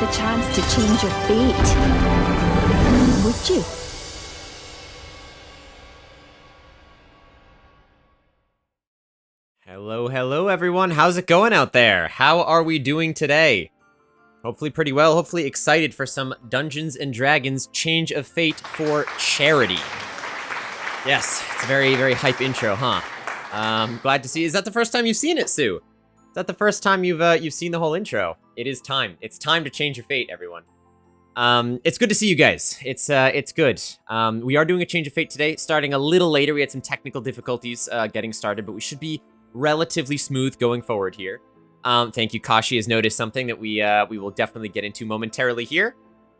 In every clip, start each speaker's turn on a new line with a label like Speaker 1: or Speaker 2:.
Speaker 1: the chance to change your fate, would you?
Speaker 2: Hello everyone. How's it going out there? How are we doing today? Hopefully pretty well. Hopefully excited for some Dungeons & Dragons Change of Fate for charity. Yes, it's a very, very hype intro, huh? Glad to see. Is that the first time you've seen it, Sue? Is that the first time you've seen the whole intro? It is time. It's time to change your fate, everyone. It's good to see you guys. It's good. We are doing a Change of Fate today, starting a little later. We had some technical difficulties getting started, but we should be relatively smooth going forward here. Thank you. Kashi has noticed something that we will definitely get into momentarily here.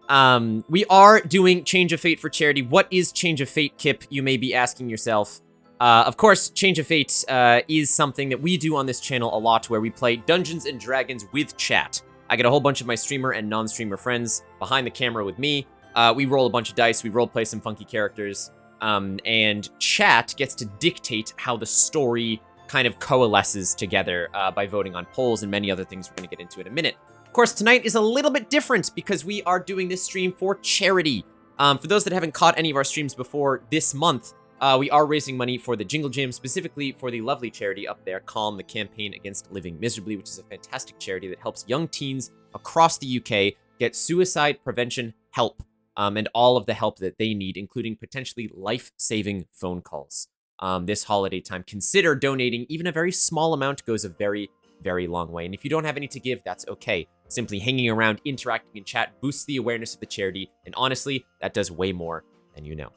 Speaker 2: We are doing Change of Fate for charity. What is Change of Fate, Kip? You may be asking yourself. Of course, Change of Fate is something that we do on this channel a lot, where we play Dungeons & Dragons with chat. I get a whole bunch of my streamer and non-streamer friends behind the camera with me. We roll a bunch of dice, we roleplay some funky characters, and chat gets to dictate how the story kind of coalesces together by voting on polls and many other things we're going to get into in a minute. Of course, tonight is a little bit different because we are doing this stream for charity. For those that haven't caught any of our streams before this month, we are raising money for the Jingle Jam, specifically for the lovely charity up there, Calm, the Campaign Against Living Miserably, which is a fantastic charity that helps young teens across the UK get suicide prevention help, and all of the help that they need, including potentially life-saving phone calls. This holiday time, consider donating. Even a very small amount goes a very, very long way. And if you don't have any to give, that's okay. Simply hanging around, interacting in chat boosts the awareness of the charity, and honestly, that does way more than you know.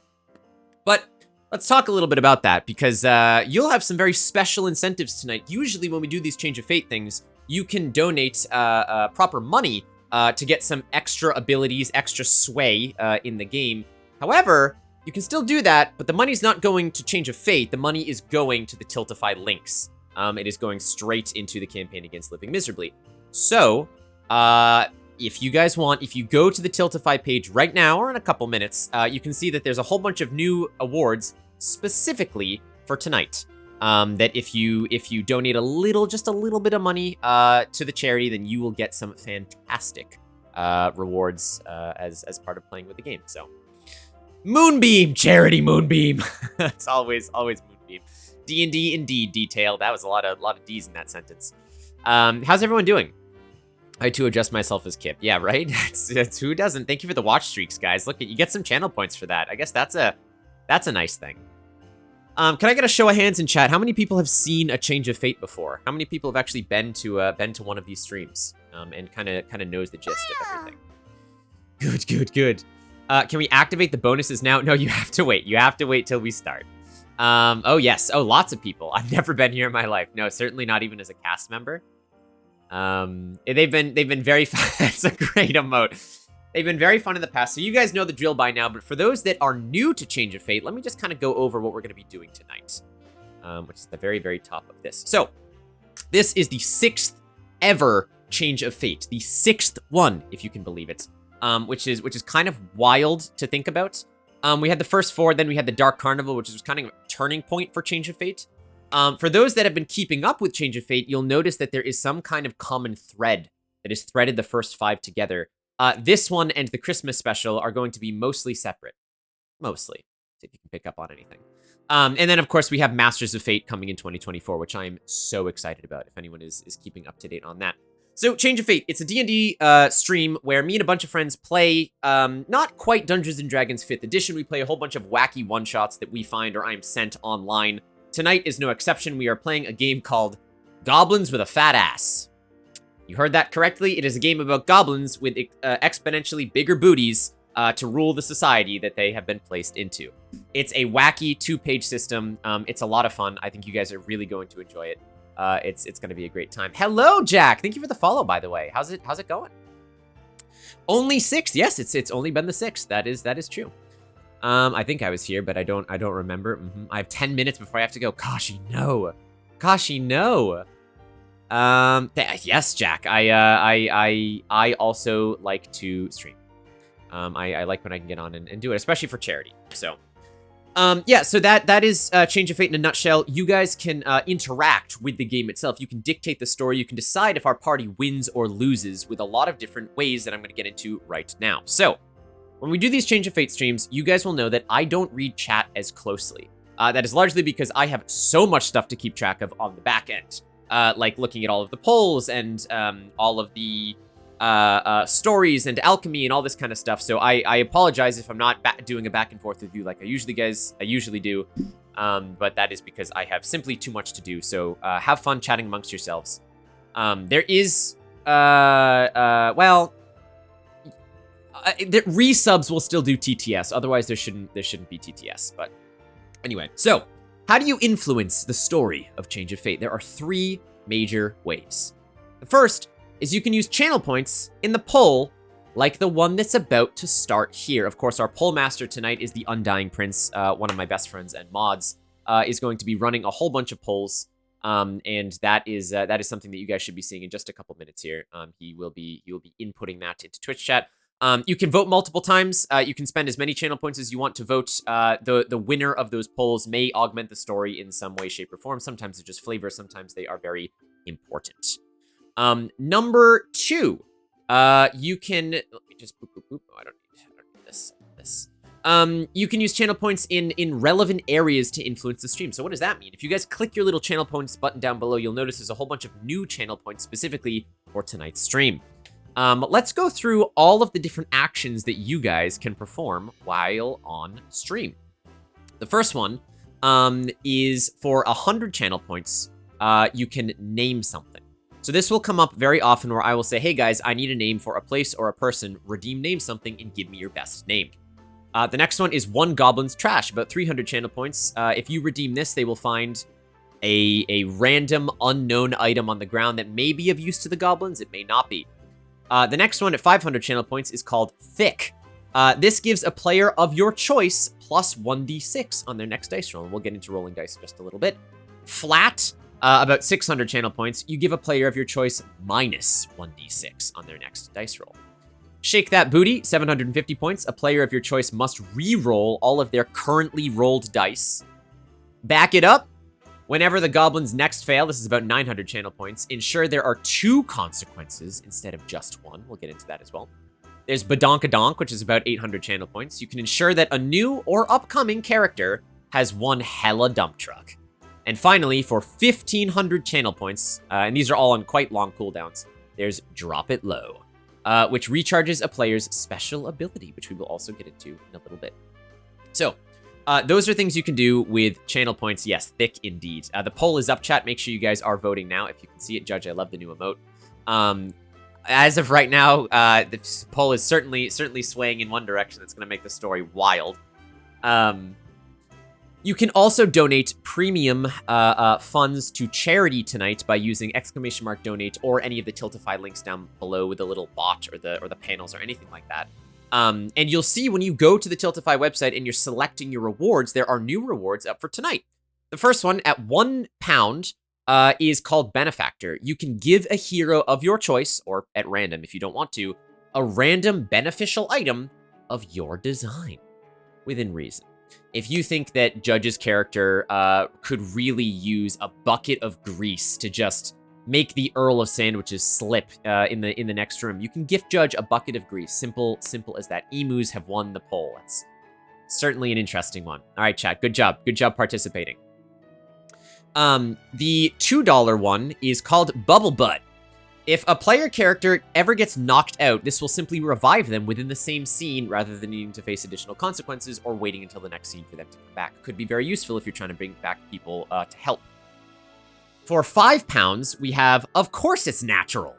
Speaker 2: But let's talk a little bit about that, because you'll have some very special incentives tonight. Usually when we do these Change of Fate things, you can donate proper money to get some extra abilities, extra sway in the game. However, you can still do that, but the money's not going to Change of Fate. The money is going to the Tiltify links. It is going straight into the Campaign Against Living Miserably. So, if you guys want, if you go to the Tiltify page right now, or in a couple minutes, you can see that there's a whole bunch of new awards specifically for tonight. That if you donate just a little bit of money to the charity, then you will get some fantastic rewards as part of playing with the game. So, Moonbeam, charity Moonbeam. It's always Moonbeam. D&D indeed detail. That was a lot of D's in that sentence. How's everyone doing? I had to adjust myself as Kip. Yeah, right? It's who doesn't? Thank you for the watch streaks, guys. Look, you get some channel points for that. I guess that's a nice thing. Can I get a show of hands in chat? How many people have seen a Change of Fate before? How many people have actually been to one of these streams and kind of knows the gist of everything? Good. Can we activate the bonuses now? No, you have to wait. You have to wait till we start. Oh yes. Oh, lots of people. I've never been here in my life. No, certainly not even as a cast member. They've been very fun. It's a great emote. They've been very fun in the past, so you guys know the drill by now, but for those that are new to Change of Fate, let me just kind of go over what we're going to be doing tonight, which is the very, very top of this. So, this is the 6th ever Change of Fate, the 6th one, if you can believe it, which is kind of wild to think about. We had the first 4, then we had the Dark Carnival, which was kind of a turning point for Change of Fate. For those that have been keeping up with Change of Fate, you'll notice that there is some kind of common thread that has threaded the first 5 together. This one and the Christmas special are going to be mostly separate. Mostly. See if you can pick up on anything. And then, of course, we have Masters of Fate coming in 2024, which I'm so excited about, if anyone is keeping up to date on that. So, Change of Fate. It's a D&D stream where me and a bunch of friends play, not quite Dungeons & Dragons 5th edition. We play a whole bunch of wacky one-shots that we find or I'm sent online. Tonight is no exception. We are playing a game called Goblins with a Fat Ass. You heard that correctly. It is a game about goblins with exponentially bigger booties to rule the society that they have been placed into. It's a wacky 2-page system. It's a lot of fun. I think you guys are really going to enjoy it. It's going to be a great time. Hello, Jack. Thank you for the follow, by the way. How's it going? Only 6. Yes, it's only been the 6th. That is true. I think I was here, but I don't remember. I have 10 minutes before I have to go. Kashi, no. Yes, Jack. I also like to stream. I like when I can get on and do it, especially for charity. So, Yeah, so that is Change of Fate in a nutshell. You guys can interact with the game itself. You can dictate the story. You can decide if our party wins or loses with a lot of different ways that I'm going to get into right now. So, when we do these Change of Fate streams, you guys will know that I don't read chat as closely. That is largely because I have so much stuff to keep track of on the back end. Like looking at all of the polls and all of the stories and alchemy and all this kind of stuff. So I apologize if I'm not doing a back and forth with you like I usually do. But that is because I have simply too much to do. So have fun chatting amongst yourselves. There is the resubs will still do TTS. Otherwise there shouldn't be TTS. But anyway, so how do you influence the story of Change of Fate? There are 3 major ways. The first is you can use channel points in the poll, like the one that's about to start here. Of course, our poll master tonight is the Undying Prince, one of my best friends and mods, is going to be running a whole bunch of polls, and that is something that you guys should be seeing in just a couple minutes here. He will be inputting that into Twitch chat. You can vote multiple times. You can spend as many channel points as you want to vote. The winner of those polls may augment the story in some way, shape, or form. Sometimes they're just flavor. Sometimes they are very important. Number 2, you can, let me just boop, boop, boop. Oh, I don't need this. You can use channel points in relevant areas to influence the stream. So what does that mean? If you guys click your little channel points button down below, you'll notice there's a whole bunch of new channel points specifically for tonight's stream. Let's go through all of the different actions that you guys can perform while on stream. The first one, is for 100 channel points, you can name something. So this will come up very often where I will say, hey guys, I need a name for a place or a person, redeem name something, and give me your best name. The next one is 1 Goblin's Trash, about 300 channel points. If you redeem this, they will find a random unknown item on the ground that may be of use to the goblins, it may not be. The next one at 500 channel points is called Thick. This gives a player of your choice plus 1d6 on their next dice roll, and we'll get into rolling dice in just a little bit. Flat. About 600 channel points, you give a player of your choice minus 1d6 on their next dice roll. Shake That Booty, 750 points. A player of your choice must re-roll all of their currently rolled dice. Back It Up. Whenever the goblins next fail, this is about 900 channel points, ensure there are 2 consequences instead of just 1. We'll get into that as well. There's Badonkadonk, which is about 800 channel points. You can ensure that a new or upcoming character has 1 hella dump truck. And finally, for 1,500 channel points, and these are all on quite long cooldowns, there's Drop It Low, which recharges a player's special ability, which we will also get into in a little bit. So, those are things you can do with channel points. Yes, thick indeed. The poll is up, chat. Make sure you guys are voting now. If you can see it, Judge, I love the new emote. As of right now, the poll is certainly swaying in one direction that's going to make the story wild. You can also donate premium funds to charity tonight by using !donate or any of the Tiltify links down below with the little bot or the panels or anything like that. And you'll see when you go to the Tiltify website and you're selecting your rewards, there are new rewards up for tonight. The first one at £1 is called Benefactor. You can give a hero of your choice, or at random if you don't want to, a random beneficial item of your design, within reason. If you think that Judge's character could really use a bucket of grease to just make the Earl of Sandwiches slip in the next room, you can gift Judge a bucket of grease. Simple as that. Emus have won the poll. That's certainly an interesting one. All right, chat. Good job. Good job participating. The $2 one is called Bubble Butt. If a player character ever gets knocked out, this will simply revive them within the same scene rather than needing to face additional consequences or waiting until the next scene for them to come back. Could be very useful if you're trying to bring back people to help. For £5, we have Of Course It's Natural.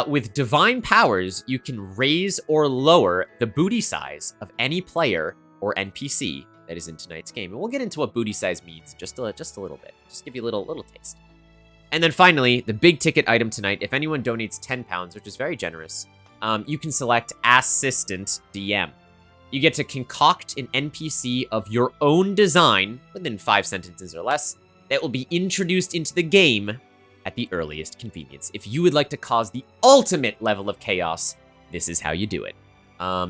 Speaker 2: With Divine Powers, you can raise or lower the booty size of any player or NPC that is in tonight's game. And we'll get into what booty size means just a little bit. Just give you a little taste. And then finally, the big ticket item tonight, if anyone donates £10, which is very generous, you can select Assistant DM. You get to concoct an NPC of your own design, within 5 sentences or less, that will be introduced into the game at the earliest convenience. If you would like to cause the ultimate level of chaos, this is how you do it.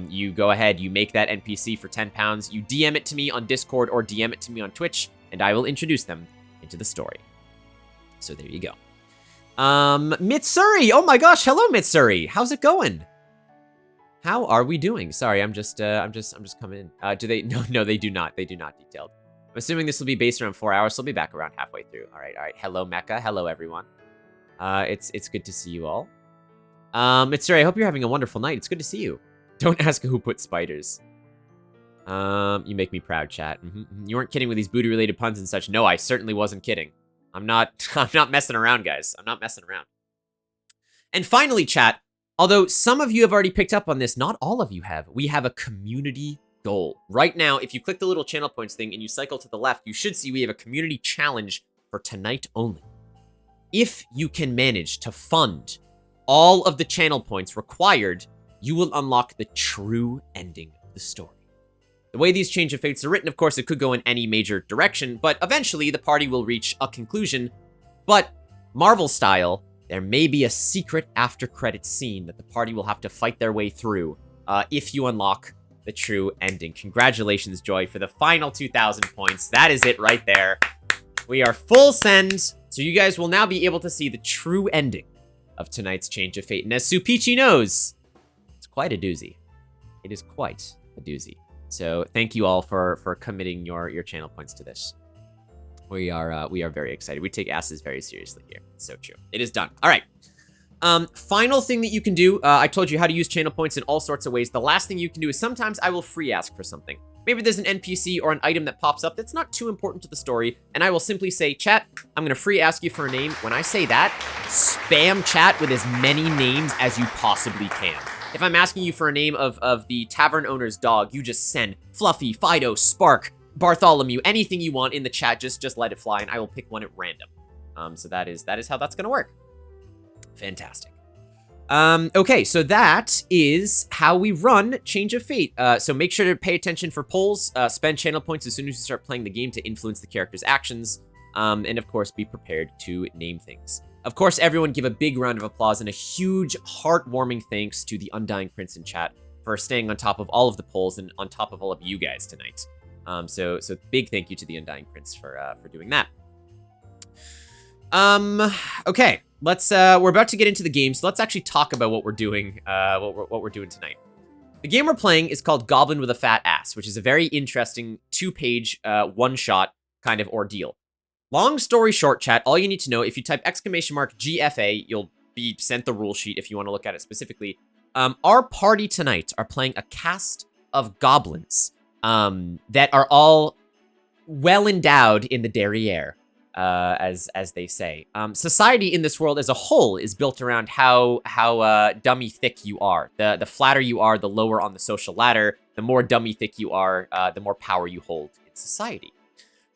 Speaker 2: You go ahead, you make that NPC for 10 pounds, you DM it to me on Discord or DM it to me on Twitch, and I will introduce them into the story. So there you go. Mitsuri! Oh my gosh, hello Mitsuri! How's it going? How are we doing? Sorry, I'm just coming in. Do they? No, they do not. They do not detailed. I'm assuming this will be based around 4 hours, so I'll be back around halfway through. All right. Hello, Mecca. Hello, everyone. It's good to see you all. Mitsuri, I hope you're having a wonderful night. It's good to see you. Don't ask who put spiders. You make me proud, chat. You weren't kidding with these booty-related puns and such. No, I certainly wasn't kidding. I'm not messing around, guys. I'm not messing around. And finally, chat, although some of you have already picked up on this, not all of you have. We have a community goal. Right now, if you click the little channel points thing and you cycle to the left, you should see we have a community challenge for tonight only. If you can manage to fund all of the channel points required, you will unlock the true ending of the story. The way these Change of Fates are written, of course, it could go in any major direction, but eventually the party will reach a conclusion. But Marvel style, there may be a secret after-credits scene that the party will have to fight their way through if you unlock the true ending. Congratulations, Joy, for the final 2,000 points. That is it right there. We are full send, so you guys will now be able to see the true ending of tonight's Change of Fate. And as Supichi knows, it's quite a doozy. It is quite a doozy. So thank you all for committing your channel points to this. We are very excited. We take asses very seriously here. It's so true. It is done. All right. Final thing that you can do, I told you how to use channel points in all sorts of ways. The last thing you can do is sometimes I will free ask for something. Maybe there's an NPC or an item that pops up that's not too important to the story, and I will simply say, chat, I'm going to free ask you for a name. When I say that, spam chat with as many names as you possibly can. If I'm asking you for a name of the tavern owner's dog, you just send Fluffy, Fido, Spark, Bartholomew, anything you want in the chat, just let it fly, and I will pick one at random. So that is how that's going to work. Fantastic. Okay, so that is how we run Change of Fate. So make sure to pay attention for polls, spend channel points as soon as you start playing the game to influence the character's actions, and of course, be prepared to name things. Of course, everyone give a big round of applause and a huge, heartwarming thanks to the Undying Prince in chat for staying on top of all of the polls and on top of all of you guys tonight. So big thank you to the Undying Prince for doing that. Okay, we're about to get into the game, so let's actually talk about what we're doing, what we're doing tonight. The game we're playing is called Goblin with a Fat Ass, which is a very interesting 2-page, one-shot kind of ordeal. Long story short, chat, all you need to know, if you type !GFA, you'll be sent the rule sheet if you want to look at it specifically. Our party tonight are playing a cast of goblins, that are all well endowed in the derriere. As they say. Society in this world as a whole is built around how dummy thick you are. The flatter you are, the lower on the social ladder. The more dummy thick you are, the more power you hold in society.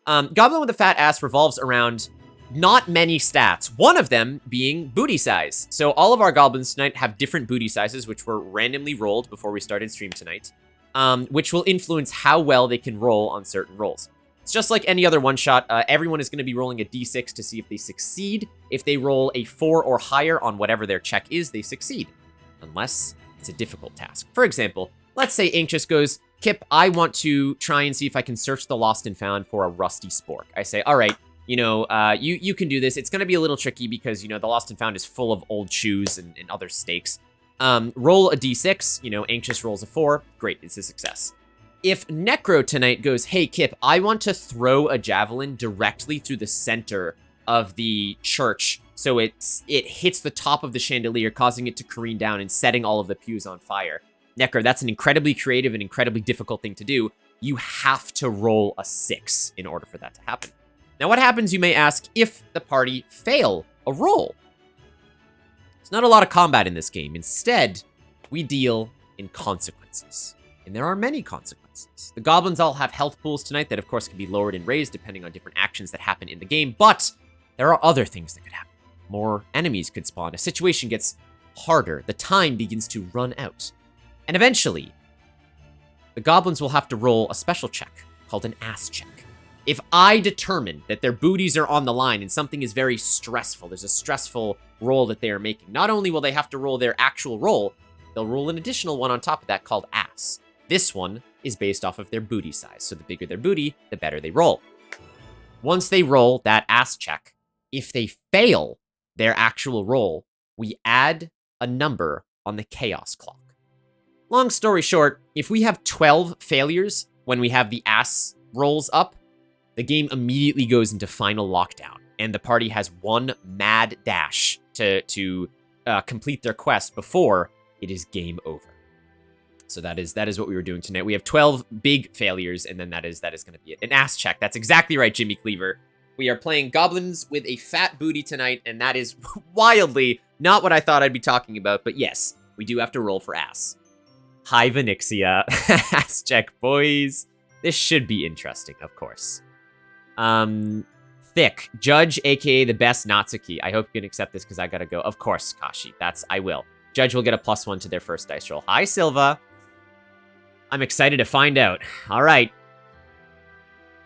Speaker 2: Goblin with a Fat Ass revolves around not many stats, one of them being booty size. So all of our goblins tonight have different booty sizes, which were randomly rolled before we started stream tonight, which will influence how well they can roll on certain rolls. It's just like any other one-shot. Everyone is going to be rolling a d6 to see if they succeed. If they roll a 4 or higher on whatever their check is, they succeed. Unless it's a difficult task. For example, let's say Anxious goes, Kip, I want to try and see if I can search the lost and found for a rusty spork. I say, all right, you can do this. It's going to be a little tricky because, the lost and found is full of old shoes and other stakes. Roll a d6. Anxious rolls a 4. Great, it's a success. If Necro tonight goes, hey, Kip, I want to throw a javelin directly through the center of the church so it hits the top of the chandelier, causing it to careen down and setting all of the pews on fire. Necro, that's an incredibly creative and incredibly difficult thing to do. You have to roll a 6 in order for that to happen. Now, what happens, you may ask, if the party fail a roll? There's not a lot of combat in this game. Instead, we deal in consequences. And there are many consequences. The goblins all have health pools tonight that, of course, can be lowered and raised depending on different actions that happen in the game, but there are other things that could happen. More enemies could spawn. A situation gets harder. The time begins to run out. And eventually, the goblins will have to roll a special check called an ass check. If I determine that their booties are on the line and something is very stressful, there's a stressful roll that they are making, not only will they have to roll their actual roll, they'll roll an additional one on top of that called ass. This one is based off of their booty size, so the bigger their booty, the better they roll. Once they roll that ass check, if they fail their actual roll, we add a number on the chaos clock. Long story short, if we have 12 failures when we have the ass rolls up, the game immediately goes into final lockdown, and the party has one mad dash to complete their quest before it is game over. So that is what we were doing tonight. We have 12 big failures, and then that is going to be it. An ass check. That's exactly right, Jimmy Cleaver. We are playing Goblins with a fat booty tonight, and that is wildly not what I thought I'd be talking about. But yes, we do have to roll for ass. Hi, Vanixia. Ass check, boys. This should be interesting, of course. Thick. Judge, a.k.a. the best Natsuki. I hope you can accept this because I gotta go. Of course, Kashi. I will. Judge will get a +1 to their first dice roll. Hi, Silva. I'm excited to find out. All right.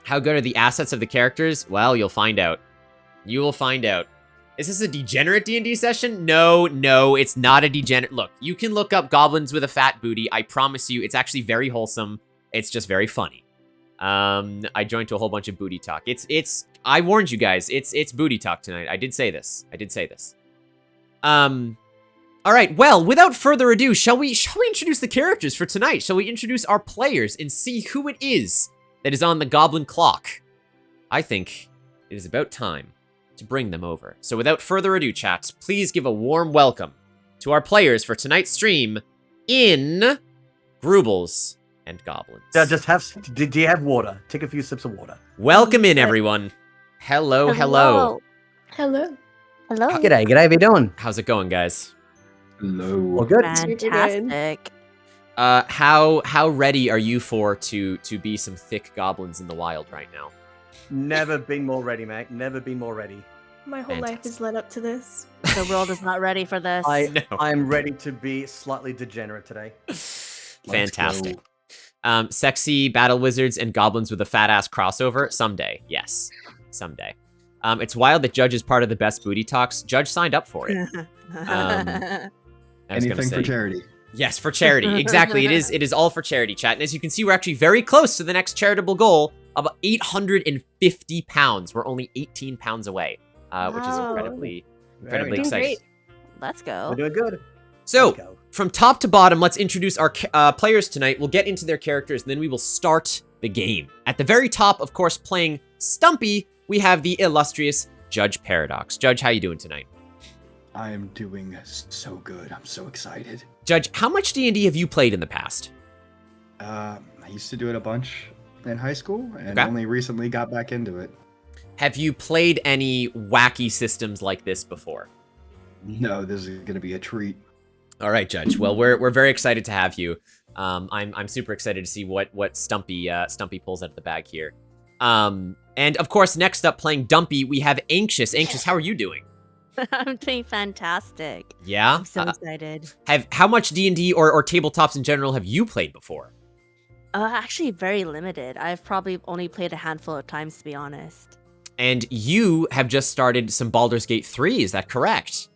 Speaker 2: How good are the assets of the characters? Well, you'll find out. You will find out. Is this a degenerate D&D session? No, it's not a degenerate. Look, you can look up Goblins with a fat booty. I promise you, it's actually very wholesome. It's just very funny. I joined to a whole bunch of booty talk. I warned you guys. It's booty talk tonight. I did say this. All right, well, without further ado, shall we introduce the characters for tonight? Shall we introduce our players and see who it is that is on the goblin clock? I think it is about time to bring them over. So without further ado, chat, please give a warm welcome to our players for tonight's stream in Grubles and Goblins.
Speaker 3: Do you have water? Take a few sips of water.
Speaker 2: Welcome in, everyone. Hello.
Speaker 1: Hello.
Speaker 3: G'day, how you doing?
Speaker 2: How's it going, guys?
Speaker 3: Hello. All good.
Speaker 4: Fantastic.
Speaker 2: How ready are you to be some thick goblins in the wild right now?
Speaker 3: Never been more ready, mate. Never been more ready.
Speaker 1: My whole life has led up to this.
Speaker 4: The world is not ready for this.
Speaker 3: I'm ready to be slightly degenerate today.
Speaker 2: Fantastic. Sexy battle wizards and goblins with a fat ass crossover someday. Yes, someday. It's wild that Judge is part of the best booty talks. Judge signed up for it.
Speaker 5: Anything for charity.
Speaker 2: Yes, for charity. Exactly. It is all for charity, chat. And as you can see, we're actually very close to the next charitable goal of 850 pounds. We're only 18 pounds away, which is incredibly exciting.
Speaker 1: Great.
Speaker 4: Let's go.
Speaker 3: We're doing good.
Speaker 2: So, from top to bottom, let's introduce our players tonight. We'll get into their characters, and then we will start the game. At the very top, of course, playing Stumpy, we have the illustrious Judge Paradox. Judge, how you doing tonight?
Speaker 5: I am doing so good. I'm so excited.
Speaker 2: Judge, how much D&D have you played in the past?
Speaker 5: I used to do it a bunch in high school, and only recently got back into it.
Speaker 2: Have you played any wacky systems like this before?
Speaker 5: No, this is going to be a treat.
Speaker 2: All right, Judge. Well, we're very excited to have you. I'm super excited to see what Stumpy pulls out of the bag here. And of course, next up, playing Dumpy, we have Anxious. Anxious, how are you doing?
Speaker 4: I'm doing fantastic.
Speaker 2: Yeah?
Speaker 4: I'm so excited.
Speaker 2: How much D&D or tabletops in general have you played before?
Speaker 4: Actually, very limited. I've probably only played a handful of times, to be honest.
Speaker 2: And you have just started some Baldur's Gate 3, is that correct?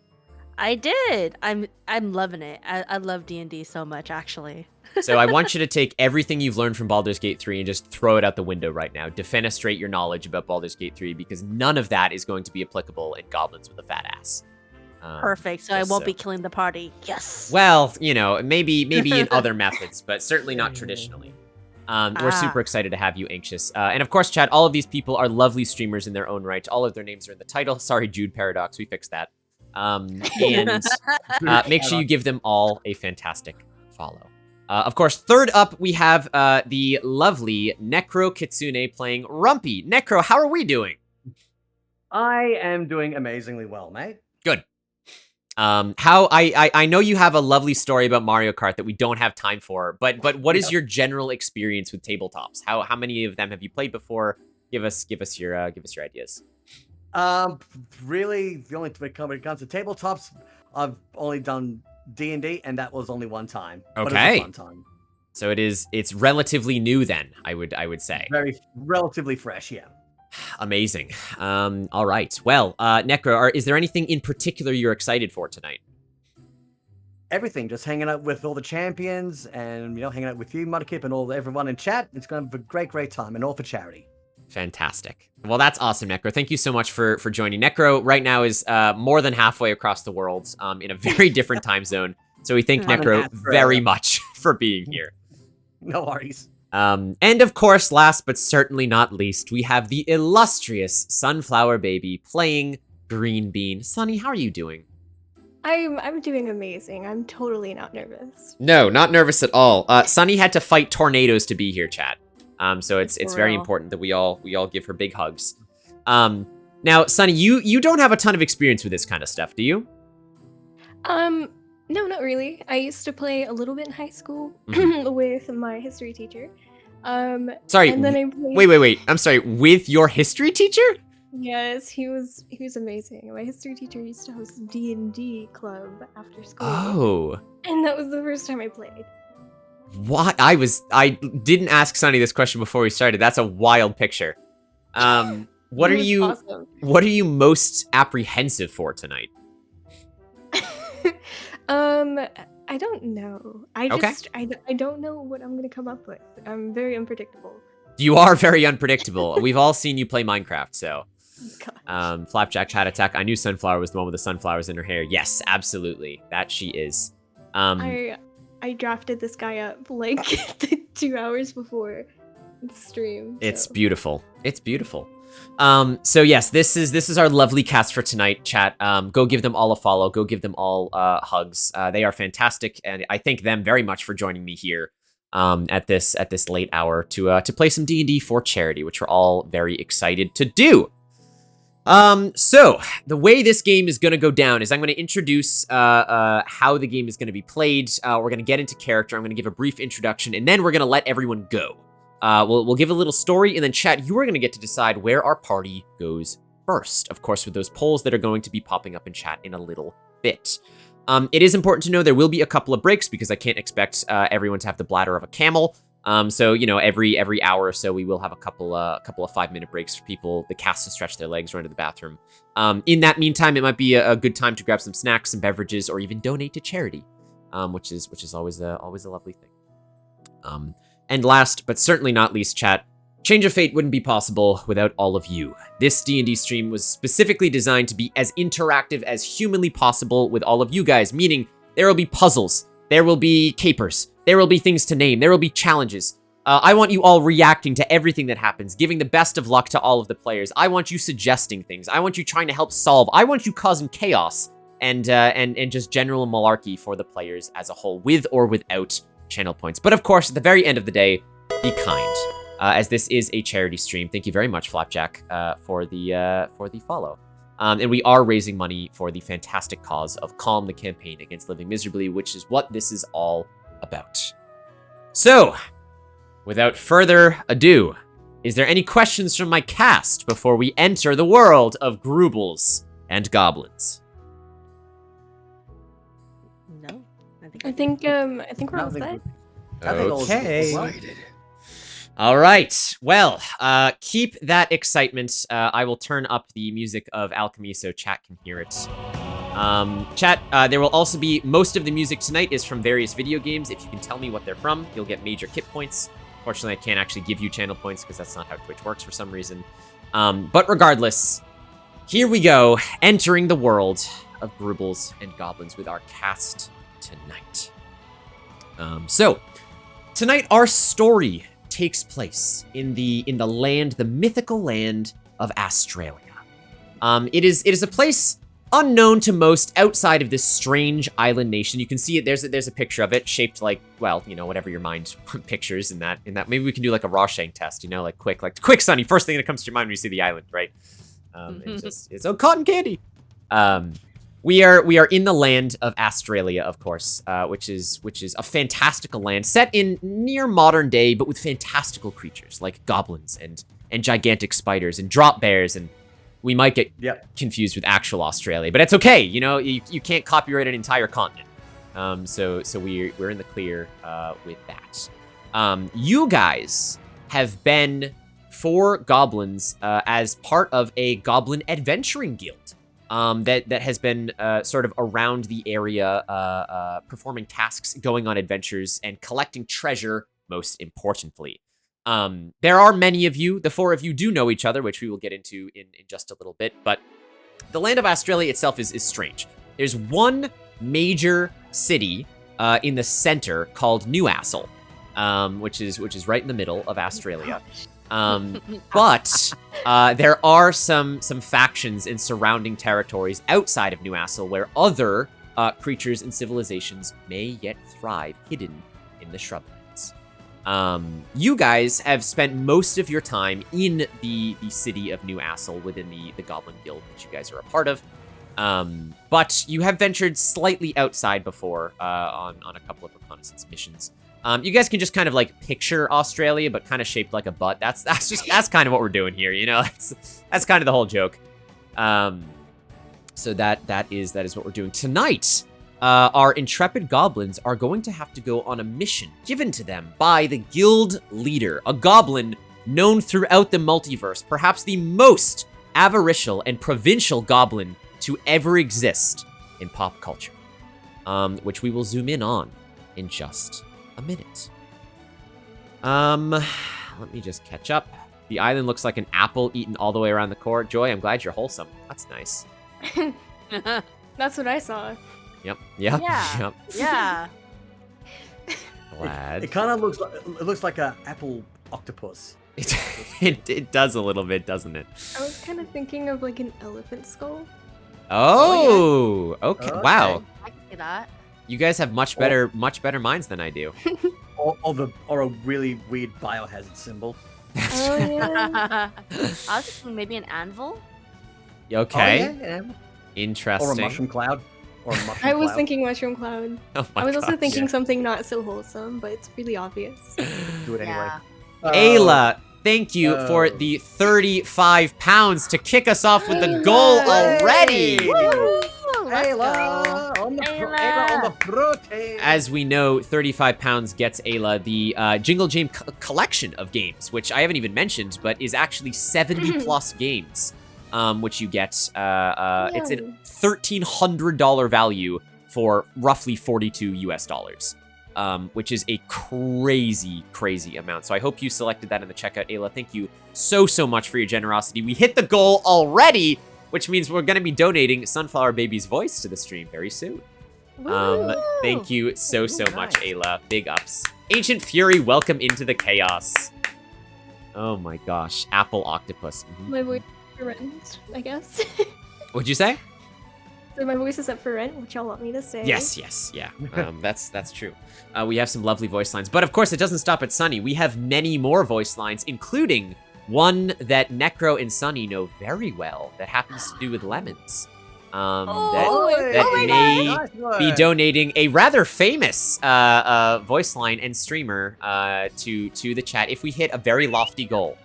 Speaker 4: I did. I'm loving it. I love D&D so much, actually.
Speaker 2: So I want you to take everything you've learned from Baldur's Gate 3 and just throw it out the window right now. Defenestrate your knowledge about Baldur's Gate 3 because none of that is going to be applicable in Goblins with a fat ass.
Speaker 4: Perfect. So I won't be killing the party. Yes.
Speaker 2: Well, maybe in other methods, but certainly not traditionally. We're super excited to have you, Anxious. And of course, chat, all of these people are lovely streamers in their own right. All of their names are in the title. Sorry, Jude Paradox. We fixed that. And make sure you give them all a fantastic follow. Of course, third up, we have the lovely Necro Kitsune playing Rumpy. Necro, how are we doing?
Speaker 3: I am doing amazingly well, mate.
Speaker 2: Good. I know you have a lovely story about Mario Kart that we don't have time for, but what is your general experience with tabletops? How many of them have you played before? Give us your ideas.
Speaker 3: Really, the only when it comes to tabletops, I've only done D&D, and that was only one time.
Speaker 2: Okay.
Speaker 3: But it was a fun time.
Speaker 2: So it's relatively new then, I would say.
Speaker 3: Very relatively fresh, yeah.
Speaker 2: Amazing. All right. Well, Necro, is there anything in particular you're excited for tonight?
Speaker 3: everything. Just hanging out with all the champions and, hanging out with you, Mudkip, and everyone in chat. It's going to be a great, great time, and all for charity.
Speaker 2: Fantastic. Well, that's awesome, Necro. Thank you so much for joining. Necro right now is more than halfway across the world in a very different time zone. So we thank Necro very much for being here.
Speaker 3: No worries.
Speaker 2: And of course, last but certainly not least, we have the illustrious Sunflower Baby playing Green Bean. Sunny, how are you doing?
Speaker 6: I'm doing amazing. I'm totally not nervous.
Speaker 2: No, not nervous at all. Sunny had to fight tornadoes to be here, chat. So it's very important that we all give her big hugs. Now, Sunny, you don't have a ton of experience with this kind of stuff, do you?
Speaker 6: No, not really. I used to play a little bit in high school with my history teacher.
Speaker 2: Sorry.
Speaker 6: And then I played...
Speaker 2: Wait. I'm sorry. With your history teacher?
Speaker 6: Yes, he was amazing. My history teacher used to host D&D club after school.
Speaker 2: Oh.
Speaker 6: And that was the first time I played.
Speaker 2: What? I didn't ask Sunny this question before we started. That's a wild picture. What are you
Speaker 6: awesome.
Speaker 2: What are you most apprehensive for tonight?
Speaker 6: I don't know. I don't know what I'm gonna come up with. I'm very unpredictable.
Speaker 2: You are very unpredictable. We've all seen you play Minecraft, so.
Speaker 6: Gosh.
Speaker 2: Flapjack Chat Attack. I knew Sunflower was the one with the sunflowers in her hair. Yes, absolutely. That she is.
Speaker 6: I drafted this guy up like 2 hours before the stream. So.
Speaker 2: It's beautiful. It's beautiful. So yes, this is our lovely cast for tonight, chat. Go give them all a follow. Go give them all hugs. They are fantastic, and I thank them very much for joining me here at this late hour to play some D&D for charity, which we're all very excited to do. So the way this game is going to go down is I'm going to introduce how the game is going to be played. We're going to get into character. I'm going to give a brief introduction, and then we're going to let everyone go. We'll give a little story, and then chat, you are going to get to decide where our party goes first. Of course, with those polls that are going to be popping up in chat in a little bit. It is important to know there will be a couple of breaks because I can't expect everyone to have the bladder of a camel. So, every hour or so, we will have a couple of 5-minute breaks for people, the cast to stretch their legs, run to the bathroom. In that meantime, it might be a good time to grab some snacks, some beverages, or even donate to charity, which is always a lovely thing. And last, but certainly not least, chat, Change of Fate wouldn't be possible without all of you. This D&D stream was specifically designed to be as interactive as humanly possible with all of you guys, meaning there will be puzzles, there will be capers, there will be things to name, there will be challenges. I want you all reacting to everything that happens, giving the best of luck to all of the players. I want you suggesting things. I want you trying to help solve. I want you causing chaos and just general malarkey for the players as a whole, with or without channel points. But of course, at the very end of the day, be kind, as this is a charity stream. Thank you very much, Flapjack, for the follow. And we are raising money for the fantastic cause of Calm, the campaign against living miserably, which is what this is all about. So, without further ado, is there any questions from my cast before we enter the world of Grubles and Goblins?
Speaker 4: No,
Speaker 6: I think we're all set.
Speaker 2: Okay. All right. Well, keep that excitement. I will turn up the music of alchemy so chat can hear it. Chat, there will also be, most of the music tonight is from various video games. If you can tell me what they're from, you'll get major kit points. Fortunately, I can't actually give you channel points because that's not how Twitch works for some reason. But regardless, here we go, entering the world of Grubles and Goblins with our cast tonight. So, tonight our story takes place in the mythical land of Australia. It is a place unknown to most outside of this strange island nation. You can see it. There's a picture of it shaped like, well, whatever your mind pictures in that. Maybe we can do like a Rorschach test, quick, Sonny. First thing that comes to your mind when you see the island, right? It's cotton candy. We are in the land of Australia, of course, which is a fantastical land set in near modern day, but with fantastical creatures like goblins and gigantic spiders and drop bears, and we might get confused with actual Australia, but it's okay. You can't copyright an entire continent. So we're in the clear with that. You guys have been for goblins as part of a goblin adventuring guild. that has been sort of around the area, performing tasks, going on adventures, and collecting treasure, most importantly. There are many of you. The 4 of you do know each other, which we will get into in just a little bit, but the land of Australia itself is strange. There's one major city in the center called Newcastle, which is right in the middle of Australia. But there are some factions in surrounding territories outside of Newcastle where other creatures and civilizations may yet thrive hidden in the shrublands. You guys have spent most of your time in the city of Newcastle within the Goblin Guild that you guys are a part of. But you have ventured slightly outside before on a couple of reconnaissance missions. You guys can just kind of like picture Australia, but kind of shaped like a butt. That's kind of what we're doing here, you know. That's kind of the whole joke. So that is what we're doing tonight. Our intrepid goblins are going to have to go on a mission given to them by the guild leader, a goblin known throughout the multiverse, perhaps the most avaricious and provincial goblin to ever exist in pop culture, which we will zoom in on in just a minute. Let me just catch up. The island looks like an apple eaten all the way around the core. Joy, I'm glad you're wholesome. That's nice.
Speaker 6: That's what I saw.
Speaker 2: Yep.
Speaker 4: Yeah.
Speaker 2: Yep.
Speaker 4: Yeah.
Speaker 2: Glad.
Speaker 3: It kind of looks like an apple octopus.
Speaker 2: It does a little bit, doesn't it?
Speaker 6: I was kind of thinking of like an elephant skull.
Speaker 2: Oh, okay. Wow.
Speaker 4: I can see that.
Speaker 2: You guys have much better minds than I do.
Speaker 3: or a really weird biohazard symbol.
Speaker 6: Oh yeah.
Speaker 4: I was thinking maybe an anvil.
Speaker 2: Okay.
Speaker 3: Oh, yeah.
Speaker 2: Interesting.
Speaker 3: Or a mushroom cloud.
Speaker 6: I was thinking mushroom cloud.
Speaker 2: Oh my
Speaker 6: I was also
Speaker 2: gosh.
Speaker 6: thinking something not so wholesome, but it's really obvious.
Speaker 3: Do it anyway.
Speaker 4: Yeah.
Speaker 2: Ayla, thank you for the 35 pounds to kick us off with the goal already.
Speaker 4: Woo! Let's
Speaker 3: Ayla
Speaker 4: go.
Speaker 3: on the
Speaker 4: Ayla.
Speaker 3: on the protein.
Speaker 2: As we know, 35 pounds gets Ayla the Jingle Jam collection of games, which I haven't even mentioned, but is actually 70 plus games, which you get. It's a $1,300 value for roughly $42 US, which is a crazy amount. So I hope you selected that in the checkout, Ayla. Thank you so much for your generosity. We hit the goal already, which means we're going to be donating Sunflower Baby's voice to the stream very soon. Thank you so much, Ayla. Big ups. Ancient Fury, welcome into the chaos. Oh my gosh, Apple Octopus.
Speaker 6: My voice is for rent, I guess.
Speaker 2: What'd you say?
Speaker 6: So my voice is up for rent, which y'all want me to say.
Speaker 2: Yes, yeah. That's true. We have some lovely voice lines, but of course it doesn't stop at Sunny. We have many more voice lines, including one that Necro and Sunny know very well that happens to do with lemons. That may be donating a rather famous voice line and streamer to the chat if we hit a very lofty goal.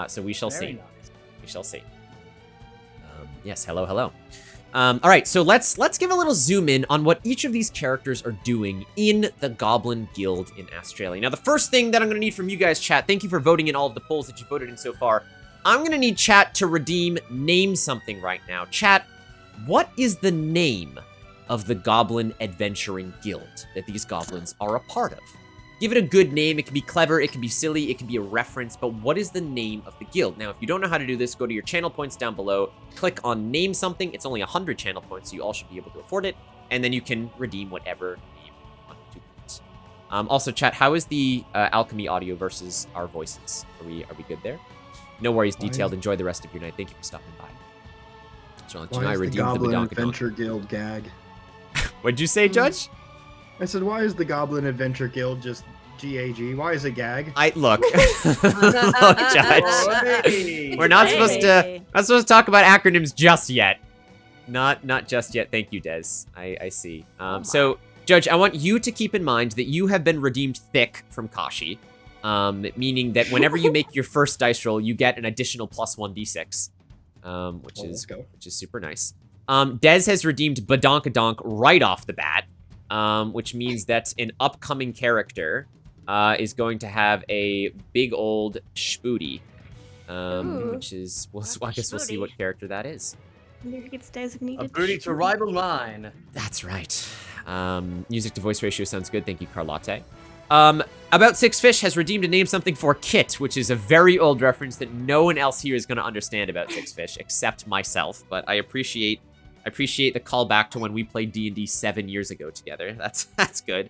Speaker 2: So we shall see.
Speaker 3: Nice.
Speaker 2: We shall see. Yes, hello. All right, so let's give a little zoom in on what each of these characters are doing in the Goblin Guild in Australia. Now, the first thing that I'm going to need from you guys, chat, thank you for voting in all of the polls that you voted in so far. I'm going to need chat to redeem Name Something right now. Chat, what is the name of the Goblin Adventuring Guild that these goblins are a part of? Give it a good name. It can be clever, it can be silly, it can be a reference, but what is the name of the guild? Now, if you don't know how to do this, go to your channel points down below, click on Name Something. It's only 100 channel points, so you all should be able to afford it, and then you can redeem whatever name you want to put. Also, chat, how is the alchemy audio versus our voices? Are we good there? No worries, Detailed. Enjoy the rest of your night. Thank you for stopping by. So,
Speaker 5: Why is the Goblin Adventure Guild gag?
Speaker 2: What'd you say, Judge?
Speaker 5: I said, why is the Goblin Adventure Guild just GAG? Why is it gag?
Speaker 2: Look, look, Judge. We're not supposed to talk about acronyms just yet. Not just yet. Thank you, Des. I see. So, Judge, I want you to keep in mind that you have been redeemed thick from Kashi, meaning that whenever you make your first dice roll, you get an additional +1 d6, which is super nice. Des has redeemed Badonkadonk right off the bat. Which means that an upcoming character is going to have a big old spooty, which is, I guess we'll see what character that is.
Speaker 6: Wonder who gets
Speaker 3: A
Speaker 6: designated.
Speaker 3: booty to rival mine.
Speaker 2: That's right. Music to voice ratio sounds good. Thank you, Carlotte. About Six Fish has redeemed a name something for Kit, which is a very old reference that no one else here is going to understand about Six Fish except myself. But I appreciate the callback to when we played D&D 7 years ago together. That's good.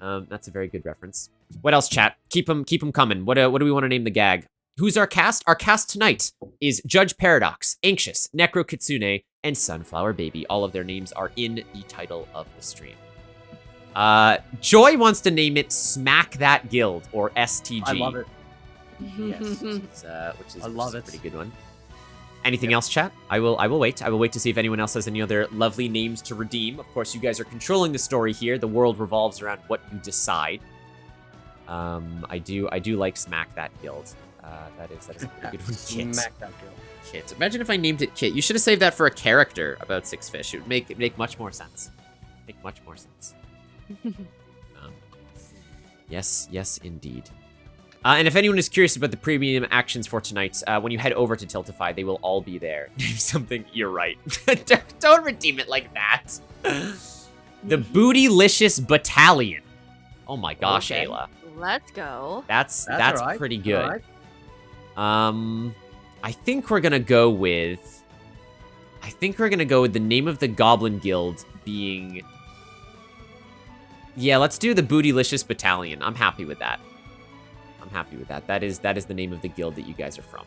Speaker 2: That's a very good reference. What else, chat? Keep them coming. What do we want to name the gag? Who's our cast? Our cast tonight is Judge Paradox, Anxious, Necro Kitsune, and Sunflower Baby. All of their names are in the title of the stream. Joy wants to name it Smack That Guild, or STG.
Speaker 3: I love it.
Speaker 2: Yes, which is a pretty good one. Anything else, chat? I will wait. I will wait to see if anyone else has any other lovely names to redeem. Of course, you guys are controlling the story here. The world revolves around what you decide. I do like Smack That Guild. That is a pretty good one. Kit.
Speaker 3: Smack that girl.
Speaker 2: Kit. Imagine if I named it Kit. You should have saved that for a character about Six Fish. It would make much more sense. Yes, indeed. And if anyone is curious about the premium actions for tonight, when you head over to Tiltify, they will all be there. Name something. You're right. Don't redeem it like that. The Bootylicious Battalion. Oh my gosh,
Speaker 3: Okay.
Speaker 2: Ayla.
Speaker 4: Let's go.
Speaker 2: That's
Speaker 3: all right.
Speaker 2: pretty good.
Speaker 3: All right.
Speaker 2: I think we're gonna go with the name of the Goblin Guild being. Yeah, let's do the Bootylicious Battalion. I'm happy with that. That is the name of the guild that you guys are from.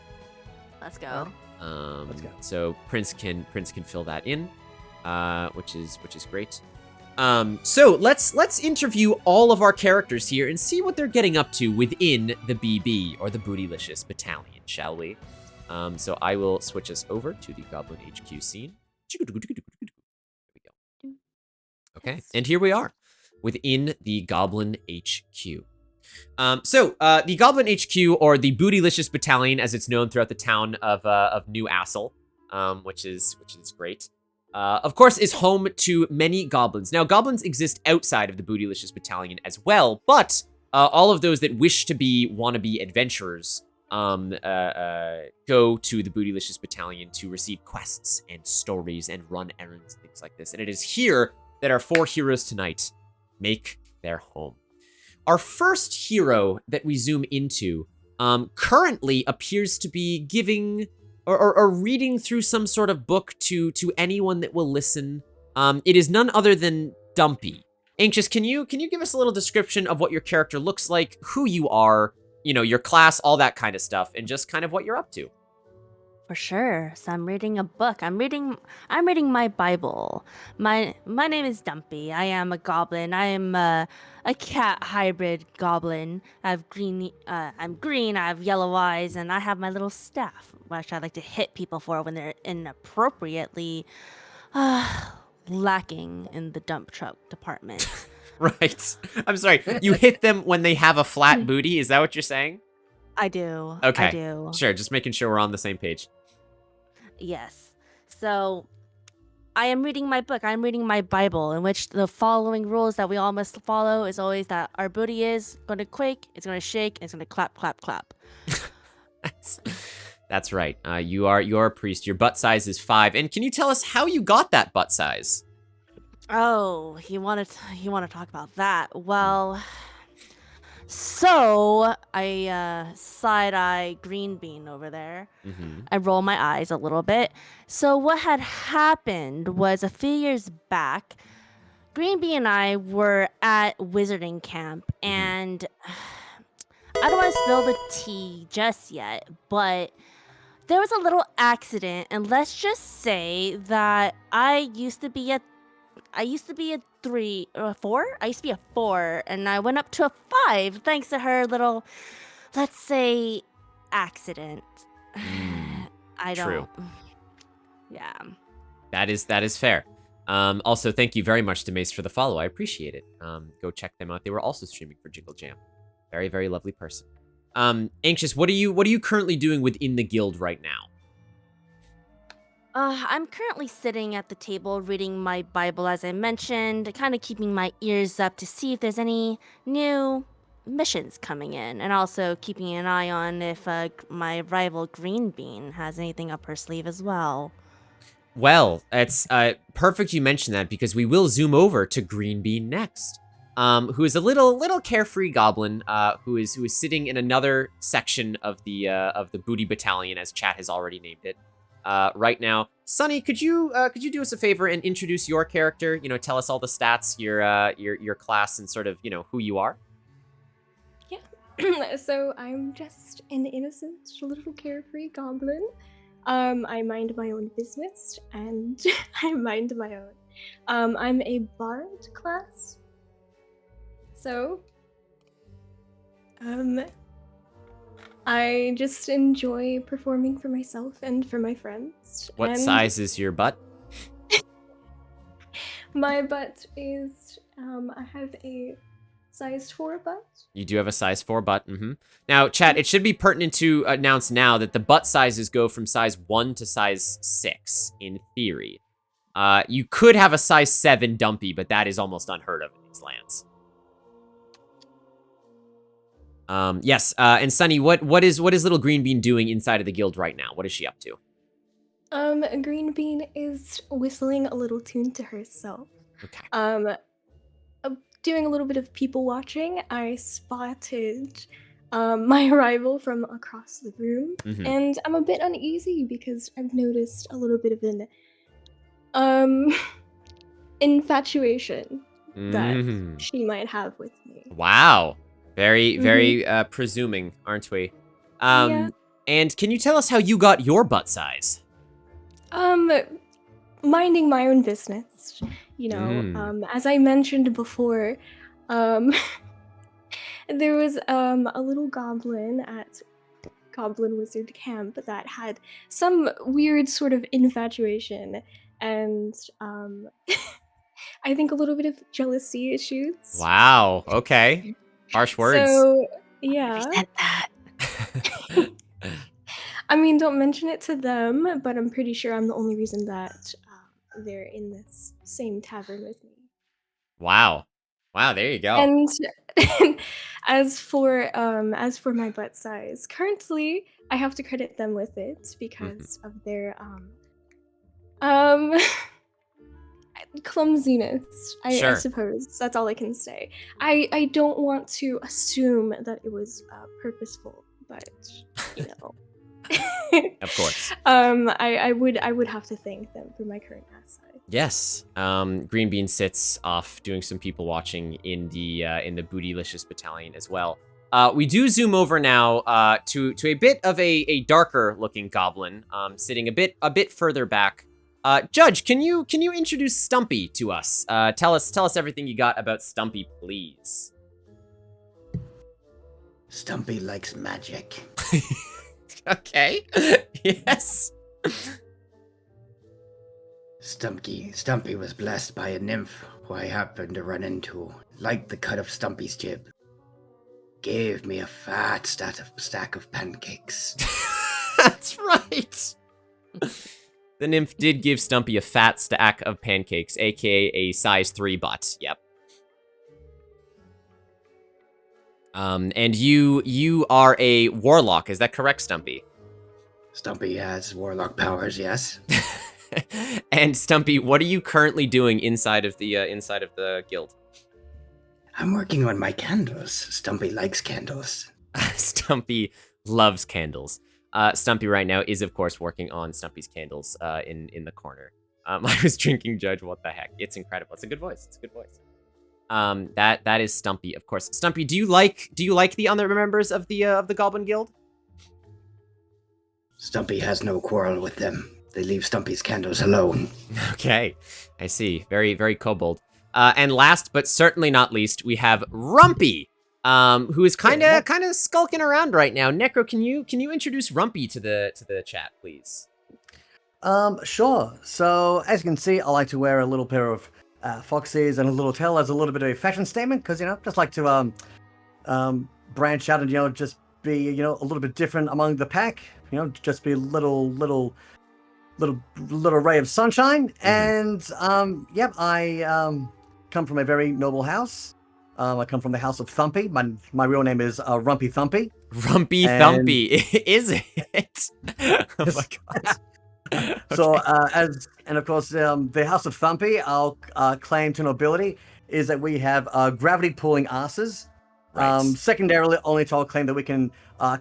Speaker 4: Let's go.
Speaker 3: Let's go.
Speaker 2: So Prince can fill that in, which is great. So let's interview all of our characters here and see what they're getting up to within the BB, or the Bootylicious Battalion, shall we? So I will switch us over to the Goblin HQ scene. There we go. Okay, and here we are within the Goblin HQ. The Goblin HQ, or the Bootylicious Battalion, as it's known throughout the town of New Assel, which is great. Of course, is home to many goblins. Now, goblins exist outside of the Bootylicious Battalion as well, but all of those that wish to be wannabe adventurers go to the Bootylicious Battalion to receive quests and stories and run errands and things like this. And it is here that our 4 heroes tonight make their home. Our first hero that we zoom into currently appears to be giving or reading through some sort of book to anyone that will listen. It is none other than Dumpy. Anxious, can you give us a little description of what your character looks like, who you are, your class, all that kind of stuff, and just kind of what you're up to?
Speaker 4: For sure. So I'm reading a book. I'm reading my Bible. My name is Dumpy. I am a goblin. I am a cat hybrid goblin. I'm green. I have yellow eyes, and I have my little staff, which I like to hit people for when they're inappropriately lacking in the dump truck department.
Speaker 2: Right. I'm sorry. You hit them when they have a flat booty. Is that what you're saying?
Speaker 4: I do.
Speaker 2: Okay.
Speaker 4: I do.
Speaker 2: Sure. Just making sure we're on the same page.
Speaker 4: Yes. So I am reading my book. I'm reading my Bible, in which the following rules that we all must follow is always that our booty is going to quake, it's going to shake, and it's going to clap, clap, clap.
Speaker 2: That's right. You are a priest. Your butt size is 5. And can you tell us how you got that butt size?
Speaker 4: Oh, you want to talk about that? Well, so I side-eye green bean over there.
Speaker 2: Mm-hmm.
Speaker 4: I roll my eyes a little bit. So what had happened was, a few years back, Green Bee and I were at wizarding camp, and I don't want to spill the tea just yet, but there was a little accident, and let's just say that I used to be a 3 or a 4. I used to be a 4, and I went up to a 5 thanks to her little, let's say, accident. I don't.
Speaker 2: True.
Speaker 4: Yeah.
Speaker 2: That is fair. Also, thank you very much to Mace for the follow. I appreciate it. Go check them out. They were also streaming for Jingle Jam. Very, very lovely person. Anxious, what are you currently doing within the guild right now?
Speaker 4: I'm currently sitting at the table reading my Bible, as I mentioned, kind of keeping my ears up to see if there's any new missions coming in, and also keeping an eye on if my rival Green Bean has anything up her sleeve as well.
Speaker 2: Well, it's perfect you mentioned that because we will zoom over to Green Bean next, who is a little carefree goblin, who is sitting in another section of the booty battalion, as chat has already named it, right now. Sunny, could you do us a favor and introduce your character? You know, tell us all the stats, your class, and sort of who you are.
Speaker 6: Yeah. So I'm just an innocent little carefree goblin. I mind my own business, and I mind my own. I'm a bard class. So, I just enjoy performing for myself and for my friends.
Speaker 2: What
Speaker 6: and
Speaker 2: size is your butt?
Speaker 6: My butt is, I have a size 4 butt.
Speaker 2: You do have a size 4 butt. Now, chat, it should be pertinent to announce now that the butt sizes go from size 1 to size 6, in theory. You could have a size 7 dumpy, but that is almost unheard of in these lands. Yes, and Sunny, what is little Green Bean doing inside of the guild right now? What is she up to?
Speaker 6: Green Bean is whistling a little tune to herself.
Speaker 2: Okay.
Speaker 6: Doing a little bit of people watching. I spotted my arrival from across the room, and I'm a bit uneasy because I've noticed a little bit of an infatuation that she might have with me.
Speaker 2: Wow. Very presuming, aren't we?
Speaker 6: Yeah.
Speaker 2: And can you tell us how you got your butt size?
Speaker 6: Minding my own business, you know. As I mentioned before, there was a little goblin at Goblin Wizard Camp that had some weird sort of infatuation and I think a little bit of jealousy issues.
Speaker 2: Wow. Okay. Harsh words.
Speaker 6: So yeah.
Speaker 4: Said that.
Speaker 6: I mean, don't mention it to them, but I'm pretty sure I'm the only reason that they're in this same tavern with me.
Speaker 2: Wow. Wow, there you go.
Speaker 6: And as for my butt size, currently I have to credit them with it because of their clumsiness. I suppose that's all I can say. I don't want to assume that it was purposeful, but you know.
Speaker 2: Of course.
Speaker 6: I would have to thank them for my current ass size.
Speaker 2: Yes. Green Bean sits off doing some people watching in the Bootylicious battalion as well. We do zoom over now to a bit of a darker looking goblin, sitting a bit further back. Judge, can you introduce Stumpy to us? Tell us everything you got about Stumpy, please.
Speaker 7: Stumpy likes magic.
Speaker 2: Okay. Yes.
Speaker 7: Stumpy was blessed by a nymph who I happened to run into, liked the cut of Stumpy's jib. Gave me a fat stack of pancakes.
Speaker 2: That's right. The nymph did give Stumpy a fat stack of pancakes, aka a size 3 butt. Yep. And you are a warlock, is that correct, Stumpy?
Speaker 7: Stumpy has warlock powers, yes.
Speaker 2: And Stumpy, what are you currently doing inside of the guild?
Speaker 7: I'm working on my candles. Stumpy likes candles.
Speaker 2: Stumpy loves candles. Stumpy right now is, of course, working on Stumpy's candles in the corner. I was drinking Judge, what the heck? It's incredible. It's a good voice. It's a good voice. That is Stumpy, of course. Stumpy, do you like the other members of the Goblin Guild?
Speaker 7: Stumpy has no quarrel with them. They leave Stumpy's candles alone.
Speaker 2: Okay, I see. Very, very kobold. And last but certainly not least, we have Rumpy, who is kind of skulking around right now. Necro, can you introduce Rumpy to the chat, please?
Speaker 3: Sure. So as you can see, I like to wear a little pair of foxes and a little tail as a little bit of a fashion statement, because just like to branch out and just be a little bit different among the pack. Just be a little ray of sunshine. And I come from a very noble house. I come from the house of Thumpy. My real name is Rumpy Thumpy.
Speaker 2: Rumpy Thumpy, is it? Oh my god.
Speaker 3: So, and of course, the House of Thumpy, our claim to nobility is that we have gravity pulling asses.
Speaker 2: Right.
Speaker 3: Secondarily, only to our claim that we can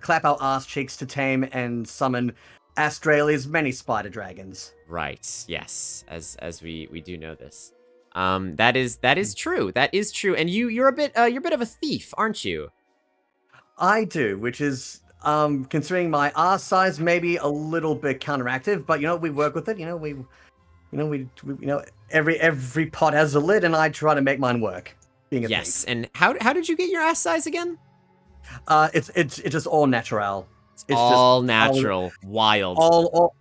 Speaker 3: clap our ass cheeks to tame and summon Australia's many spider dragons.
Speaker 2: Right. Yes. As we do know this. That is true. That is true. And you're a bit of a thief, aren't you?
Speaker 3: I do, which is considering my ass size, maybe a little bit counteractive, but we work with it. Every pot has a lid, and I try to make mine work. Being a
Speaker 2: Yes.
Speaker 3: thief.
Speaker 2: And how did you get your ass size again?
Speaker 3: It's just all natural. It's
Speaker 2: all
Speaker 3: just
Speaker 2: natural, wild.
Speaker 3: all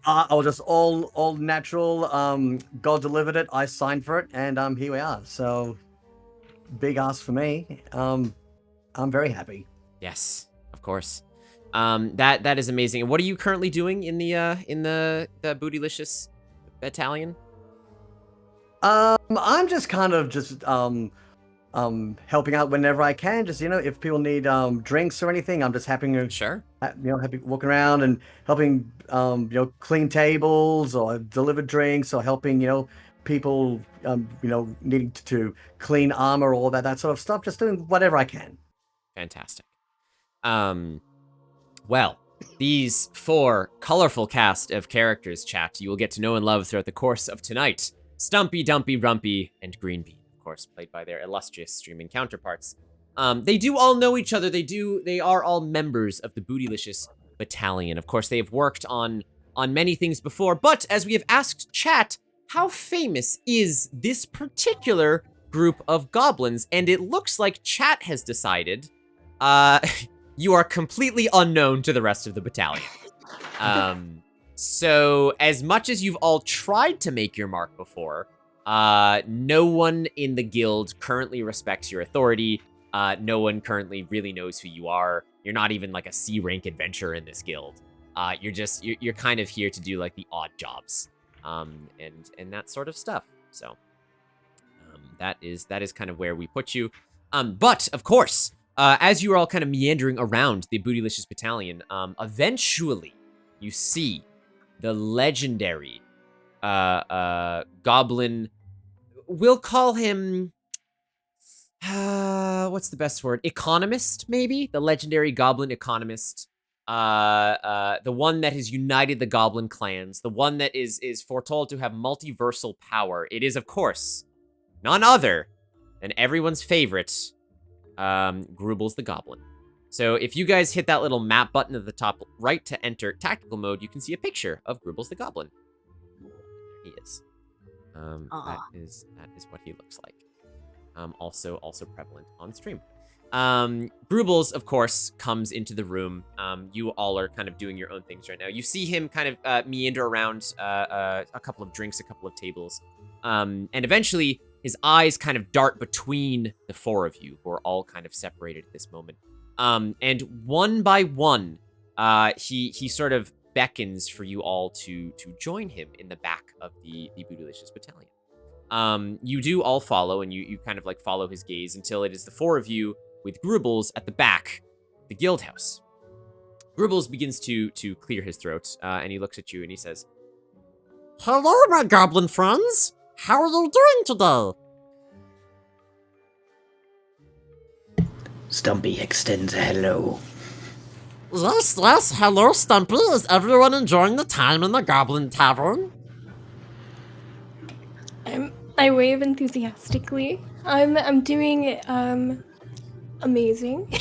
Speaker 3: natural. God delivered it. I signed for it, and here we are. So big ask for me. I'm very happy.
Speaker 2: Yes, of course. That is amazing. And what are you currently doing in the Bootylicious battalion?
Speaker 3: I'm just kind of helping out whenever I can. Just if people need drinks or anything, I'm just happy to
Speaker 2: Sure.
Speaker 3: happy walking around and helping clean tables or deliver drinks or helping people needing to clean armor, all that sort of stuff. Just doing whatever I can.
Speaker 2: Fantastic. Well, these 4 colorful cast of characters, chat, you will get to know and love throughout the course of tonight. Stumpy, Dumpy, Rumpy, and Greenbean, of course, played by their illustrious streaming counterparts. They do all know each other. They are all members of the Bootylicious battalion. Of course, they have worked on many things before, but as we have asked chat, how famous is this particular group of goblins? And it looks like chat has decided you are completely unknown to the rest of the battalion. So as much as you've all tried to make your mark before, no one in the guild currently respects your authority. No one currently really knows who you are. You're not even like a C rank adventurer in this guild. You're kind of here to do like the odd jobs, and that sort of stuff. So, that is kind of where we put you. But of course, as you are all kind of meandering around the Bootylicious battalion, eventually you see the legendary goblin. We'll call him what's the best word? Economist, maybe? The legendary goblin economist. The one that has united the goblin clans, the one that is foretold to have multiversal power. It is, of course, none other than everyone's favorite, Grubles the Goblin. So if you guys hit that little map button at the top right to enter tactical mode, you can see a picture of Grubles the Goblin. There he is. That is what he looks like. Also prevalent on stream. Grubles, of course, comes into the room. You all are kind of doing your own things right now. You see him kind of meander around a couple of drinks, a couple of tables. And eventually, his eyes kind of dart between the 4 of you, who are all kind of separated at this moment. And one by one, he sort of beckons for you all to join him in the back of the Bootylicious battalion. You do all follow, and you kind of like follow his gaze until it is the 4 of you with Grubles at the back of the guild house. Grubles begins to clear his throat, and he looks at you and he says, "Hello, my goblin friends. How are you doing today?"
Speaker 7: Stumpy extends a hello.
Speaker 2: Yes, hello, Stumpy. Is everyone enjoying the time in the Goblin Tavern?
Speaker 6: I wave enthusiastically. I'm doing amazing.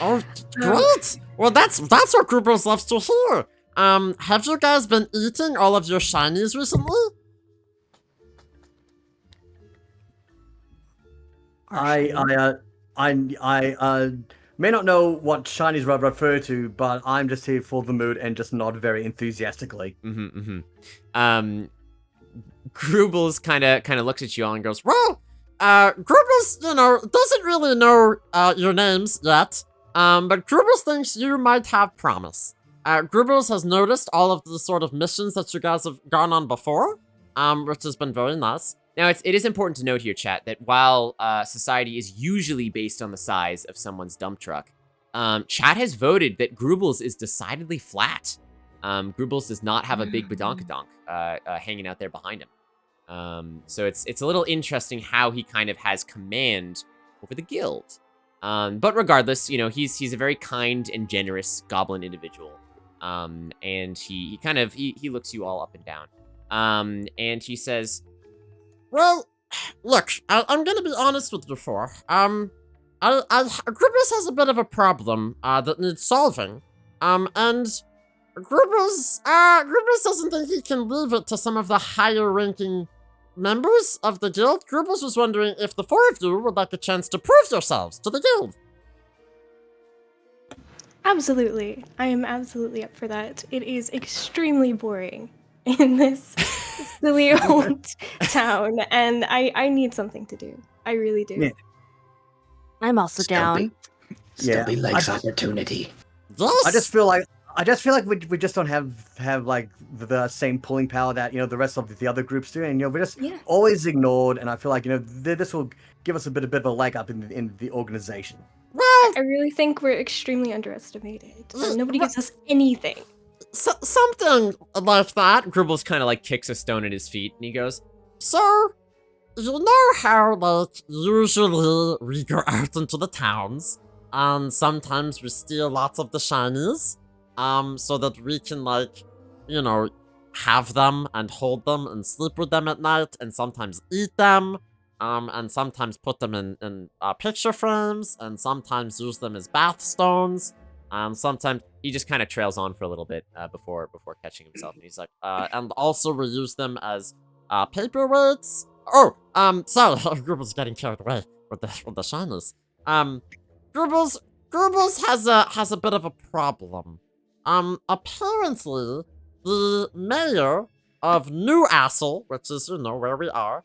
Speaker 2: Oh, great! Well, that's what Grubles loves to hear. Have you guys been eating all of your shinies recently?
Speaker 3: I may not know what shinies refer to, but I'm just here for the mood and just nod very enthusiastically.
Speaker 2: Grubles kind of looks at you all and goes, "Well, Grubles, doesn't really know your names yet, but Grubles thinks you might have promise. Grubles has noticed all of the sort of missions that you guys have gone on before, which has been very nice. Now, it is important to note here, chat, that while society is usually based on the size of someone's dump truck, chat has voted that Grubles is decidedly flat. Grubles does not have a big badonkadonk hanging out there behind him. So it's a little interesting how he kind of has command over the guild. But regardless, you know, he's a very kind and generous goblin individual. And he kind of looks you all up and down. And he says,
Speaker 8: well, look, I'm gonna be honest with you four. Grubles has a bit of a problem that needs solving. And Grubles doesn't think he can leave it to some of the higher ranking members of the guild. Grubles was wondering if the four of you would like a chance to prove yourselves to the guild.
Speaker 6: Absolutely. I am absolutely up for that. It is extremely boring in this silly old town, and I need something to do. I really do.
Speaker 3: Yeah.
Speaker 4: I'm also down.
Speaker 7: Stumpy
Speaker 3: Yeah,
Speaker 7: likes opportunity.
Speaker 8: Yes.
Speaker 3: I just feel like we just don't have like the same pulling power that, you know, the rest of the other groups do, and you know, we're just always ignored. And I feel like, you know, this will give us a bit of a leg up in the organization.
Speaker 8: Well,
Speaker 6: I really think we're extremely underestimated. Nobody gives us anything.
Speaker 8: something like that.
Speaker 2: Grubles kind of like kicks a stone at his feet, and he goes,
Speaker 8: So, you know how, like, usually we go out into the towns, and sometimes we steal lots of the shinies, so that we can, like, you know, have them and hold them and sleep with them at night, and sometimes eat them, and sometimes put them in picture frames, and sometimes use them as bath stones, and sometimes he just kind of trails on for a little bit before catching himself, and he's like, and also we use them as paperweights. Oh, sorry, Grubles getting carried away with the shinies. Grubles has a bit of a problem. Apparently, the mayor of New Assel, which is, you know, where we are,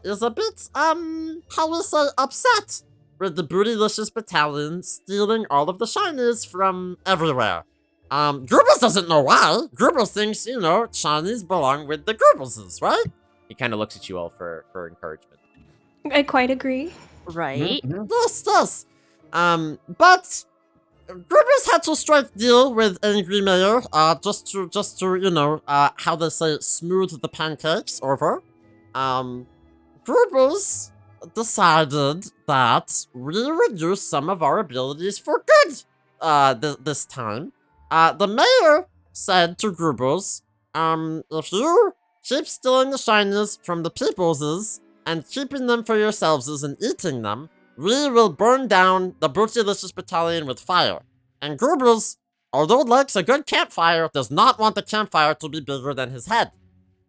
Speaker 8: is a bit, how we say, upset with the Bootylicious Battalion stealing all of the shinies from everywhere. Grubles doesn't know why. Grubles thinks, you know, shinies belong with the Grubleses, right?
Speaker 2: he kind of looks at you all for encouragement.
Speaker 6: I quite agree.
Speaker 4: Right?
Speaker 8: Yes. But Grubles had to strike deal with Angry Mayor, just to, you know, how they say, smooth the pancakes over. Grubles decided that we would use some of our abilities for good, this time. The mayor said to Grubles, if you keep stealing the shinies from the people's and keeping them for yourselves and eating them, we will burn down the Bootylicious Battalion with fire. And Grubles, although likes a good campfire, does not want the campfire to be bigger than his head.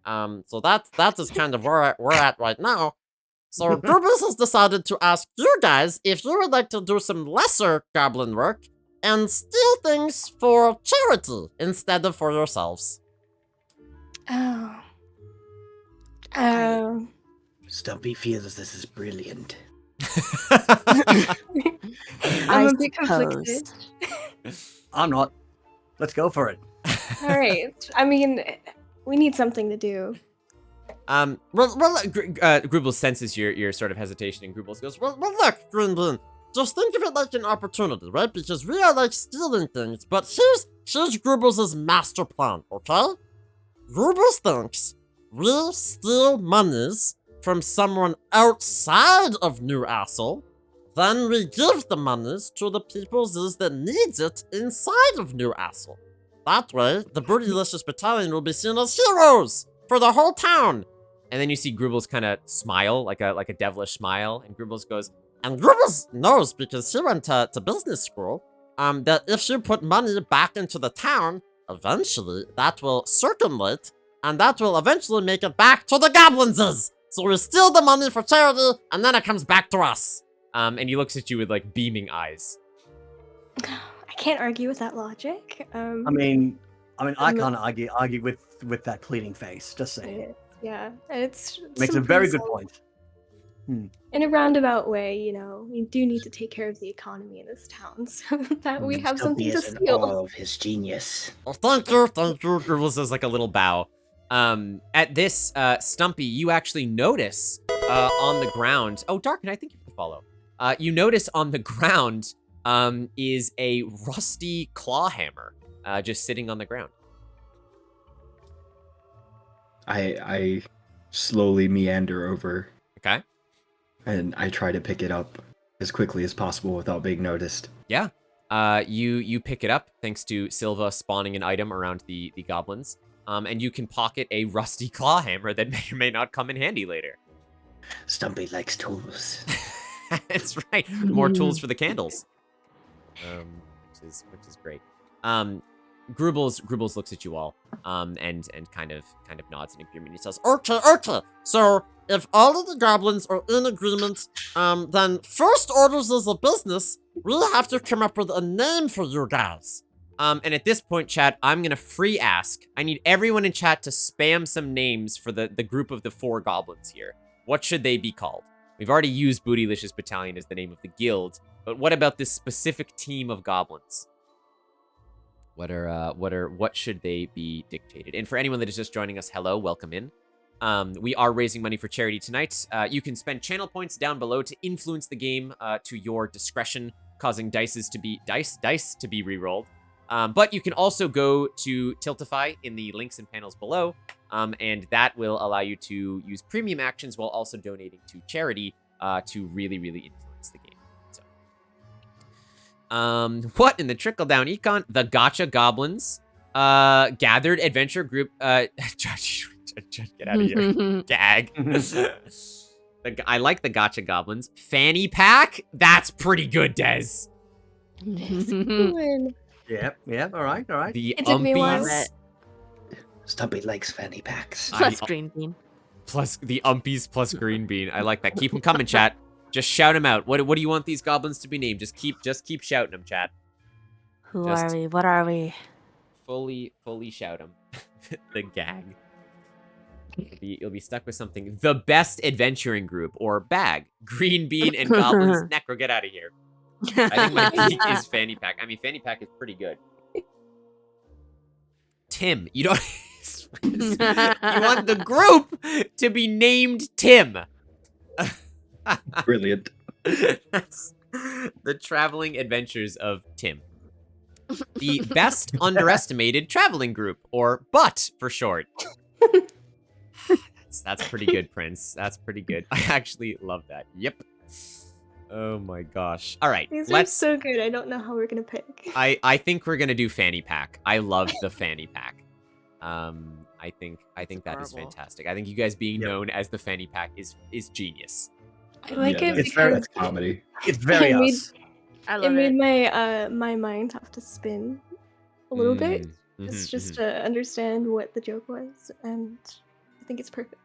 Speaker 8: So that is kind of where we're at right now. So Grubles has decided to ask you guys if you would like to do some lesser goblin work and steal things for charity instead of for yourselves.
Speaker 7: Stumpy feels this is brilliant.
Speaker 6: I'm a bit conflicted.
Speaker 3: I'm not. Let's go for it.
Speaker 6: All right. I mean, we need something to do.
Speaker 2: Grubles senses your sort of hesitation, and Grubles goes,
Speaker 8: Well, look, Green Bean, just think of it like an opportunity, right? Because we are like stealing things, but here's Grubles' master plan, okay? Grubles thinks we steal monies from someone outside of New Assel, then we give the monies to the people's that needs it inside of New Assel. That way, the Bootylicious Battalion will be seen as heroes for the whole town.
Speaker 2: and then you see Grubles kind of smile, like a devilish smile, and Grubles goes,
Speaker 8: And Grubles knows, because he went to business school, that if you put money back into the town, eventually that will circulate, and that will eventually make it back to the Goblinses. So we steal the money for charity, and then it comes back to us.
Speaker 2: and he looks at you with like beaming eyes.
Speaker 6: I can't argue with that logic.
Speaker 3: I mean, I can't argue with that pleading face. Just saying.
Speaker 6: Yeah, it's
Speaker 3: Makes a
Speaker 6: some
Speaker 3: very
Speaker 6: pretty
Speaker 3: good
Speaker 6: solid-
Speaker 3: point.
Speaker 6: In a roundabout way, you know, we do need to take care of the economy in this town so that we have
Speaker 7: Stumpy
Speaker 6: something to
Speaker 7: is in
Speaker 6: steal.
Speaker 7: awe of his genius.
Speaker 8: Well, thank you.
Speaker 2: Grubles does like a little bow. At this, Stumpy, you actually notice on the ground. Oh, Darkin, I think you can follow. You notice on the ground is a rusty claw hammer just sitting on the ground.
Speaker 5: I slowly meander over.
Speaker 2: Okay.
Speaker 5: And I try to pick it up as quickly as possible without being noticed.
Speaker 2: Yeah. You pick it up thanks to Silva spawning an item around the goblins. And you can pocket a rusty claw hammer that may or may not come in handy later.
Speaker 7: Stumpy likes tools.
Speaker 2: That's right. More tools for the candles. Which is great. Grubles looks at you all, and kind of nods in agreement. He says,
Speaker 8: Okay. So if all of the goblins are in agreement, then first orders as a business, we have to come up with a name for you guys.
Speaker 2: And at this point, chat, I'm gonna free ask. I need everyone in chat to spam some names for the group of the 4 goblins here. What should they be called? We've already used Bootylicious Battalion as the name of the guild, but what about this specific team of goblins? What should they be dictated? And for anyone that is just joining us, hello, welcome in. We are raising money for charity tonight. You can spend channel points down below to influence the game to your discretion, causing dice to be re-rolled. But you can also go to Tiltify in the links and panels below, and that will allow you to use premium actions while also donating to charity to really influence the game. What in the trickle-down econ? The Gotcha Goblins, gathered adventure group, Judge, get out of here. Gag. I like the Gotcha Goblins. Fanny Pack? That's pretty good, Des.
Speaker 3: Yep, all right.
Speaker 6: The it took me a while.
Speaker 7: Stumpy likes fanny packs.
Speaker 4: Plus green bean.
Speaker 2: Plus the umpies plus green bean. I like that. Keep them coming, chat. Just shout them out. What do you want these goblins to be named? Just keep shouting them, chat.
Speaker 4: Who are we? What are we?
Speaker 2: Fully shout them. The gag. You'll be stuck with something. The best adventuring group or bag. Green bean and goblins. Necro, get out of here. I think my peak is Fanny Pack. I mean, Fanny Pack is pretty good. Tim, you don't. You want the group to be named Tim.
Speaker 5: Brilliant.
Speaker 2: That's the traveling adventures of Tim. The best underestimated traveling group, or BUT for short. That's pretty good, Prince. That's pretty good. I actually love that. Yep. Oh my gosh. All right.
Speaker 6: These are so good. I don't know how we're gonna pick.
Speaker 2: I think we're gonna do Fanny Pack. I love the Fanny Pack. I think that is fantastic. I think you guys being known as the Fanny Pack is genius.
Speaker 6: I like it
Speaker 5: it's
Speaker 6: because
Speaker 5: comedy.
Speaker 3: It's very us.
Speaker 4: I love
Speaker 6: it made my mind have to spin a little bit.
Speaker 2: Mm-hmm,
Speaker 6: Just to understand what the joke was, and I think it's perfect.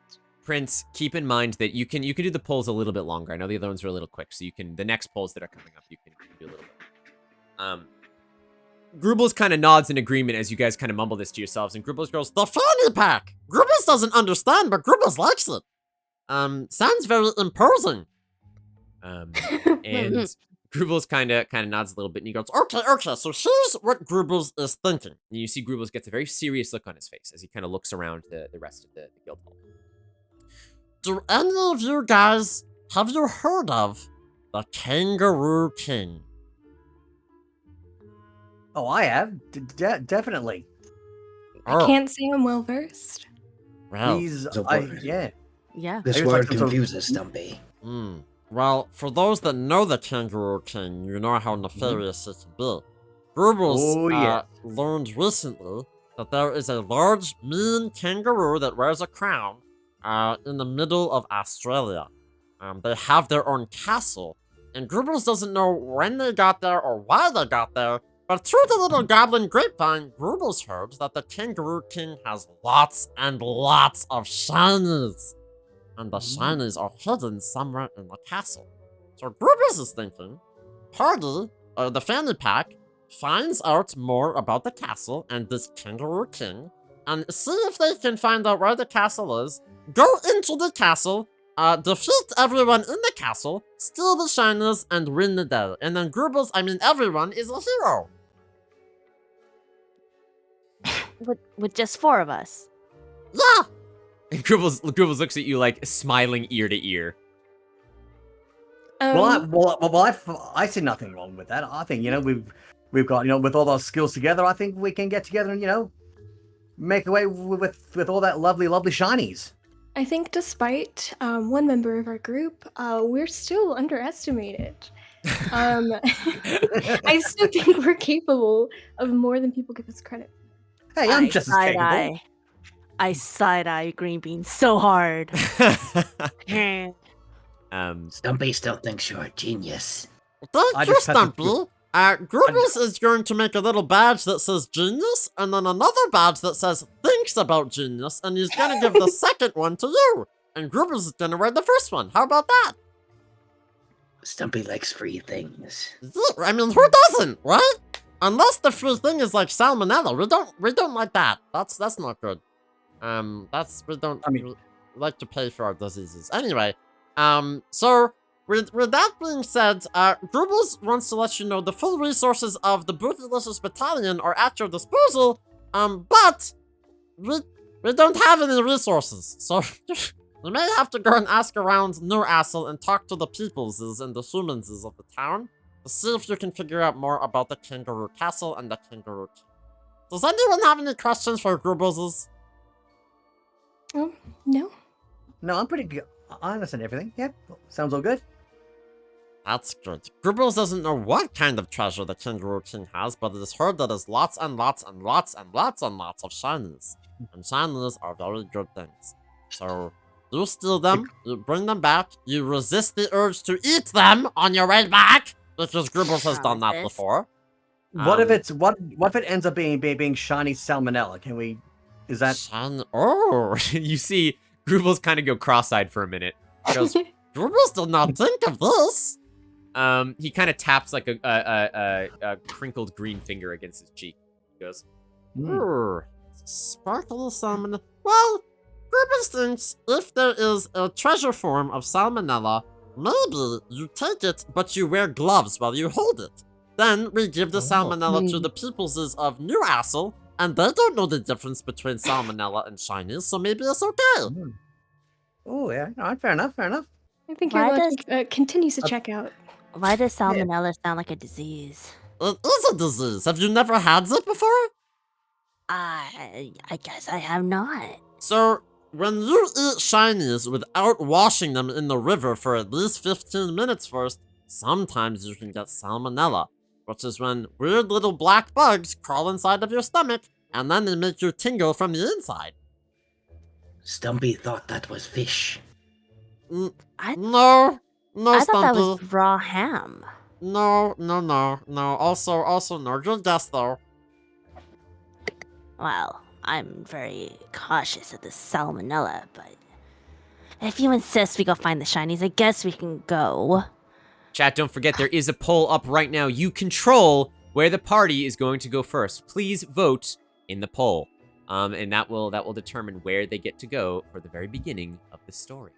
Speaker 2: Prince, keep in mind that you can do the polls a little bit longer. I know the other ones are a little quick, so you can the next polls that are coming up you can do a little bit. Grubles kind of nods in agreement as you guys kind of mumble this to yourselves, and Grubles goes,
Speaker 8: The Fanny Pack! Grubles doesn't understand, but Grubles likes it. Sounds very imposing.
Speaker 2: And Grubles kind of nods a little bit, and he goes,
Speaker 8: Okay, so here's what Grubles is thinking.
Speaker 2: And you see Grubles gets a very serious look on his face as he kind of looks around the rest of the guild hall.
Speaker 8: Do any of you guys, have you heard of the Kangaroo King?
Speaker 3: Oh, I have. Definitely.
Speaker 6: I can't say I'm well versed.
Speaker 8: Well,
Speaker 3: yeah.
Speaker 4: Yeah.
Speaker 7: This word confuses Stumpy.
Speaker 8: Well, for those that know the Kangaroo King, you know how nefarious it can be. Grubles learned recently that there is a large, mean kangaroo that wears a crown in the middle of Australia. They have their own castle, and Grubles doesn't know when they got there or why they got there, but through the little goblin grapevine, Grubles heard that the Kangaroo King has lots and lots of shinies. And the shinies are hidden somewhere in the castle. So Grubles is thinking, the Fanny Pack, finds out more about the castle and this Kangaroo King, and see if they can find out where the castle is, go into the castle, defeat everyone in the castle, steal the shinies, and win the day. And then Grubles, everyone, is a hero.
Speaker 4: With just 4 of us.
Speaker 8: Yeah!
Speaker 2: And Grubles looks at you like smiling ear to ear.
Speaker 3: I see nothing wrong with that. I think we've got with all those skills together. I think we can get together and make away with all that lovely shinies?
Speaker 6: I think despite one member of our group, we're still underestimated. I still think we're capable of more than people give us credit.
Speaker 3: Hey, I'm just as capable.
Speaker 4: I side-eye Green Bean so hard.
Speaker 7: Stumpy still thinks you're a genius.
Speaker 8: Thank you, Stumpy. Grubles is going to make a little badge that says genius, and then another badge that says thinks about genius, and he's going to give the second one to you. And Grubles is going to wear the first one. How about that?
Speaker 7: Stumpy likes free things.
Speaker 8: Yeah, I mean, who doesn't, right? Unless the free thing is like salmonella. We don't like that. That's not good. We don't like to pay for our diseases. Anyway, so with that being said, Grubles wants to let you know the full resources of the Bootylicious Battalion are at your disposal, but we don't have any resources, so you may have to go and ask around Newcastle and talk to the peopleses and the humanses of the town to see if you can figure out more about the Kangaroo Castle and the Kangaroo King. Does anyone have any questions for Grubles?
Speaker 6: No.
Speaker 3: No, I'm pretty good. I understand everything. Yep, sounds all good.
Speaker 8: That's good. Grubles doesn't know what kind of treasure the Kangaroo King has, but it is heard that there's lots and lots and lots and lots and lots of shinies. And shinies are very good things. So, you steal them, you bring them back, you resist the urge to eat them on your way back, because Grubles has done that before.
Speaker 3: What if it's what if it ends up being shiny salmonella? Can we? Is that?
Speaker 8: Oh,
Speaker 2: You see Grubles kind of go cross-eyed for a minute.
Speaker 8: He goes, Grubles did not think of this.
Speaker 2: He kind of taps like a crinkled green finger against his cheek. He goes,
Speaker 8: sparkly salmon. Well, Grubles thinks if there is a treasure form of salmonella, maybe you take it, but you wear gloves while you hold it. Then we give the salmonella to the peopleses of Newcastle, and they don't know the difference between salmonella and shinies, so maybe it's okay.
Speaker 3: Oh yeah, all right, fair enough.
Speaker 6: I think your logic continues to check out.
Speaker 4: Why does salmonella sound like a disease?
Speaker 8: It is a disease. Have you never had it before?
Speaker 4: I guess I have not.
Speaker 8: So, when you eat shinies without washing them in the river for at least 15 minutes first, sometimes you can get salmonella, which is when weird little black bugs crawl inside of your stomach, and then they make you tingle from the inside.
Speaker 7: Stumpy thought that was fish.
Speaker 8: No,
Speaker 4: I
Speaker 8: Stumpy.
Speaker 4: thought that was raw ham.
Speaker 8: No. Also, no. Good guess, though.
Speaker 4: Well, I'm very cautious of the salmonella, but if you insist we go find the shinies, I guess we can go.
Speaker 2: Chat, don't forget there is a poll up right now. You control where the party is going to go first. Please vote in the poll. And that will determine where they get to go for the very beginning of the story.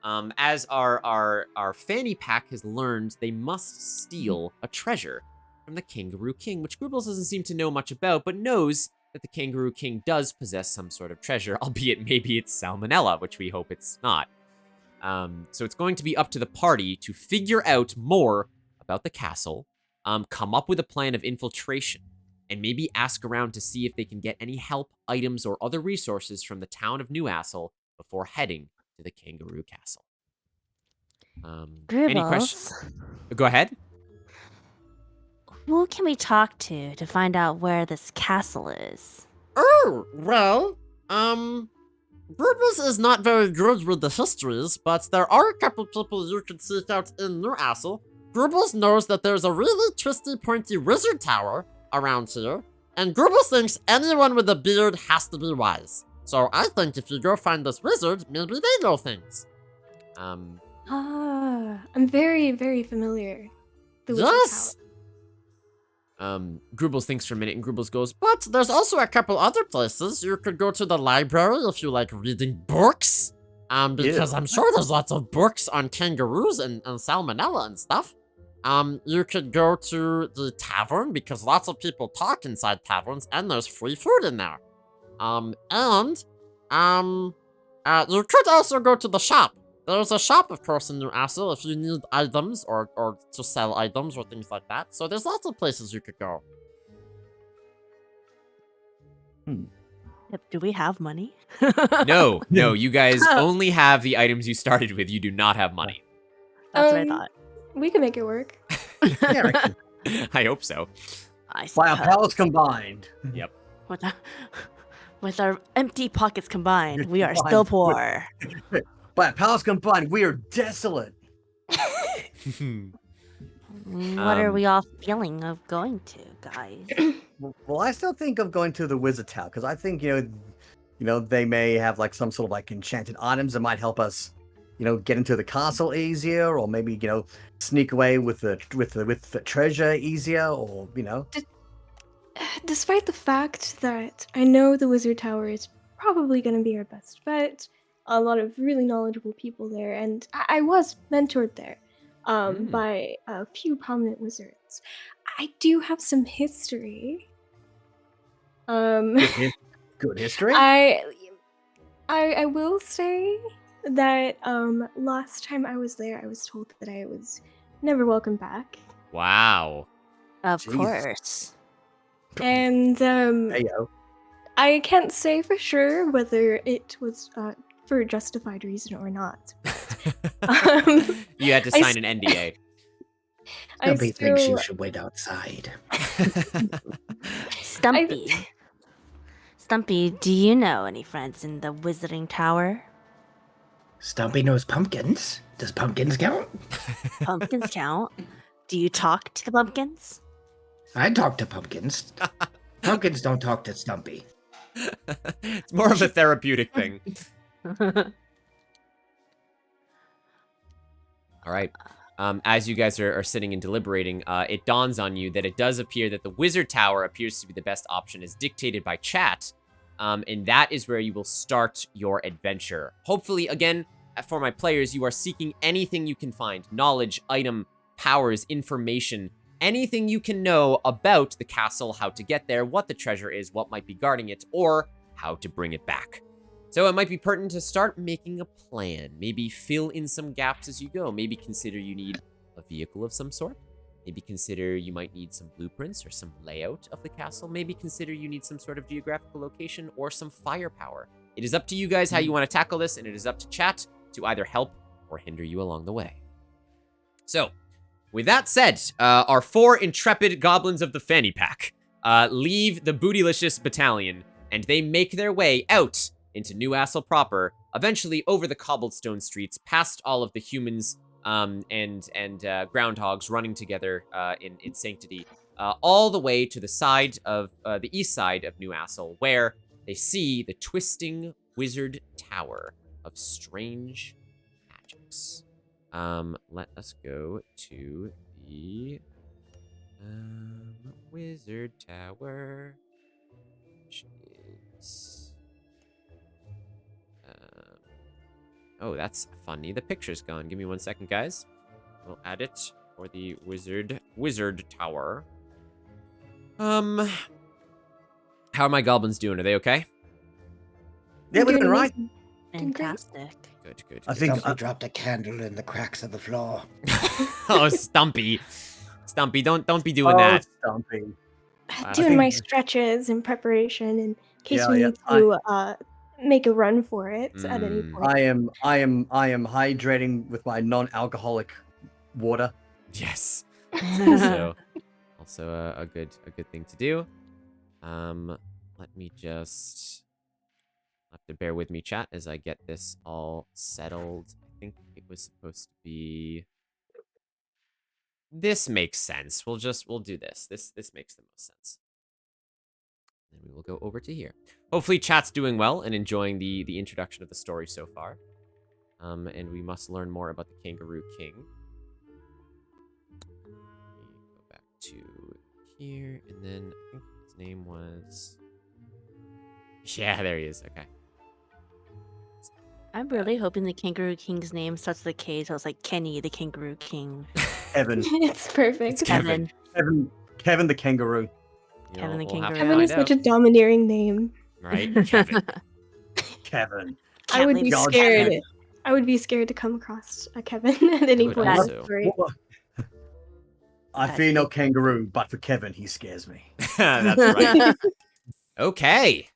Speaker 2: As our fanny pack has learned, they must steal a treasure from the Kangaroo King, which Grubles doesn't seem to know much about, but knows that the Kangaroo King does possess some sort of treasure, albeit maybe it's salmonella, which we hope it's not. So it's going to be up to the party to figure out more about the castle, come up with a plan of infiltration, and maybe ask around to see if they can get any help, items, or other resources from the town of Newcastle before heading to the Kangaroo Castle. Any questions? Go ahead.
Speaker 4: Who can we talk to find out where this castle is?
Speaker 8: Oh, well, Grubles is not very good with the histories, but there are a couple people you could seek out in Newcastle. Grubles knows that there's a really twisty, pointy wizard tower around here, and Grubles thinks anyone with a beard has to be wise. So I think if you go find this wizard, maybe they know things.
Speaker 6: I'm very, very familiar. The wizard
Speaker 8: Yes!
Speaker 6: tower.
Speaker 2: Grubles thinks for a minute, and Grubles goes,
Speaker 8: But there's also a couple other places. You could go to the library if you like reading books. Because I'm sure there's lots of books on kangaroos and salmonella and stuff. You could go to the tavern because lots of people talk inside taverns and there's free food in there. You could also go to the shop. There's a shop, of course, in Newcastle if you need items or to sell items or things like that. So there's lots of places you could go.
Speaker 4: Do we have money?
Speaker 2: No, you guys only have the items you started with. You do not have money.
Speaker 4: That's what I thought.
Speaker 6: We can make it work.
Speaker 3: Yeah,
Speaker 2: I hope so.
Speaker 4: I
Speaker 3: by our
Speaker 4: suppose.
Speaker 3: powers combined.
Speaker 2: Yep.
Speaker 4: With our empty pockets combined, we are
Speaker 3: Combined
Speaker 4: still
Speaker 3: with-
Speaker 4: poor.
Speaker 3: By our powers combined, we are desolate.
Speaker 4: What are we all feeling of going to, guys?
Speaker 3: Well, I still think of going to the Wizard Tower because I think they may have like some sort of like enchanted items that might help us, get into the castle easier, or maybe sneak away with the treasure easier, or
Speaker 6: Despite the fact that I know the Wizard Tower is probably going to be our best bet, a lot of really knowledgeable people there, and I was mentored there by a few prominent wizards. I do have some history.
Speaker 3: Good history.
Speaker 6: I will say that last time I was there, I was told that I was never welcome back.
Speaker 2: Wow.
Speaker 4: Of
Speaker 3: Jesus.
Speaker 4: course.
Speaker 6: And
Speaker 3: Heyo.
Speaker 6: I can't say for sure whether it was for a justified reason or not.
Speaker 2: You had to
Speaker 6: I
Speaker 2: sign an NDA.
Speaker 7: Stumpy thinks you should wait outside.
Speaker 4: Stumpy. Stumpy, do you know any friends in the Wizarding Tower?
Speaker 7: Stumpy knows pumpkins. Does pumpkins count?
Speaker 4: Pumpkins count. Do you talk to the pumpkins?
Speaker 7: I talk to pumpkins. Pumpkins don't talk to Stumpy.
Speaker 2: It's more of a therapeutic thing. All right. As you guys are sitting and deliberating, it dawns on you that it does appear that the Wizard Tower appears to be the best option as dictated by chat. And that is where you will start your adventure. Hopefully, again, for my players, you are seeking anything you can find. Knowledge, item, powers, information, anything you can know about the castle, how to get there, what the treasure is, what might be guarding it, or how to bring it back. So it might be pertinent to start making a plan. Maybe fill in some gaps as you go. Maybe consider you need a vehicle of some sort. Maybe consider you might need some blueprints or some layout of the castle. Maybe consider you need some sort of geographical location or some firepower. It is up to you guys how you want to tackle this, and it is up to chat to either help or hinder you along the way. So, with that said, our 4 intrepid goblins of the fanny pack leave the Bootylicious battalion, and they make their way out into New Astle proper, eventually over the cobblestone streets, past all of the humans and groundhogs running together in sanctity, all the way to the side of the east side of New Astle, where they see the twisting wizard tower of strange magics. Let us go to the wizard tower, which is oh, that's funny. The picture's gone. Give me 1 second, guys. We'll add it for the wizard tower. How are my goblins doing? Are they okay?
Speaker 3: Yeah, we're doing right.
Speaker 4: Fantastic.
Speaker 2: Good.
Speaker 3: I think
Speaker 7: Stumpy dropped a candle in the cracks of the floor.
Speaker 2: Oh, Stumpy. Stumpy, don't be doing that.
Speaker 3: Stumpy.
Speaker 6: Doing my stretches in preparation in case we need to make a run for it at any point.
Speaker 3: I am hydrating with my non-alcoholic water.
Speaker 2: Yes. Also a good thing to do. Let me just have to bear with me, chat, as I get this all settled. I think it was supposed to be. This makes sense. We'll do this. This makes the most sense. And we will go over to here. Hopefully chat's doing well and enjoying the introduction of the story so far. And we must learn more about the Kangaroo King. Let me go back to here, and then I think his name was... Yeah, there he is. Okay.
Speaker 4: I'm really hoping the Kangaroo King's name starts with a K, so it's like Kenny the Kangaroo King.
Speaker 3: Kevin.
Speaker 6: It's perfect.
Speaker 2: It's Kevin.
Speaker 3: Kevin the Kangaroo.
Speaker 4: Kevin the Kangaroo.
Speaker 6: Kevin is such a domineering name.
Speaker 2: Right? Kevin.
Speaker 3: Kevin.
Speaker 6: I would be
Speaker 3: God,
Speaker 6: scared.
Speaker 3: Kevin.
Speaker 6: I would be scared to come across a Kevin at any
Speaker 2: would
Speaker 6: point. in
Speaker 2: also.
Speaker 6: the story.
Speaker 3: I fear no kangaroo, but for Kevin, he scares me.
Speaker 2: That's right. Okay.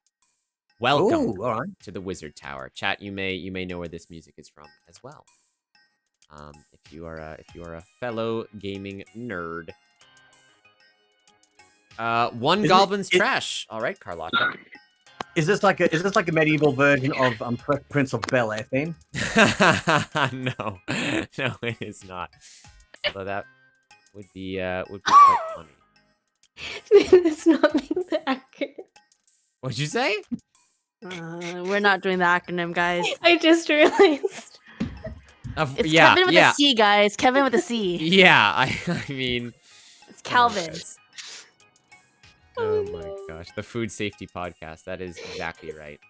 Speaker 2: Welcome
Speaker 3: Ooh, all right.
Speaker 2: to the Wizard Tower. Chat, you may know where this music is from as well. If you are a fellow gaming nerd. One Goblin's trash. All right, Carlotta.
Speaker 3: Is this like a medieval version of Prince of Bel Air theme?
Speaker 2: No, it is not. Although that would be quite funny.
Speaker 6: That's not being accurate.
Speaker 2: What'd you say?
Speaker 4: We're not doing the acronym, guys.
Speaker 6: I just realized.
Speaker 4: It's
Speaker 2: Yeah,
Speaker 4: Kevin with a C, guys. Kevin with a C.
Speaker 2: Yeah, I mean,
Speaker 4: It's Calvin.
Speaker 2: Oh my gosh, the food safety podcast. That is exactly right.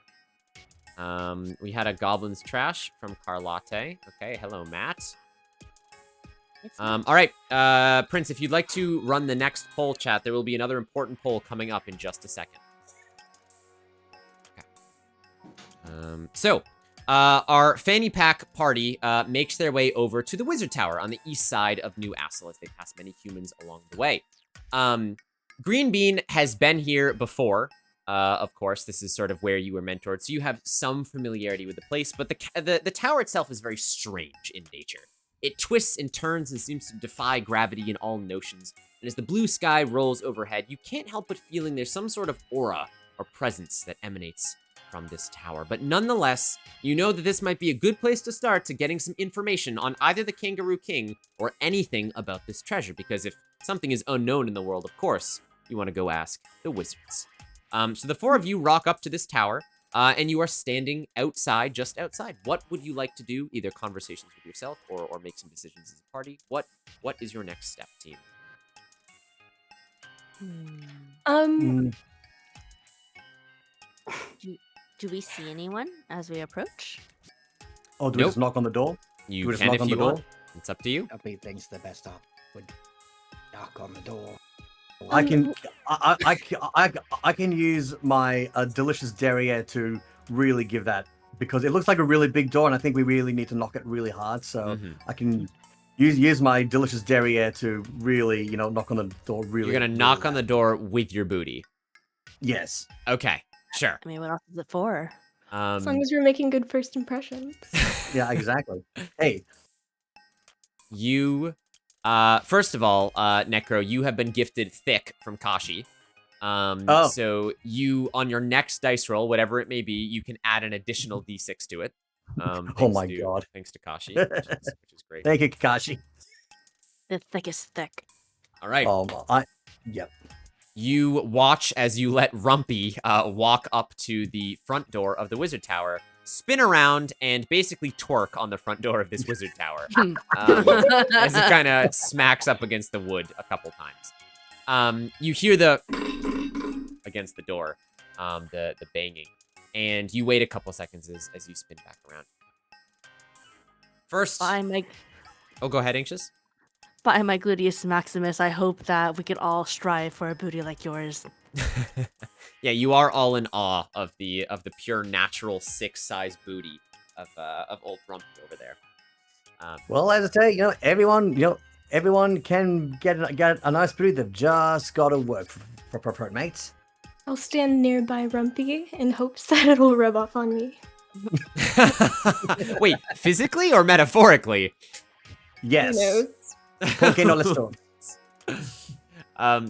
Speaker 2: We had a Goblin's trash from Carlotte. Okay, hello, Matt. All right, Prince, if you'd like to run the next poll, chat, there will be another important poll coming up in just a second. Okay. Our fanny pack party makes their way over to the Wizard Tower on the east side of New Assel as they pass many humans along the way. Green Bean has been here before. Of course, this is sort of where you were mentored, so you have some familiarity with the place, but the tower itself is very strange in nature. It twists and turns and seems to defy gravity and all notions, and as the blue sky rolls overhead, you can't help but feeling there's some sort of aura or presence that emanates from this tower. But nonetheless, you know that this might be a good place to start to getting some information on either the Kangaroo King or anything about this treasure, because if something is unknown in the world, of course, you want to go ask the wizards. So the four of you rock up to this tower, and you are standing outside, just outside. What would you like to do? Either conversations with yourself or make some decisions as a party. What is your next step, team?
Speaker 4: Do we see anyone as we approach?
Speaker 3: Oh, do we just knock on the door?
Speaker 2: You
Speaker 3: Do we just
Speaker 2: can
Speaker 3: knock
Speaker 2: if
Speaker 3: on
Speaker 2: you
Speaker 3: the
Speaker 2: want.
Speaker 3: door?
Speaker 2: It's up to you.
Speaker 7: Dumpy thinks the best op would knock on the door.
Speaker 3: I can use my delicious derriere to really give that, because it looks like a really big door, and I think we really need to knock it really hard. So I can use my delicious derriere to really, knock on the door really.
Speaker 2: You're gonna knock on the door with your booty.
Speaker 3: Yes.
Speaker 2: Okay, sure.
Speaker 4: I mean, what else is it for?
Speaker 6: As long as we're making good first impressions.
Speaker 3: Yeah, exactly. Hey.
Speaker 2: You, first of all, Necro, you have been gifted Thick from Kashi. So you, on your next dice roll, whatever it may be, you can add an additional d6 to it.
Speaker 3: Oh my god.
Speaker 2: Thanks to Kashi, which is great.
Speaker 3: Thank you, Kakashi.
Speaker 4: The thickest thick.
Speaker 2: All right.
Speaker 3: Yep.
Speaker 2: You watch as you let Rumpy walk up to the front door of the Wizard Tower, spin around, and basically twerk on the front door of this Wizard Tower. As it kind of smacks up against the wood a couple times. You hear the against the door, the banging, and you wait a couple seconds as you spin back around. First, oh, go ahead, Anxious.
Speaker 4: By my gluteus maximus, I hope that we could all strive for a booty like yours.
Speaker 2: Yeah, you are all in awe of the pure natural 6-size booty of old Rumpy over there.
Speaker 3: Well, as I say, everyone can get a nice booty. They've just got to work for it, mates.
Speaker 6: I'll stand nearby Rumpy in hopes that it'll rub off on me.
Speaker 2: Wait, physically or metaphorically?
Speaker 3: Yes.
Speaker 6: Who knows?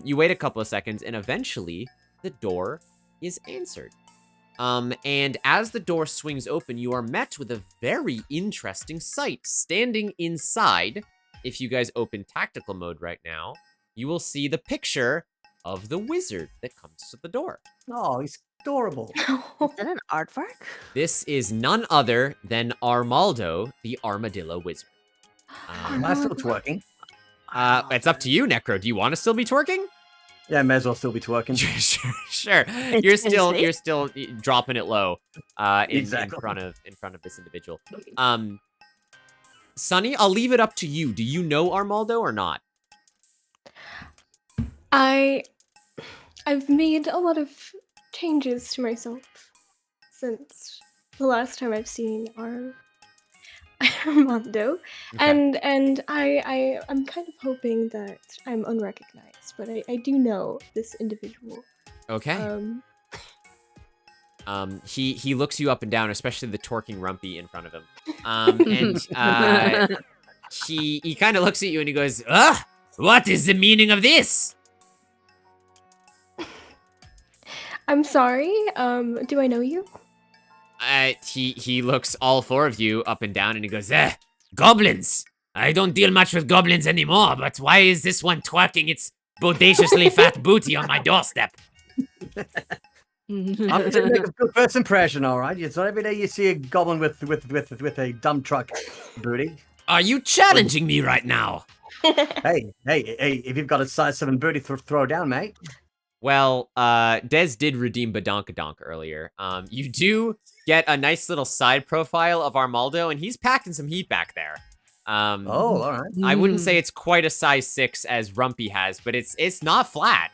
Speaker 2: You wait a couple of seconds, and eventually the door is answered. And as the door swings open, you are met with a very interesting sight. Standing inside, if you guys open tactical mode right now, you will see the picture of the wizard that comes to the door.
Speaker 3: Oh, he's adorable.
Speaker 4: Is that an aardvark?
Speaker 2: This is none other than Armaldo, the Armadillo Wizard.
Speaker 3: Am I still twerking?
Speaker 2: It's up to you, Necro. Do you want to still be twerking?
Speaker 3: Yeah, may as well still be twerking.
Speaker 2: Sure. You're still dropping it low.
Speaker 3: Exactly.
Speaker 2: in front of this individual. Sonny, I'll leave it up to you. Do you know Armaldo or not?
Speaker 6: I've made a lot of changes to myself since the last time I've seen Armando,
Speaker 2: Okay.
Speaker 6: and I'm kind of hoping that I'm unrecognized, but I do know this individual.
Speaker 2: Okay. He looks you up and down, especially the torquing rumpy in front of him. And he kind of looks at you and he goes, what is the meaning of this?
Speaker 6: I'm sorry. Do I know you?
Speaker 2: He looks all four of you up and down and he goes, goblins. I don't deal much with goblins anymore, but why is this one twerking its bodaciously fat booty on my doorstep?
Speaker 3: I'm to make a good first impression, all right? It's not every day you see a goblin with a dump truck booty.
Speaker 2: Are you challenging me right now?
Speaker 3: Hey, if you've got a size 7 booty, throw down, mate.
Speaker 2: Well, Dez did redeem Badonkadonk earlier. You do get a nice little side profile of Armaldo, and he's packing some heat back there.
Speaker 3: Oh, all right.
Speaker 2: I wouldn't say it's quite a size 6 as Rumpy has, but it's not flat.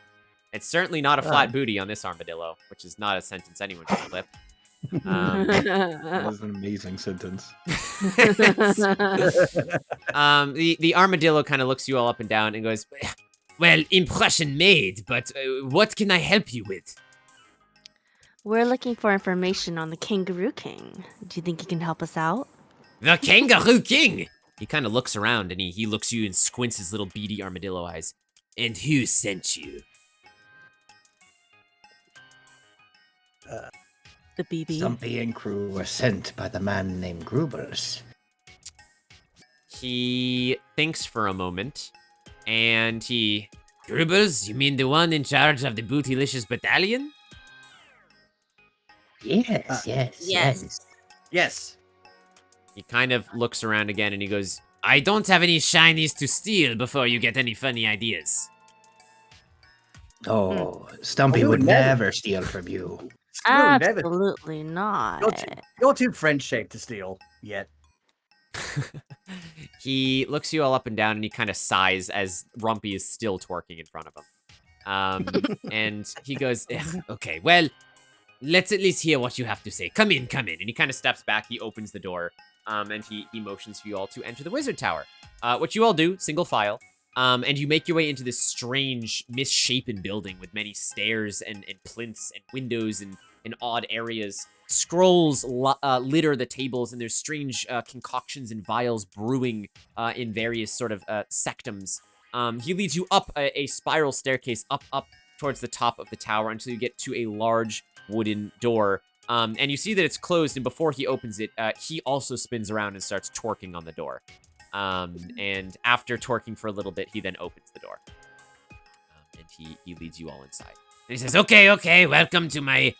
Speaker 2: It's certainly not a flat booty on this armadillo, which is not a sentence anyone should flip.
Speaker 5: That was an amazing sentence.
Speaker 2: The armadillo kind of looks you all up and down and goes, well, impression made, but what can I help you with?
Speaker 4: We're looking for information on the Kangaroo King. Do you think you can help us out?
Speaker 2: The Kangaroo King! He kind of looks around and he looks at you and squints his little beady armadillo eyes. And who sent you?
Speaker 4: The BB.
Speaker 7: Stumpy and crew were sent by the man named Grubles.
Speaker 2: He thinks for a moment, and Grubles, you mean the one in charge of the Bootylicious Battalion?
Speaker 3: Yes.
Speaker 2: He kind of looks around again and he goes, I don't have any shinies to steal before you get any funny ideas.
Speaker 7: Oh, Stumpy
Speaker 3: Oh,
Speaker 7: would
Speaker 3: never.
Speaker 7: never steal from you.
Speaker 4: Absolutely not.
Speaker 3: You're too French-shaped to steal yet.
Speaker 2: He looks you all up and down and he kind of sighs as Rumpy is still twerking in front of him. And he goes, okay, well, let's at least hear what you have to say. Come in. And he kind of steps back, he opens the door, and he motions for you all to enter the wizard tower. What you all do, single file, and you make your way into this strange, misshapen building with many stairs and plinths and windows and odd areas. Scrolls litter the tables, and there's strange concoctions and vials brewing in various sort of sectums. He leads you up a spiral staircase up towards the top of the tower until you get to a large wooden door. And you see that it's closed, and before he opens it, he also spins around and starts twerking on the door. And after twerking for a little bit, he then opens the door. And he leads you all inside. And he says, okay, welcome to my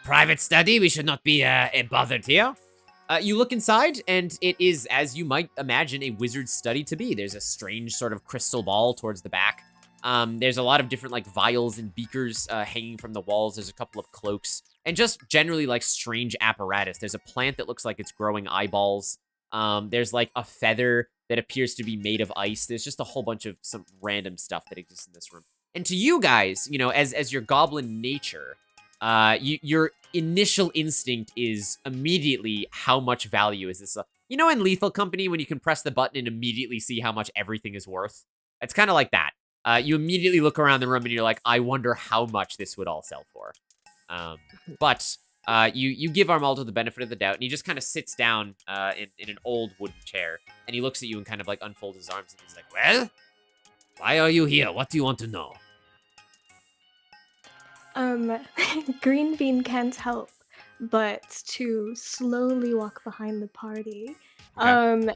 Speaker 2: private study. We should not be bothered here. You look inside, and it is, as you might imagine, a wizard's study to be. There's a strange sort of crystal ball towards the back. There's a lot of different, like, vials and beakers hanging from the walls. There's a couple of cloaks. And just generally, like, strange apparatus. There's a plant that looks like it's growing eyeballs. There's, like, a feather that appears to be made of ice. There's just a whole bunch of some random stuff that exists in this room. And to you guys, you know, as your goblin nature, your initial instinct is immediately how much value is this? You know, in Lethal Company, when you can press the button and immediately see how much everything is worth? It's kind of like that. You immediately look around the room and you're like, I wonder how much this would all sell for. But you give Armaldo the benefit of the doubt, and he just kind of sits down in an old wooden chair, and he looks at you and kind of like unfolds his arms, and he's like, well, why are you here? What do you want to know?
Speaker 6: Green Bean can't help but to slowly walk behind the party, and,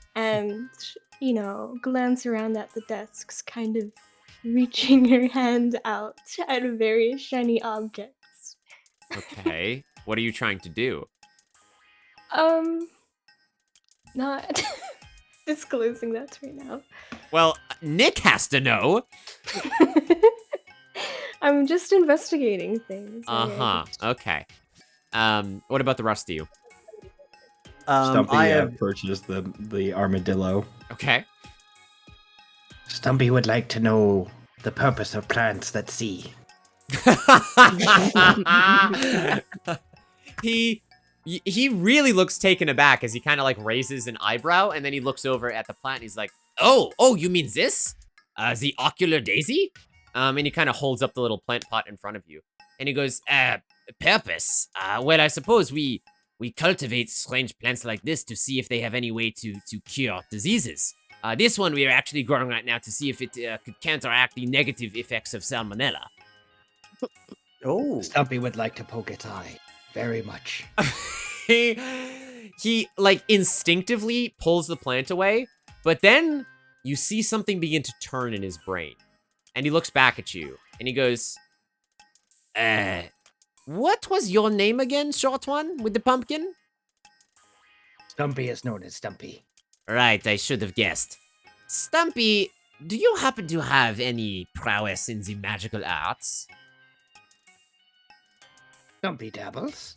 Speaker 6: you know, glance around at the desks, kind of reaching her hand out at various shiny objects.
Speaker 2: Okay, what are you trying to do?
Speaker 6: Not disclosing that right now.
Speaker 2: Well, Nick has to know.
Speaker 6: I'm just investigating things.
Speaker 2: Okay. What about the rest of you?
Speaker 5: Stumpy
Speaker 3: I have
Speaker 5: purchased the armadillo.
Speaker 2: Okay.
Speaker 7: Stumpy would like to know the purpose of plants that see.
Speaker 2: He really looks taken aback as he kind of like raises an eyebrow, and then he looks over at the plant and he's like, oh, you mean this? The ocular daisy? And he kind of holds up the little plant pot in front of you. And he goes, purpose? Well, I suppose we cultivate strange plants like this to see if they have any way to cure diseases. This one we are actually growing right now to see if it could counteract the negative effects of salmonella.
Speaker 3: Oh.
Speaker 7: Stumpy would like to poke its eye. Very much.
Speaker 2: he like instinctively pulls the plant away, but then you see something begin to turn in his brain. And he looks back at you and he goes, what was your name again, short one, with the pumpkin?
Speaker 7: Stumpy is known as Stumpy.
Speaker 2: Right, I should have guessed. Stumpy, do you happen to have any prowess in the magical arts?
Speaker 7: Stumpy dabbles.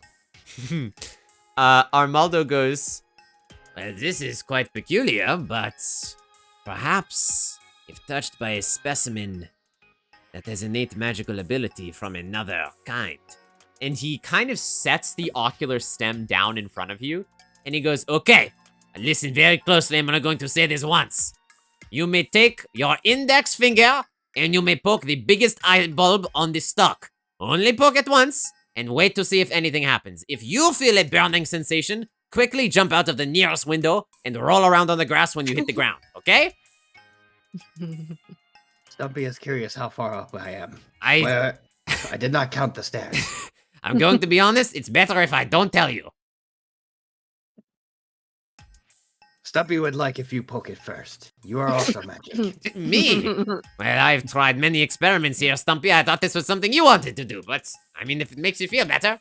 Speaker 2: Armaldo goes, well, this is quite peculiar, but perhaps if touched by a specimen that has innate magical ability from another kind. And he kind of sets the ocular stem down in front of you, and he goes, okay, listen very closely, I'm only going to say this once. You may take your index finger, and you may poke the biggest eye bulb on the stalk. Only poke it once, and wait to see if anything happens. If you feel a burning sensation, quickly jump out of the nearest window and roll around on the grass when you hit the ground, okay?
Speaker 7: Stumpy is curious how far up I am.
Speaker 2: I
Speaker 7: did not count the stairs.
Speaker 2: I'm going to be honest, it's better if I don't tell you.
Speaker 7: Stumpy would like if you poke it first. You are also magic.
Speaker 2: Me? Well, I've tried many experiments here, Stumpy. I thought this was something you wanted to do, but I mean, if it makes you feel better.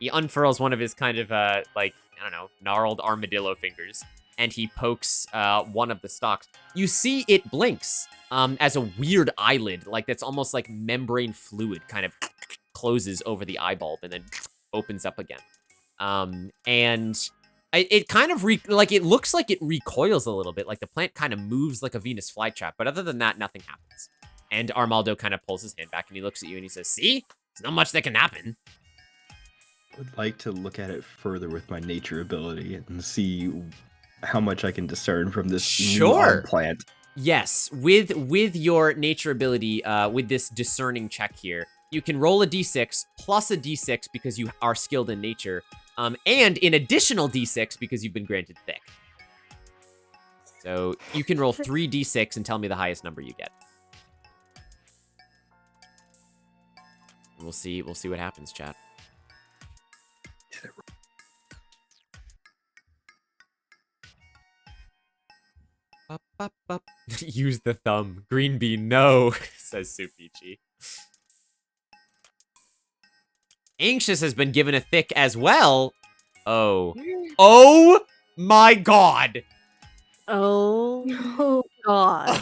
Speaker 2: He unfurls one of his kind of, like, I don't know, gnarled armadillo fingers, and he pokes one of the stalks. You see it blinks as a weird eyelid, like that's almost like membrane fluid kind of closes over the eye bulb and then opens up again. And it kind of, it looks like it recoils a little bit, like the plant kind of moves like a Venus flytrap, but other than that, nothing happens. And Armaldo kind of pulls his hand back and he looks at you and he says, see? There's not much that can happen.
Speaker 5: I would like to look at it further with my nature ability and see how much I can discern from this
Speaker 2: Sure.
Speaker 5: plant.
Speaker 2: Yes, with your nature ability, with this discerning check here, you can roll a d6 plus a d6 because you are skilled in nature, and an additional d6 because you've been granted thick. So you can roll 3d6 and tell me the highest number you get. We'll see what happens, chat. Up, up, up. Use the thumb. Green bean, no, says Supichi. Anxious has been given a thick as well. Oh. Oh my god.
Speaker 4: Oh god.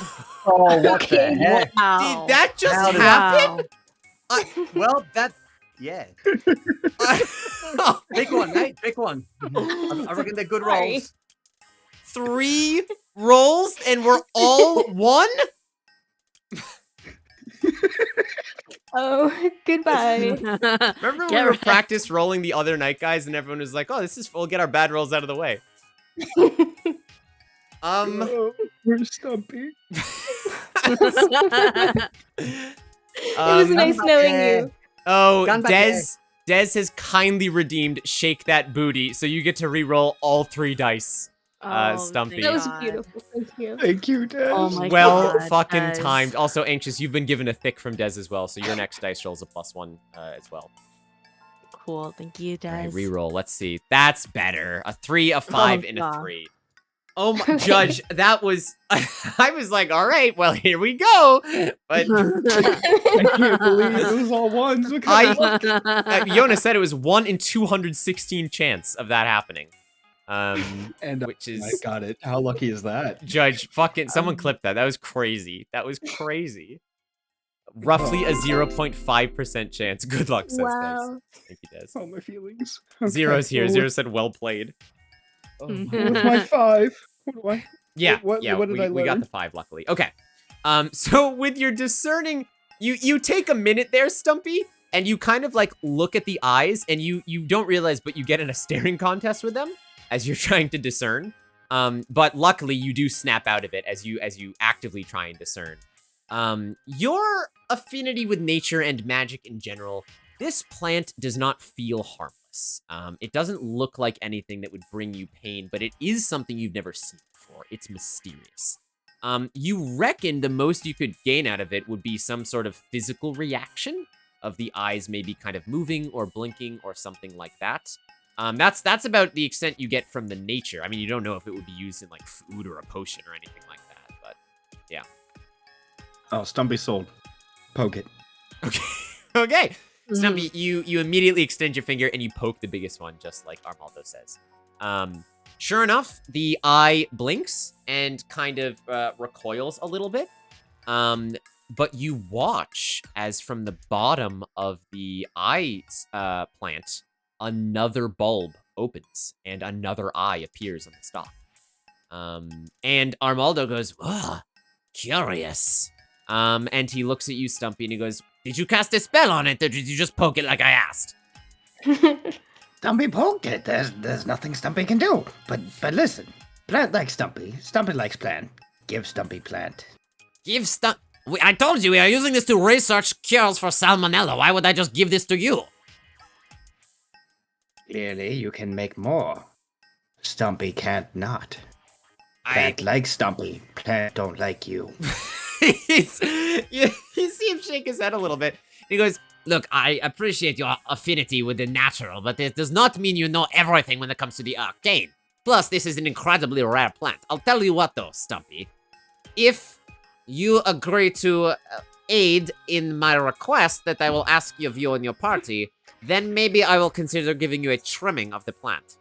Speaker 3: Oh, what the heck?
Speaker 4: Wow.
Speaker 2: Did that just
Speaker 3: How did-
Speaker 2: happen?
Speaker 3: Well, yeah. Pick one, mate. Pick one. I reckon they're good
Speaker 6: Sorry.
Speaker 3: rolls.
Speaker 2: 3 rolls and we're all 1?
Speaker 6: Oh, goodbye.
Speaker 2: Remember when
Speaker 4: Get
Speaker 2: we were
Speaker 4: wrecked.
Speaker 2: practice rolling the other night, guys, and everyone was like, oh, this is, we'll get our bad rolls out of the way.
Speaker 5: Where's Stumpy?
Speaker 6: It was nice knowing you.
Speaker 2: Oh,
Speaker 3: Gun back there.
Speaker 2: Dez has kindly redeemed Shake That Booty, so you get to re-roll all 3 dice. Stumpy.
Speaker 6: That was
Speaker 4: God.
Speaker 6: beautiful. Thank you.
Speaker 5: Thank you, Des.
Speaker 4: Oh my
Speaker 2: Well
Speaker 4: God,
Speaker 2: fucking
Speaker 4: Dez.
Speaker 2: timed. Also, Anxious, you've been given a thick from Dez as well, so your next dice roll's a +1 as well.
Speaker 4: Cool, thank you,
Speaker 2: All right,
Speaker 4: guys.
Speaker 2: re-roll. Let's see. That's better. A 3, a 5, and a
Speaker 4: God.
Speaker 2: 3. Oh my, Judge, that was... I was like, all right, well, here we go. But
Speaker 5: I can't believe it was all ones. What kind of luck?
Speaker 2: Yona said it was 1 in 216 chance of that happening.
Speaker 5: And
Speaker 2: Which is...
Speaker 5: I got it. How lucky is that?
Speaker 2: Judge, fucking... Someone clip that. That was crazy. That was crazy. Roughly a 0.5% chance. Good luck, says Des.
Speaker 6: Wow.
Speaker 2: Thank you, Des.
Speaker 5: All my feelings.
Speaker 2: Zero's here.
Speaker 5: Well,
Speaker 2: Zero said, well played.
Speaker 5: With my 5. What do I?
Speaker 2: Yeah,
Speaker 5: What
Speaker 2: yeah,
Speaker 5: did I
Speaker 2: we got
Speaker 5: learn?
Speaker 2: the 5, luckily. Okay. So with your discerning, you take a minute there, Stumpy, and you kind of like look at the eyes, and you don't realize, but you get in a staring contest with them as you're trying to discern. But luckily you do snap out of it as you actively try and discern. Your affinity with nature and magic in general This plant does not feel harmless. It doesn't look like anything that would bring you pain, but it is something you've never seen before. It's mysterious. You reckon the most you could gain out of it would be some sort of physical reaction of the eyes maybe kind of moving or blinking or something like that. That's about the extent you get from the nature. I mean, you don't know if it would be used in like food or a potion or anything like that, but yeah.
Speaker 5: Oh, Stumpy sold. Poke it.
Speaker 2: Okay. Okay. Stumpy, you immediately extend your finger and you poke the biggest one, just like Armaldo says. Sure enough, the eye blinks and kind of recoils a little bit. But you watch as from the bottom of the eye plant, another bulb opens and another eye appears on the stalk. And Armaldo goes, "Ugh, curious." And he looks at you, Stumpy, and he goes, "Did you cast a spell on it, or did you just poke it like I asked?"
Speaker 7: Stumpy poked it. There's nothing Stumpy can do. But listen, plant likes Stumpy. Stumpy likes plant. Give Stumpy plant.
Speaker 8: I told you we are using this to research cures for salmonella. Why would I just give this to you?
Speaker 7: Clearly, you can make more. Stumpy can't not. Plant likes Stumpy. Plant don't like you.
Speaker 2: You see him shake his head a little bit. He goes,
Speaker 8: Look, I appreciate your affinity with the natural, but it does not mean you know everything when it comes to the arcane. Plus, this is an incredibly rare plant. I'll tell you what though, Stumpy. If you agree to aid in my request that I will ask of you and your party, then maybe I will consider giving you a trimming of the plant.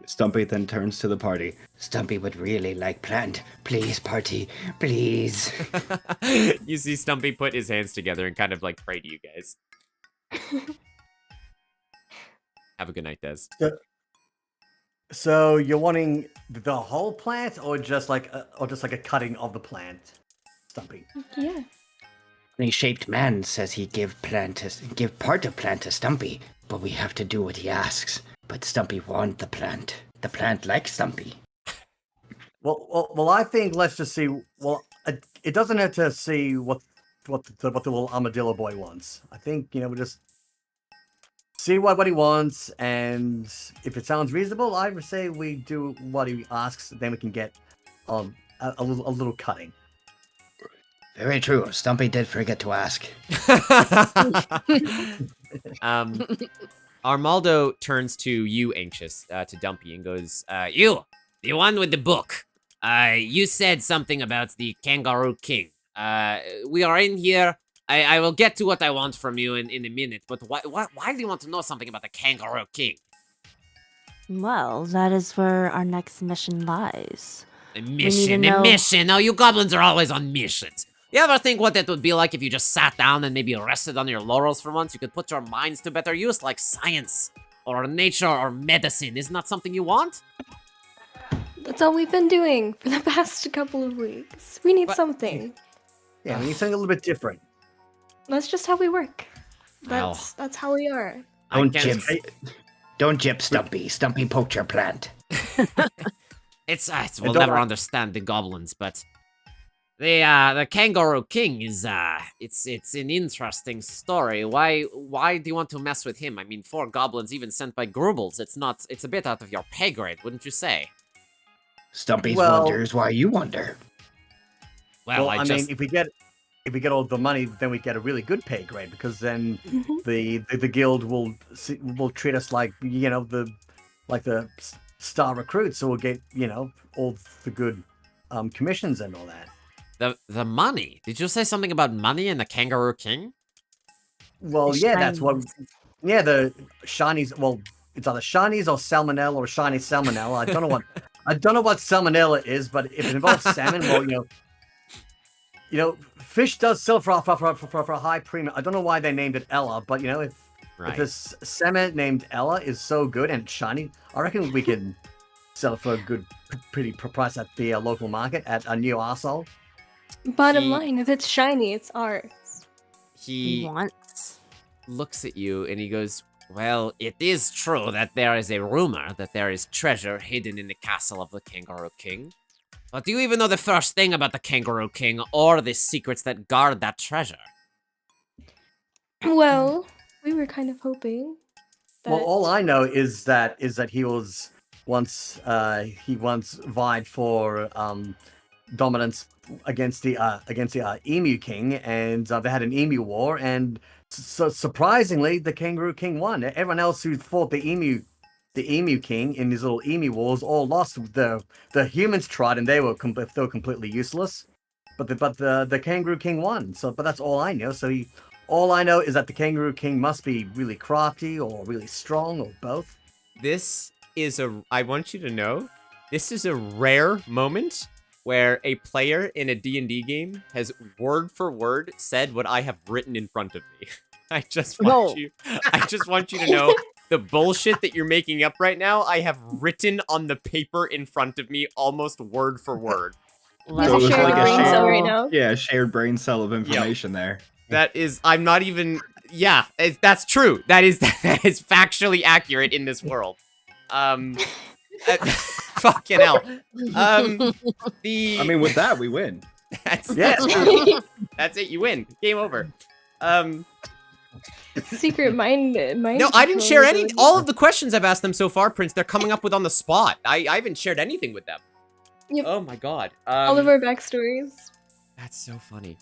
Speaker 5: Stumpy then turns to the party.
Speaker 7: Stumpy would really like plant. Please, party. Please.
Speaker 2: You see Stumpy put his hands together and kind of like pray to you guys. Have a good night, Des.
Speaker 3: So you're wanting the whole plant, or just like a cutting of the plant, Stumpy?
Speaker 6: Yeah.
Speaker 7: A shaped man says he give part of plant to Stumpy, but we have to do what he asks. But Stumpy want the plant. The plant likes Stumpy.
Speaker 3: Well, I think let's just see. Well, it doesn't hurt to see what the little armadillo boy wants. I think we just see what he wants, and if it sounds reasonable, I would say we do what he asks. Then we can get a little cutting.
Speaker 7: Very true. Stumpy did forget to ask.
Speaker 2: Armaldo turns to you, Anxious, to Dumpy, and goes,
Speaker 8: You, the one with the book. You said something about the Kangaroo King. We are in here. I will get to what I want from you in a minute, but why do you want to know something about the Kangaroo King?
Speaker 4: Well, that is where our next mission lies.
Speaker 8: A mission. Now, you goblins are always on missions. You ever think what it would be like if you just sat down and maybe rested on your laurels for once? You could put your minds to better use, like science, or nature, or medicine. Isn't that something you want?
Speaker 6: That's all we've been doing for the past couple of weeks. We need something.
Speaker 3: Yeah, we need something a little bit different.
Speaker 6: That's just how we work.
Speaker 8: Well,
Speaker 6: That's how we are.
Speaker 7: Don't jip Stumpy. Stumpy poked your plant.
Speaker 8: We'll never understand the goblins, but the Kangaroo King is it's an interesting story. Why do you want to mess with him? I mean, 4 goblins even sent by Grubles. It's a bit out of your pay grade, wouldn't you say?
Speaker 7: Stumpy wonders why you wonder.
Speaker 3: Well, I mean, if we get all the money, then we get a really good pay grade, because then the guild will treat us like the star recruits, so we'll get all the good commissions and all that.
Speaker 8: The money? Did you say something about money and the Kangaroo King?
Speaker 3: Well, yeah, that's what. Yeah, the shinies. Well, it's either shinies or salmonella or shiny salmonella. I don't know what salmonella is, but if it involves salmon, well, fish does sell for a high premium. I don't know why they named it Ella, but if this salmon named Ella is so good and it's shiny, I reckon we can sell it for a good, pretty price at the local market at a new arsehole.
Speaker 6: Bottom line, if it's shiny, it's ours.
Speaker 2: He
Speaker 4: wants.
Speaker 2: Looks at you and he goes, "Well, it is true that there is a rumor that there is treasure hidden in the castle of the Kangaroo King. But do you even know the first thing about the Kangaroo King or the secrets that guard that treasure?"
Speaker 6: Well, we were kind of hoping that.
Speaker 3: Well, all I know is that he was he once vied for dominance against the Emu King, and they had an Emu War, and so surprisingly, the Kangaroo King won. Everyone else who fought the Emu King in these little Emu Wars all lost. The humans tried, and they were completely useless. But the Kangaroo King won. So, but that's all I know. All I know is that the Kangaroo King must be really crafty or really strong or both.
Speaker 2: I want you to know, this is a rare moment where a player in a D&D game has word for word said what I have written in front of me. I just want you to know the bullshit that you're making up right now, I have written on the paper in front of me almost word for word.
Speaker 6: We have a shared brain cell right now.
Speaker 5: Yeah, a shared brain cell of information there.
Speaker 2: That is, I'm not even, yeah, that's true. That is factually accurate in this world. Fucking hell.
Speaker 5: I mean, with that, we win.
Speaker 2: That's it, you win. Game over.
Speaker 6: Secret mind.
Speaker 2: No, I didn't share all of the questions I've asked them so far, Prince. They're coming up with on the spot. I haven't shared anything with them.
Speaker 6: Yep.
Speaker 2: Oh my god.
Speaker 6: All of our backstories.
Speaker 2: That's so funny.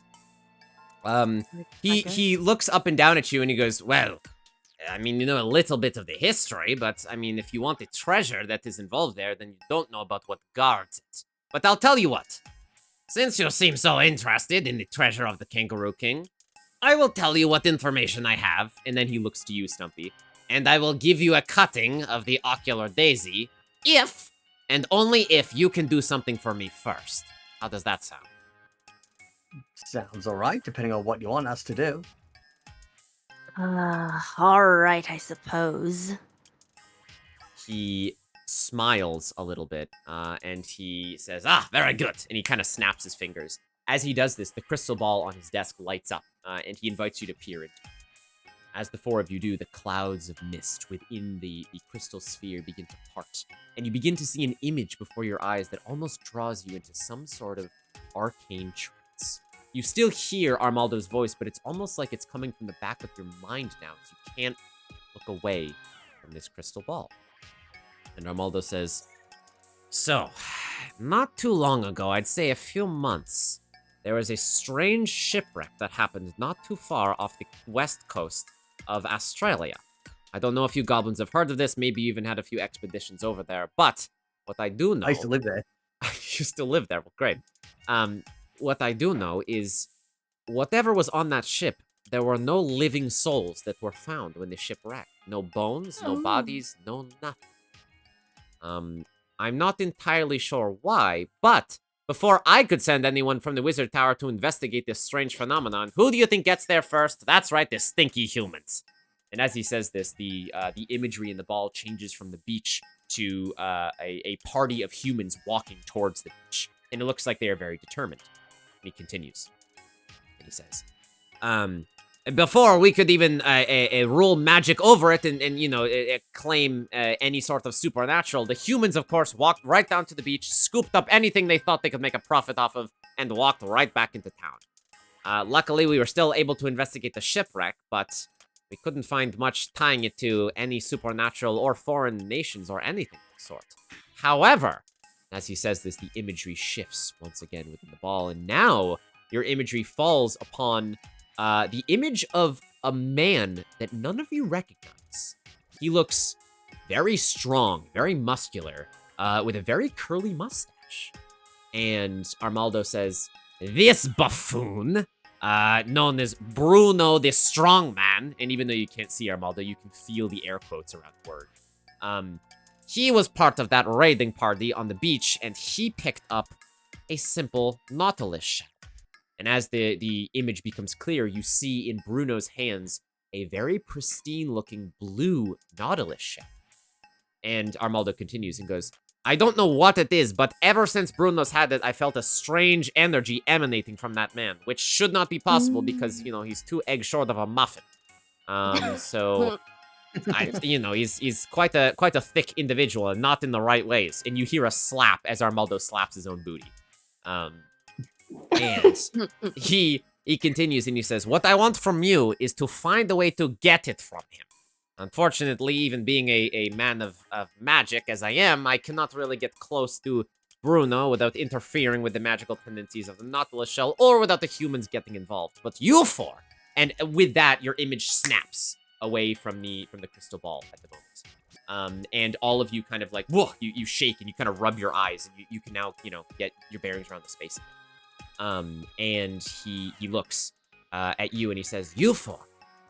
Speaker 2: He looks up and down at you and he goes, well, I mean, you know a little bit of the history, but I mean, if you want the treasure that is involved there, then you don't know about what guards it. But I'll tell you what. Since you seem so interested in the treasure of the Kangaroo King, I will tell you what information I have, and then he looks to you, Stumpy, and I will give you a cutting of the ocular daisy if, and only if, you can do something for me first. How does that sound?
Speaker 3: Sounds alright, depending on what you want us to do.
Speaker 4: Alright, I suppose.
Speaker 2: He smiles a little bit, and he says, very good, and he kind of snaps his fingers. As he does this, the crystal ball on his desk lights up, and he invites you to peer into it. As the four of you do, the clouds of mist within the crystal sphere begin to part, and you begin to see an image before your eyes that almost draws you into some sort of arcane trance. You still hear Armaldo's voice, but it's almost like it's coming from the back of your mind now, so you can't look away from this crystal ball. And Armaldo says, so, not too long ago, I'd say a few months, there was a strange shipwreck that happened not too far off the west coast of Australia. I don't know if you goblins have heard of this, maybe you even had a few expeditions over there, but what I do know...
Speaker 3: I used to live there.
Speaker 2: You still live there, well, great. What I do know is, whatever was on that ship, there were no living souls that were found when the ship wrecked. No bones, no bodies, no nothing. I'm not entirely sure why, but before I could send anyone from the Wizard Tower to investigate this strange phenomenon, who do you think gets there first? That's right, the stinky humans. And as he says this, the imagery in the ball changes from the beach to a party of humans walking towards the beach. And it looks like they are very determined. And he continues. And he says, before we could even rule magic over it and you know, claim any sort of supernatural, the humans, of course, walked right down to the beach, scooped up anything they thought they could make a profit off of, and walked right back into town. Luckily, we were still able to investigate the shipwreck, but we couldn't find much tying it to any supernatural or foreign nations or anything of the sort. However, as he says this, the imagery shifts once again within the ball, and now your imagery falls upon the image of a man that none of you recognize. He looks very strong, very muscular, with a very curly mustache. And Armaldo says, this buffoon, known as Bruno the Strongman, and even though you can't see Armaldo, you can feel the air quotes around the word. He was part of that raiding party on the beach, and he picked up a simple Nautilus shell. And as the image becomes clear, you see in Bruno's hands a very pristine-looking blue Nautilus shell. And Armaldo continues and goes, I don't know what it is, but ever since Bruno's had it, I felt a strange energy emanating from that man, which should not be possible because, you know, he's 2 eggs short of a muffin. So, you know, he's quite a thick individual and not in the right ways. And you hear a slap as Armaldo slaps his own booty. And he He continues and he says, "What I want from you is to find a way to get it from him. Unfortunately, even being a man of magic as I am, I cannot really get close to Bruno without interfering with the magical tendencies of the Nautilus shell or without the humans getting involved. But you four," and with that, your image snaps away from the crystal ball at the moment. And all of you kind of like, whoa, you shake and you kind of rub your eyes and you can now, get your bearings around the space again. And he looks at you and he says, "You four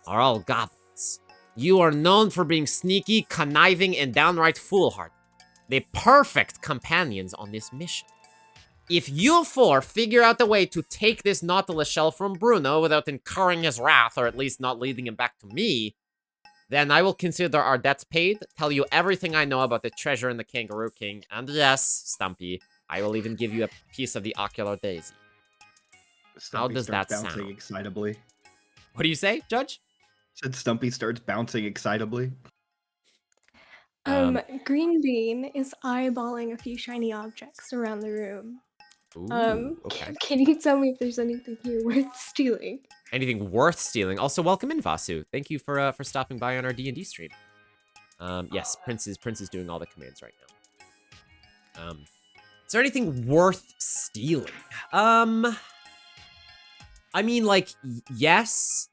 Speaker 2: are all goblins. You are known for being sneaky, conniving, and downright foolhardy. The perfect companions on this mission. If you four figure out a way to take this Nautilus shell from Bruno without incurring his wrath, or at least not leading him back to me, then I will consider our debts paid, tell you everything I know about the treasure in the Kangaroo King, and yes, Stumpy, I will even give you a piece of the Ocular Daisy." How does that
Speaker 5: bouncing
Speaker 2: sound?
Speaker 5: excitably.
Speaker 2: What do you say, Judge?
Speaker 5: Said Stumpy starts bouncing excitably.
Speaker 6: Green Bean is eyeballing a few shiny objects around the room.
Speaker 2: Okay.
Speaker 6: Can you tell me if there's anything here worth stealing?
Speaker 2: Anything worth stealing? Also, welcome in, Vasu. Thank you for stopping by on our D&D stream. Yes, Prince is doing all the commands right now. Is there anything worth stealing? I mean, like, yes,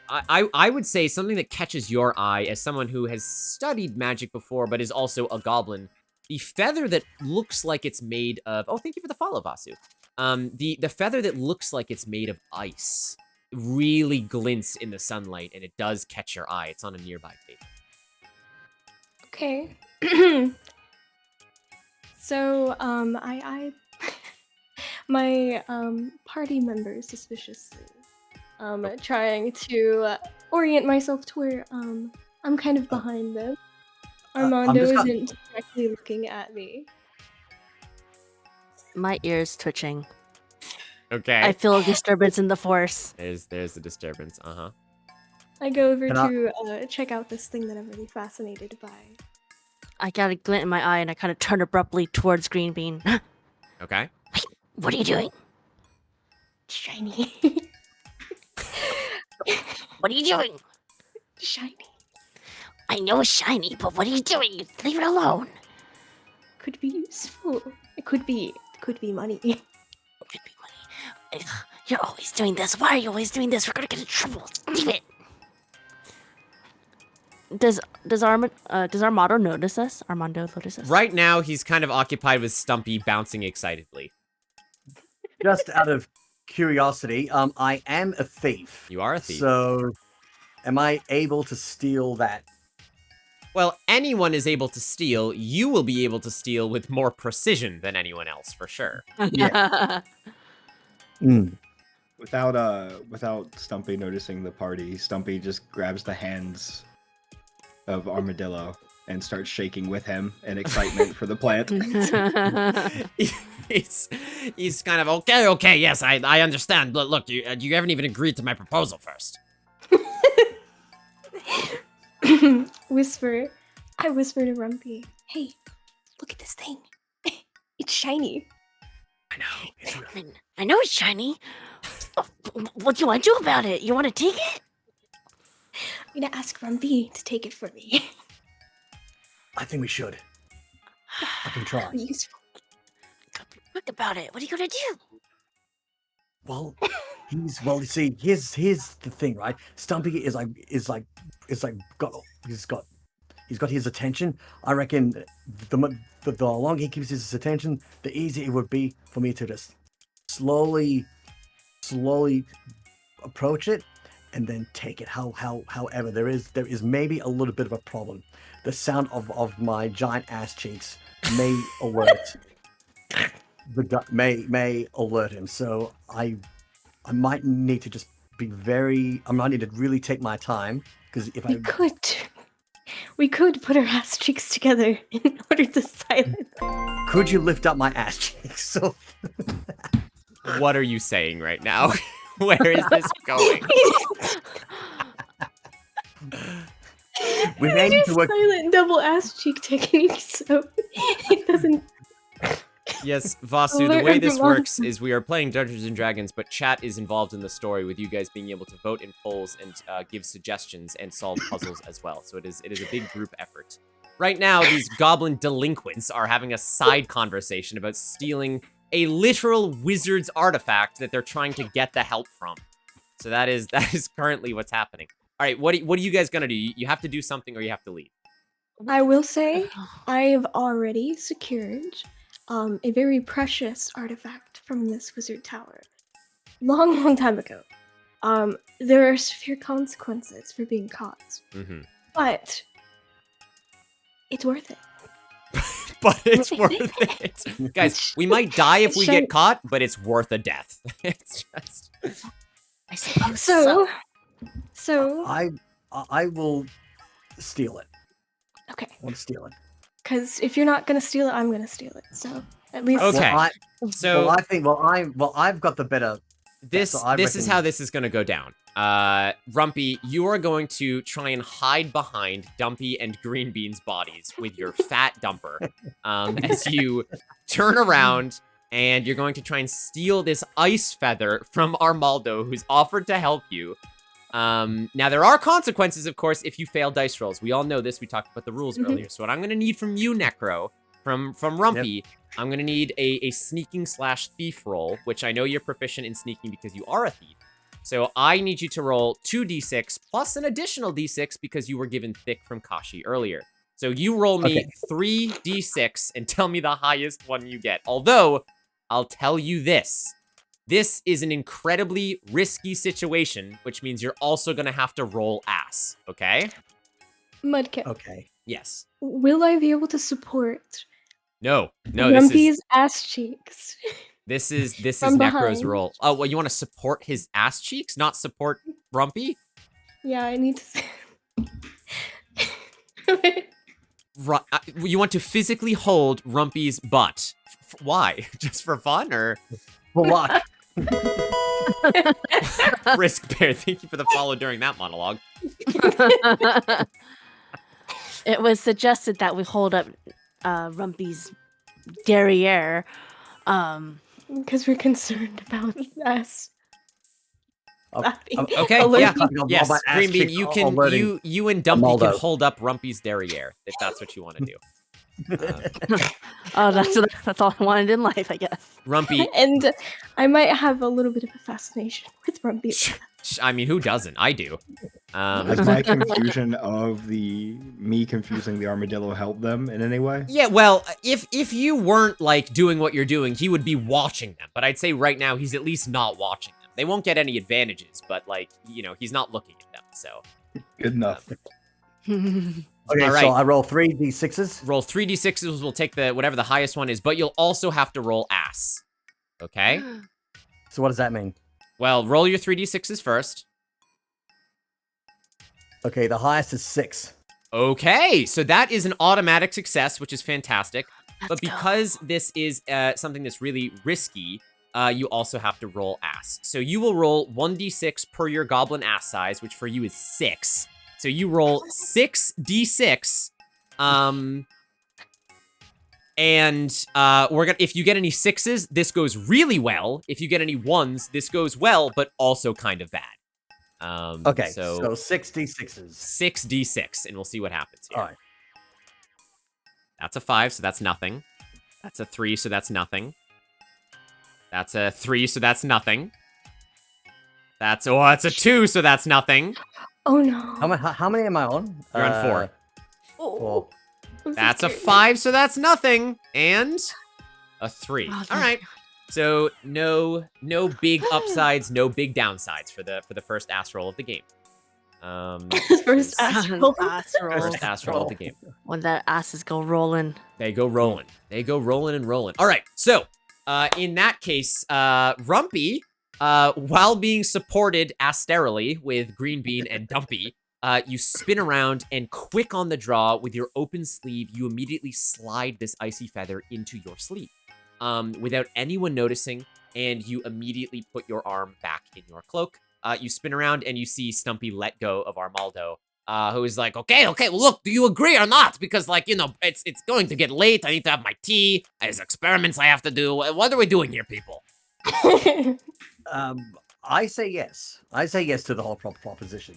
Speaker 2: I would say something that catches your eye as someone who has studied magic before, but is also a goblin. The feather that looks like it's made of... Oh, thank you for the follow, Vasu. The feather that looks like it's made of ice really glints in the sunlight, and it does catch your eye. It's on a nearby table.
Speaker 6: Okay. So, I my party members suspiciously trying to orient myself to where I'm kind of behind them. Armando isn't directly looking at me.
Speaker 4: My ears twitching.
Speaker 2: Okay.
Speaker 4: I feel a disturbance in the force.
Speaker 2: There's a disturbance. Uh-huh.
Speaker 6: I go over to check out this thing that I'm really fascinated by.
Speaker 4: I got a glint in my eye and I kind of turn abruptly towards Green Bean.
Speaker 2: Okay.
Speaker 4: Wait, what are you doing?
Speaker 6: Shiny.
Speaker 4: What are you doing?
Speaker 6: Shiny.
Speaker 4: I know it's shiny, but what are you doing? Leave it alone.
Speaker 6: Could be useful. It could be money.
Speaker 4: Could be money. You're always doing this. Why are you always doing this? We're gonna get in trouble. Leave it. Does Armando notice us? Armando notice us?
Speaker 2: Right now, he's kind of occupied with Stumpy bouncing excitedly.
Speaker 3: Just out of curiosity, I am a thief.
Speaker 2: You are a thief.
Speaker 3: So, am I able to steal that?
Speaker 2: Well, anyone is able to steal. You will be able to steal with more precision than anyone else, for sure.
Speaker 3: Yeah.
Speaker 5: Without Stumpy noticing the party, Stumpy just grabs the hands of Armadillo and starts shaking with him in excitement for the plant.
Speaker 2: He's kind of, okay, yes, I understand. But look, you haven't even agreed to my proposal first.
Speaker 6: I whisper to Rumpy, "Hey, look at this thing. It's shiny."
Speaker 3: I know.
Speaker 4: I know it's shiny. What do you want to do about it? You want to take it?
Speaker 6: I'm gonna ask Rumpy to take it for me.
Speaker 3: I think we should. I can try.
Speaker 6: Useful.
Speaker 4: Think about it. What are you gonna do?
Speaker 3: Well, you see, here's the thing, right? Stumpy is got his attention. I reckon the longer he keeps his attention, the easier it would be for me to just slowly approach it and then take it. However, there is maybe a little bit of a problem. The sound of my giant ass cheeks may alert may alert him. So I might need to just I might need to really take my time, because if
Speaker 6: we could put our ass cheeks together in order to silence.
Speaker 3: Could you lift up my ass cheeks? So
Speaker 2: What are you saying right now? Where is this going?
Speaker 3: we may need to work.
Speaker 6: Silent double ass cheek technique, so it doesn't.
Speaker 2: Yes, Vasu, the way this works is we are playing Dungeons & Dragons, but chat is involved in the story with you guys being able to vote in polls and give suggestions and solve puzzles as well. So it is a big group effort. Right now, these goblin delinquents are having a side conversation about stealing a literal wizard's artifact that they're trying to get the help from. So that is currently what's happening. All right, what are you guys gonna do? You have to do something or you have to leave.
Speaker 6: I will say I've already secured a very precious artifact from this wizard tower. Long time ago. There are severe consequences for being caught.
Speaker 2: Mm-hmm.
Speaker 6: But it's worth it.
Speaker 2: But it's worth it. Guys, we might die if we get caught, but it's worth a death. It's just...
Speaker 4: I suppose
Speaker 6: So
Speaker 3: I will steal it.
Speaker 6: okay.
Speaker 3: I want to steal it.
Speaker 6: Because if you're not gonna steal it, I'm gonna steal it. So at least
Speaker 2: Okay.
Speaker 3: Well, I think I've got the better.
Speaker 2: This is how this is gonna go down. Rumpy, you are going to try and hide behind Dumpy and Green Bean's bodies with your fat dumper. As you turn around and you're going to try and steal this ice feather from Armaldo, who's offered to help you. Now there are consequences, of course, if you fail dice rolls. We all know this. We talked about the rules earlier. So what I'm gonna need from you, Necro, from Rumpy, I'm gonna need a sneaking/thief roll, which I know you're proficient in sneaking because you are a thief. So I need you to roll 2d6 plus an additional d6 because you were given thick from Kashi earlier. So you roll me 3d6 and tell me the highest one you get. Although, I'll tell you this. This is an incredibly risky situation, which means you're also gonna have to roll ass, okay?
Speaker 6: Mudkip.
Speaker 3: Okay.
Speaker 2: Yes.
Speaker 6: Will I be able to support
Speaker 2: No,
Speaker 6: Rumpy's ass cheeks?
Speaker 2: This is
Speaker 6: From
Speaker 2: Necro's
Speaker 6: behind.
Speaker 2: role. Oh, well, you want to support his ass cheeks, not support Rumpy?
Speaker 6: Yeah, I need to.
Speaker 2: You want to physically hold Rumpy's butt. Why? Just for fun, or?
Speaker 3: For luck.
Speaker 2: Risk Bear, thank you for the follow during that monologue.
Speaker 4: It was suggested that we hold up Rumpy's derriere.
Speaker 6: Because we're concerned about us.
Speaker 2: Okay, yeah, yes, Green Bean, you and Dumpy can hold up Rumpy's derriere if that's what you want to do.
Speaker 4: Oh, that's all I wanted in life, I guess.
Speaker 2: Rumpy,
Speaker 6: And I might have a little bit of a fascination with Rumpy.
Speaker 2: I mean, who doesn't? I do.
Speaker 5: Has my confusion of me confusing the armadillo helped them in any way?
Speaker 2: Yeah, well, if you weren't, like, doing what you're doing, he would be watching them. But I'd say right now, he's at least not watching them. They won't get any advantages, but, like, you know, he's not looking at them, so.
Speaker 5: Good enough.
Speaker 3: Okay,
Speaker 2: All right.
Speaker 3: so I roll 3d6s.
Speaker 2: Roll 3d6s, we'll take whatever the highest one is, but you'll also have to roll ass. Okay?
Speaker 3: So what does that mean?
Speaker 2: Well, roll your 3d6s first.
Speaker 3: Okay, the highest is 6.
Speaker 2: Okay, so that is an automatic success, which is fantastic.
Speaker 4: Let's
Speaker 2: But
Speaker 4: go.
Speaker 2: because this is something that's really risky, you also have to roll ass. So you will roll 1d6 per your goblin ass size, which for you is 6. So you roll 6d6, and if you get any 6s, this goes really well. If you get any 1s, this goes well, but also kind of bad.
Speaker 3: Okay,
Speaker 2: so
Speaker 3: so 6d6s.
Speaker 2: 6d6, and we'll see what happens here.
Speaker 3: All right.
Speaker 2: That's a 5, so that's nothing. That's a 3, so that's nothing. That's a 3, so that's nothing. That's a 2, so that's nothing.
Speaker 6: Oh no.
Speaker 3: How many am I on?
Speaker 2: You're on 4.
Speaker 3: Four.
Speaker 6: I'm so
Speaker 2: That's a
Speaker 6: scared.
Speaker 2: 5, so that's nothing. And a 3.
Speaker 4: Oh,
Speaker 2: All
Speaker 4: thank
Speaker 2: right. So no big upsides, no big downsides for the first ass roll of the game.
Speaker 6: First ass roll.
Speaker 4: Ass roll.
Speaker 2: First ass roll of the game.
Speaker 4: When the asses go rolling.
Speaker 2: They go rolling. They go rolling and rolling. All right. So in that case, Rumpy, while being supported asterally with Green Bean and Dumpy, you spin around and quick on the draw with your open sleeve, you immediately slide this icy feather into your sleeve without anyone noticing, and you immediately put your arm back in your cloak. You spin around and you see Stumpy let go of Armaldo, who is like, okay, well, look, do you agree or not? Because, like, it's going to get late. I need to have my tea. There's experiments I have to do. What are we doing here, people?
Speaker 3: I say yes. I say yes to the whole proposition.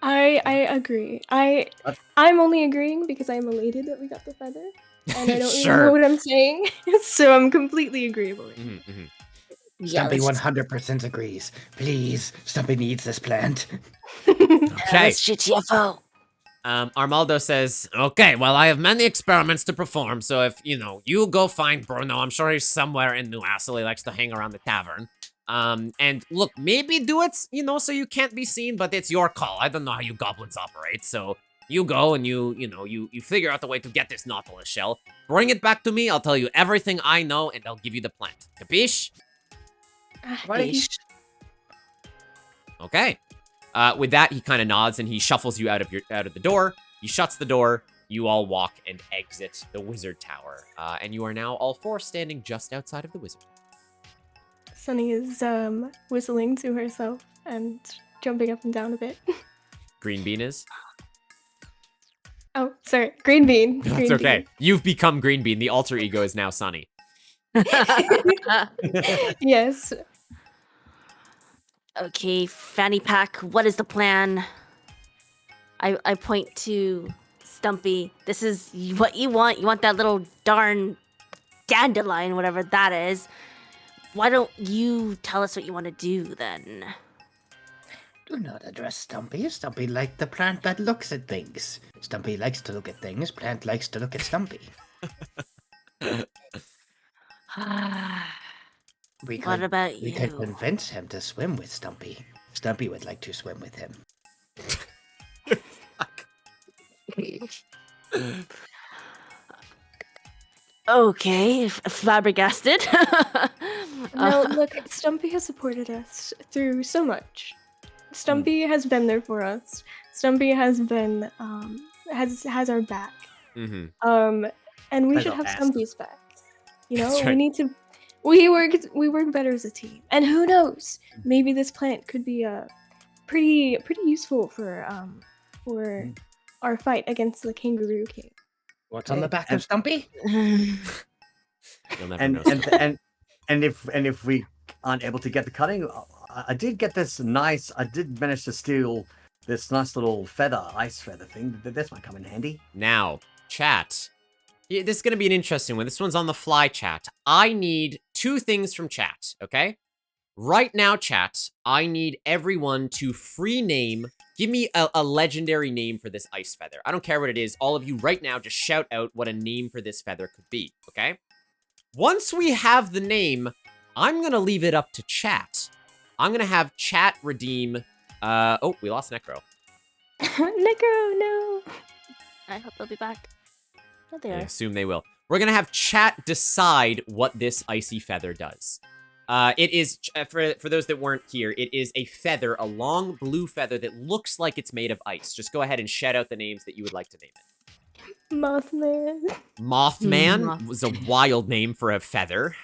Speaker 6: I agree. I'm only agreeing because I'm elated that we got the feather, and I don't really know what I'm saying, so I'm completely agreeable.
Speaker 7: Stumpy 100% agrees. Please, Stumpy needs this plant.
Speaker 2: Okay.
Speaker 4: GTFO.
Speaker 2: Armaldo says, okay, well, I have many experiments to perform, so if, you go find Bruno, I'm sure he's somewhere in Newcastle. He likes to hang around the tavern. And look, maybe do it, so you can't be seen, but it's your call. I don't know how you goblins operate, so you go and you figure out the way to get this Nautilus shell. Bring it back to me, I'll tell you everything I know, and I'll give you the plant. Capiche? Okay. With that, he kind of nods and he shuffles you out of the door. He shuts the door. You all walk and exit the wizard tower. And you are now all four standing just outside of the wizard.
Speaker 6: Sunny is whistling to herself and jumping up and down a bit.
Speaker 2: Green Bean is?
Speaker 6: Oh, sorry. Green Bean.
Speaker 2: That's okay. Bean. You've become Green Bean. The alter ego is now Sunny.
Speaker 6: Yes.
Speaker 4: Okay, Fanny Pack, what is the plan? I point to Stumpy. This is what you want. You want that little darn dandelion, whatever that is. Why don't you tell us what you want to do then?
Speaker 7: Do not address Stumpy. Stumpy likes the plant that looks at things. Stumpy likes to look at things. Plant likes to look at Stumpy.
Speaker 4: What about you?
Speaker 7: We could convince him to swim with Stumpy. Stumpy would like to swim with him.
Speaker 4: Okay, flabbergasted.
Speaker 6: No, look, Stumpy has supported us through so much. Stumpy has been there for us. Stumpy has been has our back.
Speaker 2: Mm-hmm.
Speaker 6: And we should have Stumpy's back.
Speaker 2: Right.
Speaker 6: We need to. We work better as a team. And who knows? Maybe this plant could be pretty useful for our fight against the Kangaroo King.
Speaker 7: What's on the back of Stumpy?
Speaker 2: You'll never know.
Speaker 3: And if we aren't able to get the cutting, I did get this nice. I did manage to steal this nice little ice feather thing. This might come in handy.
Speaker 2: Now, chat. Yeah, this is going to be an interesting one. This one's on the fly, chat. I need 2 things from chat, okay? Right now, chat, I need everyone to free name. Give me a legendary name for this ice feather. I don't care what it is. All of you right now just shout out what a name for this feather could be, okay? Once we have the name, I'm going to leave it up to chat. I'm going to have chat redeem... oh, we lost Necro.
Speaker 6: Necro, no!
Speaker 4: I hope they'll be back. Oh, they
Speaker 2: I
Speaker 4: are.
Speaker 2: assume they will. We're going to have chat decide what this icy feather does. It is, for those that weren't here, it is a feather, a long blue feather that looks like it's made of ice. Just go ahead and shout out the names that you would like to name it.
Speaker 6: Mothman.
Speaker 2: Mothman was a wild name for a feather.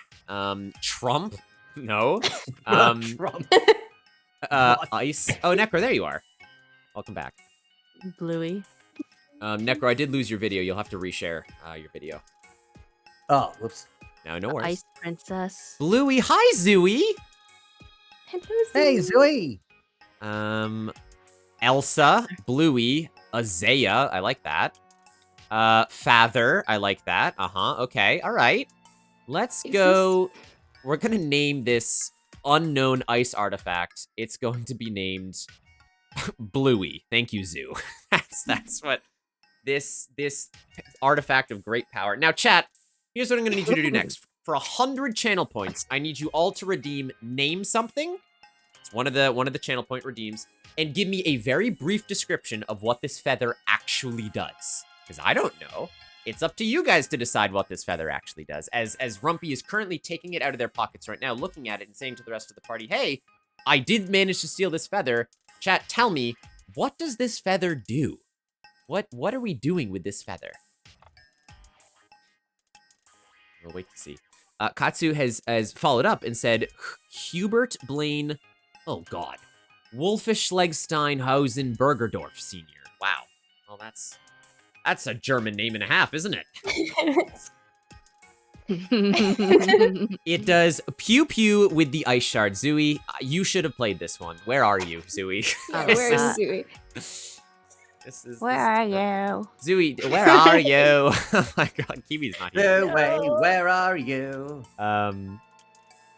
Speaker 2: Trump? No.
Speaker 3: Trump.
Speaker 2: Ice. Oh, Necro, there you are. Welcome back.
Speaker 4: Bluey.
Speaker 2: Necro, I did lose your video. You'll have to reshare your video.
Speaker 3: Oh, whoops.
Speaker 2: No, no worries.
Speaker 4: Ice Princess.
Speaker 2: Bluey, hi, Zooey.
Speaker 6: Hello,
Speaker 3: Hey, Zoe.
Speaker 2: Elsa, Bluey, Azaya, I like that. Father, I like that. Okay, all right. Let's go. We're gonna name this unknown ice artifact. It's going to be named Bluey. Thank you, Zoo. That's what this artifact of great power. Now, chat, here's what I'm gonna need you to do next. For 100 channel points, I need you all to redeem name something. It's one of the channel point redeems, and give me a very brief description of what this feather actually does. Because I don't know. It's up to you guys to decide what this feather actually does. As Rumpy is currently taking it out of their pockets right now, looking at it and saying to the rest of the party, hey, I did manage to steal this feather. Chat, tell me, what does this feather do? What are we doing with this feather? We'll wait to see. Katsu has followed up and said, Hubert Blaine, oh god, Wolfisch Schlegsteinhausen Bergerdorf Sr. Wow. Well, that's a German name and a half, isn't it? It does pew pew with the ice shard. Zooey, you should have played this one. Where are you, Zooey?
Speaker 6: Where is Zooey?
Speaker 4: Where are you?
Speaker 2: Zooey, where are you? Oh my god, Kiwi's not here.
Speaker 3: Zooey, where are you?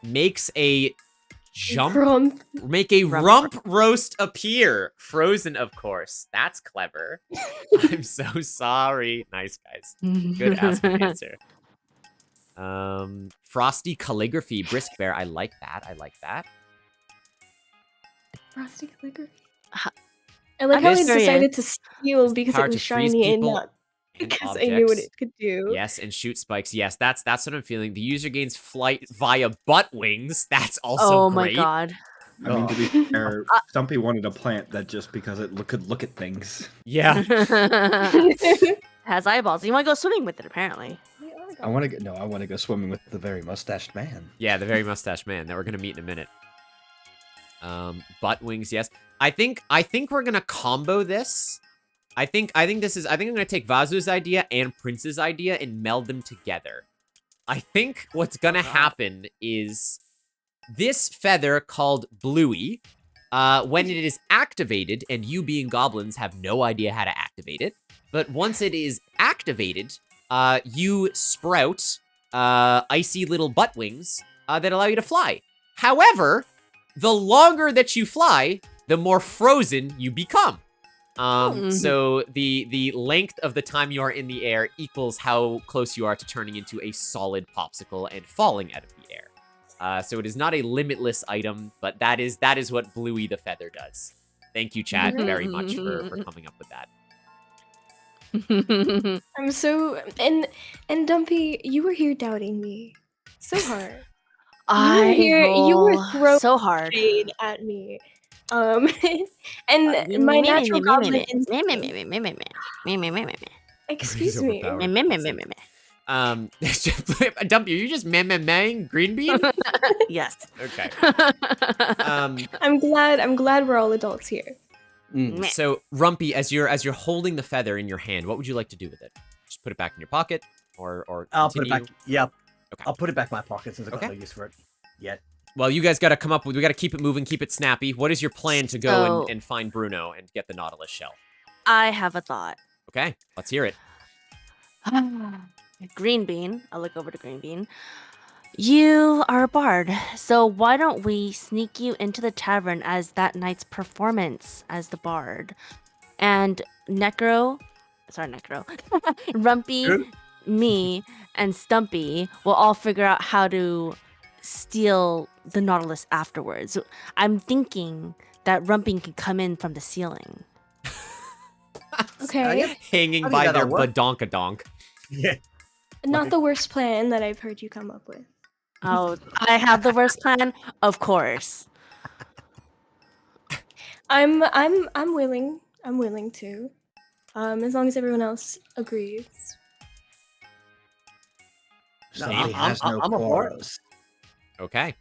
Speaker 2: Makes a jump.
Speaker 6: Rump.
Speaker 2: Make a rump roast appear. Frozen, of course. That's clever. I'm so sorry. Nice, guys. Good ask and answer. Frosty calligraphy, brisk bear. I like that. I like that.
Speaker 6: Frosty calligraphy. I like how they
Speaker 4: This-
Speaker 6: decided to steal because
Speaker 2: Power
Speaker 6: it
Speaker 2: to
Speaker 6: was
Speaker 2: freeze
Speaker 6: shiny and
Speaker 2: people
Speaker 6: not
Speaker 2: and
Speaker 6: because I knew what
Speaker 2: objects.
Speaker 6: it could do.
Speaker 2: Yes, and shoot spikes. Yes, that's what I'm feeling. The user gains flight via butt wings. That's also
Speaker 4: Oh
Speaker 2: great.
Speaker 4: my god.
Speaker 5: I mean, to be fair, Stumpy wanted a plant that just because it could look at things.
Speaker 2: Yeah.
Speaker 4: Has eyeballs. You want to go swimming with it, apparently.
Speaker 5: I want to go swimming with the very mustached man.
Speaker 2: Yeah, the very mustache man that we're gonna meet in a minute. Butt wings, yes. I think we're gonna combo this. I think I'm gonna take Vazu's idea and Prince's idea and meld them together. I think what's gonna happen is this feather called Bluey, when it is activated, and you being goblins have no idea how to activate it, but once it is activated, you sprout icy little butt wings that allow you to fly. However, the longer that you fly, the more frozen you become. So the length of the time you are in the air equals how close you are to turning into a solid popsicle and falling out of the air. So it is not a limitless item, but that is what Bluey the Feather does. Thank you, chat, very much for coming up with that.
Speaker 6: I'm so and Dumpy, you were here doubting me so hard. You were throwing
Speaker 4: so hard.
Speaker 6: shade at me. And my natural goblin instinct. Excuse me.
Speaker 2: Dumpy, are you just meh green bean?
Speaker 4: Yes.
Speaker 2: Okay.
Speaker 6: I'm glad we're all adults here.
Speaker 2: So Rumpy, as you're holding the feather in your hand, what would you like to do with it? Just put it back in your pocket, or
Speaker 3: I'll put it
Speaker 2: continue?
Speaker 3: back. Yep.
Speaker 2: Okay.
Speaker 3: I'll put it back in my pocket since I've got
Speaker 2: Okay.
Speaker 3: no use for it yet.
Speaker 2: Well, you guys got to come up with. We got to keep it moving, keep it snappy. What is your plan to go
Speaker 4: So-
Speaker 2: and find Bruno and get the Nautilus shell?
Speaker 4: I have a thought.
Speaker 2: Okay, let's hear it.
Speaker 4: Green Bean. I'll look over to Green Bean. You are a bard, so why don't we sneak you into the tavern as that night's performance as the bard? And Rumpy, me, and Stumpy will all figure out how to steal the Nautilus afterwards. I'm thinking that Rumpy can come in from the ceiling.
Speaker 6: Okay.
Speaker 2: Hanging
Speaker 3: I think
Speaker 2: by their
Speaker 3: that'll work.
Speaker 2: badonkadonk.
Speaker 3: Yeah.
Speaker 6: Not the worst plan that I've heard you come up with.
Speaker 4: Oh, I have the worst plan? Of course.
Speaker 6: I'm willing. I'm willing to. As long as everyone else agrees.
Speaker 3: No,
Speaker 5: Stumpy has no
Speaker 3: I'm a bard.
Speaker 5: quarrels.
Speaker 2: Okay.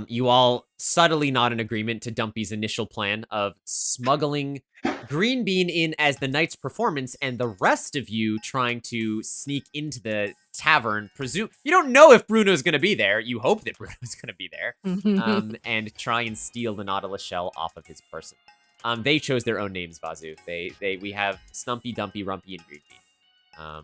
Speaker 2: You all subtly nod in agreement to Dumpy's initial plan of smuggling Green Bean in as the night's performance, and the rest of you trying to sneak into the tavern. You don't know if Bruno's going to be there. You hope that Bruno's going to be there, and try and steal the Nautilus shell off of his person. They chose their own names, Vazu. We have Stumpy, Dumpy, Rumpy, and Green Bean.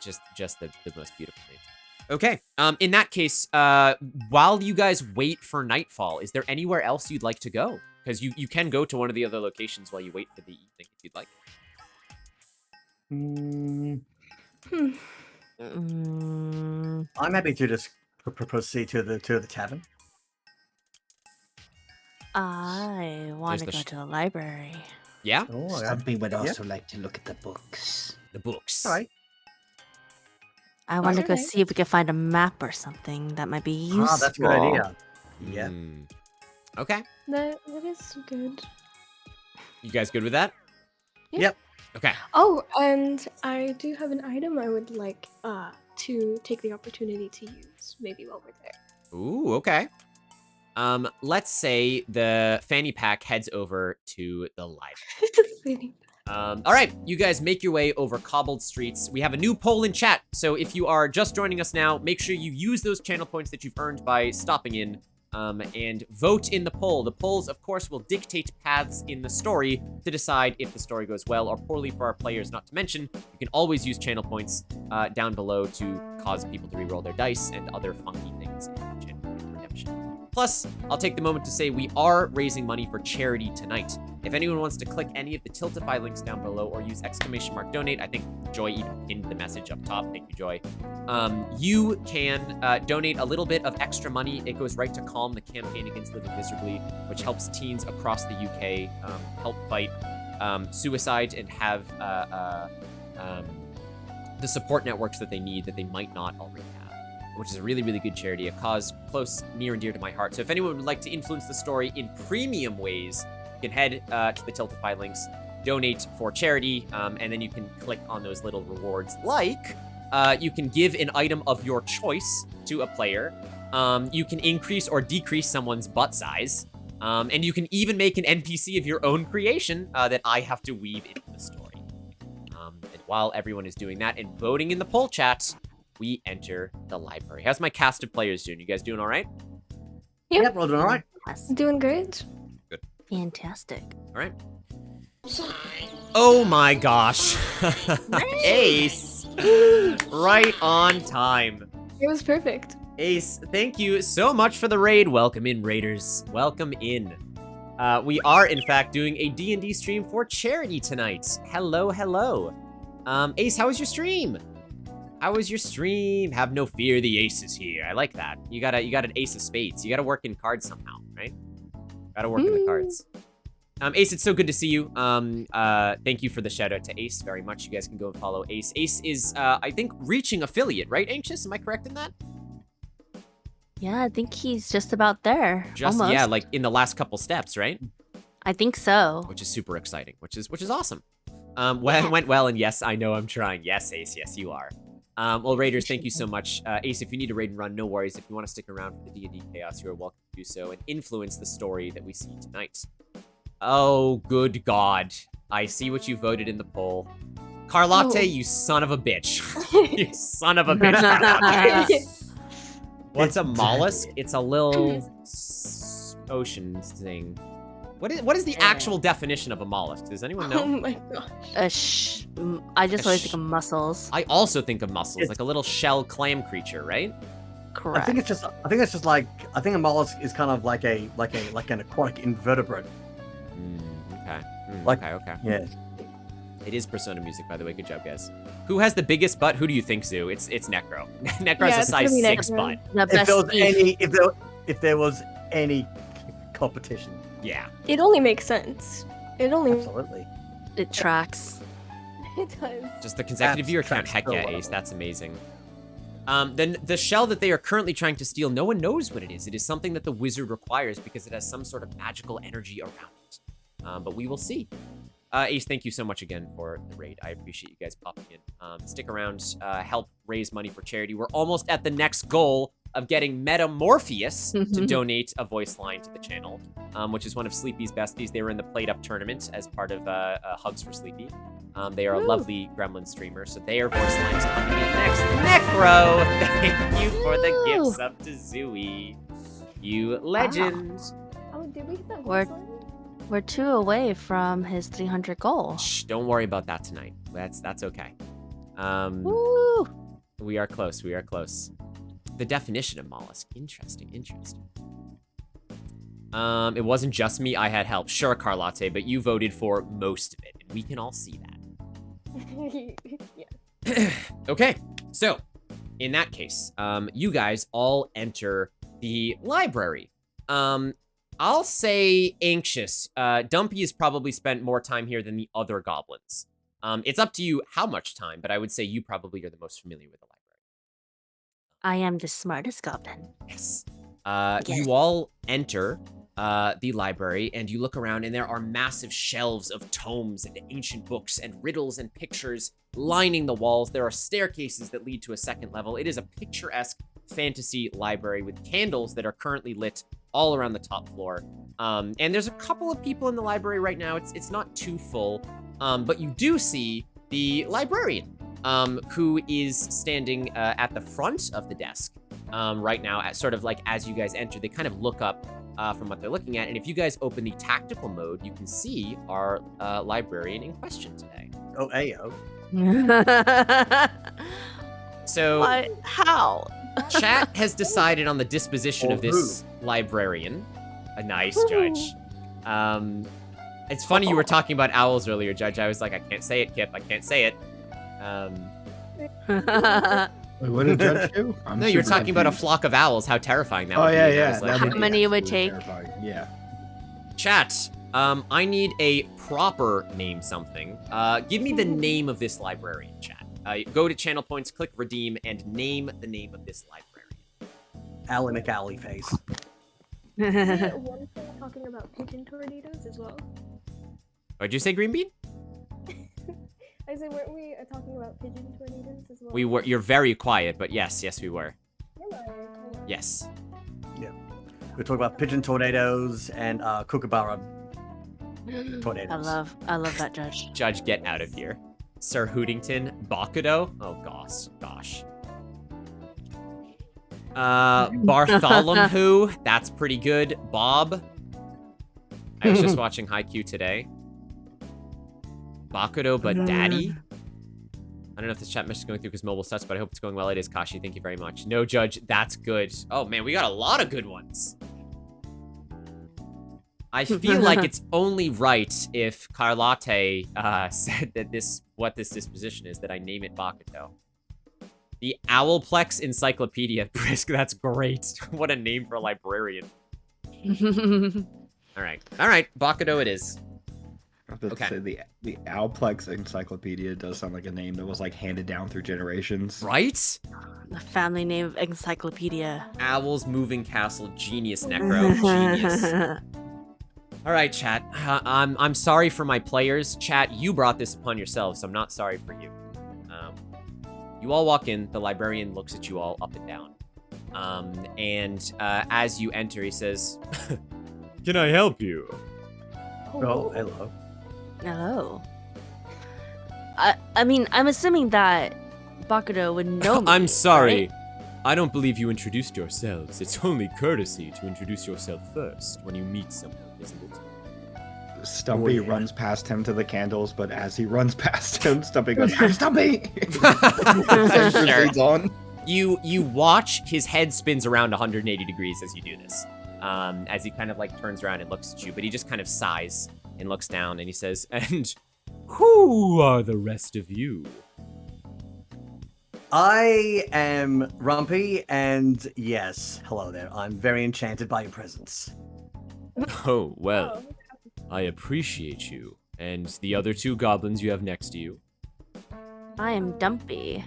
Speaker 2: Just the most beautiful names. Okay. In that case, while you guys wait for nightfall, is there anywhere else you'd like to go? Because you can go to one of the other locations while you wait for the evening if you'd like.
Speaker 3: I'm happy to just proceed to the tavern.
Speaker 4: I want to
Speaker 2: There's
Speaker 4: go
Speaker 2: the
Speaker 4: to the library.
Speaker 2: Yeah?
Speaker 3: Oh,
Speaker 7: Stumpy would also like to look at the books.
Speaker 2: The books.
Speaker 3: all right.
Speaker 4: I want to go
Speaker 6: Alright.
Speaker 4: see if we can find a map or something that might be useful.
Speaker 3: Ah, that's a good idea. Yeah.
Speaker 2: Okay.
Speaker 6: That is good.
Speaker 2: You guys good with that?
Speaker 3: Yep.
Speaker 2: Okay.
Speaker 6: Oh, and I do have an item I would like to take the opportunity to use maybe while we're there.
Speaker 2: Ooh, okay. Let's say the fanny pack heads over to the library.
Speaker 6: Fanny
Speaker 2: All right, you guys make your way over cobbled streets. We have a new poll in chat, so if you are just joining us now, make sure you use those channel points that you've earned by stopping in and vote in the poll. The polls, of course, will dictate paths in the story to decide if the story goes well or poorly for our players. Not to mention, you can always use channel points down below to cause people to reroll their dice and other funky things in channel point redemption. Plus, I'll take the moment to say we are raising money for charity tonight. If anyone wants to click any of the Tiltify links down below or use !donate, I think Joy even pinned the message up top. Thank you, Joy. You can donate a little bit of extra money. It goes right to Calm, the campaign against living miserably, which helps teens across the UK help fight suicide and have the support networks that they need that they might not already have, which is a really, really good charity, a cause close, near, and dear to my heart. So if anyone would like to influence the story in premium ways, you can head to the Tiltify links, donate for charity, and then you can click on those little rewards. Like, you can give an item of your choice to a player. You can increase or decrease someone's butt size. And you can even make an NPC of your own creation that I have to weave into the story. And while everyone is doing that and voting in the poll chat, we enter the library. How's my cast of players doing? You guys doing all right?
Speaker 3: Yep, we're all doing all right.
Speaker 4: Yes.
Speaker 6: Doing great.
Speaker 4: Fantastic.
Speaker 2: All right. Oh my gosh. Ace. Right on time.
Speaker 6: It was perfect.
Speaker 2: Ace, thank you so much for the raid. Welcome in, raiders. Welcome in. We are, in fact, doing a D&D stream for charity tonight. Hello, hello. Ace, how was your stream? How was your stream? Have no fear, the ace is here. I like that. You got an ace of spades. You gotta work in cards somehow, right? Gotta work in the cards. Ace, it's so good to see you. Thank you for the shout out to Ace very much. You guys can go and follow Ace. Ace is, I think, reaching affiliate, right, Anxious? Am I correct in that?
Speaker 4: Yeah, I think he's just about there.
Speaker 2: Just,
Speaker 4: almost.
Speaker 2: yeah, like in the last couple steps, right?
Speaker 4: I think so.
Speaker 2: Which is super exciting, which is awesome. Went well, and yes, I know I'm trying. Yes, Ace, yes, you are. Well, Raiders, thank you so much. Ace, if you need to raid and run, no worries. If you want to stick around for the D&D Chaos, you are welcome to do so and influence the story that we see tonight. Oh, good God. I see what you voted in the poll. Carlotte, you son of a bitch. You son of a bitch, Carlotte. What's a mollusk? It's a little ocean thing. What is the actual definition of a mollusk? Does anyone know?
Speaker 6: Oh my gosh.
Speaker 4: I just always think of mussels.
Speaker 2: I also think of mussels, like a little shell clam creature, right?
Speaker 4: Correct.
Speaker 3: I think it's just like a mollusk is kind of like an aquatic invertebrate.
Speaker 2: Okay. Okay.
Speaker 3: Yeah.
Speaker 2: It is Persona music, by the way. Good job, guys. Who has the biggest butt? Who do you think, Zoo? It's Necro. Necro has a size 6 butt.
Speaker 3: If there was any competition.
Speaker 2: Yeah.
Speaker 6: It only makes sense.
Speaker 3: Absolutely.
Speaker 4: It tracks.
Speaker 6: It does.
Speaker 2: Just the consecutive year count. Heck yeah, Ace. That's amazing. Then the shell that they are currently trying to steal, no one knows what it is. It is something that the wizard requires because it has some sort of magical energy around it. But we will see. Ace, thank you so much again for the raid. I appreciate you guys popping in. Stick around, help raise money for charity. We're almost at the next goal of getting Metamorpheus to donate a voice line to the channel, which is one of Sleepy's besties. They were in the Played Up tournament as part of Hugs for Sleepy. They are a lovely Gremlin streamer, so their voice lines coming in next. Necro, thank you for the gifts up to Zooey. You legend.
Speaker 6: Oh, did we get that
Speaker 4: We're-
Speaker 6: voice line?
Speaker 4: We're 2 away from his 300 goal.
Speaker 2: Shh, don't worry about that tonight. That's okay.
Speaker 4: Woo!
Speaker 2: We are close. We are close. The definition of mollusk. Interesting. It wasn't just me. I had help. Sure, Carlotte, but you voted for most of it, and we can all see that.
Speaker 6: Yeah.
Speaker 2: Okay, so in that case, you guys all enter the library. I'll say anxious. Dumpy has probably spent more time here than the other goblins. It's up to you how much time, but I would say you probably are the most familiar with the library.
Speaker 4: I am the smartest goblin.
Speaker 2: Yes.
Speaker 4: Yes.
Speaker 2: You all enter the library, and you look around, and there are massive shelves of tomes and ancient books and riddles and pictures lining the walls. There are staircases that lead to a second level. It is a picturesque fantasy library with candles that are currently lit all around the top floor. And there's a couple of people in the library right now. It's not too full. But you do see the librarian, who is standing at the front of the desk right now, at sort of like as you guys enter. They kind of look up from what they're looking at, and if you guys open the tactical mode, you can see our librarian in question today.
Speaker 3: Oh, ayo.
Speaker 2: So,
Speaker 4: What? How?
Speaker 2: chat has decided on the disposition of this librarian. A nice, Judge. It's funny you were talking about owls earlier, Judge. I was like, I can't say it, Kip. I can't say it.
Speaker 5: Wait, what did Judge do? I'm
Speaker 2: No, you were
Speaker 5: super
Speaker 2: talking about a
Speaker 5: confused.
Speaker 2: flock of owls. How terrifying that would
Speaker 5: Oh,
Speaker 2: be.
Speaker 5: yeah,
Speaker 2: And I
Speaker 5: yeah.
Speaker 2: was like,
Speaker 5: that
Speaker 4: How
Speaker 5: would be
Speaker 4: many it would
Speaker 5: absolutely
Speaker 4: take?
Speaker 5: terrifying. Yeah.
Speaker 2: Chat, I need a proper name something. Give me the name of this librarian, chat. Go to channel points, click redeem, and name the name of this librarian.
Speaker 3: Ally McAlley face.
Speaker 6: One thing talking about pigeon tornadoes as well.
Speaker 2: What'd you say, Green Bean?
Speaker 6: I said, weren't we talking about pigeon tornadoes as well?
Speaker 2: We were. You're very quiet, but yes, we were.
Speaker 6: Am I? Hold on.
Speaker 2: Yes.
Speaker 3: We're talking about pigeon tornadoes and kookaburra tornadoes.
Speaker 4: I love that, Judge.
Speaker 2: Judge, get out of here. Sir Hootington, Bakudo. Oh gosh. Bartholomew. That's pretty good. Bob. I was just watching Haikyuu today. Bakudo, but Daddy. I don't know if this chat message is going through because mobile sucks, but I hope it's going well. It is, Kashi. Thank you very much. No, Judge. That's good. Oh, man, we got a lot of good ones. I feel like it's only right if Carlotte said that what this disposition is, that I name it Bakuto. The Owlplex Encyclopedia. Brisk, that's great. What a name for a librarian. All right, Bakudo it is.
Speaker 5: I was about to say the Owlplex Encyclopedia does sound like a name that was like handed down through generations.
Speaker 2: Right?
Speaker 4: The family name of encyclopedia.
Speaker 2: Owl's Moving Castle, genius, Necro, genius. All right, chat. I'm sorry for my players. Chat, you brought this upon yourselves, so I'm not sorry for you. You all walk in. The librarian looks at you all up and down. And as you enter, he says, "Can I help you?"
Speaker 3: Oh, hello.
Speaker 4: Hello. I mean, I'm assuming that Bakudo would know me.
Speaker 2: I'm sorry.
Speaker 4: right?
Speaker 2: I don't believe you introduced yourselves. It's only courtesy to introduce yourself first when you meet someone, isn't it?
Speaker 5: Stumpy runs past him to the candles, but as he runs past him, Stumpy goes, "I'm Stumpy!" And proceeds on.
Speaker 2: You watch his head spins around 180 degrees as you do this. As he kind of like turns around and looks at you, but he just kind of sighs and looks down and he says, "And who are the rest of you?"
Speaker 3: I am Rumpy, and yes, hello there. I'm very enchanted by your presence.
Speaker 2: Oh, well, I appreciate you. And the other two goblins you have next to you?
Speaker 4: I am Dumpy.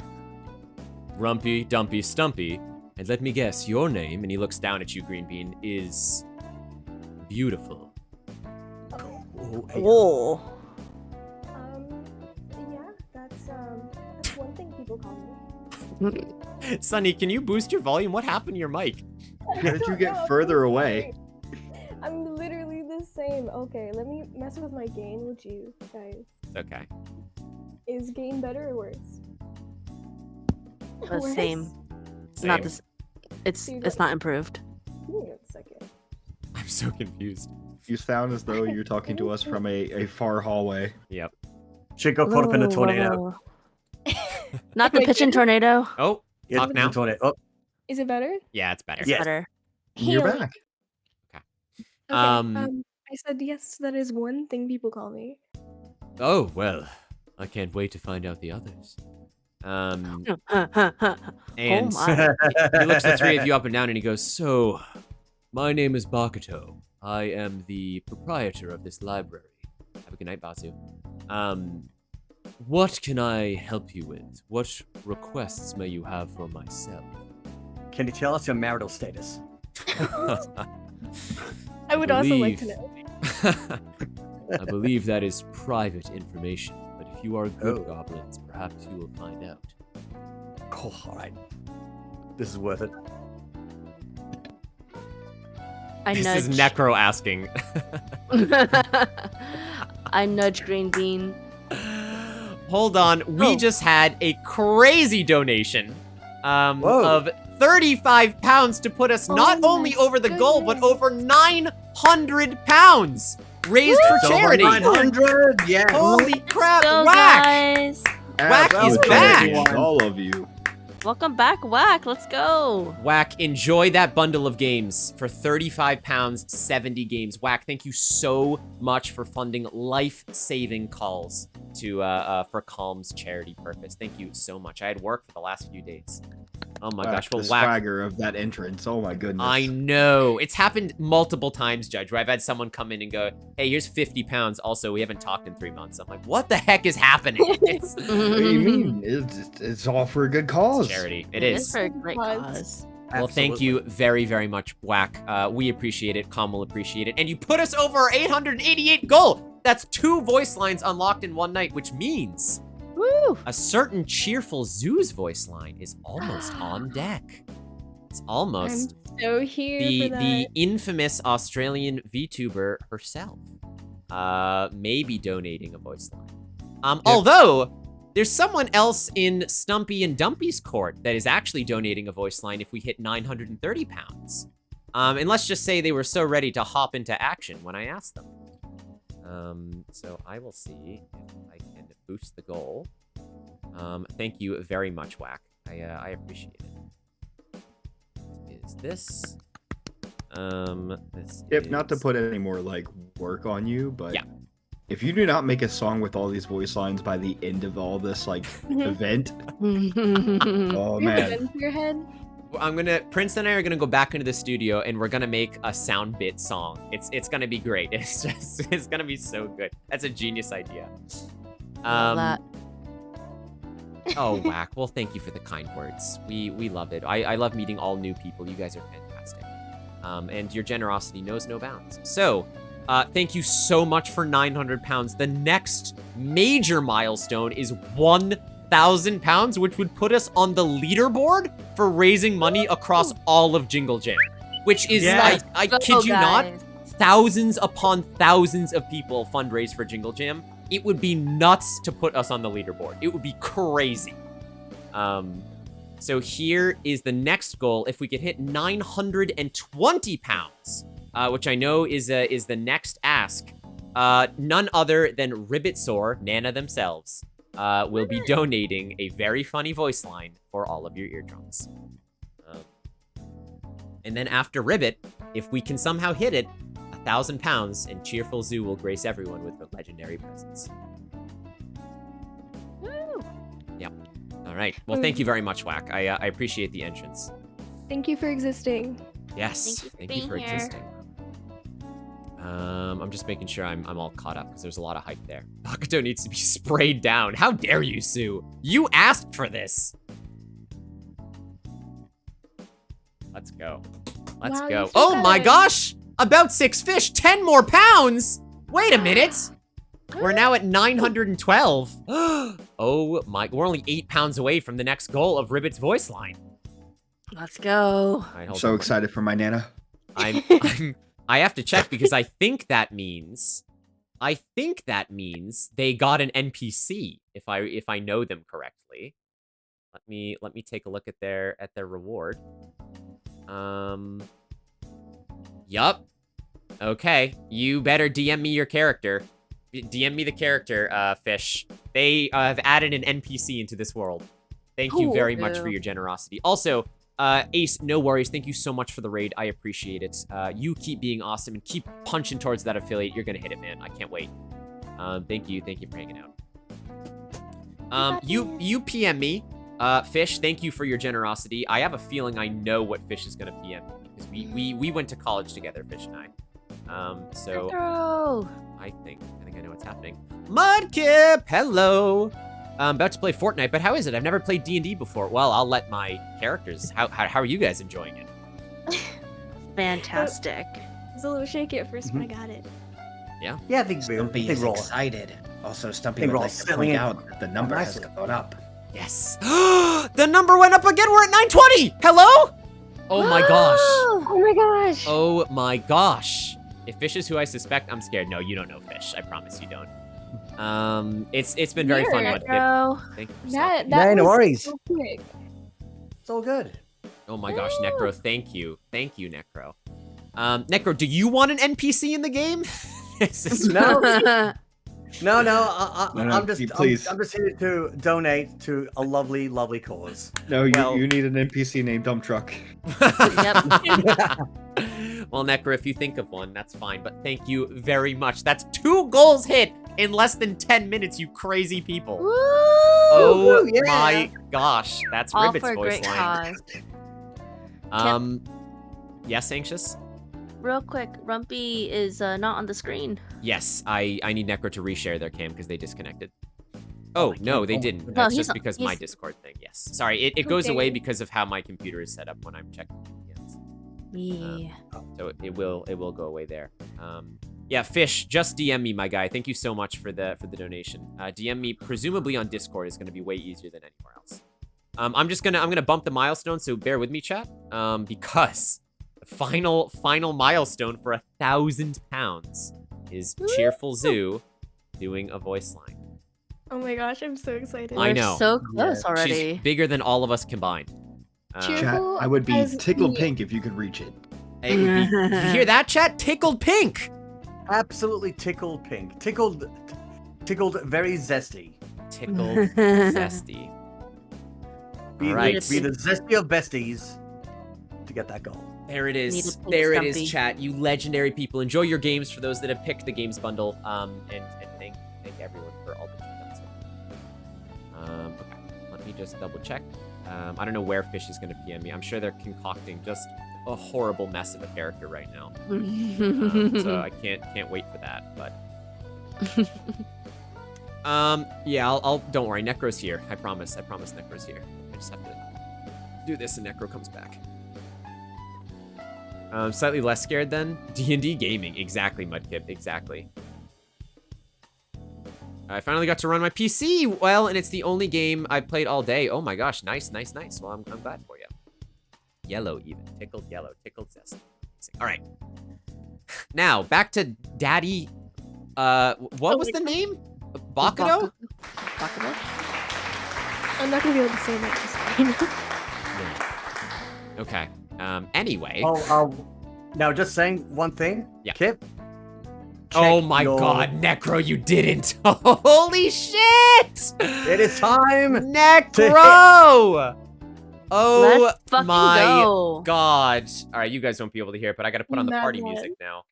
Speaker 2: Rumpy, Dumpy, Stumpy. And let me guess, your name, and he looks down at you, Green Bean, is beautiful.
Speaker 3: Oh, hey.
Speaker 4: Whoa.
Speaker 6: Yeah, that's one thing people call me.
Speaker 2: Sonny, can you boost your volume? What happened to your mic?
Speaker 5: How did you get further away?
Speaker 6: I'm literally the same. Okay, let me mess with my gain with you guys.
Speaker 2: Okay.
Speaker 6: Is gain better or worse?
Speaker 4: The same. It's not this. It's not improved.
Speaker 6: Give me a second.
Speaker 2: I'm so confused.
Speaker 5: You sound as though you're talking to us from a far hallway.
Speaker 2: Yep.
Speaker 3: Should got caught up in a tornado.
Speaker 4: Not the pigeon tornado.
Speaker 2: Oh,
Speaker 3: Yeah,
Speaker 2: talk now.
Speaker 3: tornado. Oh,
Speaker 6: Is it better?
Speaker 2: Yeah, it's better.
Speaker 4: It's
Speaker 3: Yes.
Speaker 4: better.
Speaker 5: You're
Speaker 6: Hail.
Speaker 5: back.
Speaker 6: Okay,
Speaker 2: Um,
Speaker 6: I said yes, that is one thing people call me.
Speaker 2: Oh, well, I can't wait to find out the others. And
Speaker 4: Oh
Speaker 2: he looks the three of you up and down and he goes, "So, my name is Bakuto. I am the proprietor of this library. Have a good night, Batsu. What can I help you with? What requests may you have for myself?"
Speaker 3: Can you tell us your marital status?
Speaker 6: I would also like to know.
Speaker 2: I believe that is private information, but if you are good
Speaker 3: Oh.
Speaker 2: goblins, perhaps you will find out.
Speaker 3: Oh, all right. This is worth it.
Speaker 4: I
Speaker 2: This
Speaker 4: nudge.
Speaker 2: is Necro asking.
Speaker 4: I nudge Green Bean.
Speaker 2: Hold on. We just had a crazy donation of 35 pounds to put us not only over the goal, but over 900 pounds raised for charity.
Speaker 3: 900, yes.
Speaker 2: Holy crap,
Speaker 4: Go,
Speaker 2: Whack!
Speaker 4: guys.
Speaker 2: Whack is
Speaker 5: Bravo,
Speaker 2: back.
Speaker 5: everyone. All of you.
Speaker 4: Welcome back, Whack. Let's go.
Speaker 2: Whack, enjoy that bundle of games for 35 pounds, 70 games. Whack, thank you so much for funding life-saving calls to for Calm's charity purpose. Thank you so much. I had work for the last few days. Oh my gosh, well,
Speaker 5: the
Speaker 2: Whack.
Speaker 5: swagger of that entrance. Oh my goodness.
Speaker 2: I know. It's happened multiple times, Judge, where I've had someone come in and go, hey, here's 50 pounds. Also, we haven't talked in 3 months. I'm like, what the heck is happening? It's
Speaker 5: What do you mean? It's all for a good cause.
Speaker 2: charity. It
Speaker 4: It's
Speaker 2: is.
Speaker 4: for a great cause.
Speaker 2: Well, thank you very, very much, Whack. We appreciate it. Calm will appreciate it. And you put us over our 888 goal. That's 2 voice lines unlocked in one night, which means
Speaker 4: Woo!
Speaker 2: a certain cheerful Zoo's voice line is almost on deck. It's almost
Speaker 6: I'm so here
Speaker 2: the
Speaker 6: for that.
Speaker 2: the infamous Australian VTuber herself. Maybe donating a voice line. Although there's someone else in Stumpy and Dumpy's court that is actually donating a voice line if we hit 930 pounds. And let's just say they were so ready to hop into action when I asked them. So I will see if I can boost the goal. Thank you very much, Whack. I appreciate it. Is this? This
Speaker 5: Yep, not to
Speaker 2: is-
Speaker 5: put any more like work on you, but
Speaker 2: Yeah.
Speaker 5: if you do not make a song with all these voice lines by the end of all this like event, oh
Speaker 6: You have a
Speaker 5: man.
Speaker 6: gun to your head?
Speaker 2: Prince and I are gonna go back into the studio and we're gonna make a sound bit song. It's gonna be great. It's gonna be so good. That's a genius idea.
Speaker 4: Love
Speaker 2: Oh, Whack. Well, thank you for the kind words. We love it. I love meeting all new people. You guys are fantastic. And your generosity knows no bounds. So, thank you so much for 900 pounds. The next major milestone is 1,000 pounds, which would put us on the leaderboard for raising money across all of Jingle Jam. Which is,
Speaker 3: Yes.
Speaker 2: I
Speaker 4: Go,
Speaker 2: kid you not,
Speaker 4: guys.
Speaker 2: thousands upon thousands of people fundraise for Jingle Jam. It would be nuts to put us on the leaderboard. It would be crazy. So here is the next goal. If we could hit 920 pounds, which I know is the next ask, none other than Ribbitsaur, Nana themselves, will be donating a very funny voice line for all of your eardrums. And then after Ribbit, if we can somehow hit it, 1,000 pounds, and Cheerful Zoo will grace everyone with her legendary presence.
Speaker 4: Woo!
Speaker 2: Yep. All right. Well, thank you very much, Whack. I appreciate the entrance.
Speaker 6: Thank you for existing.
Speaker 2: Yes.
Speaker 4: Thank you for being here.
Speaker 2: existing. I'm just making sure I'm all caught up because there's a lot of hype there. Bakuto needs to be sprayed down. How dare you, Sue? You asked for this. Let's go. Let's
Speaker 6: Wow,
Speaker 2: go.
Speaker 6: you feel
Speaker 2: Oh my
Speaker 6: better.
Speaker 2: gosh! About 6 fish, 10 more pounds! Wait a minute! We're now at 912. Oh my, we're only 8 pounds away from the next goal of Ribbit's voice line.
Speaker 4: Let's go.
Speaker 2: All right, hold
Speaker 5: So
Speaker 2: on.
Speaker 5: excited for my Nana.
Speaker 2: I have to check because I think that means they got an NPC if I know them correctly. Let me take a look at their reward. Yup. Okay, you better DM me your character. DM me the character, Fish. They have added an NPC into this world. Thank you
Speaker 4: Cool.
Speaker 2: very much for your generosity. Also, Ace, no worries. Thank you so much for the raid. I appreciate it. You keep being awesome and keep punching towards that affiliate. You're gonna hit it, man. I can't wait. Thank you for hanging out. You PM me, Fish. Thank you for your generosity. I have a feeling I know what Fish is gonna PM me because we went to college together, Fish and I. So
Speaker 4: Throw.
Speaker 2: I think I know what's happening. Mudkip, hello. I'm about to play Fortnite, but how is it? I've never played D&D before. Well, I'll let my characters. How are you guys enjoying it?
Speaker 4: Fantastic.
Speaker 6: It was a little shaky at first, but I got it.
Speaker 3: Yeah, I think
Speaker 7: Stumpy
Speaker 3: they
Speaker 7: is
Speaker 3: roll.
Speaker 7: excited. Also, Stumpy
Speaker 3: They
Speaker 7: would
Speaker 3: roll
Speaker 7: like to
Speaker 3: selling
Speaker 7: point
Speaker 3: it
Speaker 7: out that the number has
Speaker 3: nicely.
Speaker 7: gone up.
Speaker 2: Yes. The number went up again. We're at 920. Hello? Oh my gosh.
Speaker 6: Oh my gosh!
Speaker 2: Oh my gosh. If Fish is who I suspect, I'm scared. No, you don't know Fish. I promise you don't. It's been very fun,
Speaker 6: Here,
Speaker 2: Mudkip. Thank you. For stopping.
Speaker 3: Yeah, no
Speaker 6: was
Speaker 3: worries.
Speaker 6: so quick.
Speaker 3: It's all good.
Speaker 2: Oh my gosh, Necro, thank you. Thank you, Necro. Necro, do you want an NPC in the game? This is
Speaker 3: No. No,
Speaker 5: No,
Speaker 3: I'm just
Speaker 5: please.
Speaker 3: I'm just here to donate to a lovely, lovely cause.
Speaker 5: No,
Speaker 2: Well-
Speaker 5: you need an NPC named Dump Truck.
Speaker 2: Well, Necro, if you think of one, that's fine. But thank you very much. That's 2 goals hit in less than 10 minutes, you crazy people. Oh
Speaker 3: Woo, yeah.
Speaker 2: my gosh, that's
Speaker 4: All
Speaker 2: Ribbit's
Speaker 4: for a
Speaker 2: voice
Speaker 4: great
Speaker 2: line.
Speaker 4: cause.
Speaker 2: Yes, Anxious?
Speaker 4: Real quick, Rumpy is not on the screen.
Speaker 2: Yes, I need Necro to reshare their cam because they disconnected. Oh, no, they didn't.
Speaker 4: No,
Speaker 2: That's
Speaker 4: he's
Speaker 2: just
Speaker 4: not-
Speaker 2: because my
Speaker 4: he's-
Speaker 2: Discord thing, yes. Sorry, it goes away
Speaker 6: Okay.
Speaker 2: because of how my computer is set up when I'm checking VPNs.
Speaker 4: Yeah.
Speaker 2: So it will go away there. Yeah, Fish, just DM me, my guy. Thank you so much for the donation. DM me, presumably on Discord is gonna be way easier than anywhere else. I'm gonna bump the milestone, so bear with me, chat. Because the final milestone for 1,000 pounds is Cheerful Zoo doing a voice line.
Speaker 6: Oh my gosh, I'm so excited.
Speaker 2: I
Speaker 4: We're
Speaker 2: know.
Speaker 4: so close already.
Speaker 2: She's bigger than all of us combined.
Speaker 6: Cheer-
Speaker 5: Chat,
Speaker 6: Well,
Speaker 5: I would be
Speaker 6: as
Speaker 5: tickled
Speaker 6: the-
Speaker 5: pink if you could reach it.
Speaker 2: It would be, you hear that, chat? Tickled pink.
Speaker 3: Absolutely tickled pink. Tickled very zesty.
Speaker 2: Tickled zesty.
Speaker 3: Be,
Speaker 2: All right.
Speaker 3: be the zesty of besties to get that goal.
Speaker 2: There it
Speaker 4: Need
Speaker 2: is.
Speaker 4: a pink
Speaker 2: There it
Speaker 4: Stumpy.
Speaker 2: is, chat. You legendary people. Enjoy your games for those that have picked the games bundle. And thank everyone for all that you've done. Okay. Let me just double check. I don't know where Fish is going to PM me. I'm sure they're concocting just a horrible mess of a character right now. So I can't wait for that. But yeah, I'll don't worry. Necro's here. I promise. Necro's here. I just have to do this and Necro comes back. Slightly less scared than D&D gaming. Exactly, Mudkip. Exactly. I finally got to run my PC well, and it's the only game I've played all day. Oh my gosh, nice. Well, I'm glad for you. Yellow even. Tickled yellow. Tickled zest. All right. Now, back to Daddy... what was the name? Bakudo?
Speaker 4: Bakudo?
Speaker 6: I'm not gonna be able to say that. Just
Speaker 2: Yeah. Okay. Anyway.
Speaker 3: Now just saying one thing.
Speaker 2: Yeah.
Speaker 3: Kip.
Speaker 2: Oh
Speaker 3: check
Speaker 2: my
Speaker 3: your-
Speaker 2: god, Necro, you didn't. Holy shit!
Speaker 3: It is time.
Speaker 2: Necro! Oh
Speaker 4: Let's fucking
Speaker 2: my
Speaker 4: go.
Speaker 2: god. Alright, you guys won't be able to hear it, but I gotta put on the
Speaker 6: Mad
Speaker 2: party
Speaker 6: lad.
Speaker 2: music now.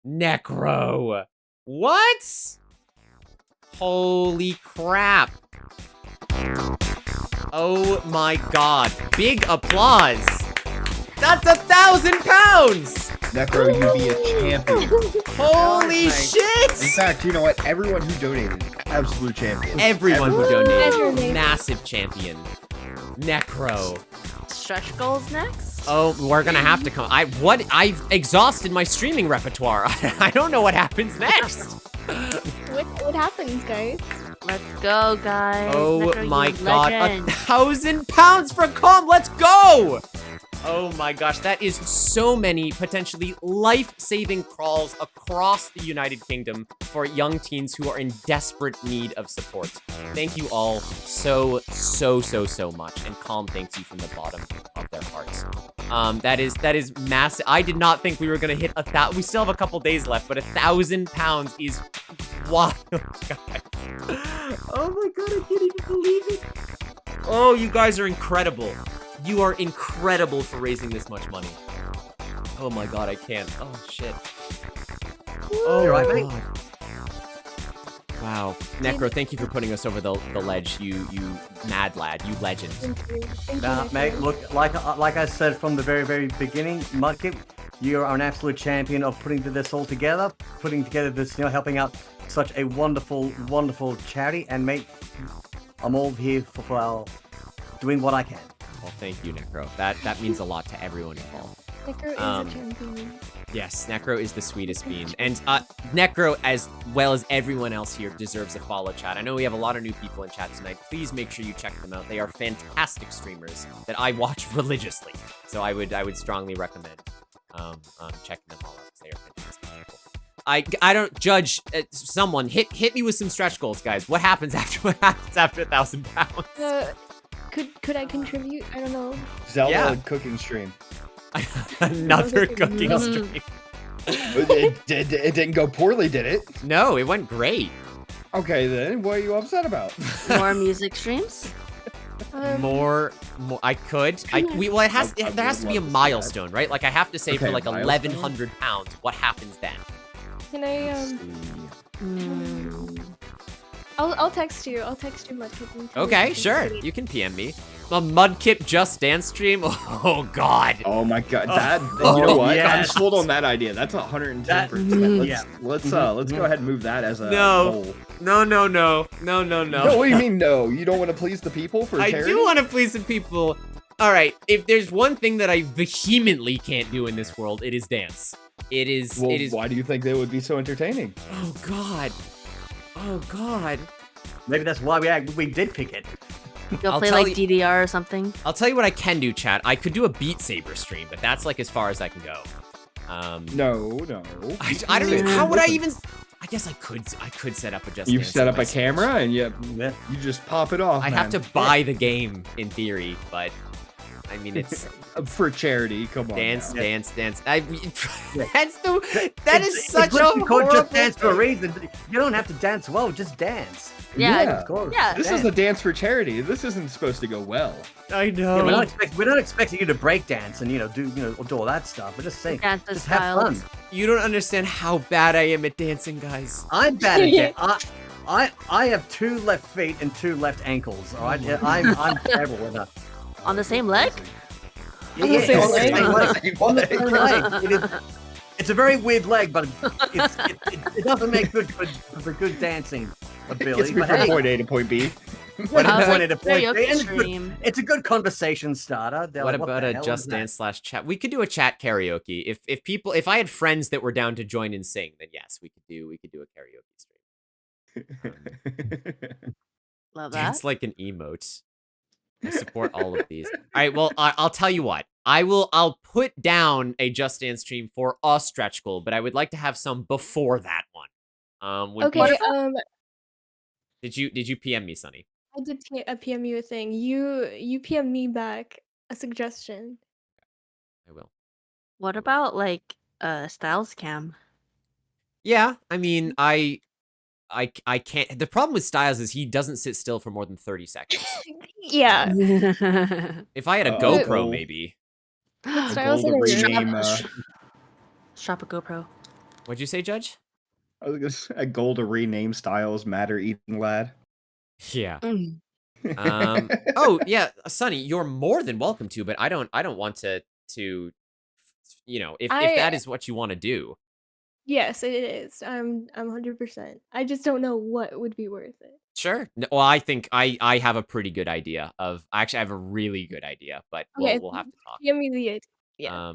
Speaker 2: Necro! What? Holy crap. Oh my god. Big applause. That's 1,000 pounds!
Speaker 5: Necro, you be a champion.
Speaker 2: Holy
Speaker 5: In
Speaker 2: shit!
Speaker 5: fact, you know what? Everyone who donated, absolute champion.
Speaker 2: Everyone who
Speaker 6: Measure
Speaker 2: donated,
Speaker 6: name.
Speaker 2: massive champion. Necro.
Speaker 4: Stretch goals next?
Speaker 2: Oh, we're gonna have to come. I've exhausted my streaming repertoire. I don't know what happens next.
Speaker 6: what happens, guys?
Speaker 4: Let's go, guys.
Speaker 2: Oh
Speaker 4: Necro, you
Speaker 2: my god,
Speaker 4: legend.
Speaker 2: 1,000 pounds for calm. Let's go. Oh my gosh, that is so many potentially life-saving crawls across the United Kingdom for young teens who are in desperate need of support. Thank you all so much, and Calm thanks you from the bottom of their hearts. That is massive. I did not think we were gonna hit 1,000. We still have a couple days left, but 1,000 pounds is wild, guys. Oh my god, I can't even believe it. Oh, you guys are incredible. You are incredible for raising this much money. Oh my god, I can't. Oh shit. Oh
Speaker 3: You all right,
Speaker 2: my
Speaker 3: mate?
Speaker 2: god. Wow. Necro, thank you for putting us over the ledge, you mad lad, you legend.
Speaker 6: Thank you. Thank
Speaker 3: Nah,
Speaker 6: you,
Speaker 3: mate,
Speaker 6: Necro.
Speaker 3: look, like I said from the very beginning, Mudkip, you are an absolute champion of putting this all together, putting together this, helping out such a wonderful charity, and mate, I'm all here for doing what I can.
Speaker 2: Well, thank you, Necro. That means a lot to everyone involved.
Speaker 6: Necro is
Speaker 2: Um,
Speaker 6: a champion.
Speaker 2: Yes, Necro is the sweetest bean. And Necro, as well as everyone else here, deserves a follow, chat. I know we have a lot of new people in chat tonight. Please make sure you check them out. They are fantastic streamers that I watch religiously. So I would strongly recommend checking them all out, because they are fantastic people. I don't judge someone. Hit me with some stretch goals, guys. What happens after 1,000 pounds?
Speaker 6: Could I contribute? I don't know.
Speaker 5: Zelda cooking stream.
Speaker 2: Another cooking stream.
Speaker 5: It didn't go poorly, did it?
Speaker 2: No, it went great.
Speaker 5: Okay, then what are you upset about?
Speaker 4: More music streams?
Speaker 2: More. I could. Well, it has. There has to be a milestone, right? Like I have to say for like 1,100 pounds. What happens then?
Speaker 6: Can I I'll text you. I'll text you Mudkip.
Speaker 2: Okay, sure. You can PM me. A Mudkip Just Dance stream? Oh, God.
Speaker 5: Oh, my God. That, you know what?
Speaker 3: Yes.
Speaker 5: I'm sold on that idea. That's 110%. Let's go ahead and move that as a goal.
Speaker 2: No.
Speaker 5: No, what do you mean no? You don't want to please the people for charity?
Speaker 2: I do want to please the people. All right, if there's one thing that I vehemently can't do in this world, it is dance. It is.
Speaker 5: Why do you think they would be so entertaining?
Speaker 2: Oh, God. Oh, God.
Speaker 3: Maybe that's why we did pick it.
Speaker 4: You'll play like DDR or something?
Speaker 2: I'll tell you what I can do, chat. I could do a Beat Saber stream, but that's like as far as I can go.
Speaker 5: No.
Speaker 2: I don't even. How would I even? I guess I could set up a Just
Speaker 5: You
Speaker 2: Dance
Speaker 5: set up a
Speaker 2: device.
Speaker 5: camera and you just pop it off.
Speaker 2: I have to buy the game in theory, but I mean it's
Speaker 5: for charity. Come on.
Speaker 2: dance. That's that
Speaker 3: It's
Speaker 2: is such
Speaker 3: good
Speaker 2: a
Speaker 3: to call
Speaker 2: horrible
Speaker 3: just dance for a
Speaker 2: thing.
Speaker 3: reason. You don't have to dance well, just dance.
Speaker 4: Yeah.
Speaker 3: Of course.
Speaker 4: Yeah.
Speaker 5: This is a dance for charity. This isn't supposed to go well.
Speaker 2: I know.
Speaker 3: Yeah, we're not expecting you to break dance and do all that stuff. We're just saying,
Speaker 4: Dance the
Speaker 3: just have
Speaker 4: styles.
Speaker 3: fun.
Speaker 2: You don't understand how bad I am at dancing, guys.
Speaker 3: I'm bad at dance. I have 2 left feet and 2 left ankles. All right, I'm terrible with that.
Speaker 4: On the same leg?
Speaker 6: On the same leg.
Speaker 3: On the same leg. It's a very weird leg, but it doesn't make for good dancing ability.
Speaker 5: Gets me
Speaker 3: But
Speaker 5: from
Speaker 3: hey,
Speaker 5: point A to point B.
Speaker 3: what
Speaker 4: I was
Speaker 3: point
Speaker 4: like,
Speaker 3: A to point B,
Speaker 4: karaoke
Speaker 3: and
Speaker 4: stream.
Speaker 3: it's a good conversation starter. They're
Speaker 2: What
Speaker 3: like,
Speaker 2: about
Speaker 3: the
Speaker 2: a
Speaker 3: hell
Speaker 2: Just
Speaker 3: is that?
Speaker 2: Dance / chat? We could do a chat karaoke. If I had friends that were down to join and sing, then yes, we could do a karaoke stream.
Speaker 4: Love that.
Speaker 2: Dance like an emote. I support all of these. All right, well, I'll tell you what. I'll put down a Just Dance stream for a stretch goal, but I would like to have some before that one.
Speaker 6: Okay.
Speaker 2: Did you PM me, Sonny?
Speaker 6: I did PM you a thing. You PM me back a suggestion.
Speaker 2: I will.
Speaker 4: What about like Styles Cam?
Speaker 2: Yeah, I mean, I can't. The problem with Styles is he doesn't sit still for more than 30 seconds.
Speaker 6: Yeah.
Speaker 2: If I had a
Speaker 5: Uh-oh.
Speaker 2: GoPro, maybe.
Speaker 6: Styles
Speaker 5: goal to
Speaker 6: in a
Speaker 5: rename,
Speaker 4: Strap a GoPro.
Speaker 2: What'd you say, Judge?
Speaker 5: I was gonna say, a goal to rename Styles Matter Eating Lad.
Speaker 2: Yeah.
Speaker 4: Mm.
Speaker 2: Oh yeah, Sonny, you're more than welcome to, but I don't want to if that is what you want to do.
Speaker 6: Yes, it is. I'm 100%. I just don't know what would be worth it.
Speaker 2: Sure. No, well, I think I have a pretty good idea of. Actually, I have a really good idea, but
Speaker 6: Okay,
Speaker 2: we'll have to talk.
Speaker 6: Give me the yeah.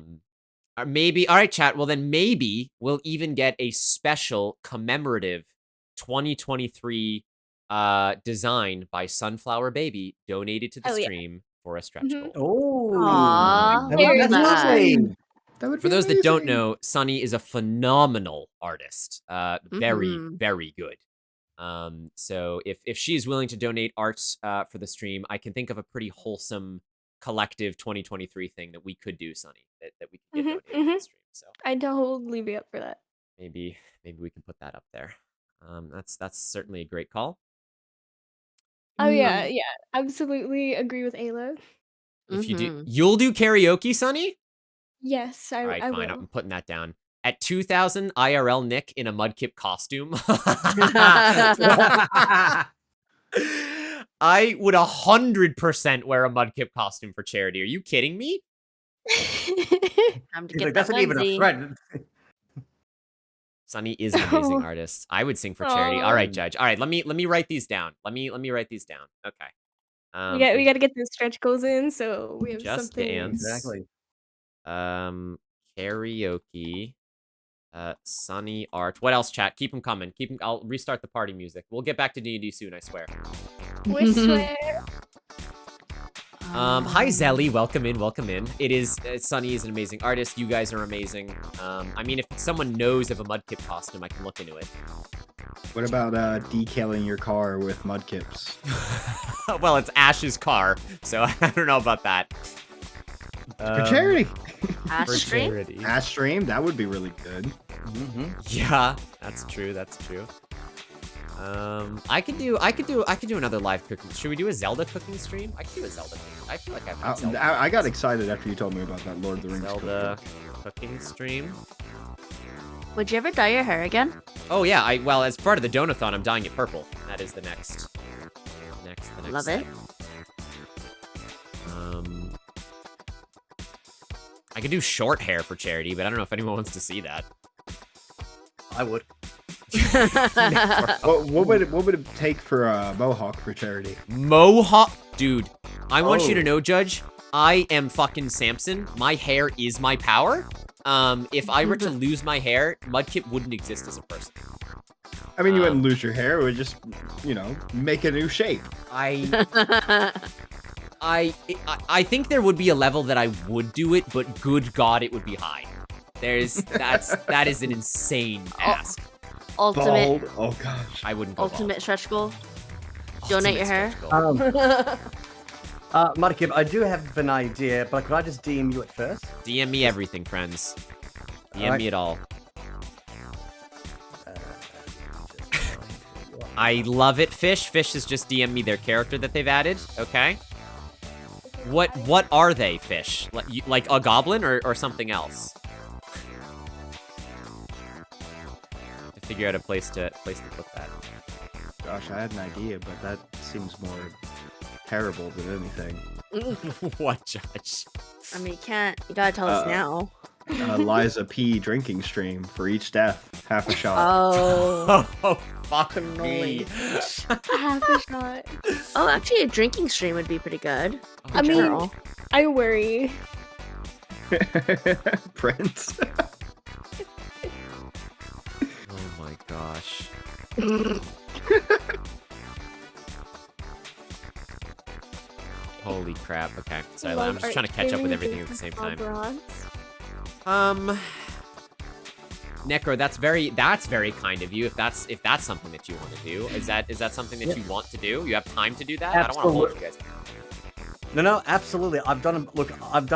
Speaker 2: Or maybe. All right, chat. Well, then maybe we'll even get a special commemorative 2023 design by Sunflower Baby donated to the
Speaker 6: Oh, yeah.
Speaker 2: stream for a stretch
Speaker 6: Mhm.
Speaker 2: goal.
Speaker 3: Oh,
Speaker 4: Aw,
Speaker 6: very
Speaker 3: that's
Speaker 6: nice.
Speaker 3: lovely.
Speaker 5: That would
Speaker 2: For
Speaker 5: be
Speaker 2: those that don't
Speaker 5: amazing.
Speaker 2: know, Sunny is a phenomenal artist. Very,
Speaker 4: Mhm.
Speaker 2: very good. So if she's willing to donate arts for the stream, I can think of a pretty wholesome collective 2023 thing that we could do, Sunny, that we could get donated to the stream. So
Speaker 6: I'd totally be up for that.
Speaker 2: maybe we can put that up there. That's certainly a great call.
Speaker 6: Oh yeah, absolutely agree with Ayla.
Speaker 2: If you do,
Speaker 4: Mhm.
Speaker 2: you'll do karaoke, Sunny?
Speaker 6: Yes, I
Speaker 2: All right,
Speaker 6: I
Speaker 2: fine.
Speaker 6: will.
Speaker 2: I'm putting that down. At 2,000 IRL Nick in a Mudkip costume. I would 100% wear a Mudkip costume for charity. Are you kidding me?
Speaker 4: Time to
Speaker 3: He's
Speaker 4: get
Speaker 3: like, that's
Speaker 4: that
Speaker 3: not even a
Speaker 4: onesie.
Speaker 3: threat.
Speaker 2: Sunny is an amazing
Speaker 6: Oh.
Speaker 2: artist. I would sing for charity. All right, Judge. All right, let me write these down. Let me write these down. Okay.
Speaker 6: we got to get those stretch goals in, so we have
Speaker 2: Just
Speaker 6: something.
Speaker 2: Dance.
Speaker 3: Exactly.
Speaker 2: Karaoke. Sunny art. What else, chat? Keep them coming. I'll restart the party music. We'll get back to D&D soon, I swear.
Speaker 6: We swear.
Speaker 2: Hi Zelly, welcome in, welcome in. Sunny is an amazing artist. You guys are amazing. I mean, if someone knows of a Mudkip costume, I can look into it.
Speaker 5: What about decaling your car with mudkips?
Speaker 2: Well, it's Ash's car, so I don't know about that.
Speaker 5: For charity.
Speaker 4: Ash
Speaker 2: For
Speaker 4: stream?
Speaker 2: charity.
Speaker 5: Ash stream, that would be really good.
Speaker 2: Yeah, that's true. That's true. I could do another live cooking. Should we do a Zelda cooking stream? I could do a Zelda. I feel like I've had Zelda.
Speaker 5: I got excited after you told me about that Lord of the Rings
Speaker 2: Zelda cooking stream.
Speaker 4: Would you ever dye your hair again?
Speaker 2: Oh yeah, well, as part of the Donathon, I'm dyeing it purple. That is the next
Speaker 4: Love
Speaker 2: step.
Speaker 4: it.
Speaker 2: I could do short hair for charity, but I don't know if anyone wants to see that.
Speaker 3: I would.
Speaker 5: What would it take for a mohawk for charity?
Speaker 2: Mohawk? Dude, I want you to know, Judge, I am fucking Samson. My hair is my power. If I were to lose my hair, Mudkip wouldn't exist as a person.
Speaker 5: I mean, you wouldn't lose your hair. It would just, make a new shape.
Speaker 2: I think there would be a level that I would do it, but good God, it would be high. That is an insane ask.
Speaker 4: Ultimate.
Speaker 5: Bald. Oh gosh.
Speaker 2: I wouldn't go
Speaker 4: Ultimate
Speaker 2: bald.
Speaker 4: stretch goal. Donate your hair.
Speaker 2: Stretch goal.
Speaker 3: Mudkip, I do have an idea, but could I just DM you at first?
Speaker 2: DM me everything, friends. DM
Speaker 3: Alright.
Speaker 2: me it all. I love it, Fish. Fish has just DM me their character that they've added. Okay. What are they, Fish? Like a goblin or something else? To figure out a place to put that.
Speaker 5: Gosh, I had an idea, but that seems more terrible than anything.
Speaker 2: What, Judge?
Speaker 4: I mean, you gotta tell us now.
Speaker 5: Liza P drinking stream for each death, half a shot.
Speaker 4: Oh.
Speaker 2: Fuck me.
Speaker 6: Half a shot.
Speaker 4: Oh, actually, a drinking stream would be pretty good.
Speaker 6: I mean,
Speaker 4: General.
Speaker 6: I worry.
Speaker 5: Prince.
Speaker 2: Oh my gosh. Holy crap. Okay. Sorry, I'm just trying to catch up with everything at the same time. Necro, that's very kind of you. If that's something that you want to do, is that something that you want to do? You have time to do that?
Speaker 3: Absolutely.
Speaker 2: I don't want to hold you guys.
Speaker 3: No, absolutely. I've done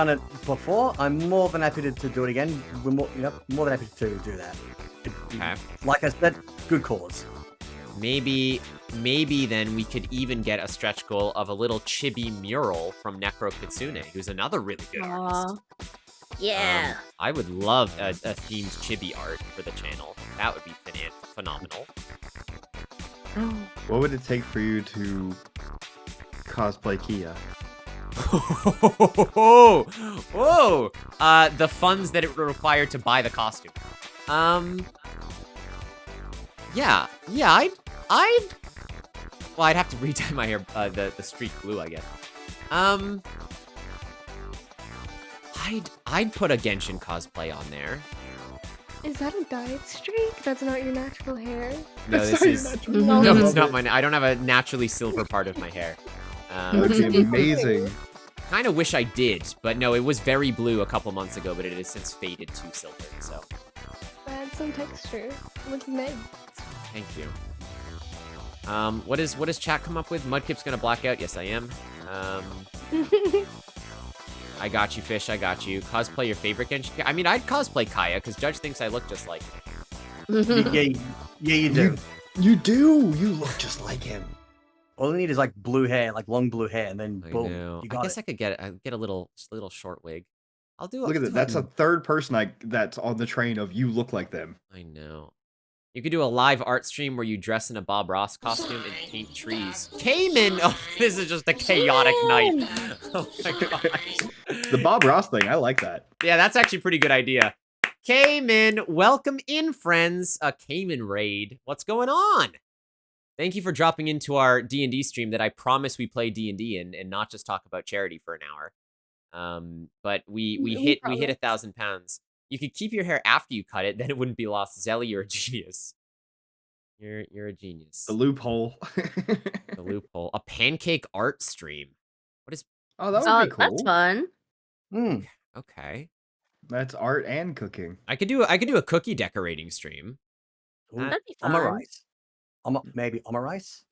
Speaker 3: it before. I'm more than happy to do it again. We're more than happy to do that.
Speaker 2: Okay.
Speaker 3: Like I said, good cause.
Speaker 2: Maybe then we could even get a stretch goal of a little chibi mural from Necro Kitsune, who's another really good artist.
Speaker 4: Yeah.
Speaker 2: I would love a themed chibi art for the channel. That would be phenomenal.
Speaker 5: What would it take for you to cosplay Kia?
Speaker 2: Whoa! The funds that it would require to buy the costume. Yeah, well, I'd have to re-dye my hair, the streak blue, I guess. I'd put a Genshin cosplay on there.
Speaker 6: Is that a dyed streak? That's not your natural hair.
Speaker 2: No, this is no, it's not my. I don't have a naturally silver part of my hair.
Speaker 5: That would be amazing.
Speaker 2: Kind of wish I did, but no, it was very blue a couple months ago, but it has since faded to silver. So.
Speaker 6: Add some texture. Looks nice.
Speaker 2: Thank you. What does chat come up with? Mudkip's gonna black out. Yes, I am. I got you, Fish. I got you. Cosplay your favorite Genshin. I mean, I'd cosplay Kaya because Judge thinks I look just like him.
Speaker 3: Yeah, you do.
Speaker 5: You do. You look just like him.
Speaker 3: All you need is like blue hair, like long blue hair, and then
Speaker 2: I
Speaker 3: boom,
Speaker 2: know.
Speaker 3: you
Speaker 2: I
Speaker 3: got
Speaker 2: guess
Speaker 3: it.
Speaker 2: I could get a little short wig. I'll do it.
Speaker 5: Look at that. That's a third person that's on the train of you look like them.
Speaker 2: I know. You could do a live art stream where you dress in a Bob Ross costume and paint trees. Cayman! Oh, this is just a chaotic night. Oh my gosh.
Speaker 5: The Bob Ross thing, I like that.
Speaker 2: Yeah, that's actually a pretty good idea. Cayman, welcome in, friends. A Cayman raid. What's going on? Thank you for dropping into our D&D stream that I promise we play D&D in and not just talk about charity for an hour. But we hit 1,000 pounds. You could keep your hair after you cut it, then it wouldn't be lost. Zelly, you're a genius. You're a genius.
Speaker 5: The loophole.
Speaker 2: The loophole. A pancake art stream. What is
Speaker 5: Oh, that would
Speaker 4: Oh,
Speaker 5: be
Speaker 4: that's
Speaker 5: cool.
Speaker 4: fun.
Speaker 3: Mm.
Speaker 2: Okay.
Speaker 5: That's art and cooking.
Speaker 2: I could do a cookie decorating stream.
Speaker 3: Ooh,
Speaker 2: That-
Speaker 4: That'd be fun.
Speaker 3: Omarice. Maybe omarice?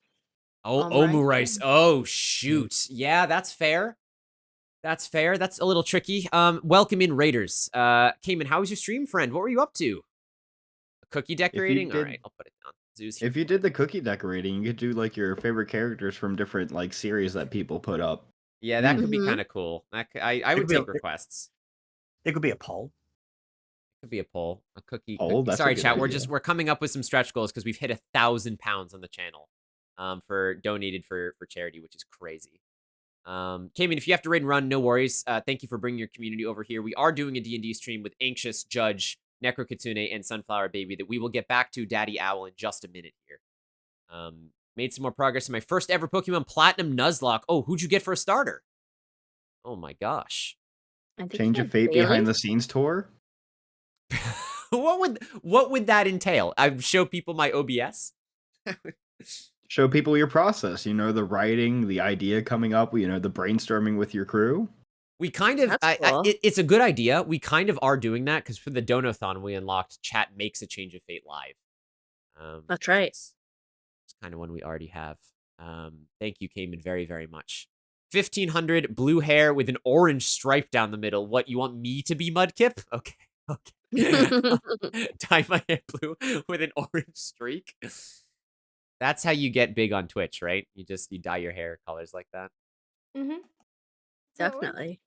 Speaker 2: Oh,
Speaker 4: Omurice,
Speaker 2: omurice. Oh, shoot. Yeah, that's fair. That's fair. That's a little tricky. Welcome in, Raiders. Cayman, how was your stream, friend? What were you up to? Cookie decorating? All
Speaker 5: did-
Speaker 2: right, I'll put it down. Zeus here.
Speaker 5: If you did the cookie decorating, you could do like your favorite characters from different like series that people put up.
Speaker 2: Yeah, that could be
Speaker 4: Mhm.
Speaker 2: kind of cool. I
Speaker 3: It
Speaker 2: would
Speaker 3: could be a-
Speaker 2: take requests.
Speaker 3: It could be a poll.
Speaker 2: Could be a poll, a cookie.
Speaker 5: Poll? That's a
Speaker 2: Sorry,
Speaker 5: good
Speaker 2: chat.
Speaker 5: idea.
Speaker 2: We're coming up with some stretch goals because we've hit 1,000 pounds on the channel, for donated for charity, which is crazy. Cayman, if you have to raid and run, no worries. Thank you for bringing your community over here. We are doing a D&D stream with Anxious, Judge, Necro Kitsune, and Sunflower Baby that we will get back to Daddy Owl in just a minute here. Made some more progress in my first ever Pokemon Platinum Nuzlocke. Oh, who'd you get for a starter? Oh my gosh.
Speaker 4: I think
Speaker 5: Change
Speaker 4: you
Speaker 5: of
Speaker 4: said
Speaker 5: Fate behind
Speaker 4: Bailey?
Speaker 5: the scenes tour.
Speaker 2: what would that entail? I show people my OBS?
Speaker 5: Show people your process. You know, the writing, the idea coming up. You know, the brainstorming with your crew.
Speaker 2: We kind of,
Speaker 4: That's cool.
Speaker 2: it's a good idea. We kind of are doing that because for the Donathon we unlocked, chat makes a Change of Fate live.
Speaker 4: That's right.
Speaker 2: It's kind of one we already have. Thank you, Cayman, very, very much. 1,500 blue hair with an orange stripe down the middle. What, you want me to be Mudkip? Okay, okay. Dye my hair blue with an orange streak. That's how you get big on Twitch, right? You dye your hair colors like that.
Speaker 6: Mm-hmm.
Speaker 4: Definitely.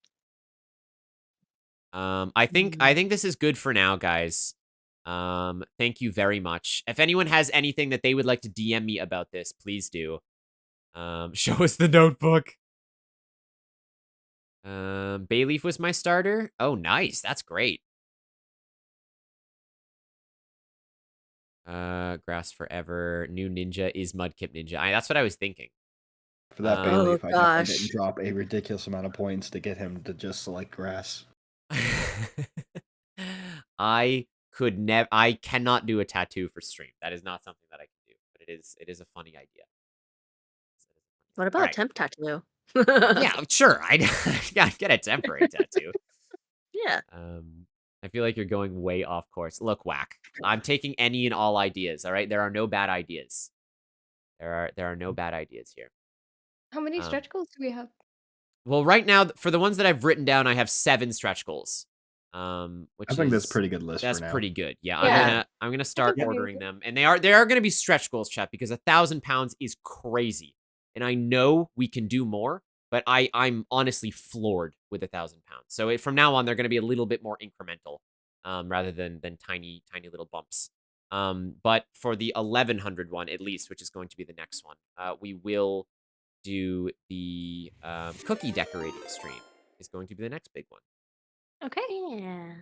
Speaker 2: I think this is good for now, guys. Thank you very much. If anyone has anything that they would like to DM me about this, please do. Show us the notebook. Bayleaf was my starter. Oh, nice. That's great. Grass Forever. New Ninja is Mudkip Ninja. That's what I was thinking.
Speaker 5: For that
Speaker 2: Oh,
Speaker 5: Bayleaf, I
Speaker 4: gosh.
Speaker 5: didn't drop a ridiculous amount of points to get him to just select grass.
Speaker 2: I cannot do a tattoo for stream. That is not something that I can do, but it is a funny idea.
Speaker 4: What about
Speaker 2: Alright.
Speaker 4: a temp tattoo?
Speaker 2: Yeah, sure. I get a temporary tattoo.
Speaker 4: Yeah.
Speaker 2: I feel like you're going way off course. Look, Whack. I'm taking any and all ideas, all right? There are no bad ideas. There are no bad ideas here.
Speaker 6: How many stretch goals do we have?
Speaker 2: Well, right now, for the ones that I've written down, I have 7 stretch goals. Which
Speaker 5: I think that's
Speaker 2: is-
Speaker 5: a pretty good list.
Speaker 2: That's
Speaker 5: for now.
Speaker 2: pretty good. Yeah,
Speaker 4: Yeah.
Speaker 2: I'm gonna start
Speaker 6: think
Speaker 2: ordering them, and they are gonna be stretch goals, chat, because 1,000 pounds is crazy, and I know we can do more, but I'm honestly floored with 1,000 pounds. So from now on, they're gonna be a little bit more incremental, rather than tiny little bumps. But for the 1,100 one at least, which is going to be the next one, we will do the cookie decorating stream. Is going to be the next big one.
Speaker 6: Okay.
Speaker 4: Yeah.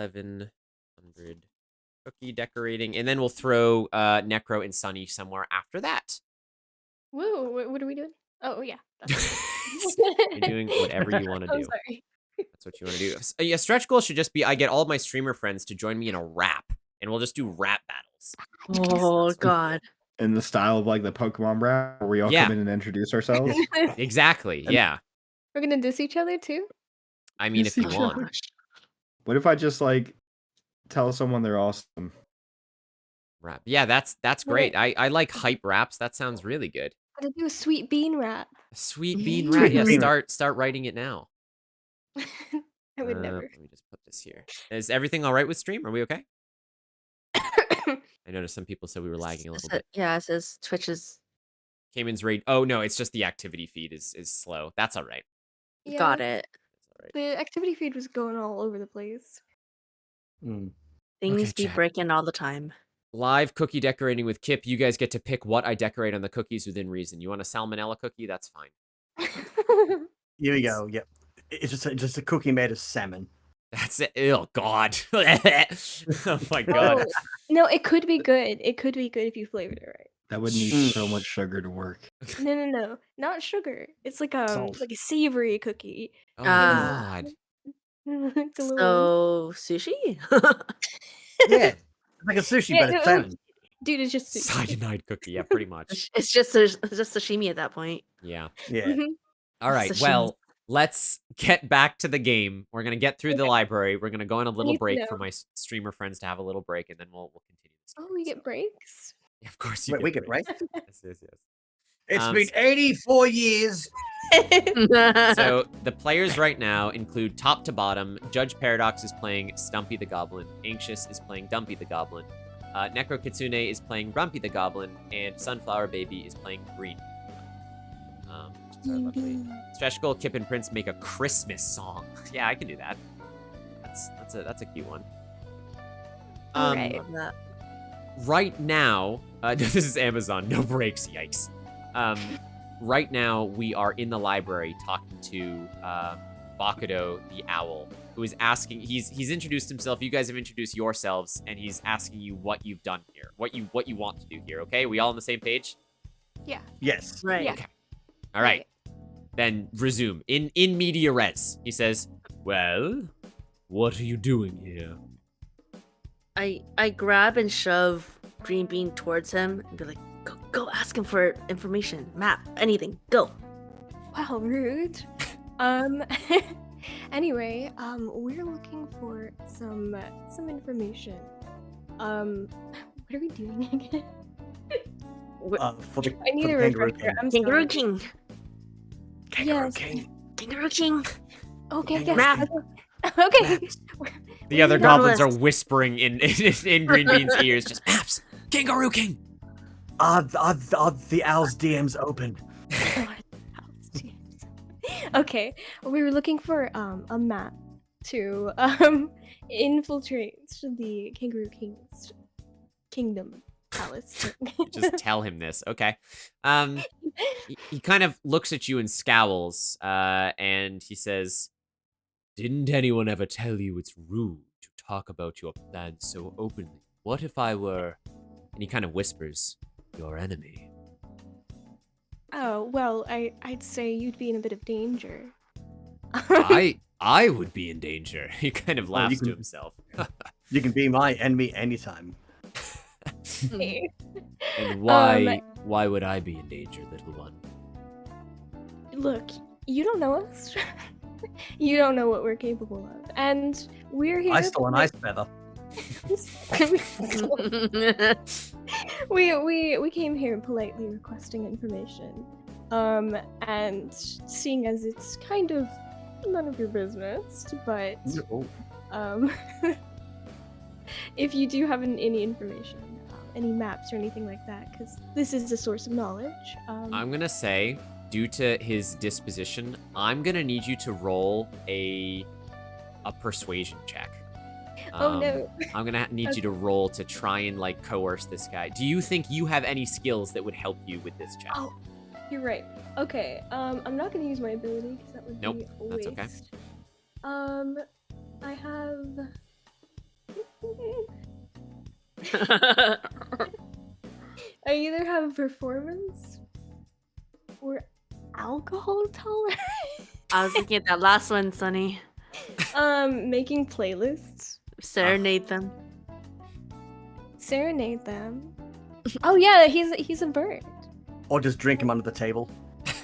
Speaker 2: 1,100 cookie decorating, and then we'll throw Necro and Sunny somewhere after that.
Speaker 6: Woo. What are we doing? Oh yeah.
Speaker 2: You're doing whatever you want to
Speaker 6: I'm
Speaker 2: do.
Speaker 6: sorry.
Speaker 2: That's what you want to do. Yeah, stretch goal should just be I get all of my streamer friends to join me in a rap, and we'll just do rap battles.
Speaker 4: Oh God.
Speaker 5: In the style of like the Pokemon rap, where we all
Speaker 2: Yeah.
Speaker 5: come in and introduce ourselves.
Speaker 2: Exactly. Yeah.
Speaker 6: We're gonna diss each other too.
Speaker 2: I mean, if you
Speaker 5: Yes,
Speaker 2: want.
Speaker 4: Gosh.
Speaker 5: What if I just like tell someone they're awesome?
Speaker 2: Rap. Yeah, that's great. I like hype raps. That sounds really good.
Speaker 6: Gotta do a sweet bean rap.
Speaker 2: Sweet bean
Speaker 4: Sweet
Speaker 2: rap. Yeah,
Speaker 3: bean
Speaker 2: start writing it now.
Speaker 6: I would never.
Speaker 2: Let me just put this here. Is everything all right with stream? Are we okay? I noticed some people said we were lagging a little bit.
Speaker 4: Yeah, it says Twitch is
Speaker 2: Cayman's raid. Oh no, it's just the activity feed is slow. That's all right.
Speaker 6: Yeah,
Speaker 4: got it.
Speaker 2: That's all right.
Speaker 6: The activity feed was going all over the place.
Speaker 3: Mm.
Speaker 4: Things
Speaker 2: Okay,
Speaker 4: be
Speaker 2: chat.
Speaker 4: breaking all the time.
Speaker 2: Live cookie decorating with Kip. You guys get to pick what I decorate on the cookies within reason. You want a salmonella cookie? That's fine.
Speaker 3: Here we go. Yep. It's just a cookie made of salmon.
Speaker 2: That's it. Oh God. Oh my God.
Speaker 6: Oh, no, it could be good. It could be good if you flavored it right.
Speaker 5: That would need
Speaker 3: Mm.
Speaker 5: so much sugar to work.
Speaker 6: No, not sugar. It's like
Speaker 3: Salt.
Speaker 6: like a savory cookie.
Speaker 2: Oh
Speaker 4: Ah.
Speaker 2: God.
Speaker 6: Like a little-
Speaker 4: So sushi?
Speaker 3: Yeah. It's like a sushi,
Speaker 6: Yeah,
Speaker 3: but it's
Speaker 6: no,
Speaker 3: salmon.
Speaker 6: Dude, it's just
Speaker 2: Cyanide cookie, yeah, pretty much.
Speaker 4: It's just sashimi at that point.
Speaker 2: Yeah.
Speaker 3: Yeah.
Speaker 6: Mhm.
Speaker 2: All right,
Speaker 4: Sashimi.
Speaker 2: well, let's get back to the game. We're gonna get through the library. We're gonna go on a little
Speaker 6: need to
Speaker 2: break for
Speaker 6: know.
Speaker 2: my streamer friends to have a little break, and then we'll continue this.
Speaker 6: Oh, we get breaks?
Speaker 2: Yeah, of course you
Speaker 3: Wait,
Speaker 2: get
Speaker 3: we get
Speaker 2: breaks.
Speaker 3: breaks?
Speaker 2: Yes, yes, yes.
Speaker 3: It's
Speaker 2: Um,
Speaker 3: been 84 years.
Speaker 2: So the players right now include top to bottom. Judge Paradox is playing Stumpy the Goblin. Anxious is playing Dumpy the Goblin. Necro Kitsune is playing Rumpy the Goblin, and Sunflower Baby is playing Green. Which is our lovely. Stretch Goal, Kip, and Prince make a Christmas song. Yeah, I can do that. That's a cute one.
Speaker 6: Alright.
Speaker 4: Love that.
Speaker 2: Right now, this is Amazon. No breaks. Yikes. Right now, we are in the library talking to Bakudo the Owl, who is asking. He's introduced himself. You guys have introduced yourselves, and he's asking you what you've done here, what you want to do here. Okay, we all on the same page?
Speaker 3: Yes.
Speaker 4: Right.
Speaker 6: Yeah.
Speaker 2: Okay. All right. Then resume. In media res, he says, "Well, what are you doing here?"
Speaker 4: I grab and shove Green Bean towards him and be like, go ask him for information, map, anything, go.
Speaker 6: Wow, rude. Anyway, we're looking for some information. What are we doing again?
Speaker 3: For the,
Speaker 6: I need
Speaker 3: for
Speaker 6: a
Speaker 3: the Kangaroo
Speaker 6: refresher.
Speaker 3: King.
Speaker 6: I'm
Speaker 4: Kangaroo
Speaker 6: sorry.
Speaker 4: King.
Speaker 3: Kangaroo
Speaker 6: Yes.
Speaker 3: King.
Speaker 4: Kangaroo King.
Speaker 6: Okay,
Speaker 3: Kangaroo
Speaker 6: yes.
Speaker 3: King.
Speaker 6: Okay.
Speaker 2: The other
Speaker 4: Not a
Speaker 2: goblins are
Speaker 4: list.
Speaker 2: whispering in Green Bean's ears, just maps. Kangaroo King.
Speaker 3: Are the Owl's DMs open?
Speaker 6: Okay, we were looking for a map to infiltrate the Kangaroo King's kingdom palace.
Speaker 2: Just tell him this. Okay. He kind of looks at you and scowls, and he says, "Didn't anyone ever tell you it's rude to talk about your plans so openly? What if I were," and he kind of whispers, "your enemy?"
Speaker 6: Oh well, I'd say you'd be in a bit of danger.
Speaker 2: I would be in danger. He kind of laughs to
Speaker 3: can-
Speaker 2: himself.
Speaker 3: You can be my enemy anytime.
Speaker 6: Hey.
Speaker 2: And why would I be in danger, little one?
Speaker 6: Look, you don't know us. You don't know what we're capable of, and we're here.
Speaker 3: I stole an ice feather.
Speaker 6: we came here politely requesting information. And seeing as it's kind of none of your business, but
Speaker 3: Oh.
Speaker 6: if you do have any information, any maps or anything like that, because this is a source of knowledge.
Speaker 2: I'm gonna say, due to his disposition, I'm gonna need you to roll a persuasion check.
Speaker 6: Oh no.
Speaker 2: I'm gonna need you to roll to try and like coerce this guy. Do you think you have any skills that would help you with this check?
Speaker 6: Oh, you're right. Okay. I'm not gonna use my ability because that would
Speaker 2: Nope,
Speaker 6: be a
Speaker 2: that's
Speaker 6: waste.
Speaker 2: okay.
Speaker 6: I have. I either have performance or alcohol tolerance.
Speaker 4: I was looking at that last one, Sonny.
Speaker 6: Making playlists.
Speaker 4: Serenade them.
Speaker 6: Serenade them. Oh yeah, he's a bird.
Speaker 3: Or just drink him under the table.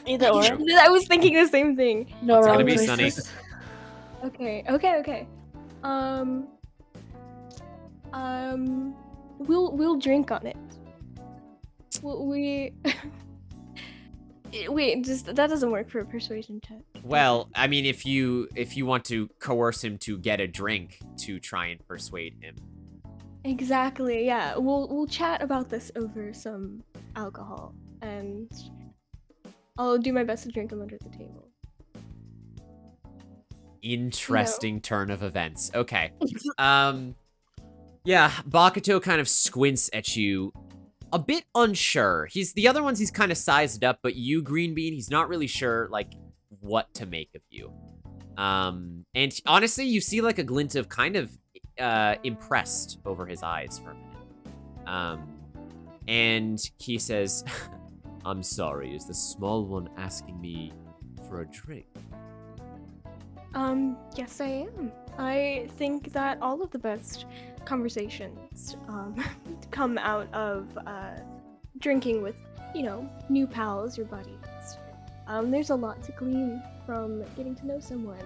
Speaker 4: Either or.
Speaker 6: I was thinking the same thing.
Speaker 4: No
Speaker 2: It's
Speaker 4: wrong
Speaker 2: gonna be
Speaker 4: choices.
Speaker 2: Sunny.
Speaker 6: Okay. We'll drink on it. We wait, just that doesn't work for a persuasion check.
Speaker 2: Well, I mean, if you want to coerce him to get a drink to try and persuade him.
Speaker 6: Exactly. Yeah. We'll chat about this over some alcohol, and I'll do my best to drink him under the table.
Speaker 2: Interesting turn of events. Okay. Yeah, Bakuto kind of squints at you, a bit unsure. The other ones he's kind of sized up, but you, Green Bean, he's not really sure like what to make of you. And honestly, you see like a glint of kind of impressed over his eyes for a minute. And he says, "I'm sorry, is the small one asking me for a drink?"
Speaker 6: Yes, I am. I think that all of the best conversations come out of drinking with, new pals or buddies. There's a lot to glean from getting to know someone.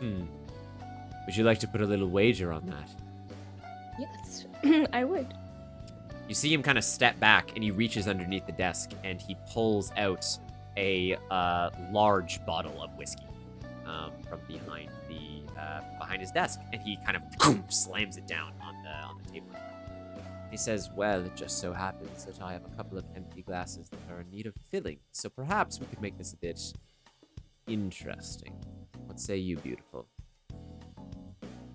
Speaker 2: Would you like to put a little wager on that?
Speaker 6: Yes, I would.
Speaker 2: You see him kind of step back, and he reaches underneath the desk, and he pulls out a large bottle of whiskey from behind his desk, and he kind of slams it down on the table. He says, "Well, it just so happens that I have a couple of empty glasses that are in need of filling, so perhaps we could make this a bit interesting. What say you, beautiful?"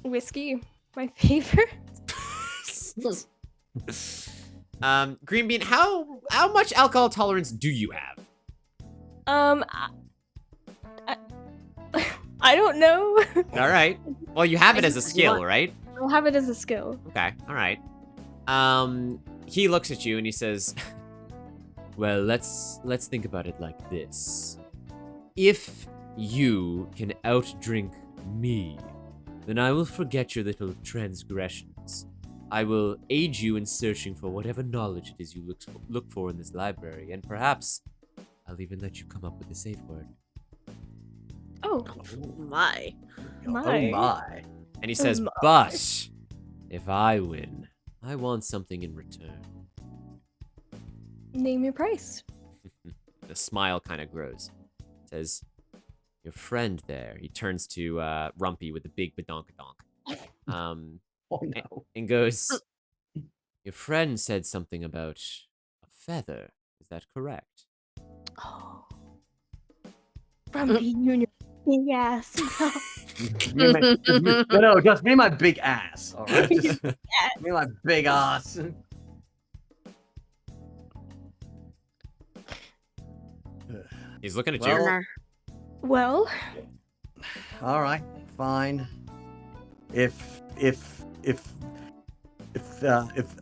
Speaker 6: Whiskey, my favorite.
Speaker 2: Green Bean, how much alcohol tolerance do you have?
Speaker 6: I don't know.
Speaker 2: All right. Well, you have it as a skill, right?
Speaker 6: I'll have it as a skill.
Speaker 2: Okay. All right. He looks at you and he says, "Well, let's think about it like this. If you can outdrink me, then I will forget your little transgressions. I will aid you in searching for whatever knowledge it is you look for in this library, and perhaps I'll even let you come up with a safe word."
Speaker 6: Oh,
Speaker 4: My.
Speaker 3: Oh my.
Speaker 2: And he says, "But if I win, I want something in return."
Speaker 6: name your price.
Speaker 2: The smile kind of grows. Says, "Your friend there." He turns to Rumpy with the big badonkadonk.
Speaker 3: Oh no.
Speaker 2: And goes, "Your friend said something about a feather. Is that correct?"
Speaker 6: Oh. Grumpy Junior. Big ass.
Speaker 3: No, just me and my big ass. All right, just me and my big ass.
Speaker 2: He's looking at you.
Speaker 3: Well,
Speaker 6: Well,
Speaker 3: all right, fine. If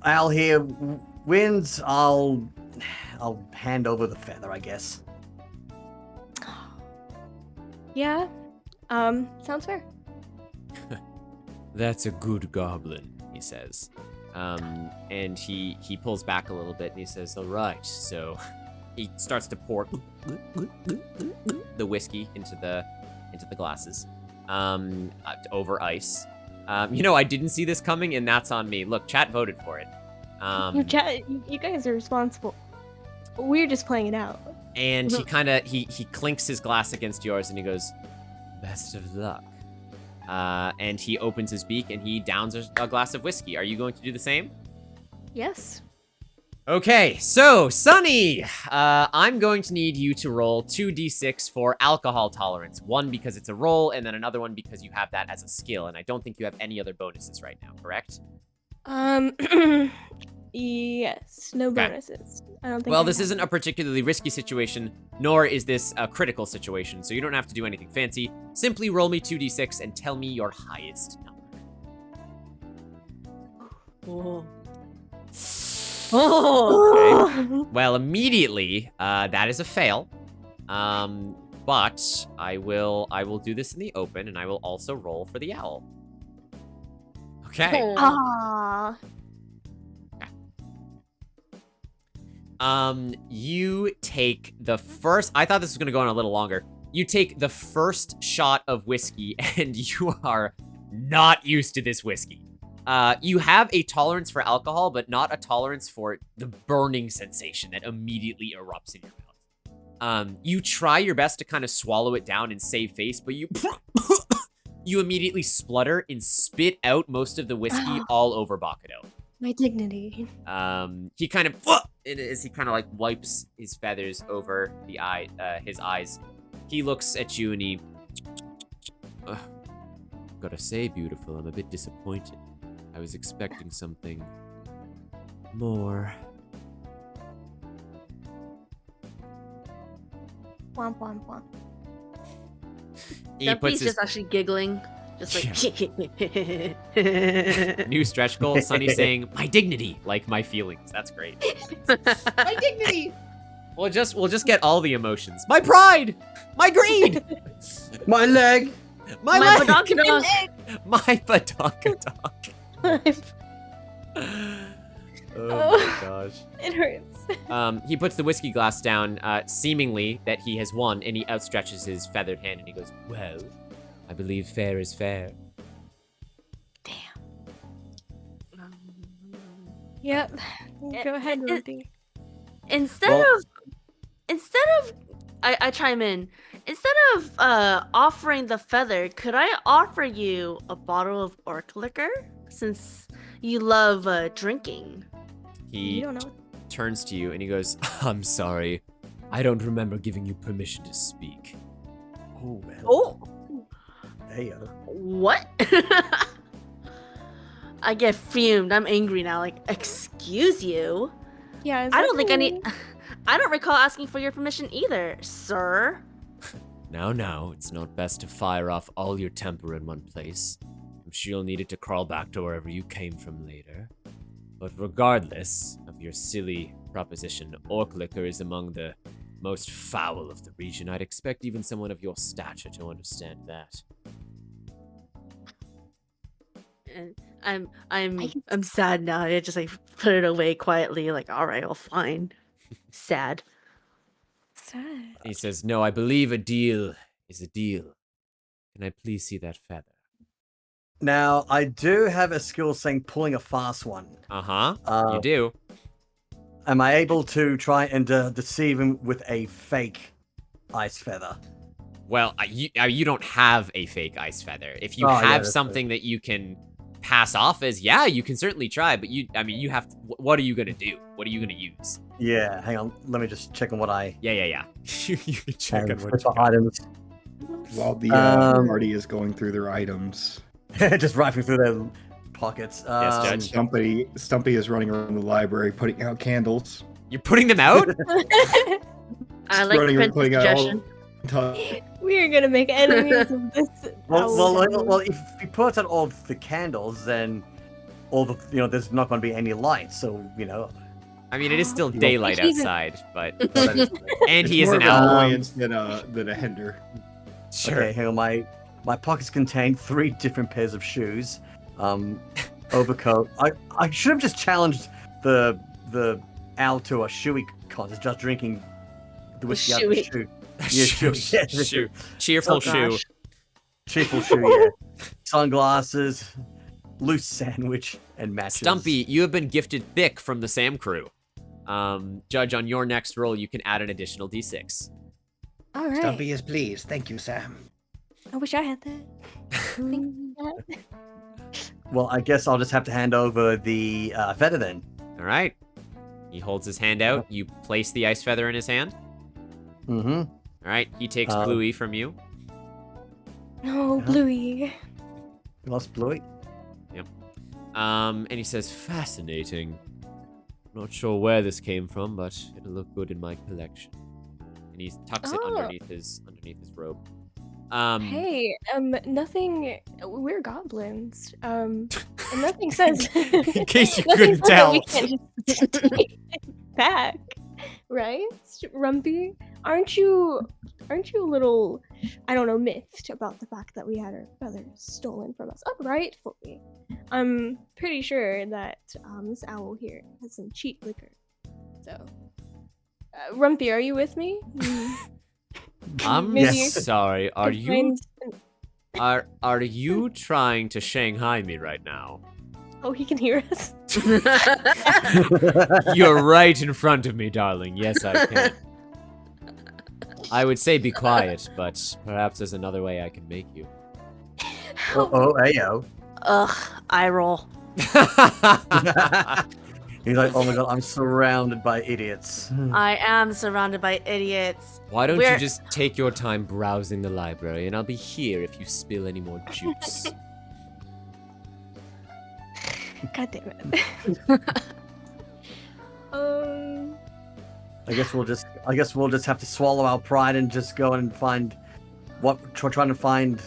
Speaker 3: Al here wins, I'll hand over the feather, I guess.
Speaker 6: yeah. Sounds fair.
Speaker 2: "That's a good goblin," he says. And he pulls back a little bit and he says, "All right." So he starts to pour the whiskey into the glasses over ice. I didn't see this coming, and that's on me. Look, chat voted for it.
Speaker 6: You guys are responsible. We're just playing it out.
Speaker 2: And he kind of he clinks his glass against yours, and he goes, "Best of luck." And he opens his beak and he downs a glass of whiskey. Are you going to do the same?
Speaker 6: Yes.
Speaker 2: Okay, so Sunny, I'm going to need you to roll 2d6 for alcohol tolerance. One because it's a roll, and then another one because you have that as a skill. And I don't think you have any other bonuses right now, correct?
Speaker 6: Yes. No
Speaker 2: Okay.
Speaker 6: bonuses. I don't think.
Speaker 2: Well,
Speaker 6: I
Speaker 2: this
Speaker 6: have.
Speaker 2: isn't a particularly risky situation, nor is this a critical situation, so you don't have to do anything fancy. Simply roll me 2d6 and tell me your highest number. Okay. Well, immediately, that is a fail. But I will do this in the open, and I will also roll for the owl. Okay.
Speaker 6: Ah.
Speaker 2: You take the first. I thought this was gonna go on a little longer. You take the first shot of whiskey, and you are not used to this whiskey. You have a tolerance for alcohol, but not a tolerance for the burning sensation that immediately erupts in your mouth. You try your best to kind of swallow it down and save face, but you you immediately splutter and spit out most of the whiskey all over Bakudo.
Speaker 6: My dignity.
Speaker 2: He kind of as he kind of like wipes his feathers over his eyes. He looks at you and he, "Gotta say, beautiful, I'm a bit disappointed. I was expecting something more."
Speaker 6: Womp womp womp.
Speaker 2: He
Speaker 9: That
Speaker 2: puts
Speaker 9: piece
Speaker 2: his
Speaker 9: just actually giggling. Just like
Speaker 2: new stretch goal. Sunny saying, "My dignity, like my feelings." That's great. My dignity. We'll just get all the emotions. My pride! My greed!
Speaker 3: My leg!
Speaker 2: My
Speaker 9: My
Speaker 2: leg!
Speaker 9: badonkadonk.
Speaker 2: My badonkadonk. Oh my gosh.
Speaker 6: It hurts.
Speaker 2: He puts the whiskey glass down, seemingly that he has won, and he outstretches his feathered hand and he goes, well, I believe fair is fair.
Speaker 6: Yep. Go ahead, Ruby.
Speaker 4: Instead of I chime in. Instead of offering the feather, could I offer you a bottle of orc liquor since you love drinking?
Speaker 2: He
Speaker 6: don't know.
Speaker 2: turns to you and he goes, I'm sorry. I don't remember giving you permission to speak.
Speaker 3: Oh, well.
Speaker 4: Oh,
Speaker 3: Hey,
Speaker 4: what? I get fumed. I'm angry now. Like, excuse you?
Speaker 6: Yeah.
Speaker 4: I don't think I need. I don't recall asking for your permission either, sir.
Speaker 2: Now, it's not best to fire off all your temper in one place. I'm sure you'll need it to crawl back to wherever you came from later. But regardless of your silly proposition, orc liquor is among the most foul of the region. I'd expect even someone of your stature to understand that.
Speaker 4: And I'm sad now. I just like put it away quietly. Like, all right, well, fine. Sad.
Speaker 6: Sad.
Speaker 2: He says, no, I believe a deal is a deal. Can I please see that feather?
Speaker 3: Now, I do have a skill saying pulling a fast one.
Speaker 2: You do.
Speaker 3: Am I able to try and deceive him with a fake ice feather?
Speaker 2: Well, you don't have a fake ice feather. If you
Speaker 3: Oh, yeah,
Speaker 2: have
Speaker 3: that's
Speaker 2: something that you can pass off as, yeah, you can certainly try, but you have to, what are you going to do? What are you going to use?
Speaker 3: Yeah, hang on. Let me just check on what I
Speaker 2: Yeah. you can check on what
Speaker 3: flip the items.
Speaker 5: While the party is going through their items,
Speaker 3: Just rifling through their pockets.
Speaker 2: Yes, Judge.
Speaker 5: Stumpy is running around the library putting out candles.
Speaker 2: You're putting them out?
Speaker 4: I like
Speaker 5: Running around
Speaker 4: Prince's
Speaker 5: putting out all
Speaker 4: suggestion.
Speaker 6: We are gonna make enemies of this.
Speaker 3: Well, if he puts out all the candles, then all the there's not going to be any light. So
Speaker 2: I mean, it is still daylight
Speaker 6: He's a-
Speaker 2: outside, but
Speaker 3: that
Speaker 2: and he
Speaker 5: It's
Speaker 2: is
Speaker 5: more
Speaker 2: an
Speaker 5: of
Speaker 2: owl.
Speaker 5: annoyance than a hinder.
Speaker 2: Sure.
Speaker 3: Okay, hang on. My pockets contain 3 different pairs of shoes, overcoat. I should have just challenged the owl to a shoey contest, just drinking the whiskey out of the
Speaker 4: shoey.
Speaker 3: shoe. Yeah, shoe. Yeah, the
Speaker 2: Shoe. Cheerful
Speaker 3: Oh,
Speaker 2: shoe.
Speaker 3: gosh. Cheerful shoe, yeah. Sunglasses, loose sandwich, and matches.
Speaker 2: Stumpy, you have been gifted thick from the Sam crew. Judge, on your next roll, you can add an additional d6.
Speaker 6: All right.
Speaker 7: Stumpy is pleased. Thank you, Sam.
Speaker 6: I wish I had that.
Speaker 3: Well, I guess I'll just have to hand over the feather then.
Speaker 2: All right. He holds his hand out. You place the ice feather in his hand.
Speaker 3: Mm-hmm.
Speaker 2: All right. He takes
Speaker 3: Um,
Speaker 2: Bluey from you.
Speaker 6: No, Bluey.
Speaker 3: Lost Bluey.
Speaker 2: And he says, fascinating. Not sure where this came from, but it'll look good in my collection. And he tucks it
Speaker 6: Oh.
Speaker 2: underneath his robe.
Speaker 6: Hey, nothing. We're goblins. And nothing says.
Speaker 2: In case you
Speaker 6: nothing
Speaker 2: couldn't
Speaker 6: says that
Speaker 2: tell.
Speaker 6: we can't just take it back, right, Rumpy? Aren't you a little, I don't know, miffed about the fact that we had our feathers stolen from us rightfully? I'm pretty sure that this owl here has some cheap liquor. So, Rumpy, are you with me?
Speaker 2: I'm
Speaker 6: Maybe you
Speaker 2: sorry. Are
Speaker 6: could
Speaker 2: you
Speaker 6: find-
Speaker 2: are you trying to Shanghai me right now?
Speaker 6: Oh, he can hear us.
Speaker 2: You're right in front of me, darling. Yes, I can. I would say be quiet, but perhaps there's another way I can make you.
Speaker 3: Ayo.
Speaker 4: Ugh, eye roll.
Speaker 3: He's like, oh my god, I'm surrounded by idiots.
Speaker 4: I am surrounded by idiots.
Speaker 2: Why don't
Speaker 4: We're-
Speaker 2: you just take your time browsing the library, and I'll be here if you spill any more juice.
Speaker 6: God damn it.
Speaker 3: I guess we'll just have to swallow our pride and just go and find trying to find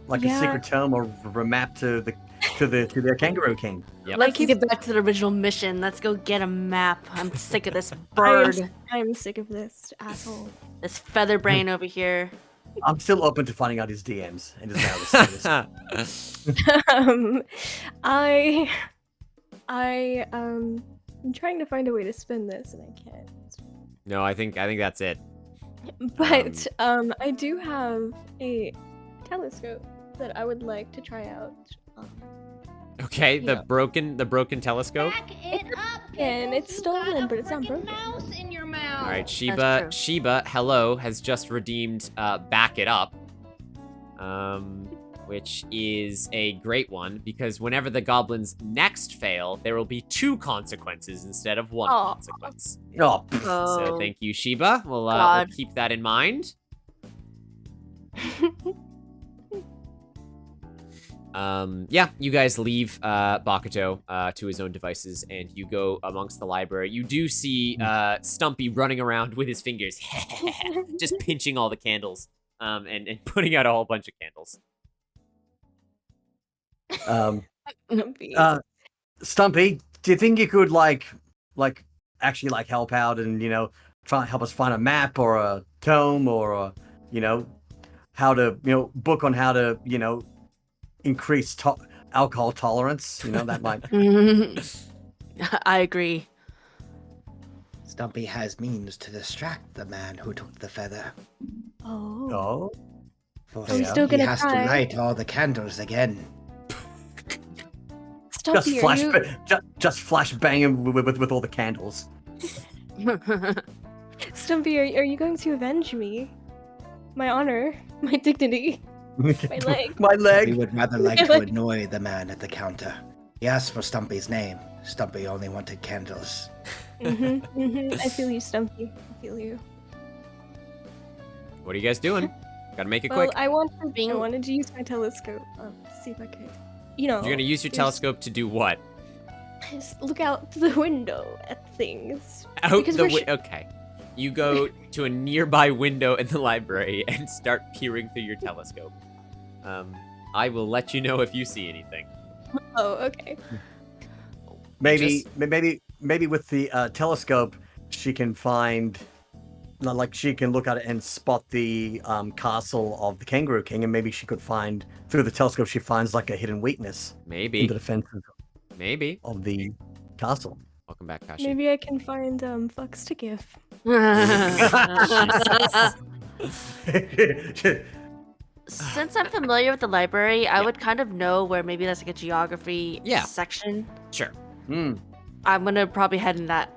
Speaker 3: like a
Speaker 6: Yeah.
Speaker 3: secret tome or a map to the to the Kangaroo King.
Speaker 2: Yep.
Speaker 4: Let's get back to the original mission. Let's go get a map. I'm sick of this bird.
Speaker 6: I'm sick of this asshole.
Speaker 4: This feather brain over here.
Speaker 3: I'm still open to finding out his DMs and his status.
Speaker 6: I'm trying to find a way to spin this and I can't.
Speaker 2: No, I think that's it.
Speaker 6: But I do have a telescope that I would like to try out.
Speaker 2: Okay, the
Speaker 6: Yeah.
Speaker 2: broken telescope.
Speaker 6: And it's stolen, but it's not broken.
Speaker 2: All right,
Speaker 4: true.
Speaker 2: Sheba, hello, has just redeemed Back It Up, which is a great one because whenever the goblins next fail, there will be 2 consequences instead of 1
Speaker 6: Aw.
Speaker 2: consequence.
Speaker 3: Oh,
Speaker 2: So thank you, Sheba. We'll
Speaker 4: God.
Speaker 2: keep that in mind. Yeah, you guys leave Bakuto to his own devices, and you go amongst the library. You do see Stumpy running around with his fingers, just pinching all the candles, and putting out a whole bunch of candles.
Speaker 3: Stumpy, do you think you could actually help out and try and help us find a map or a tome or how to book on how to increase alcohol tolerance? That might.
Speaker 4: I agree.
Speaker 7: Stumpy has means to distract the man who took the feather.
Speaker 6: Oh.
Speaker 3: Oh.
Speaker 7: For
Speaker 6: I'm
Speaker 7: him,
Speaker 6: still
Speaker 7: he
Speaker 6: gonna
Speaker 7: has
Speaker 6: try.
Speaker 7: to light all the candles again.
Speaker 6: Stumpy,
Speaker 3: Just flash bang him with all the candles.
Speaker 6: Stumpy, are you going to avenge me? My honor, my dignity, my leg.
Speaker 3: My
Speaker 7: We
Speaker 3: leg.
Speaker 7: would rather like to annoy the man at the counter. He asked for Stumpy's name. Stumpy only wanted candles.
Speaker 6: I feel you, Stumpy. I feel you.
Speaker 2: What are you guys doing? Gotta make it
Speaker 6: Well,
Speaker 2: quick.
Speaker 6: I wanted to use my telescope to see if I could,
Speaker 2: You're gonna use your
Speaker 6: just-
Speaker 2: telescope to do what?
Speaker 6: just look out the window at things.
Speaker 2: Out
Speaker 6: Because
Speaker 2: the
Speaker 6: we're
Speaker 2: okay. You go to a nearby window in the library and start peering through your telescope. I will let you know if you see anything.
Speaker 6: Oh, okay.
Speaker 3: Maybe with the telescope, she can find, she can look at it and spot the castle of the Kangaroo King, and maybe she could find through the telescope. She finds a hidden weakness in
Speaker 2: Maybe.
Speaker 3: the defenses
Speaker 2: Maybe.
Speaker 3: of the castle.
Speaker 2: Welcome back, Kashi.
Speaker 6: Maybe I can find fucks to give.
Speaker 4: Since I'm familiar with the library, I would kind of know where maybe that's a geography
Speaker 2: Yeah.
Speaker 4: section.
Speaker 2: Sure.
Speaker 4: I'm gonna probably head in that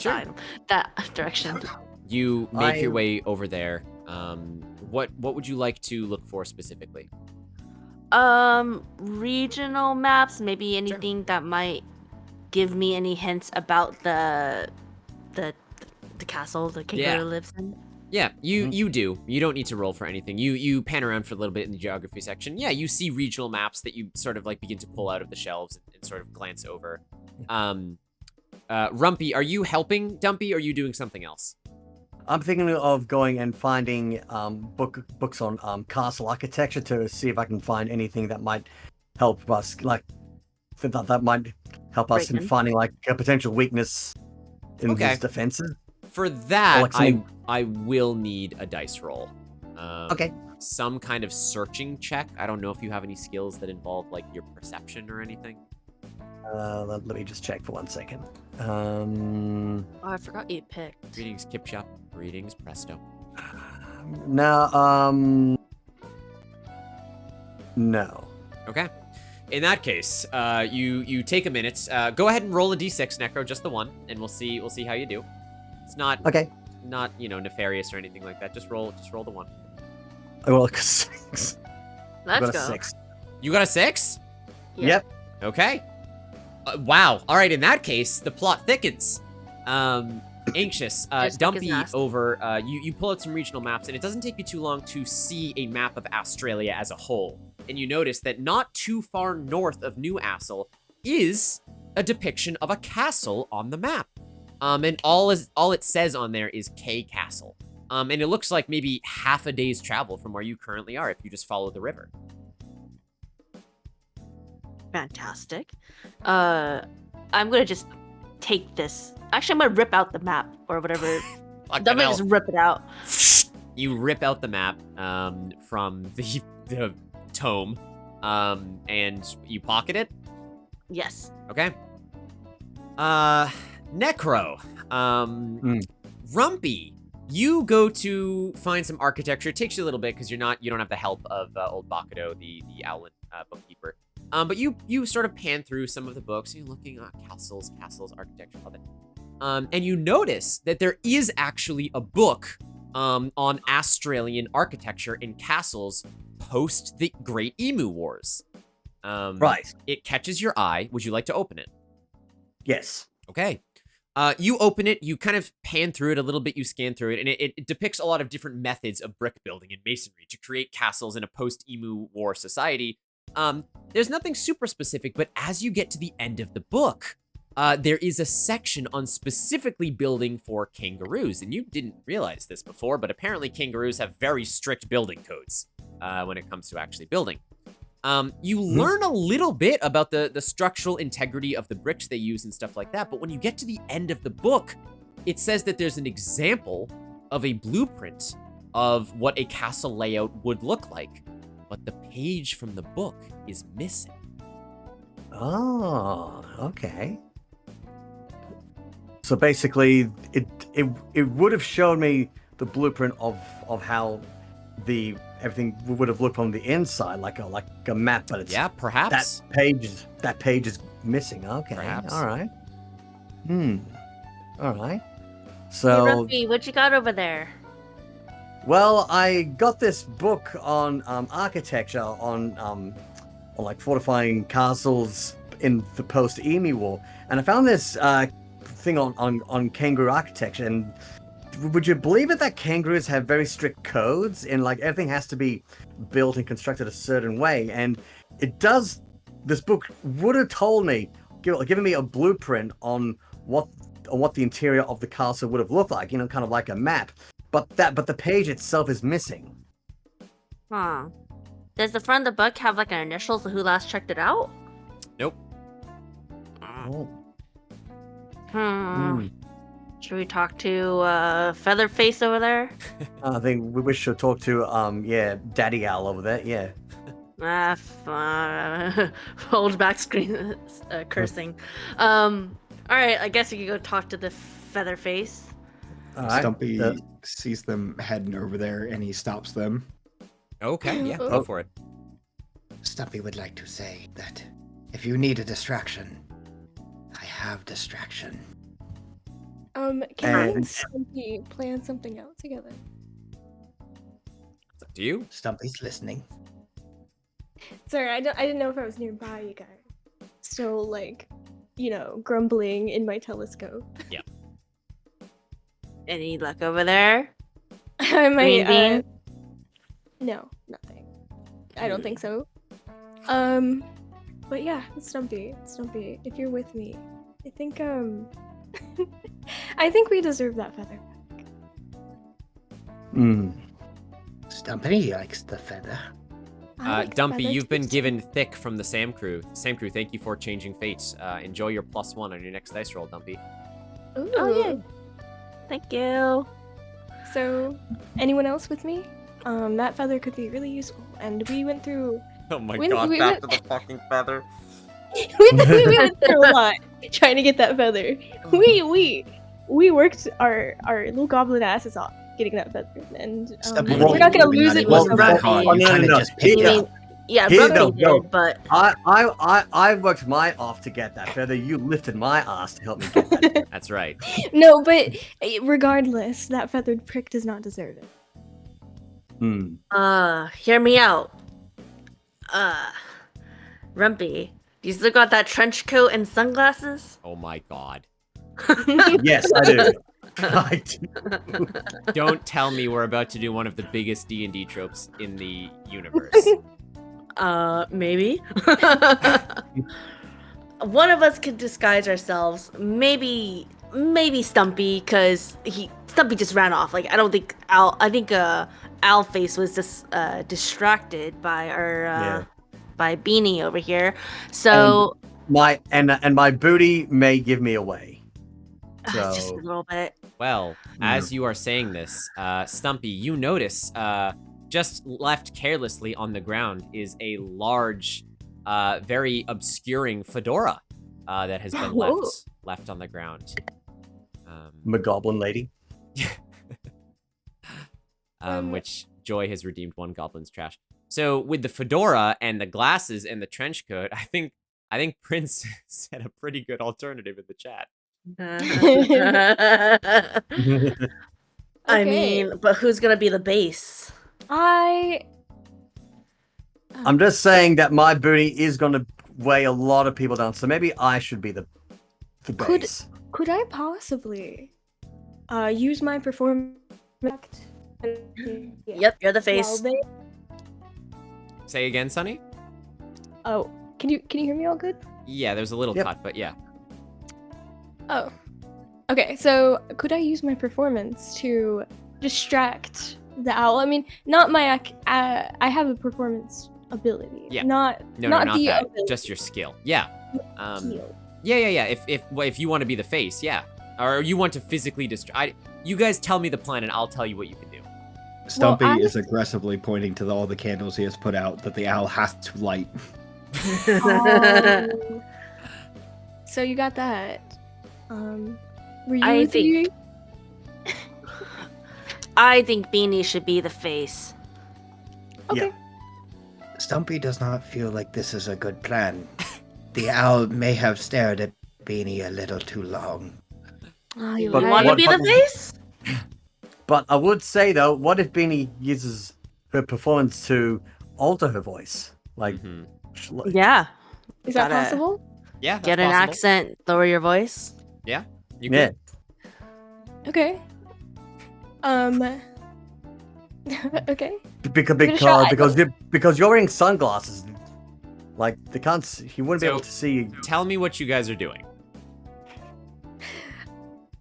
Speaker 2: Sure.
Speaker 4: that direction.
Speaker 2: You make your
Speaker 3: I-
Speaker 2: way over there. What would you like to look for specifically?
Speaker 4: Regional maps, maybe anything that might give me any hints about the castle the kangaroo lives in.
Speaker 2: Yeah, you do. You don't need to roll for anything. You pan around for a little bit in the geography section. Yeah, you see regional maps that you sort of begin to pull out of the shelves and sort of glance over. Rumpy, are you helping Dumpy or are you doing something else?
Speaker 3: I'm thinking of going and finding books on castle architecture to see if I can find anything that might help us, that might help us in
Speaker 4: Break in.
Speaker 3: finding a potential weakness in
Speaker 2: Okay.
Speaker 3: his defenses.
Speaker 2: For that,
Speaker 3: like some-
Speaker 2: I will need a dice roll.
Speaker 3: Okay.
Speaker 2: Some kind of searching check. I don't know if you have any skills that involve your perception or anything.
Speaker 3: Let me just check for 1 second.
Speaker 4: Oh, I forgot you picked.
Speaker 2: Greetings, Kipshop. Greetings, Presto.
Speaker 3: No. No.
Speaker 2: Okay. In that case, you take a minute. Go ahead and roll a d6, Necro, just the one, and we'll see how you do. It's not
Speaker 3: Okay.
Speaker 2: nefarious or anything like that. Just roll the one.
Speaker 3: I roll a 6. I
Speaker 4: Let's
Speaker 3: got a
Speaker 4: go.
Speaker 3: 6.
Speaker 2: You got a 6?
Speaker 4: Yeah.
Speaker 3: Yep.
Speaker 2: Okay. Wow. All right. In that case, the plot thickens. Anxious.
Speaker 4: Just
Speaker 2: Dumpy
Speaker 4: thick as
Speaker 2: over. You pull out some regional maps, and it doesn't take you too long to see a map of Australia as a whole. And you notice that not too far north of New Assel is a depiction of a castle on the map. And all it says on there is K Castle. And it looks like maybe half a day's travel from where you currently are if you just follow the river.
Speaker 9: Fantastic. I'm gonna just take this. Actually, I'm gonna rip out the map or whatever. I'm gonna just rip it out.
Speaker 2: You rip out the map from the tome, and you pocket it.
Speaker 9: Yes.
Speaker 2: Okay. Necro. Rumpy. You go to find some architecture. It takes you a little bit because you don't have the help of old Bakudo, the Owlin bookkeeper. But you sort of pan through some of the books. You're looking at castles, architecture, all that. And you notice that there is actually a book on Australian architecture in castles post the Great Emu Wars.
Speaker 3: Right.
Speaker 2: It catches your eye. Would you like to open it?
Speaker 3: Yes.
Speaker 2: Okay. You open it, you kind of pan through it a little bit, you scan through it, and it depicts a lot of different methods of brick building and masonry to create castles in a post-Emu War society. There's nothing super specific, but as you get to the end of the book, there is a section on specifically building for kangaroos, and you didn't realize this before, but apparently kangaroos have very strict building codes when it comes to actually building. You learn a little bit about the structural integrity of the bricks they use and stuff like that, but when you get to the end of the book, it says that there's an example of a blueprint of what a castle layout would look like, but the page from the book is missing.
Speaker 3: Oh, okay. So basically, it would have shown me the blueprint of how everything would have looked on the inside, like a map, but it's
Speaker 2: perhaps
Speaker 3: that page is missing. Okay,
Speaker 2: perhaps.
Speaker 3: All right. All right.
Speaker 9: Hey,
Speaker 3: So,
Speaker 9: Rumpy, what you got over there?
Speaker 3: well, I got this book on architecture, on like fortifying castles in the post-Emu War, and I found this thing on kangaroo architecture. And would you believe it that kangaroos have very strict codes, and like everything has to be built and constructed a certain way? And it does. This book would have told me, given me a blueprint on what the interior of the castle would have looked like, kind of like a map. But the page itself is missing.
Speaker 9: Huh. Does the front of the book have like an initials of who last checked it out?
Speaker 2: Nope.
Speaker 3: Oh.
Speaker 9: Should we talk to Featherface over there?
Speaker 3: I think we should talk to Daddy Owl over there. Yeah.
Speaker 9: Hold back screen cursing. Alright, I guess we could go talk to the Featherface.
Speaker 3: All right.
Speaker 5: Stumpy sees them heading over there and he stops them.
Speaker 2: Okay, yeah, go for it.
Speaker 7: Stumpy would like to say that if you need a distraction, I have distraction.
Speaker 6: Can we and Stumpy plan something out together?
Speaker 2: It's up to you.
Speaker 7: Stumpy's listening.
Speaker 6: Sorry, I didn't know if I was nearby you guys. So like, grumbling in my telescope.
Speaker 2: Yeah.
Speaker 9: Any luck over there?
Speaker 6: I might.
Speaker 9: Bean?
Speaker 6: No, nothing. I don't think so. But yeah, Stumpy, if you're with me, I think I think we deserve that feather back.
Speaker 7: Stumpy likes the feather.
Speaker 2: Dumpy, you've been given thick from the Sam crew. Sam crew, thank you for changing fates. Enjoy your +1 on your next dice roll, Dumpy.
Speaker 6: Ooh.
Speaker 9: Oh yeah. Thank you.
Speaker 6: So, anyone else with me? That feather could be really useful. And we went through.
Speaker 2: Oh my
Speaker 6: we
Speaker 2: god,
Speaker 6: went-
Speaker 2: back to the fucking feather.
Speaker 6: we went through a lot trying to get that feather. We worked our little goblin asses off getting that feather, and we're not gonna lose it.
Speaker 7: Well,
Speaker 6: with
Speaker 7: you kind of just picked
Speaker 9: You
Speaker 7: it
Speaker 9: mean,
Speaker 7: up.
Speaker 9: yeah,
Speaker 3: Here,
Speaker 9: Rumpy
Speaker 3: no.
Speaker 9: did, but
Speaker 3: I worked my off to get that feather. You lifted my ass to help me get that.
Speaker 2: That's right.
Speaker 6: No, but regardless, that feathered prick does not deserve it.
Speaker 9: hear me out. Rumpy, you still got that trench coat and sunglasses?
Speaker 2: Oh my god.
Speaker 3: Yes, I do. I do.
Speaker 2: Don't tell me we're about to do one of the biggest D&D tropes in the universe.
Speaker 9: Maybe. One of us could disguise ourselves. Maybe Stumpy, because Stumpy just ran off. Like, I don't think Owlface was just distracted by our by Beanie over here. So
Speaker 3: and my booty may give me away. So
Speaker 9: just a little bit.
Speaker 2: Well, as you are saying this, Stumpy, you notice just left carelessly on the ground is a large, very obscuring fedora that has been left on the ground.
Speaker 3: McGoblin lady.
Speaker 2: Which Joy has redeemed one goblin's trash. So with the fedora and the glasses and the trench coat, I think Prince said a pretty good alternative in the chat.
Speaker 9: I mean, but who's gonna be the base?
Speaker 3: I'm just saying that my booty is going to weigh a lot of people down, so maybe I should be the base.
Speaker 6: Could I possibly use my performance?
Speaker 9: Yep, you're the face.
Speaker 2: Say again, Sonny?
Speaker 6: Oh, can you hear me all good?
Speaker 2: Yeah, there's a little cut, but yeah.
Speaker 6: Oh, okay. So could I use my performance to distract the owl? I mean, not my. I have a performance ability.
Speaker 2: Yeah.
Speaker 6: Not
Speaker 2: No,
Speaker 6: not
Speaker 2: not
Speaker 6: the
Speaker 2: that.
Speaker 6: ability.
Speaker 2: Just your skill. Yeah.
Speaker 6: Skill.
Speaker 2: Yeah. If you want to be the face, yeah, or you want to physically distract. You guys tell me the plan, and I'll tell you what you can do.
Speaker 5: Stumpy is aggressively pointing to all the candles he has put out that the owl has to light.
Speaker 6: So you got that. Were you
Speaker 9: I think Beanie should be the face.
Speaker 6: Okay.
Speaker 7: Yeah. Stumpy does not feel like this is a good plan. The owl may have stared at Beanie a little too long.
Speaker 9: Oh, you
Speaker 3: But
Speaker 9: want to
Speaker 3: what-
Speaker 9: be the face?
Speaker 3: But I would say though, what if Beanie uses her performance to alter her voice? Like,
Speaker 9: Yeah.
Speaker 6: Is that
Speaker 9: Gotta
Speaker 6: possible?
Speaker 2: Yeah, that's
Speaker 9: Get an
Speaker 2: possible.
Speaker 9: accent, lower your voice.
Speaker 2: Yeah, you
Speaker 3: yeah.
Speaker 2: could.
Speaker 6: Okay. Okay.
Speaker 3: Because you're wearing sunglasses. Like they can't. He wouldn't be
Speaker 2: So,
Speaker 3: able to see.
Speaker 2: Tell me what you guys are doing.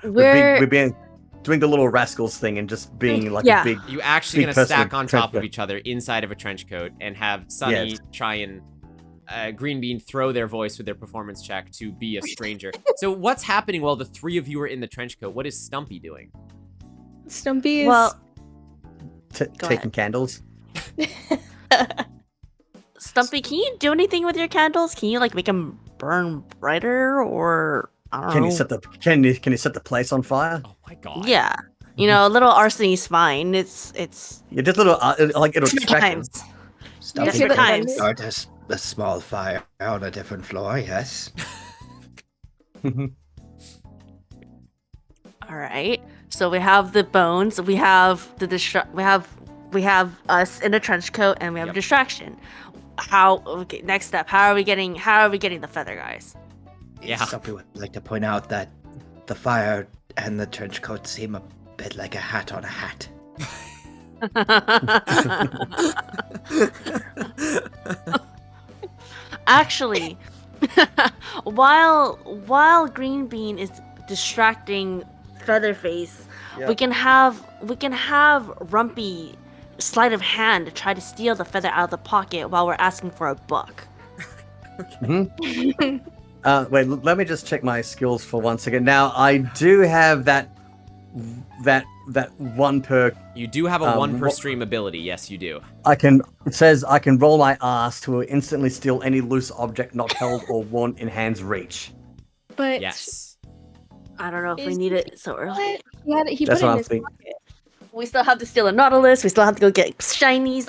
Speaker 3: We're being doing the little rascals thing and just being like a big.
Speaker 2: You actually
Speaker 3: big
Speaker 2: gonna
Speaker 3: person
Speaker 2: stack on
Speaker 3: trench
Speaker 2: top of
Speaker 3: coat.
Speaker 2: each other inside of a trench coat and have Sunny
Speaker 3: Yes.
Speaker 2: try and Green Bean throw their voice with their performance check to be a stranger. So what's happening while the three of you are in the trench coat? What is Stumpy doing?
Speaker 6: Stumpy is.
Speaker 9: Well,
Speaker 3: Taking candles.
Speaker 9: Stumpy, can you do anything with your candles? Can you like make them burn brighter, or I don't
Speaker 3: Can
Speaker 9: know?
Speaker 3: you set the can you set the place on fire?
Speaker 2: Oh my god.
Speaker 9: Yeah, you know, a little arsony's fine. It's
Speaker 3: Yeah, just little like it'll
Speaker 9: different
Speaker 3: distract them.
Speaker 9: times.
Speaker 7: Stumpy
Speaker 9: Different
Speaker 7: can
Speaker 9: times.
Speaker 7: start a small fire on a different floor, yes.
Speaker 9: All right. So we have the bones. We have the we have us in a trench coat, and we have distraction. Okay, next step. How are we getting the feather guys?
Speaker 2: Yeah.
Speaker 7: Stumpy would like to point out that the fire and the trench coat seem a bit like a hat on a hat.
Speaker 9: Actually, while Green Bean is distracting Featherface, we can have Rumpy sleight of hand to try to steal the feather out of the pocket while we're asking for a buck.
Speaker 3: Wait, let me just check my skills for 1 second. Now I do have that one perk.
Speaker 2: You do have a 1 per stream ability. Yes, you do.
Speaker 3: It says I can roll my ass to instantly steal any loose object not held or worn in hand's reach.
Speaker 6: But
Speaker 2: Yes.
Speaker 9: I don't know if we need it so early.
Speaker 6: he
Speaker 3: That's
Speaker 6: put it
Speaker 3: what
Speaker 6: in
Speaker 3: I'm
Speaker 6: his
Speaker 3: thinking.
Speaker 6: pocket.
Speaker 9: We still have to steal a Nautilus. We still have to go get shinies.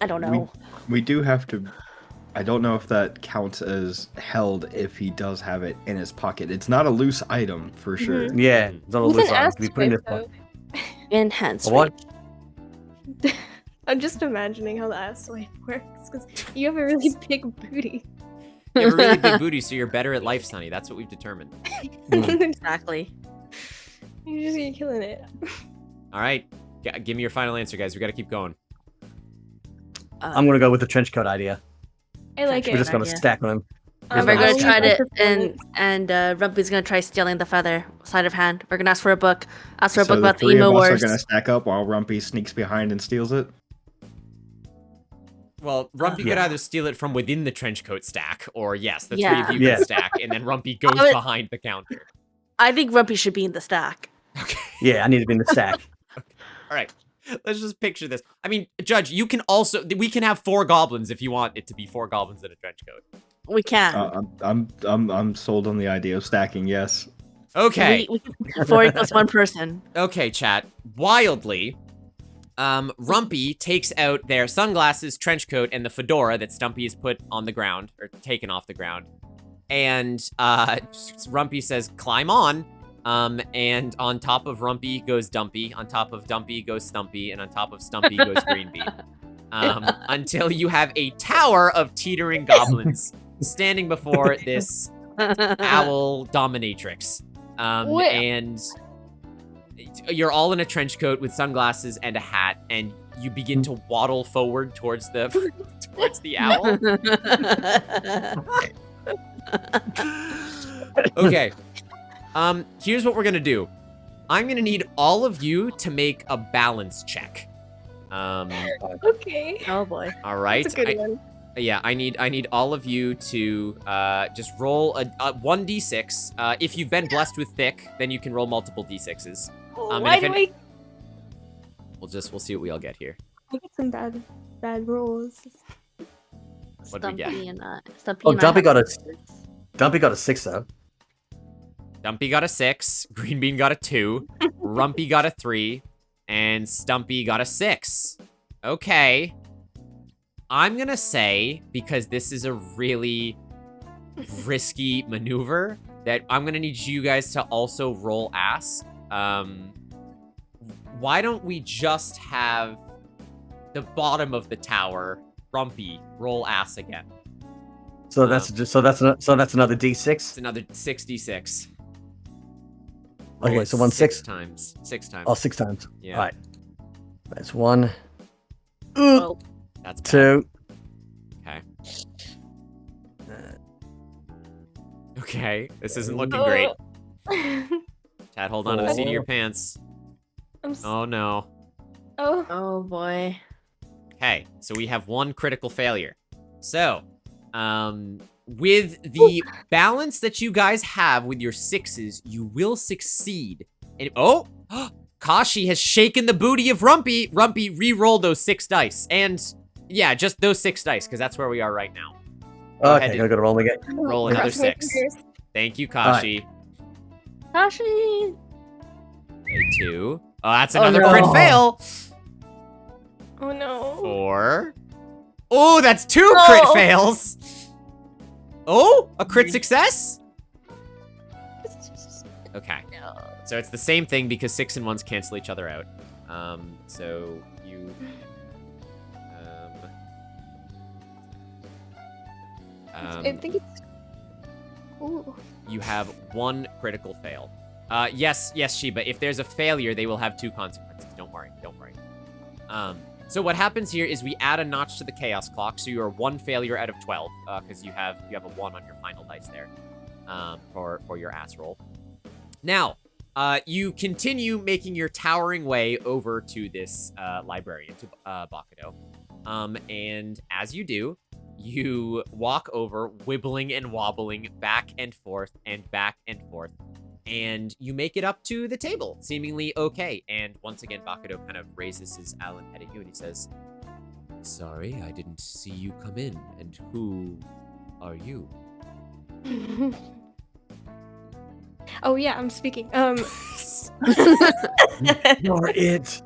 Speaker 9: I don't know.
Speaker 5: We do have to. I don't know if that counts as held if he does have it in his pocket. It's not a loose item for sure.
Speaker 3: Yeah, it's not a
Speaker 6: With
Speaker 3: loose
Speaker 6: an
Speaker 3: item to be put in his
Speaker 6: asteroid,
Speaker 3: pocket.
Speaker 9: Enhance.
Speaker 3: A what?
Speaker 6: I'm just imagining how the ass swipe works because you have a really big booty.
Speaker 2: You have a really big booty, so you're better at life, Sonny. That's what we've determined.
Speaker 9: Exactly.
Speaker 6: You're killing it.
Speaker 2: All right. Give me your final answer, guys. We got to keep going.
Speaker 3: I'm gonna go with the trench coat idea.
Speaker 6: I like
Speaker 3: We're
Speaker 6: it.
Speaker 3: just gonna
Speaker 9: idea.
Speaker 3: stack on him.
Speaker 9: And we're
Speaker 6: I'll
Speaker 9: gonna
Speaker 6: use
Speaker 9: try
Speaker 6: my
Speaker 9: to
Speaker 6: performance.
Speaker 9: and Rumpy's gonna try stealing the feather sleight of hand. We're gonna ask for a book. Ask for a
Speaker 5: So
Speaker 9: book
Speaker 5: the
Speaker 9: about the
Speaker 5: three
Speaker 9: emo
Speaker 5: of us
Speaker 9: wars.
Speaker 5: are gonna stack up while Rumpy sneaks behind and steals it.
Speaker 2: Well, Rumpy could
Speaker 3: Yeah.
Speaker 2: either steal it from within the trench coat stack, or yes, the three
Speaker 9: Yeah.
Speaker 2: of you
Speaker 3: Yeah.
Speaker 2: can stack, and then Rumpy goes
Speaker 9: would-
Speaker 2: behind the counter.
Speaker 9: I think Rumpy should be in the stack.
Speaker 2: Okay.
Speaker 3: Yeah, I need to be in the stack.
Speaker 2: All right. Let's just picture this. I mean, Judge, you can also we can have 4 goblins if you want it to be 4 goblins in a trench coat.
Speaker 9: We can.
Speaker 5: I'm sold on the idea of stacking. Yes.
Speaker 2: Okay.
Speaker 9: We can 4 equals 1 person.
Speaker 2: Okay, chat. Wildly, Rumpy takes out their sunglasses, trench coat, and the fedora that Stumpy has put on the ground, or taken off the ground. And Rumpy says, climb on. And on top of Rumpy goes Dumpy, on top of Dumpy goes Stumpy, and on top of Stumpy goes Green Bean. Until you have a tower of teetering goblins standing before this owl dominatrix. And you're all in a trench coat with sunglasses and a hat, and you begin to waddle forward towards the towards the owl. Okay. Here's what we're gonna do. I'm gonna need all of you to make a balance check.
Speaker 6: Okay.
Speaker 9: Oh boy.
Speaker 2: All right.
Speaker 6: That's a good one.
Speaker 2: Yeah, I need all of you to just roll a 1d6. If you've been blessed with thick, then you can roll multiple d6s. and
Speaker 6: Why
Speaker 2: if
Speaker 6: do
Speaker 2: any-
Speaker 6: I
Speaker 2: We'll see what we all get here.
Speaker 6: get some bad rolls?
Speaker 2: What do we get?
Speaker 9: Stumpy and Stumpy
Speaker 3: Oh,
Speaker 9: and I
Speaker 3: Dumpy
Speaker 9: have
Speaker 3: got a-
Speaker 9: secrets.
Speaker 3: Dumpy got a 6 though.
Speaker 2: Dumpy got a 6, Green Bean got a 2, Rumpy got a 3, and Stumpy got a 6. Okay. I'm gonna say, because this is a really risky maneuver, that I'm gonna need you guys to also roll ass. Why don't we just have the bottom of the tower, Rumpy, roll ass again?
Speaker 3: So that's another D6.
Speaker 2: It's another 66.
Speaker 3: Okay, so 1 6.
Speaker 2: times. 6 times.
Speaker 3: Oh, 6 times.
Speaker 2: Yeah.
Speaker 3: All right. That's 1,
Speaker 9: Oh,
Speaker 2: That's bad.
Speaker 3: 2.
Speaker 2: Okay. Okay, this isn't looking great. Chad, hold on to the seat of your pants. Oh no.
Speaker 6: Oh.
Speaker 9: oh boy.
Speaker 2: Okay, so we have 1 critical failure. So, with the balance that you guys have with your 6s, you will succeed. And oh, Kashi has shaken the booty of Rumpy. Rumpy, re-roll those 6 dice. And yeah, just those 6 dice, because that's where we are right now. Go ahead,
Speaker 3: Okay,
Speaker 2: dude.
Speaker 3: gotta roll again.
Speaker 2: Roll another
Speaker 6: Cross my
Speaker 2: 6.
Speaker 6: fingers.
Speaker 2: Thank you, Kashi.
Speaker 9: Kashi.
Speaker 2: A 2. Oh, that's another crit
Speaker 3: no.
Speaker 2: fail.
Speaker 6: Oh no.
Speaker 2: 4. Oh, that's 2
Speaker 6: No.
Speaker 2: crit fails. Oh, a crit success? Okay. So it's the same thing because 6 and 1s cancel each other out. So you...
Speaker 6: I think it's. Ooh.
Speaker 2: you have 1 critical fail. Yes, Sheba. If there's a failure, they will have 2 consequences. Don't worry. So what happens here is we add a notch to the chaos clock, so you are 1 failure out of 12, because you have a 1 on your final dice there, for your ass roll. Now, you continue making your towering way over to this librarian, to Bakudo. And as you do, you walk over, wibbling and wobbling back and forth and back and forth. And you make it up to the table, seemingly okay. And once again, Bakudo kind of raises his Allen head at you and he says, "Sorry, I didn't see you come in. And who are you?"
Speaker 6: Oh yeah, I'm speaking.
Speaker 3: You're it.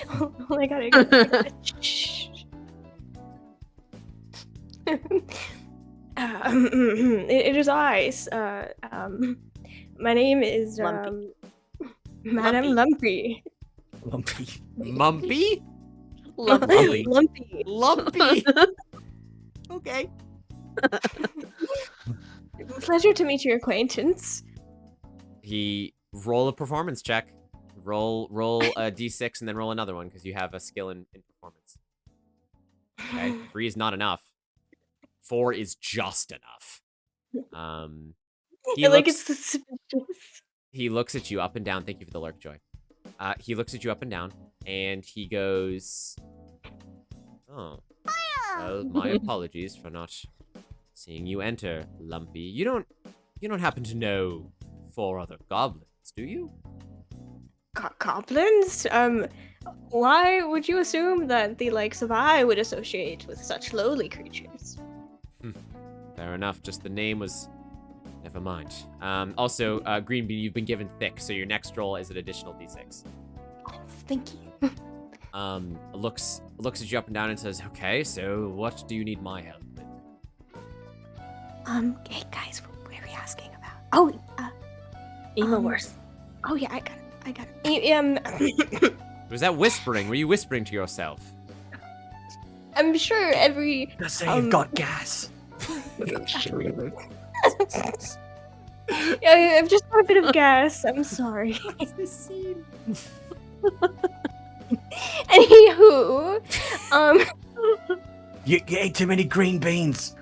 Speaker 6: Oh my god, I gotta shh. It is I. My name is
Speaker 9: Lumpy.
Speaker 6: Madam Lumpy.
Speaker 3: Lumpy.
Speaker 2: Mumpy?
Speaker 9: Lovely.
Speaker 6: Lumpy.
Speaker 2: Lumpy. Okay.
Speaker 6: Pleasure to meet your acquaintance.
Speaker 2: He roll a performance check. Roll a d6 and then roll another one because you have a skill in performance. Okay, 3 is not enough. 4 is just enough. He
Speaker 6: I like
Speaker 2: looks-
Speaker 6: it's suspicious.
Speaker 2: He looks at you up and down. Thank you for the lurk, Joy. He looks at you up and down, and he goes, "Oh, Well, my apologies for not seeing you enter, Lumpy. You don't happen to know 4 other goblins, do you?
Speaker 6: Goblins? Why would you assume that the likes of I would associate with such lowly creatures?
Speaker 2: Fair enough, just the name was... Never mind. Also, Green Bean, you've been given thick, so your next roll is an additional d6.
Speaker 6: Oh, thank you.
Speaker 2: Looks at you up and down and says, okay, so what do you need my help with?
Speaker 6: Hey guys, what are we asking about? Oh,
Speaker 9: Emo Wars.
Speaker 6: Oh yeah, I got it.
Speaker 2: Was that whispering? Were you whispering to yourself?
Speaker 6: I'm sure every...
Speaker 3: Just say you've got gas.
Speaker 6: Yeah, I've just got a bit of gas. I'm sorry.
Speaker 3: This scene.
Speaker 6: Anywho,
Speaker 3: You ate too many green beans.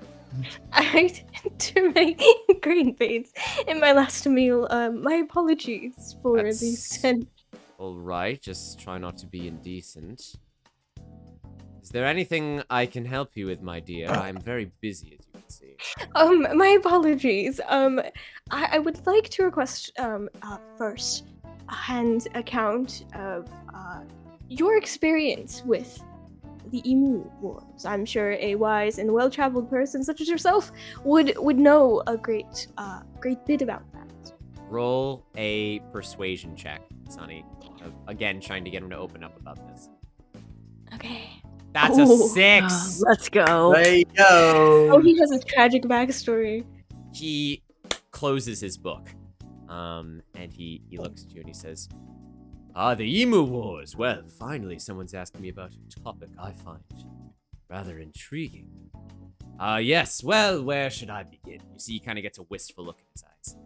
Speaker 6: I ate too many green beans in my last meal. My apologies for the scent.
Speaker 2: Alright, just try not to be indecent. Is there anything I can help you with, my dear? I'm very busy, as you can see.
Speaker 6: My apologies. I would like to request first a hand account of your experience with the Emu Wars. I'm sure a wise and well-traveled person such as yourself would know a great bit about that.
Speaker 2: Roll a persuasion check, Sonny. Again, trying to get him to open up about this.
Speaker 6: Okay.
Speaker 2: That's a 6!
Speaker 9: Let's go.
Speaker 3: There you go.
Speaker 6: Oh, he has a tragic backstory.
Speaker 2: He closes his book. And he looks at you and he says, the Emu Wars. Well, finally someone's asking me about a topic I find rather intriguing. Yes, well, where should I begin? You see, he kind of gets a wistful look in his eyes.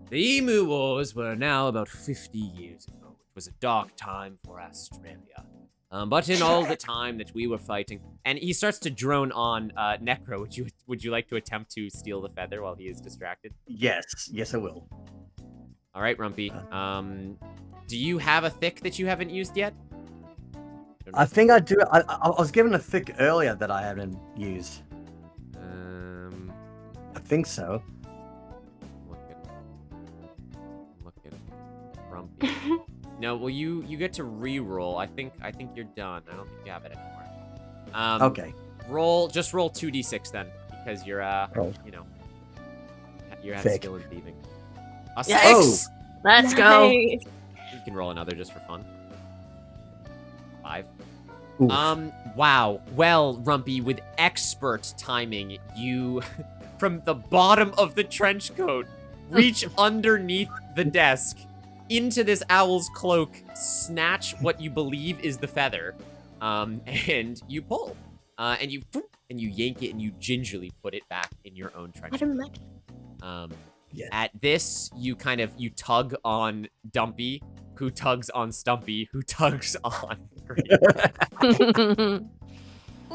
Speaker 2: The Emu Wars were now about 50 years ago. It was a dark time for Australia. But in all the time that we were fighting, and he starts to drone on, Necro, would you like to attempt to steal the feather while he is distracted?
Speaker 3: Yes, I will.
Speaker 2: All right, Rumpy. Do you have a thick that you haven't used yet?
Speaker 3: I think I do. I was given a thick earlier that I haven't used. I think so.
Speaker 2: Look at Rumpy. No, well, you get to re-roll. I think you're done. I don't think you have it anymore.
Speaker 3: Okay.
Speaker 2: Just roll 2d6 then, because you're you had
Speaker 3: Thick.
Speaker 2: skill in thieving. A
Speaker 9: Yes.
Speaker 2: 6.
Speaker 9: Let's go.
Speaker 2: You can roll another just for fun. 5.
Speaker 3: Oof.
Speaker 2: Wow. Well, Rumpy, with expert timing, you, from the bottom of the trench coat, reach underneath the desk, into this owl's cloak, snatch what you believe is the feather, and you pull. And you yank it and you gingerly put it back in your own trench coat.
Speaker 3: Yes.
Speaker 2: At this, you tug on Dumpy, who tugs on Stumpy, who tugs on Green.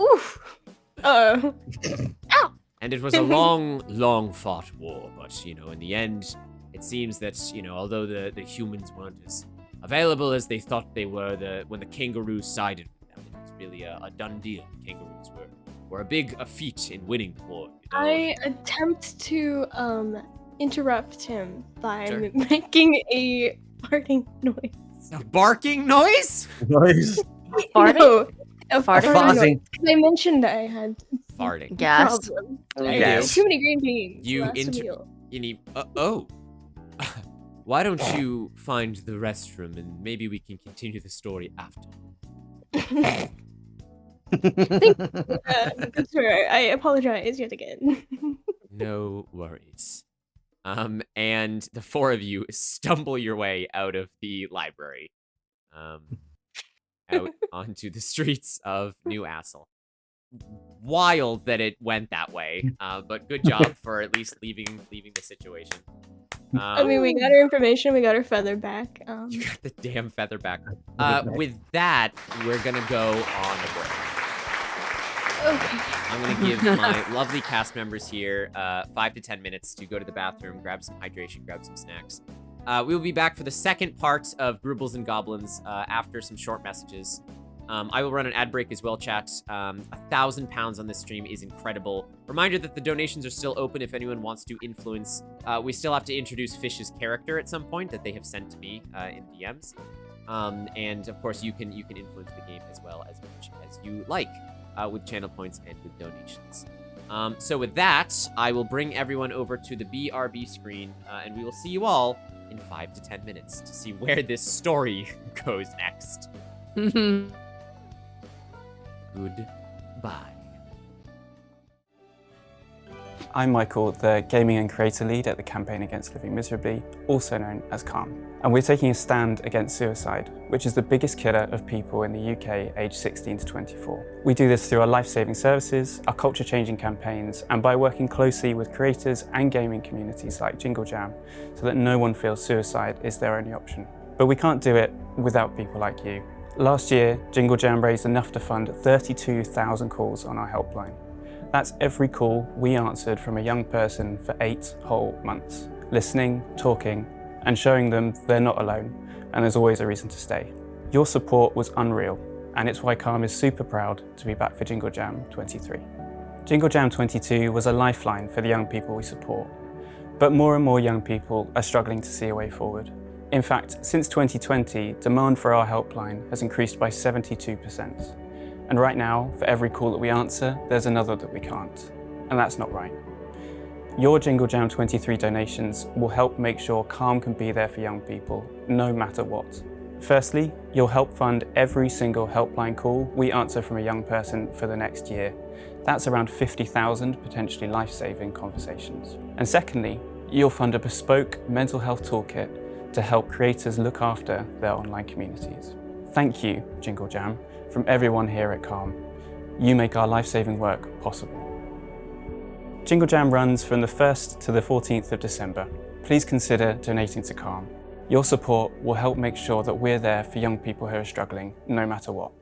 Speaker 6: Oof. Ow.
Speaker 2: And it was a long fought war, but, in the end, it seems that, although the humans weren't as available as they thought they were, when the kangaroos sided with them, it was really a done deal. The kangaroos were a feat in winning the war.
Speaker 6: I attempt to interrupt him by
Speaker 2: Sure.
Speaker 6: making a farting noise.
Speaker 2: A barking noise?
Speaker 3: Nice.
Speaker 9: Farting?
Speaker 6: No, a
Speaker 9: Farting?
Speaker 6: farting noise.
Speaker 3: Buzzing.
Speaker 6: I mentioned I had
Speaker 2: Farting.
Speaker 9: Gas.
Speaker 6: problem.
Speaker 2: You
Speaker 6: I
Speaker 2: do.
Speaker 6: ate too many green beans.
Speaker 2: You
Speaker 6: last
Speaker 2: inter-
Speaker 6: meal.
Speaker 2: Why don't you find the restroom and maybe we can continue the story after?
Speaker 6: That's right. I apologize yet again.
Speaker 2: No worries. And the 4 of you stumble your way out of the library, out onto the streets of New Assel. Wild that it went that way, but good job for at least leaving the situation.
Speaker 6: I mean, we got our information. We got our feather back.
Speaker 2: You got the damn feather back. With that, we're gonna go on a break.
Speaker 6: Okay.
Speaker 2: I'm gonna give my lovely cast members here 5 to 10 minutes to go to the bathroom, grab some hydration, grab some snacks. We will be back for the second part of Grubles and Goblins after some short messages. I will run an ad break as well, chat. 1,000 pounds on this stream is incredible. Reminder that the donations are still open if anyone wants to influence. We still have to introduce Fish's character at some point that they have sent to me in DMs. And of course, you can influence the game as well as much as you like with channel points and with donations. So with that, I will bring everyone over to the BRB screen, and we will see you all in 5 to 10 minutes to see where this story goes next. Goodbye.
Speaker 10: I'm Michael, the Gaming and Creator Lead at the Campaign Against Living Miserably, also known as CALM. And we're taking a stand against suicide, which is the biggest killer of people in the UK aged 16 to 24. We do this through our life-saving services, our culture-changing campaigns, and by working closely with creators and gaming communities like Jingle Jam, so that no one feels suicide is their only option. But we can't do it without people like you. Last year, Jingle Jam raised enough to fund 32,000 calls on our helpline. That's every call we answered from a young person for 8 whole months, listening, talking, and showing them they're not alone, and there's always a reason to stay. Your support was unreal, and it's why CALM is super proud to be back for Jingle Jam 23. Jingle Jam 22 was a lifeline for the young people we support, but more and more young people are struggling to see a way forward. In fact, since 2020, demand for our helpline has increased by 72%. And right now, for every call that we answer, there's another that we can't. And that's not right. Your Jingle Jam 23 donations will help make sure CALM can be there for young people, no matter what. Firstly, you'll help fund every single helpline call we answer from a young person for the next year. That's around 50,000 potentially life-saving conversations. And secondly, you'll fund a bespoke mental health toolkit to help creators look after their online communities. Thank you, Jingle Jam, from everyone here at CALM. You make our life-saving work possible. Jingle Jam runs from the 1st to the 14th of December. Please consider donating to CALM. Your support will help make sure that we're there for young people who are struggling, no matter what.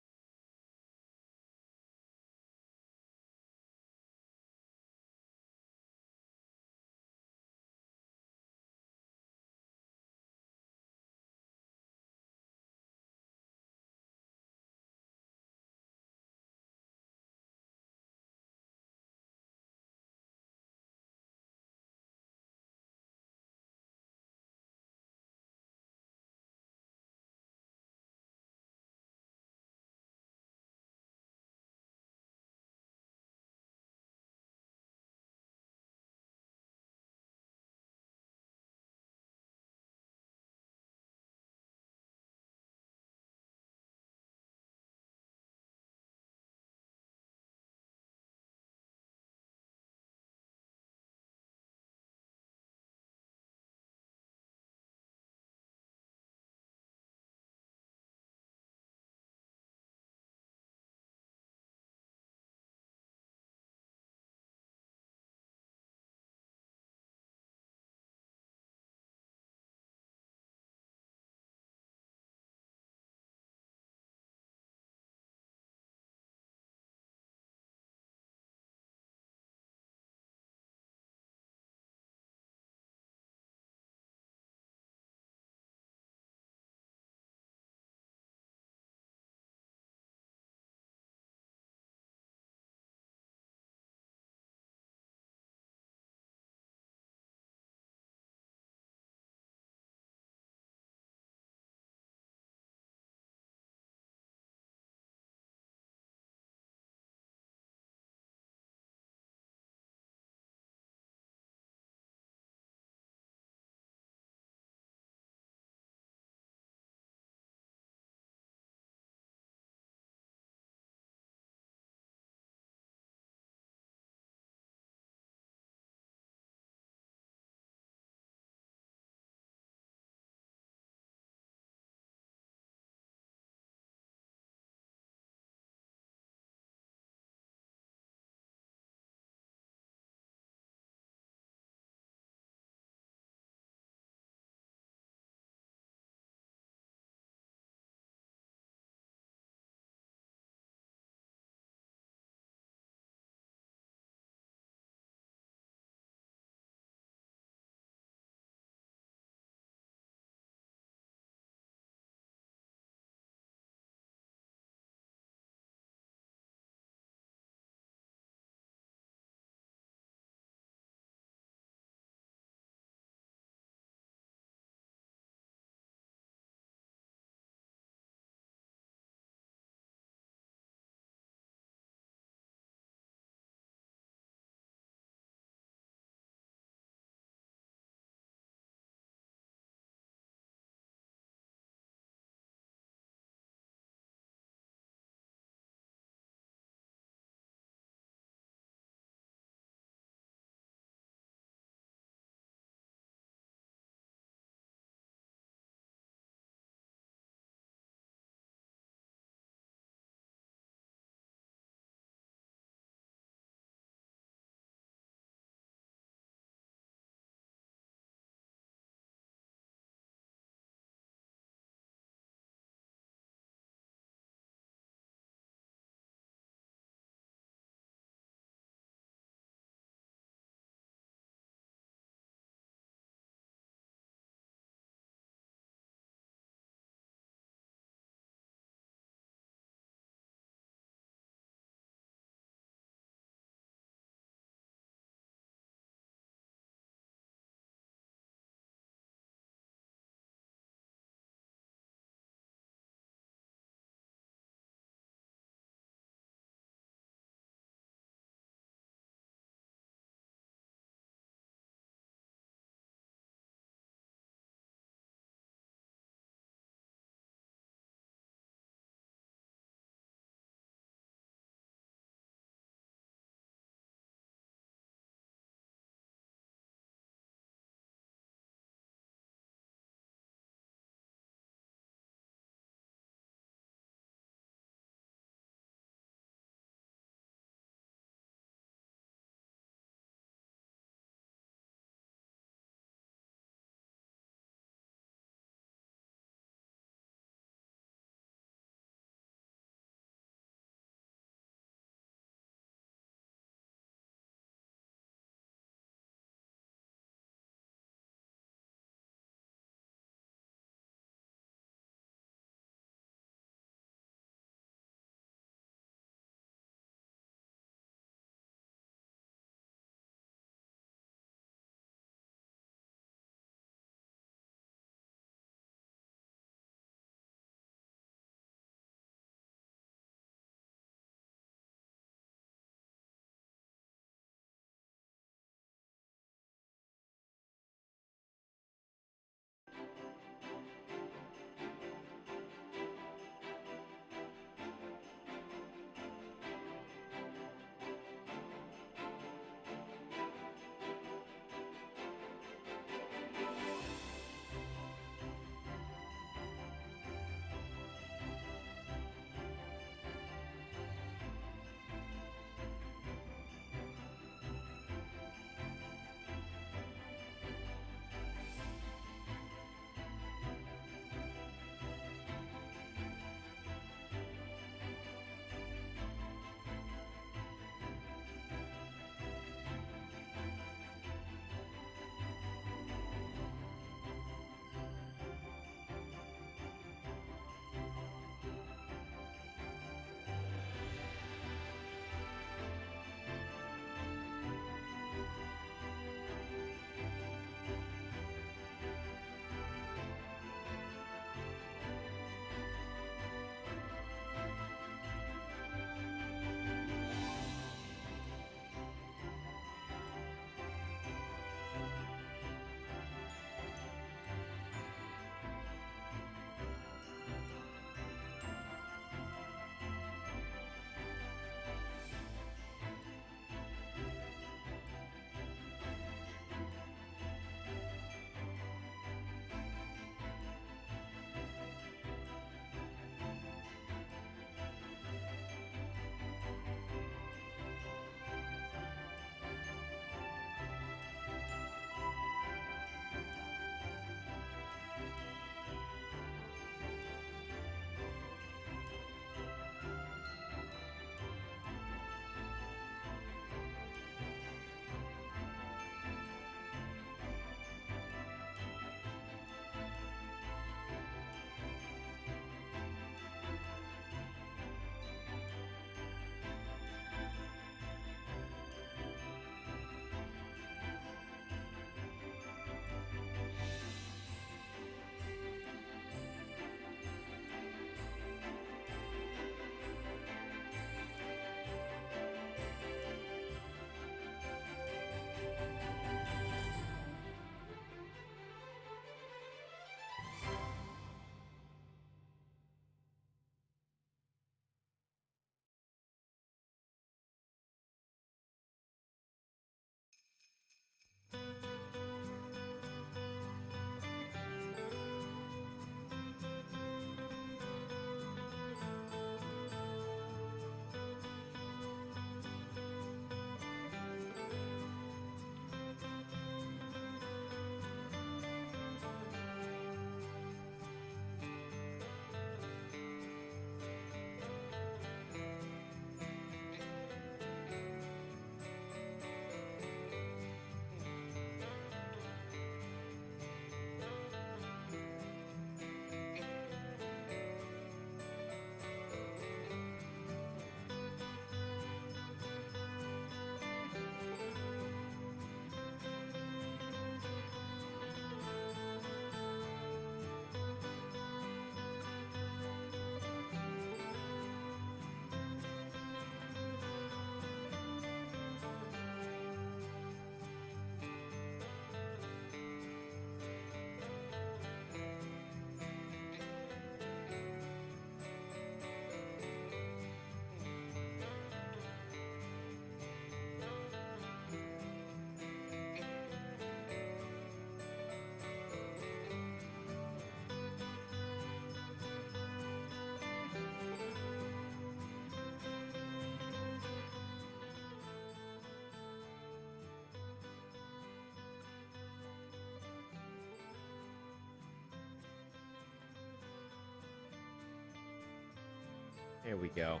Speaker 2: There we go.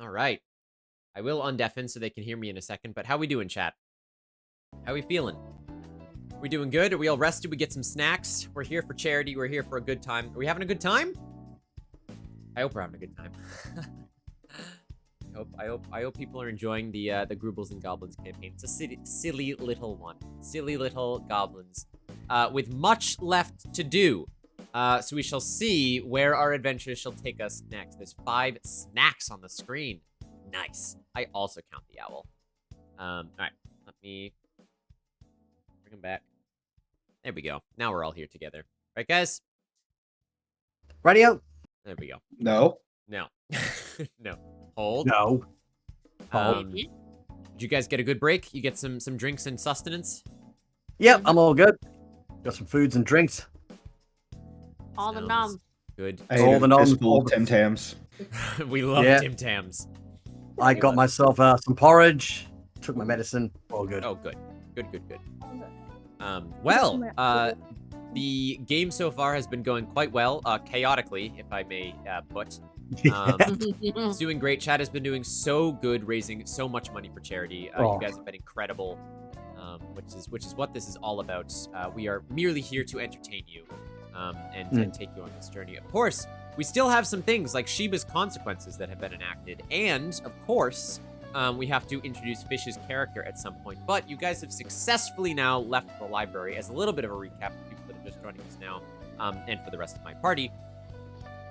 Speaker 2: All right. I will undeafen so they can hear me in a second, but how we doing, chat? How we feeling? We doing good? Are we all rested? We get some snacks? We're here for charity. We're here for a good time. Are we having a good time? I hope we're having a good time. I hope people are enjoying the Grubles and Goblins campaign. It's a silly little one. Silly little goblins. With much left to do. So we shall see where our adventures shall take us next. There's 5 snacks on the screen. Nice. I also count the owl. Alright. Let me bring him back. There we go. Now we're all here together. Right, guys?
Speaker 3: Radio?
Speaker 2: There we go.
Speaker 5: No.
Speaker 2: No. No. Hold.
Speaker 3: No.
Speaker 2: Did you guys get a good break? You get some drinks and sustenance?
Speaker 3: Yep, I'm all good. Got some foods and drinks.
Speaker 9: All the
Speaker 2: Sounds
Speaker 9: noms.
Speaker 2: Good.
Speaker 5: I
Speaker 3: All
Speaker 5: ate
Speaker 3: the
Speaker 5: a
Speaker 3: noms,
Speaker 5: fistful
Speaker 3: all
Speaker 5: of
Speaker 3: the-
Speaker 5: Tim Tams.
Speaker 2: We love
Speaker 3: Yeah.
Speaker 2: Tim Tams.
Speaker 3: I got myself some porridge. Took my medicine. All good.
Speaker 2: Oh, good. Good. Well, the game so far has been going quite well, chaotically, if I may put. It's doing great. Chat has been doing so good, raising so much money for charity. You guys have been incredible, which is what this is all about. We are merely here to entertain you and take you on this journey. Of course, we still have some things like Sheba's consequences that have been enacted, and of course, we have to introduce Fish's character at some point. But you guys have successfully now left the library. As a little bit of a recap for people that are just joining us now, and for the rest of my party,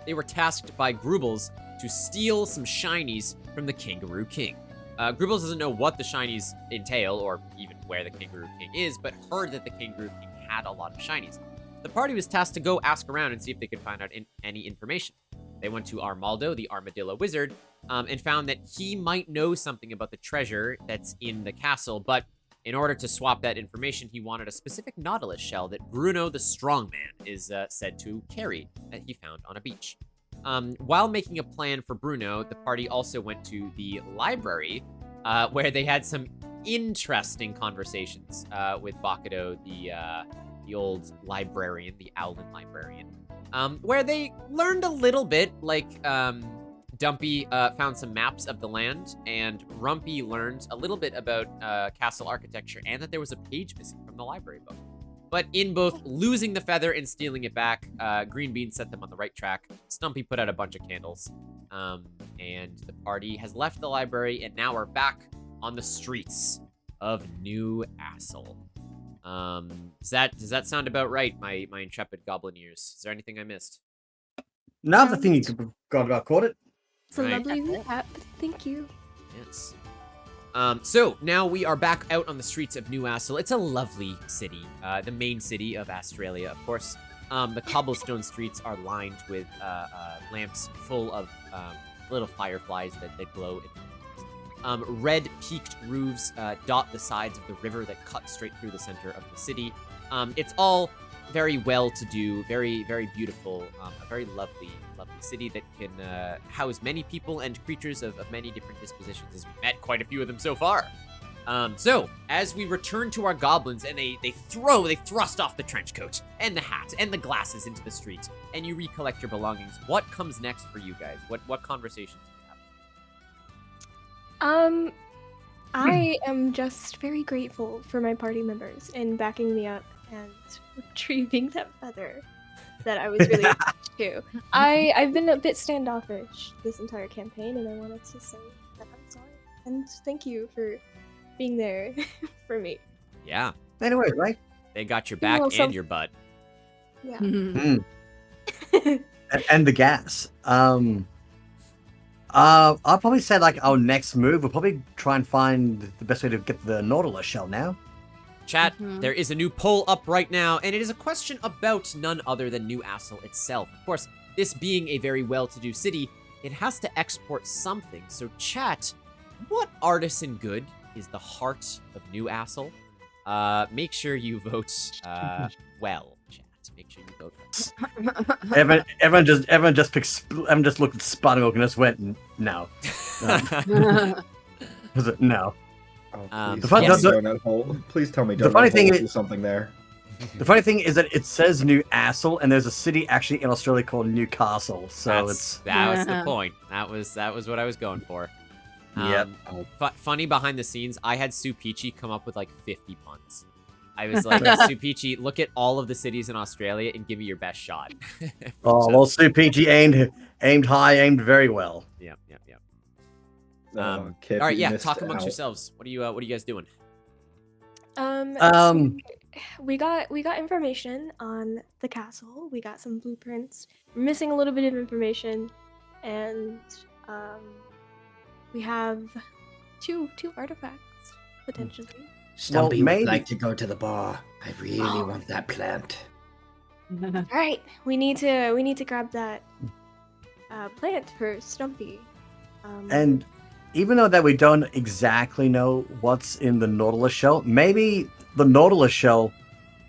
Speaker 2: they were tasked by Grubles to steal some shinies from the Kangaroo King. Grubles doesn't know what the shinies entail, or even where the Kangaroo King is, but heard that the Kangaroo King had a lot of shinies. The party was tasked to go ask around and see if they could find out any information. They went to Armaldo, the Armadillo Wizard, and found that he might know something about the treasure that's in the castle, but in order to swap that information, he wanted a specific Nautilus shell that Bruno the Strongman is said to carry, that he found on a beach. While making a plan for Bruno, the party also went to the library, where they had some interesting conversations with Bakudo, the old librarian, the Owlin librarian, where they learned a little bit, like Dumpy found some maps of the land, and Rumpy learned a little bit about castle architecture, and that there was a page missing from the library book. But in both losing the feather and stealing it back, Green Bean set them on the right track. Stumpy put out a bunch of candles, and the party has left the library, and now we're back on the streets of New Assel. Does that sound about right, my intrepid goblin ears? Is there anything I missed?
Speaker 3: No, the thing you got about caught it.
Speaker 6: It's a
Speaker 2: Right.
Speaker 6: lovely recap. Thank you.
Speaker 2: Yes. So now we are back out on the streets of New Assel. It's a lovely city, the main city of Australia, of course. The cobblestone streets are lined with lamps full of little fireflies that glow in the night. Red peaked roofs dot the sides of the river that cut straight through the center of the city. It's all very well-to-do, very, very beautiful, a very lovely city that can house many people and creatures of many different dispositions, as we've met quite a few of them so far. So, as we return to our goblins, and they thrust off the trench coat, and the hat, and the glasses into the street, and you recollect your belongings, what comes next for you guys? What conversations do you have?
Speaker 6: I am just very grateful for my party members in backing me up and retrieving that feather that I was really attached to. I've been a bit standoffish this entire campaign, and I wanted to say that I'm sorry and thank you for being there for me.
Speaker 2: Yeah.
Speaker 3: Anyway, right?
Speaker 2: They got your back
Speaker 6: Well,
Speaker 2: and your butt.
Speaker 6: Yeah.
Speaker 3: And the gas. I'll probably say like our next move, we'll probably try and find the best way to get the Nautilus shell now.
Speaker 2: Chat, there is a new poll up right now, and it is a question about none other than New Assel itself. Of course, this being a very well-to-do city, it has to export something. So chat, what artisan good is the heart of New Assel? Make sure you vote well, chat. Make sure you vote well.
Speaker 3: Everyone just looked at Spider-Milk and just went, no. No.
Speaker 5: Oh, please,
Speaker 3: The fun-
Speaker 5: tell me
Speaker 3: the-
Speaker 5: Donut Hole. Please tell me
Speaker 3: the
Speaker 5: Donut
Speaker 3: funny
Speaker 5: Hole
Speaker 3: thing
Speaker 5: is
Speaker 3: is-
Speaker 5: something there.
Speaker 3: The funny thing is that it says Newcastle, and there's a city actually in Australia called Newcastle. So
Speaker 2: that was the
Speaker 9: Yeah.
Speaker 2: point. That was what I was going for.
Speaker 3: Yep.
Speaker 2: Funny behind the scenes, I had Sue Peachy come up with like 50 puns. I was like, Sue Peachy, look at all of the cities in Australia and give me your best shot.
Speaker 3: Oh, well, Sue Peachy aimed high, aimed very well.
Speaker 2: Yep.
Speaker 5: Kip,
Speaker 2: All right,
Speaker 5: you
Speaker 2: yeah.
Speaker 5: missed
Speaker 2: Talk amongst
Speaker 5: out.
Speaker 2: yourselves. What are you guys doing?
Speaker 6: So we got information on the castle. We got some blueprints. We're missing a little bit of information, and we have two artifacts potentially.
Speaker 7: Stumpy
Speaker 3: maybe-
Speaker 7: would like to go to the bar. I really want that plant.
Speaker 6: All right, we need to grab that plant for Stumpy.
Speaker 3: And even though that we don't exactly know what's in the Nautilus shell, maybe the Nautilus shell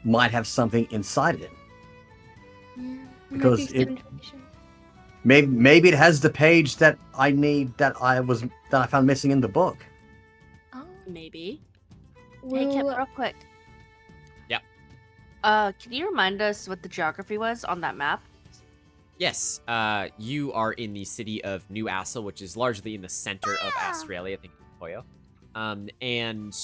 Speaker 3: might have something inside it. Because maybe it has the page that I need that I found missing in the book.
Speaker 6: Oh,
Speaker 9: Maybe. Hey, Kip,
Speaker 6: well,
Speaker 9: real quick.
Speaker 2: Yep.
Speaker 9: Can you remind us what the geography was on that map?
Speaker 2: Yes, you are in the city of Newcastle, which is largely in the center of Australia. I think Poyo. And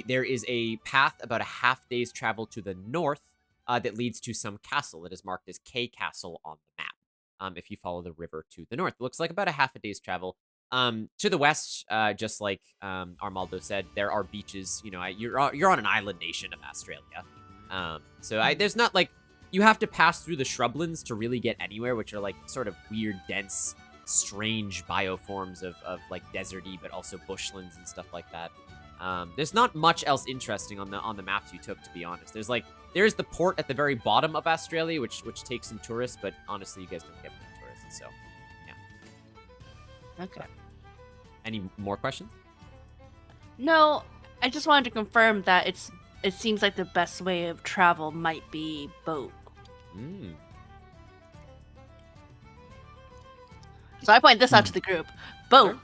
Speaker 2: there is a path about a half day's travel to the north that leads to some castle that is marked as K Castle on the map. If you follow the river to the north, it looks like about a half a day's travel. To the west, just like Armaldo said, there are beaches. You know, you're on an island nation of Australia. There's not like. You have to pass through the shrublands to really get anywhere, which are like sort of weird, dense, strange bioforms of like deserty, but also bushlands and stuff like that. There's not much else interesting on the maps you took, to be honest. There's the port at the very bottom of Australia, which takes some tourists, but honestly, you guys don't get many tourists, so yeah.
Speaker 9: Okay.
Speaker 2: Any more questions?
Speaker 9: No, I just wanted to confirm that it seems like the best way of travel might be boat. So I point this out to the group. Boat.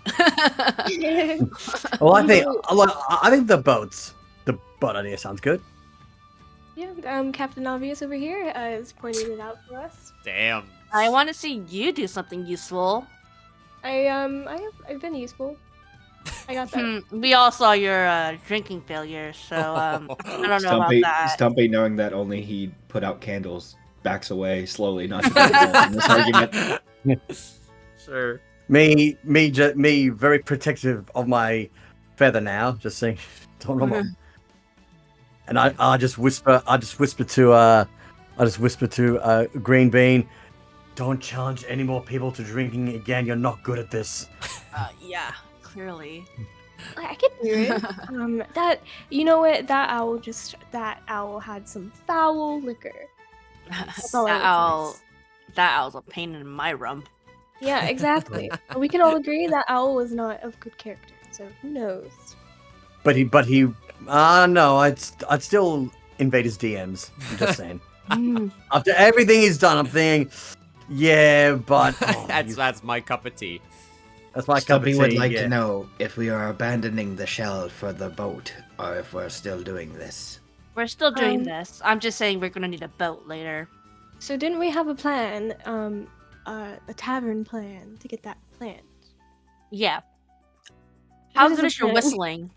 Speaker 3: Well, I think the boat idea sounds good.
Speaker 6: yeah, Captain Obvious over here is pointing it out for us.
Speaker 2: Damn.
Speaker 9: I want to see you do something useful.
Speaker 6: I've been useful. I got that.
Speaker 9: We all saw your drinking failure, so I don't know
Speaker 5: Stumpy,
Speaker 9: about that.
Speaker 5: Stumpy, knowing that only he put out candles, backs away slowly, not to get involved in this argument.
Speaker 2: Sure.
Speaker 3: Me, very protective of my feather now. Just saying, don't know. And I just whisper to Green Bean, don't challenge any more people to drinking again. You're not good at this.
Speaker 9: Yeah, clearly.
Speaker 6: I can do it. That you know what? That owl had some foul liquor. That's all I would say.
Speaker 9: That owl's a pain in my rump.
Speaker 6: Yeah, exactly. We can all agree that owl was not of good character. So who knows?
Speaker 3: But he. No, I'd still invade his DMs. I'm just saying. After everything he's done, I'm thinking, yeah, but
Speaker 2: that's my cup of tea.
Speaker 3: That's my cup of
Speaker 7: Stumpy
Speaker 3: tea.
Speaker 7: would like
Speaker 3: yeah.
Speaker 7: to know if we are abandoning the shell for the boat, or if we're still doing this.
Speaker 9: We're still doing
Speaker 6: Um,
Speaker 9: this. I'm just saying we're gonna need a boat later.
Speaker 6: So didn't we have a plan? A tavern plan to get that plant.
Speaker 9: Yeah.
Speaker 6: What
Speaker 9: How
Speaker 6: is
Speaker 9: good
Speaker 6: the
Speaker 9: is your
Speaker 6: plan?
Speaker 9: whistling?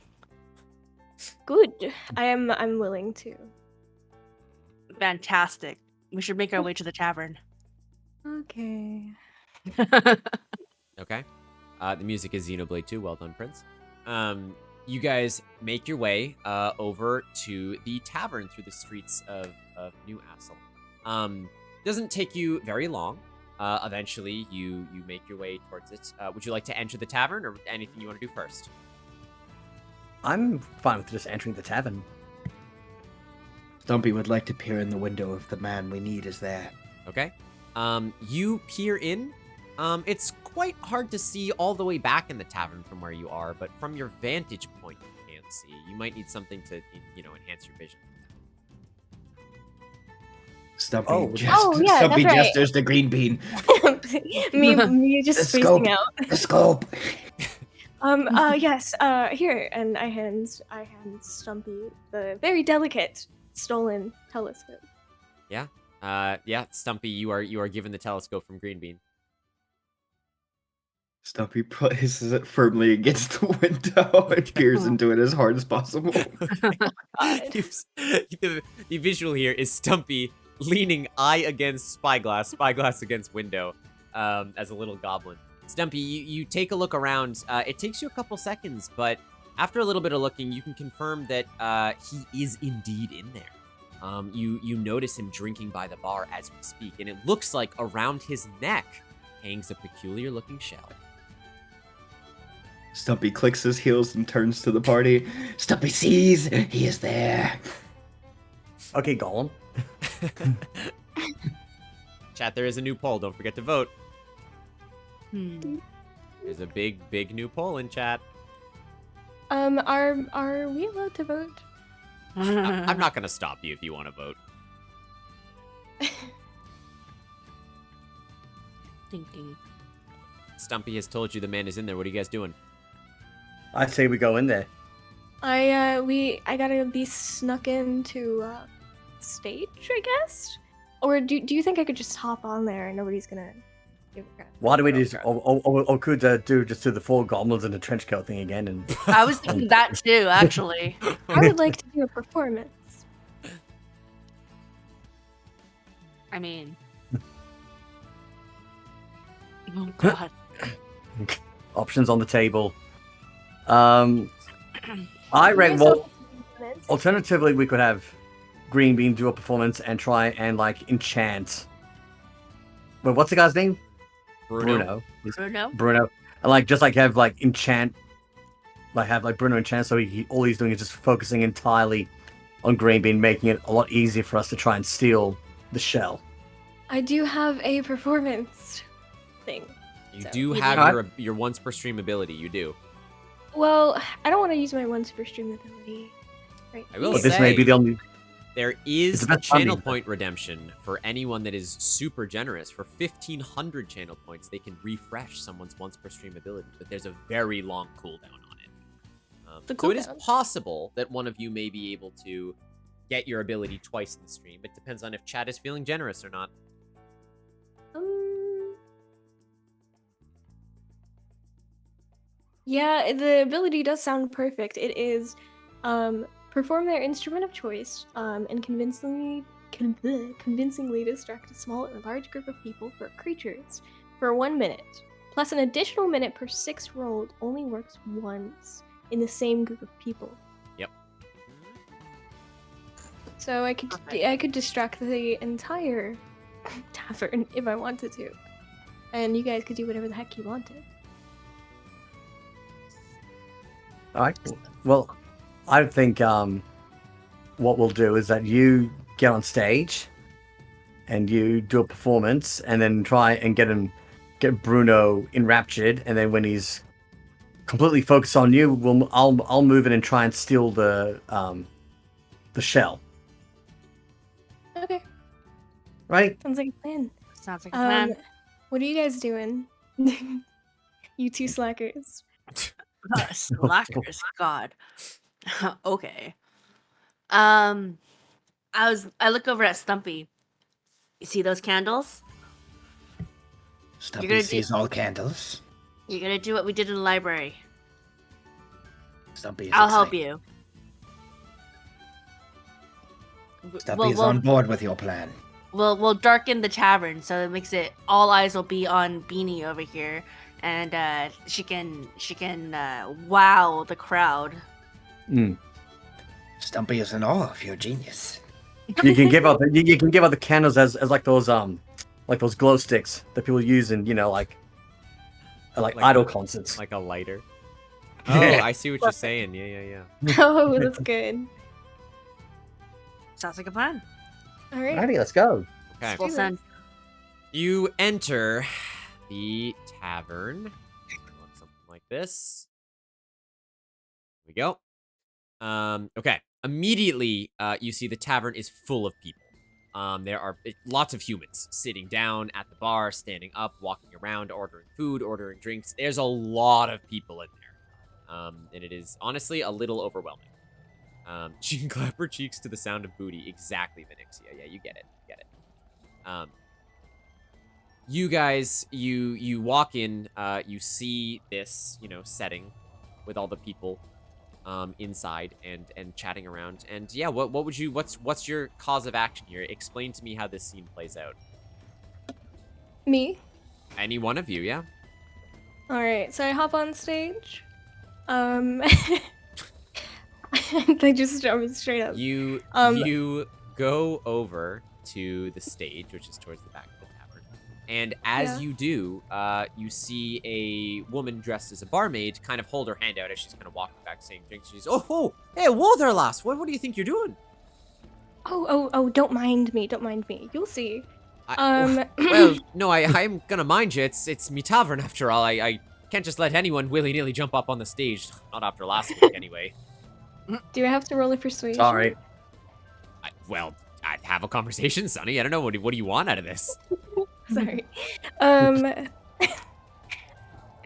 Speaker 6: Good. I'm willing to.
Speaker 9: Fantastic. We should make our way to the tavern.
Speaker 6: Okay.
Speaker 2: Okay. The music is Xenoblade 2. Well done, Prince. You guys make your way over to the tavern through the streets of Newcastle. Doesn't take you very long. Eventually, you make your way towards it. Would you like to enter the tavern, or anything you want to do first?
Speaker 3: I'm fine with just entering the tavern.
Speaker 7: Stumpy would like to peer in the window if the man we need is there.
Speaker 2: Okay. You peer in. It's quite hard to see all the way back in the tavern from where you are, but from your vantage point, you can see. You might need something to, enhance your vision.
Speaker 7: Stumpy,
Speaker 6: yeah,
Speaker 7: Stumpy
Speaker 6: that's right.
Speaker 7: gestures the green bean.
Speaker 6: me just
Speaker 7: The
Speaker 6: spacing
Speaker 7: scope.
Speaker 6: out.
Speaker 7: The scope.
Speaker 6: Yes, here, and I hand Stumpy the very delicate stolen telescope.
Speaker 2: Yeah, Stumpy, you are given the telescope from Green Bean.
Speaker 5: Stumpy places it firmly against the window and peers into it as hard as possible.
Speaker 2: The visual here is Stumpy leaning eye against spyglass against window, as a little goblin. Stumpy, you take a look around. It takes you a couple seconds, but after a little bit of looking, you can confirm that he is indeed in there. You notice him drinking by the bar as we speak, and it looks like around his neck hangs a peculiar-looking shell.
Speaker 5: Stumpy clicks his heels and turns to the party.
Speaker 7: Stumpy sees he is there.
Speaker 3: Okay, Gollum.
Speaker 2: Chat, there is a new poll. Don't forget to vote. There's a big new poll in chat.
Speaker 6: Are we allowed to vote?
Speaker 2: I'm not gonna stop you if you want to vote.
Speaker 9: Thinking.
Speaker 2: Stumpy has told you the man is in there. What are you guys doing?
Speaker 3: I'd say we go in there.
Speaker 6: I gotta be snuck into stage, I guess. Or do you think I could just hop on there and nobody's gonna give a crap?
Speaker 3: Why do we just, or could do the 4 goblins in the trench coat thing again? And
Speaker 9: I was thinking that too, actually.
Speaker 6: I would like to do a performance.
Speaker 9: I mean, oh god.
Speaker 3: options on the table. I reckon. Well, alternatively, we could have Green Bean do a performance and try and like enchant. Wait, what's the guy's name?
Speaker 2: Bruno.
Speaker 3: Bruno. And like just like have like enchant, like have like Bruno enchant. So all he's doing is just focusing entirely on Green Bean, making it a lot easier for us to try and steal the shell.
Speaker 6: I do have a performance thing.
Speaker 2: You do have your once per stream ability. You do.
Speaker 6: Well, I don't want to use my once per stream ability. Right.
Speaker 2: I will
Speaker 3: But
Speaker 2: say,
Speaker 3: this may be the only.
Speaker 2: there is
Speaker 3: the
Speaker 2: a
Speaker 3: best funding.
Speaker 2: channel point redemption for anyone that is super generous. For 1,500 channel points, they can refresh someone's once per stream ability, but there's a very long cooldown on it. So it is possible that one of you may be able to get your ability twice in the stream. It depends on if chat is feeling generous or not.
Speaker 6: Yeah, the ability does sound perfect. It is perform their instrument of choice and convincingly distract a small or large group of people for creatures for 1 minute. Plus an additional minute per 6 rolled only works once in the same group of people.
Speaker 2: Yep.
Speaker 6: So I could distract the entire tavern if I wanted to. And you guys could do whatever the heck you wanted.
Speaker 3: All right. Well, I think what we'll do is that you get on stage and you do a performance, and then try and get Bruno enraptured, and then when he's completely focused on you, I'll move in and try and steal the shell.
Speaker 6: Okay.
Speaker 3: Right?
Speaker 6: Sounds like a plan.
Speaker 9: Sounds like a plan.
Speaker 6: What are you guys doing? You two slackers.
Speaker 9: Slackers, God. Okay. I look over at Stumpy. You see those candles?
Speaker 7: Stumpy sees all candles.
Speaker 9: You're gonna do what we did in the library.
Speaker 7: Stumpy is
Speaker 9: I'll help
Speaker 7: excited.
Speaker 9: you.
Speaker 7: Stumpy is on board with your plan.
Speaker 9: We'll darken the tavern so it makes it all eyes will be on Beanie over here, and she can wow the crowd.
Speaker 7: Stumpy is in awe of your genius.
Speaker 3: You can give out the candles as like those glow sticks that people use in like idol concerts.
Speaker 2: Like a lighter. Oh, I see what you're saying. Yeah.
Speaker 6: Oh, that's good.
Speaker 9: Sounds like a plan.
Speaker 6: All right.
Speaker 3: Alrighty, let's go.
Speaker 2: Okay.
Speaker 9: We'll send.
Speaker 2: You enter the tavern. Something like this. Here we go. Okay. Immediately, you see the tavern is full of people. There are lots of humans sitting down at the bar, standing up, walking around, ordering food, ordering drinks. There's a lot of people in there. And it is honestly a little overwhelming. She can clap her cheeks to the sound of booty. Exactly, Vinixia. Yeah, you get it. You guys, you walk in, you see this, setting with all the people inside and chatting around. And yeah, what's your cause of action here? Explain to me how this scene plays out.
Speaker 6: Me?
Speaker 2: Any one of you, yeah.
Speaker 6: All right, so I hop on stage. They just jump straight up.
Speaker 2: You go over to the stage, which is towards the back of the tavern. And as you do, you see a woman dressed as a barmaid kind of hold her hand out as she's kind of walking back saying drinks. She's, oh, hey, whoa there, lass. What do you think you're doing?
Speaker 6: Oh, don't mind me. You'll see.
Speaker 2: Well, no, I'm gonna mind you. It's me tavern after all. I can't just let anyone willy-nilly jump up on the stage. Not after last week, anyway.
Speaker 6: Do I have to roll a persuasion?
Speaker 3: Sorry.
Speaker 2: I'd have a conversation, Sonny. I don't know. What do you want out of this?
Speaker 6: Sorry.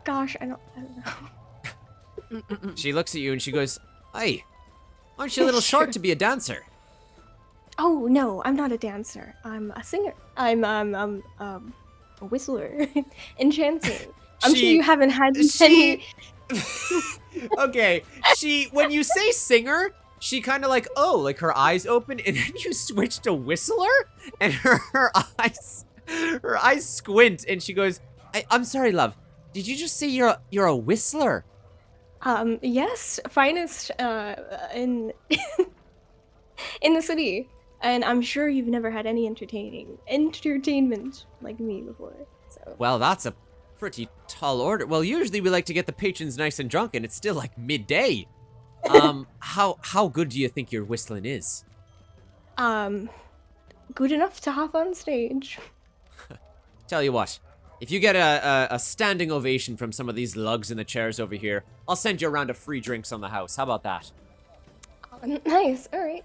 Speaker 6: Gosh, I don't know.
Speaker 2: She looks at you and she goes, "Hey, aren't you a little short to be a dancer?"
Speaker 6: Oh no, I'm not a dancer. I'm a singer. I'm a whistler, enchanter. I'm sure you haven't had any.
Speaker 2: Okay, when you say singer, she kind of like her eyes open, and then you switch to whistler, and her eyes squint, and she goes, I'm sorry, love. Did you just say you're a whistler?
Speaker 6: Yes, finest in in the city, and I'm sure you've never had any entertainment like me before. So.
Speaker 2: Well, that's a pretty tall order. Well, usually we like to get the patrons nice and drunk, and it's still like midday. How good do you think your whistling is?
Speaker 6: Good enough to hop on stage.
Speaker 2: Tell you what, if you get a standing ovation from some of these lugs in the chairs over here, I'll send you a round of free drinks on the house. How about that?
Speaker 6: Nice. All right.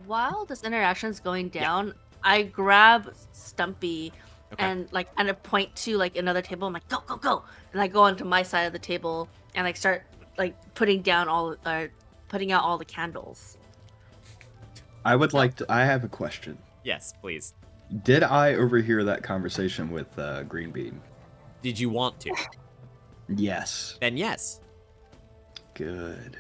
Speaker 9: While this interaction's going down, I grab Stumpy and I point to another table. I'm like, go, and I go onto my side of the table and start putting out all the candles.
Speaker 5: I have a question.
Speaker 2: Yes, please.
Speaker 5: Did I overhear that conversation with Green Bean?
Speaker 2: Did you want to?
Speaker 5: Yes.
Speaker 2: Then yes.
Speaker 5: Good.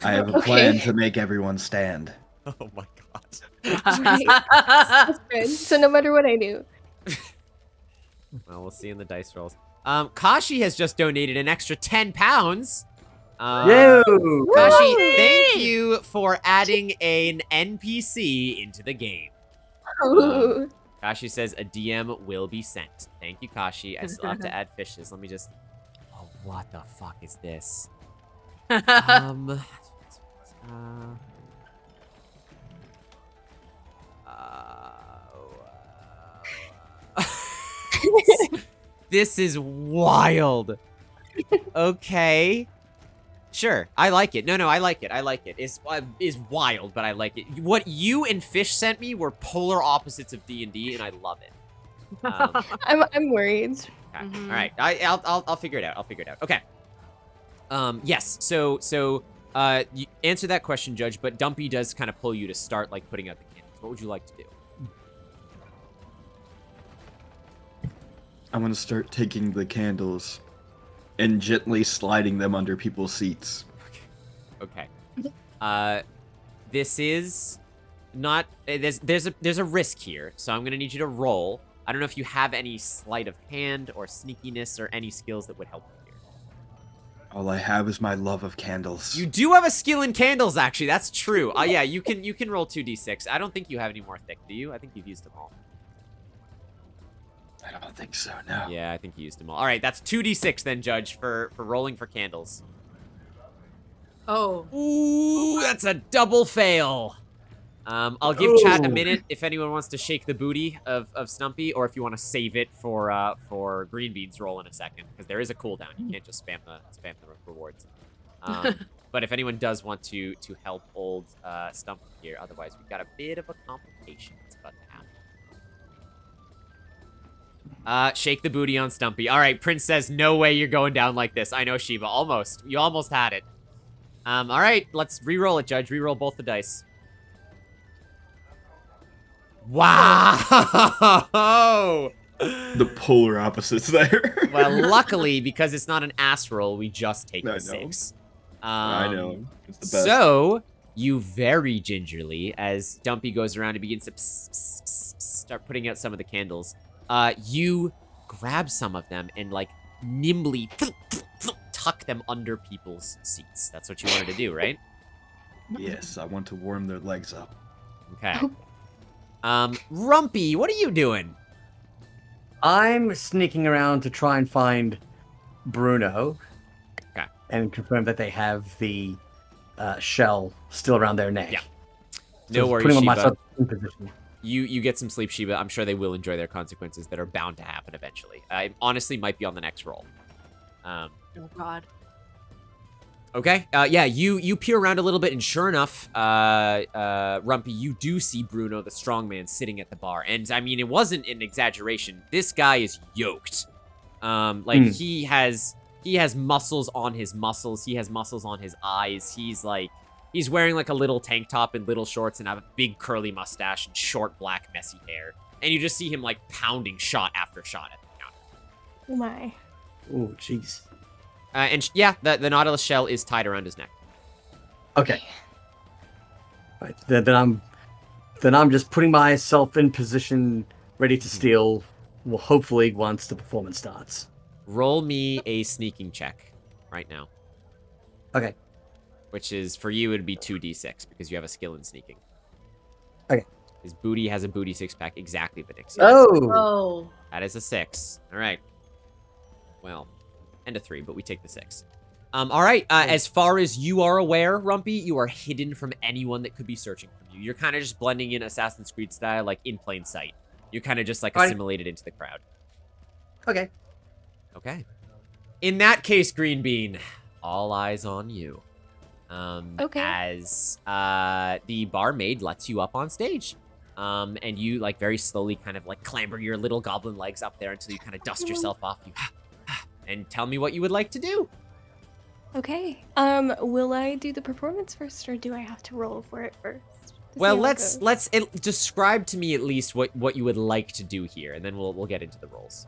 Speaker 5: I have a plan to make everyone stand.
Speaker 2: Oh my god.
Speaker 6: That's good. So no matter what I do.
Speaker 2: Well, we'll see in the dice rolls. Kashi has just donated an extra 10 pounds. Kashi, thank you for adding an NPC into the game. Kashi says a DM will be sent. Thank you, Kashi. I still have to add fishes. Let me just... Oh, what the fuck is this? This is wild. Okay. Sure, I like it. No, I like it. It's wild, but I like it. What you and Fish sent me were polar opposites of D&D, and I love it.
Speaker 6: I'm worried.
Speaker 2: Okay. All right, I'll figure it out. Okay. Yes. So you answer that question, Judge. But Dumpy does kind of pull you to start putting out the candles. What would you like to do?
Speaker 5: I'm gonna start taking the candles and gently sliding them under people's seats.
Speaker 2: Okay. This is not... There's a risk here, so I'm gonna need you to roll. I don't know if you have any sleight of hand or sneakiness or any skills that would help you here.
Speaker 5: All I have is my love of candles.
Speaker 2: You do have a skill in candles, actually. That's true. Yeah, you can roll 2d6. I don't think you have any more thick, do you? I think you've used them all.
Speaker 5: I don't think so, no.
Speaker 2: Yeah, I think you used them all. All right, that's 2d6 then, Judge, for rolling for candles.
Speaker 9: Oh.
Speaker 2: Ooh, that's a double fail. I'll give chat a minute if anyone wants to shake the booty of Stumpy, or if you want to save it for Green Bean's roll in a second, because there is a cooldown. You can't just spam the rewards. But if anyone does want to help old Stumpy here, otherwise we've got a bit of a complication that's about to happen. Shake the booty on Stumpy. All right, Prince says, no way you're going down like this. I know, Shiva. Almost. You almost had it. All right, let's re-roll it, Judge. Re-roll both the dice. Wow!
Speaker 5: The polar opposites there.
Speaker 2: Well, luckily, because it's not an ass roll, we just take
Speaker 5: I
Speaker 2: the
Speaker 5: know.
Speaker 2: 6.
Speaker 5: I know. It's the best.
Speaker 2: So, you very gingerly, as Dumpy goes around and begins to start putting out some of the candles, you grab some of them and, like, nimbly tuck them under people's seats. That's what you wanted to do, right?
Speaker 5: Yes, I want to warm their legs up.
Speaker 2: Okay. Rumpy, what are you doing?
Speaker 3: I'm sneaking around to try and find Bruno.
Speaker 2: Okay.
Speaker 3: And confirm that they have the shell still around their neck.
Speaker 2: Yeah.
Speaker 3: So
Speaker 2: No worries,
Speaker 3: putting
Speaker 2: Shiva.
Speaker 3: myself in position.
Speaker 2: You get some sleep, Shiva. I'm sure they will enjoy their consequences that are bound to happen eventually. I honestly might be on the next roll.
Speaker 9: Oh God.
Speaker 2: Okay. Yeah, you peer around a little bit, and sure enough, Rumpy, you do see Bruno, the strongman, sitting at the bar. And I mean, it wasn't an exaggeration. This guy is yoked. He has muscles on his muscles. He has muscles on his eyes. He's wearing like a little tank top and little shorts and have a big curly mustache and short black messy hair. And you just see him like pounding shot after shot at the counter.
Speaker 6: Oh my.
Speaker 3: Oh, jeez.
Speaker 2: The Nautilus shell is tied around his neck.
Speaker 3: Okay. Right. Then I'm just putting myself in position, ready to steal. Well, hopefully once the performance starts.
Speaker 2: Roll me a sneaking check right now.
Speaker 3: Okay.
Speaker 2: Which is, for you, it would be 2d6 because you have a skill in sneaking.
Speaker 3: Okay.
Speaker 2: His booty has a booty six-pack exactly, Benixia.
Speaker 9: Oh.
Speaker 2: That is a 6. All right. Well, and a 3, but we take the 6. All right. As far as you are aware, Rumpy, you are hidden from anyone that could be searching for you. You're kind of just blending in Assassin's Creed style, like in plain sight. You're kind of just like assimilated into the crowd.
Speaker 3: Okay.
Speaker 2: Okay. In that case, Green Bean, all eyes on you.
Speaker 6: Okay.
Speaker 2: As the barmaid lets you up on stage. And you like very slowly kind of like clamber your little goblin legs up there until you kind of dust yourself off. And tell me what you would like to do.
Speaker 6: Okay. Will I do the performance first, or do I have to roll for it first?
Speaker 2: Well, let's describe to me at least what you would like to do here, and then we'll get into the rolls.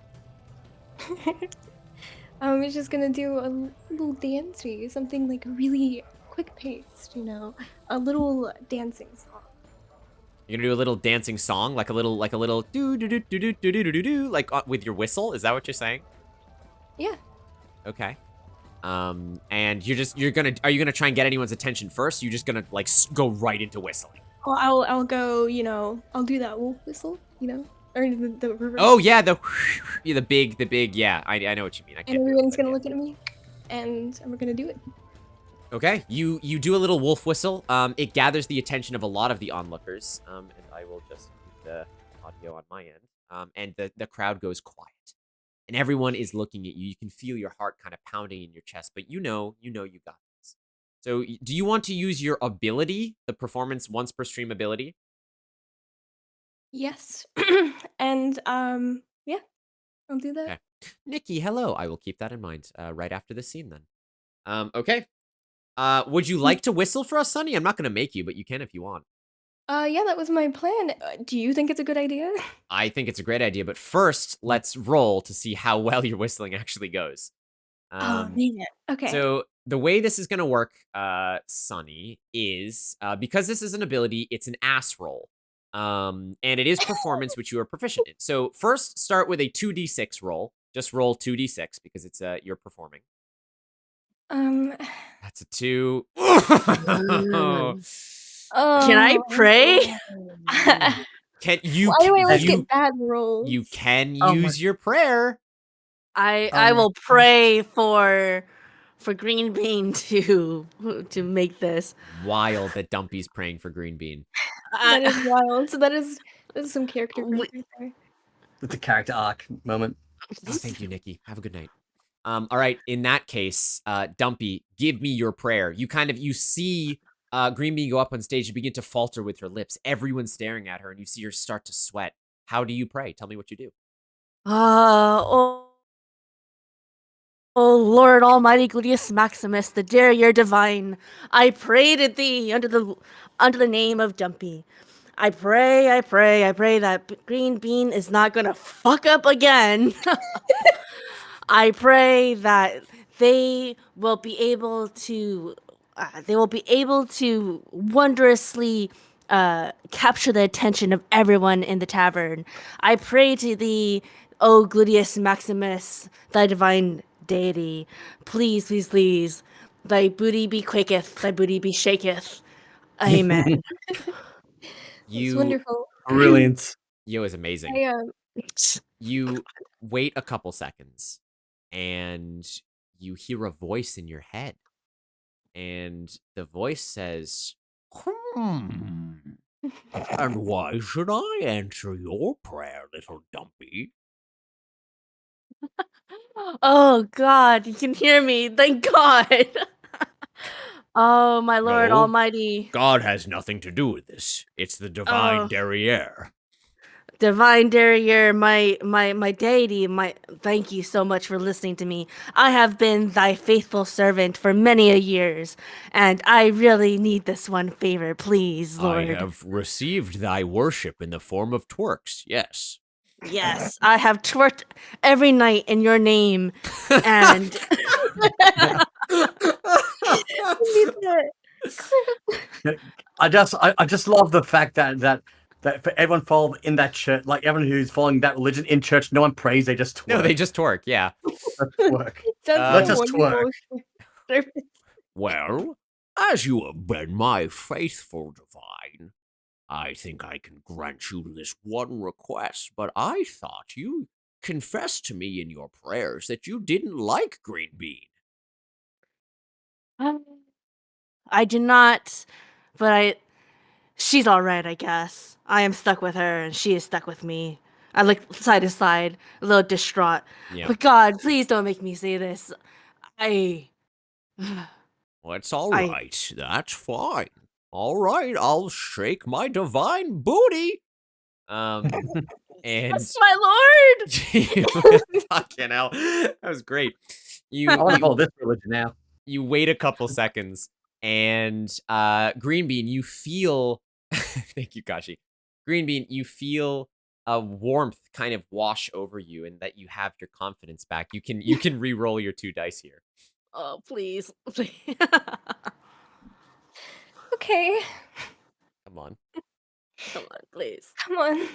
Speaker 6: I'm just gonna do a little dancey, something like really quick paced, a little dancing song.
Speaker 2: You're gonna do a little dancing song, like a little do do do do do do do do do, like with your whistle. Is that what you're saying?
Speaker 6: Yeah.
Speaker 2: Okay. And are you gonna try and get anyone's attention first? You're just gonna like go right into whistling.
Speaker 6: Well, I'll go, I'll do that wolf whistle, or the reverse.
Speaker 2: Oh yeah, the big, yeah. I know what you mean.
Speaker 6: And everyone's gonna look at me, and we're gonna do it.
Speaker 2: Okay, you do a little wolf whistle. It gathers the attention of a lot of the onlookers. And I will just keep the audio on my end. And the crowd goes quiet. And everyone is looking at you. You can feel your heart kind of pounding in your chest, but you know you got this. So do you want to use your ability, the performance once per stream ability?
Speaker 6: Yes. And yeah, I'll do that.
Speaker 2: Okay. Nikki, hello. I will keep that in mind right after this scene then. Okay. Would you like to whistle for us, Sunny? I'm not going to make you, but you can if you want.
Speaker 6: Yeah, that was my plan. Do you think it's a good idea?
Speaker 2: I think it's a great idea, but first, let's roll to see how well your whistling actually goes.
Speaker 6: Oh, man. Okay.
Speaker 2: So the way this is going to work, Sunny, is because this is an ability, it's an ass roll. And it is performance, which you are proficient in. So first, start with a 2d6 roll. Just roll 2d6 because it's you're performing. That's a 2.
Speaker 9: Can I pray?
Speaker 2: Can you?
Speaker 6: Why do I always get bad rolls?
Speaker 2: You can use your prayer.
Speaker 9: I will pray for Green Bean to make this.
Speaker 2: Wild that Dumpy's praying for Green Bean.
Speaker 6: That is wild. So that is some character growth right there.
Speaker 3: It's a character arc moment.
Speaker 2: Oh, thank you, Nikki. Have a good night. All right. In that case, Dumpy, give me your prayer. You see Green Bean go up on stage and begin to falter with her lips. Everyone's staring at her, and you see her start to sweat. How do you pray? Tell me what you do.
Speaker 9: O Lord Almighty Gluteus Maximus, the Derriere Divine, I pray to thee under the name of Dumpy. I pray that Green Bean is not gonna fuck up again. I pray that they will be able to wondrously capture the attention of everyone in the tavern. I pray to thee, O Gluteus Maximus, thy divine deity. Please, please, please, thy booty be quaketh, thy booty be shaketh. Amen.
Speaker 6: That's
Speaker 2: You,
Speaker 6: wonderful.
Speaker 3: Brilliant.
Speaker 2: yo, is amazing.
Speaker 6: I
Speaker 2: You wait a couple seconds, and you hear a voice in your head. And the voice says,
Speaker 8: And why should I answer your prayer, little Dumpy?
Speaker 9: Oh God, you can hear me. Thank God. Oh my Lord
Speaker 8: No,
Speaker 9: Almighty.
Speaker 8: God has nothing to do with this. It's the divine
Speaker 9: Oh,
Speaker 8: derriere.
Speaker 9: divine Derriere, my deity, thank you so much for listening to me. I have been thy faithful servant for many a years, and I really need this one favor, please,
Speaker 8: I
Speaker 9: Lord.
Speaker 8: have received thy worship in the form of twerks, yes.
Speaker 9: Yes, I have twerked every night in your name, and
Speaker 6: need that.
Speaker 3: I just love the fact that for everyone following in that church, like everyone who's following that religion in church, no one prays, they just twerk.
Speaker 2: no, they just twerk, yeah.
Speaker 3: twerk.
Speaker 6: It sounds
Speaker 2: Um,
Speaker 6: like
Speaker 3: Let's
Speaker 6: a
Speaker 3: just
Speaker 6: wonderful service.
Speaker 8: Well, as you have been my faithful divine, I think I can grant you this one request, but I thought you confessed to me in your prayers that you didn't like green bean.
Speaker 9: I do not, but she's all right, I guess. I am stuck with her, and she is stuck with me. I look side to side, a little distraught.
Speaker 2: Yeah.
Speaker 9: But God, please don't make me say this. I,
Speaker 8: Well, it's all
Speaker 9: I.
Speaker 8: right. That's fine. All right, I'll shake my divine booty.
Speaker 2: And
Speaker 9: Yes, my lord.
Speaker 2: fucking hell, that was great.
Speaker 3: I want to follow this religion now.
Speaker 2: You wait a couple seconds, and Green Bean, you feel thank you, Kashi. Green Bean, you feel a warmth kind of wash over you, and that you have your confidence back. You can re-roll your 2 dice here.
Speaker 9: Oh, please, please.
Speaker 6: Okay,
Speaker 2: Come on.
Speaker 9: Come on, please.
Speaker 6: come on.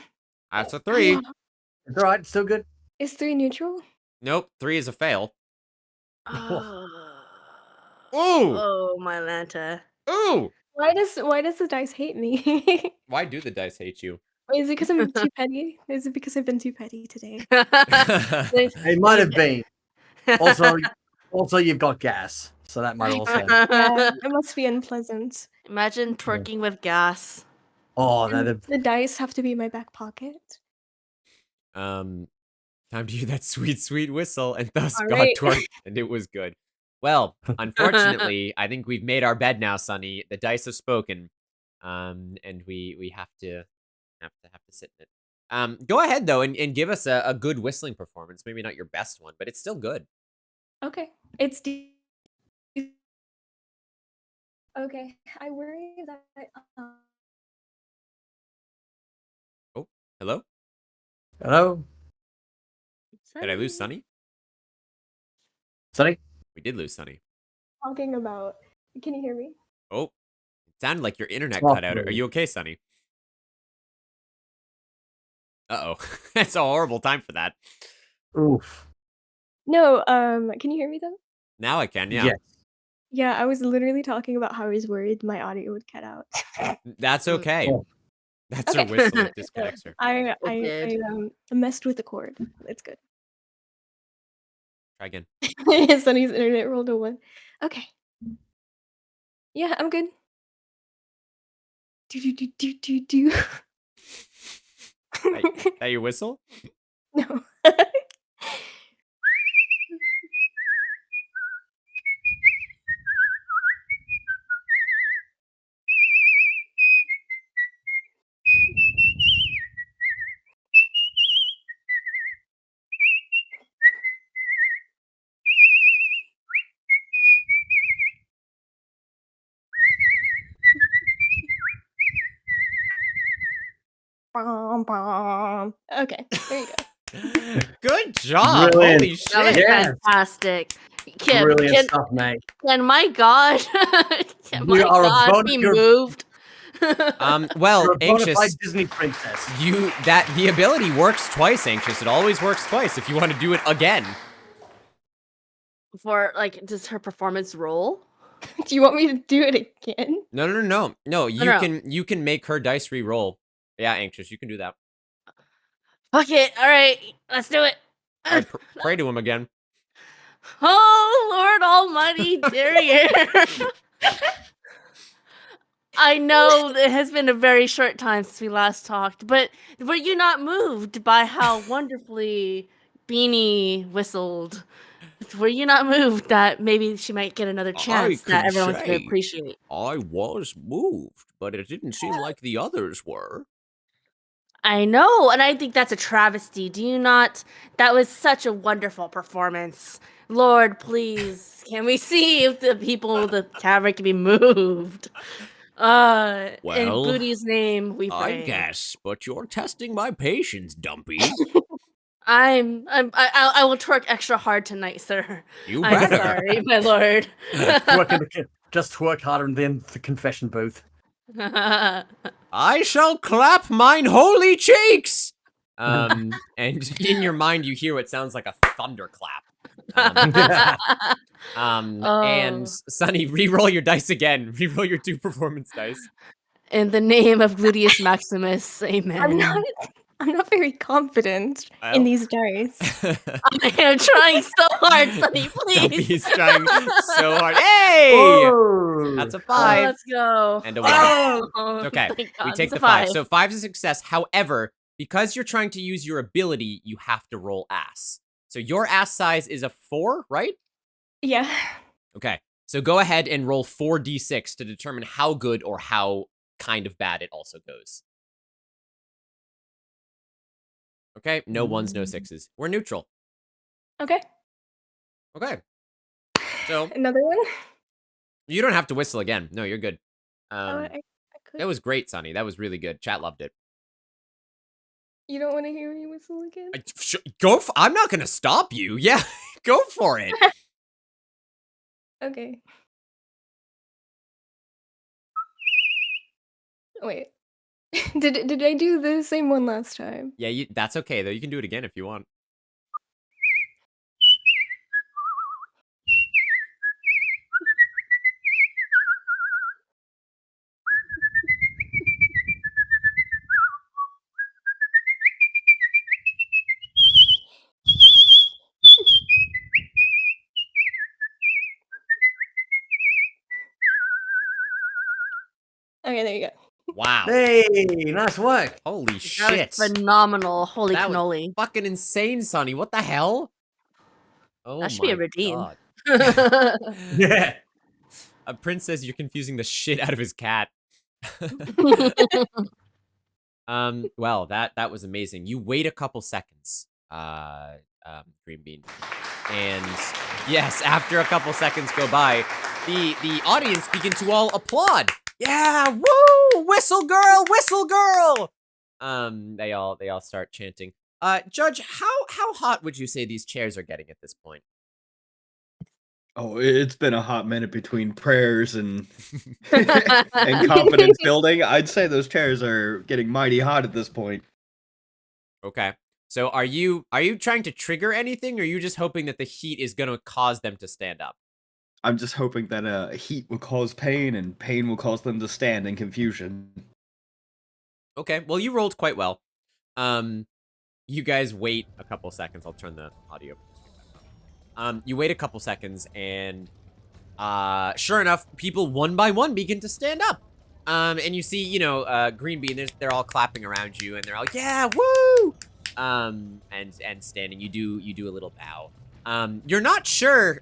Speaker 2: That's a 3.
Speaker 3: It's all right. Still good.
Speaker 6: Is 3 neutral?
Speaker 2: Nope, 3 is a fail.
Speaker 9: Oh,
Speaker 2: Ooh!
Speaker 9: oh my Lanta.
Speaker 2: Ooh!
Speaker 6: Why does the dice hate me?
Speaker 2: Why do the dice hate you?
Speaker 6: Is it because I'm too petty? Is it because I've been too petty today?
Speaker 3: It might have been. Also, you've got gas, so that might also.
Speaker 6: Yeah, it must be unpleasant.
Speaker 9: Imagine twerking with gas.
Speaker 3: Oh,
Speaker 6: And
Speaker 3: that.
Speaker 6: the dice have to be in my back pocket.
Speaker 2: Time to hear that sweet, sweet whistle, and thus
Speaker 6: All
Speaker 2: God
Speaker 6: right.
Speaker 2: twerked, and it was good. Well, unfortunately, I think we've made our bed now, Sonny. The dice have spoken, and we have to sit in it. Go ahead though, and give us a good whistling performance. Maybe not your best one, but it's still good.
Speaker 6: Okay, it's D. Okay, I worry that.
Speaker 2: Oh, hello?
Speaker 3: Hello,
Speaker 2: Did I lose Sonny?
Speaker 3: Sonny.
Speaker 2: We did lose Sonny.
Speaker 6: Talking about. Can you hear me?
Speaker 2: Oh, it sounded like your internet
Speaker 3: Oh,
Speaker 2: cut out. Are
Speaker 3: please.
Speaker 2: you okay, Sonny? Uh-oh. That's a horrible time for that.
Speaker 3: Oof.
Speaker 6: No. Can you hear me though?
Speaker 2: Now I can, yeah.
Speaker 3: Yes.
Speaker 6: Yeah, I was literally talking about how I was worried my audio would cut out.
Speaker 2: That's okay.
Speaker 3: Oh.
Speaker 2: That's her
Speaker 6: Okay.
Speaker 2: whistle. It disconnects her.
Speaker 6: I
Speaker 9: did.
Speaker 6: messed with the cord. It's good.
Speaker 2: Try again.
Speaker 6: Sunny's internet rolled a 1. Okay. Yeah, I'm good. Do.
Speaker 2: That your whistle?
Speaker 6: No. Bom, bom. Okay, there you go.
Speaker 2: Good job.
Speaker 3: Brilliant.
Speaker 2: Holy
Speaker 9: That was
Speaker 2: shit.
Speaker 3: Yeah.
Speaker 9: fantastic. Can,
Speaker 3: Brilliant
Speaker 9: can,
Speaker 3: stuff, mate.
Speaker 9: can my god, can my
Speaker 3: You are a
Speaker 9: god be
Speaker 3: you're
Speaker 9: moved?
Speaker 2: Well,
Speaker 3: a bona fide
Speaker 2: Anxious,
Speaker 3: Disney princess.
Speaker 2: the ability works twice, Anxious. It always works twice if you want to do it again.
Speaker 9: For like, does her performance roll?
Speaker 6: Do you want me to do it again?
Speaker 2: No,
Speaker 9: no.
Speaker 2: you can make her dice re-roll. Yeah, Anxious, you can do that.
Speaker 9: Fuck it. All right, let's do it.
Speaker 2: All right, pray to him again.
Speaker 9: Oh, Lord Almighty, Darian. I know it has been a very short time since we last talked, but were you not moved by how wonderfully Beanie whistled? Were you not moved that maybe she might get another chance that everyone's going to appreciate?
Speaker 2: I was moved, but it didn't seem like the others were.
Speaker 9: I know, and I think that's a travesty. Do you not? That was such a wonderful performance. Lord, please, can we see if the people of the cavern can be moved? In
Speaker 2: Well,
Speaker 9: Booty's name, we
Speaker 2: I
Speaker 9: pray.
Speaker 2: guess, but you're testing my patience, Dumpy.
Speaker 9: I will twerk extra hard tonight, sir.
Speaker 2: You
Speaker 9: I'm
Speaker 2: better.
Speaker 9: sorry, my lord.
Speaker 3: Just twerk harder than the confession booth.
Speaker 2: I shall clap mine holy cheeks! And in your mind, you hear what sounds like a thunderclap. And Sunny, re-roll your dice again. Re-roll your 2 performance dice.
Speaker 9: In the name of Gluteus Maximus, amen.
Speaker 6: I'm not very confident in these dice.
Speaker 9: I am trying so hard, Sunny, please.
Speaker 2: He's trying so hard. Hey!
Speaker 3: Whoa.
Speaker 2: That's a
Speaker 9: Oh,
Speaker 2: 5.
Speaker 9: let's go.
Speaker 2: And a 1.
Speaker 9: Oh,
Speaker 2: Okay,
Speaker 9: thank God,
Speaker 2: we take
Speaker 9: it's
Speaker 2: the
Speaker 9: a
Speaker 2: 5. So 5 is a success. However, because you're trying to use your ability, you have to roll ass. So your ass size is a 4, right?
Speaker 6: Yeah.
Speaker 2: Okay. So go ahead and roll 4d6 to determine how good or how kind of bad it also goes. Okay, no 1s, no 6s. We're neutral.
Speaker 6: Okay.
Speaker 2: Okay. So
Speaker 6: Another one?
Speaker 2: you don't have to whistle again. No, you're good.
Speaker 6: I could.
Speaker 2: That was great, Sonny. That was really good. Chat loved it.
Speaker 6: You don't want to hear me whistle again?
Speaker 2: I'm not gonna stop you. Yeah, go for it.
Speaker 6: Okay. Wait. Did I do the same one last time?
Speaker 2: Yeah, that's okay though. You can do it again if you want.
Speaker 6: Okay, there you go.
Speaker 2: Wow.
Speaker 3: Hey, nice work.
Speaker 2: Holy
Speaker 9: That was
Speaker 2: shit.
Speaker 9: phenomenal. Holy
Speaker 2: That was
Speaker 9: cannoli.
Speaker 2: fucking insane, Sonny. What the hell? Oh
Speaker 9: That should be a
Speaker 2: my
Speaker 9: redeem.
Speaker 2: God.
Speaker 3: Yeah.
Speaker 2: Prince says you're confusing the shit out of his cat. Well, that was amazing. You wait a couple seconds, Green Bean. And yes, after a couple seconds go by, the audience begin to all applaud. Yeah, woo! Whistle girl, whistle girl! They all start chanting. Judge, how hot would you say these chairs are getting at this point?
Speaker 5: Oh, it's been a hot minute between prayers and and confidence building. I'd say those chairs are getting mighty hot at this point.
Speaker 2: Okay. So are you trying to trigger anything, or are you just hoping that the heat is going to cause them to stand up?
Speaker 5: I'm just hoping that heat will cause pain, and pain will cause them to stand in confusion.
Speaker 2: Okay, well, you rolled quite well. You guys wait a couple seconds. I'll turn the audio. You wait a couple seconds, and sure enough, people one by one begin to stand up. And you see, Green Bean, they're all clapping around you, and they're all, yeah, woo! And standing. You do a little bow. You're not sure,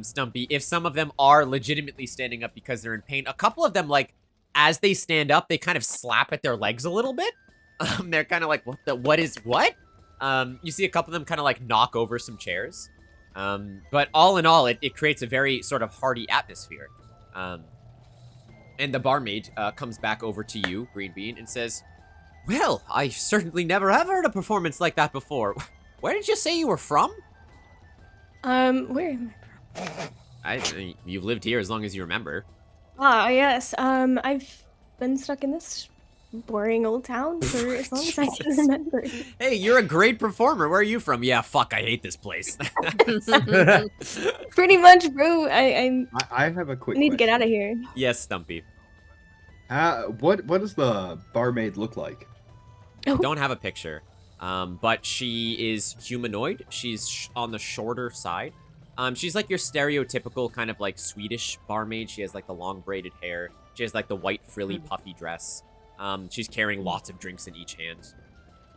Speaker 2: Stumpy, if some of them are legitimately standing up because they're in pain. A couple of them, like, as they stand up, they kind of slap at their legs a little bit. They're kind of like, what is what? You see a couple of them kind of like knock over some chairs. But all in all, it creates a very sort of hearty atmosphere. And the barmaid comes back over to you, Green Bean, and says, Well, I certainly never have heard a performance like that before. Where did you say you were from?
Speaker 6: Where am I from?
Speaker 2: You've lived here as long as you remember.
Speaker 6: Ah, yes. I've been stuck in this boring old town for as long as I can
Speaker 2: Jesus.
Speaker 6: remember.
Speaker 2: Hey, you're a great performer. Where are you from? Yeah, fuck, I hate this place.
Speaker 6: Pretty much, bro. I
Speaker 5: I have a quick
Speaker 6: need to get
Speaker 5: question.
Speaker 6: out of here.
Speaker 2: Yes, Stumpy.
Speaker 5: What does the barmaid look like?
Speaker 2: Don't have a picture. But she is humanoid. She's on the shorter side. She's like your stereotypical kind of like Swedish barmaid. She has like the long braided hair. She has like the white frilly puffy dress. She's carrying lots of drinks in each hand.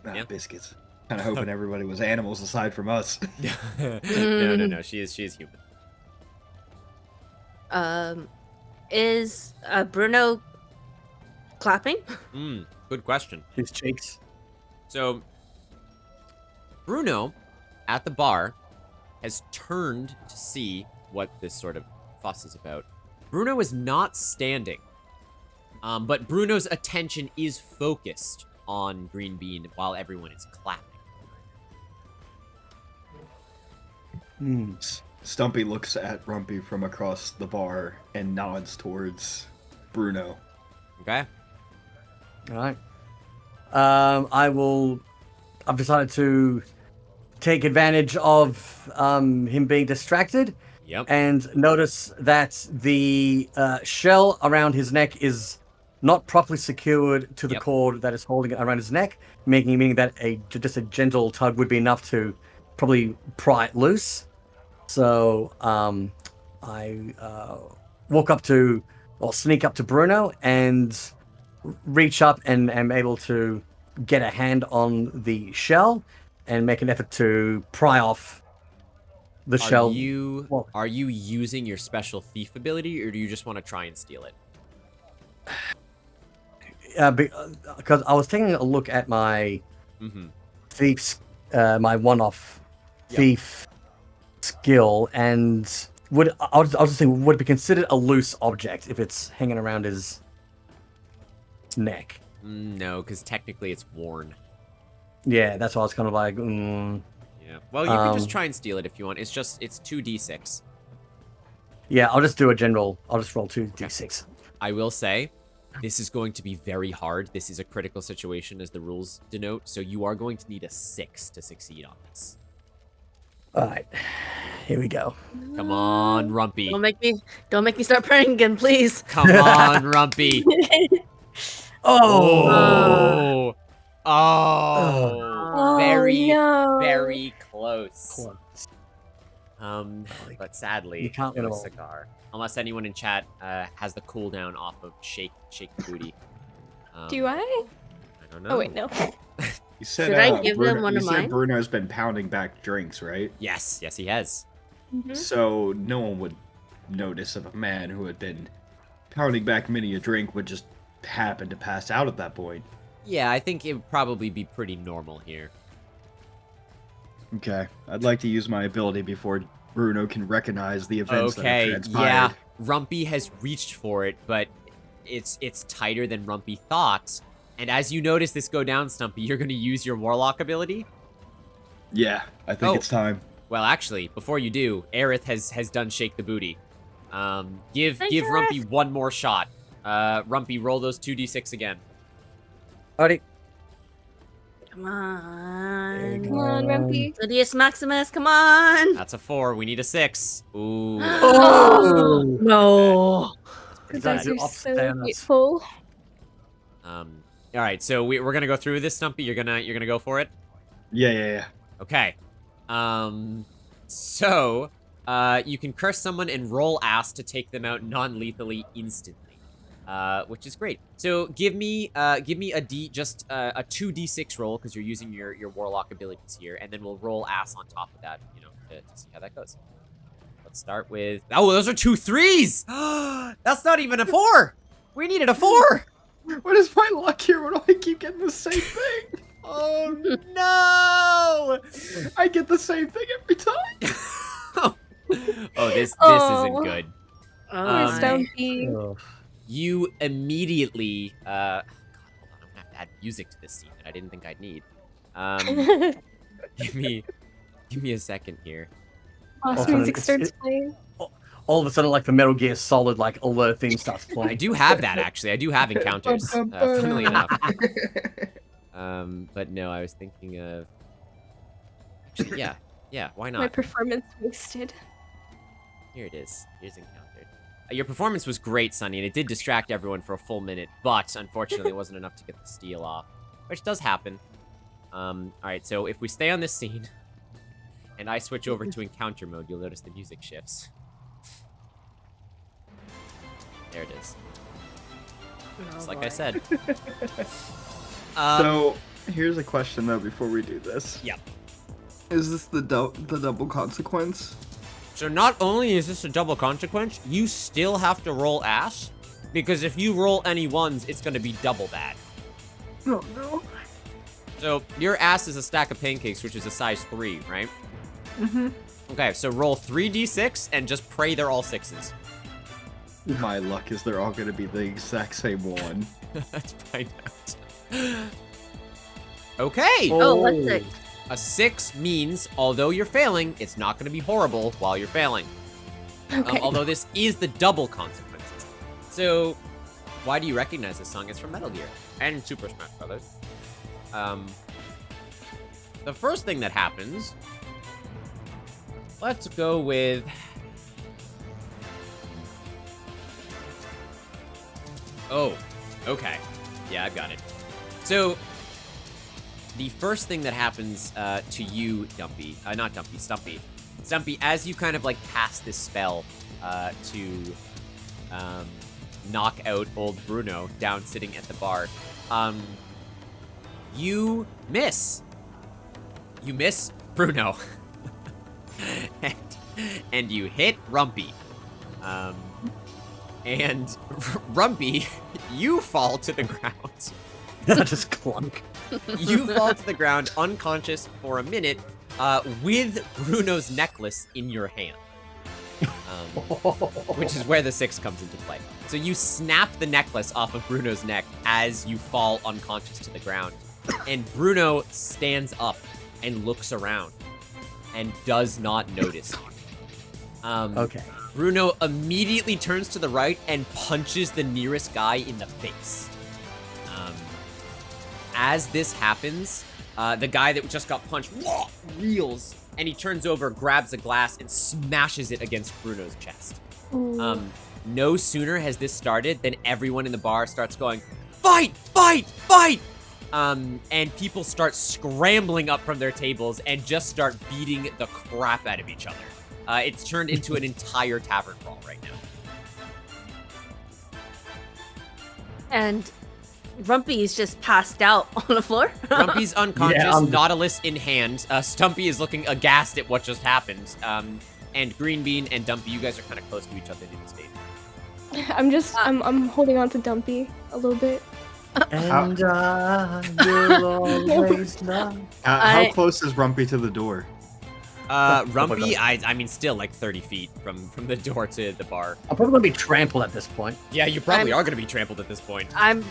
Speaker 2: Yeah.
Speaker 5: Biscuits. Kind of hoping everybody was animals aside from us.
Speaker 2: No. She is human.
Speaker 9: Is Bruno clapping?
Speaker 2: Good question.
Speaker 3: His cheeks.
Speaker 2: So, Bruno, at the bar, has turned to see what this sort of fuss is about. Bruno is not standing, but Bruno's attention is focused on Green Bean while everyone is clapping.
Speaker 5: Stumpy looks at Rumpy from across the bar and nods towards Bruno.
Speaker 2: Okay.
Speaker 3: All right. I've decided to take advantage of him being distracted.
Speaker 2: Yep.
Speaker 3: And notice that the shell around his neck is not properly secured to the cord that is holding it around his neck, meaning that just a gentle tug would be enough to probably pry it loose. So I sneak up to Bruno and reach up and am able to get a hand on the shell and make an effort to pry off the shell.
Speaker 2: Are you using your special thief ability, or do you just want to try and steal it?
Speaker 3: Because I was taking a look at my thief's, my one-off thief skill, and I was just thinking, would it be considered a loose object if it's hanging around his neck?
Speaker 2: No, because technically it's worn.
Speaker 3: Yeah, that's why I was kind of like,
Speaker 2: Yeah. Well, you can just try and steal it if you want. It's 2d6.
Speaker 3: Yeah, I'll just do a general. I'll just roll 2d6.
Speaker 2: I will say, this is going to be very hard. This is a critical situation, as the rules denote. So you are going to need a 6 to succeed on this.
Speaker 3: All right, here we go.
Speaker 2: Come on, Rumpy.
Speaker 9: Don't make me start praying again, please.
Speaker 2: Come on, Rumpy.
Speaker 3: Oh.
Speaker 2: Very close. But sadly,
Speaker 3: You can't win
Speaker 2: no
Speaker 3: them all.
Speaker 2: cigar. Unless anyone in chat has the cooldown off of shake the booty.
Speaker 6: Do I?
Speaker 2: I don't know.
Speaker 6: Oh wait, no.
Speaker 5: You said,
Speaker 9: Should I give them one
Speaker 5: you
Speaker 9: of
Speaker 5: said
Speaker 9: mine?
Speaker 5: Bruno's been pounding back drinks, right?
Speaker 2: Yes, he has.
Speaker 5: So no one would notice if a man who had been pounding back many a drink would just happen to pass out at that point.
Speaker 2: Yeah, I think it would probably be pretty normal here.
Speaker 5: Okay, I'd like to use my ability before Bruno can recognize the events that have
Speaker 2: Okay,
Speaker 5: transpired.
Speaker 2: yeah. Rumpy has reached for it, but it's tighter than Rumpy thought. And as you notice this go down, Stumpy, you're going to use your Warlock ability?
Speaker 5: Yeah, I think it's time.
Speaker 2: Well, actually, before you do, Aerith has done Shake the Booty. Give Rumpy one more shot. Rumpy, roll those 2d6 again.
Speaker 3: Alrighty.
Speaker 9: Come on.
Speaker 6: Come on, Rumpy.
Speaker 9: Lydius Maximus, come on.
Speaker 2: That's a 4. We need a 6. Ooh.
Speaker 3: Oh!
Speaker 9: No.
Speaker 6: You
Speaker 3: Guys
Speaker 6: guys
Speaker 3: are
Speaker 6: are
Speaker 3: off
Speaker 6: so
Speaker 3: down.
Speaker 6: beautiful.
Speaker 2: All right, so we're gonna go through with this, Stumpy. You're gonna go for it.
Speaker 5: Yeah.
Speaker 2: Okay. So you can curse someone and roll ass to take them out non-lethally instantly, which is great. So give me a 2d6 roll because you're using your warlock abilities here, and then we'll roll ass on top of that, to see how that goes. Let's start with those are 2 3s. That's not even a 4. We needed a 4.
Speaker 5: What is my luck here? Why do I keep getting the same thing?
Speaker 2: Oh no!
Speaker 5: I get the same thing every time.
Speaker 2: Oh, this isn't good.
Speaker 6: Poor Stumpy.
Speaker 3: Oh.
Speaker 2: You immediately, God, hold on, I'm gonna have to add music to this scene that I didn't think I'd need. Give me a second here.
Speaker 6: Boss music starts playing.
Speaker 3: All of a sudden, like the Metal Gear Solid like alert theme starts playing.
Speaker 2: I do have that actually. I do have encounters. Funnily enough. But no, I was thinking of. Actually, yeah. Why not?
Speaker 6: My performance wasted.
Speaker 2: Here it is. Here's encountered. Your performance was great, Sunny, and it did distract everyone for a full minute, but unfortunately, it wasn't enough to get the steal off, which does happen. All right. So if we stay on this scene, and I switch over to encounter mode, you'll notice the music shifts. There it is. Just like I said.
Speaker 5: So, here's a question though before we do this.
Speaker 2: Yep.
Speaker 5: Is this the double consequence?
Speaker 2: So not only is this a double consequence, you still have to roll ass, because if you roll any ones, it's going to be double bad.
Speaker 5: Oh no.
Speaker 2: So your ass is a stack of pancakes, which is a size 3, right?
Speaker 5: Mm-hmm.
Speaker 2: Okay, so roll 3d6 and just pray they're all 6s.
Speaker 5: My luck is they're all going to be the exact same one.
Speaker 2: Let's find out. Okay.
Speaker 9: Oh, what's 6?
Speaker 2: A 6 means, although you're failing, it's not going to be horrible while you're failing.
Speaker 6: Okay.
Speaker 2: Although this is the double consequences. So, why do you recognize this song? It's from Metal Gear and Super Smash Brothers. The first thing that happens, let's go with... Oh, okay. Yeah, I've got it. So, the first thing that happens to you, Dumpy, not Dumpy, Stumpy. Stumpy, as you kind of like cast this spell to knock out old Bruno down sitting at the bar, you miss. You miss Bruno. and you hit Rumpy. And Rumpy, you fall to the ground.
Speaker 3: Just clunk.
Speaker 2: You fall to the ground unconscious for a minute with Bruno's necklace in your hand. Which is where the 6 comes into play. So you snap the necklace off of Bruno's neck as you fall unconscious to the ground. And Bruno stands up and looks around and does not notice you.
Speaker 3: Okay.
Speaker 2: Bruno immediately turns to the right and punches the nearest guy in the face. As this happens, the guy that just got punched reels, and he turns over, grabs a glass, and smashes it against Bruno's chest. No sooner has this started than everyone in the bar starts going, "Fight! Fight! Fight!" And people start scrambling up from their tables and just start beating the crap out of each other. It's turned into an entire tavern brawl right now.
Speaker 9: And Rumpy is just passed out on the floor.
Speaker 2: Rumpy's unconscious,
Speaker 3: Yeah,
Speaker 2: Nautilus in hand. Stumpy is looking aghast at what just happened. And Green Bean and Dumpy, you guys are kind of close to each other in the stage.
Speaker 6: I'm holding on to Dumpy a little bit.
Speaker 3: And I will always love.
Speaker 5: How close is Rumpy to the door?
Speaker 2: Rumpy, I mean, still like 30 feet from the door to the bar.
Speaker 3: I'm probably gonna be trampled at this point.
Speaker 2: Yeah, you probably are going to be trampled at this point.
Speaker 9: I'm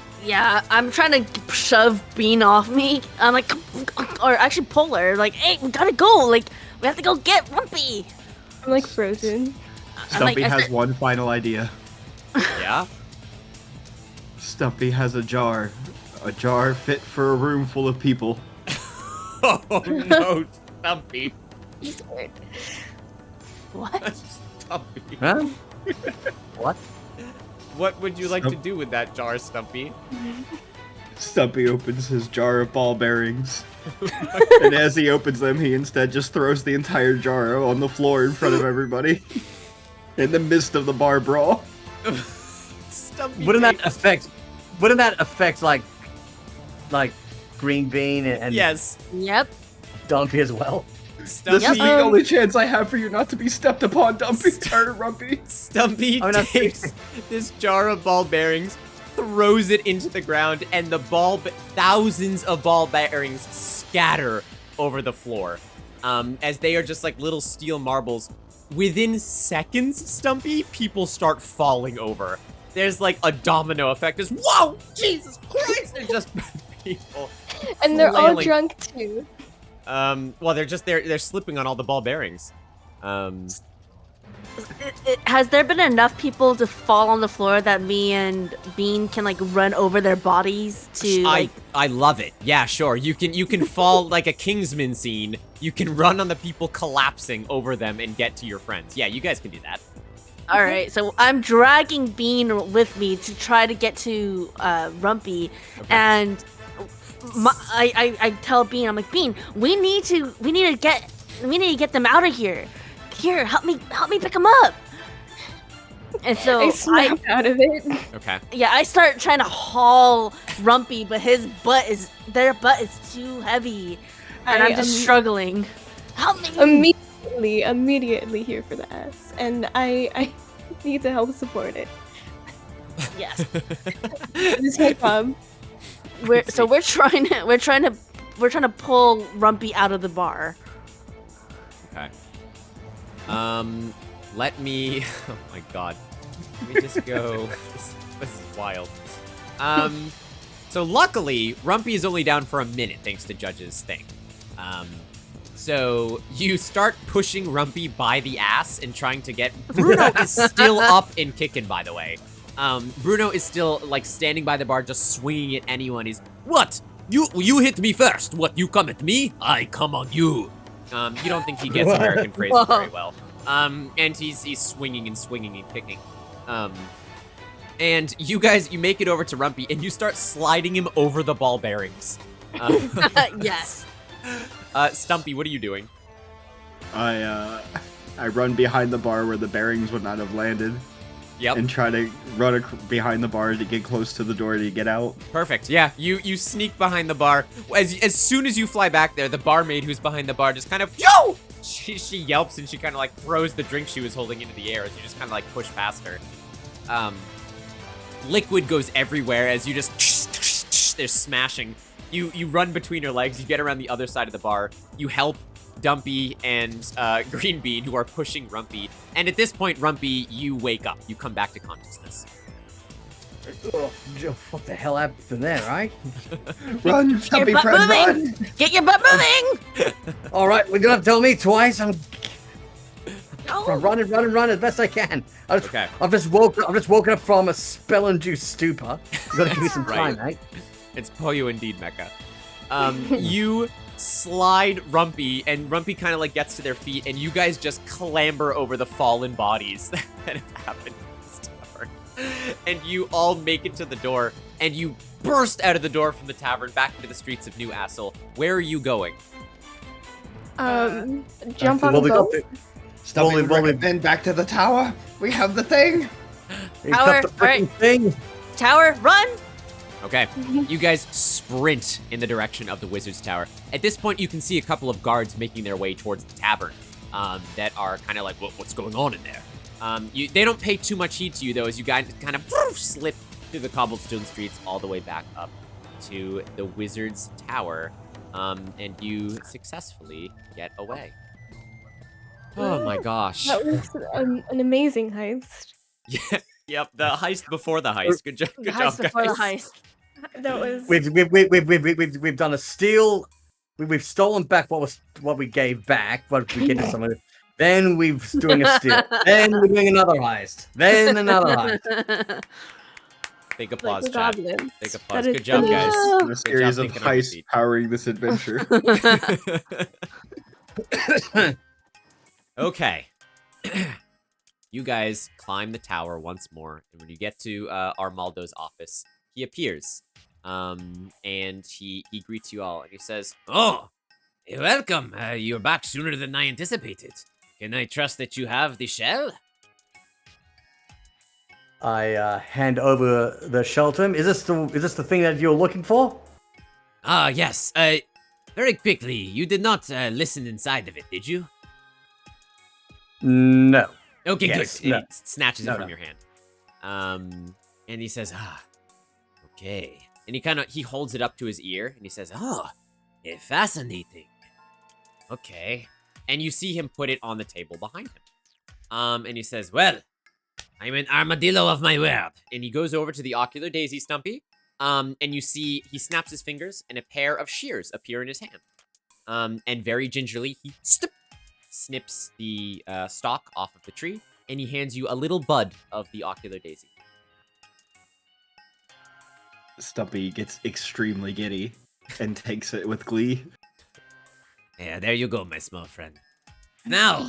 Speaker 9: trying to shove Bean off me. I'm like, or actually pull her. Like, hey, we gotta go. Like, we have to go get Rumpy.
Speaker 6: I'm like frozen.
Speaker 5: Stumpy has one final idea.
Speaker 2: Yeah?
Speaker 5: Stumpy has a jar fit for a room full of people.
Speaker 2: Oh no, Stumpy.
Speaker 9: What?
Speaker 2: Stumpy.
Speaker 3: Huh? What?
Speaker 2: What would you like to do with that jar, Stumpy?
Speaker 5: Stumpy opens his jar of ball bearings. And as he opens them, he instead just throws the entire jar on the floor in front of everybody. In the midst of the bar brawl.
Speaker 2: Stumpy
Speaker 3: Wouldn't that affect like Green Bean and
Speaker 2: Yes.
Speaker 9: Yep.
Speaker 3: Dumpy as well?
Speaker 2: Stumpy,
Speaker 5: This is the only chance I have for you not to be stepped upon, Dumpy. Rumpy.
Speaker 2: Stumpy takes this jar of ball bearings, throws it into the ground, and the thousands of ball bearings scatter over the floor. As they are just like little steel marbles. Within seconds, Stumpy, people start falling over. There's like a domino effect. Just, whoa, Jesus Christ! And just people.
Speaker 6: And they're all
Speaker 2: flailing.
Speaker 6: drunk too.
Speaker 2: Well, they're slipping on all the ball bearings.
Speaker 9: Has there been enough people to fall on the floor that me and Bean can like run over their bodies to like?
Speaker 2: I love it. Yeah, sure. You can fall like a Kingsman scene. You can run on the people collapsing over them and get to your friends. Yeah, you guys can do that.
Speaker 9: All right, so I'm dragging Bean with me to try to get to Rumpy, and I tell Bean, I'm like, Bean, we need to get them out of here. Here, help me pick them up. And so
Speaker 6: I snap out of it.
Speaker 2: Okay.
Speaker 9: Yeah, I start trying to haul Rumpy, but their butt is too heavy, and I'm just struggling. Help me!
Speaker 6: Immediately here for the S, and I need to help support it.
Speaker 9: Yes.
Speaker 6: This may come.
Speaker 9: We're trying to pull Rumpy out of the bar.
Speaker 2: Okay. Let me. Oh my god. Let me just go. This is wild. So luckily, Rumpy is only down for a minute thanks to Judge's thing. So you start pushing Rumpy by the ass and trying to get. Bruno is still up and kicking, by the way. Bruno is still like standing by the bar, just swinging at anyone. He's what? You hit me first. What? You come at me? I come on you. You don't think he gets American phrases very well. And he's swinging and kicking. And you guys, you make it over to Rumpy and you start sliding him over the ball bearings.
Speaker 9: Yes.
Speaker 2: Stumpy, what are you doing?
Speaker 5: I run behind the bar where the bearings would not have landed.
Speaker 2: Yep.
Speaker 5: And try to run behind the bar to get close to the door to get out.
Speaker 2: Perfect. Yeah, you sneak behind the bar. As soon as you fly back there, the barmaid who's behind the bar just kind of, yo! She yelps and she kind of like throws the drink she was holding into the air as you just kind of like push past her. Liquid goes everywhere as you just, they're smashing. You run between her legs, you get around the other side of the bar, you help Dumpy and Green Bean, who are pushing Rumpy. And at this point, Rumpy, you wake up. You come back to consciousness.
Speaker 3: Oh, what the hell happened there, right?
Speaker 5: Run, Stumpy friend, run!
Speaker 9: Get your butt moving!
Speaker 3: All right, we're gonna have to tell me twice. I'm running as best I can. I've just woken up from a spell-induced stupor. You gotta give me some time, mate.
Speaker 2: It's Poyo indeed, Mecha. You slide Rumpy, and Rumpy kind of like gets to their feet, and you guys just clamber over the fallen bodies that have happened in this tavern. And you all make it to the door, and you burst out of the door from the tavern back into the streets of New Assel. Where are you going?
Speaker 6: Jump on the boat.
Speaker 5: Stumpy would recommend back to the tower. We have the thing.
Speaker 9: Tower, alright. Tower, run!
Speaker 2: Okay, you guys sprint in the direction of the Wizard's Tower. At this point, you can see a couple of guards making their way towards the tavern that are kind of like, what's going on in there? They don't pay too much heed to you, though, as you guys kind of slip through the cobblestone streets all the way back up to the Wizard's Tower, and you successfully get away. Oh my gosh.
Speaker 6: That was an amazing heist.
Speaker 2: Yeah. Yep, the heist before the heist. Good job, guys.
Speaker 9: Before the heist.
Speaker 6: That was.
Speaker 3: We've done a steal. We've stolen back what we gave back. What we get to someone. Then we're doing a steal. Then we're doing another heist. Then another heist.
Speaker 2: Big applause,
Speaker 6: like
Speaker 2: chat.
Speaker 6: Goblins.
Speaker 2: Big applause. Good job, guys.
Speaker 5: A series of heists powering this adventure.
Speaker 2: Okay. You guys climb the tower once more, and when you get to Armaldo's office, he appears. And he greets you all, and he says, "Oh, welcome. You're back sooner than I anticipated. Can I trust that you have the shell?"
Speaker 3: I hand over the shell to him. Is this the thing that you're looking for?
Speaker 2: Ah, yes. Very quickly, you did not listen inside of it, did you?
Speaker 3: No.
Speaker 2: Okay,
Speaker 3: Yes,
Speaker 2: good.
Speaker 3: no.
Speaker 2: He snatches it
Speaker 3: No,
Speaker 2: from
Speaker 3: no.
Speaker 2: your hand. And he says, okay. And he holds it up to his ear, and he says, fascinating. Okay. And you see him put it on the table behind him. And he says, well, I'm an armadillo of my word. And he goes over to the ocular daisy, Stumpy, And you see he snaps his fingers, and a pair of shears appear in his hand. And very gingerly, he snips the stalk off of the tree, and he hands you a little bud of the ocular daisy.
Speaker 5: Stumpy gets extremely giddy and takes it with glee.
Speaker 2: Yeah, there you go, my small friend. Now,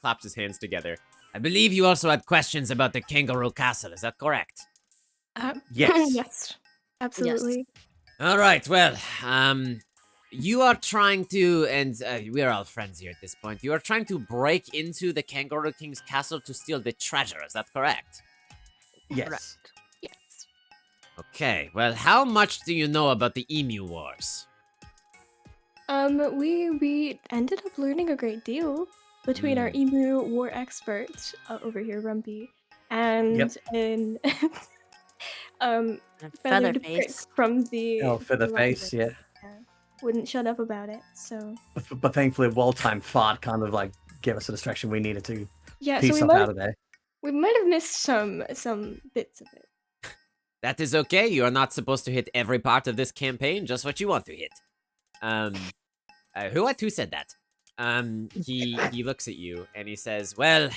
Speaker 2: claps his hands together. I believe you also had questions about the Kangaroo Castle, is that correct?
Speaker 3: Yes.
Speaker 6: Yes. Absolutely.
Speaker 2: All right, well, you are trying to, and we're all friends here at this point, you are trying to break into the Kangaroo King's castle to steal the treasure, is that correct?
Speaker 3: Yes.
Speaker 6: Correct. Yes.
Speaker 2: Okay, well, how much do you know about the Emu Wars?
Speaker 6: We ended up learning a great deal between our emu war expert over here, Rumpy, and an feathered prick
Speaker 9: Featherface.
Speaker 6: from the
Speaker 3: Featherface, yeah.
Speaker 6: Wouldn't shut up about it. So
Speaker 3: But thankfully, well-timed fart kind of like gave us the distraction we needed to
Speaker 6: yeah,
Speaker 3: piece
Speaker 6: so
Speaker 3: stuff out of there.
Speaker 6: we might have missed some bits of it.
Speaker 2: That is okay, you are not supposed to hit every part of this campaign, just what you want to hit. Who said that? He looks at you and he says, well,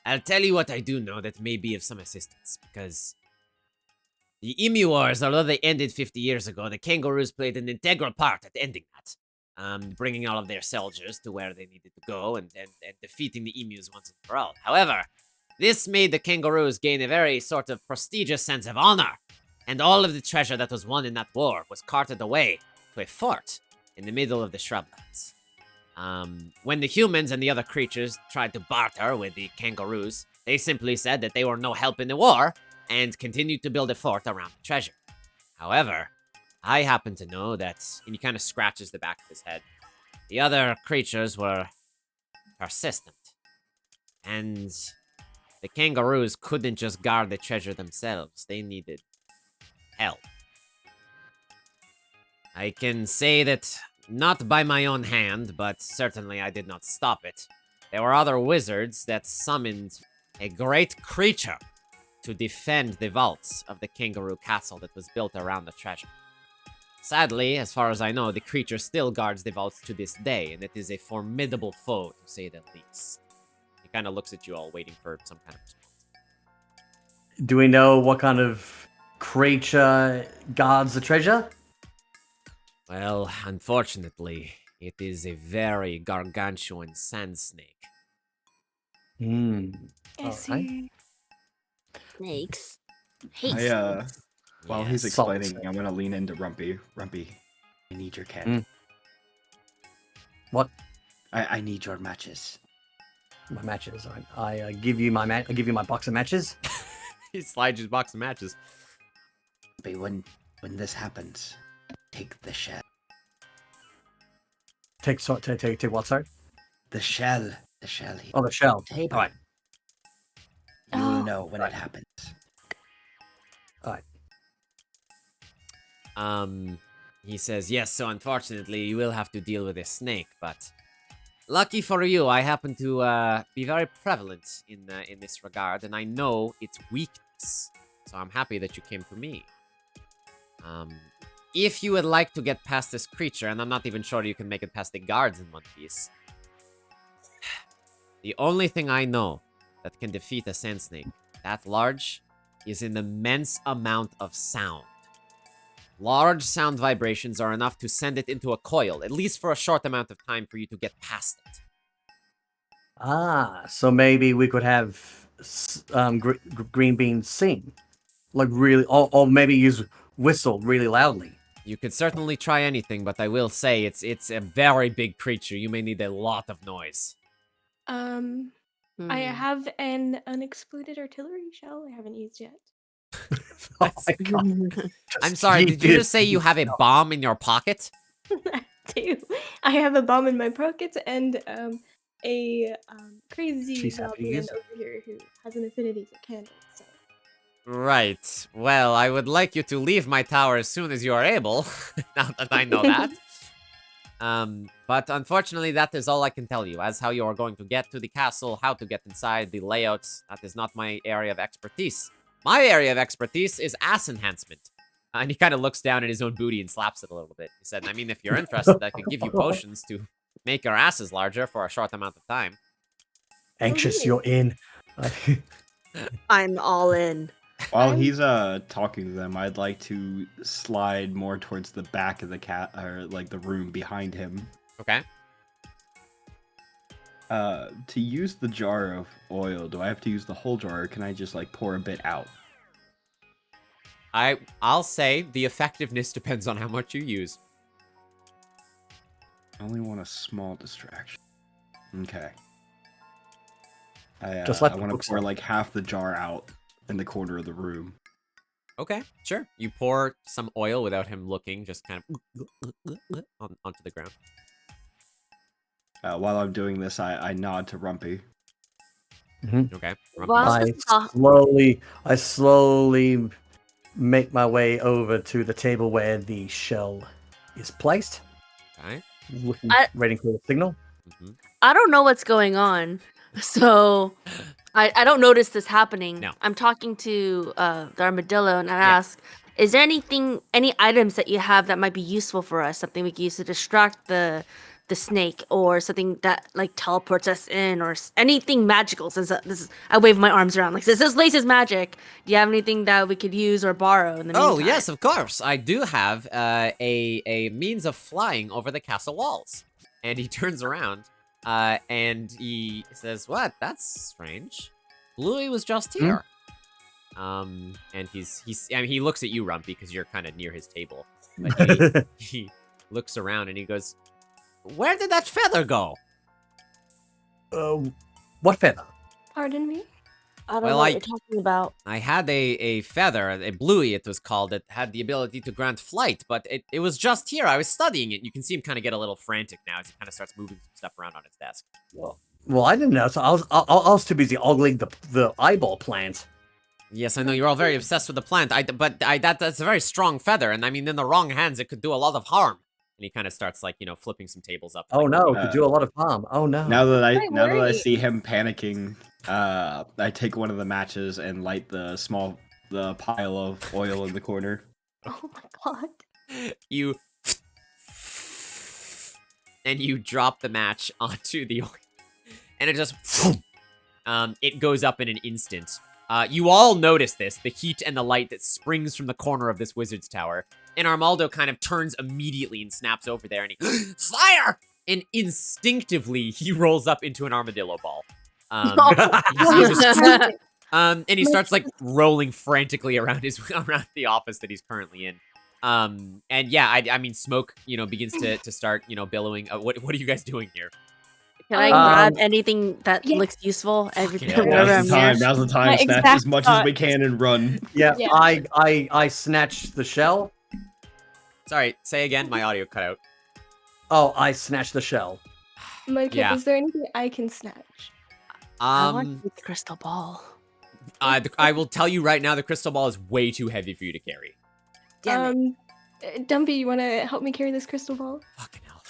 Speaker 2: I'll tell you what I do know that may be of some assistance, because the Emu Wars, although they ended 50 years ago, the Kangaroos played an integral part at ending that, bringing all of their soldiers to where they needed to go and defeating the Emus once and for all. However, this made the Kangaroos gain a very sort of prestigious sense of honor, and all of the treasure that was won in that war was carted away to a fort in the middle of the shrublands. When the humans and the other creatures tried to barter with the kangaroos, they simply said that they were no help in the war and continued to build a fort around the treasure. However, I happen to know that, and he kind of scratches the back of his head, the other creatures were persistent. And the kangaroos couldn't just guard the treasure themselves, they needed help. I can say that, not by my own hand, but certainly I did not stop it. There were other wizards that summoned a great creature to defend the vaults of the Kangaroo Castle that was built around the treasure. Sadly, as far as I know, the creature still guards the vaults to this day, and it is a formidable foe, to say the least. He kind of looks at you all, waiting for some kind of response.
Speaker 3: Do we know what kind of creature guards the treasure?
Speaker 2: Well, unfortunately, it is a very gargantuan sand snake.
Speaker 6: I see.
Speaker 9: Snakes.
Speaker 5: While he's
Speaker 2: Yes.
Speaker 5: explaining, I'm gonna lean into Rumpy. Rumpy, I need your candy.
Speaker 3: What?
Speaker 7: I need your matches.
Speaker 3: My matches. I give you my I give you my box of matches.
Speaker 2: He slides his box of matches.
Speaker 7: But when this happens, take the shell.
Speaker 3: Take what, sorry?
Speaker 7: The shell. The shell here.
Speaker 3: Oh, the shell.
Speaker 7: Table.
Speaker 3: All right.
Speaker 7: You'll know when it happens.
Speaker 3: All right.
Speaker 2: He says, yes, so unfortunately you will have to deal with a snake, but lucky for you, I happen to be very prevalent in this regard, and I know its weakness, so I'm happy that you came to me. If you would like to get past this creature, and I'm not even sure you can make it past the guards in one piece, the only thing I know that can defeat a sand snake that large is an immense amount of sound. Large sound vibrations are enough to send it into a coil, at least for a short amount of time for you to get past it.
Speaker 3: Ah, so maybe we could have Green Bean sing, like really, or maybe use whistle really loudly.
Speaker 2: You could certainly try anything, but I will say it's a very big creature. You may need a lot of noise.
Speaker 6: I have an unexploded artillery shell I haven't used yet.
Speaker 3: Oh my God.
Speaker 2: I'm sorry, did you just say you have a bomb in your pocket?
Speaker 6: I do. I have a bomb in my pocket and a crazy
Speaker 3: She's happy to
Speaker 6: goblin
Speaker 3: use it.
Speaker 6: over here who has an affinity for candles. So.
Speaker 2: Right. Well, I would like you to leave my tower as soon as you are able, now that I know that. But unfortunately, that is all I can tell you. As how you are going to get to the castle, how to get inside, the layouts, that is not my area of expertise. My area of expertise is ass enhancement. And he kind of looks down at his own booty and slaps it a little bit. He said, I mean, if you're interested, I could give you potions to make your asses larger for a short amount of time.
Speaker 3: Anxious, you're in.
Speaker 9: I'm all in.
Speaker 5: While he's talking to them, I'd like to slide more towards the back of the or like the room behind him.
Speaker 2: Okay.
Speaker 5: To use the jar of oil, do I have to use the whole jar, or can I just like pour a bit out?
Speaker 2: I'll say the effectiveness depends on how much you use.
Speaker 5: I only want a small distraction. Okay. I want to pour like half the jar out in the corner of the room.
Speaker 2: Okay, sure. You pour some oil without him looking, just kind of onto the ground.
Speaker 5: While I'm doing this, I nod to Rumpy.
Speaker 2: Okay.
Speaker 3: I slowly make my way over to the table where the shell is placed.
Speaker 2: Okay.
Speaker 3: Waiting for the signal.
Speaker 9: I don't know what's going on, so I don't notice this happening.
Speaker 2: No.
Speaker 9: I'm talking to the armadillo, and I ask, is there any items that you have that might be useful for us? Something we can use to distract the snake, or something that like teleports us in, or anything magical? Since I wave my arms around like, since this place is magic, do you have anything that we could use or borrow in the meantime?
Speaker 2: Oh, yes, of course. I do have a means of flying over the castle walls. And he turns around and he says, what? That's strange. Bluey was just here. And he looks at you, Rumpy, because you're kind of near his table. But he looks around and he goes, where did that feather go?
Speaker 3: What feather?
Speaker 6: Pardon me?
Speaker 9: I don't know what you're talking about.
Speaker 2: I had a feather, a bluey it was called, that had the ability to grant flight, but it was just here. I was studying it. You can see him kind of get a little frantic now as he kind of starts moving some stuff around on his desk.
Speaker 3: Well, I didn't know, so I was too busy ogling the eyeball plant.
Speaker 2: Yes, I know you're all very obsessed with the plant. That's a very strong feather, and I mean, in the wrong hands, it could do a lot of harm. And he kind of starts like, flipping some tables up.
Speaker 3: Oh no, it could do a lot of harm. Oh no.
Speaker 5: Now that I see him panicking, I take one of the matches and light the pile of oil in the corner.
Speaker 6: Oh my god.
Speaker 2: You drop the match onto the oil, and it just it goes up in an instant. You all notice this, the heat and the light that springs from the corner of this wizard's tower. And Armaldo kind of turns immediately and snaps over there, and he, fire! And instinctively, he rolls up into an armadillo ball. And he starts like rolling frantically around the office that he's currently in. And yeah, I mean, smoke, begins to start, billowing. What are you guys doing here?
Speaker 9: Can I grab anything that looks useful? Everything.
Speaker 5: Now's the time. Snatch as much as we can and run.
Speaker 3: Yeah. I snatch the shell.
Speaker 2: Sorry, say again. My audio cut out.
Speaker 3: Oh, I snatched the shell.
Speaker 6: Mudkip, is there anything I can snatch?
Speaker 9: I want the crystal ball.
Speaker 2: I will tell you right now, the crystal ball is way too heavy for you to carry.
Speaker 9: Damn
Speaker 6: Dumpy, you want to help me carry this crystal ball?
Speaker 2: Fucking hell.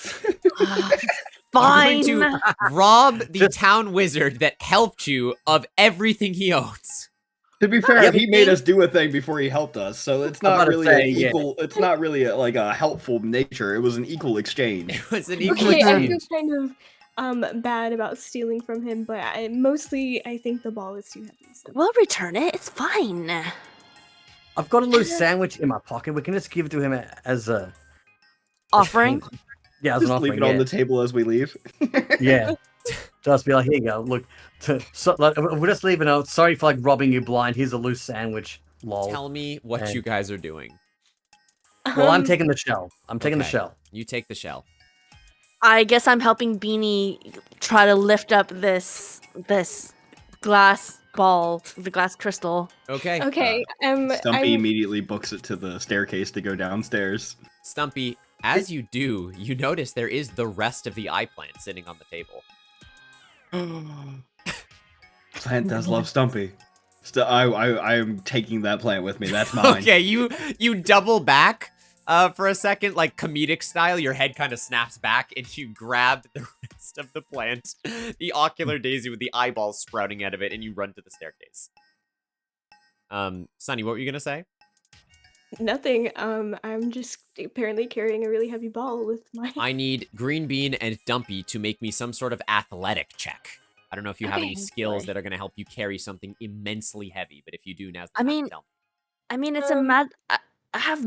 Speaker 9: Fine.
Speaker 2: You're going to rob the town wizard that helped you of everything he owns.
Speaker 5: To be fair, he made us do a thing before he helped us, so it's not really equal. It's not really a helpful nature. It was an equal exchange.
Speaker 2: It was an equal
Speaker 6: Okay, I
Speaker 2: exchange.
Speaker 6: feel kind of bad about stealing from him, but I think the ball is too heavy. So.
Speaker 9: We'll return it. It's fine.
Speaker 3: I've got a loose sandwich in my pocket. We can just give it to him as a
Speaker 9: offering.
Speaker 3: Yeah, as
Speaker 5: just
Speaker 3: an offering.
Speaker 5: Leave it on the table as we leave.
Speaker 3: Yeah. Just be like, here you go. Look, we're just leaving out. Sorry for robbing you blind. Here's a loose sandwich. Lol.
Speaker 2: Tell me what you guys are doing.
Speaker 3: Well, I'm taking the shell. I'm taking the shell.
Speaker 2: You take the shell.
Speaker 9: I guess I'm helping Beanie try to lift up this glass ball, the glass crystal.
Speaker 2: Okay.
Speaker 6: Okay.
Speaker 5: Stumpy immediately books it to the staircase to go downstairs.
Speaker 2: Stumpy, as you do, you notice there is the rest of the eye plant sitting on the table.
Speaker 5: Plant does love Stumpy. I am taking that plant with me. That's mine.
Speaker 2: Okay, you double back for a second, like comedic style. Your head kind of snaps back, and you grab the rest of the plant, the ocular daisy with the eyeballs sprouting out of it, and you run to the staircase. Sunny, what were you gonna say?
Speaker 6: Nothing. I'm just apparently carrying a really heavy ball with my.
Speaker 2: I need Green Bean and Dumpy to make me some sort of athletic check. I don't know if you have any skills that are going to help you carry something immensely heavy, but if you do, now's the time to tell me.
Speaker 9: I mean, it's I have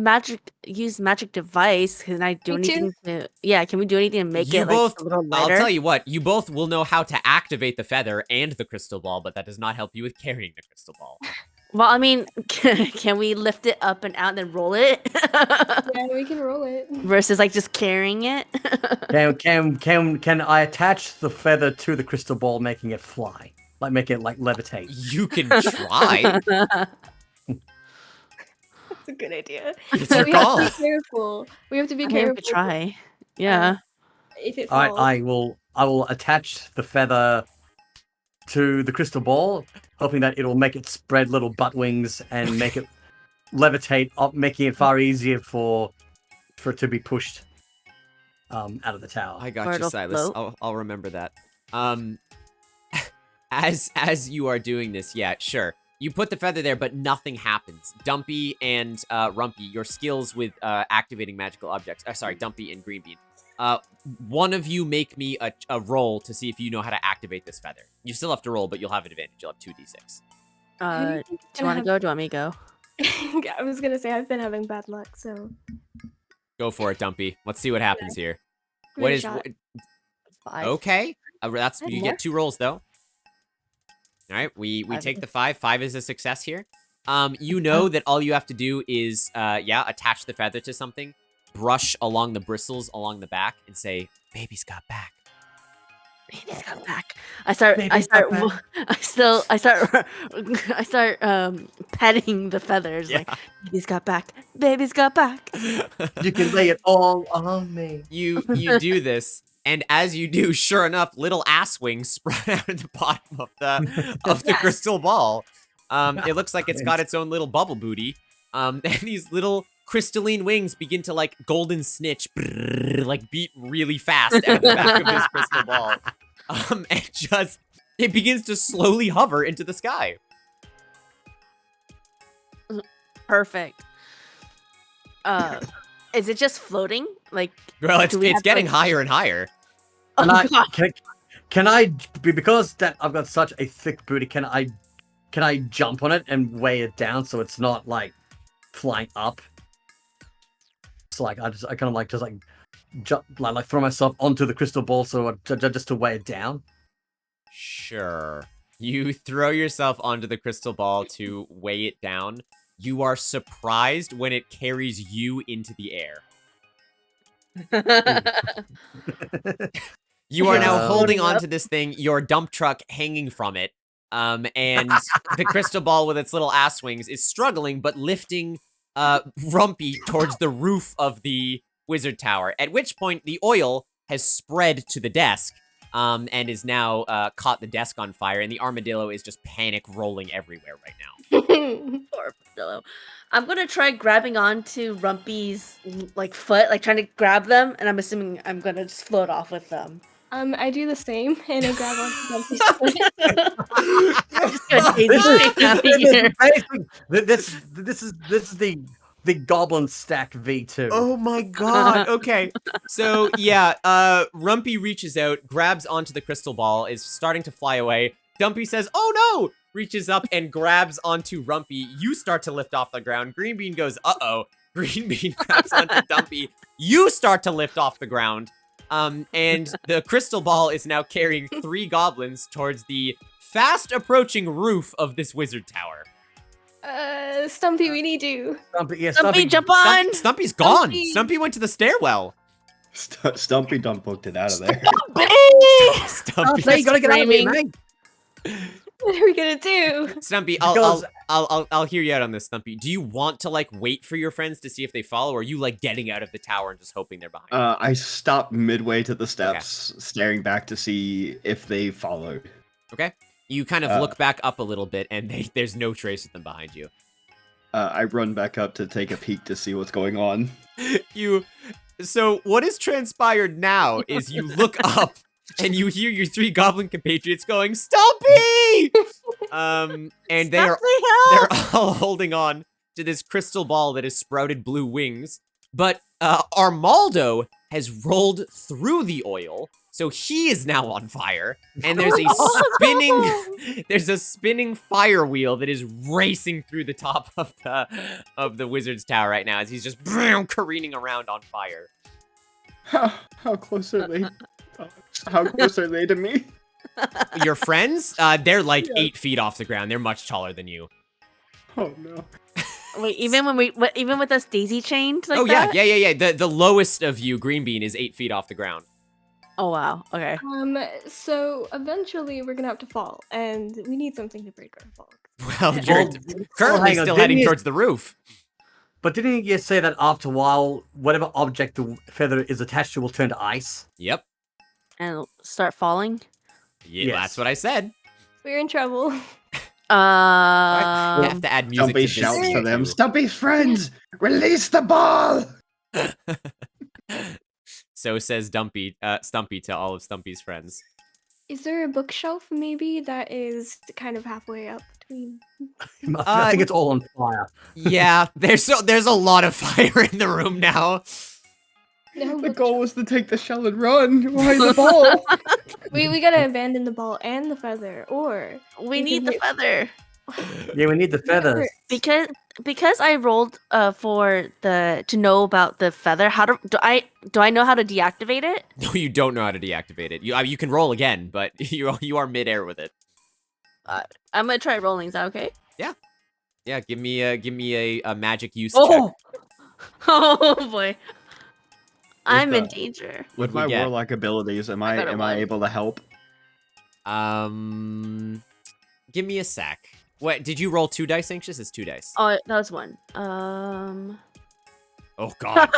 Speaker 9: use magic device. Can I do anything to? Yeah, can we do anything to make it like a little lighter?
Speaker 2: I'll tell you what. You both will know how to activate the feather and the crystal ball, but that does not help you with carrying the crystal ball.
Speaker 9: Well, I mean, can we lift it up and out and then roll it?
Speaker 6: Yeah, we can roll it.
Speaker 9: Versus like just carrying it.
Speaker 3: Can I attach the feather to the crystal ball, making it fly, like make it like levitate?
Speaker 2: You can try.
Speaker 6: That's a good idea.
Speaker 2: It's
Speaker 6: But
Speaker 2: your
Speaker 6: we
Speaker 2: call.
Speaker 6: have to be careful. We have to be
Speaker 9: I mean, we
Speaker 6: careful.
Speaker 9: could try. Yeah.
Speaker 6: If it falls.
Speaker 3: I will attach the feather to the crystal ball, hoping that it'll make it spread little butt wings and make it levitate up, making it far easier for it to be pushed out of the tower.
Speaker 2: I got you, Silas. I'll remember that. As you are doing this, yeah, sure. You put the feather there, but nothing happens. Dumpy and Rumpy, your skills with activating magical objects. Sorry, Dumpy and Green Bean. One of you make me a roll to see if you know how to activate this feather. You still have to roll, but you'll have an advantage. You'll have 2d6.
Speaker 9: Do you want to go? Do you want me to go?
Speaker 6: I was gonna say I've been having bad luck, so.
Speaker 2: Go for it, Dumpy. Let's see what happens here.
Speaker 6: Give
Speaker 2: What
Speaker 6: it a
Speaker 2: is?
Speaker 6: shot.
Speaker 9: 5.
Speaker 2: Okay. That's you
Speaker 9: more.
Speaker 2: get 2 rolls though. All right, we take the 5. 5 is a success here. You know that all you have to do is attach the feather to something, brush along the bristles along the back, and say, "Baby's got back."
Speaker 9: Baby's got back. I start petting the feathers like baby's got back. Baby's got back.
Speaker 3: You can lay it all on me.
Speaker 2: You do this, and as you do, sure enough, little ass wings sprout out of the bottom of the crystal ball. It looks like it's got its own little bubble booty. And these little crystalline wings begin to like golden snitch, like beat really fast out of the back of this crystal ball. And it begins to slowly hover into the sky.
Speaker 9: Perfect. Is it just floating? Like,
Speaker 2: Well, it's
Speaker 9: do we have to,
Speaker 2: getting
Speaker 9: like-
Speaker 2: higher and higher.
Speaker 3: Can
Speaker 9: Oh,
Speaker 3: I,
Speaker 9: God.
Speaker 3: can I, because that I've got such a thick booty, can I jump on it and weigh it down so it's not like flying up? So like I kind of like just like jump, like throw myself onto the crystal ball so just to weigh it down.
Speaker 2: Sure. You throw yourself onto the crystal ball to weigh it down. You are surprised when it carries you into the air. You are now holding onto this thing, your dump truck hanging from it. And the crystal ball with its little ass wings is struggling, but lifting Rumpy towards the roof of the wizard tower. At which point, the oil has spread to the desk and is now caught the desk on fire. And the armadillo is just panic rolling everywhere right now.
Speaker 9: Poor armadillo. I'm gonna try grabbing onto Rumpy's like foot, like trying to grab them, and I'm assuming I'm gonna just float off with them.
Speaker 6: I do the same, and I grab onto Dumpy's foot.
Speaker 9: I'm just gonna take this thing out of here.
Speaker 3: This is the Goblin stack V2.
Speaker 2: Oh my god. Okay. So yeah, Rumpy reaches out, grabs onto the crystal ball, is starting to fly away. Dumpy says, "Oh no!" Reaches up and grabs onto Rumpy. You start to lift off the ground. Green Bean goes, "Uh-oh." Green Bean grabs onto Dumpy. You start to lift off the ground. And the crystal ball is now carrying 3 goblins towards the fast approaching roof of this wizard tower.
Speaker 6: Stumpy, we need you.
Speaker 9: Stumpy, jump on!
Speaker 2: Stumpy's gone.
Speaker 6: Stumpy.
Speaker 2: Stumpy went to the stairwell.
Speaker 5: Stumpy done booked it out of there.
Speaker 2: Stumpy.
Speaker 3: Hey, you gotta get out of here, man.
Speaker 6: What are we gonna do?
Speaker 2: Stumpy,
Speaker 3: Because-
Speaker 2: I'll hear you out on this, Stumpy. Do you want to like wait for your friends to see if they follow, or are you like getting out of the tower and just hoping they're behind?
Speaker 5: I stopped midway to the steps, staring back to see if they followed.
Speaker 2: Okay. You kind of look back up a little bit, and there's no trace of them behind you.
Speaker 5: I run back up to take a peek to see what's going on.
Speaker 2: So what has transpired now is you look up and you hear your 3 goblin compatriots going, "Stumpy!" And they're all holding on to this crystal ball that has sprouted blue wings. But Armaldo has rolled through the oil, so he is now on fire. And there's a spinning fire wheel that is racing through the top of the wizard's tower right now as he's just careening around on fire.
Speaker 5: How close are they? How close are they to me?
Speaker 2: Your friends? They're like 8 feet off the ground. They're much taller than you.
Speaker 5: Oh no.
Speaker 9: Wait, even with us daisy chained like
Speaker 2: Oh yeah,
Speaker 9: that?
Speaker 2: yeah. The lowest of you, Green Bean, is 8 feet off the ground.
Speaker 9: Oh wow. Okay.
Speaker 6: So eventually we're gonna have to fall, and we need something to break our fall.
Speaker 2: Well, you're currently
Speaker 3: hang on,
Speaker 2: still
Speaker 3: didn't
Speaker 2: heading
Speaker 3: you-
Speaker 2: towards the roof.
Speaker 3: But didn't you say that after a while, whatever object the feather is attached to will turn to ice?
Speaker 2: Yep.
Speaker 9: And start falling.
Speaker 2: Yeah,
Speaker 3: Yes.
Speaker 2: that's what I said.
Speaker 6: We're in trouble.
Speaker 2: You have to add music
Speaker 5: Stumpy
Speaker 2: to
Speaker 5: shouts
Speaker 2: this
Speaker 5: to them.
Speaker 2: too.
Speaker 7: Stumpy's friends, release the ball!
Speaker 2: So says Stumpy to all of Stumpy's friends.
Speaker 6: Is there a bookshelf maybe that is kind of halfway up between?
Speaker 3: I think it's all on fire.
Speaker 2: Yeah, there's a lot of fire in the room now.
Speaker 6: No,
Speaker 5: The goal was to take the shell and run. Why the ball?
Speaker 6: we gotta abandon the ball and the feather, or
Speaker 9: We need the feather.
Speaker 3: Yeah, we need the feathers.
Speaker 9: Because I rolled to know about the feather. How do I know how to deactivate it?
Speaker 2: No, you don't know how to deactivate it. You can roll again, but you are midair with it.
Speaker 9: I'm gonna try rolling. Is that okay?
Speaker 2: Yeah, give me a magic use
Speaker 9: Oh,
Speaker 2: check.
Speaker 9: oh boy, I'm in
Speaker 5: the-
Speaker 9: danger.
Speaker 5: With
Speaker 2: What'd we
Speaker 5: my
Speaker 2: get?
Speaker 5: warlock abilities, am
Speaker 9: I got a
Speaker 5: I
Speaker 9: one.
Speaker 5: able to help?
Speaker 2: Give me a sec. What, did you roll 2 dice, Anxious? It's 2 dice.
Speaker 9: Oh, that was one.
Speaker 2: Oh god.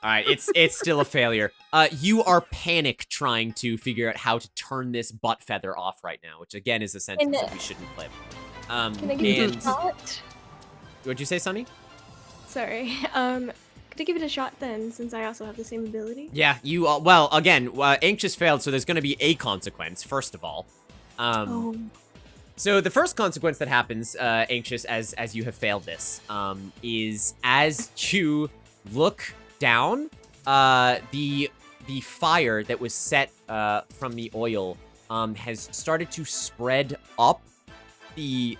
Speaker 2: Alright, it's still a failure. You are panic trying to figure out how to turn this butt feather off right now, which again is a sentence that we shouldn't clip.
Speaker 6: Can I give it a
Speaker 2: And
Speaker 6: shot?
Speaker 2: what'd you say, Sonny?
Speaker 6: Sorry. Could I give it a shot then, since I also have the same ability?
Speaker 2: Yeah, you well, again, Anxious failed, so there's gonna be a consequence, first of all.
Speaker 6: Oh.
Speaker 2: So the first consequence that happens, Anxious, as you have failed this, is as you look down, the fire that was set from the oil has started to spread up the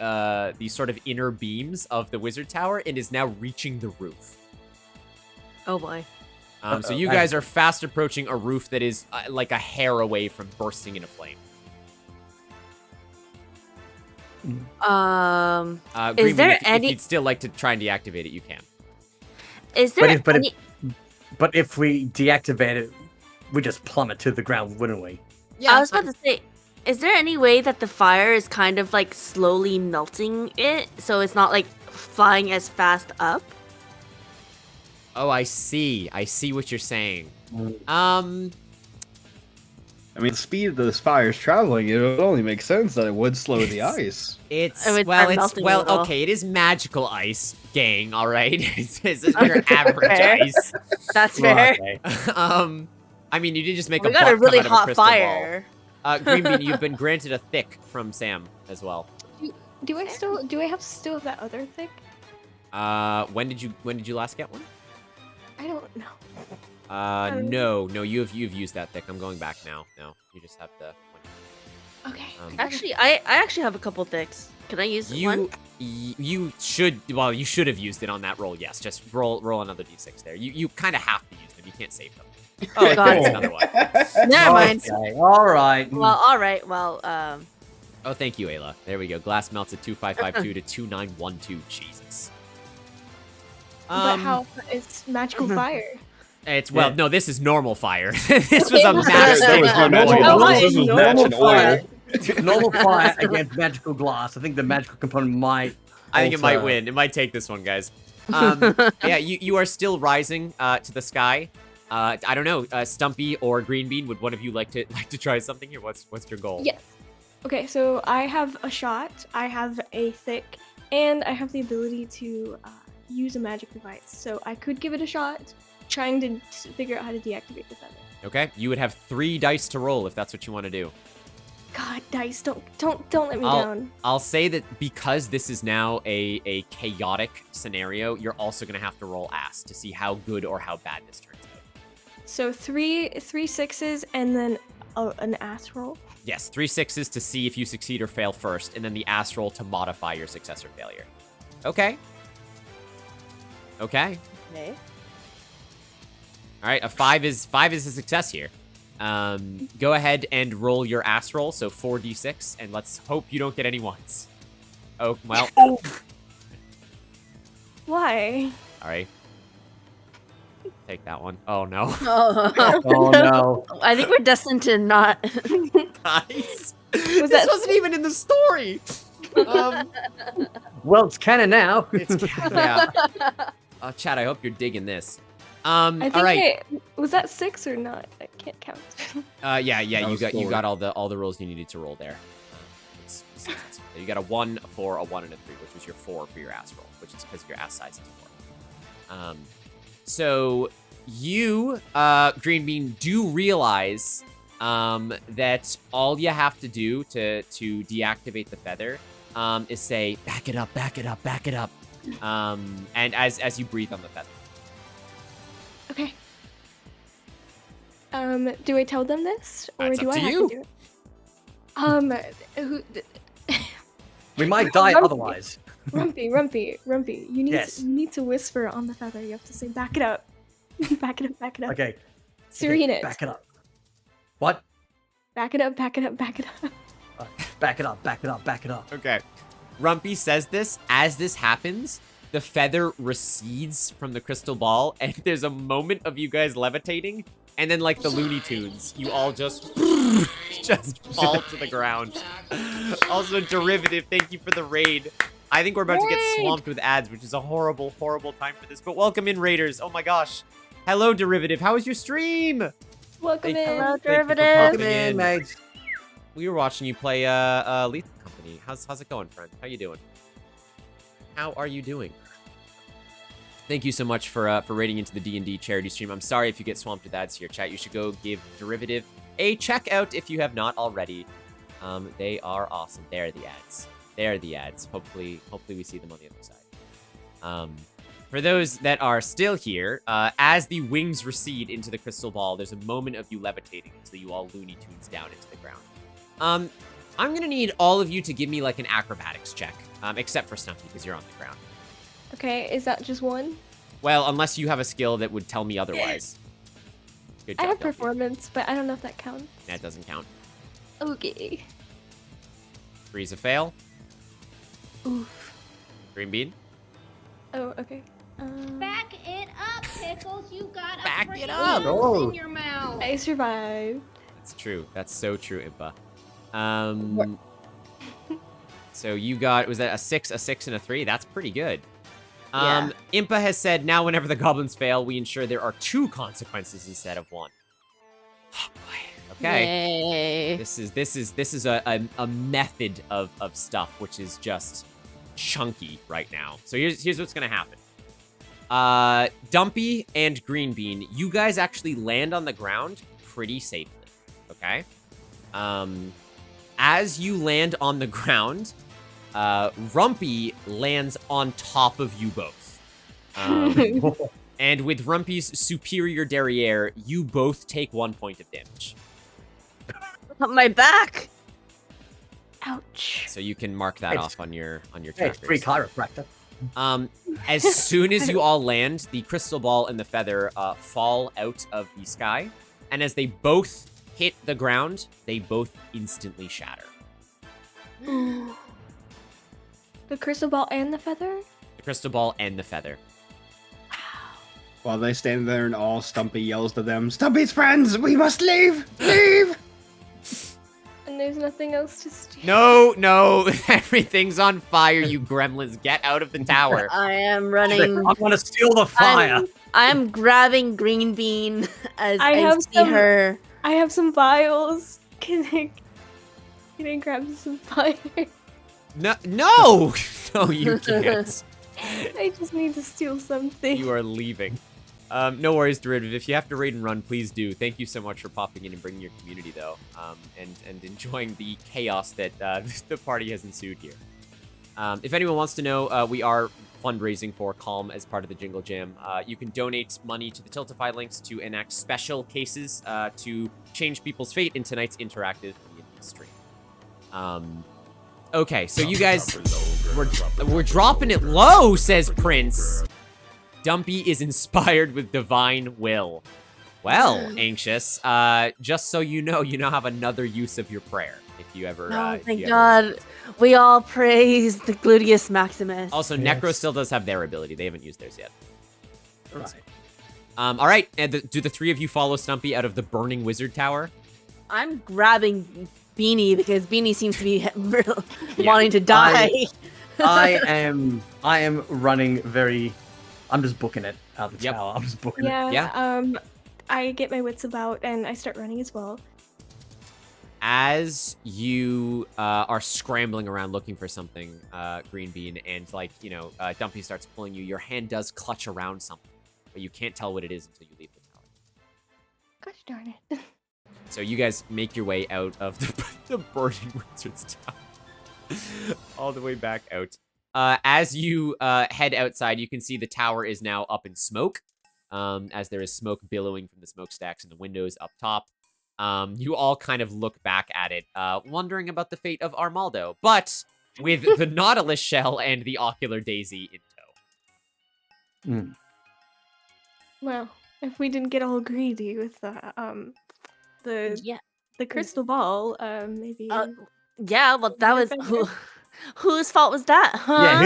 Speaker 2: sort of inner beams of the wizard tower and is now reaching the roof.
Speaker 9: Oh boy.
Speaker 2: So you guys are fast approaching a roof that is like a hair away from bursting into flame.
Speaker 9: Is there
Speaker 2: if you'd still like to try and deactivate it, you can.
Speaker 9: Is there
Speaker 3: But
Speaker 9: any?
Speaker 3: But if we deactivate it, we just plummet to the ground, wouldn't we?
Speaker 9: I was about to say, is there any way that the fire is kind of like slowly melting it, so it's not like flying as fast up?
Speaker 2: Oh, I see. I see what you're saying.
Speaker 5: I mean, the speed of this fire is traveling. It would only make sense that it would slow the ice.
Speaker 2: It's
Speaker 9: I would try melting a little.
Speaker 2: okay. It is magical ice, gang. All right, it's your average ice.
Speaker 9: That's fair.
Speaker 3: Okay.
Speaker 2: I mean, you did just make
Speaker 9: We
Speaker 2: a
Speaker 9: got
Speaker 2: butt
Speaker 9: a really
Speaker 2: come out of
Speaker 9: hot
Speaker 2: crystal ball.
Speaker 9: fire.
Speaker 2: Green Bean, you've been granted a thick from Sam as well.
Speaker 6: Do I still have that other thick?
Speaker 2: When did you last get one?
Speaker 6: I don't know.
Speaker 2: No, you've used that thick. I'm going back now. No, you just have the one.
Speaker 6: Okay.
Speaker 9: Actually, I actually have a couple thicks. Can I use one?
Speaker 2: You should have used it on that roll. Yes, just roll another d6 there. You kind of have to use them. You can't save them. Oh,
Speaker 9: God.
Speaker 2: there's another one.
Speaker 9: Never mind.
Speaker 3: Okay, all right.
Speaker 9: Well, all right. Well,
Speaker 2: Oh, thank you, Ayla. There we go. Glass melts at 2552 to 2912. Jesus.
Speaker 6: But how? It's magical fire.
Speaker 2: It's no. This is normal fire. This was a
Speaker 6: There
Speaker 2: massive
Speaker 5: was no
Speaker 2: oil.
Speaker 5: magical
Speaker 6: Oh,
Speaker 5: glass. This was
Speaker 3: normal
Speaker 5: matching oil.
Speaker 3: Normal fire against magical glass. I think the magical component might.
Speaker 2: I think it might
Speaker 3: alter-
Speaker 2: win. It might take this one, guys. Yeah, you are still rising to the sky. I don't know, Stumpy or Green Bean. Would one of you like to try something here? What's your goal?
Speaker 6: Yes. Okay, so I have a shot, I have a thick, and I have the ability to use a magic device. So I could give it a shot, trying to figure out how to deactivate the feather.
Speaker 2: Okay, you would have 3 dice to roll if that's what you want to do.
Speaker 6: God, dice, don't let me down.
Speaker 2: I'll say that because this is now a chaotic scenario, you're also gonna have to roll ass to see how good or how bad this turns out.
Speaker 6: So three sixes and then an ass roll.
Speaker 2: Yes, 3 6s to see if you succeed or fail first, and then the ass roll to modify your success or failure. Okay. Okay.
Speaker 9: Okay.
Speaker 2: All right, a 5 is a success here. Go ahead and roll your ass roll, so 4d6, and let's hope you don't get any ones. Oh, well.
Speaker 6: Why?
Speaker 2: All right. Take that one. Oh, no.
Speaker 3: Oh no.
Speaker 9: I think we're destined to not.
Speaker 2: Guys,
Speaker 6: Was
Speaker 2: this wasn't even in the story.
Speaker 3: Well, it's canon now.
Speaker 2: Yeah. Chad, I hope you're digging this.
Speaker 6: I think
Speaker 2: all right.
Speaker 6: was that 6 or not? I can't count.
Speaker 2: Yeah,
Speaker 5: That
Speaker 2: you
Speaker 5: was
Speaker 2: got
Speaker 5: 4.
Speaker 2: all the rolls you needed to roll there. You got a 1, a 4, a 1, and a 3, which was your 4 for your ass roll, which is because your ass size is 4. So you, Green Bean, do realize that all you have to do to deactivate the feather is say, back it up, back it up, back it up. And as you breathe on the feather.
Speaker 6: Okay. Do I tell them this, or
Speaker 2: That's
Speaker 6: do
Speaker 2: up
Speaker 6: I
Speaker 2: to
Speaker 6: have
Speaker 2: you.
Speaker 6: to do it?
Speaker 3: We might die
Speaker 6: Rumpy.
Speaker 3: otherwise.
Speaker 6: Rumpy. You
Speaker 3: Yes.
Speaker 6: need to whisper on the feather. You have to say, "Back it up, back it up, back it up."
Speaker 3: Okay.
Speaker 6: Serene
Speaker 3: okay,
Speaker 6: it.
Speaker 3: back it up. What?
Speaker 6: Back it up, back it up, back it up.
Speaker 3: Back it up, back it up, back it up.
Speaker 2: Okay. Rumpy says this. As this happens, the feather recedes from the crystal ball, and there's a moment of you guys levitating, and then like the Looney Tunes, you all just fall to the ground. Also, Derivative, thank you for the raid. I think we're about to get swamped with ads, which is a horrible, horrible time for this. But welcome in, Raiders. Oh my gosh. Hello, Derivative. How was your stream?
Speaker 6: Welcome in.
Speaker 9: Hello,
Speaker 2: Thank you for
Speaker 9: Derivative.
Speaker 2: popping
Speaker 3: Come in, mates.
Speaker 2: We were watching you play Lethal Company. How's it going, friend? How you doing? How are you doing? Thank you so much for raiding into the D&D charity stream. I'm sorry if you get swamped with ads here, chat. You should go give Derivative a check out if you have not already. They are awesome. They're the ads. They're the ads. Hopefully we see them on the other side. For those that are still here, as the wings recede into the crystal ball, there's a moment of you levitating until you all Looney Tunes down into the ground. I'm gonna need all of you to give me like an acrobatics check, except for Stumpy because you're on the ground.
Speaker 6: Okay, is that just one?
Speaker 2: Well, unless you have a skill that would tell me otherwise. Good
Speaker 6: I
Speaker 2: job,
Speaker 6: have
Speaker 2: Dumpy.
Speaker 6: performance, but I don't know if that counts.
Speaker 2: That doesn't count.
Speaker 6: Okay.
Speaker 2: 3's a fail.
Speaker 6: Oof.
Speaker 2: Green Bean.
Speaker 6: Oh, okay.
Speaker 1: Back it up, Pickles. You got a
Speaker 2: Back
Speaker 1: freaking
Speaker 2: it up.
Speaker 1: moose
Speaker 3: Oh.
Speaker 1: in your mouth.
Speaker 6: I survived.
Speaker 2: That's true. That's so true, Impa. So you got, was that a 6, and a 3? That's pretty good.
Speaker 9: Yeah.
Speaker 2: Impa has said, now whenever the goblins fail, we ensure there are 2 consequences instead of 1. Oh boy. Okay.
Speaker 9: Yay.
Speaker 2: This is a method of stuff which is just chunky right now. So here's what's gonna happen. Dumpy and Green Bean, you guys actually land on the ground pretty safely. Okay. As you land on the ground, Rumpy lands on top of you both. And with Rumpy's superior derriere, you both take 1 point of damage.
Speaker 9: My back.
Speaker 6: Ouch.
Speaker 2: So you can mark that
Speaker 3: Hey,
Speaker 2: off on your
Speaker 3: Hey, it's
Speaker 2: trackers.
Speaker 3: free chiropractor.
Speaker 2: As soon as you all land, the crystal ball and the feather fall out of the sky, and as they both hit the ground, they both instantly shatter.
Speaker 6: Ooh. The crystal ball and the feather?
Speaker 2: The crystal ball and the feather.
Speaker 5: While they stand there and all Stumpy yells to them, Stumpy's friends, we must leave! Leave!
Speaker 6: And there's nothing else to steal.
Speaker 2: No, everything's on fire, you gremlins. Get out of the tower.
Speaker 9: I am running.
Speaker 3: I'm gonna steal the fire.
Speaker 9: I'm grabbing Green Bean as
Speaker 6: I
Speaker 9: I
Speaker 6: have
Speaker 9: see
Speaker 6: some-
Speaker 9: her.
Speaker 6: I have some vials. Can I grab some fire?
Speaker 2: No, no, you can't.
Speaker 6: I just need to steal something.
Speaker 2: You are leaving. No worries, Derivative. If you have to raid and run, please do. Thank you so much for popping in and bringing your community, though, and enjoying the chaos that the party has ensued here. If anyone wants to know, we are fundraising for Calm as part of the Jingle Jam. You can donate money to the Tiltify links to enact special cases to change people's fate in tonight's interactive D&D stream. Okay, so you guys, we're dropping it low, says Prince. Dumpy is inspired with divine will. Well, Anxious, just so you now have another use of your prayer. If you ever,
Speaker 9: thank God. We all praise the Gluteus Maximus.
Speaker 2: Also, Necro still does have their ability. They haven't used theirs yet. Right. All right, and do the three of you follow Stumpy out of the burning wizard tower?
Speaker 9: I'm grabbing Beanie because Beanie seems to be wanting to die.
Speaker 3: I am running very. I'm just booking it out of the tower. I'm just booking it.
Speaker 6: Yeah. I get my wits about and I start running as well.
Speaker 2: As you are scrambling around looking for something, Green Bean, and Dumpy starts pulling you, your hand does clutch around something, but you can't tell what it is until you leave the tower.
Speaker 6: Gosh darn it.
Speaker 2: So you guys make your way out of the burning wizard's tower. All the way back out. As you head outside, you can see the tower is now up in smoke, as there is smoke billowing from the smokestacks and the windows up top. You all kind of look back at it, wondering about the fate of Armaldo, but with the Nautilus shell and the Ocular Daisy in tow.
Speaker 6: Well, if we didn't get all greedy with the crystal ball, maybe.
Speaker 9: Yeah, well, that was whose fault was that? Huh?
Speaker 3: Yeah,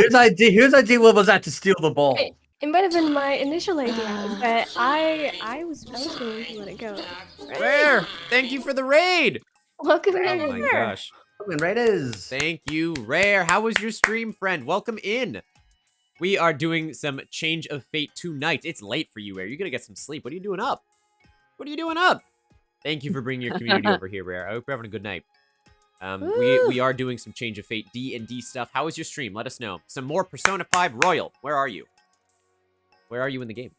Speaker 3: whose idea was that to steal the ball?
Speaker 6: It might have been my initial idea, but I was going to let it go.
Speaker 2: Rare, thank you for the raid.
Speaker 6: Welcome
Speaker 2: Oh
Speaker 6: in.
Speaker 2: my gosh.
Speaker 3: Welcome, Raiders.
Speaker 2: Thank you, Rare. How was your stream, friend? Welcome in. We are doing some Change of Fate tonight. It's late for you, Rare. You're gonna get some sleep. What are you doing up? What are you doing up? Thank you for bringing your community over here, Rare. I hope you're having a good night. We are doing some Change of Fate D&D stuff. How was your stream? Let us know. Some more Persona 5 Royal. Where are you? Where are you in the game?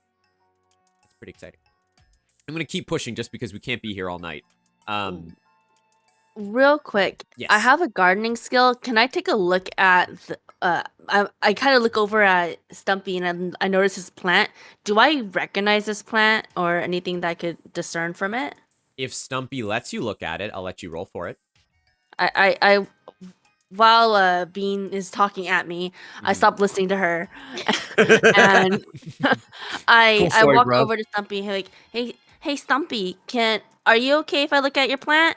Speaker 2: That's pretty exciting. I'm gonna keep pushing just because we can't be here all night.
Speaker 9: Real quick,
Speaker 2: Yes.
Speaker 9: I have a gardening skill. Can I take a look at the, I kind of look over at Stumpy and I notice his plant. Do I recognize this plant or anything that I could discern from it?
Speaker 2: If Stumpy lets you look at it, I'll let you roll for it.
Speaker 9: I while Bean is talking at me, I stop listening to her, and I walk over to Stumpy. Like, hey, Stumpy, are you okay if I look at your plant?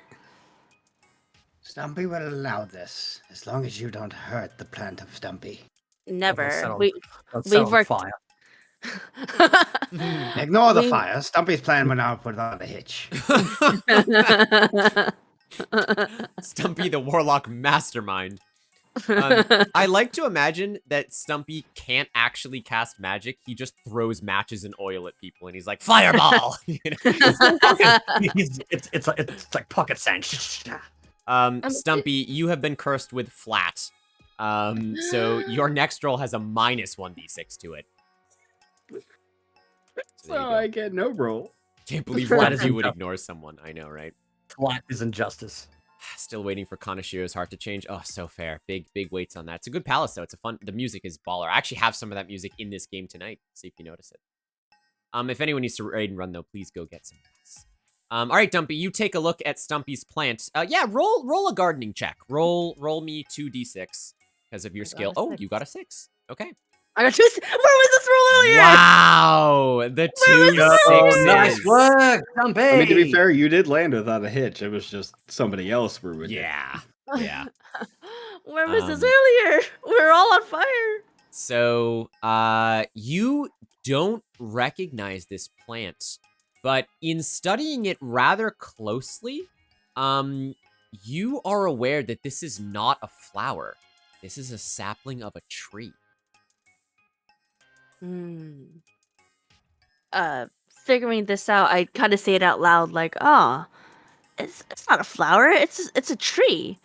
Speaker 7: Stumpy will allow this, as long as you don't hurt the plant of Stumpy.
Speaker 9: Never.
Speaker 3: We've
Speaker 9: worked.
Speaker 3: Fire.
Speaker 7: Ignore the fire. Stumpy's plan went out without a hitch.
Speaker 2: Stumpy, the warlock mastermind. I like to imagine that Stumpy can't actually cast magic. He just throws matches and oil at people, and he's like, "Fireball!" You know?
Speaker 3: It's like pocket sand.
Speaker 2: Stumpy, you have been cursed with flat. So your next roll has a minus 1d6 to it.
Speaker 5: So I get no roll.
Speaker 2: Can't believe one of you would ignore someone. I know, right?
Speaker 3: Flat is injustice.
Speaker 2: Still waiting for Kanashiro's heart to change. Oh, so fair. Big weights on that. It's a good palace, though. It's a fun... The music is baller. I actually have some of that music in this game tonight. See if you notice it. If anyone needs to raid and run, though, please go get some. All right, Dumpy, you take a look at Stumpy's plant. Yeah, roll a gardening check. Roll me 2d6 because of your skill. Oh, you got a 6. Okay.
Speaker 9: I got 2. Where was this roll earlier?
Speaker 2: Wow, the 2 6s.
Speaker 3: Nice work, Dumpy.
Speaker 5: I mean, to be fair, you did land without a hitch. It was just somebody else ruined it.
Speaker 2: Yeah.
Speaker 9: Where was this earlier? We're all on fire.
Speaker 2: So, you don't recognize this plant, but in studying it rather closely, you are aware that this is not a flower. This is a sapling of a tree.
Speaker 9: Figuring this out, I kind of say it out loud, like, "Oh, it's not a flower. It's a tree."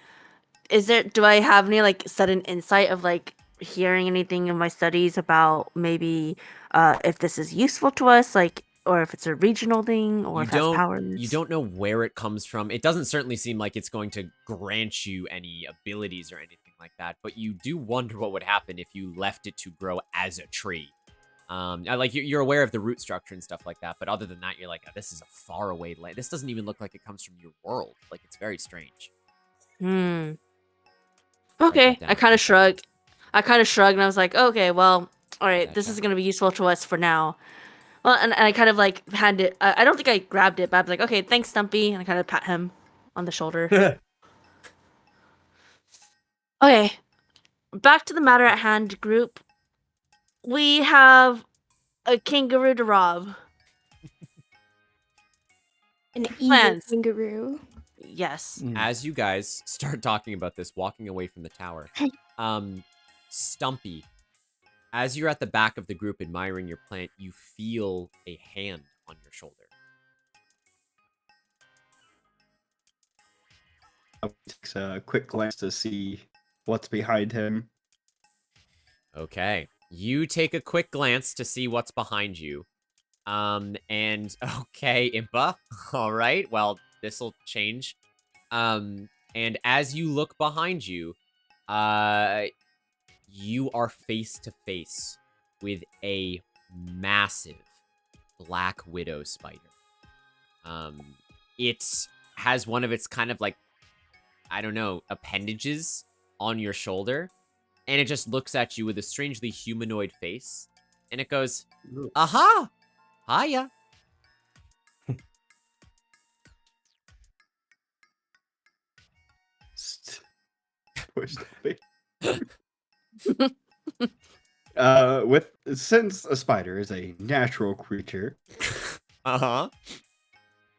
Speaker 9: Do I have any like sudden insight of like hearing anything in my studies about maybe if this is useful to us, like, or if it's a regional thing, or if it has powers?
Speaker 2: You don't know where it comes from. It doesn't certainly seem like it's going to grant you any abilities or anything like that, but you do wonder what would happen if you left it to grow as a tree. Like you're aware of the root structure and stuff like that, but other than that, you're like, oh, this is a faraway land. This doesn't even look like it comes from your world. Like, it's very strange.
Speaker 9: Okay, I kind of shrugged. And I was like, okay, well, all right, this is going to be useful to us for now. Well, and I kind of like handed it. I don't think I grabbed it, but I was like, okay, thanks, Stumpy. And I kind of pat him on the shoulder. Okay, back to the matter at hand, group. We have a kangaroo to rob.
Speaker 6: An evil kangaroo.
Speaker 9: Yes.
Speaker 2: As you guys start talking about this, walking away from the tower, Stumpy, as you're at the back of the group admiring your plant, you feel a hand on your shoulder.
Speaker 5: Takes a quick glance to see what's behind him.
Speaker 2: Okay. You take a quick glance to see what's behind you. And okay, Impa. All right. Well, this'll change. And as you look behind you, you are face to face with a massive black widow spider. It has one of its kind of like, I don't know, appendages on your shoulder, and it just looks at you with a strangely humanoid face, and it goes, "Aha! Hiya!"
Speaker 5: Since a spider is a natural creature,
Speaker 2: I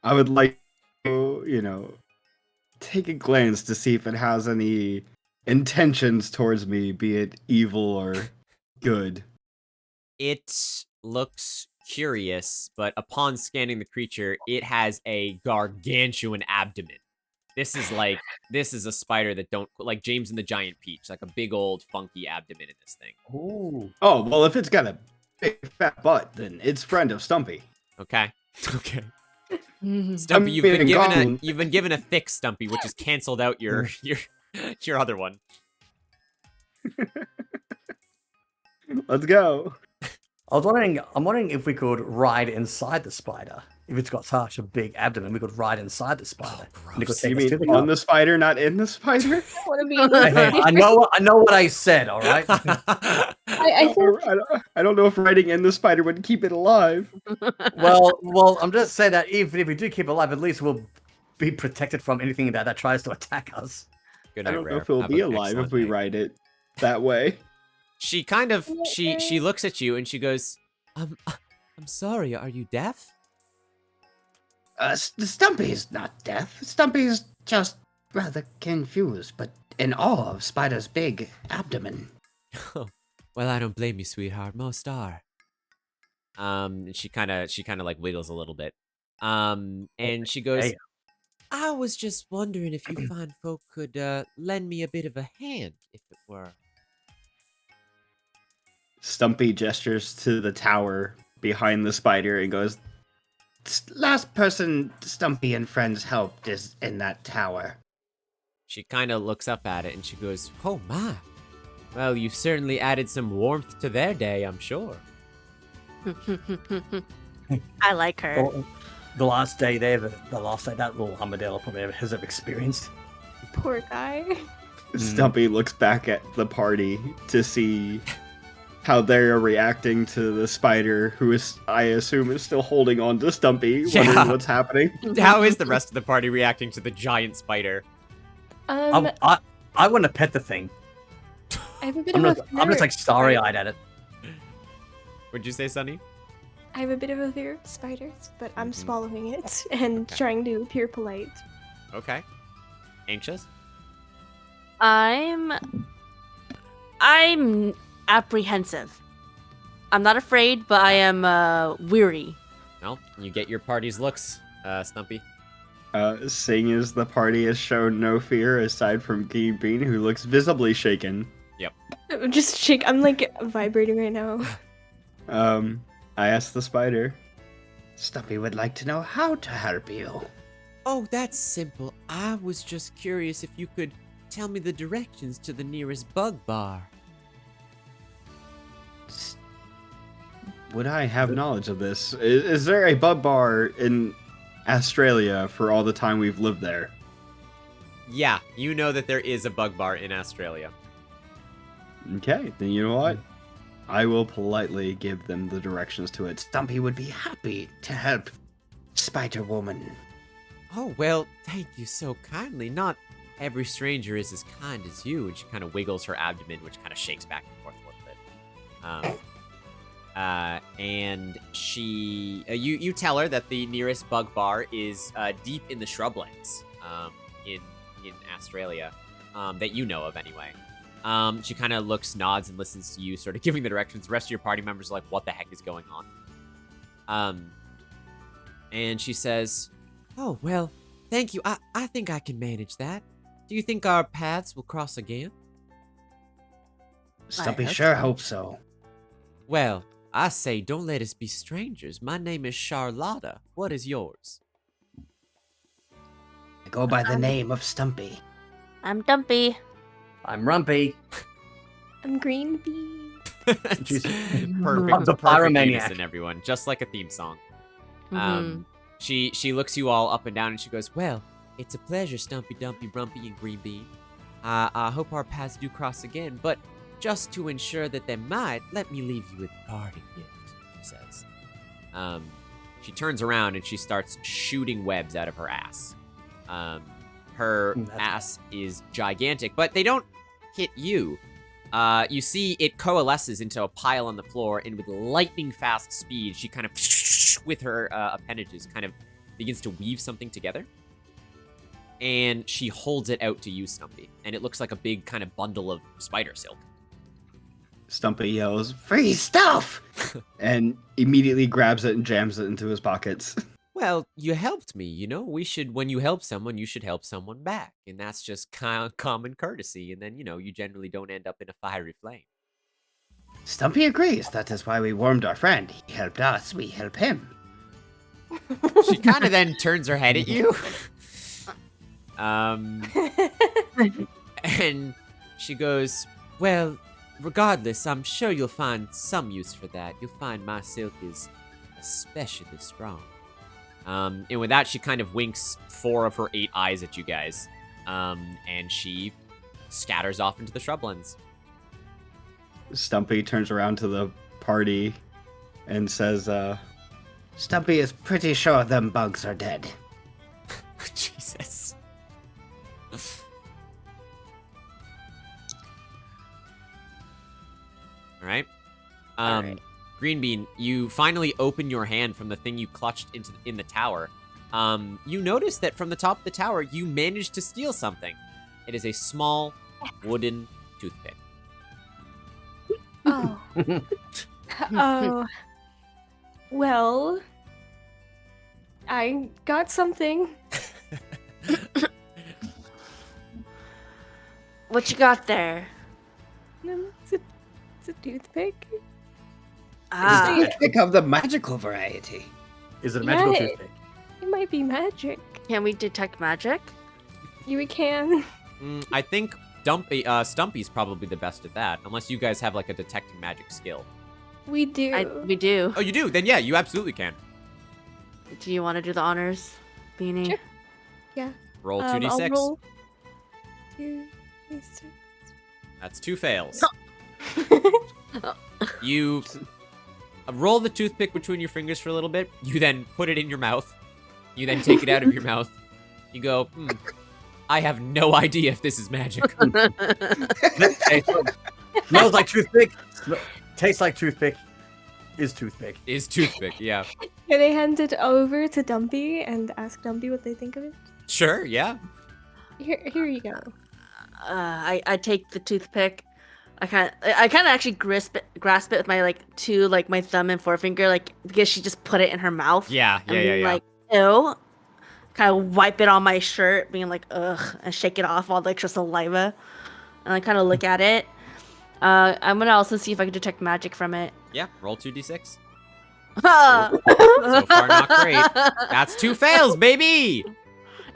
Speaker 5: would like to, take a glance to see if it has any intentions towards me, be it evil or good. It
Speaker 2: looks curious, but upon scanning the creature, it has a gargantuan abdomen. This is a spider that don't, like James and the Giant Peach, like a big old funky abdomen in this thing.
Speaker 5: Ooh. Oh, well, if it's got a big fat butt, then it's friend of Stumpy.
Speaker 2: Okay. Okay. Stumpy, you've been given a thick Stumpy, which has canceled out your other one.
Speaker 5: Let's go.
Speaker 3: I'm wondering if we could ride inside the spider. If it's got such a big abdomen, we could ride inside the spider. And it could take
Speaker 5: You
Speaker 3: us
Speaker 5: mean
Speaker 3: to the
Speaker 5: on the spider, not in the spider?
Speaker 3: I know what I said. All right.
Speaker 6: I think
Speaker 5: I don't know if riding in the spider would keep it alive.
Speaker 3: Well, I'm just saying that even if we do keep it alive, at least we'll be protected from anything that tries to attack us.
Speaker 2: Good night,
Speaker 5: I don't know
Speaker 2: Rare.
Speaker 5: if it'll
Speaker 2: Have
Speaker 5: be
Speaker 2: an
Speaker 5: alive
Speaker 2: excellent
Speaker 5: if we
Speaker 2: night.
Speaker 5: ride it that way.
Speaker 2: She kind of she looks at you and she goes, I'm sorry, are you deaf?
Speaker 7: Stumpy is not deaf. Stumpy is just rather confused, but in awe of Spider's big abdomen.
Speaker 2: Well, I don't blame you, sweetheart. Most are. She kind of like wiggles a little bit. And she goes,
Speaker 3: Hey.
Speaker 2: I was just wondering if you fine folk could lend me a bit of a hand, if it were.
Speaker 5: Stumpy gestures to the tower behind the spider and goes,
Speaker 7: Last person Stumpy and friends helped is in that tower.
Speaker 2: She kind of looks up at it and she goes, oh my. Well, you've certainly added some warmth to their day, I'm sure.
Speaker 9: I like her.
Speaker 3: The last day that little armadillo probably has ever experienced.
Speaker 6: Poor guy.
Speaker 5: Stumpy looks back at the party to see how they're reacting to the spider, who is, I assume, is still holding on to Stumpy, wondering what's happening.
Speaker 2: How is the rest of the party reacting to the giant spider?
Speaker 3: I want to pet the thing.
Speaker 6: I have a bit
Speaker 3: I'm
Speaker 6: of
Speaker 3: just like starry-eyed at it.
Speaker 2: What'd you say, Sunny?
Speaker 6: I have a bit of a fear of spiders, but I'm swallowing it and trying to appear polite.
Speaker 2: Okay. Anxious?
Speaker 9: I'm apprehensive. I'm not afraid, but I am weary.
Speaker 2: Well, you get your party's looks, Stumpy.
Speaker 5: Seeing as the party has shown no fear aside from Keen Bean, who looks visibly shaken.
Speaker 2: Yep.
Speaker 6: I'm just shake. I'm like vibrating right now.
Speaker 5: I asked the spider.
Speaker 7: Stumpy would like to know how to help you.
Speaker 2: Oh, that's simple. I was just curious if you could tell me the directions to the nearest bug bar.
Speaker 5: Would I have knowledge of this? Is there a bug bar in Australia for all the time we've lived there?
Speaker 2: Yeah, you know that there is a bug bar in Australia.
Speaker 5: Okay, then you know what? I will politely give them the directions to it.
Speaker 7: Stumpy would be happy to help Spider Woman.
Speaker 2: Oh, well, thank you so kindly. Not every stranger is as kind as you. And she kind of wiggles her abdomen, which kind of shakes back and forth a little bit. And she, you tell her that the nearest bug bar is deep in the shrublands in Australia, that you know of anyway. She kind of looks, nods, and listens to you, sort of giving the directions. The rest of your party members are like, what the heck is going on? And she says, oh, well, thank you. I think I can manage that. Do you think our paths will cross again?
Speaker 7: Stumpy sure hope so.
Speaker 2: Well, I say don't let us be strangers. My name is Charlotta. What is yours?
Speaker 7: I go by the name of Stumpy.
Speaker 9: I'm Dumpy.
Speaker 3: I'm Rumpy.
Speaker 6: I'm Green Bean.
Speaker 3: She's
Speaker 2: Perfect.
Speaker 3: the
Speaker 2: Perfect
Speaker 3: pyromaniac.
Speaker 2: unison, everyone. Just like a theme song.
Speaker 9: Mhm.
Speaker 2: She looks you all up and down and she goes, well, it's a pleasure, Stumpy, Dumpy, Rumpy, and Green Bean. I hope our paths do cross again, but just to ensure that they might, let me leave you with a parting gift, she says. She turns around and she starts shooting webs out of her ass. Her ass is gigantic, but they don't hit you. You see it coalesces into a pile on the floor, and with lightning fast speed, she kind of, with her appendages, kind of begins to weave something together. And she holds it out to you, Stumpy, and it looks like a big kind of bundle of spider silk.
Speaker 5: Stumpy yells,
Speaker 7: Free stuff!
Speaker 5: and immediately grabs it and jams it into his pockets.
Speaker 2: Well, you helped me, you know? When you help someone, you should help someone back. And that's just common courtesy. And then, you generally don't end up in a fiery flame.
Speaker 7: Stumpy agrees. That is why we warmed our friend. He helped us, we help him.
Speaker 2: She kind of then turns her head at you. And she goes, well, regardless, I'm sure you'll find some use for that. You'll find my silk is especially strong. And with that, she kind of winks 4 of her 8 eyes at you guys. And she scatters off into the shrublands.
Speaker 5: Stumpy turns around to the party and says,
Speaker 7: Stumpy is pretty sure them bugs are dead.
Speaker 2: Jesus. All right. Green Bean, you finally open your hand from the thing you clutched in the tower. You notice that from the top of the tower, you managed to steal something. It is a small wooden toothpick.
Speaker 6: Oh. Oh. Well, I got something.
Speaker 9: What you got there?
Speaker 6: It's a toothpick.
Speaker 9: Ah,
Speaker 7: Toothpick of the magical variety.
Speaker 3: Is it a magical
Speaker 6: Yeah.
Speaker 3: toothpick?
Speaker 6: It might be magic.
Speaker 9: can we detect magic?
Speaker 6: You can.
Speaker 2: I think Stumpy's probably the best at that, unless you guys have like a detecting magic skill.
Speaker 6: We do.
Speaker 9: We do.
Speaker 2: Oh, you do? Then yeah, you absolutely can.
Speaker 9: Do you want to do the honors, Beanie?
Speaker 6: Sure. Yeah.
Speaker 2: Roll
Speaker 6: I'll
Speaker 2: 2d6.
Speaker 6: roll 2d6.
Speaker 2: That's 2 fails. You roll the toothpick between your fingers for a little bit. You then put it in your mouth. You then take it out of your mouth. You go, I have no idea if this is magic.
Speaker 3: Smells like toothpick. Tastes like toothpick. Is toothpick.
Speaker 2: Is toothpick, yeah.
Speaker 6: Can I hand it over to Dumpy and ask Dumpy what they think of it?
Speaker 2: Sure, yeah.
Speaker 6: Here you go.
Speaker 9: I take the toothpick. I kind of actually grasp it with my my thumb and forefinger, because she just put it in her mouth.
Speaker 2: Yeah.
Speaker 9: Like, ew. Kind of wipe it on my shirt, being like, ugh, and shake it off all the extra saliva. And I kind of look at it, I'm gonna also see if I can detect magic from it.
Speaker 2: Yeah, roll 2d6.
Speaker 9: so
Speaker 2: So far, not great. That's 2 fails, baby!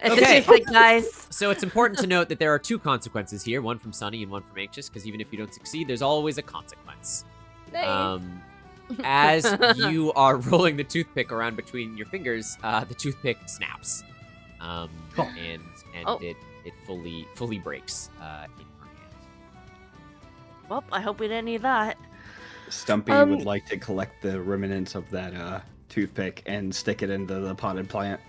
Speaker 9: It's
Speaker 2: Okay.
Speaker 9: a toothpick, guys.
Speaker 2: So it's important to note that there are 2 consequences here, one from Sunny and one from Anxious, because even if you don't succeed, there's always a consequence.
Speaker 6: Nice.
Speaker 2: As you are rolling the toothpick around between your fingers, the toothpick snaps, and
Speaker 9: Oh.
Speaker 2: it fully breaks in your hand.
Speaker 9: Well, I hope we didn't need that.
Speaker 5: Stumpy would like to collect the remnants of that toothpick and stick it into the potted plant.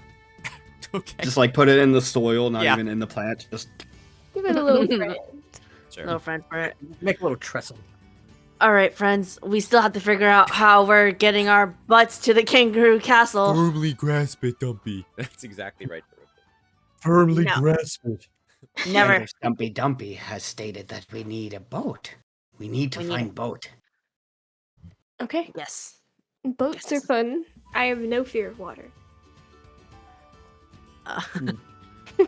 Speaker 2: Okay.
Speaker 5: Just like put it in the soil, not
Speaker 2: Yeah.
Speaker 5: even in the plant. Just
Speaker 6: Give it a little friend.
Speaker 2: Sure.
Speaker 9: No friend for it.
Speaker 3: Make a little trestle.
Speaker 9: All right, friends. We still have to figure out how we're getting our butts to the kangaroo castle.
Speaker 2: Firmly grasp it, Dumpy. That's exactly right.
Speaker 3: Firmly
Speaker 9: No.
Speaker 3: grasp it.
Speaker 9: Never.
Speaker 7: And Stumpy Dumpy has stated that we need a boat. We need to
Speaker 9: We need
Speaker 7: find boat.
Speaker 6: Okay.
Speaker 9: Yes.
Speaker 6: Boats are fun. I have no fear of water.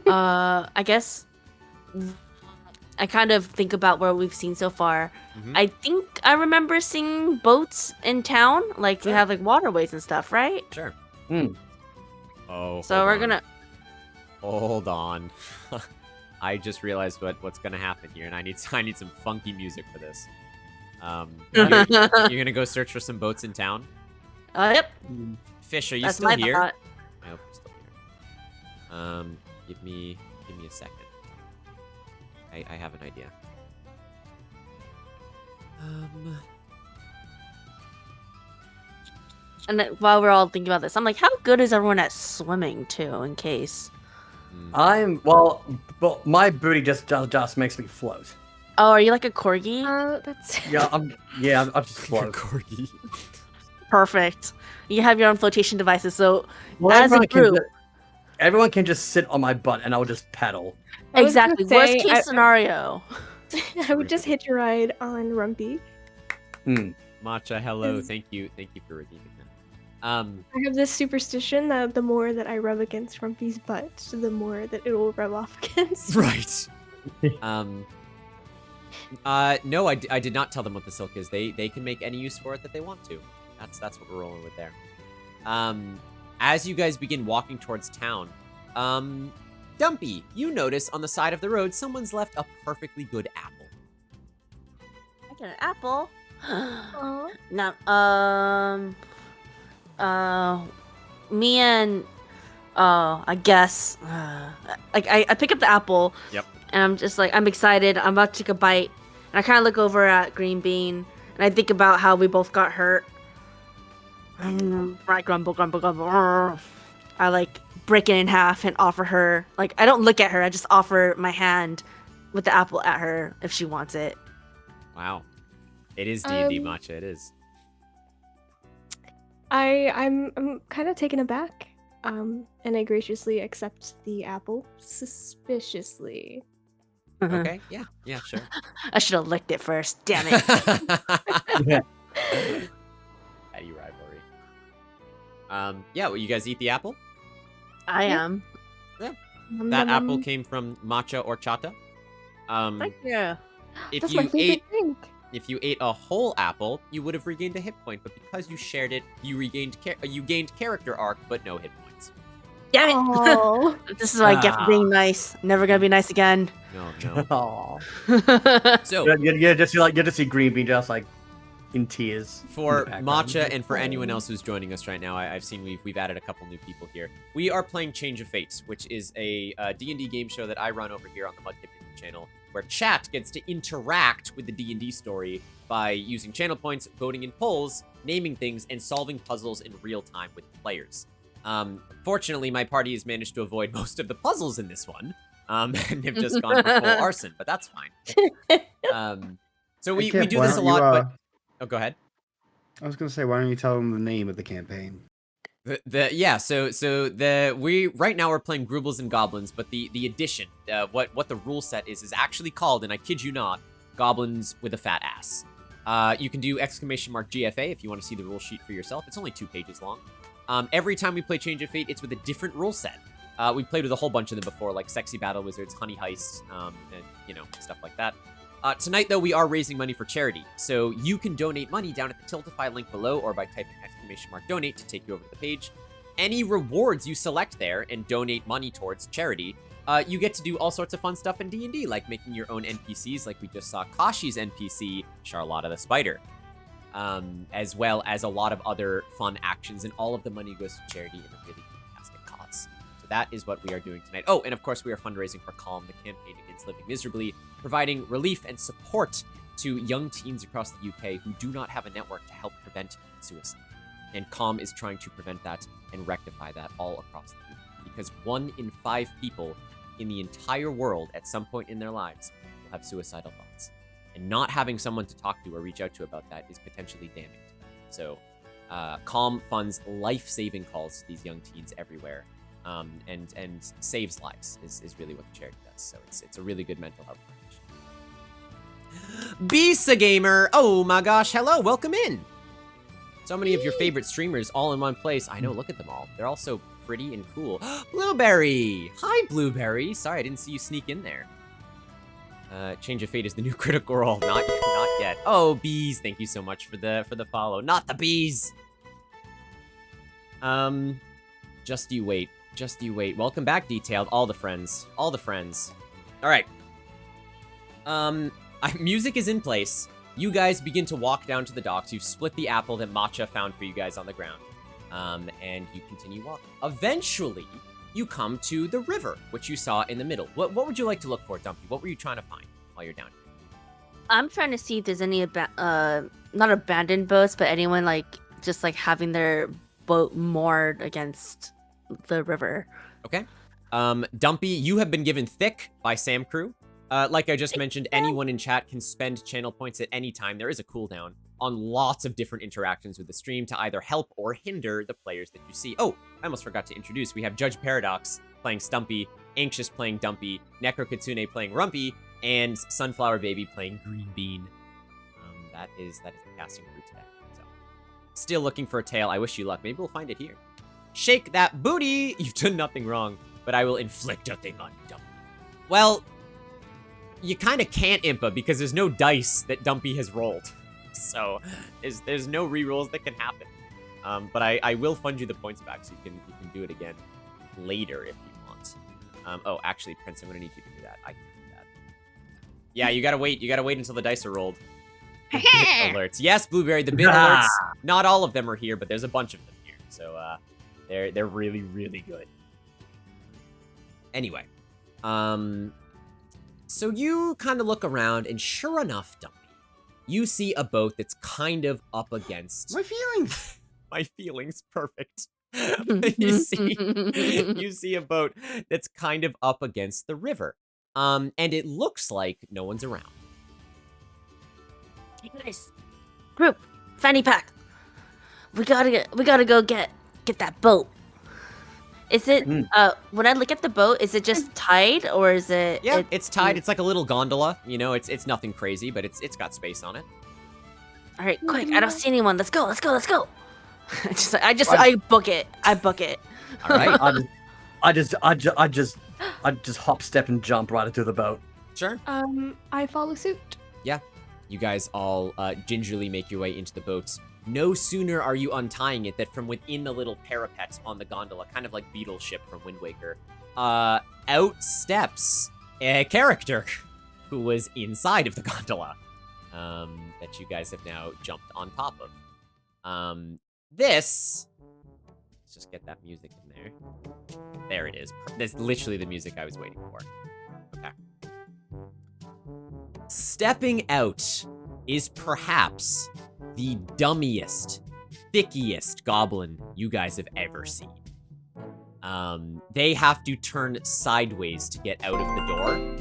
Speaker 9: I guess I kind of think about where we've seen so far.
Speaker 2: Mhm.
Speaker 9: I think I remember seeing boats in town. Like, we have, like, waterways and stuff, right?
Speaker 2: Sure.
Speaker 3: Hmm.
Speaker 2: Oh.
Speaker 9: So
Speaker 2: hold
Speaker 9: we're
Speaker 2: on.
Speaker 9: gonna...
Speaker 2: Hold on. I just realized what's gonna happen here, and I need some funky music for this. You're gonna go search for some boats in town.
Speaker 9: Yep.
Speaker 2: Fish, are you
Speaker 9: That's
Speaker 2: still
Speaker 9: my
Speaker 2: here?
Speaker 9: thought.
Speaker 2: I hope you're still here. Give me a second. I have an idea.
Speaker 9: And then while we're all thinking about this, I'm like, how good is everyone at swimming, too, in case?
Speaker 3: Well, my booty just makes me float.
Speaker 9: Oh, are you like a corgi?
Speaker 6: That's
Speaker 3: Yeah, I'm just float.
Speaker 2: Corgi.
Speaker 9: Perfect. You have your own flotation devices, so
Speaker 3: Well,
Speaker 9: as a group...
Speaker 3: everyone can just sit on my butt and I'll just paddle.
Speaker 6: I was gonna
Speaker 9: Exactly.
Speaker 6: say,
Speaker 9: Worst case
Speaker 6: I-
Speaker 9: scenario.
Speaker 6: I would just hitch a ride on Rumpy.
Speaker 2: Matcha, hello. Thank you for redeeming that.
Speaker 6: I have this superstition that the more that I rub against Rumpy's butt, the more that it will rub off against.
Speaker 2: Right. No, I did not tell them what the silk is. They can make any use for it that they want to. That's what we're rolling with there. As you guys begin walking towards town, Dumpy, you notice on the side of the road someone's left a perfectly good apple.
Speaker 9: I get an apple.
Speaker 6: Aw.
Speaker 9: Now, me and, I guess, like, I pick up the apple.
Speaker 2: Yep.
Speaker 9: And I'm just like, I'm excited. I'm about to take a bite. And I kind of look over at Green Bean. And I think about how we both got hurt. I grumble. I, like, break it in half and offer her, like, I don't look at her. I just offer my hand with the apple at her if she wants it.
Speaker 2: Wow. It is D&D Matcha, it is.
Speaker 6: I'm kind of taken aback. And I graciously accept the apple, suspiciously.
Speaker 2: Okay, yeah, sure.
Speaker 9: I should have licked it first. Damn it.
Speaker 2: Petty rivalry. Yeah, well, you guys eat the apple?
Speaker 9: I am.
Speaker 2: That apple came from Matcha or Chata.
Speaker 9: Thank you.
Speaker 6: That's my favorite thing.
Speaker 2: If you ate a whole apple, you would have regained a hit point, but because you shared it, you gained character arc, but no hit points.
Speaker 9: Damn it.
Speaker 6: Oh.
Speaker 9: This is what I get for being nice. Never gonna be nice again.
Speaker 2: No.
Speaker 3: Aw.
Speaker 2: So
Speaker 3: you get to see Green Bean just like in tears.
Speaker 2: for
Speaker 3: in the background.
Speaker 2: Matcha and for anyone else who's joining us right now, I've seen we've added a couple new people here. We are playing Change of Fates, which is a D&D game show that I run over here on the Mudkip channel, where chat gets to interact with the D&D story by using channel points, voting in polls, naming things, and solving puzzles in real time with players. Fortunately, my party has managed to avoid most of the puzzles in this one, and have just gone for full arson, but that's fine. So we do this a lot, but... Oh, go ahead.
Speaker 5: I was gonna say, why don't you tell them the name of the campaign?
Speaker 2: We right now we're playing Grubles and Goblins, but the addition, what the rule set is actually called, and I kid you not, Goblins with a fat ass. You can do !GFA if you want to see the rule sheet for yourself. It's only 2 pages long. Every time we play Change of Fate, it's with a different rule set. We played with a whole bunch of them before, like Sexy Battle Wizards, Honey Heist, and stuff like that. Tonight, though, we are raising money for charity, so you can donate money down at the Tiltify link below or by typing !donate to take you over to the page. Any rewards you select there and donate money towards charity, you get to do all sorts of fun stuff in D&D, like making your own NPCs, like we just saw Kashi's NPC, Charlotta the Spider, as well as a lot of other fun actions, and all of the money goes to charity in a really fantastic cause. So that is what we are doing tonight. Oh, and of course we are fundraising for Calm, the campaign against living miserably, providing relief and support to young teens across the UK who do not have a network to help prevent suicide. And Calm is trying to prevent that and rectify that all across the UK, because 1 in 5 people in the entire world at some point in their lives will have suicidal thoughts. And not having someone to talk to or reach out to about that is potentially damning to them. So Calm funds life-saving calls to these young teens everywhere, and saves lives is really what the charity does. So it's a really good mental health foundation. Bisa Gamer! Oh my gosh, hello, welcome in! So many of your favorite streamers all in one place. I know, look at them all. They're all so pretty and cool. Blueberry! Hi, Blueberry! Sorry, I didn't see you sneak in there. Change of Fate is the new Critical Role. Not yet. Oh, Bees, thank you so much for the follow. Not the Bees! Just you wait. Just you wait. Welcome back, Detailed. All the friends. All the friends. Alright. Music is in place. You guys begin to walk down to the docks. You've split the apple that Matcha found for you guys on the ground. And you continue walking. Eventually, you come to the river, which you saw in the middle. What would you like to look for, Dumpy? What were you trying to find while you're down here?
Speaker 9: I'm trying to see if there's any not abandoned boats, but anyone just having their boat moored against the river.
Speaker 2: Okay. Dumpy, you have been given Thick by Sam Crew. Like I just mentioned, anyone in chat can spend channel points at any time. There is a cooldown on lots of different interactions with the stream to either help or hinder the players that you see. Oh, I almost forgot to introduce. We have Judge Paradox playing Stumpy, Anxious playing Dumpy, Necro Kitsune playing Rumpy, and Sunflower Baby playing Green Bean. That is the casting crew today. So, still looking for a tail. I wish you luck. Maybe we'll find it here. Shake that booty! You've done nothing wrong, but I will inflict a thing on Dumpy. Well, you kind of can't, Impa, because there's no dice that Dumpy has rolled. So, there's no rerolls that can happen. But I will fund you the points back, so you can do it again later if you want. Oh, actually, Prince, I'm gonna need you to do that. I can do that. Yeah, you gotta wait. You gotta wait until the dice are rolled. Alerts. Yes, Blueberry, the bit alerts. Not all of them are here, but there's a bunch of them here. So, they're really, really good. Anyway, so you kind of look around, and sure enough, Dumpy, you see a boat that's kind of up against...
Speaker 5: My feelings!
Speaker 2: My feelings, perfect. you see a boat that's kind of up against the river. And it looks like no one's around.
Speaker 9: Hey guys, group, fanny pack. We gotta go get that boat. Is it when I look at the boat, is it just tied or is it?
Speaker 2: Yeah, it's tied. It's like a little gondola. You know, it's nothing crazy, but it's got space on it.
Speaker 9: All right, quick! I don't see anyone. Let's go! I book it.
Speaker 2: All right.
Speaker 3: I just hop, step, and jump right into the boat.
Speaker 2: Sure.
Speaker 6: I follow suit.
Speaker 2: Yeah. You guys all gingerly make your way into the boat. No sooner are you untying it that from within the little parapet on the gondola, kind of like Beetle ship from Wind Waker, out steps a character who was inside of the gondola that you guys have now jumped on top of. Let's just get that music in there. There it is. That's literally the music I was waiting for. Okay. Stepping out is perhaps the dummiest, thickiest goblin you guys have ever seen. They have to turn sideways to get out of the door.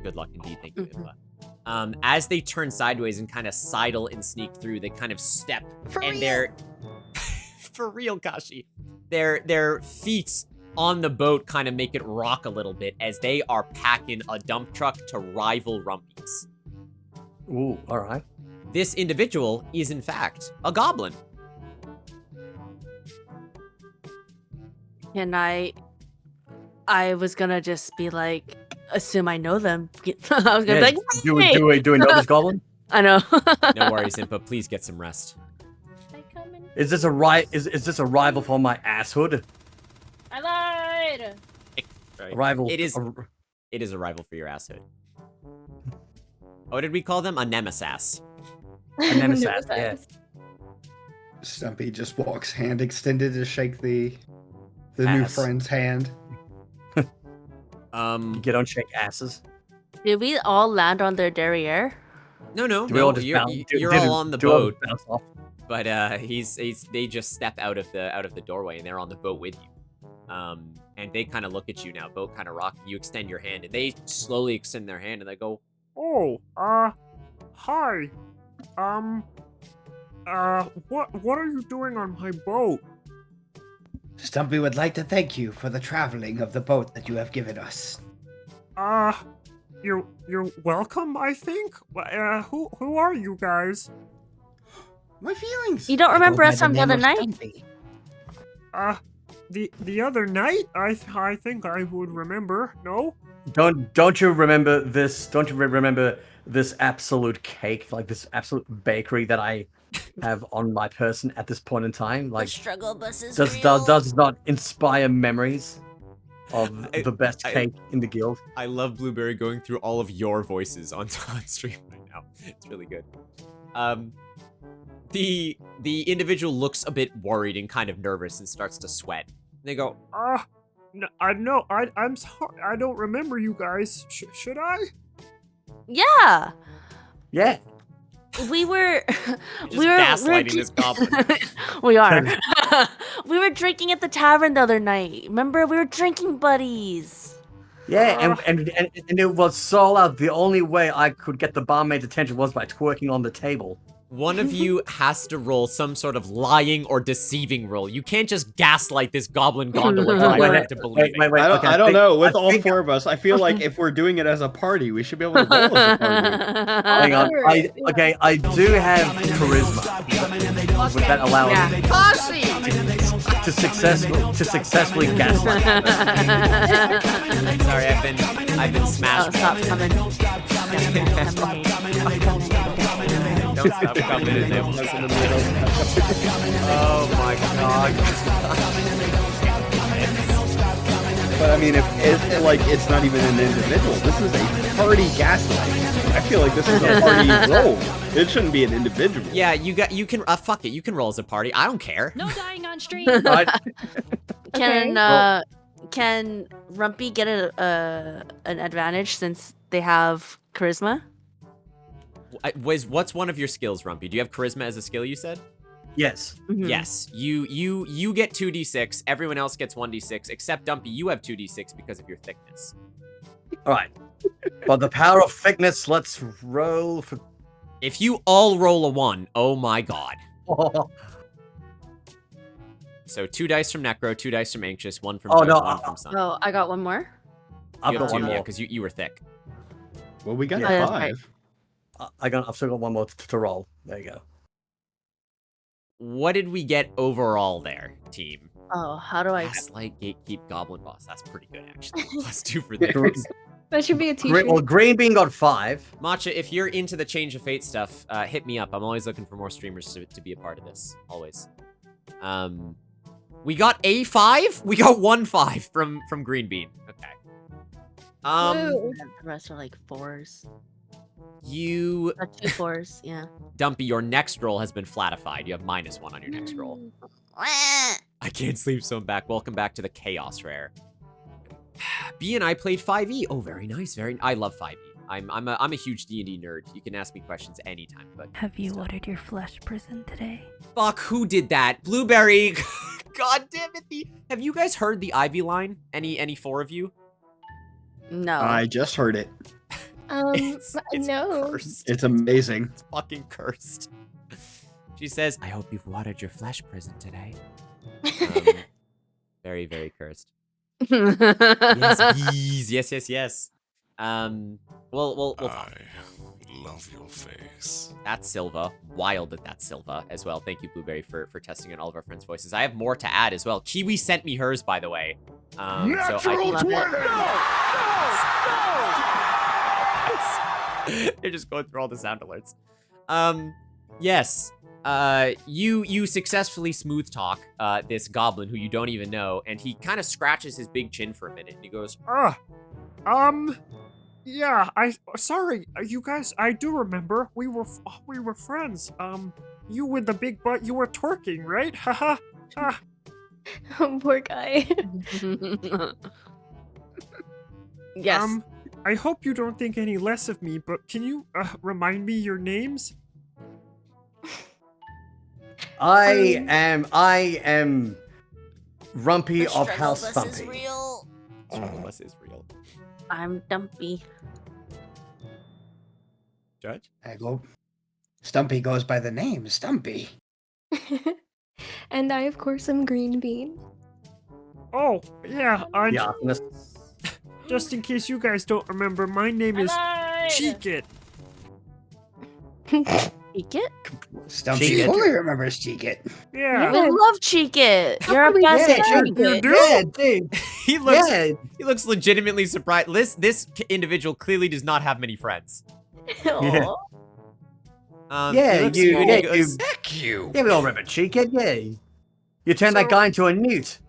Speaker 2: Good luck indeed, thank you, Impa. As they turn sideways and kind of sidle and sneak through, they kind of step, they're for real, Kashi. Their feet on the boat kind of make it rock a little bit as they are packing a dump truck to rival Rumpies.
Speaker 3: Ooh, all right.
Speaker 2: This individual is, in fact, a goblin.
Speaker 9: And I was gonna just be like, assume I know them. I was gonna
Speaker 3: Yeah,
Speaker 9: be like,
Speaker 3: do
Speaker 9: "Hey!"
Speaker 3: we know this goblin?
Speaker 9: I know.
Speaker 2: No worries, Impa. Please get some rest.
Speaker 3: Is this a is this a rival for my asshood?
Speaker 9: I lied.
Speaker 2: Right.
Speaker 3: Rival.
Speaker 2: It is a rival for your asshood. What did we call them? A nemesis.
Speaker 3: A nemesis. Yeah.
Speaker 5: Stumpy just walks hand extended to shake the new
Speaker 3: Ass.
Speaker 5: friend's hand.
Speaker 3: You get on shake asses.
Speaker 9: Did we all land on their derriere?
Speaker 2: No,
Speaker 3: Do we all just
Speaker 2: you're,
Speaker 3: bounce-
Speaker 2: you're
Speaker 3: do-
Speaker 2: all
Speaker 3: do-
Speaker 2: on the
Speaker 3: do all
Speaker 2: boat,
Speaker 3: bounce off?
Speaker 2: but they just step out of the doorway and they're on the boat with you. And they kind of look at you now, boat kind of rocking. You extend your hand, and they slowly extend their hand, and they go,
Speaker 8: Oh, hi. What are you doing on my boat?
Speaker 7: Stumpy would like to thank you for the traveling of the boat that you have given us.
Speaker 8: You're welcome, I think. Who are you guys?
Speaker 7: My feelings.
Speaker 9: You don't
Speaker 7: I
Speaker 9: remember
Speaker 7: go
Speaker 9: us
Speaker 7: by
Speaker 9: from the
Speaker 7: name
Speaker 9: other
Speaker 7: of
Speaker 9: night?
Speaker 7: Stumpy.
Speaker 8: The other night, I think I would remember. No?
Speaker 3: Don't you remember this? Don't you remember this absolute cake, like this absolute bakery that I have on my person at this point in time? Like,
Speaker 9: struggle bus is
Speaker 3: does not inspire memories of the best
Speaker 2: I-
Speaker 3: cake in the guild.
Speaker 2: I love Blueberry going through all of your voices on stream right now. It's really good. The individual looks a bit worried and kind of nervous and starts to sweat. They go,
Speaker 8: No, I'm sorry. I don't remember you guys. Should I?
Speaker 9: Yeah.
Speaker 3: Yeah.
Speaker 9: We were
Speaker 2: You're just gaslighting this goblin.
Speaker 9: We are. We were drinking at the tavern the other night. Remember, we were drinking buddies.
Speaker 3: Yeah, and it was so loud. The only way I could get the barmaid's attention was by twerking on the table.
Speaker 2: One of you has to roll some sort of lying or deceiving roll. You can't just gaslight this goblin gondola driver into believing.
Speaker 3: Wait, okay,
Speaker 5: I don't know. With
Speaker 3: I
Speaker 5: all
Speaker 3: think-
Speaker 5: four of us, I feel like if we're doing it as a party, we should be able to roll as a party.
Speaker 3: Hang on. I do have charisma. Would that allow me to successfully gaslight?
Speaker 2: Sorry, I've been smashed.
Speaker 9: Stop coming.
Speaker 2: Don't stop coming in there. Oh my god.
Speaker 5: But I mean, if it's not even an individual, this is a party gaslight. I feel like this is a party role. It shouldn't be an individual.
Speaker 2: Yeah, you can fuck it. You can roll as a party. I don't care.
Speaker 1: No dying on stream.
Speaker 9: Can Rumpy get an advantage since they have charisma?
Speaker 2: What's one of your skills, Rumpy? Do you have charisma as a skill, you said?
Speaker 3: Yes.
Speaker 9: Mhm.
Speaker 2: Yes. You get 2d6. Everyone else gets 1d6, except Dumpy, you have 2d6 because of your thickness.
Speaker 3: All right. For the power of thickness, let's roll for.
Speaker 2: If you all roll a 1, oh my god. So 2 dice from Necro, 2 dice from Anxious, 1 from
Speaker 3: Oh,
Speaker 2: Toad,
Speaker 3: no,
Speaker 2: 1 from Sun.
Speaker 9: Oh, I got one more.
Speaker 3: I've
Speaker 2: You
Speaker 3: got
Speaker 2: have
Speaker 3: one
Speaker 2: 2, yeah,
Speaker 3: more.
Speaker 2: because you were thick.
Speaker 5: Well, we got
Speaker 3: Yeah.
Speaker 9: that's
Speaker 5: 5.
Speaker 3: I've still got one more to roll. There you go.
Speaker 2: What did we get overall there, team?
Speaker 9: Oh, how do I?
Speaker 2: Gaslight, Gatekeep, Goblin Boss. That's pretty good, actually. +2 for this.
Speaker 6: That should be a t-shirt.
Speaker 3: Well, Green Bean got 5.
Speaker 2: Matcha, if you're into the Change of Fate stuff, hit me up. I'm always looking for more streamers to be a part of this. Always. We got a 5? We got 1 5 from Green Bean. Okay.
Speaker 6: Woo.
Speaker 9: The rest are like 4s.
Speaker 2: You...
Speaker 9: 2 4s, yeah.
Speaker 2: Dumpy, your next roll has been flatified. You have -1 on your next roll. I can't sleep, so I'm back. Welcome back to the Chaos Rare. B and I played 5e. Oh, very nice. I love 5e. I'm a huge D&D nerd. You can ask me questions anytime. But
Speaker 1: Have you ordered your flesh prison today?
Speaker 2: fuck, who did that? Blueberry. God damn it. Have you guys heard the Ivy line? Any 4 of you?
Speaker 9: No.
Speaker 5: I just heard it.
Speaker 2: It's
Speaker 6: No.
Speaker 2: cursed.
Speaker 5: It's amazing.
Speaker 2: It's fucking cursed. She says, I hope you've watered your flesh prison today. Very, very cursed. Yes, bees. Yes. We'll talk.
Speaker 11: love your face.
Speaker 2: That's Silva. Wild that that's Silva as well. Thank you, Blueberry, for testing on all of our friends' voices. I have more to add as well. Kiwi sent me hers, by the way.
Speaker 11: Natural
Speaker 2: so I
Speaker 11: 20!
Speaker 2: They're just going through all the sound alerts. Yes. You successfully smooth talk this goblin who you don't even know, and he kind of scratches his big chin for a minute, and he goes,
Speaker 12: yeah, sorry, you guys, I do remember, we were friends, you with the big butt, you were twerking, right? Haha.
Speaker 6: Oh, poor guy.
Speaker 9: Yes.
Speaker 12: I hope you don't think any less of me, but can you, remind me your names?
Speaker 3: I am Rumpy of House Thumpy.
Speaker 9: Real.
Speaker 2: Strugglebus is real.
Speaker 9: I'm Dumpy.
Speaker 2: Judge?
Speaker 7: Stumpy goes by the name Stumpy.
Speaker 6: And I, of course, am Green Bean.
Speaker 12: Oh, yeah,
Speaker 3: Yeah,
Speaker 12: just in case you guys don't remember, my name is Cheekit.
Speaker 9: Cheekit?
Speaker 7: Stumpy
Speaker 3: Cheekit.
Speaker 7: fully remembers Cheekit.
Speaker 12: Yeah.
Speaker 9: We love Cheekit. You're a best
Speaker 3: yeah,
Speaker 9: friend.
Speaker 12: You do?
Speaker 3: Yeah, dude.
Speaker 2: He looks
Speaker 3: Yeah.
Speaker 2: he looks legitimately surprised. This individual clearly does not have many friends.
Speaker 6: Aw.
Speaker 3: Yeah,
Speaker 2: he looks
Speaker 3: you-
Speaker 2: good,
Speaker 3: yeah,
Speaker 2: he goes,
Speaker 11: Heck you!
Speaker 3: Yeah, we all remember Cheekhead, yeah. You turned that
Speaker 12: So-
Speaker 3: guy into a newt.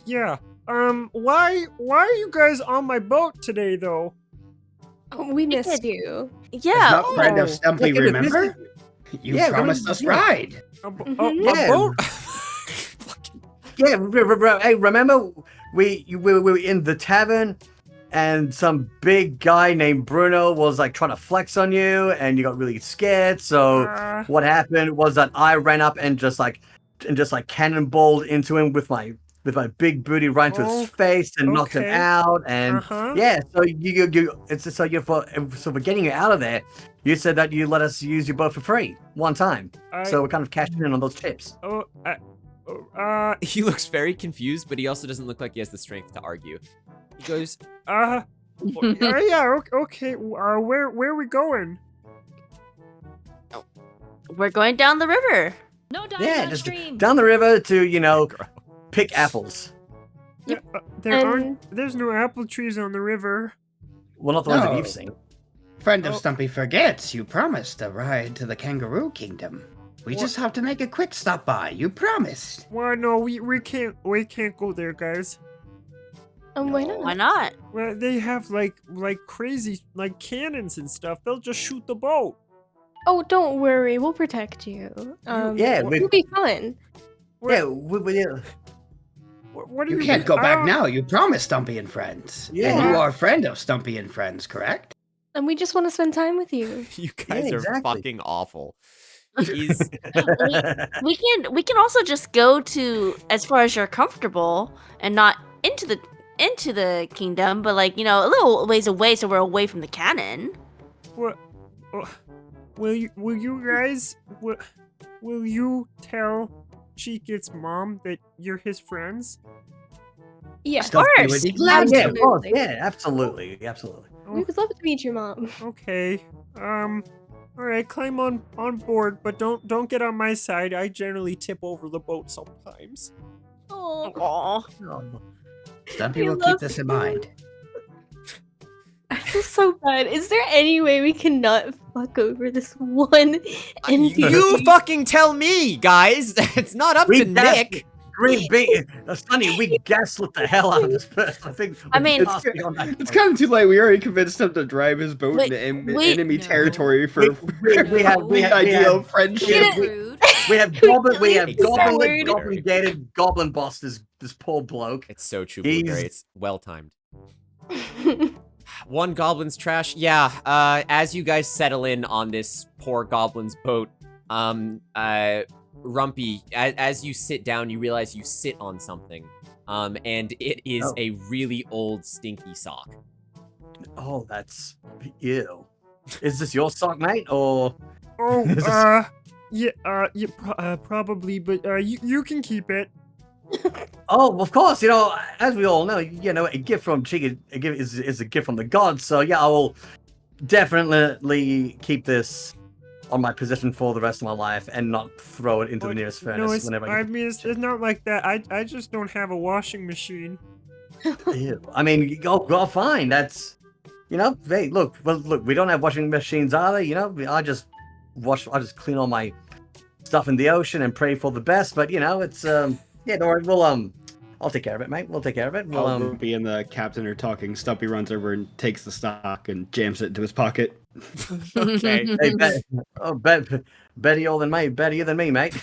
Speaker 12: Yeah. Why are you guys on my boat today, though?
Speaker 6: Oh, we missed you.
Speaker 9: Yeah.
Speaker 7: Not friend of Stumpy,
Speaker 3: Yeah,
Speaker 7: remember? You
Speaker 3: Yeah,
Speaker 7: promised
Speaker 3: remember-
Speaker 7: us
Speaker 3: yeah.
Speaker 7: ride.
Speaker 12: A
Speaker 3: Yeah.
Speaker 12: boat?
Speaker 3: Yeah, hey, remember we were in the tavern and some big guy named Bruno was like trying to flex on you and you got really scared. So what happened was that I ran up and just like cannonballed into him with my big booty right into his face and knocked him
Speaker 12: okay.
Speaker 3: out. And yeah, so for getting you out of there, you said that you let us use your boat for free one time. So we're kind of cashing in on those tips.
Speaker 2: he looks very confused, but he also doesn't look like he has the strength to argue. He goes,
Speaker 12: yeah, okay. Where are we going?
Speaker 9: We're going down the river.
Speaker 1: No diving
Speaker 3: Yeah, just
Speaker 1: upstream.
Speaker 3: down the river to pick apples.
Speaker 12: There's no apple trees on the river.
Speaker 3: Well, not the ones that
Speaker 7: No.
Speaker 3: you've seen.
Speaker 7: Friend of Stumpy forgets you promised a ride to the Kangaroo Kingdom. We just have to make a quick stop by. You promised.
Speaker 12: Well, no, we can't go there, guys.
Speaker 6: Why not?
Speaker 9: Why not?
Speaker 12: Well, they have like crazy cannons and stuff. They'll just shoot the boat.
Speaker 6: Oh, don't worry. We'll protect you.
Speaker 3: Yeah,
Speaker 6: it'll be fun.
Speaker 3: Yeah,
Speaker 12: What do
Speaker 7: You
Speaker 12: you
Speaker 7: can't go
Speaker 12: I
Speaker 7: back
Speaker 12: don't-
Speaker 7: now. You promised Stumpy and Friends.
Speaker 3: Yeah.
Speaker 7: And you are a friend of Stumpy and Friends, correct?
Speaker 6: And we just want to spend time with you.
Speaker 2: you guys
Speaker 3: Yeah,
Speaker 2: are
Speaker 3: exactly.
Speaker 2: fucking awful. He's
Speaker 9: We can also just go to as far as you're comfortable and not into the kingdom, but a little ways away, so we're away from the cannon.
Speaker 12: What? Will you guys will you tell Cheekit's mom that you're his friends?
Speaker 6: Yeah,
Speaker 7: Stumpy
Speaker 9: course.
Speaker 7: would be glad
Speaker 3: yeah,
Speaker 7: to.
Speaker 3: of course. Yeah, absolutely.
Speaker 6: we would love to meet your mom.
Speaker 12: Okay. All right, climb on board, but don't get on my side. I generally tip over the boat sometimes.
Speaker 6: Oh,
Speaker 9: Aw.
Speaker 7: Stumpy
Speaker 6: We
Speaker 7: will
Speaker 6: love
Speaker 7: keep this in mind.
Speaker 6: I feel so bad. Is there any way we can not fuck over this one NPC?
Speaker 2: you fucking tell me, guys. It's not up to Nick.
Speaker 3: Green Bean. That's funny. We gaslit the hell out of this person. I think.
Speaker 9: I mean,
Speaker 3: we're past beyond that
Speaker 5: It's
Speaker 3: point.
Speaker 5: kind of too late. We already convinced him to drive his boat
Speaker 9: Wait,
Speaker 5: into
Speaker 9: wait.
Speaker 5: enemy
Speaker 1: No.
Speaker 5: territory for
Speaker 3: we have
Speaker 5: the idea of friendship.
Speaker 1: Rude.
Speaker 3: We have goblin
Speaker 6: Rude.
Speaker 3: goblin gated goblin boss. This poor bloke.
Speaker 2: It's so true,
Speaker 3: He's-
Speaker 2: Blueberry. It's well timed. One goblin's trash. Yeah. As you guys settle in on this poor goblin's boat, Rumpy, as you sit down, you realize you sit on something. And it is
Speaker 3: Oh.
Speaker 2: a really old, stinky sock.
Speaker 3: Oh, that's ew. Is this your sock, mate? Or
Speaker 12: Oh, yeah, probably, but you can keep it.
Speaker 3: Oh, of course. As we all know, a gift from Chica is a gift from the gods. So yeah, I will definitely keep this on my possession for the rest of my life and not throw it into the nearest
Speaker 12: No,
Speaker 3: furnace
Speaker 12: it's,
Speaker 3: whenever
Speaker 12: I mean, it's not like that. I just don't have a washing machine.
Speaker 3: Ew. I mean, go fine. That's, hey, look, we don't have washing machines either. I just clean all my stuff in the ocean and pray for the best. But it's yeah, don't worry, I'll take care of it, mate. We'll take care of it.
Speaker 5: While Ruby and the captain are talking, Stumpy runs over and takes the stock and jams it into his pocket.
Speaker 2: Okay.
Speaker 3: Hey, bettier than me, mate.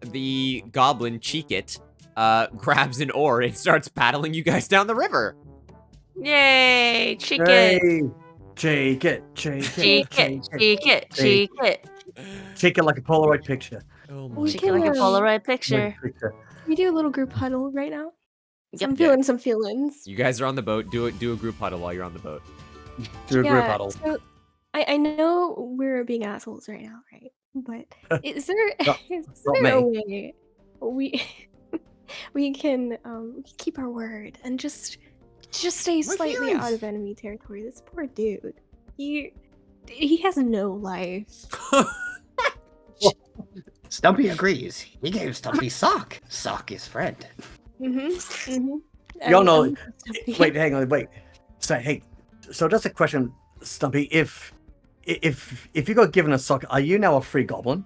Speaker 2: The goblin Cheek-It grabs an oar and starts paddling you guys down the river.
Speaker 9: Yay! Cheek
Speaker 3: Hey,
Speaker 9: it!
Speaker 3: cheek it.
Speaker 9: Cheek it!
Speaker 3: Cheek it like a Polaroid picture.
Speaker 2: Oh
Speaker 6: We
Speaker 9: Cheek it like a
Speaker 6: can,
Speaker 9: Polaroid picture.
Speaker 6: we do a little group huddle right now.
Speaker 9: Yep.
Speaker 6: I'm feeling some feelings.
Speaker 2: You guys are on the boat. Do a group huddle while you're on the boat.
Speaker 3: Do a group huddle.
Speaker 6: So I know we're being assholes right now, right? But is there
Speaker 3: Not
Speaker 6: a way we can keep our word and just stay slightly out of enemy territory? This poor dude. He has no life.
Speaker 7: Stumpy agrees. He gave Stumpy Sock. Sock is friend.
Speaker 3: Y'all know. Wait, hang on. Wait. So that's a question, Stumpy. If you got given a sock, are you now a free goblin?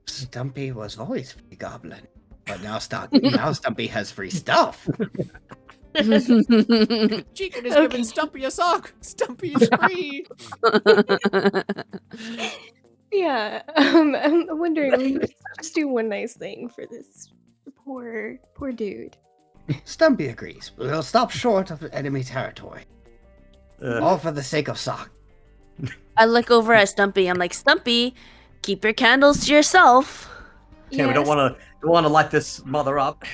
Speaker 7: Stumpy was always free goblin, but now Stumpy has free stuff.
Speaker 2: Cheek-It is giving Stumpy a sock. Stumpy is free.
Speaker 6: Yeah, I'm wondering. We just do one nice thing for this poor dude.
Speaker 7: Stumpy agrees. We'll stop short of enemy territory. All for the sake of Sock.
Speaker 9: I look over at Stumpy. I'm like, Stumpy, keep your candles to yourself.
Speaker 3: Yeah, we don't want to light this mother up.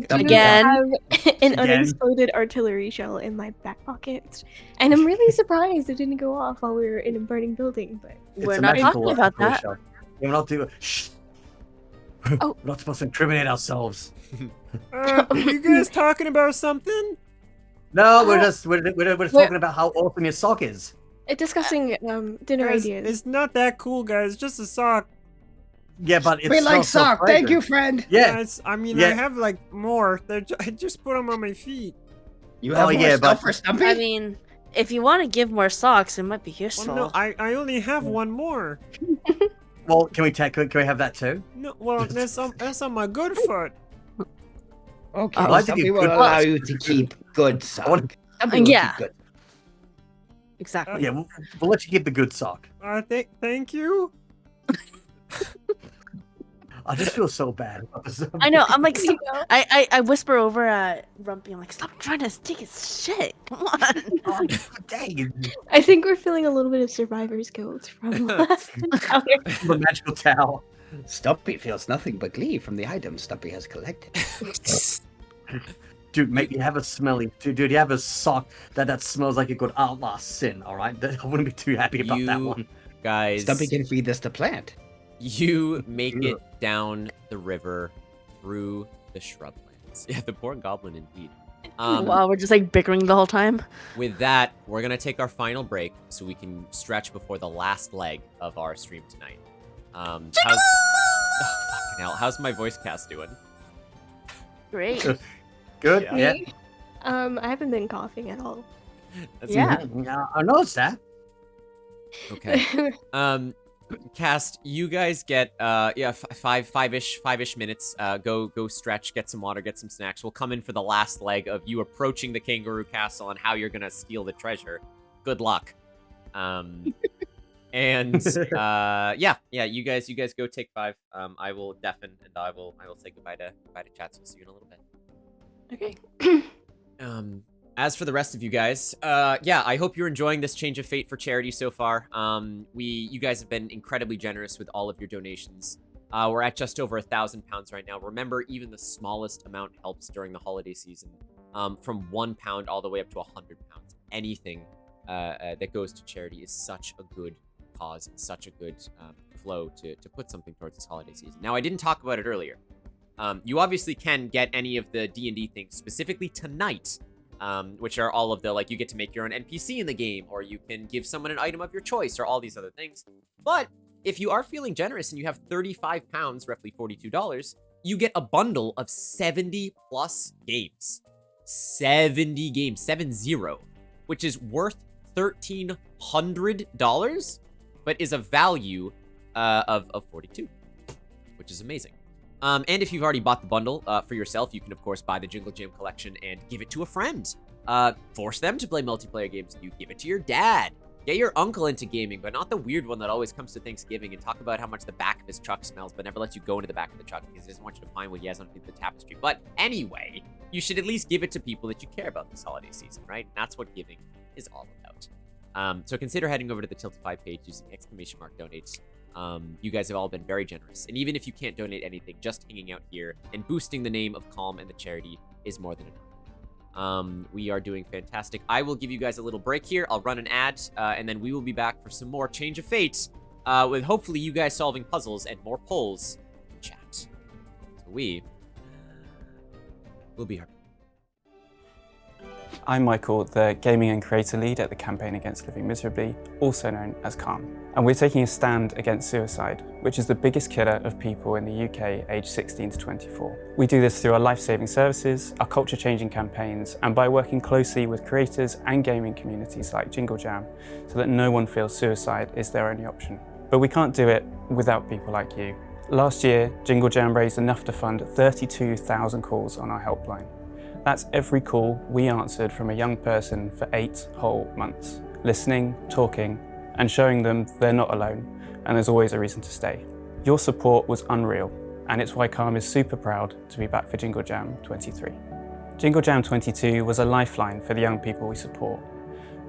Speaker 9: Again.
Speaker 6: I have an unexploded artillery shell in my back pocket, and I'm really surprised it didn't go off while we were in a burning building. But
Speaker 9: we're not talking about that.
Speaker 3: Yeah, we're not doing. Shh.
Speaker 6: Oh.
Speaker 3: We're not supposed to incriminate ourselves.
Speaker 12: Are you guys talking about something?
Speaker 3: No, we're just talking about how awesome your sock is.
Speaker 6: Discussing dinner
Speaker 12: Guys,
Speaker 6: ideas.
Speaker 12: It's not that cool, guys. It's just a sock.
Speaker 3: Yeah, but it's
Speaker 7: We like
Speaker 3: so
Speaker 7: Sock. Thank
Speaker 3: fragrant.
Speaker 7: you, friend.
Speaker 3: Yeah.
Speaker 12: I mean,
Speaker 3: Yeah.
Speaker 12: I have like more. I just put them on my feet.
Speaker 7: You have more stuff for Stumpy?
Speaker 9: I mean, if you want to give more socks, it might be useful.
Speaker 12: Well, no, I only have one more.
Speaker 3: Well, can we have that too?
Speaker 12: No, well, that's on my good foot.
Speaker 7: Okay,
Speaker 3: Why did
Speaker 7: Stumpy
Speaker 3: you
Speaker 7: will
Speaker 3: good
Speaker 7: allow
Speaker 3: foot?
Speaker 7: you to keep good Sock. Stumpy will
Speaker 9: Yeah.
Speaker 7: keep good.
Speaker 9: Exactly.
Speaker 3: Yeah, we'll let you keep the good sock.
Speaker 12: Thank you.
Speaker 3: I just feel so bad.
Speaker 9: I know. I'm like, I whisper over at Rumpy. I'm like, stop trying to take his shit. Come on.
Speaker 3: Oh, dang it.
Speaker 6: I think we're feeling a little bit of survivor's guilt from last encounter.
Speaker 3: The magical towel.
Speaker 7: Stumpy feels nothing but glee from the items Stumpy has collected.
Speaker 3: Dude, mate, you have a smelly. Dude, you have a sock that smells like it could outlast sin. All right, I wouldn't be too happy about that one.
Speaker 2: Guys,
Speaker 7: Stumpy can feed this to plant.
Speaker 2: you make it down the river through the shrublands. Yeah, the poor goblin indeed.
Speaker 9: Wow, we're just like bickering the whole time.
Speaker 2: With that, we're gonna take our final break so we can stretch before the last leg of our stream tonight. Fucking hell, how's my voice cast doing?
Speaker 9: Great.
Speaker 3: Good.
Speaker 2: Yeah.
Speaker 3: Yeah.
Speaker 6: I haven't been coughing at all.
Speaker 9: Yeah.
Speaker 3: I noticed that.
Speaker 2: Okay. Cast, you guys get five-ish minutes. Go stretch, get some water, get some snacks. We'll come in for the last leg of you approaching the kangaroo castle and how you're gonna steal the treasure. Good luck. And yeah, you guys go take 5. I will deafen and I will say goodbye to chat. So we'll see you in a little bit.
Speaker 6: Okay.
Speaker 2: As for the rest of you guys, yeah, I hope you're enjoying this change of fate for charity so far. You guys have been incredibly generous with all of your donations. We're at just over £1,000 right now. Remember, even the smallest amount helps during the holiday season. From £1 all the way up to £100. Anything that goes to charity is such a good cause and such a good flow to put something towards this holiday season. Now, I didn't talk about it earlier. You obviously can get any of the D&D things specifically tonight, which are all of the, like, you get to make your own NPC in the game, or you can give someone an item of your choice, or all these other things. But if you are feeling generous and you have 35 pounds, roughly $42, you get a bundle of 70 plus games. 70 games, 70, which is worth $1,300, but is a value of 42, which is amazing. And if you've already bought the bundle for yourself, you can, of course, buy the Jingle Jam collection and give it to a friend. Force them to play multiplayer games with you. Give it to your dad. Get your uncle into gaming, but not the weird one that always comes to Thanksgiving and talk about how much the back of his truck smells, but never lets you go into the back of the truck because he doesn't want you to find what he has underneath the tapestry. But anyway, you should at least give it to people that you care about this holiday season, right? That's what giving is all about. So consider heading over to the Tiltify page using !donate. You guys have all been very generous. And even if you can't donate anything, just hanging out here and boosting the name of Calm and the charity is more than enough. We are doing fantastic. I will give you guys a little break here. I'll run an ad, and then we will be back for some more Change of Fate, with hopefully you guys solving puzzles and more polls in chat. So we will be here.
Speaker 10: I'm Michael, the Gaming and Creator Lead at the Campaign Against Living Miserably, also known as Calm. And we're taking a stand against suicide, which is the biggest killer of people in the UK aged 16 to 24. We do this through our life-saving services, our culture-changing campaigns, and by working closely with creators and gaming communities like Jingle Jam, so that no one feels suicide is their only option. But we can't do it without people like you. Last year, Jingle Jam raised enough to fund 32,000 calls on our helpline. That's every call we answered from a young person for 8 whole months, listening, talking, and showing them they're not alone, and there's always a reason to stay. Your support was unreal, and it's why Calm is super proud to be back for Jingle Jam 23. Jingle Jam 22 was a lifeline for the young people we support,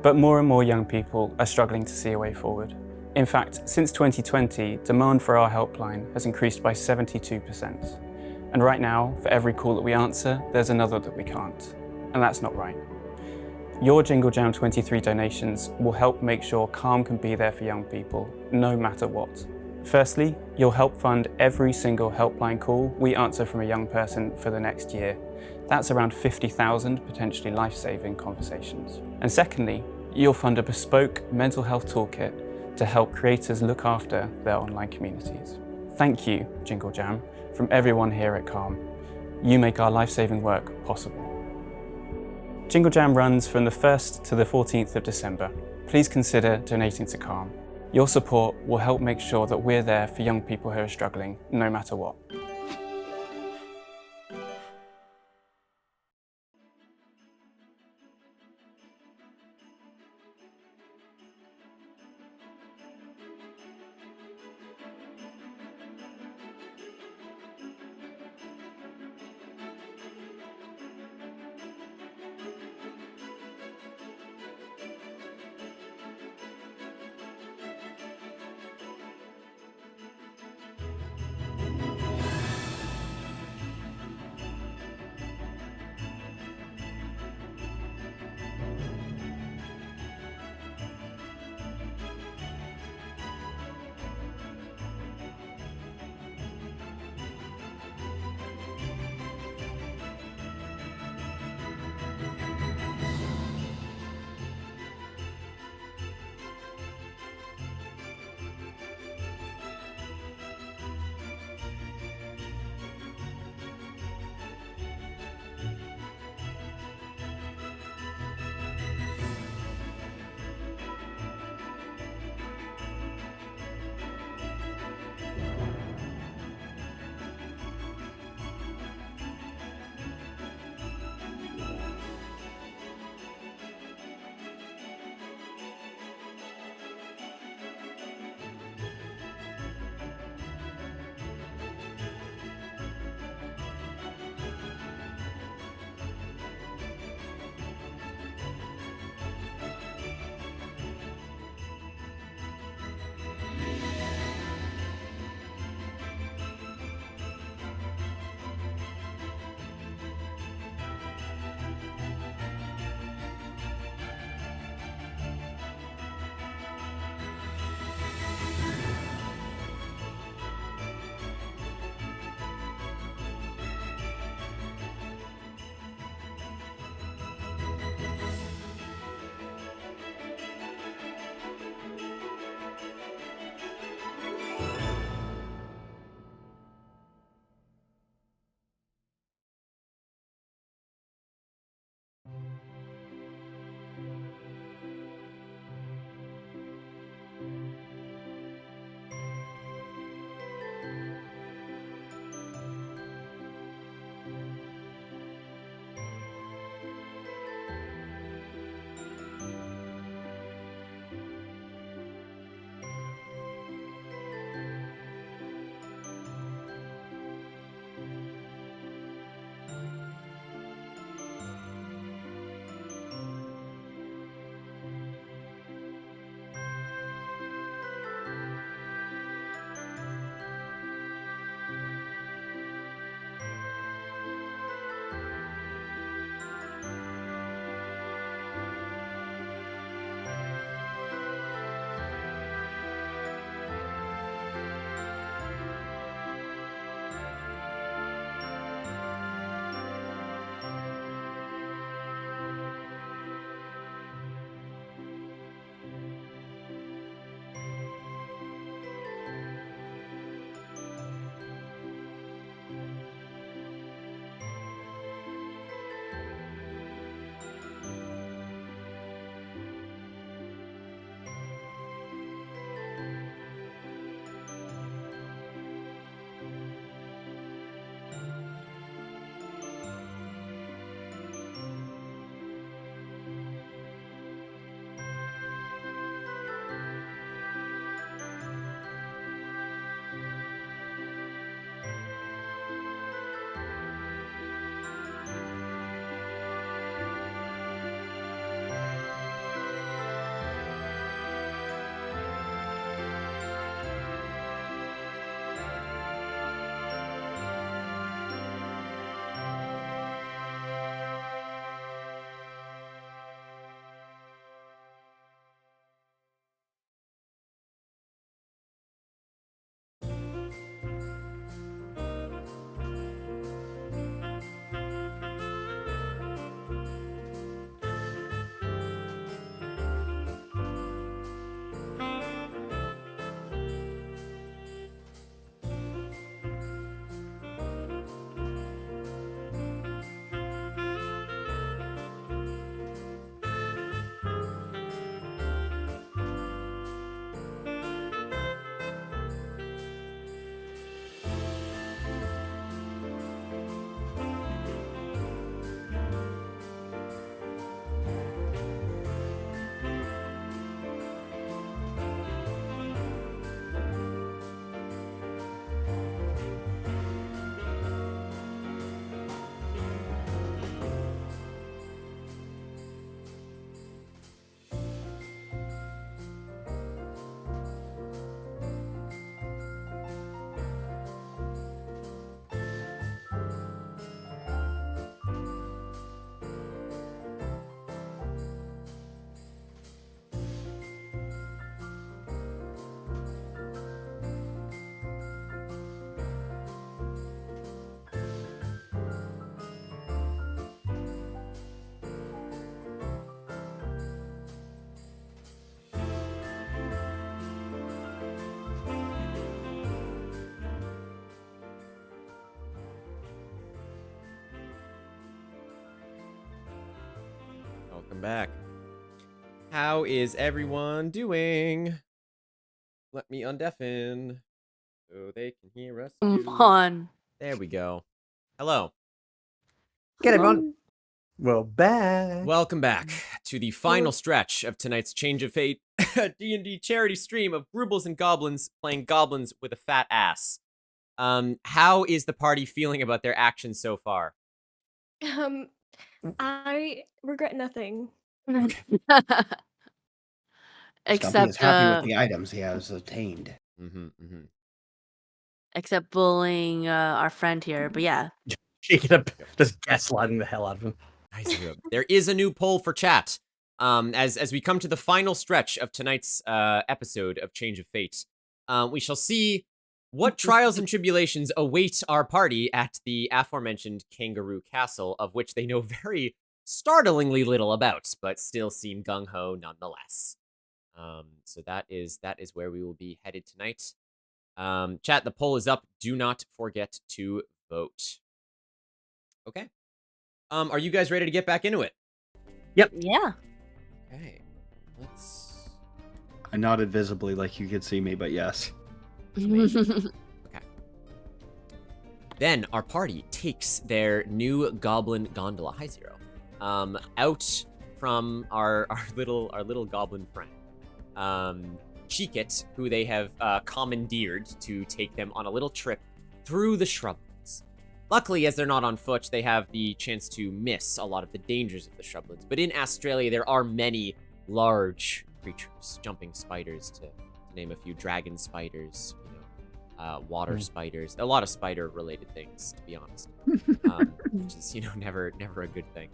Speaker 10: but more and more young people are struggling to see a way forward. In fact, since 2020, demand for our helpline has increased by 72%. And right now, for every call that we answer, there's another that we can't. And that's not right. Your Jingle Jam 23 donations will help make sure Calm can be there for young people, no matter what. Firstly, you'll help fund every single helpline call we answer from a young person for the next year. That's around 50,000 potentially life-saving conversations. And secondly, you'll fund a bespoke mental health toolkit to help creators look after their online communities. Thank you, Jingle Jam, from everyone here at Calm. You make our life-saving work possible. Jingle Jam runs from the 1st to the 14th of December. Please consider donating to Calm. Your support will help make sure that we're there for young people who are struggling, no matter what.
Speaker 2: back. How is everyone doing? Let me undeafen so they can hear us.
Speaker 9: Come
Speaker 2: too.
Speaker 9: on.
Speaker 2: There we go. Hello.
Speaker 3: Get everyone. We're back.
Speaker 2: Welcome back to the final stretch of tonight's Change of Fate D&D charity stream of Grubles and Goblins playing goblins with a fat ass. How is the party feeling about their actions so far?
Speaker 6: I regret nothing.
Speaker 7: Stumpy
Speaker 9: Except
Speaker 7: is happy with the items he has obtained.
Speaker 9: except bullying our friend here, but yeah.
Speaker 3: Just gaslighting the hell out of him.
Speaker 2: There is a new poll for chat. As we come to the final stretch of tonight's episode of Change of Fate, we shall see what trials and tribulations await our party at the aforementioned Kangaroo Castle, of which they know very startlingly little about, but still seem gung-ho nonetheless. So that is where we will be headed tonight. Chat, the poll is up. Do not forget to vote. Okay. Are you guys ready to get back into it?
Speaker 3: Yep.
Speaker 9: Yeah.
Speaker 2: Okay. Let's...
Speaker 5: I nodded visibly like you could see me, but yes.
Speaker 2: Okay. Then our party takes their new goblin gondola. Hi, Zero. Out from our little goblin friend. Cheekit, who they have commandeered to take them on a little trip through the shrublands. Luckily, as they're not on foot, they have the chance to miss a lot of the dangers of the shrublands. But in Australia, there are many large creatures, jumping spiders, to name a few, dragon spiders, water spiders, a lot of spider-related things, to be honest, which is never a good thing.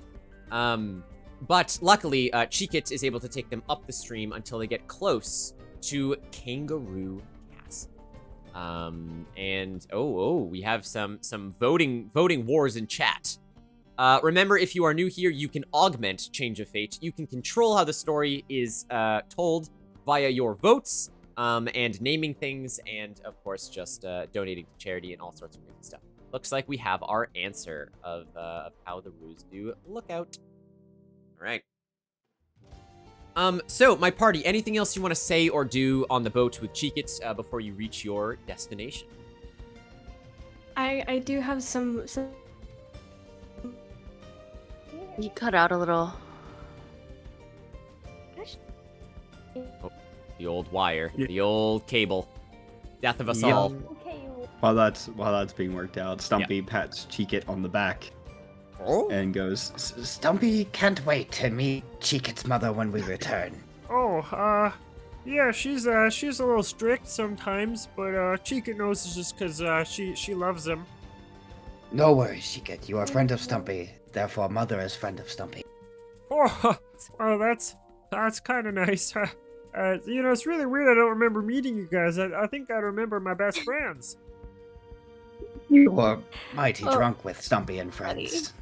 Speaker 2: But luckily, Cheekit is able to take them up the stream until they get close to Kangaroo Castle. And we have some voting wars in chat. Remember, if you are new here, you can augment Change of Fate. You can control how the story is told via your votes, and naming things, and of course just donating to charity and all sorts of crazy stuff. Looks like we have our answer of how the rules do look out. All right. So my party, anything else you want to say or do on the boat with Cheekit before you reach your destination?
Speaker 6: I do have some.
Speaker 9: You cut out a little.
Speaker 2: Oh, the old wire, the old cable. Death of us all.
Speaker 5: While that's being worked out, Stumpy pats Cheekit on the back. And goes,
Speaker 7: Stumpy can't wait to meet Cheekit's mother when we return.
Speaker 12: Oh, yeah, she's a little strict sometimes, but Cheekit knows it's just because she loves him.
Speaker 7: No worries, Cheekit. You are a friend of Stumpy, therefore mother is friend of Stumpy.
Speaker 12: Oh, that's kind of nice. It's really weird I don't remember meeting you guys. I think I remember my best friends.
Speaker 7: You are mighty drunk with Stumpy and friends.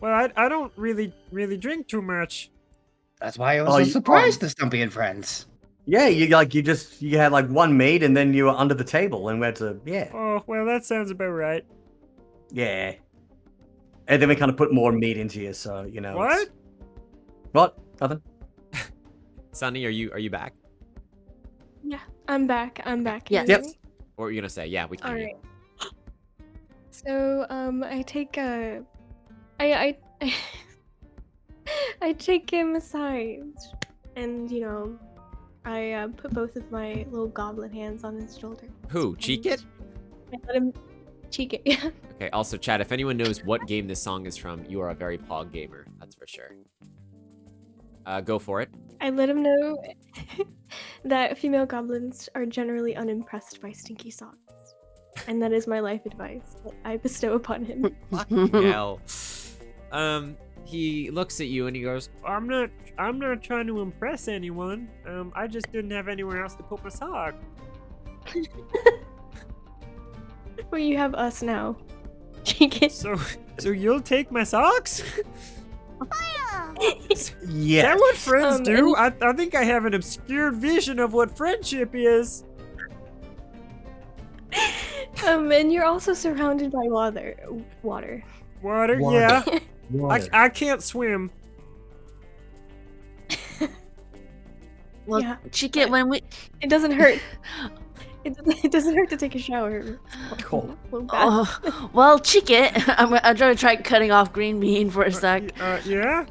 Speaker 12: Well, I don't really drink too much.
Speaker 7: That's why it was a surprise to Stumpy and friends.
Speaker 3: Yeah, you had like one meat and then you were under the table and we had to
Speaker 12: Oh, well, that sounds about right.
Speaker 3: Yeah. And then we kind of put more meat into you, so
Speaker 12: What?
Speaker 3: What? Nothing.
Speaker 2: Sunny, are you back?
Speaker 6: Yeah, I'm back.
Speaker 9: Yes.
Speaker 3: Yep.
Speaker 2: What were you gonna say? Yeah, we can.
Speaker 6: All right. So I take I take him aside, and I put both of my little goblin hands on his shoulder.
Speaker 2: Who? Cheekit?
Speaker 6: I let him cheek it. Yeah.
Speaker 2: Okay. Also, chat. If anyone knows what game this song is from, you are a very pog gamer. That's for sure. Go for it.
Speaker 6: I let him know that female goblins are generally unimpressed by stinky socks. And that is my life advice that I bestow upon him.
Speaker 2: Hell. He looks at you and he goes,
Speaker 12: I'm not trying to impress anyone. I just didn't have anywhere else to put my sock.
Speaker 6: Well, you have us now.
Speaker 12: So you'll take my socks?
Speaker 3: Yeah.
Speaker 12: Is that what friends do? I think I have an obscured vision of what friendship is.
Speaker 6: And you're also surrounded by water.
Speaker 12: Water? Yeah. I can't swim.
Speaker 9: Well,
Speaker 6: Yeah,
Speaker 9: Chiquit, when we
Speaker 6: it doesn't hurt. It doesn't hurt to take a shower. It's
Speaker 3: Cool.
Speaker 6: a little bad.
Speaker 9: Oh, well, Chiquit, I'm trying to try cutting off Green Bean for a sec.
Speaker 12: Yeah?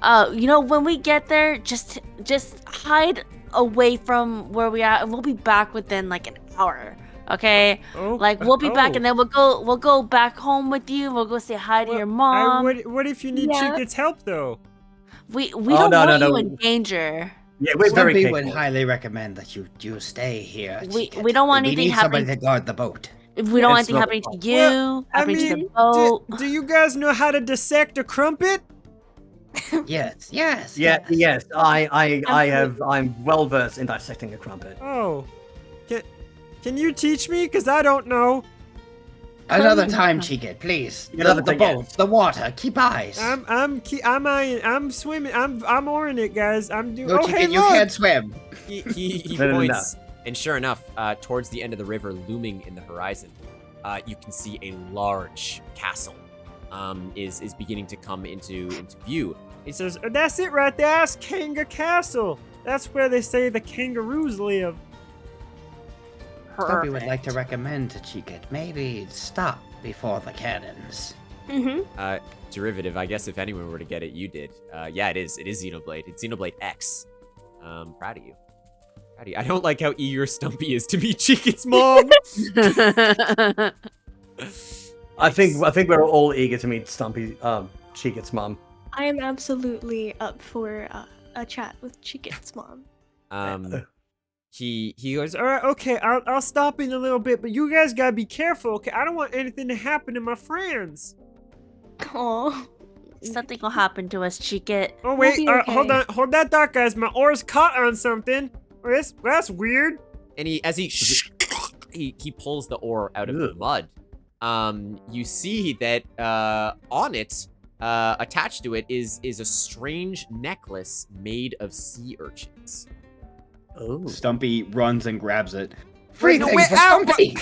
Speaker 9: When we get there, just hide away from where we are, and we'll be back within like an hour. Okay?
Speaker 12: Oh,
Speaker 9: We'll be back, and then we'll go back home with you. We'll go say hi to your mom.
Speaker 12: What if you need Chiquit's help though?
Speaker 9: We don't want you in danger.
Speaker 3: Yeah, we're very
Speaker 7: Stumpy would
Speaker 3: capable.
Speaker 7: highly recommend that you stay here.
Speaker 9: We
Speaker 7: Chiquit.
Speaker 9: don't want
Speaker 7: We
Speaker 9: anything
Speaker 7: need somebody
Speaker 9: happening.
Speaker 7: to guard the boat.
Speaker 9: We don't want
Speaker 3: It's
Speaker 9: anything
Speaker 3: not
Speaker 9: happening
Speaker 3: a
Speaker 9: to you,
Speaker 12: Well,
Speaker 9: happening to the
Speaker 12: do,
Speaker 9: boat.
Speaker 12: do you guys know how to dissect a crumpet?
Speaker 7: Yes.
Speaker 3: Yes. I'm well versed in dissecting a crumpet.
Speaker 12: Oh. Can you teach me? Cause I don't know.
Speaker 7: Another time, Chiquit, please.
Speaker 3: Another
Speaker 7: The
Speaker 3: time,
Speaker 7: boat, the water, keep eyes.
Speaker 12: I'm swimming. I'm oaring it, guys. I'm doing.
Speaker 7: No,
Speaker 12: Oh,
Speaker 7: Chiquit,
Speaker 12: hey,
Speaker 7: you
Speaker 12: look!
Speaker 7: can't swim.
Speaker 2: He
Speaker 3: No.
Speaker 2: points, and sure enough, towards the end of the river, looming in the horizon, you can see a large castle is beginning to come into view.
Speaker 12: He says, "That's it right there. That's Kanga Castle. That's where they say the kangaroos live."
Speaker 7: Stumpy would like to recommend to Chiquit, maybe stop before the cannons.
Speaker 2: Derivative, I guess if anyone were to get it, you did. Yeah, it is Xenoblade. It's Xenoblade X. Proud of you. I don't like how eager Stumpy is to meet Chiquit's mom.
Speaker 3: I think we're all eager to meet Stumpy, Chiquit's mom.
Speaker 6: I am absolutely up for a chat with Chiquit's mom.
Speaker 2: He goes,
Speaker 12: All right, okay, I'll stop in a little bit, but you guys gotta be careful, okay? I don't want anything to happen to my friends.
Speaker 6: Oh,
Speaker 9: Something will happen to us, Chiquit.
Speaker 12: Oh wait,
Speaker 6: be okay.
Speaker 12: hold that thought, guys. My oar's caught on something. Oh, that's weird.
Speaker 2: and he pulls the oar out of the mud. You see that on it, attached to it, is a strange necklace made of sea urchins.
Speaker 3: Oh.
Speaker 5: Stumpy runs and grabs it.
Speaker 7: Free
Speaker 2: No,
Speaker 7: things
Speaker 2: wait,
Speaker 7: for
Speaker 2: ow,
Speaker 7: Stumpy!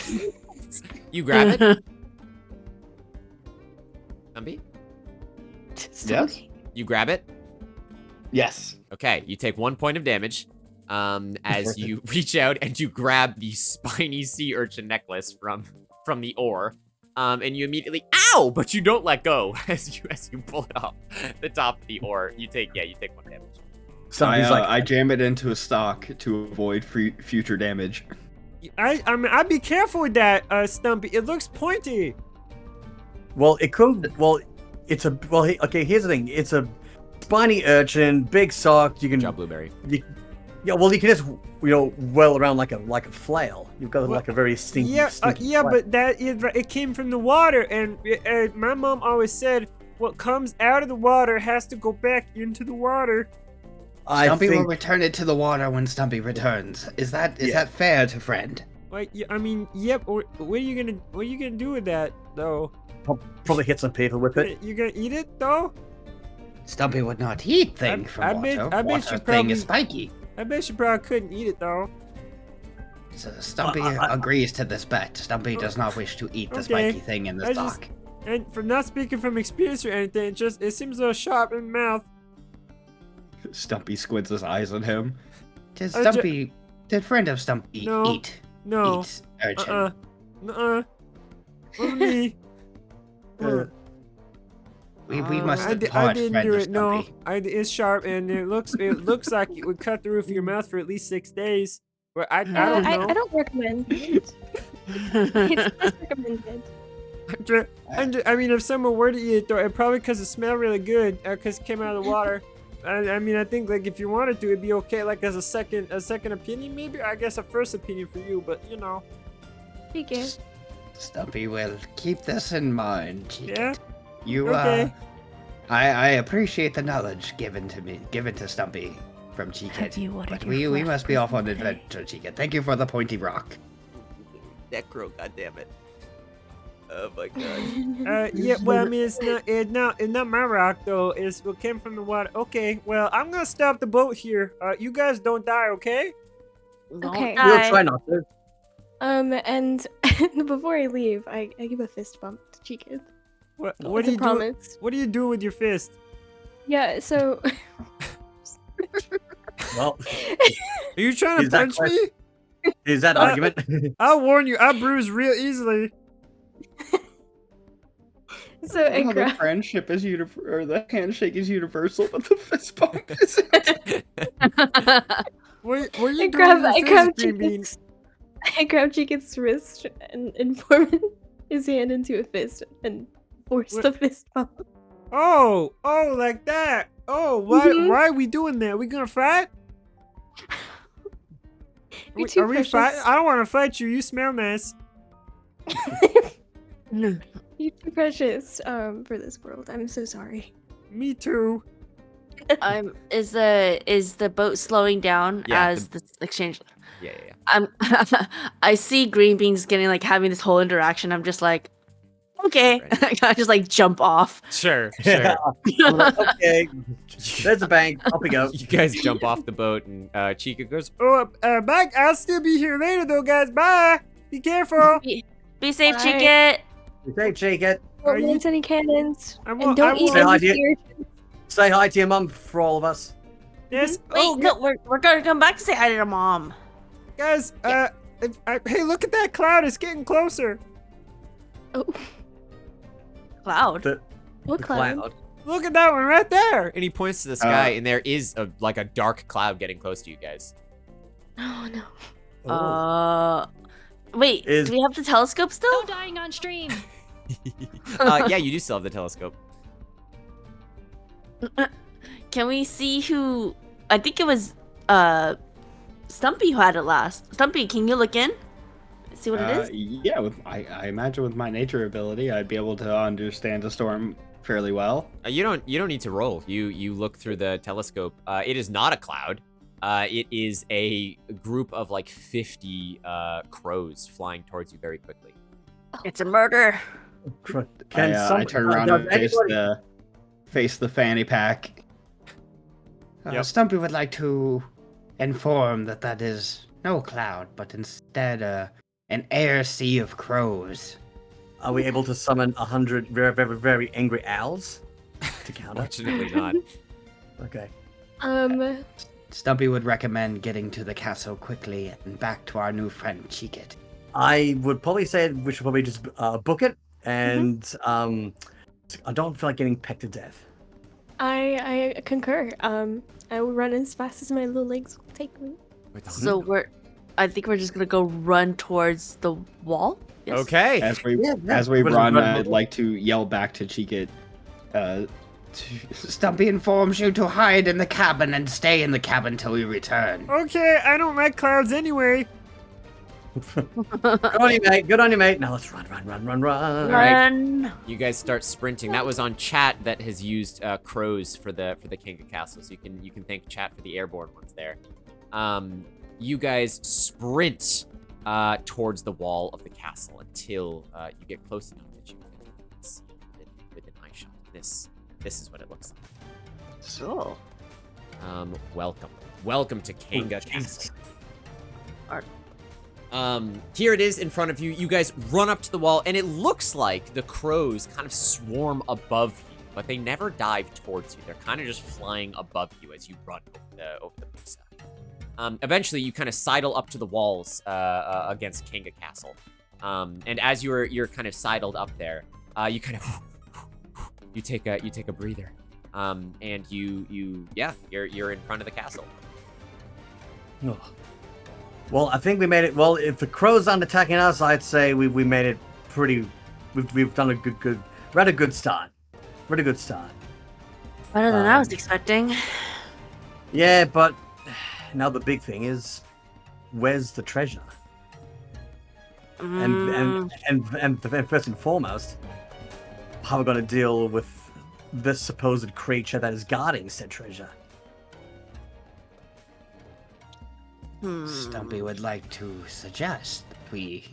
Speaker 2: You grab it, Stumpy?
Speaker 5: Yes?
Speaker 2: You grab it?
Speaker 5: Yes.
Speaker 2: Okay, you take 1 point of damage as you reach out and you grab the spiny sea urchin necklace from the oar. And you immediately, ow! But you don't let go as you pull it off the top of the oar. You take 1 damage.
Speaker 3: Stumpy's
Speaker 5: I jam it into a stock to avoid future damage.
Speaker 12: I mean, I'd be careful with that, Stumpy. It looks pointy.
Speaker 3: Well, it could. Well, it's a. Well, okay. Here's the thing. It's a spiny urchin, big sock. You can.
Speaker 2: Good job, Blueberry.
Speaker 3: Yeah. Well, you can just whirl around like a flail. You've got like a very stinky.
Speaker 12: Yeah,
Speaker 3: stinky
Speaker 12: yeah,
Speaker 3: flail.
Speaker 12: but it came from the water, and my mom always said what comes out of the water has to go back into the water.
Speaker 7: Stumpy will return it to the water when Stumpy returns. Is that fair to friend?
Speaker 12: Like, I mean, yep. What are you gonna do with that though?
Speaker 3: Probably hit some people with it.
Speaker 12: You gonna eat it though?
Speaker 7: Stumpy would not eat thing from water.
Speaker 12: I bet
Speaker 7: Water
Speaker 12: you
Speaker 7: thing
Speaker 12: probably.
Speaker 7: is spiky.
Speaker 12: I bet you probably couldn't eat it though.
Speaker 7: So Stumpy agrees to this bet. Stumpy does not wish to eat the spiky thing in the stock.
Speaker 12: And from not speaking from experience or anything, it seems a little sharp in the mouth.
Speaker 5: Stumpy squints his eyes at him.
Speaker 7: Did friend of Stumpy eat?
Speaker 12: No.
Speaker 7: Eat urchin?
Speaker 12: What me?
Speaker 7: We must
Speaker 12: I
Speaker 7: depart,
Speaker 12: didn't
Speaker 7: friend
Speaker 12: do
Speaker 7: of
Speaker 12: it. No,
Speaker 7: Stumpy.
Speaker 12: it's sharp, and it looks like it would cut the roof of your mouth for at least 6 days. But I don't know.
Speaker 6: I don't recommend. It's less recommended.
Speaker 12: I mean, if someone were to eat it, though, it probably because it smelled really good, because it came out of the water. I mean, I think like if you wanted to, it'd be okay, like as a second opinion, maybe. I guess a first opinion for you, but you know.
Speaker 6: Okay.
Speaker 7: Stumpy will keep this in mind. Chiquit.
Speaker 12: Yeah.
Speaker 7: You
Speaker 12: Okay.
Speaker 7: I appreciate the knowledge given to Stumpy from Chiquit. But we must be off on an adventure, Chiquit. Thank you for the pointy rock.
Speaker 2: That crow, goddammit. Oh my god.
Speaker 12: Yeah, well, I mean, it's not my rock though. It's what came from the water. Okay, well, I'm gonna stop the boat here. You guys don't die, okay?
Speaker 6: Okay.
Speaker 3: We'll try not to.
Speaker 6: And before I leave, I give a fist bump to Chiquit.
Speaker 12: What
Speaker 6: It's
Speaker 12: do
Speaker 6: a
Speaker 12: you do?
Speaker 6: promise.
Speaker 12: What do you do with your fist?
Speaker 6: Yeah. So.
Speaker 3: Well,
Speaker 12: Are you trying to
Speaker 3: Is that
Speaker 12: punch me?
Speaker 3: is that argument?
Speaker 12: I'll warn you, I bruise real easily.
Speaker 6: So I
Speaker 5: How the
Speaker 6: grab.
Speaker 5: friendship is or the handshake is universal, but the fist bump isn't.
Speaker 12: What are you
Speaker 6: I
Speaker 12: doing
Speaker 6: grab.
Speaker 12: with
Speaker 6: I
Speaker 12: your
Speaker 6: grab
Speaker 12: fist, Green Bean?
Speaker 6: Chicken's. I grab Chicken's wrist and form his hand into a fist and force
Speaker 12: What?
Speaker 6: the fist bump.
Speaker 12: Oh, like that. Oh, why
Speaker 6: Mhm.
Speaker 12: are we doing that? We gonna fight?
Speaker 6: You're too
Speaker 12: Are we fight?
Speaker 6: precious.
Speaker 12: I don't want to fight you. You smell nice.
Speaker 4: No.
Speaker 6: You're too precious for this world. I'm so sorry.
Speaker 12: Me too.
Speaker 4: Is the boat slowing down
Speaker 2: Yeah,
Speaker 4: as the exchange?
Speaker 2: Yeah.
Speaker 4: I see Green Beans getting like having this whole interaction. I'm just like, okay. I just like jump off.
Speaker 2: Sure.
Speaker 3: I'm like, okay, there's a bank. Off we go.
Speaker 2: You guys jump off the boat, and Chica goes,
Speaker 12: Oh, bye. I'll still be here later, though, guys. Bye. Be careful.
Speaker 4: Be safe,
Speaker 6: Bye.
Speaker 4: Chicken.
Speaker 3: Hey, Chica.
Speaker 6: Don't
Speaker 12: Are you-
Speaker 6: launch any cannons.
Speaker 12: I
Speaker 6: And
Speaker 12: won't-
Speaker 6: don't
Speaker 12: I
Speaker 6: eat
Speaker 12: won't-
Speaker 3: Say hi
Speaker 6: any
Speaker 3: to you.
Speaker 6: sea urchins.
Speaker 3: Say hi to your mum for all of us.
Speaker 12: Yes.
Speaker 4: Wait,
Speaker 12: Oh,
Speaker 4: no, we're gonna come back to say hi to the mom.
Speaker 12: guys. Hey, look at that cloud. It's getting closer.
Speaker 6: Oh,
Speaker 4: Cloud.
Speaker 6: what
Speaker 3: The
Speaker 6: cloud?
Speaker 12: Look at that one right there.
Speaker 2: and he points to the sky, and there is like a dark cloud getting close to you guys.
Speaker 6: Oh no.
Speaker 4: Wait,
Speaker 3: Is-
Speaker 4: do we have the telescope still?
Speaker 1: No dying on stream.
Speaker 2: Yeah, you do still have the telescope.
Speaker 4: Can we see who? I think it was Stumpy who had it last. Stumpy, can you look in? See what it is?
Speaker 5: Yeah, I imagine with my nature ability, I'd be able to understand a storm fairly well.
Speaker 2: You don't need to roll. You look through the telescope. It is not a cloud. It is a group of like 50 crows flying towards you very quickly.
Speaker 4: It's a murder.
Speaker 5: I turn around and face the fanny pack.
Speaker 2: Yep.
Speaker 7: Stumpy would like to inform that is no cloud, but instead an air sea of crows.
Speaker 3: Are we able to summon 100 very, very, very angry owls to counter?
Speaker 2: Fortunately not.
Speaker 3: Okay.
Speaker 7: Stumpy would recommend getting to the castle quickly and back to our new friend Cheekit.
Speaker 3: I would probably say we should probably just book it, and I don't feel like getting pecked to death.
Speaker 6: I concur. I will run as fast as my little legs will take me.
Speaker 4: So I think we're just gonna go run towards the wall. Yes?
Speaker 2: Okay.
Speaker 5: As we
Speaker 3: We're just
Speaker 5: run,
Speaker 3: running
Speaker 5: I'd
Speaker 3: over.
Speaker 5: like to yell back to Cheekit.
Speaker 7: Stumpy informs you to hide in the cabin and stay in the cabin till we return.
Speaker 12: Okay, I don't like clouds anyway.
Speaker 3: Good on you, mate. Good on you, mate. Now let's run.
Speaker 4: Run.
Speaker 2: You guys start sprinting. That was on chat that has used crows for the Kanga Castle, so you can thank chat for the airborne ones there. You guys sprint towards the wall of the castle until you get close enough that you can see within eye shot. This is what it looks like.
Speaker 4: So.
Speaker 2: Welcome to Kanga Castle. Here it is in front of you. You guys run up to the wall, and it looks like the crows kind of swarm above you, but they never dive towards you. They're kind of just flying above you as you run over the side. Eventually, you kind of sidle up to the walls against Kanga Castle, and as you're kind of sidled up there, you kind of you take a breather, and you're in front of the castle.
Speaker 3: Ugh. Well, I think we made it. Well, if the crows aren't attacking us, I'd say we made it pretty. We've done a good. We're at a good start. Pretty good start.
Speaker 4: Better than I was expecting.
Speaker 3: Yeah, but now the big thing is, where's the treasure? And first and foremost, how are we going to deal with this supposed creature that is guarding said treasure?
Speaker 7: Stumpy would like to suggest that we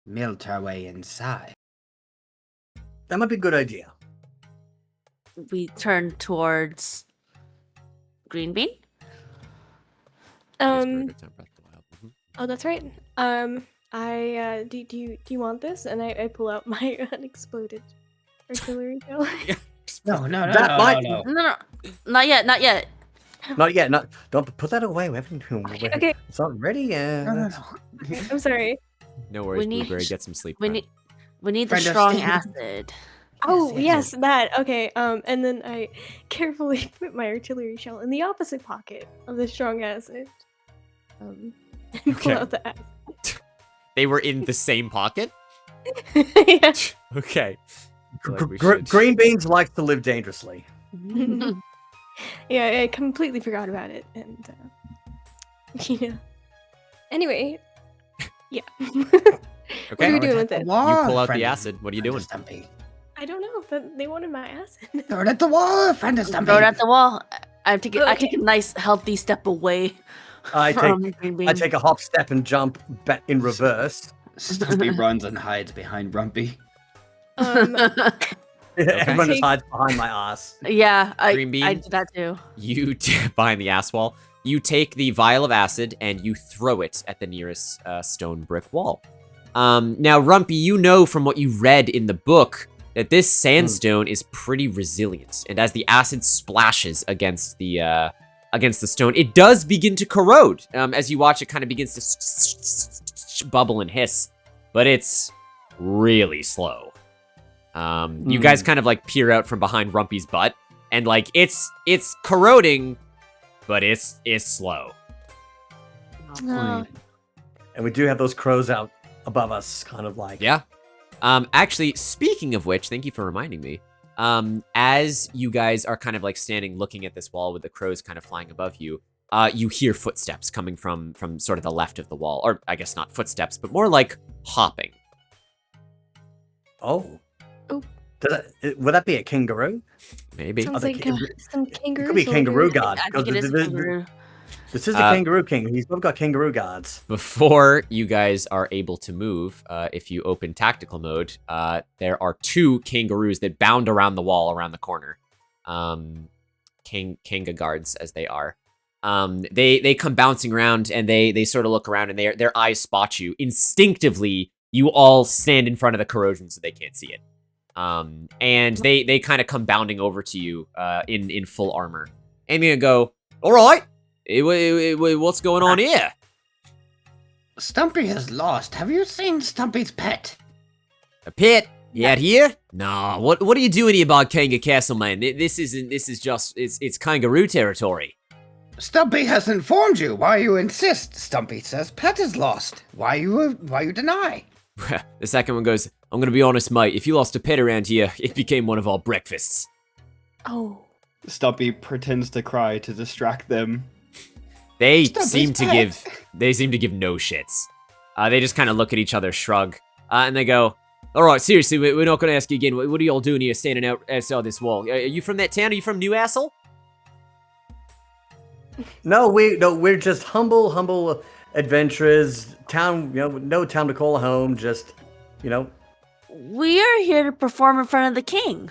Speaker 7: melt our way inside.
Speaker 3: That might be a good idea.
Speaker 4: We turn towards Green Bean.
Speaker 6: Oh, that's right. Do you want this? And I pull out my unexploded artillery shell.
Speaker 7: No.
Speaker 3: That might-
Speaker 4: No, not yet.
Speaker 3: Not yet. Not. Don't put that away. We haven't.
Speaker 6: Okay.
Speaker 3: It's not ready yet.
Speaker 6: I'm sorry.
Speaker 2: No worries,
Speaker 9: We need-
Speaker 2: Blueberry. Get some sleep.
Speaker 9: We
Speaker 2: friend.
Speaker 9: need the
Speaker 7: Friend of
Speaker 9: strong
Speaker 7: Steve.
Speaker 9: acid.
Speaker 6: Oh yes, that. Okay. And then I carefully put my artillery shell in the opposite pocket of the strong acid. And pull
Speaker 2: Okay.
Speaker 6: out the acid.
Speaker 2: They were in the same pocket?
Speaker 6: Yeah.
Speaker 2: Okay. I feel like we
Speaker 3: Gr-
Speaker 2: should-
Speaker 3: green beans like to live dangerously.
Speaker 6: Yeah, I completely forgot about it, and yeah. Anyway, yeah. What are we doing with it?
Speaker 2: You pull out the acid. What are you doing?
Speaker 7: Stumpy.
Speaker 6: I don't know, but they wanted my acid.
Speaker 7: Throw it at the wall, friend of Stumpy.
Speaker 9: Throw it at the wall. I take a
Speaker 6: Okay.
Speaker 9: nice healthy step away
Speaker 3: I
Speaker 9: from
Speaker 3: take
Speaker 9: Green Bean.
Speaker 3: I take a hop, step, and jump back in reverse.
Speaker 5: Stumpy runs and hides behind Rumpy.
Speaker 3: Everyone just
Speaker 6: Take-
Speaker 3: hides behind my ass.
Speaker 9: Yeah,
Speaker 2: Green Bean?
Speaker 9: I do that too.
Speaker 2: You behind the ass wall. You take the vial of acid and you throw it at the nearest stone brick wall. Now, Rumpy, you know from what you read in the book that this sandstone is pretty resilient, and as the acid splashes against the stone, it does begin to corrode. As you watch, it kind of begins to bubble and hiss, but it's really slow. You guys kind of like peer out from behind Rumpy's butt, and like it's corroding, but it's slow.
Speaker 6: No.
Speaker 3: And we do have those crows out above us, kind of like.
Speaker 2: Yeah. Actually, speaking of which, thank you for reminding me. As you guys are kind of like standing looking at this wall with the crows kind of flying above you, you hear footsteps coming from sort of the left of the wall, or I guess not footsteps, but more like hopping.
Speaker 3: Oh.
Speaker 6: Oh.
Speaker 3: Would that be a kangaroo?
Speaker 2: Maybe.
Speaker 6: Sounds
Speaker 3: the
Speaker 6: like
Speaker 3: king-
Speaker 6: some kangaroo.
Speaker 3: It could be a kangaroo
Speaker 6: soldier.
Speaker 3: guard.
Speaker 9: I think it is a kangaroo.
Speaker 3: This is the kangaroo king. We've got kangaroo guards.
Speaker 2: Before you guys are able to move, if you open tactical mode, there are two kangaroos that bound around the wall around the corner. Kanga guards, as they are. They come bouncing around and they sort of look around and their eyes spot you. Instinctively, you all stand in front of the corrosion so they can't see it. And they kind of come bounding over to you in full armor. And they go, all right, what's going on here?
Speaker 7: Stumpy has lost. Have you seen Stumpy's pet?
Speaker 2: A pit? You out here? Nah, what are you doing here by Kanga Castle, man? This is just, it's kangaroo territory.
Speaker 7: Stumpy has informed you. Why you insist? Stumpy says pet is lost. Why you deny?
Speaker 2: The second one goes, I'm gonna be honest, mate, if you lost a pet around here, it became one of our breakfasts.
Speaker 6: Oh.
Speaker 5: Stumpy pretends to cry to distract them.
Speaker 2: They
Speaker 7: Stumpy's
Speaker 2: seem to
Speaker 7: pet.
Speaker 2: give no shits. They just kind of look at each other, shrug, and they go, all right, seriously, we're not gonna ask you again. What are y'all doing here standing outside this wall? Are you from that town? Are you from Newcastle?
Speaker 3: No, we're just humble adventurers. Town, no town to call home. Just,
Speaker 9: We are here to perform in front of the king.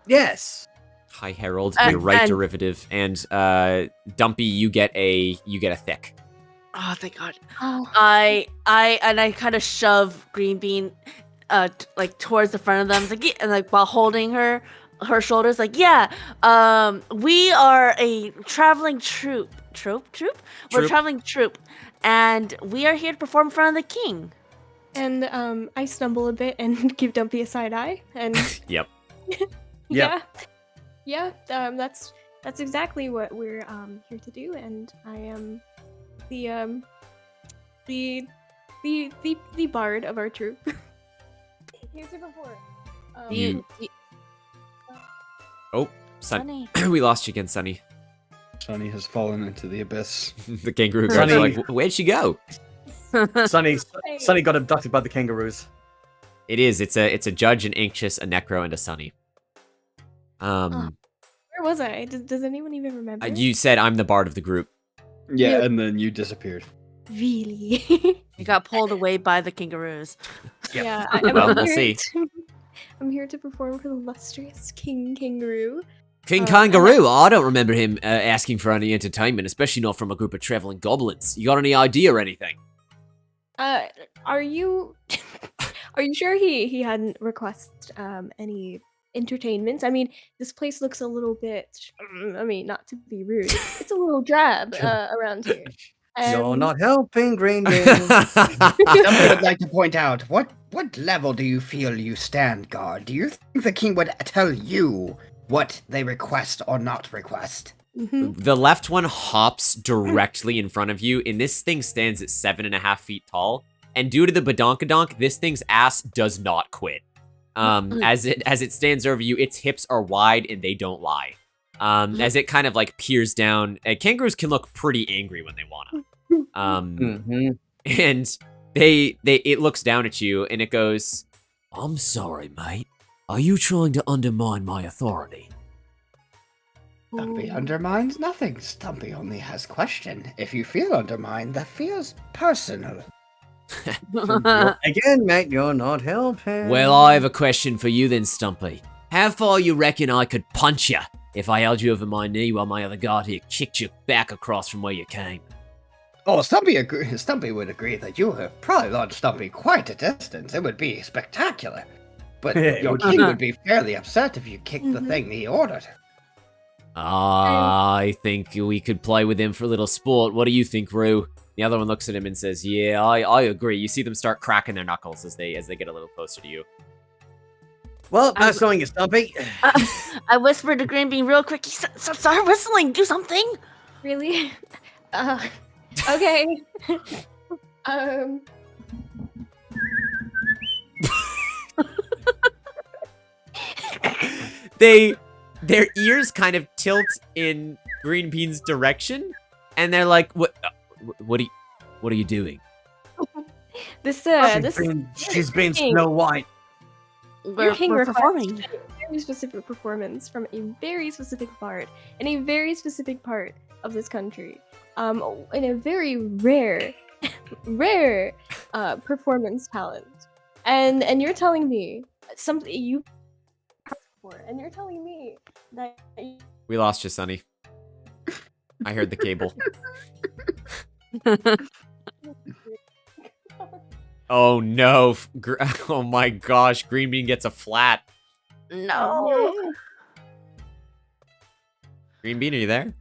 Speaker 3: yes.
Speaker 2: Hi, Harold,
Speaker 9: And-
Speaker 2: your right
Speaker 9: and-
Speaker 2: derivative, and Dumpy, you get a thick.
Speaker 9: Oh, thank God.
Speaker 6: Oh.
Speaker 9: I kind of shove Green Bean, like towards the front of them, like, yeah, and like while holding her shoulders, like, yeah, we are a traveling troupe. We're a
Speaker 2: Troupe.
Speaker 9: traveling troupe, and we are here to perform in front of the king.
Speaker 6: And I stumble a bit and give Dumpy a side eye, and
Speaker 2: Yep.
Speaker 6: yeah, that's exactly what we're here to do, and I am the bard of our troupe. Here to perform.
Speaker 2: You- Oh,
Speaker 9: Sunny.
Speaker 2: we lost you again, Sonny.
Speaker 5: Sonny has fallen into the abyss.
Speaker 2: The kangaroo guards are
Speaker 3: Sonny.
Speaker 2: like, where'd she go?
Speaker 3: Sonny got abducted by the kangaroos.
Speaker 2: It is. It's a judge, an anxious, a necro, and a Sonny.
Speaker 6: Where was I? Does anyone even remember?
Speaker 2: You said I'm the bard of the group.
Speaker 5: Yeah,
Speaker 6: Yeah.
Speaker 5: and then you disappeared.
Speaker 6: Really?
Speaker 9: You got pulled away by the kangaroos.
Speaker 6: Yeah.
Speaker 2: Well, we'll see.
Speaker 6: I'm here to perform for the illustrious King Kangaroo.
Speaker 2: King Kangaroo. I don't remember him asking for any entertainment, especially not from a group of traveling goblins. You got any idea or anything?
Speaker 6: Are you sure he hadn't requested any entertainment. I mean, this place looks a little bit. I mean, not to be rude, it's a little drab around here.
Speaker 3: You're not helping, Green Bean.
Speaker 7: Stumpy would like to point out, what level do you feel you stand, guard? Do you think the king would tell you what they request or not request?
Speaker 2: The left one hops directly in front of you, and this thing stands at 7.5 feet tall. And due to the badonkadonk, this thing's ass does not quit. As it stands over you, its hips are wide and they don't lie. As it kind of like peers down, kangaroos can look pretty angry when they wanna. And it looks down at you and it goes,
Speaker 8: I'm sorry, mate. Are you trying to undermine my authority?
Speaker 7: Stumpy undermines nothing. Stumpy only has question. If you feel undermined, that feels personal.
Speaker 3: Again, mate, you're not helping.
Speaker 8: Well, I have a question for you then, Stumpy. How far you reckon I could punch you if I held you over my knee while my other guard here kicked you back across from where you came?
Speaker 7: Oh, Stumpy would agree that you have probably launched Stumpy quite a distance. It would be spectacular. But your king would be fairly upset if you kicked the thing he ordered.
Speaker 8: I think we could play with him for a little sport. What do you think, Rue?
Speaker 2: The other one looks at him and says, yeah, I agree. You see them start cracking their knuckles as they get a little closer to you.
Speaker 3: Well, nice knowing you, Stumpy.
Speaker 9: I whispered to Green Bean real quick. Start whistling. Do something.
Speaker 6: Really? Okay.
Speaker 2: Their ears kind of tilt in Green Bean's direction, and they're like, "What are you doing?"
Speaker 3: She's been Snow White.
Speaker 6: Your king
Speaker 9: we're
Speaker 6: requests
Speaker 9: performing.
Speaker 6: a very specific performance from a very specific bard in a very specific part of this country. In a very rare performance talent. And you're telling me something you asked for, and you're telling me that
Speaker 2: We lost you, Sonny. I heard the cable. Oh no! Oh my gosh! Green Bean gets a flat.
Speaker 9: No.
Speaker 2: Green Bean, are you there?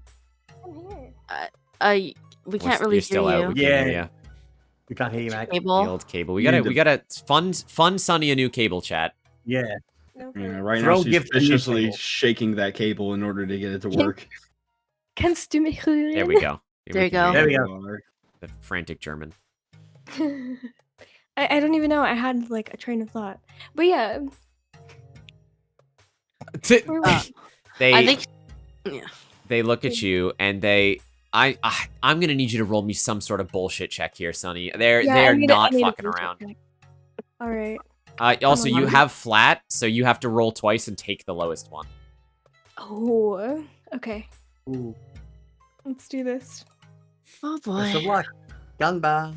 Speaker 6: I'm here.
Speaker 9: We can't really
Speaker 2: You're still
Speaker 9: hear
Speaker 2: out.
Speaker 9: you.
Speaker 2: We can't hear ya.
Speaker 3: We can't hear you, mate.
Speaker 2: The
Speaker 9: Cable.
Speaker 2: old cable. We gotta fund Sonny a new cable, chat.
Speaker 3: Yeah.
Speaker 6: No,
Speaker 5: Yeah, right
Speaker 3: Throw
Speaker 5: now she's
Speaker 3: gifts in your
Speaker 5: viciously
Speaker 3: cable.
Speaker 5: shaking that cable in order to get it to work.
Speaker 6: Kannst du mich rühren?
Speaker 2: There we go.
Speaker 9: There you go.
Speaker 3: There we go.
Speaker 2: The frantic German.
Speaker 6: I don't even know. I had like a train of thought. But yeah. Where was-
Speaker 9: I think. Yeah.
Speaker 2: They look at you and I'm gonna need you to roll me some sort of bullshit check here, Sonny. They're not fucking around.
Speaker 6: All right.
Speaker 2: Also, you
Speaker 6: on.
Speaker 2: have flat, so you have to roll twice and take the lowest one.
Speaker 6: Oh. Okay.
Speaker 3: Ooh.
Speaker 6: Let's do this.
Speaker 9: Oh
Speaker 3: Best of
Speaker 9: boy.
Speaker 3: luck. Gun bar.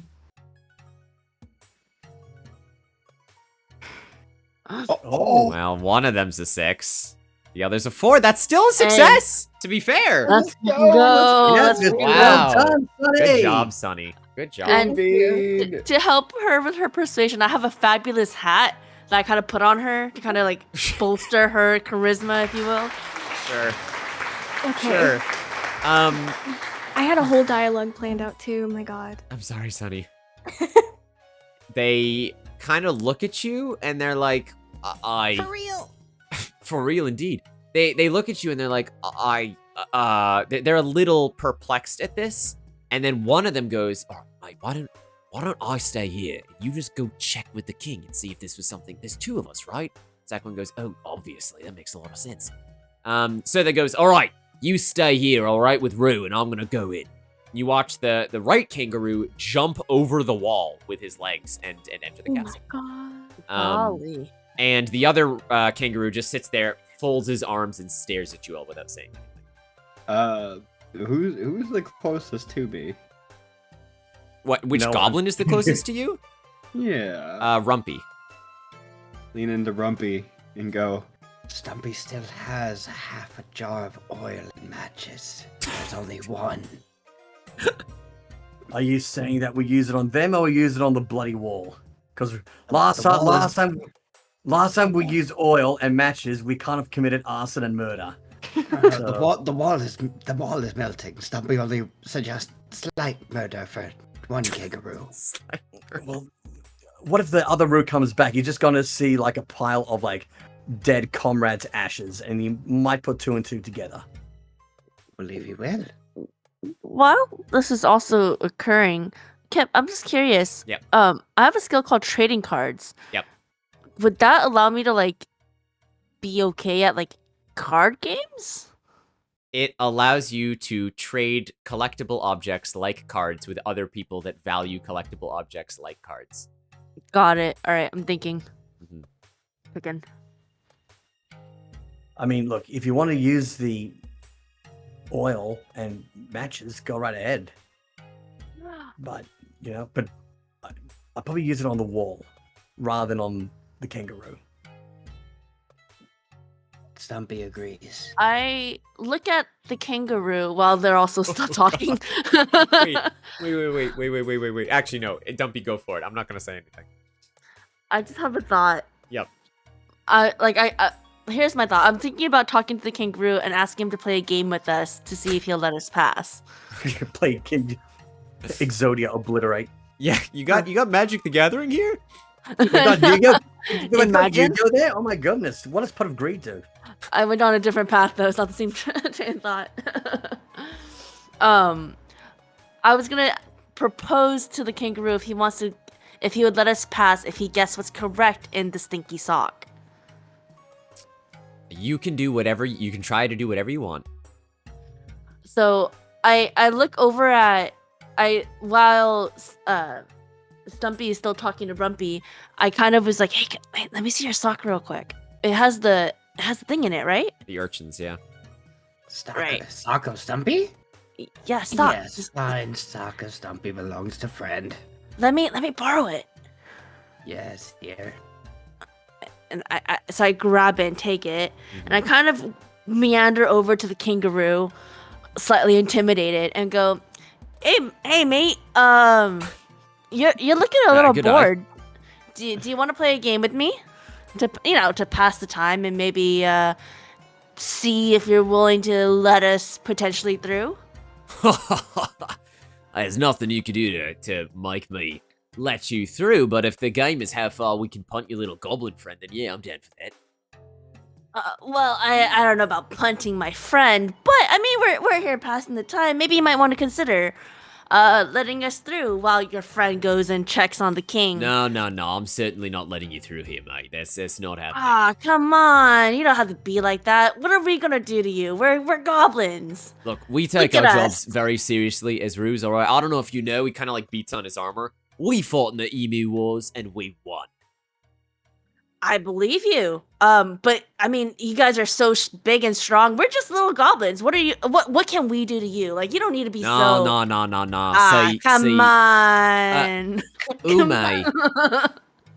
Speaker 7: Oh.
Speaker 2: Well, one of them's a 6. The other's a 4. That's still a success, to be fair.
Speaker 9: Let's go.
Speaker 3: Yes,
Speaker 9: Let's
Speaker 3: it's
Speaker 9: go.
Speaker 2: Wow.
Speaker 3: well done,
Speaker 2: Good
Speaker 3: Sonny.
Speaker 2: job, Sonny. Good job.
Speaker 9: And
Speaker 7: Bean.
Speaker 9: to help her with her persuasion, I have a fabulous hat that I kind of put on her to kind of like bolster her charisma, if you will.
Speaker 2: Sure.
Speaker 6: Okay.
Speaker 2: Sure.
Speaker 6: I had a whole dialogue planned out too. Oh my god.
Speaker 2: I'm sorry, Sonny. They kind of look at you and they're like, For real? For real, indeed. They look at you and they're like, they're a little perplexed at this. And then one of them goes, "Oh, mate, why don't I stay here? You just go check with the king and see if this was something. There's 2 of us, right?" Zach one goes, "Oh, obviously, that makes a lot of sense." So they goes, "All right, you stay here, all right, with Rue, and I'm gonna go in." You watch the right kangaroo jump over the wall with his legs and enter the
Speaker 6: Oh my
Speaker 2: castle.
Speaker 6: god.
Speaker 9: Golly.
Speaker 2: And the other kangaroo just sits there, folds his arms, and stares at you all without saying anything.
Speaker 5: Who's the closest to me?
Speaker 2: Which
Speaker 3: No
Speaker 2: goblin
Speaker 3: one.
Speaker 2: is the closest to you?
Speaker 5: Yeah.
Speaker 2: Rumpy.
Speaker 5: Lean into Rumpy and go,
Speaker 7: Stumpy still has half a jar of oil and matches. There's only one.
Speaker 3: Are you saying that we use it on them or we use it on the bloody wall? Because last time Last time we used oil and matches, we kind of committed arson and murder.
Speaker 7: The wall is melting. Stumpy only suggests slight murder for one kangaroo.
Speaker 3: Well, what if the other route comes back? You're just gonna see like a pile of like dead comrades' ashes, and you might put two and two together.
Speaker 7: Believe you will.
Speaker 9: While this is also occurring, Kip, I'm just curious.
Speaker 2: Yep.
Speaker 9: I have a skill called trading cards.
Speaker 2: Yep.
Speaker 9: Would that allow me to like be okay at like card games?
Speaker 2: It allows you to trade collectible objects like cards with other people that value collectible objects like cards.
Speaker 9: Got it. All right, I'm thinking.
Speaker 2: Mhm.
Speaker 9: Again.
Speaker 3: I mean, look, if you want to use the oil and matches, go right ahead. But I'll probably use it on the wall rather than on the kangaroo.
Speaker 7: Stumpy agrees.
Speaker 9: I look at the kangaroo while they're also still talking.
Speaker 2: Wait. Actually, no. Dumpy, go for it. I'm not gonna say anything.
Speaker 9: I just have a thought.
Speaker 2: Yep.
Speaker 9: Here's my thought. I'm thinking about talking to the kangaroo and asking him to play a game with us to see if he'll let us pass.
Speaker 3: Play Exodia Obliterate.
Speaker 2: Yeah, you got Magic the Gathering here?
Speaker 3: Imagine. You go there? Oh my goodness. What does Pot of Greed do?
Speaker 9: I went on a different path though. It's not the same train of thought. I was gonna propose to the kangaroo if he would let us pass if he guessed what's correct in the stinky sock.
Speaker 2: You can do whatever. You can try to do whatever you want.
Speaker 9: So I look over at while Stumpy is still talking to Rumpy. I kind of was like, hey, let me see your sock real quick. It has the thing in it, right?
Speaker 2: The urchins, yeah.
Speaker 7: Sock of Stumpy?
Speaker 9: Yeah, sock.
Speaker 7: Yes, fine. Sock of Stumpy belongs to friend.
Speaker 9: Let me borrow it.
Speaker 7: Yes, here.
Speaker 9: And so I grab it and take it, and I kind of meander over to the kangaroo, slightly intimidated, and go, "Hey, mate. You're looking a little bored. Do you want to play a game with me, to pass the time and maybe see if you're willing to let us potentially through?"
Speaker 2: There's nothing you can do to make me let you through, but if the game is how far we can punt your little goblin friend, then yeah, I'm down for that.
Speaker 9: Well, I don't know about punting my friend, but I mean we're here passing the time. Maybe you might want to consider letting us through while your friend goes and checks on the king.
Speaker 2: No, I'm certainly not letting you through here, mate. That's not happening.
Speaker 9: Ah, come on. You don't have to be like that. What are we gonna do to you? We're goblins.
Speaker 2: Look, we take our jobs very seriously as Ruse, alright? I don't know if you know, he kind of like beats on his armor. We fought in the Emu Wars, and we won.
Speaker 9: I believe you. But I mean, you guys are so big and strong. We're just little goblins. What can we do to you? Like, you don't need to be
Speaker 2: No.
Speaker 9: Ah, come on.
Speaker 2: Ume.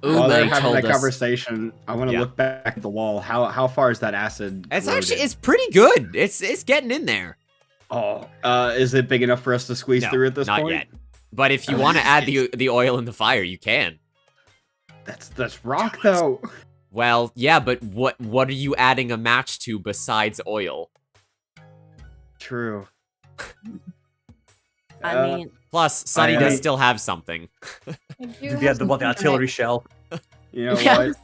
Speaker 5: While they're having
Speaker 2: told
Speaker 5: that
Speaker 2: us.
Speaker 5: Conversation, I want to look back at the wall. How far is that acid?
Speaker 2: It's pretty good. It's getting in there.
Speaker 5: Oh, is it big enough for us to squeeze through at this point?
Speaker 2: Not yet. But if you want to add the oil and the fire, you can.
Speaker 5: That's rock though.
Speaker 2: Well, yeah, but what are you adding a match to besides oil?
Speaker 5: True.
Speaker 9: I mean,
Speaker 2: plus Sunny does still have something.
Speaker 3: You had the artillery shell.
Speaker 5: You know what?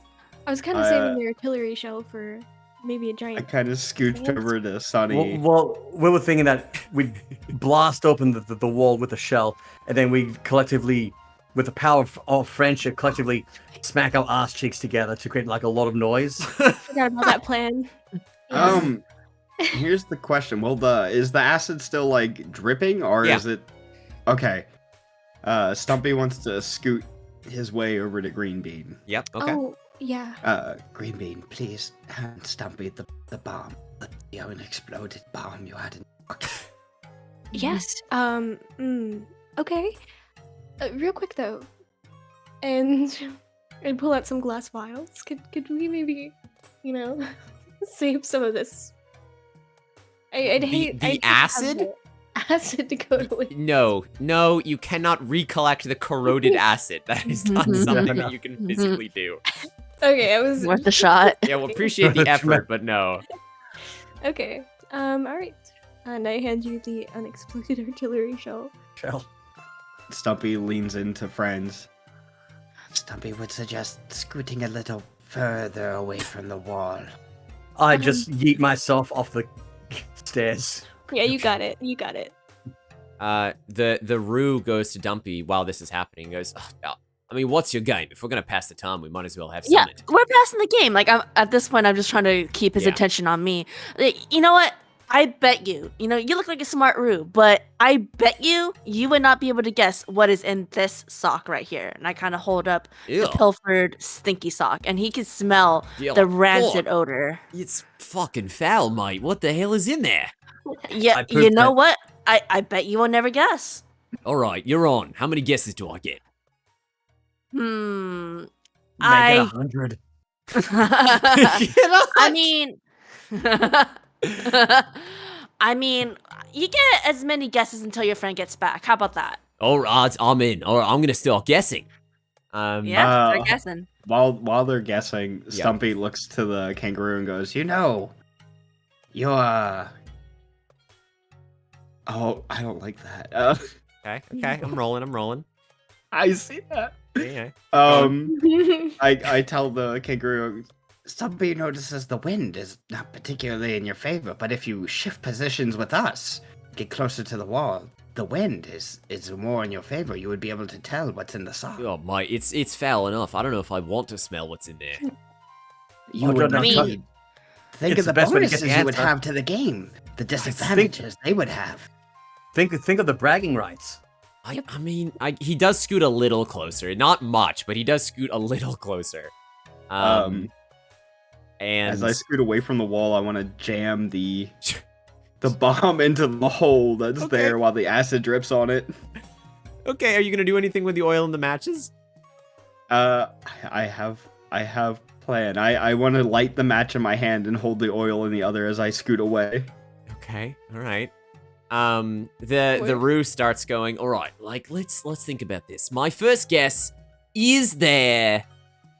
Speaker 6: I was kind of saving the artillery shell for maybe a giant.
Speaker 5: I kind of scooched over to Sunny.
Speaker 3: Well, we were thinking that we'd blast open the wall with a shell, and then we collectively, with the power of friendship, collectively smack our ass cheeks together to create like a lot of noise.
Speaker 6: I forgot about that plan.
Speaker 5: Here's the question: is the acid still like dripping, or is it? Okay. Stumpy wants to scoot his way over to Green Bean.
Speaker 2: Yep. Okay.
Speaker 6: Oh, yeah.
Speaker 7: Green Bean, please hand Stumpy the bomb, the unexploded bomb you had in your pocket.
Speaker 6: Yes. Okay. Real quick though, and pull out some glass vials. Could we maybe, save some of this? I'd hate
Speaker 2: the acid.
Speaker 6: Acid to go to waste.
Speaker 2: No, you cannot recollect the corroded acid. That is not something that you can physically do.
Speaker 6: Okay, I was
Speaker 9: Worth a shot.
Speaker 2: Yeah, we'll appreciate the effort, but no.
Speaker 6: Okay. All right. And I hand you the unexploded artillery shell.
Speaker 3: Shell.
Speaker 5: Stumpy leans into Franz.
Speaker 7: Stumpy would suggest scooting a little further away from the wall.
Speaker 3: I just yeet myself off the stairs.
Speaker 6: Yeah, you got it. You got it.
Speaker 2: The Roo goes to Dumpy while this is happening. He goes, "Oh, I mean, what's your game? If we're gonna pass the time, we might as well have
Speaker 9: Yeah,
Speaker 2: something.
Speaker 9: we're passing the game. Like, at this point, I'm just trying to keep his
Speaker 2: Yeah.
Speaker 9: attention on me. You know what? I bet you look like a smart Roo, but I bet you would not be able to guess what is in this sock right here. And I kind of hold up
Speaker 2: Ew.
Speaker 9: the pilfered, stinky sock, and he can smell
Speaker 2: Yeah,
Speaker 9: the rancid
Speaker 2: God.
Speaker 9: odor.
Speaker 2: It's fucking foul, mate. What the hell is in there?
Speaker 9: Yeah,
Speaker 3: I
Speaker 9: you
Speaker 3: pooped
Speaker 9: know
Speaker 3: it.
Speaker 9: what? I bet you will never guess.
Speaker 2: All right, you're on. How many guesses do I get?
Speaker 3: Make it
Speaker 9: I
Speaker 3: 100.
Speaker 9: I mean, I mean, you get as many guesses until your friend gets back. How about that?
Speaker 2: All right, I'm in. All right, I'm gonna start guessing.
Speaker 9: Yeah, they're guessing.
Speaker 5: While they're guessing, Stumpy looks to the kangaroo and goes,
Speaker 7: You know, you're
Speaker 5: "Oh, I don't like that."
Speaker 2: Okay, I'm rolling.
Speaker 5: I see that.
Speaker 2: Yeah.
Speaker 5: I tell the kangaroo,
Speaker 7: Stumpy notices the wind is not particularly in your favor, but if you shift positions with us, get closer to the wall, the wind is more in your favor. You would be able to tell what's in the sock.
Speaker 2: Oh my, it's foul enough. I don't know if I want to smell what's in there.
Speaker 7: You would
Speaker 3: I
Speaker 7: not
Speaker 3: mean,
Speaker 7: think
Speaker 3: it's
Speaker 7: of the
Speaker 3: the best way to get
Speaker 7: bonuses
Speaker 3: the
Speaker 7: you would
Speaker 3: answer.
Speaker 7: have to the game, the disadvantages they would have.
Speaker 3: Think of the bragging rights.
Speaker 2: I mean, he does scoot a little closer. Not much, but he does scoot a little closer. And
Speaker 5: as I scoot away from the wall, I want to jam the bomb into the hole that's there while the acid drips on it.
Speaker 2: Okay, are you gonna do anything with the oil and the matches?
Speaker 5: I have plan. I want to light the match in my hand and hold the oil in the other as I scoot away.
Speaker 2: Okay, all right. The Roo starts going, all right, like let's think about this. My first guess, is there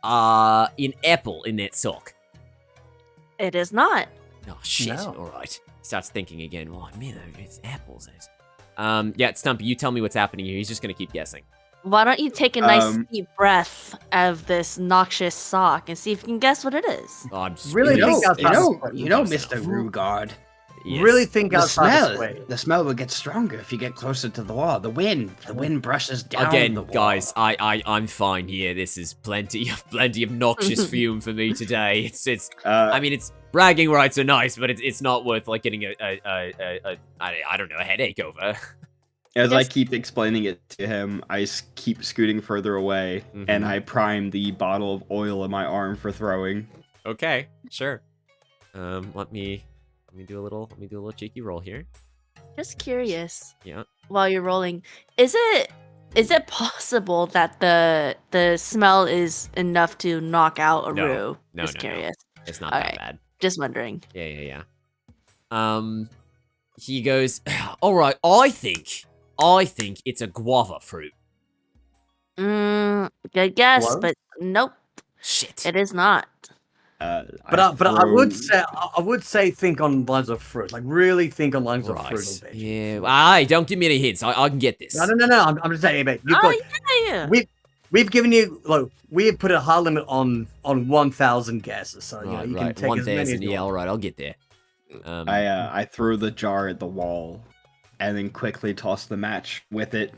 Speaker 2: an apple in that sock?
Speaker 9: It is not.
Speaker 2: Oh shit.
Speaker 3: No.
Speaker 2: All right. Starts thinking again. Oh man, it's apples. Yeah, Stumpy, you tell me what's happening here. He's just gonna keep guessing.
Speaker 9: Why don't you take a nice deep breath of this noxious sock and see if you can guess what it is?
Speaker 2: Oh, I'm just
Speaker 3: Really
Speaker 2: really
Speaker 3: think outside
Speaker 7: You know, Mr. Rugard.
Speaker 2: Yes.
Speaker 3: Really think
Speaker 7: The
Speaker 3: outside this way.
Speaker 7: smell will get stronger if you get closer to the wall. The wind brushes down
Speaker 2: Again,
Speaker 7: the wall.
Speaker 2: guys, I'm fine here. This is plenty of noxious fume for me today. I mean, it's bragging rights are nice, but it's not worth like getting I don't know, a headache over.
Speaker 5: As I keep explaining it to him, I keep scooting further away, and I prime the bottle of oil in my arm for throwing.
Speaker 2: Okay, sure. Let me do a little cheeky roll here.
Speaker 9: Just curious.
Speaker 2: Yeah.
Speaker 9: While you're rolling, is it possible that the smell is enough to knock out a
Speaker 2: No.
Speaker 9: Roo?
Speaker 2: No,
Speaker 9: Just
Speaker 2: no, no.
Speaker 9: curious.
Speaker 2: It's not
Speaker 9: All
Speaker 2: that
Speaker 9: right.
Speaker 2: bad.
Speaker 9: Just wondering.
Speaker 2: Yeah. He goes, all right, I think it's a guava fruit.
Speaker 9: Good guess,
Speaker 3: Hello?
Speaker 9: but nope,
Speaker 2: Shit.
Speaker 9: it is not.
Speaker 3: But I would say think on lines of fruit. Like really think on lines of fruit.
Speaker 2: Right.
Speaker 3: and veg.
Speaker 2: Yeah. Aye, don't give me any hints. I can get this.
Speaker 3: No. I'm just saying, mate. You've
Speaker 9: Oh
Speaker 3: got,
Speaker 9: yeah.
Speaker 3: we've given you look. We have put a hard limit on 1,000 guesses, so you know you can
Speaker 2: Right.
Speaker 3: take as many as
Speaker 2: 1,000.
Speaker 3: you
Speaker 2: Yeah.
Speaker 3: want.
Speaker 2: All right. I'll get there.
Speaker 5: I throw the jar at the wall, and then quickly toss the match with it.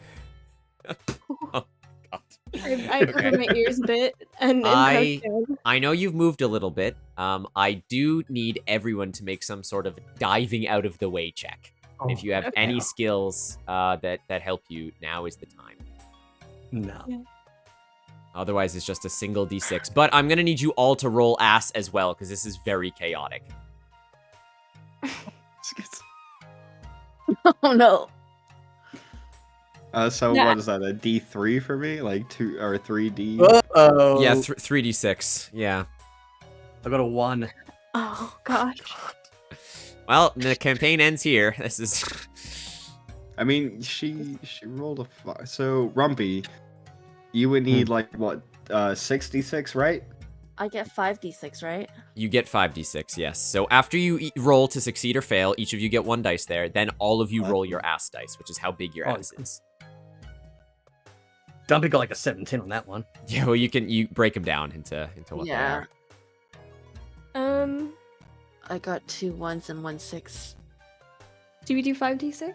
Speaker 6: I cover my ears a bit and
Speaker 2: I
Speaker 6: crouch down.
Speaker 2: I know you've moved a little bit. I do need everyone to make some sort of diving out of the way check. And if you have any skills that help you, now is the time.
Speaker 3: No.
Speaker 2: Otherwise, it's just a single d6. But I'm gonna need you all to roll ass as well, because this is very chaotic.
Speaker 9: Oh no.
Speaker 5: So
Speaker 6: Yeah.
Speaker 5: what is that? A D3 for me? Like 2 or 3D?
Speaker 3: Uh-oh.
Speaker 2: Yeah, 3d6. Yeah.
Speaker 3: I got a 1.
Speaker 6: Oh gosh.
Speaker 2: Well, the campaign ends here. This is.
Speaker 5: I mean, she rolled a 5. So Rumpy, you would need like what? 66, right?
Speaker 9: I get 5d6, right?
Speaker 2: You get 5d6, yes. So after you roll to succeed or fail, each of you get 1 dice there. Then all of you roll your ass dice, which is how big your ass is.
Speaker 3: Dumpy got like a 17 on that one.
Speaker 2: Yeah, well, you break them down into what they are.
Speaker 9: I got 2 1s and 1 6.
Speaker 6: Do we do 5d6?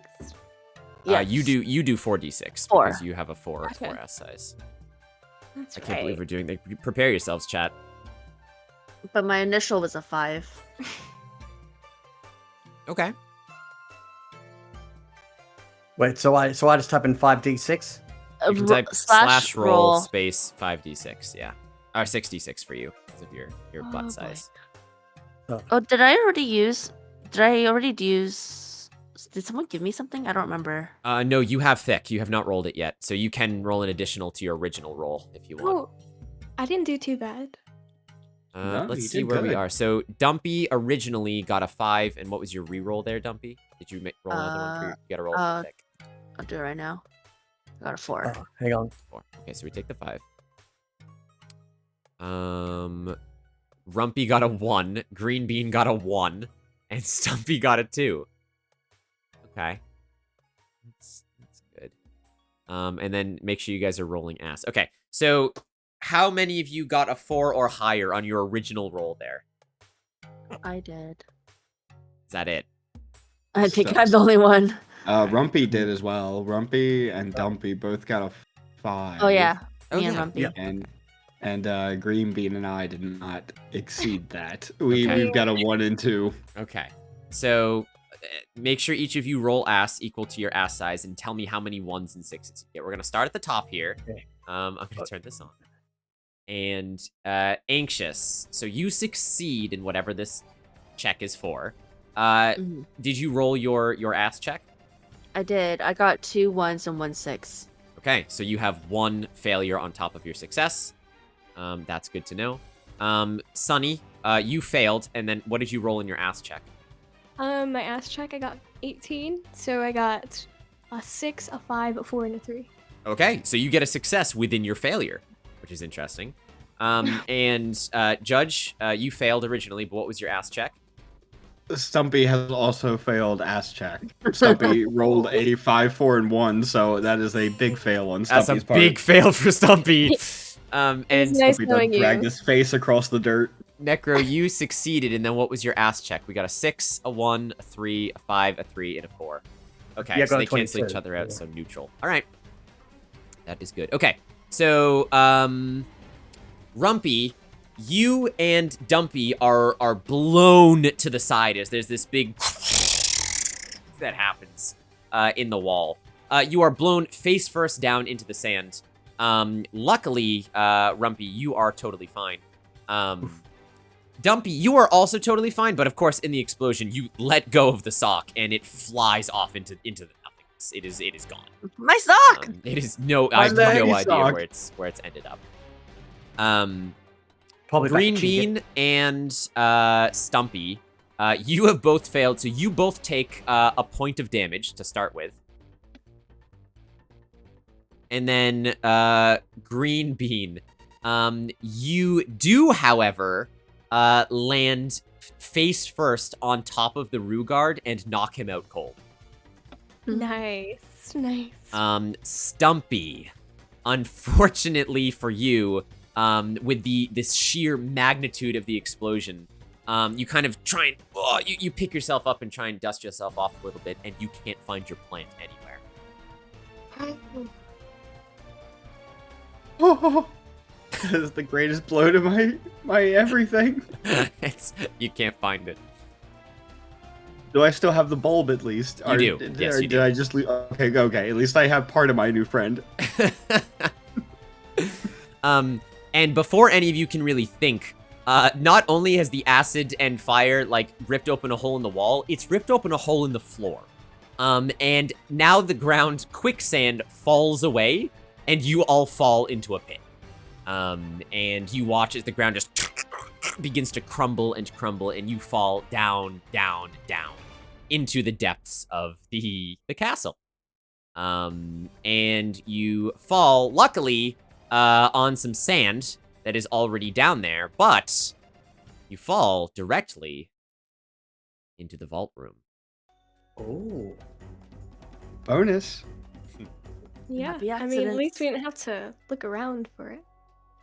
Speaker 2: Yeah. You do 4d6
Speaker 9: 4.
Speaker 2: because you have a 4 ass size.
Speaker 6: That's
Speaker 2: I can't believe we're doing that. Prepare yourselves, chat.
Speaker 9: But my initial was a 5.
Speaker 2: Okay.
Speaker 3: Wait, so I just type in 5d6?
Speaker 2: You can type slash roll space 5d6, yeah. Or 6d6 for you because of your butt size.
Speaker 9: Oh, did I already use? Did someone give me something? I don't remember.
Speaker 2: No, you have thick. You have not rolled it yet, so you can roll an additional to your original roll if you want.
Speaker 6: Oh, I didn't do too bad.
Speaker 2: Let's see where we are. So Dumpy originally got a 5, and what was your re-roll there, Dumpy? Did you roll another one? You got to roll it thick.
Speaker 9: I'll do it right now. I got a 4.
Speaker 3: Oh, hang on.
Speaker 2: 4. Okay, so we take the 5. Rumpy got a 1, Green Bean got a 1, and Stumpy got a 2. Okay. That's good. And then make sure you guys are rolling ass. Okay, so how many of you got a 4 or higher on your original roll there?
Speaker 9: I did.
Speaker 2: Is that it?
Speaker 9: I think I'm the only one.
Speaker 5: Rumpy did as well. Rumpy and Dumpy both got a 5.
Speaker 9: Oh yeah,
Speaker 2: Oh,
Speaker 9: me and
Speaker 2: yeah.
Speaker 9: Rumpy.
Speaker 5: And Green Bean and I did not exceed that. We've got a 1 and 2.
Speaker 2: Okay. So make sure each of you roll ass equal to your ass size and tell me how many 1s and 6s you get. We're going to start at the top here. I'm going to turn this on. And Anxious. So you succeed in whatever this check is for. Did you roll your ass check?
Speaker 9: I did. I got 2 1s and 1 6.
Speaker 2: Okay, so you have 1 failure on top of your success. That's good to know. Sunny, you failed, and then what did you roll in your ass check?
Speaker 6: My ass check, I got 18, so I got a 6, a 5, a 4, and a 3.
Speaker 2: Okay, so you get a success within your failure, which is interesting. And Judge, you failed originally, but what was your ass check?
Speaker 5: Stumpy has also failed ass check. Stumpy rolled a 5, 4, and 1, so that is a big fail on Stumpy's part.
Speaker 2: That's a big fail for Stumpy. And
Speaker 6: nice knowing you.
Speaker 5: Dragged his face across the dirt.
Speaker 2: Necro, you succeeded, and then what was your ass check? We got a 6, a 1, a 3, a 5, a 3, and a 4. Okay,
Speaker 3: Yeah,
Speaker 2: so
Speaker 3: got a
Speaker 2: they cancel
Speaker 3: 22.
Speaker 2: each other out,
Speaker 3: Yeah.
Speaker 2: so neutral. All right. That is good. Okay, so, Rumpy, you and Dumpy are blown to the side as there's this big that happens in the wall. You are blown face first down into the sand. Luckily, Rumpy, you are totally fine. Dumpy, you are also totally fine, but of course, in the explosion, you let go of the sock, and it flies off into the nothingness. It is gone.
Speaker 9: My sock.
Speaker 2: It is I have no idea where it's ended up.
Speaker 3: Probably
Speaker 2: Green
Speaker 3: back to cheating.
Speaker 2: Bean and Stumpy, you have both failed, so you both take a point of damage to start with. And then Green Bean, you do, however, land face first on top of the Rugard and knock him out cold.
Speaker 6: Nice.
Speaker 2: Stumpy, unfortunately for you, with this sheer magnitude of the explosion, you kind of try and you pick yourself up and try and dust yourself off a little bit, and you can't find your plant anywhere.
Speaker 5: That is the greatest blow to my everything.
Speaker 2: You can't find it.
Speaker 5: Do I still have the bulb at least?
Speaker 2: You do. Yes, you do.
Speaker 5: Did I just leave? Okay. At least I have part of my new friend.
Speaker 2: And before any of you can really think, not only has the acid and fire, like, ripped open a hole in the wall, it's ripped open a hole in the floor. And now the ground quicksand falls away, and you all fall into a pit. And you watch as the ground just begins to crumble, and you fall down, down, down into the depths of the castle. And you fall, luckily, on some sand that is already down there, but you fall directly into the vault room.
Speaker 3: Oh.
Speaker 5: Bonus.
Speaker 6: Yeah.
Speaker 9: Happy
Speaker 6: I mean, at least
Speaker 9: accidents.
Speaker 6: we didn't have to look around for it.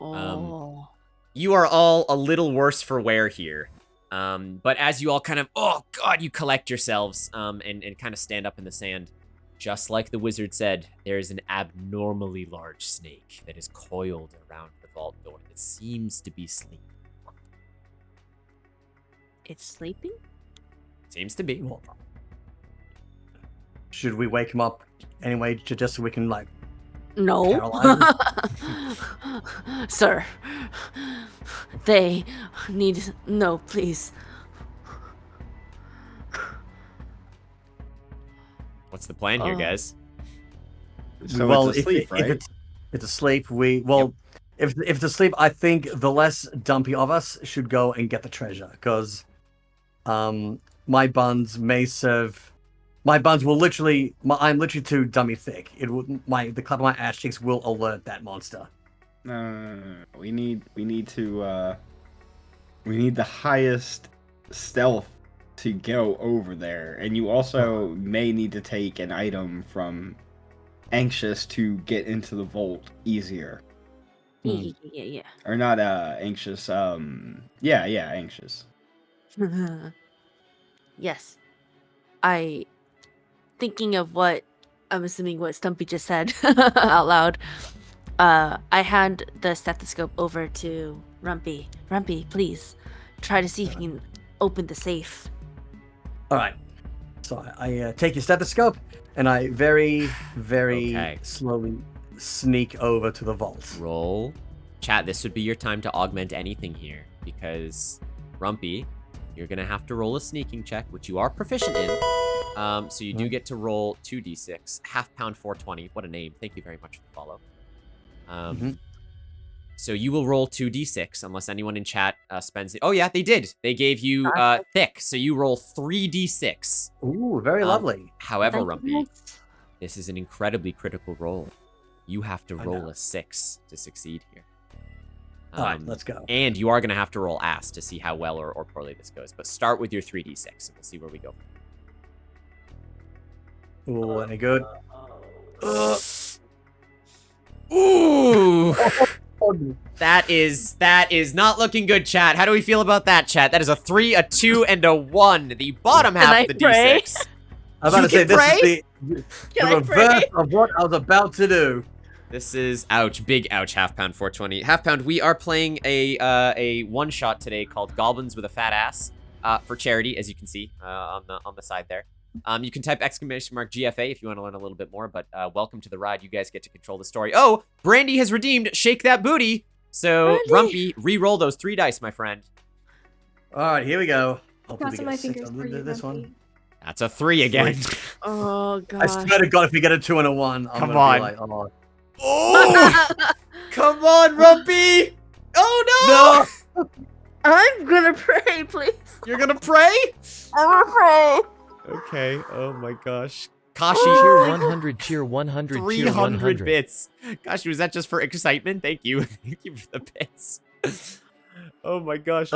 Speaker 9: Oh.
Speaker 2: You are all a little worse for wear here. But as you all kind of, oh god, you collect yourselves and kind of stand up in the sand, just like the wizard said, there is an abnormally large snake that is coiled around the vault door that seems to be sleeping.
Speaker 9: It's sleeping?
Speaker 2: Seems to be.
Speaker 3: Well, should we wake him up anyway, just so we can like
Speaker 9: No.
Speaker 3: paralyze him?
Speaker 9: Sir. They need... No, please.
Speaker 2: What's the plan here, guys?
Speaker 5: So
Speaker 3: well,
Speaker 5: it's asleep, right?
Speaker 3: if it's asleep, if it's asleep, I think the less dumpy of us should go and get the treasure, because my buns may serve. My buns will literally. I'm literally too dummy thick. It will. The clap of my ass cheeks will alert that monster.
Speaker 5: No. We need to. We need the highest stealth to go over there, and you also may need to take an item from Anxious to get into the vault easier.
Speaker 9: Yeah.
Speaker 5: Or not Anxious. Anxious.
Speaker 9: Yes. Thinking of what I'm assuming what Stumpy just said out loud. I hand the stethoscope over to Rumpy. Rumpy, please try to see if you can open the safe.
Speaker 3: All right. So I take your stethoscope and I very, very slowly sneak over to the vault.
Speaker 2: Roll. Chat, this would be your time to augment anything here, because Rumpy, you're going to have to roll a sneaking check, which you are proficient in. So you do get to roll 2d6. Half pound 420. What a name. Thank you very much for the follow. So you will roll 2d6 unless anyone in chat spends it. Oh, yeah, they did. They gave you thick. So you roll 3d6.
Speaker 3: Ooh, very lovely.
Speaker 2: However, Rumpy, this is an incredibly critical roll. You have to roll a 6 to succeed here.
Speaker 3: All right, let's go.
Speaker 2: And you are going to have to roll ass to see how well or poorly this goes. But start with your 3d6, and we'll see where we go.
Speaker 3: Ooh, any good?
Speaker 2: Ooh! That is not looking good, chat. How do we feel about that, chat? That is a 3, a 2, and a 1. The bottom half of the d6.
Speaker 3: I was about to say, this is the reverse of what I was about to do.
Speaker 2: This is ouch, big ouch. Half pound 420. Half pound. We are playing a one shot today called Goblins with a Fat Ass for charity, as you can see on the side there. You can type !GFA if you want to learn a little bit more, but welcome to the ride. You guys get to control the story. Oh, Brandy has redeemed Shake That Booty. So, Rumpy, re-roll those 3 dice, my friend.
Speaker 3: All right, here we go.
Speaker 6: Crossing my fingers for you,
Speaker 3: this
Speaker 6: Rumpy.
Speaker 3: one.
Speaker 2: That's a 3 again.
Speaker 9: Oh, God.
Speaker 3: I swear to God, if we get a 2 and a 1, I'm
Speaker 2: Come
Speaker 3: gonna
Speaker 2: on.
Speaker 3: be like, oh.
Speaker 2: Oh! Come on, Rumpy! Oh, no!
Speaker 9: I'm gonna pray, please.
Speaker 2: You're gonna pray?
Speaker 9: I'm gonna pray.
Speaker 2: Okay, oh my gosh. Kashi,
Speaker 13: cheer 100, cheer 100,
Speaker 2: 300
Speaker 13: cheer 100
Speaker 2: bits. Kashi, was that just for excitement? Thank you. Thank you for the bits. Oh my gosh.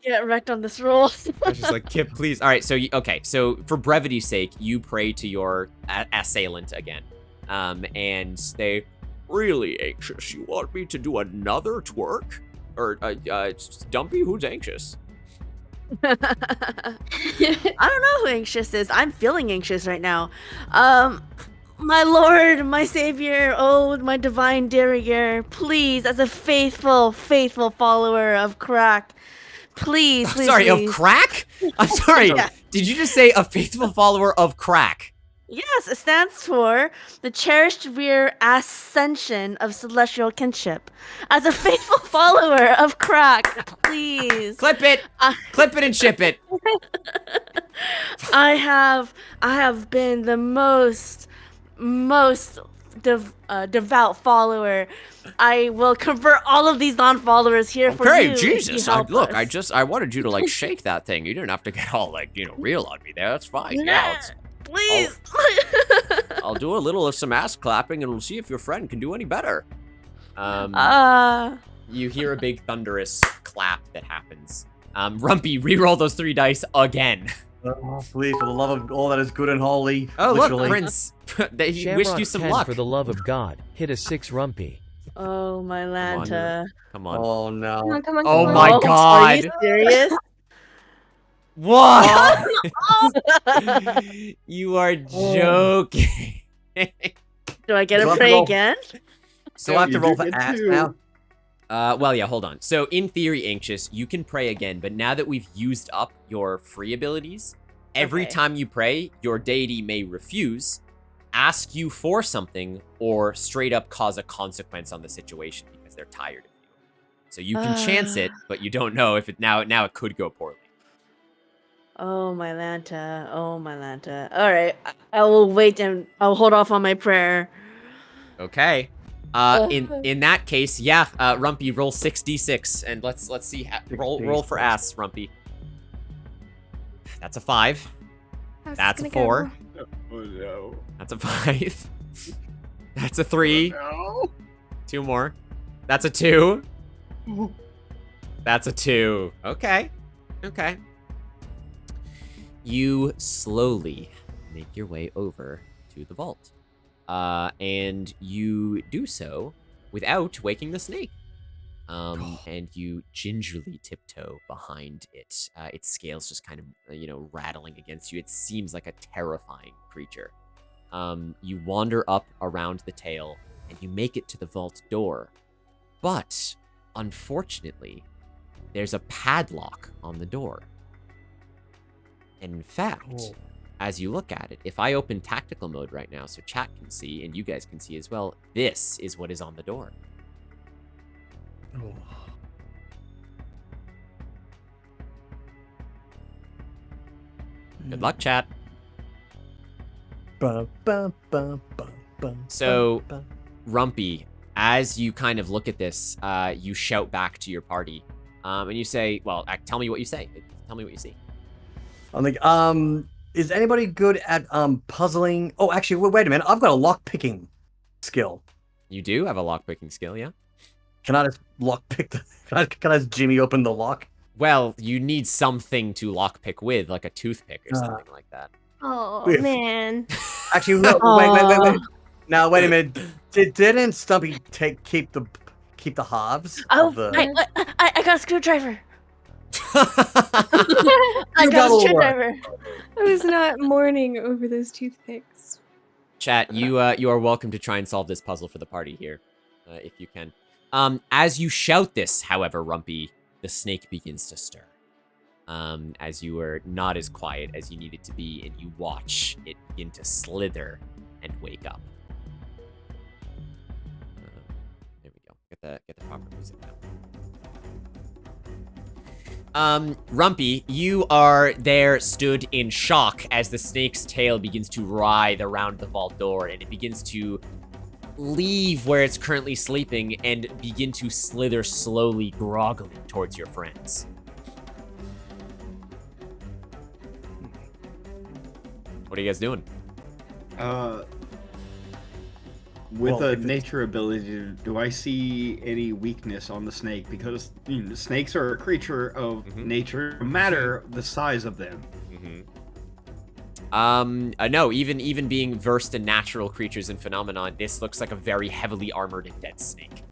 Speaker 9: Get wrecked on this roll.
Speaker 2: Kashi's like, Kip, please. All right, so for brevity's sake, you pray to your assailant again. And they, really anxious, you want me to do another twerk? Or, Dumpy, who's anxious?
Speaker 9: I don't know who anxious is. I'm feeling anxious right now. My Lord, my Savior, oh, my divine derriere, please, as a faithful follower of crack, please,
Speaker 2: Of crack? I'm sorry.
Speaker 9: Yeah.
Speaker 2: Did you just say a faithful follower of crack?
Speaker 9: Yes, it stands for the cherished rear ascension of celestial kinship. As a faithful follower of crack, please.
Speaker 2: Clip it. Clip it and ship it.
Speaker 9: I have been the most devout follower. I will convert all of these non-followers here for you.
Speaker 2: Okay,
Speaker 9: if
Speaker 2: Jesus.
Speaker 9: you help
Speaker 2: Look,
Speaker 9: us.
Speaker 2: I wanted you to like shake that thing. You didn't have to get all real on me there. That's fine. Yeah,
Speaker 9: please.
Speaker 2: I'll do a little of some ass clapping and we'll see if your friend can do any better. You hear a big thunderous clap that happens. Rumpy, re-roll those 3 dice again.
Speaker 3: Oh, please, for the love of all that is good and holy.
Speaker 2: Oh,
Speaker 3: literally.
Speaker 2: look, Prince. He wished you some
Speaker 13: Shamrock 10
Speaker 2: luck.
Speaker 13: for the love of God. Hit a 6 Rumpy.
Speaker 9: Oh, my Lanta.
Speaker 2: Come on.
Speaker 3: Oh, no.
Speaker 6: Come on, come on,
Speaker 2: Oh
Speaker 6: come
Speaker 2: my
Speaker 6: on.
Speaker 2: god.
Speaker 9: Are you serious?
Speaker 2: What? You are joking.
Speaker 9: Do I get
Speaker 3: Do I
Speaker 9: to
Speaker 3: have to
Speaker 9: pray
Speaker 3: roll?
Speaker 9: again?
Speaker 3: So I have
Speaker 5: You
Speaker 3: to roll
Speaker 5: do
Speaker 3: for
Speaker 5: get
Speaker 3: ass
Speaker 5: 2.
Speaker 3: now?
Speaker 2: Well, yeah, hold on. So, in theory, Anxious, you can pray again, but now that we've used up your free abilities, every
Speaker 9: Okay.
Speaker 2: time you pray, your deity may refuse, ask you for something, or straight up cause a consequence on the situation because they're tired of you. So you can chance it, but you don't know if it now it could go poorly.
Speaker 9: Oh, my Lanta. Oh, my Lanta. All right. I will wait and I'll hold off on my prayer.
Speaker 2: Okay. In that case, yeah, Rumpy, roll 6d6, and let's see. Roll for ass, Rumpy. That's a 5.
Speaker 6: How's this
Speaker 2: That's a
Speaker 6: gonna
Speaker 2: 4.
Speaker 6: go?
Speaker 5: Oh no.
Speaker 2: That's a 5. That's a 3.
Speaker 5: Oh,
Speaker 2: 2 more. That's a 2. That's a 2. Okay. Okay. You slowly make your way over to the vault. And you do so without waking the snake. And you gingerly tiptoe behind it. Its scales just kind of, rattling against you. It seems like a terrifying creature. You wander up around the tail, and you make it to the vault door. But, unfortunately, there's a padlock on the door. And in fact, as you look at it, if I open tactical mode right now so chat can see, and you guys can see as well, this is what is on the door. Good luck, chat. So, Rumpy, as you kind of look at this, you shout back to your party, and you say, well, tell me what you say. Tell me what you see.
Speaker 3: I'm like, is anybody good at puzzling? Oh, actually, wait a minute. I've got a lock picking skill.
Speaker 2: You do have a lock picking skill, yeah?
Speaker 3: Can I just lock pick the? Can I just Jimmy open the lock?
Speaker 2: Well, you need something to lockpick with, like a toothpick or something like that.
Speaker 6: Oh,
Speaker 3: If-
Speaker 6: man.
Speaker 3: Actually, no. Wait. Now, wait a minute. Didn't Stumpy keep the halves?
Speaker 9: Oh,
Speaker 3: of the...
Speaker 9: I got a screwdriver. I
Speaker 3: You
Speaker 9: got a
Speaker 3: double work.
Speaker 9: screwdriver.
Speaker 6: I was not mourning over those toothpicks.
Speaker 2: Chat, you are welcome to try and solve this puzzle for the party here, if you can. As you shout this, however, Rumpy, the snake begins to stir. As you are not as quiet as you need it to be, and you watch it begin to slither and wake up. There we go. Get the proper music now. Rumpy, you are there stood in shock as the snake's tail begins to writhe around the vault door, and it begins to leave where it's currently sleeping and begin to slither slowly, groggily towards your friends. What are you guys doing?
Speaker 5: With
Speaker 3: Well,
Speaker 5: a
Speaker 3: if it's-
Speaker 5: nature ability, do I see any weakness on the snake? Because snakes are a creature of nature, no matter the size of them.
Speaker 2: No, even being versed in natural creatures and phenomenon, this looks like a very heavily armored and dead snake.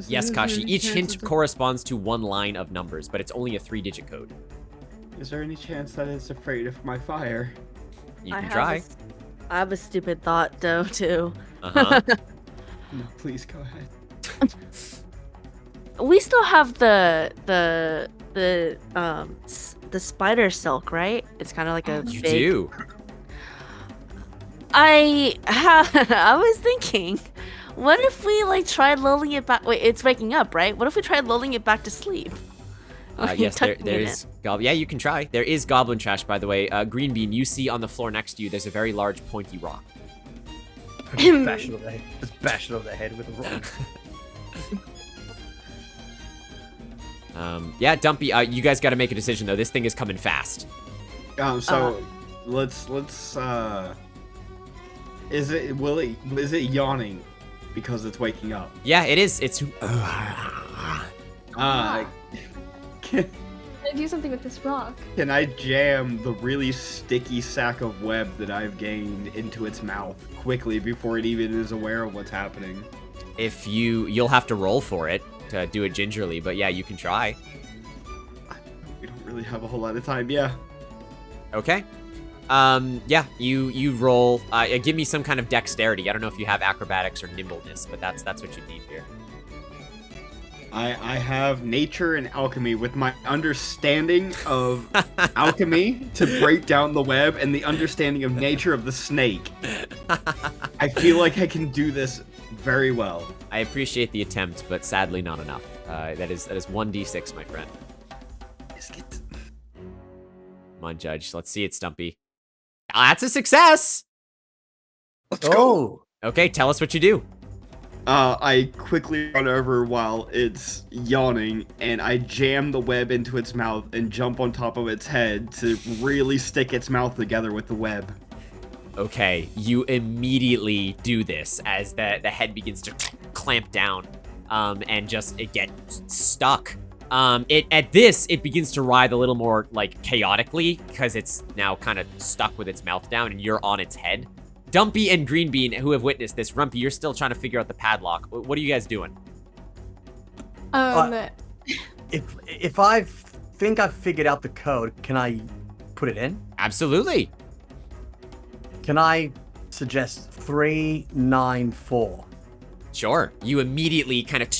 Speaker 2: Yes, Kashi, each hint corresponds to one line of numbers, but it's only a 3-digit code.
Speaker 5: Is there any chance that it's afraid of my fire?
Speaker 2: You
Speaker 9: I
Speaker 2: can
Speaker 9: have
Speaker 2: try.
Speaker 9: I have a stupid thought though too.
Speaker 2: Uh-huh.
Speaker 5: No, please go ahead.
Speaker 9: We still have the spider silk, right? It's kind of like a
Speaker 2: You
Speaker 9: big...
Speaker 2: do.
Speaker 9: I was thinking, what if we like tried lulling it back? Wait, it's waking up, right? What if we tried lulling it back to sleep? Like,
Speaker 2: Yes, there
Speaker 9: tucking it
Speaker 2: is. Yeah, you can try. There is goblin trash, by the way. Green Bean, you see on the floor next to you, there's a very large pointy rock.
Speaker 3: Just bash it over the head with a rock.
Speaker 2: Yeah, Dumpy, you guys got to make a decision though. This thing is coming fast.
Speaker 5: Let's is it yawning? because it's waking up.
Speaker 2: Yeah, it is. It's.
Speaker 5: Can
Speaker 6: I do something with this rock?
Speaker 5: I jam the really sticky sack of web that I've gained into its mouth quickly before it even is aware of what's happening?
Speaker 2: If you'll have to roll for it to do it gingerly, but yeah, you can try.
Speaker 5: We don't really have a whole lot of time. Yeah.
Speaker 2: Okay. Yeah, you roll. Give me some kind of dexterity. I don't know if you have acrobatics or nimbleness, but that's what you need here.
Speaker 5: I have nature and alchemy with my understanding of alchemy to break down the web and the understanding of nature of the snake. I feel like I can do this very well.
Speaker 2: I appreciate the attempt, but sadly not enough. That is 1d6, my friend.
Speaker 5: Biscuit.
Speaker 2: Come on, Judge. Let's see it, Stumpy. That's a success!
Speaker 5: Let's go.
Speaker 2: Okay, tell us what you do.
Speaker 5: I quickly run over while it's yawning, and I jam the web into its mouth and jump on top of its head to really stick its mouth together with the web.
Speaker 2: Okay, you immediately do this as the head begins to clamp down, and just it gets stuck. It begins to writhe a little more like chaotically because it's now kind of stuck with its mouth down, and you're on its head. Dumpy and Green Bean, who have witnessed this, Rumpy, you're still trying to figure out the padlock. What are you guys doing?
Speaker 3: If I think I've figured out the code, can I put it in?
Speaker 2: Absolutely.
Speaker 3: Can I suggest 394?
Speaker 2: Sure. You immediately kind of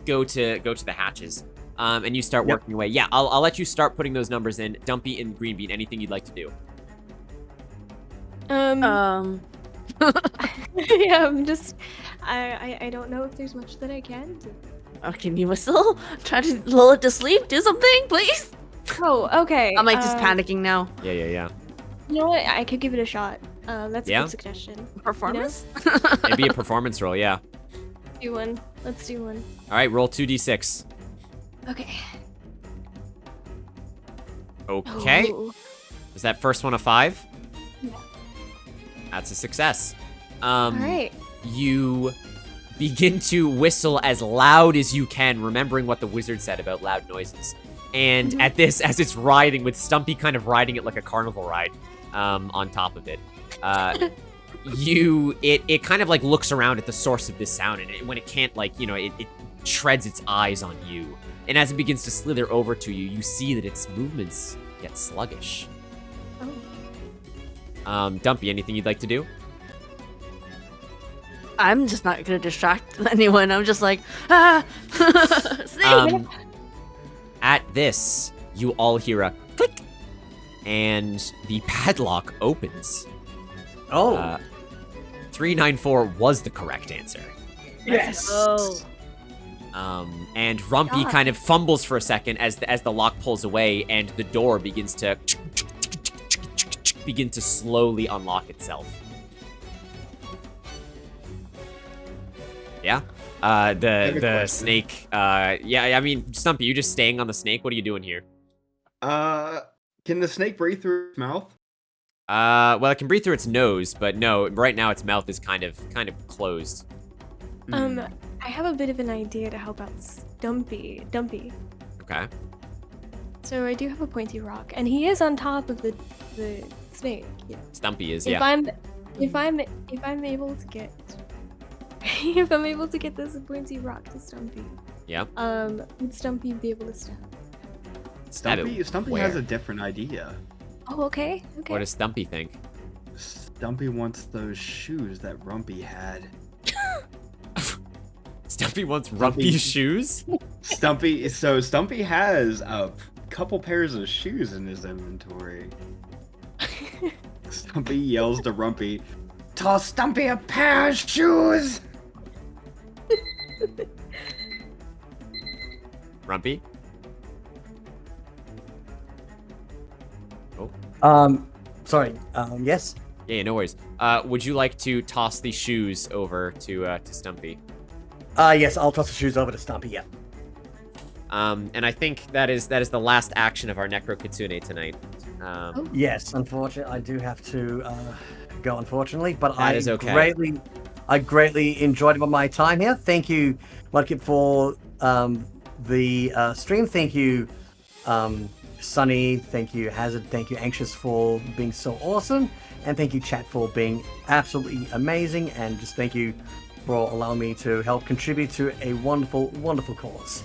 Speaker 2: go to the hatches, and you start working away. Yeah, I'll let you start putting those numbers in. Dumpy and Green Bean, anything you'd like to do?
Speaker 6: Yeah, I'm just. I don't know if there's much that I can do.
Speaker 9: Can you whistle? Try to lull it to sleep? Do something, please?
Speaker 6: Oh, okay.
Speaker 9: I'm like just panicking now.
Speaker 2: Yeah.
Speaker 6: You know what? I could give it a shot. That's a good suggestion.
Speaker 9: Performance?
Speaker 6: You know?
Speaker 2: It'd be a performance roll, yeah.
Speaker 6: Do one. Let's do one.
Speaker 2: All right, roll 2d6.
Speaker 6: Okay.
Speaker 2: Okay.
Speaker 6: Oh.
Speaker 2: Is that first one a 5?
Speaker 6: Yeah.
Speaker 2: That's a success.
Speaker 6: All right.
Speaker 2: You begin to whistle as loud as you can, remembering what the wizard said about loud noises. And at this, as it's riding, with Stumpy kind of riding it like a carnival ride on top of it, it kind of like looks around at the source of this sound, and when it can't, like, you know, it shreds its eyes on you. And as it begins to slither over to you, you see that its movements get sluggish. Dumpy, anything you'd like to do?
Speaker 9: I'm just not gonna distract anyone. I'm just like, snake!
Speaker 2: At this, you all hear a click, and the padlock opens. 394 was the correct answer.
Speaker 3: Yes.
Speaker 9: Oh.
Speaker 2: And Rumpy kind of fumbles for a second as the lock pulls away, and the door begins to slowly unlock itself. Yeah. The snake. Yeah. I mean, Stumpy, you just staying on the snake. What are you doing here?
Speaker 5: Can the snake breathe through its mouth?
Speaker 2: Well, it can breathe through its nose, but no. Right now, its mouth is kind of closed.
Speaker 6: I have a bit of an idea to help out Dumpy.
Speaker 2: Okay.
Speaker 6: So I do have a pointy rock, and he is on top of the snake. Yeah.
Speaker 2: Stumpy is.
Speaker 6: If
Speaker 2: Yeah.
Speaker 6: I'm able to get if I'm able to get this pointy rock to Stumpy.
Speaker 2: Yeah.
Speaker 6: Would Stumpy be able to stab?
Speaker 5: Stumpy has a different idea.
Speaker 6: Oh, okay.
Speaker 2: What does Stumpy think?
Speaker 5: Stumpy wants those shoes that Rumpy had.
Speaker 2: Stumpy wants Rumpy's shoes?
Speaker 5: Stumpy has a couple pairs of shoes in his inventory. Stumpy yells to Rumpy, "Toss Stumpy a pair of shoes!"
Speaker 2: Rumpy?
Speaker 3: Sorry. Yes.
Speaker 2: Yeah, no worries. Would you like to toss the shoes over to Stumpy?
Speaker 3: Yes, I'll toss the shoes over to Stumpy, yeah.
Speaker 2: And I think that is the last action of our Necro Kitsune tonight.
Speaker 3: Yes, unfortunately, I do have to go, unfortunately, but
Speaker 2: That is okay.
Speaker 3: I greatly enjoyed my time here. Thank you, Mudkip, for the stream. Thank you, Sunny. Thank you, Hazard. Thank you, Anxious, for being so awesome. And thank you, chat, for being absolutely amazing. And just thank you for allowing me to help contribute to a wonderful, wonderful cause.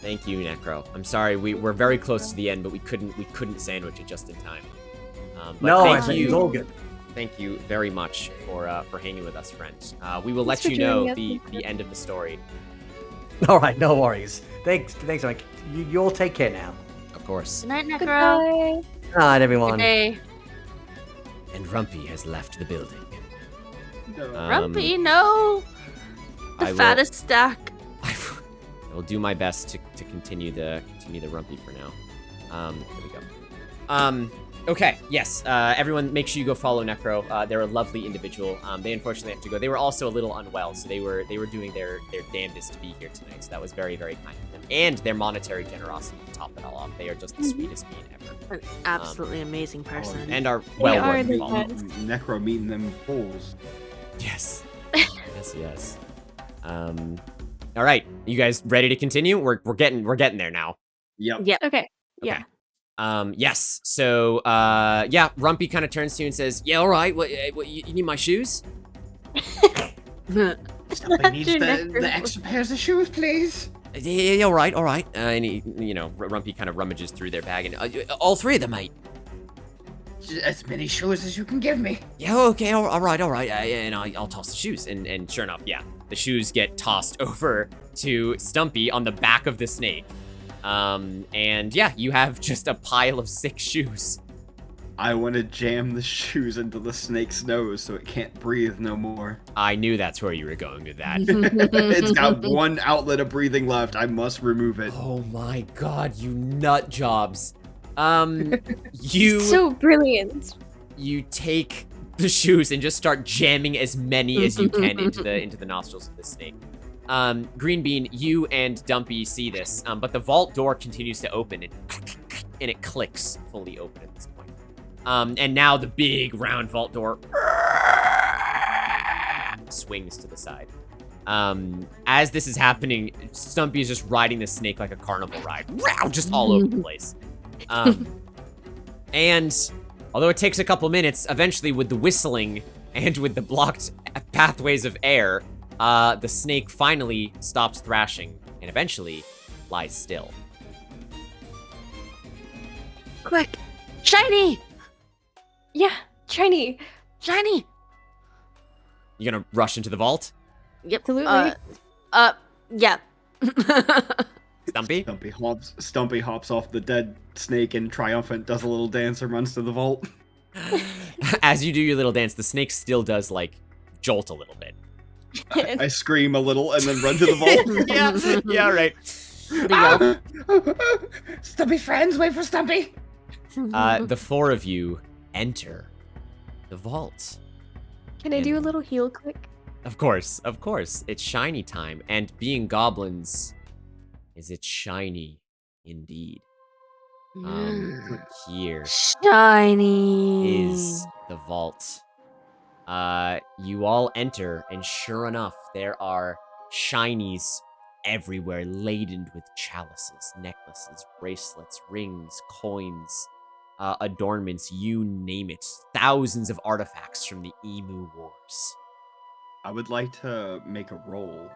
Speaker 2: Thank you, Necro. I'm sorry, we're very close to the end, but we couldn't sandwich it just in time. But
Speaker 3: No, I
Speaker 2: thank
Speaker 3: think
Speaker 2: you.
Speaker 3: it's all good.
Speaker 2: Thank you very much for hanging with us, friends. We will let you know the end of the story.
Speaker 3: All right, no worries. Thanks, Mike. You all take care now.
Speaker 2: Of course.
Speaker 9: Good night, Necro.
Speaker 6: Goodbye.
Speaker 3: Good night, everyone.
Speaker 9: Good day.
Speaker 2: And Rumpy has left the building.
Speaker 9: Rumpy, no. The
Speaker 2: I will-
Speaker 9: fattest stack.
Speaker 2: I will do my best to continue the Rumpy for now. There we go. Okay, yes. Everyone, make sure you go follow Necro. They're a lovely individual. They unfortunately have to go. They were also a little unwell, so they were doing their damnedest to be here tonight. So that was very, very kind of them. And their monetary generosity to top it all off. They are just the sweetest being ever.
Speaker 9: An absolutely amazing person.
Speaker 2: And are
Speaker 6: They
Speaker 2: well
Speaker 6: are
Speaker 2: worth
Speaker 6: the
Speaker 2: the follow.
Speaker 6: best.
Speaker 5: Necro meeting them fools.
Speaker 2: Yes. yes. All right, you guys ready to continue? We're getting there now.
Speaker 5: Yep.
Speaker 9: Yep.
Speaker 6: Okay. Yeah.
Speaker 2: Yes. So, yeah, Rumpy kind of turns to you and says, "Yeah, all right. What you need my shoes?"
Speaker 7: Somebody needs the extra pairs of shoes, please.
Speaker 2: Yeah, all right. And he, Rumpy kind of rummages through their bag and all three of them, mate.
Speaker 7: As many shoes as you can give me.
Speaker 2: Yeah, okay, all right. And I'll toss the shoes. And sure enough, yeah, the shoes get tossed over to Stumpy on the back of the snake. And yeah, you have just a pile of 6 shoes.
Speaker 5: I want to jam the shoes into the snake's nose so it can't breathe no more.
Speaker 2: I knew that's where you were going with that.
Speaker 5: It's got one outlet of breathing left. I must remove it.
Speaker 2: Oh my god, you nut jobs. You
Speaker 6: So brilliant.
Speaker 2: You take the shoes and just start jamming as many as you can into the nostrils of the snake. Green Bean, you and Dumpy see this, but the vault door continues to open and it clicks fully open at this point. And now the big round vault door swings to the side. As this is happening, Stumpy is just riding the snake like a carnival ride, just all over the place. And although it takes a couple minutes, eventually with the whistling and with the blocked pathways of air, the snake finally stops thrashing and eventually lies still.
Speaker 9: Quick, shiny,
Speaker 6: Yeah. Shiny.
Speaker 9: shiny.
Speaker 2: You gonna rush into the vault,
Speaker 9: Yep.
Speaker 6: Absolutely.
Speaker 9: Yeah.
Speaker 2: Stumpy?
Speaker 5: Stumpy hops off the dead snake and triumphant does a little dance and runs to the vault.
Speaker 2: As you do your little dance, the snake still does, like, jolt a little bit.
Speaker 5: I scream a little and then run to the vault.
Speaker 2: yeah, right.
Speaker 7: Stumpy friends, wait for Stumpy.
Speaker 2: The 4 of you enter the vault.
Speaker 6: Can I do a little heal click?
Speaker 2: Of course. It's shiny time, and being goblins, is it shiny indeed. Here
Speaker 9: Shiny.
Speaker 2: is the vault. You all enter, and sure enough, there are shinies everywhere, laden with chalices, necklaces, bracelets, rings, coins, adornments, you name it. Thousands of artifacts from the Emu Wars.
Speaker 5: I would like to make a roll.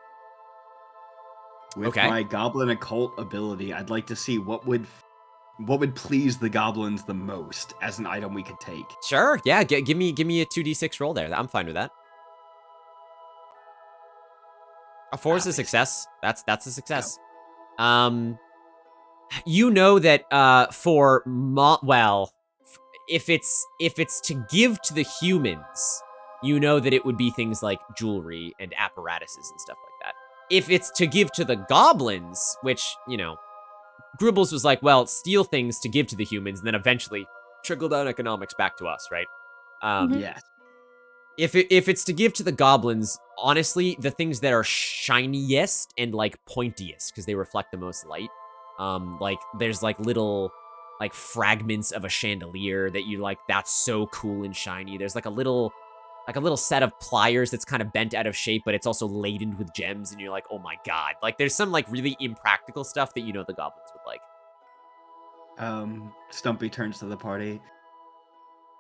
Speaker 5: With
Speaker 2: Okay.
Speaker 5: my goblin occult ability, I'd like to see what would please the goblins the most as an item we could take.
Speaker 2: Sure, yeah, give me a 2d6 roll there. I'm fine with that. A 4 is a success. That's a success. You know that if it's to give to the humans, you know that it would be things like jewelry and apparatuses and stuff like that. If it's to give to the goblins, which, Grubles was like, well, steal things to give to the humans, and then eventually trickle down economics back to us, right?
Speaker 5: Yes.
Speaker 2: If it's to give to the goblins, honestly, the things that are shiniest and like pointiest, because they reflect the most light, like there's like little like fragments of a chandelier that you like, that's so cool and shiny. There's like a little like a little set of pliers that's kind of bent out of shape, but it's also laden with gems, and you're like, oh my god. Like, there's some, like, really impractical stuff that you know the goblins would like.
Speaker 7: Stumpy turns to the party.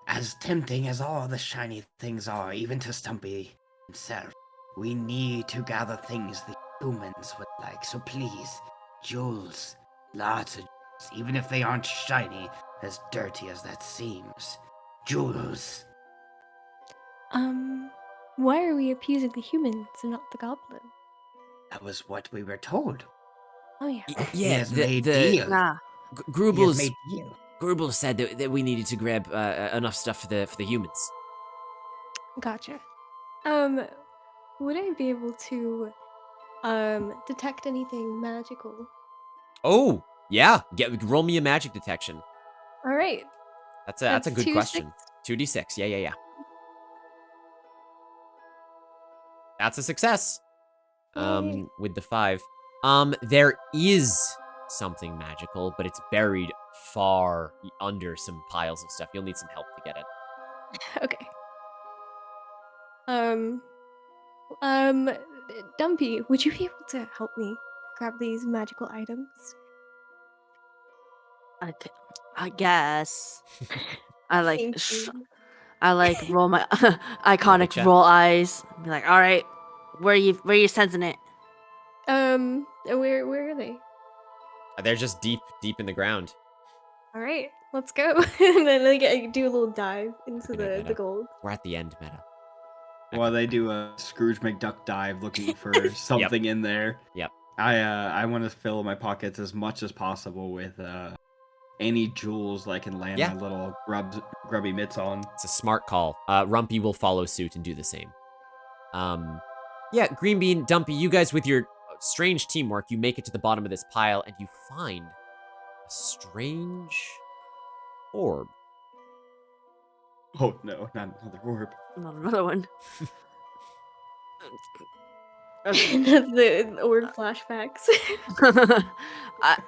Speaker 7: As tempting as all the shiny things are, even to Stumpy himself, we need to gather things the humans would like. So please, jewels, lots of jewels, even if they aren't shiny, as dirty as that seems. Jewels.
Speaker 6: Why are we appeasing the humans and not the goblin?
Speaker 7: That was what we were told.
Speaker 6: Oh yeah.
Speaker 7: He has made deal.
Speaker 9: Nah.
Speaker 7: He has made deal.
Speaker 2: Grubles said that we needed to grab enough stuff for the humans.
Speaker 6: Gotcha. Would I be able to detect anything magical?
Speaker 2: Oh, yeah. Roll me a magic detection.
Speaker 6: All right.
Speaker 2: That's a good
Speaker 6: 2d6?
Speaker 2: question. 2d6. Yeah. That's a success.
Speaker 6: Yay.
Speaker 2: With the 5. There is something magical, but it's buried far under some piles of stuff. You'll need some help to get it.
Speaker 6: Okay. Dumpy, would you be able to help me grab these magical items?
Speaker 9: I guess. I like
Speaker 6: Thank you.
Speaker 9: I like roll my iconic
Speaker 2: Gotcha.
Speaker 9: roll eyes. Be like, all right, where you sensing it?
Speaker 6: Where are they?
Speaker 2: They're just deep in the ground.
Speaker 6: All right, let's go. And then I do a little dive into
Speaker 2: Meta.
Speaker 6: the gold.
Speaker 2: We're at the end, Meta.
Speaker 5: While they do a Scrooge McDuck dive looking for something in there.
Speaker 2: Yep.
Speaker 5: I want to fill my pockets as much as possible with any jewels that I can land my little grubby mitts on.
Speaker 2: It's a smart call. Rumpy will follow suit and do the same. Yeah, Green Bean, Dumpy, you guys with your strange teamwork, you make it to the bottom of this pile and you find a strange orb.
Speaker 5: Oh no, not another orb.
Speaker 9: Not another one.
Speaker 6: The orb flashbacks.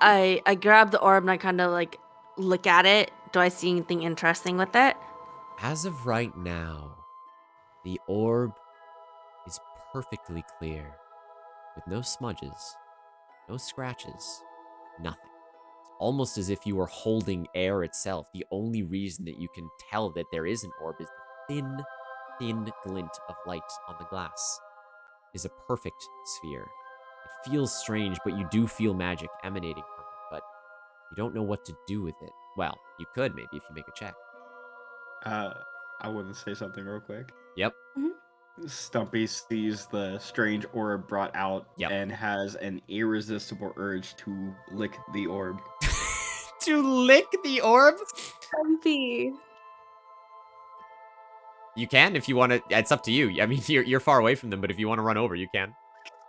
Speaker 9: I grab the orb and I kind of like look at it. Do I see anything interesting with it?
Speaker 2: As of right now, the orb is perfectly clear, with no smudges, no scratches, nothing. It's almost as if you were holding air itself. The only reason that you can tell that there is an orb is the thin glint of light on the glass. It is a perfect sphere. It feels strange, but you do feel magic emanating from it, but you don't know what to do with it. Well, you could maybe if you make a check.
Speaker 5: I want to say something real quick.
Speaker 2: Yep.
Speaker 5: Stumpy sees the strange orb brought out and has an irresistible urge to lick the orb.
Speaker 2: To lick the orb?
Speaker 6: Stumpy.
Speaker 2: You can if you want to. It's up to you. I mean, you're far away from them, but if you want to run over, you can.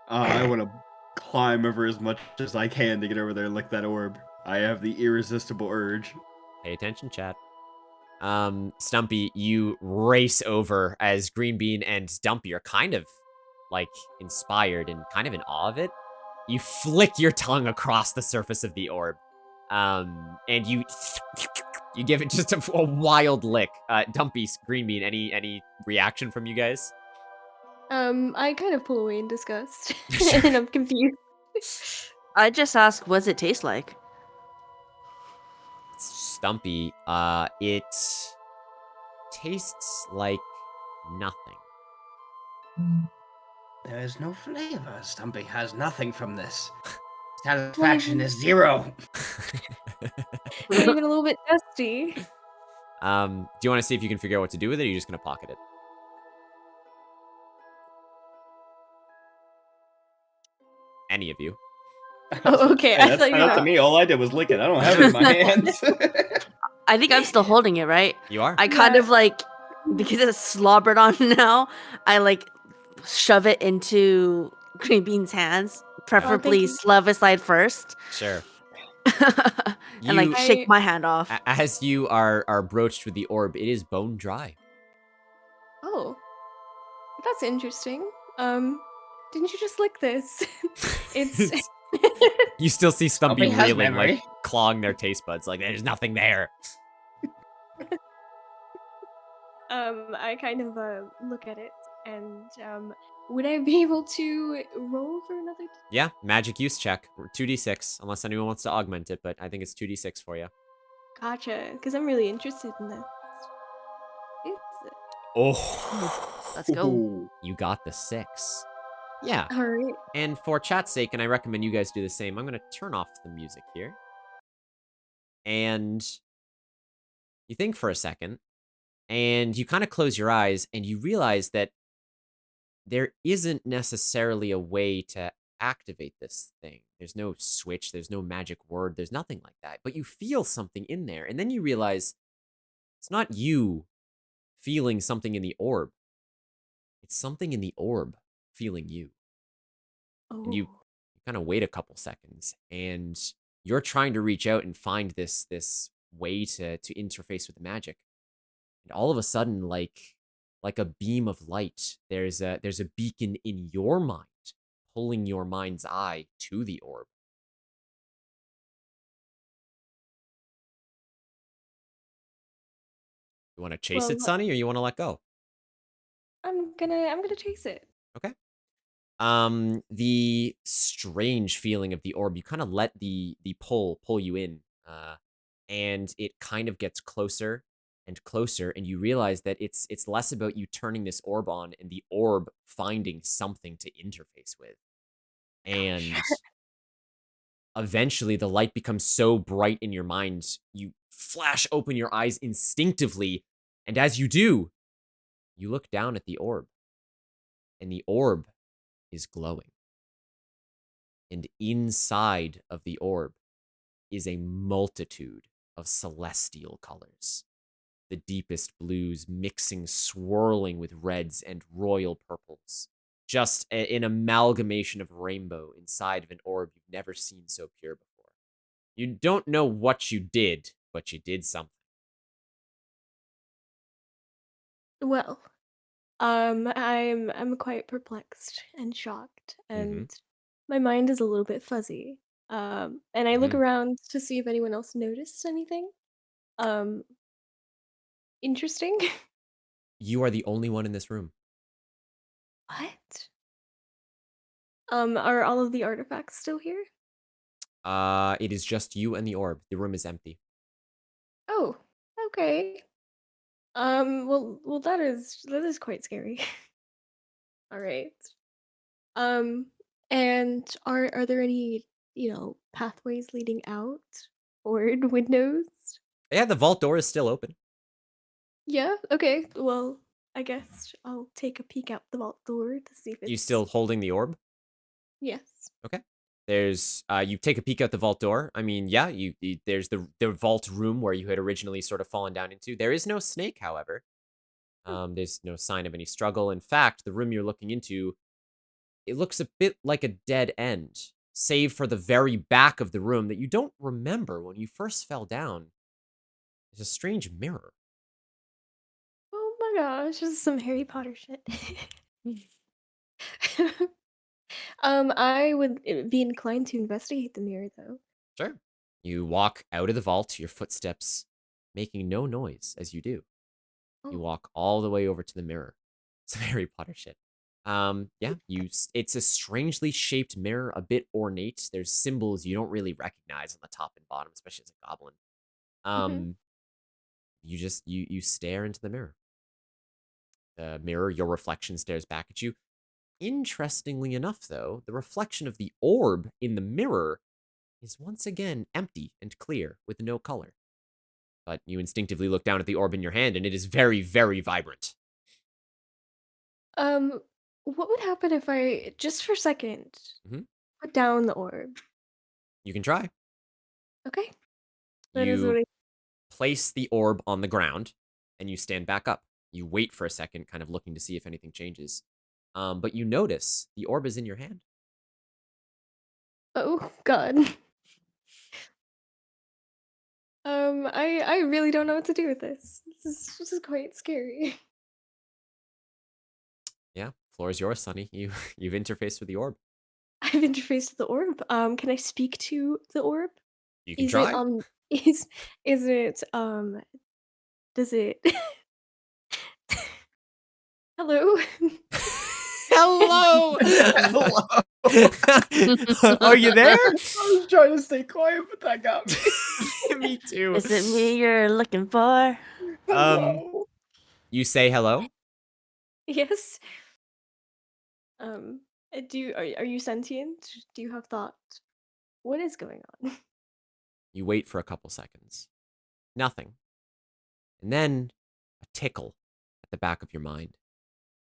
Speaker 5: I want to climb over as much as I can to get over there and lick that orb. I have the irresistible urge.
Speaker 2: Pay attention, chat. Stumpy, you race over as Green Bean and Dumpy are kind of, like, inspired and kind of in awe of it. You flick your tongue across the surface of the orb. And you give it just a wild lick. Dumpy, Green Bean, any reaction from you guys?
Speaker 6: I kind of pull away in disgust. And I'm confused.
Speaker 9: I just ask, what's it taste like?
Speaker 2: Stumpy, it tastes like nothing.
Speaker 7: There is no flavor. Stumpy has nothing from this. Satisfaction is 0.
Speaker 6: Not even a little bit dusty.
Speaker 2: Do you want to see if you can figure out what to do with it, or are you just going to pocket it? Any of you.
Speaker 6: Oh, okay.
Speaker 5: Yeah,
Speaker 6: I
Speaker 5: that's
Speaker 6: thought you
Speaker 5: not
Speaker 6: were
Speaker 5: up to me. All I did was lick it. I don't have it in my hands.
Speaker 9: I think I'm still holding it, right?
Speaker 2: You are?
Speaker 9: I kind of like, because it's slobbered on now, I like shove it into Green Bean's hands, preferably
Speaker 6: you.
Speaker 9: Slavicide first.
Speaker 2: Sure.
Speaker 9: And like shake my hand off.
Speaker 2: As you are broached with the orb, it is bone dry.
Speaker 6: Oh, that's interesting. Didn't you just lick this? It's.
Speaker 2: You still see Stumpy
Speaker 7: has
Speaker 2: reeling,
Speaker 7: memory.
Speaker 2: like clawing their taste buds, like there's nothing there.
Speaker 6: I kind of look at it, and would I be able to roll for another?
Speaker 2: Yeah, magic use check. 2d6, unless anyone wants to augment it, but I think it's 2d6 for you.
Speaker 6: Gotcha, because I'm really interested in this.
Speaker 2: Oh,
Speaker 9: Let's go.
Speaker 2: you got the 6. Yeah.
Speaker 6: All right.
Speaker 2: And for chat's sake, and I recommend you guys do the same, I'm going to turn off the music here. And you think for a second, and you kind of close your eyes, and you realize that there isn't necessarily a way to activate this thing. There's no switch, there's no magic word, there's nothing like that. But you feel something in there, and then you realize it's not you feeling something in the orb. It's something in the orb feeling you. And you kind of wait a couple seconds, and you're trying to reach out and find this way to interface with the magic. And all of a sudden, like a beam of light, there's a beacon in your mind, pulling your mind's eye to the orb. You want to chase it, Sonny, or you want to let go?
Speaker 6: I'm gonna chase it.
Speaker 2: Okay. The strange feeling of the orb, you kind of let the pull you in, and it kind of gets closer and closer, and you realize that it's less about you turning this orb on and the orb finding something to interface with. And eventually the light becomes so bright in your mind, you flash open your eyes instinctively, and as you do, you look down at the orb, and the orb is glowing. And inside of the orb is a multitude of celestial colors. The deepest blues mixing, swirling with reds and royal purples. Just an amalgamation of rainbow inside of an orb you've never seen so pure before. You don't know what you did, but you did something.
Speaker 6: Well, I'm quite perplexed and shocked, and my mind is a little bit fuzzy. And I look around to see if anyone else noticed anything. Um, interesting.
Speaker 2: You are the only one in this room.
Speaker 6: What? Are all of the artifacts still here?
Speaker 2: It is just you and the orb. The room is empty.
Speaker 6: Oh, okay. Well, that is quite scary. All right. And are there any, pathways leading out or windows?
Speaker 2: Yeah, the vault door is still open.
Speaker 6: Yeah, okay. Well, I guess I'll take a peek out the vault door to see if it's
Speaker 2: You still holding the orb?
Speaker 6: Yes.
Speaker 2: Okay. There's you take a peek out the vault door. I mean, yeah, there's the vault room where you had originally sort of fallen down into. There is no snake, however. There's no sign of any struggle. In fact, the room you're looking into, it looks a bit like a dead end, save for the very back of the room that you don't remember when you first fell down. There's a strange mirror.
Speaker 6: Oh my gosh, this is some Harry Potter shit. I would be inclined to investigate the mirror though.
Speaker 2: Sure. You walk out of the vault, your footsteps making no noise as you do. You walk all the way over to the mirror. It's Harry Potter shit. Yeah, it's a strangely shaped mirror, a bit ornate. There's symbols you don't really recognize on the top and bottom, especially as a goblin. You just you stare into the mirror. The mirror, your reflection stares back at you. Interestingly enough, though, the reflection of the orb in the mirror is once again empty and clear with no color. But you instinctively look down at the orb in your hand, and it is very, very vibrant.
Speaker 6: What would happen if I just for a second put down the orb?
Speaker 2: You can try.
Speaker 6: Okay. That is what
Speaker 2: You
Speaker 6: I
Speaker 2: place the orb on the ground, and you stand back up. You wait for a second, kind of looking to see if anything changes. But you notice the orb is in your hand.
Speaker 6: Oh God. I really don't know what to do with this. This is quite scary.
Speaker 2: Yeah, floor is yours, Sonny. You've interfaced with the orb.
Speaker 6: I've interfaced with the orb. Can I speak to the orb?
Speaker 2: You can
Speaker 6: Is
Speaker 2: try.
Speaker 6: it is it does it Hello.
Speaker 2: Hello.
Speaker 5: Hello.
Speaker 2: Are you there?
Speaker 5: I was trying to stay quiet, but that got me.
Speaker 2: Me too.
Speaker 9: Is it me you're looking for?
Speaker 5: Hello.
Speaker 2: You say hello?
Speaker 6: Yes. Um, are you sentient? Do you have thought? What is going on?
Speaker 2: You wait for a couple seconds. Nothing. And then a tickle at the back of your mind.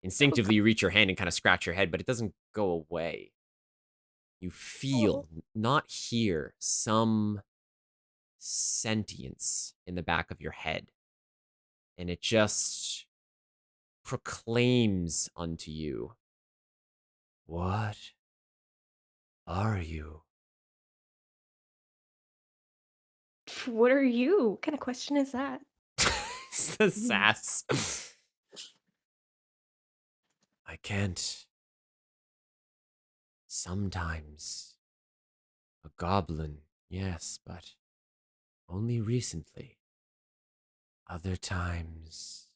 Speaker 2: Instinctively, you reach your hand and kind of scratch your head, but it doesn't go away. You feel, not hear, some sentience in the back of your head. And it just proclaims unto you, "What are you?"
Speaker 6: What are you? What kind of question is that?
Speaker 2: It's the sass. I can't. Sometimes a goblin, yes, but only recently. Other times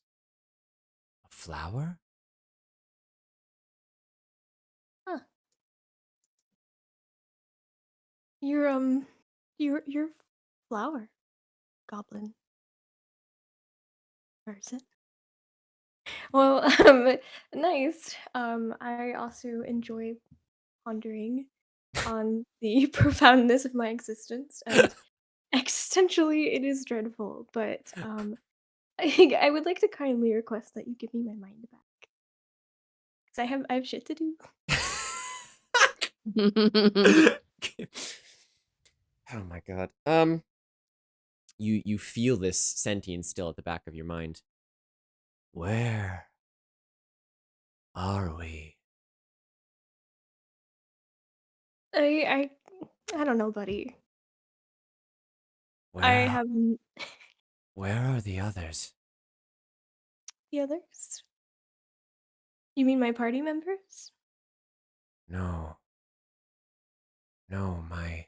Speaker 2: a flower?
Speaker 6: Huh. You're flower goblin person. Well, nice. I also enjoy pondering on the profoundness of my existence, and existentially, it is dreadful. But I would like to kindly request that you give me my mind back, because I have shit to do.
Speaker 2: Oh my god. You feel this sentience still at the back of your mind. Where are we?
Speaker 6: I I don't know, buddy. I
Speaker 2: Where
Speaker 6: have
Speaker 2: where are the others?
Speaker 6: the others. You mean my party members?
Speaker 2: No. No, my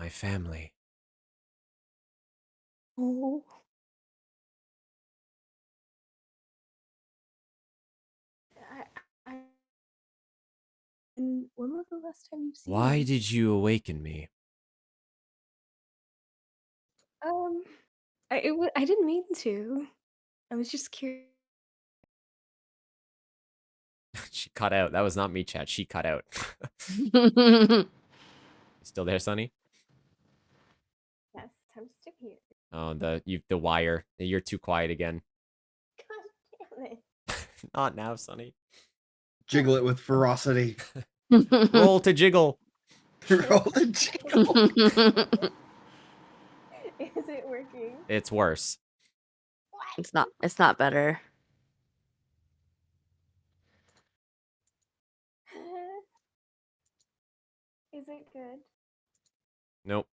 Speaker 2: family.
Speaker 6: Oh. I and when was the last time you've seen
Speaker 2: Why
Speaker 6: them?
Speaker 2: did you awaken me?
Speaker 6: Um, I didn't mean to. I was just curious.
Speaker 2: She cut out. That was not me, chat. She cut out. You still there, Sonny?
Speaker 6: Yes, I'm still here.
Speaker 2: Oh, the wire. You're too quiet again.
Speaker 6: God damn it.
Speaker 2: Not now, Sonny.
Speaker 5: Jiggle it with ferocity.
Speaker 2: Roll to jiggle.
Speaker 5: Roll to jiggle.
Speaker 6: Is it working?
Speaker 2: It's worse.
Speaker 9: It's not better.
Speaker 6: Is it good?
Speaker 2: Nope.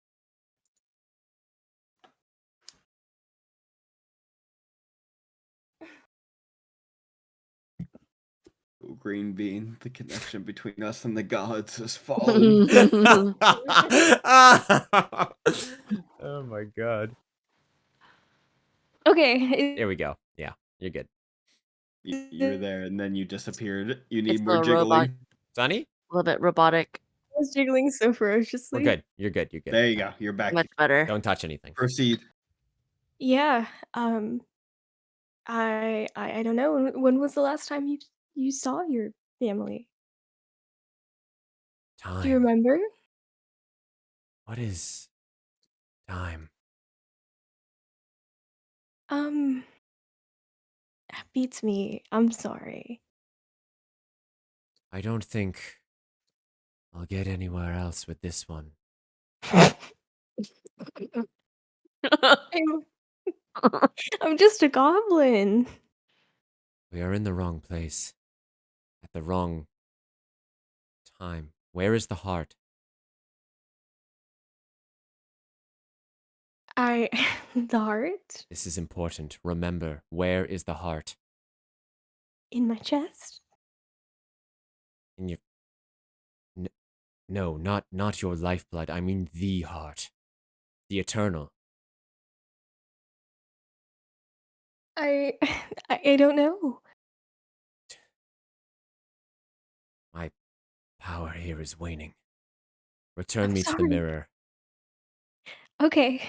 Speaker 5: Oh, green bean, the connection between us and the gods has fallen.
Speaker 2: Oh my god.
Speaker 6: Okay.
Speaker 2: There we go. Yeah, you're good.
Speaker 5: You were there and then you disappeared. You need
Speaker 9: It's
Speaker 5: more
Speaker 9: a robot.
Speaker 5: jiggling.
Speaker 2: Sonny?
Speaker 9: A little bit robotic.
Speaker 6: I was jiggling so ferociously.
Speaker 2: We're good. You're good. You're good.
Speaker 5: There you go. You're back.
Speaker 9: Much better.
Speaker 2: Don't touch anything.
Speaker 5: Proceed.
Speaker 6: Yeah. I don't know. When was the last time you saw your family? Do you
Speaker 2: Time.
Speaker 6: remember?
Speaker 2: What is time?
Speaker 6: That beats me. I'm sorry.
Speaker 2: I don't think I'll get anywhere else with this one.
Speaker 6: I'm, I'm just a goblin.
Speaker 2: We are in the wrong place. At the wrong time. Where is the heart?
Speaker 6: The heart
Speaker 2: This is important. Remember, where is the heart?
Speaker 6: in my chest.
Speaker 2: In your... No, not your lifeblood. I mean the heart. The eternal.
Speaker 6: I don't know.
Speaker 2: Power here is waning. Return
Speaker 6: I'm
Speaker 2: me to the
Speaker 6: sorry.
Speaker 2: mirror.
Speaker 6: Okay.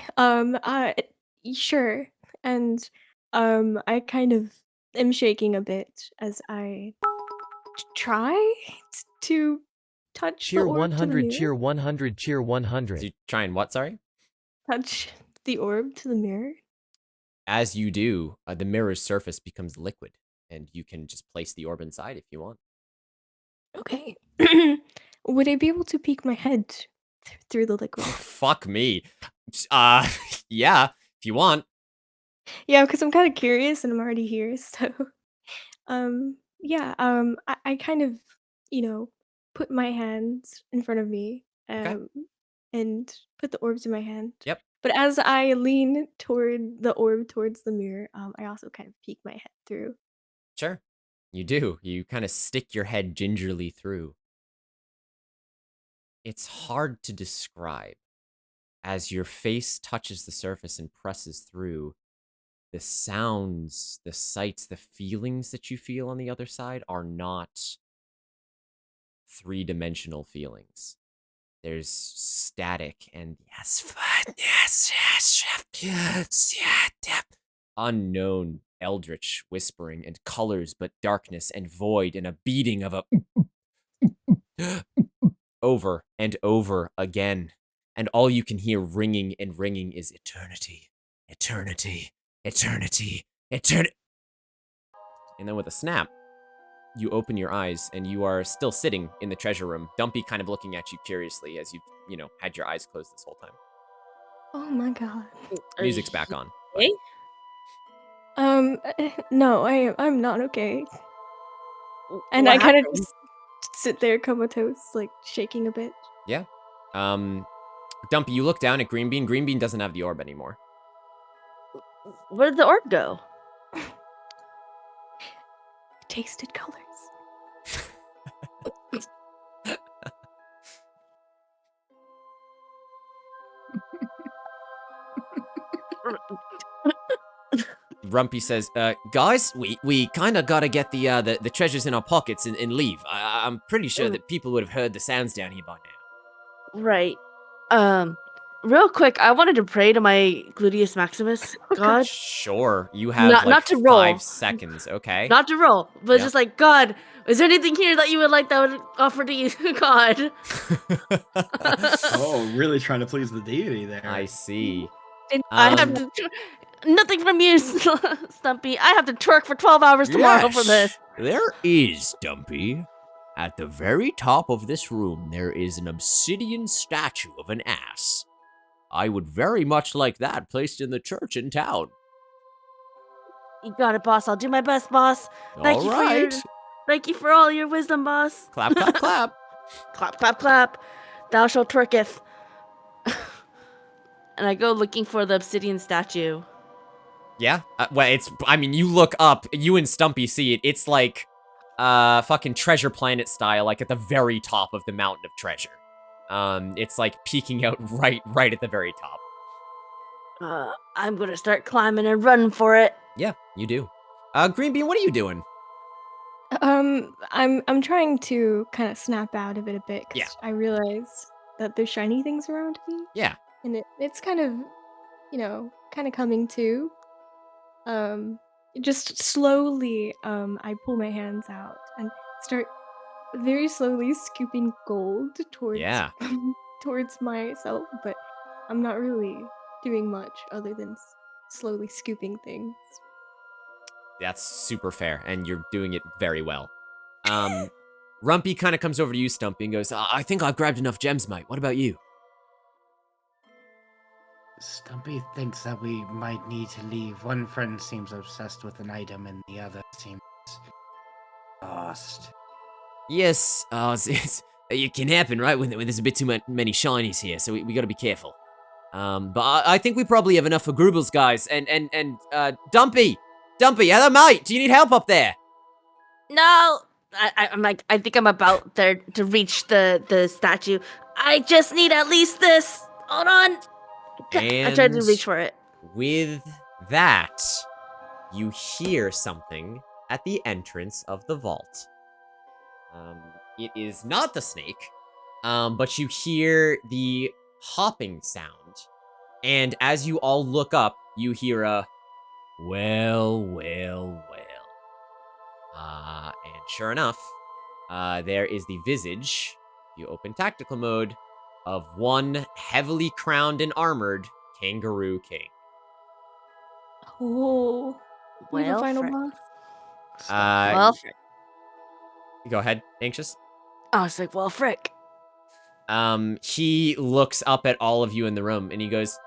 Speaker 6: Sure. And I kind of am shaking a bit as I try to touch the
Speaker 13: Cheer
Speaker 6: orb to the
Speaker 13: 100,
Speaker 6: mirror.
Speaker 13: cheer 100, cheer 100.
Speaker 2: So you try and what, sorry?
Speaker 6: Touch the orb to the mirror.
Speaker 2: As you do, the mirror's surface becomes liquid, and you can just place the orb inside if you want.
Speaker 6: Okay. Would I be able to peek my head through the liquid?
Speaker 2: Fuck me. Yeah, if you want.
Speaker 6: Yeah, because I'm kind of curious and I'm already here, so yeah, I kind of, put my hands in front of me,
Speaker 2: Okay.
Speaker 6: and put the orbs in my hand.
Speaker 2: Yep.
Speaker 6: But as I lean toward the orb towards the mirror, I also kind of peek my head through.
Speaker 2: Sure. You do. You kind of stick your head gingerly through. It's hard to describe. As your face touches the surface and presses through, the sounds, the sights, the feelings that you feel on the other side are not three-dimensional feelings. There's static and unknown eldritch whispering and colors, but darkness and void and a beating of a over and over again. And all you can hear ringing and ringing is eternity, eternity, eternity, eternity. And then with a snap, you open your eyes and you are still sitting in the treasure room, Dumpy kind of looking at you curiously as you've, had your eyes closed this whole time.
Speaker 6: Oh my god.
Speaker 2: Music's back on.
Speaker 9: Okay.
Speaker 6: No, I'm not okay. And
Speaker 9: What
Speaker 6: I kind of
Speaker 9: happened?
Speaker 6: just sit there comatose, like shaking a bit.
Speaker 2: Yeah. Dumpy, you look down at Green Bean. Green Bean doesn't have the orb anymore.
Speaker 9: Where did the orb go?
Speaker 6: Tasted colors.
Speaker 2: Rumpy says, guys, we kind of gotta get the treasures in our pockets and leave. I'm pretty sure that people would have heard the sounds down here by now.
Speaker 9: Right. Real quick, I wanted to pray to my Gluteus Maximus god.
Speaker 2: Sure, you have
Speaker 9: Not to roll.
Speaker 2: 5 seconds, okay?
Speaker 9: Not to roll, but
Speaker 2: Yeah.
Speaker 9: just like, God, is there anything here that you would like that would offer to you, God?
Speaker 5: Oh, really trying to please the deity there.
Speaker 2: I see.
Speaker 9: I have to. Nothing from you, Stumpy. I have to twerk for 12 hours tomorrow for this.
Speaker 2: There is, Dumpy. At the very top of this room, there is an obsidian statue of an ass. I would very much like that placed in the church in town.
Speaker 9: You got it, boss. I'll do my best, boss. Thank you for all your wisdom, boss.
Speaker 2: Clap, clap, clap.
Speaker 9: Clap, clap, clap. Thou shalt twerketh. And I go looking for the obsidian statue.
Speaker 2: Yeah? You look up, you and Stumpy see it. It's like, fucking Treasure Planet style, like at the very top of the mountain of treasure. It's like peeking out right at the very top.
Speaker 9: I'm gonna start climbing and running for it.
Speaker 2: Yeah, you do. Green Bean, what are you doing?
Speaker 6: I'm trying to kind of snap out of it a bit because
Speaker 2: Yeah.
Speaker 6: I realize that there's shiny things around me.
Speaker 2: Yeah.
Speaker 6: And it's kind of, kind of coming to. Just slowly, I pull my hands out and start very slowly scooping gold towards
Speaker 2: Yeah.
Speaker 6: towards myself, but I'm not really doing much other than slowly scooping things.
Speaker 2: That's super fair, and you're doing it very well. Rumpy kind of comes over to you, Stumpy, and goes, I think I've grabbed enough gems, mate. What about you?
Speaker 7: Stumpy thinks that we might need to leave. One friend seems obsessed with an item, and the other seems lost.
Speaker 2: Yes, it can happen, right? When there's a bit too many shinies here, so we gotta be careful. But I think we probably have enough for Grubles, guys. And Dumpy, hello, mate. Do you need help up there?
Speaker 9: No, I think I'm about there to reach the statue. I just need at least this. Hold on. I tried to reach for it.
Speaker 2: With that, you hear something at the entrance of the vault. it is not the snake, but you hear the hopping sound. And as you all look up, you hear a, well, well, well. And sure enough, there is the visage, you open tactical mode, of one heavily crowned and armored Kangaroo King.
Speaker 6: Oh, we have a final boss.
Speaker 9: well, frick.
Speaker 2: Go ahead, Anxious.
Speaker 9: I was like, well, frick.
Speaker 2: He looks up at all of you in the room, and he goes,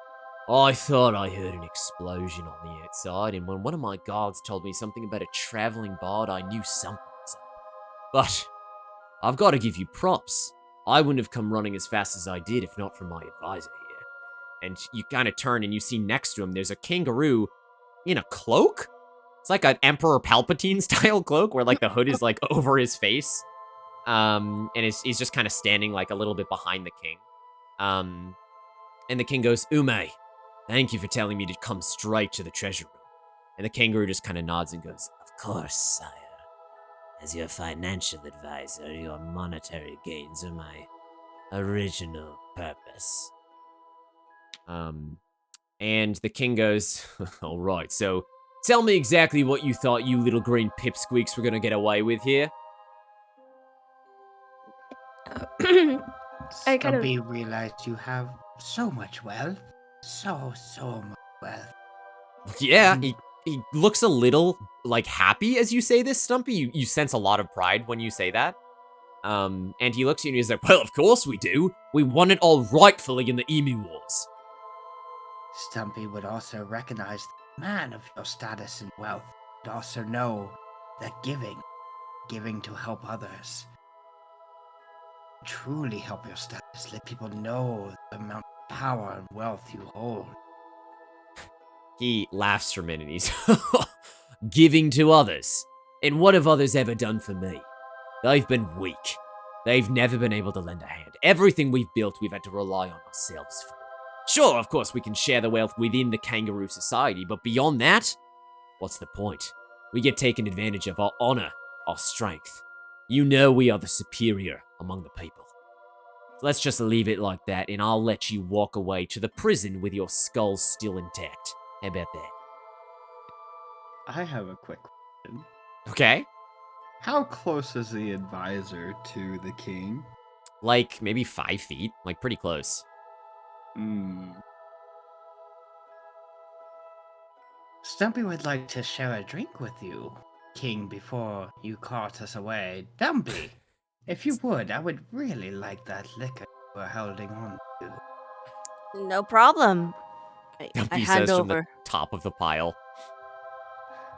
Speaker 2: I thought I heard an explosion on the outside, and when one of my guards told me something about a traveling bard, I knew something was up. But I've got to give you props. I wouldn't have come running as fast as I did if not for my advisor here. And you kind of turn and you see next to him, there's a kangaroo in a cloak? It's like an Emperor Palpatine style cloak where like the hood is like over his face. And he's just kind of standing like a little bit behind the king. And the king goes, Ume, thank you for telling me to come straight to the treasure room. And the kangaroo just kind of nods and goes, of course, sire. As your financial advisor, your monetary gains are my original purpose. And the king goes, all right, so tell me exactly what you thought you little green pipsqueaks were gonna get away with here.
Speaker 7: I kind of realized you have so much wealth. So much wealth.
Speaker 2: Yeah, he looks a little, like, happy as you say this, Stumpy. You sense a lot of pride when you say that. And he looks at you and he's like, well, of course we do. We won it all rightfully in the Emu Wars.
Speaker 7: Stumpy would also recognize the man of your status and wealth, and also know that giving to help others, truly help your status, let people know the amount of power and wealth you hold.
Speaker 2: He laughs for a minute and he's, giving to others. And what have others ever done for me? They've been weak. They've never been able to lend a hand. Everything we've built, we've had to rely on ourselves for. Sure, of course, we can share the wealth within the kangaroo society, but beyond that, what's the point? We get taken advantage of our honor, our strength. You know we are the superior among the people. So let's just leave it like that, and I'll let you walk away to the prison with your skulls still intact. How about that?
Speaker 5: I have a quick question.
Speaker 2: Okay.
Speaker 5: How close is the advisor to the king?
Speaker 2: Like, maybe 5 feet. Like, pretty close.
Speaker 7: Stumpy would like to share a drink with you, King, before you cart us away. Dumpy, if you would, I would really like that liquor you were holding on to.
Speaker 9: No problem. I
Speaker 2: Dumpy
Speaker 9: hand
Speaker 2: says
Speaker 9: over.
Speaker 2: from the top of the pile.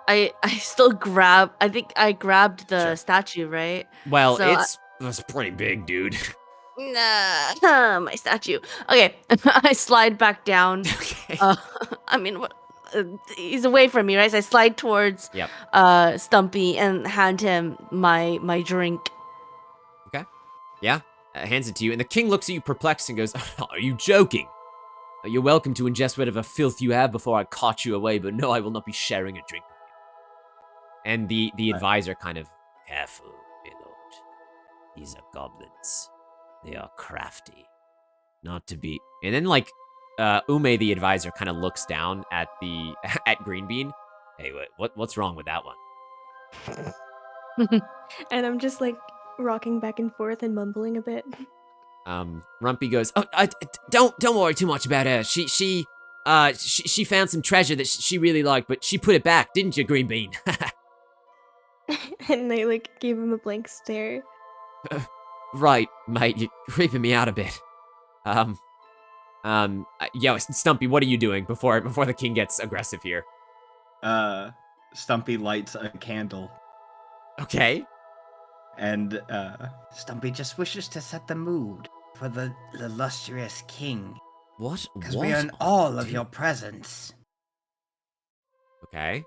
Speaker 9: I still grab. I think I grabbed the statue, right?
Speaker 2: Well,
Speaker 9: So
Speaker 2: that's pretty big, dude.
Speaker 9: Nah, my statue. Okay, I slide back down.
Speaker 2: Okay.
Speaker 9: I mean, what? He's away from me, right? So I slide towards Stumpy and hand him my drink.
Speaker 2: Okay. Yeah. Hands it to you, and the king looks at you perplexed and goes, are you joking? You're welcome to ingest whatever filth you have before I cart you away, but no, I will not be sharing a drink with you. And the advisor kind of, careful, my lord. These are goblins. They are crafty. Not to be... And then, like, Ume, the advisor, kind of looks down at at Greenbean. Hey, what's wrong with that one?
Speaker 6: And I'm just like rocking back and forth and mumbling a bit.
Speaker 2: Rumpy goes, oh, don't worry too much about her. She found some treasure that she really liked, but she put it back, didn't you, Greenbean?
Speaker 6: And I like gave him a blank stare.
Speaker 2: Right, mate, you're creeping me out a bit. Yo, Stumpy, what are you doing before the king gets aggressive here?
Speaker 5: Stumpy lights a candle.
Speaker 2: Okay.
Speaker 5: And,
Speaker 7: Stumpy just wishes to set the mood for the illustrious king.
Speaker 2: What?
Speaker 7: Because we are in all of your presence.
Speaker 2: Okay.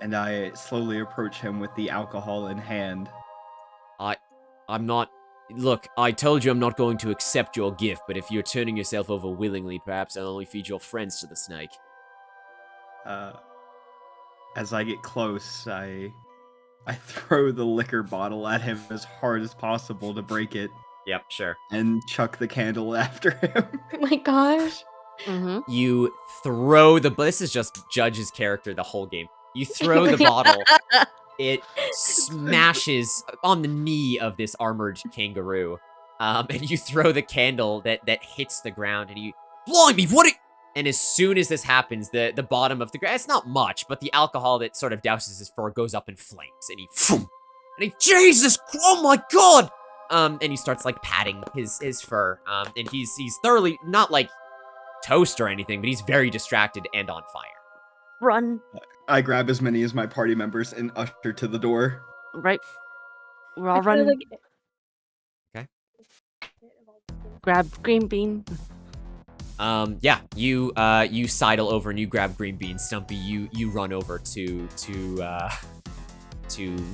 Speaker 5: And I slowly approach him with the alcohol in hand.
Speaker 2: I'm not... Look, I told you I'm not going to accept your gift, but if you're turning yourself over willingly, perhaps I'll only feed your friends to the snake.
Speaker 5: As I get close, I I throw the liquor bottle at him as hard as possible to break it.
Speaker 2: Yep, sure.
Speaker 5: And chuck the candle after him.
Speaker 6: Oh my gosh.
Speaker 2: You throw this is just Judge's character the whole game. You throw the bottle. It smashes on the knee of this armored kangaroo. And you throw the candle that hits the ground, and you, blimey, and as soon as this happens, the bottom of the ground, it's not much, but the alcohol that sort of douses his fur goes up in flames, and he, Jesus, oh my god! And he starts, like, patting his fur, and he's thoroughly, not, like, toast or anything, but he's very distracted and on fire.
Speaker 9: Run.
Speaker 5: I grab as many as my party members and usher to the door.
Speaker 9: Right. We're all running.
Speaker 2: Okay.
Speaker 9: Grab green bean.
Speaker 2: Yeah, you sidle over and you grab green bean. Stumpy, you run over to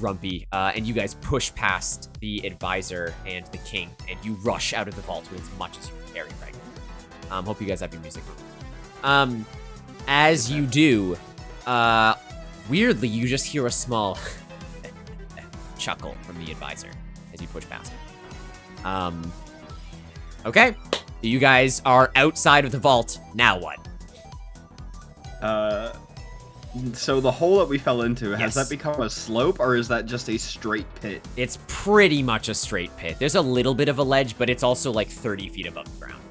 Speaker 2: Rumpy, and you guys push past the advisor and the king, and you rush out of the vault with as much as you can carry right now. Hope you guys have your music on. As you do, weirdly, you just hear a small chuckle from the advisor as you push past him. Okay, you guys are outside of the vault. Now what?
Speaker 5: So the hole that we fell into, has that become a slope, or is that just a straight pit?
Speaker 2: It's pretty much a straight pit. There's a little bit of a ledge, but it's also like 30 feet above the ground.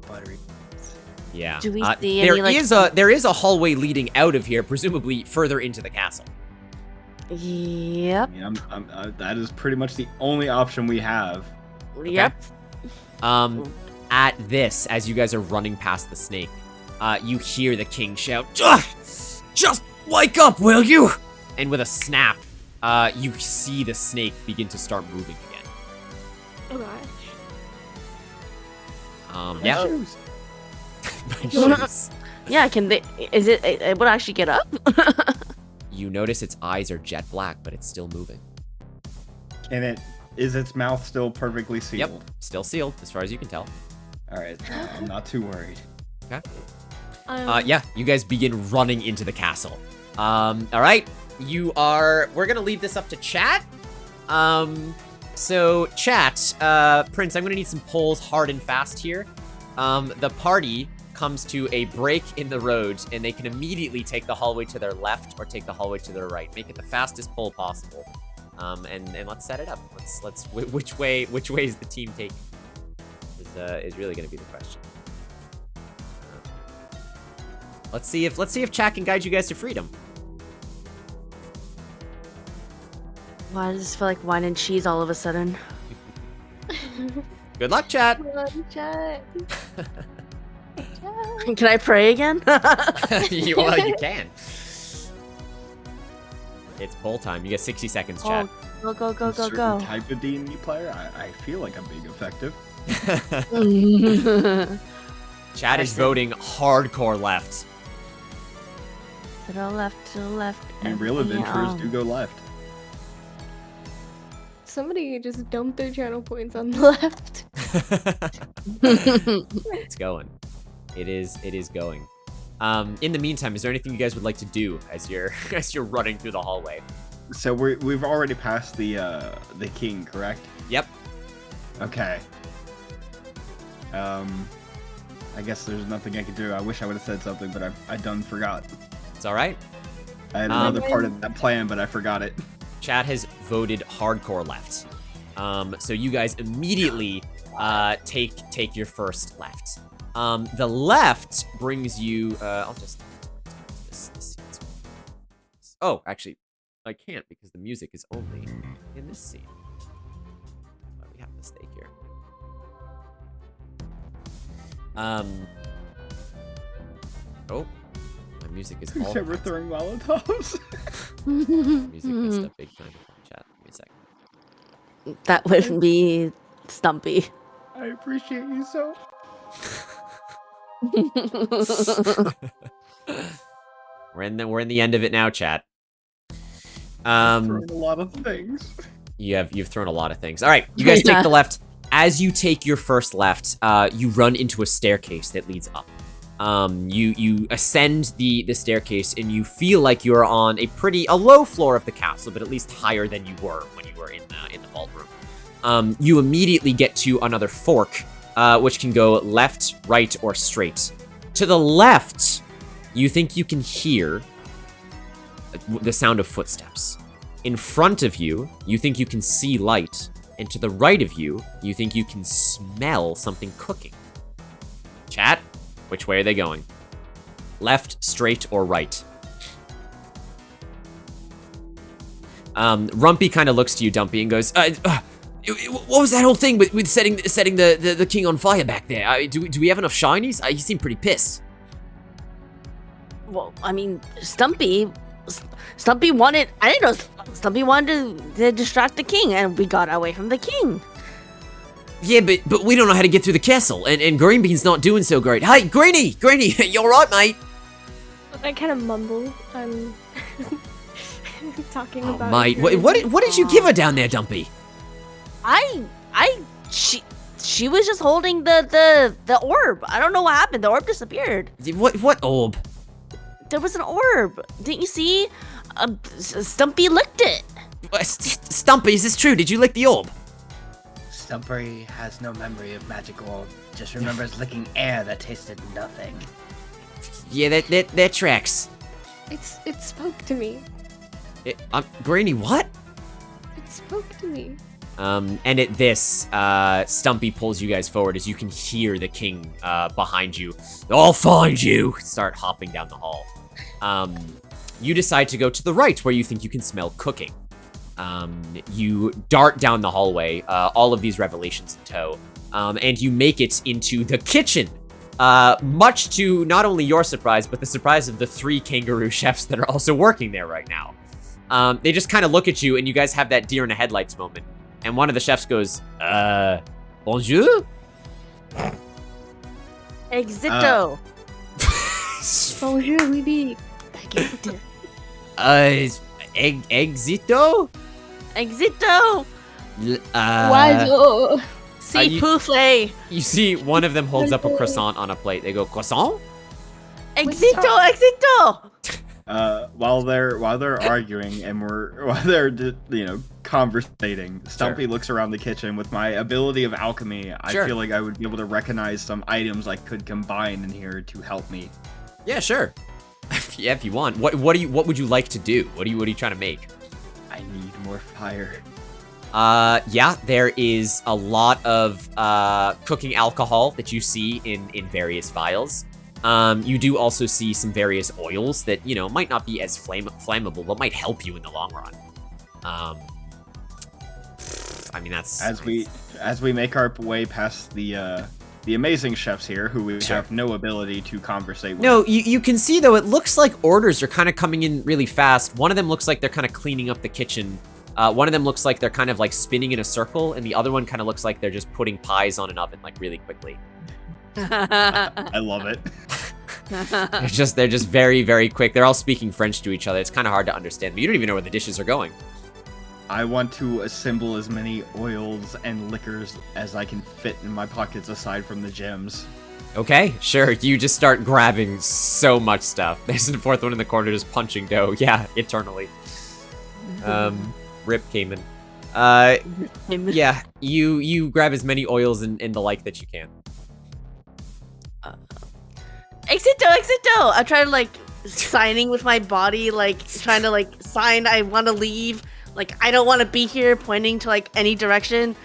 Speaker 5: Buttery.
Speaker 2: Yeah.
Speaker 9: Do we see any,
Speaker 2: there is a hallway leading out of here, presumably further into the castle.
Speaker 9: Yep.
Speaker 5: Yeah, that is pretty much the only option we have.
Speaker 9: Yep.
Speaker 2: At this, as you guys are running past the snake, you hear the king shout, "Just wake up, will you?" And with a snap, you see the snake begin to start moving again.
Speaker 6: Oh gosh.
Speaker 2: Yeah.
Speaker 5: My
Speaker 2: shoes.
Speaker 9: Yeah, can they? Is it would actually get up?
Speaker 2: You notice its eyes are jet black, but it's still moving.
Speaker 5: And is its mouth still perfectly sealed?
Speaker 2: Yep, still sealed, as far as you can tell.
Speaker 5: Alright, I'm not too worried.
Speaker 2: Okay. Yeah, you guys begin running into the castle. Alright, we're gonna leave this up to chat. So, chat, Prince, I'm gonna need some polls hard and fast here. The party comes to a break in the road, and they can immediately take the hallway to their left or take the hallway to their right. Make it the fastest poll possible. And let's set it up. Which way is the team taking? Is really gonna be the question. Let's see if chat can guide you guys to freedom.
Speaker 9: Why does this feel like wine and cheese all of a sudden?
Speaker 2: Good luck, chat.
Speaker 9: Can I pray again?
Speaker 2: Well, you can. It's poll time. You get 60 seconds, chat.
Speaker 9: Go.
Speaker 5: Certain type of D&D player, I feel like I'm being effective.
Speaker 2: Chat is voting hardcore left.
Speaker 9: To the left.
Speaker 5: Real adventurers do go left.
Speaker 6: Somebody just dumped their channel points on the left.
Speaker 2: It's going. It is going. In the meantime, is there anything you guys would like to do as you're running through the hallway?
Speaker 5: So we've already passed the king, correct?
Speaker 2: Yep.
Speaker 5: Okay. I guess there's nothing I could do. I wish I would have said something, but I done forgot.
Speaker 2: It's all right.
Speaker 5: I had another part of that plan, but I forgot it.
Speaker 2: Chat has voted hardcore left. So you guys immediately take your first left. The left brings you. I'll just. Oh, actually, I can't because the music is only in this scene. We have a mistake here. Oh, my music is all.
Speaker 5: Who's ever throwing Molotovs?
Speaker 2: Music messed up big time. Chat. Give me a second.
Speaker 9: That would be Stumpy.
Speaker 5: I appreciate you so.
Speaker 2: We're in the end of it now, chat.
Speaker 5: Thrown a lot of things.
Speaker 2: You've thrown a lot of things. All right, you guys take the left. As you take your first left, you run into a staircase that leads up. You ascend the staircase, and you feel like you're on a low floor of the castle, but at least higher than you were when you were in the vault room. You immediately get to another fork, which can go left, right, or straight. To the left, you think you can hear the sound of footsteps. In front of you, you think you can see light. And to the right of you, you think you can smell something cooking. Chat, which way are they going? Left, straight, or right? Rumpy kind of looks to you, Dumpy, and goes, what was that whole thing with setting the king on fire back there? Do we have enough shinies? He seemed pretty pissed.
Speaker 9: Well, I mean, Stumpy wanted, I didn't know, Stumpy wanted to distract the king, and we got away from the king.
Speaker 2: Yeah, but we don't know how to get through the castle, and Green Bean's not doing so great. Hey, Greenie, you alright, mate?
Speaker 6: I kind of mumble. I'm talking about.
Speaker 2: Mate, what did you give her down there, Dumpy?
Speaker 9: She was just holding the orb. I don't know what happened. The orb disappeared.
Speaker 2: What orb?
Speaker 9: There was an orb. Didn't you see? Stumpy licked it.
Speaker 2: Stumpy, is this true? Did you lick the orb?
Speaker 7: Stumpy has no memory of magic orb. Just remembers licking air that tasted nothing.
Speaker 2: Yeah, that tracks.
Speaker 6: It spoke to me.
Speaker 2: Greenie, what?
Speaker 6: It spoke to me.
Speaker 2: And at this, Stumpy pulls you guys forward as you can hear the king behind you. I'll find you! Start hopping down the hall. You decide to go to the right where you think you can smell cooking. You dart down the hallway, all of these revelations in tow, and you make it into the kitchen. Much to not only your surprise, but the surprise of the 3 kangaroo chefs that are also working there right now. They just kind of look at you, and you guys have that deer in the headlights moment. And one of the chefs goes, bonjour?
Speaker 9: Exito.
Speaker 6: Bonjour, oui, oui.
Speaker 2: Exito?
Speaker 9: Exito.
Speaker 6: Oiseau.
Speaker 9: Si pouffle.
Speaker 2: You see one of them holds up a croissant on a plate. They go, croissant?
Speaker 9: Exito.
Speaker 5: While they're arguing and while they're conversating, Stumpy looks around the kitchen. With my ability of alchemy, I feel like I would be able to recognize some items I could combine in here to help me.
Speaker 2: Yeah, sure. Yeah, if you want. What would you like to do? What are you trying to make?
Speaker 5: I need more fire.
Speaker 2: Yeah, there is a lot of cooking alcohol that you see in various vials. You do also see some various oils that, might not be as flammable, but might help you in the long run. I mean, that's...
Speaker 5: As we make our way past the amazing chefs here, who we have no ability to conversate with.
Speaker 2: No, you can see, though, it looks like orders are kind of coming in really fast. One of them looks like they're kind of cleaning up the kitchen. One of them looks like they're kind of like spinning in a circle, and the other one kind of looks like they're just putting pies on an oven like really quickly.
Speaker 5: I love it.
Speaker 2: They're just very, very quick. They're all speaking French to each other. It's kind of hard to understand, but you don't even know where the dishes are going.
Speaker 5: I want to assemble as many oils and liquors as I can fit in my pockets aside from the gems.
Speaker 2: Okay, sure. You just start grabbing so much stuff. There's the 4th one in the corner just punching dough. Yeah, eternally. Rip Cayman. Yeah, you grab as many oils and the like that you can.
Speaker 9: Exito. I'm trying to signing with my body, trying to sign I want to leave. I don't want to be here, pointing to any direction,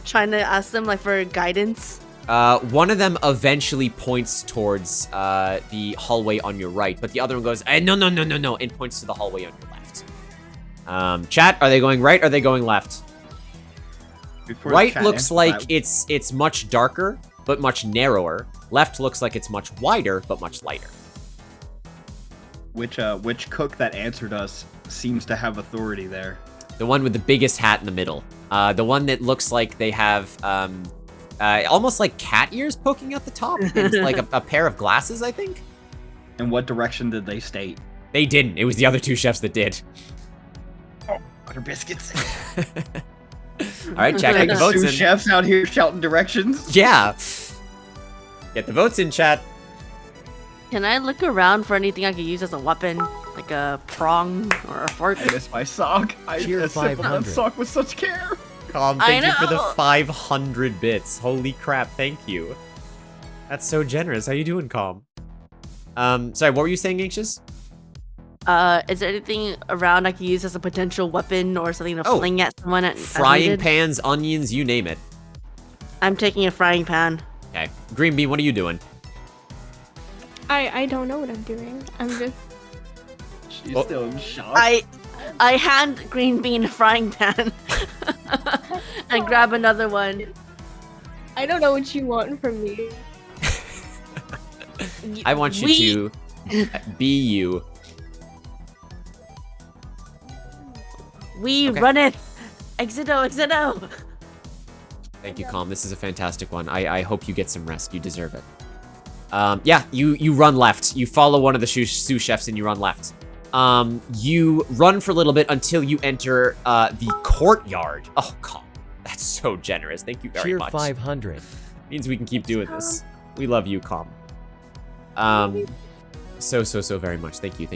Speaker 9: trying to ask them for guidance.
Speaker 2: One of them eventually points towards the hallway on your right, but the other one goes, no, and points to the hallway on your left. Chat, are they going right or are they going left? Right looks like it's much darker, but much narrower. Left looks like it's much wider, but much lighter.
Speaker 5: Which cook that answered us seems to have authority there?
Speaker 2: The one with the biggest hat in the middle. The one that looks like they have almost like cat ears poking out the top. And like a pair of glasses, I think.
Speaker 5: In what direction did they state?
Speaker 2: They didn't. It was the other 2 chefs that did.
Speaker 5: Oh, butter biscuits.
Speaker 2: All right, chat, get the votes in.
Speaker 5: 2 chefs out here shouting directions.
Speaker 2: Yeah. Get the votes in, chat.
Speaker 9: Can I look around for anything I could use as a weapon? Like a prong or a fork?
Speaker 5: I miss my sock. I
Speaker 13: Cheer
Speaker 5: assembled that
Speaker 13: 500.
Speaker 5: sock with such care.
Speaker 2: Calm, thank
Speaker 9: I
Speaker 2: you for the
Speaker 9: know.
Speaker 2: 500 bits. Holy crap, thank you. That's so generous. How you doing, Calm? Sorry, what were you saying, Anxious?
Speaker 9: Is there anything around I could use as a potential weapon or something to
Speaker 2: Oh,
Speaker 9: fling at someone as
Speaker 2: Frying
Speaker 9: needed?
Speaker 2: pans, onions, you name it.
Speaker 9: I'm taking a frying pan.
Speaker 2: Okay. Green Bean, what are you doing?
Speaker 6: I don't know what I'm doing. I'm just.
Speaker 5: She's
Speaker 2: Oh.
Speaker 5: still in shock.
Speaker 9: I hand Green Bean a frying pan and grab another one.
Speaker 6: I don't know what you want from me.
Speaker 2: I want you
Speaker 9: We-
Speaker 2: to be you.
Speaker 9: We
Speaker 2: Okay.
Speaker 9: run it. Exito.
Speaker 2: Thank you, Calm. This is a fantastic one. I hope you get some rest. You deserve it. Yeah, you run left. You follow one of the sous chefs and you run left. You run for a little bit until you enter the courtyard. Oh, Calm. That's so generous. Thank you very
Speaker 13: Cheer
Speaker 2: much.
Speaker 13: 500.
Speaker 2: Means we can keep doing this. We love you, Calm. So very much. Thank you.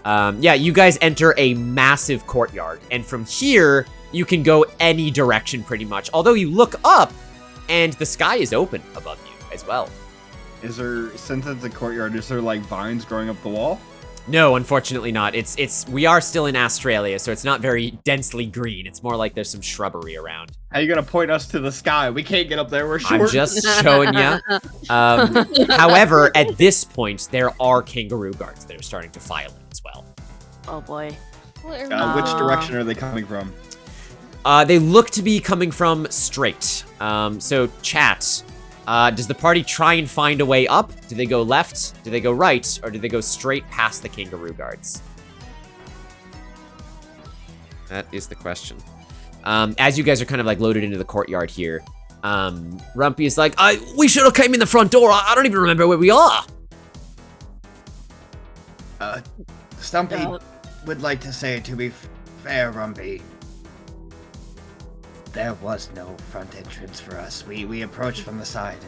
Speaker 2: Yeah, you guys enter a massive courtyard, and from here, you can go any direction pretty much. Although you look up, and the sky is open above you as well.
Speaker 5: Is there, since it's a courtyard, is there like vines growing up the wall?
Speaker 2: No, unfortunately not. We are still in Australia, so it's not very densely green. It's more like there's some shrubbery around.
Speaker 5: How you gonna point us to the sky? We can't get up there. We're short.
Speaker 2: I'm just showing you. However, at this point, there are kangaroo guards that are starting to file in as well.
Speaker 9: Oh boy.
Speaker 5: Which direction are they coming from?
Speaker 2: They look to be coming from straight. So, chat, does the party try and find a way up? Do they go left? Do they go right? Or do they go straight past the kangaroo guards? That is the question. As you guys are kind of like loaded into the courtyard here, Rumpy is like, we should have came in the front door. I don't even remember where we are.
Speaker 7: Stumpy would like to say, to be fair, Rumpy, there was no front entrance for us. We approached from the side.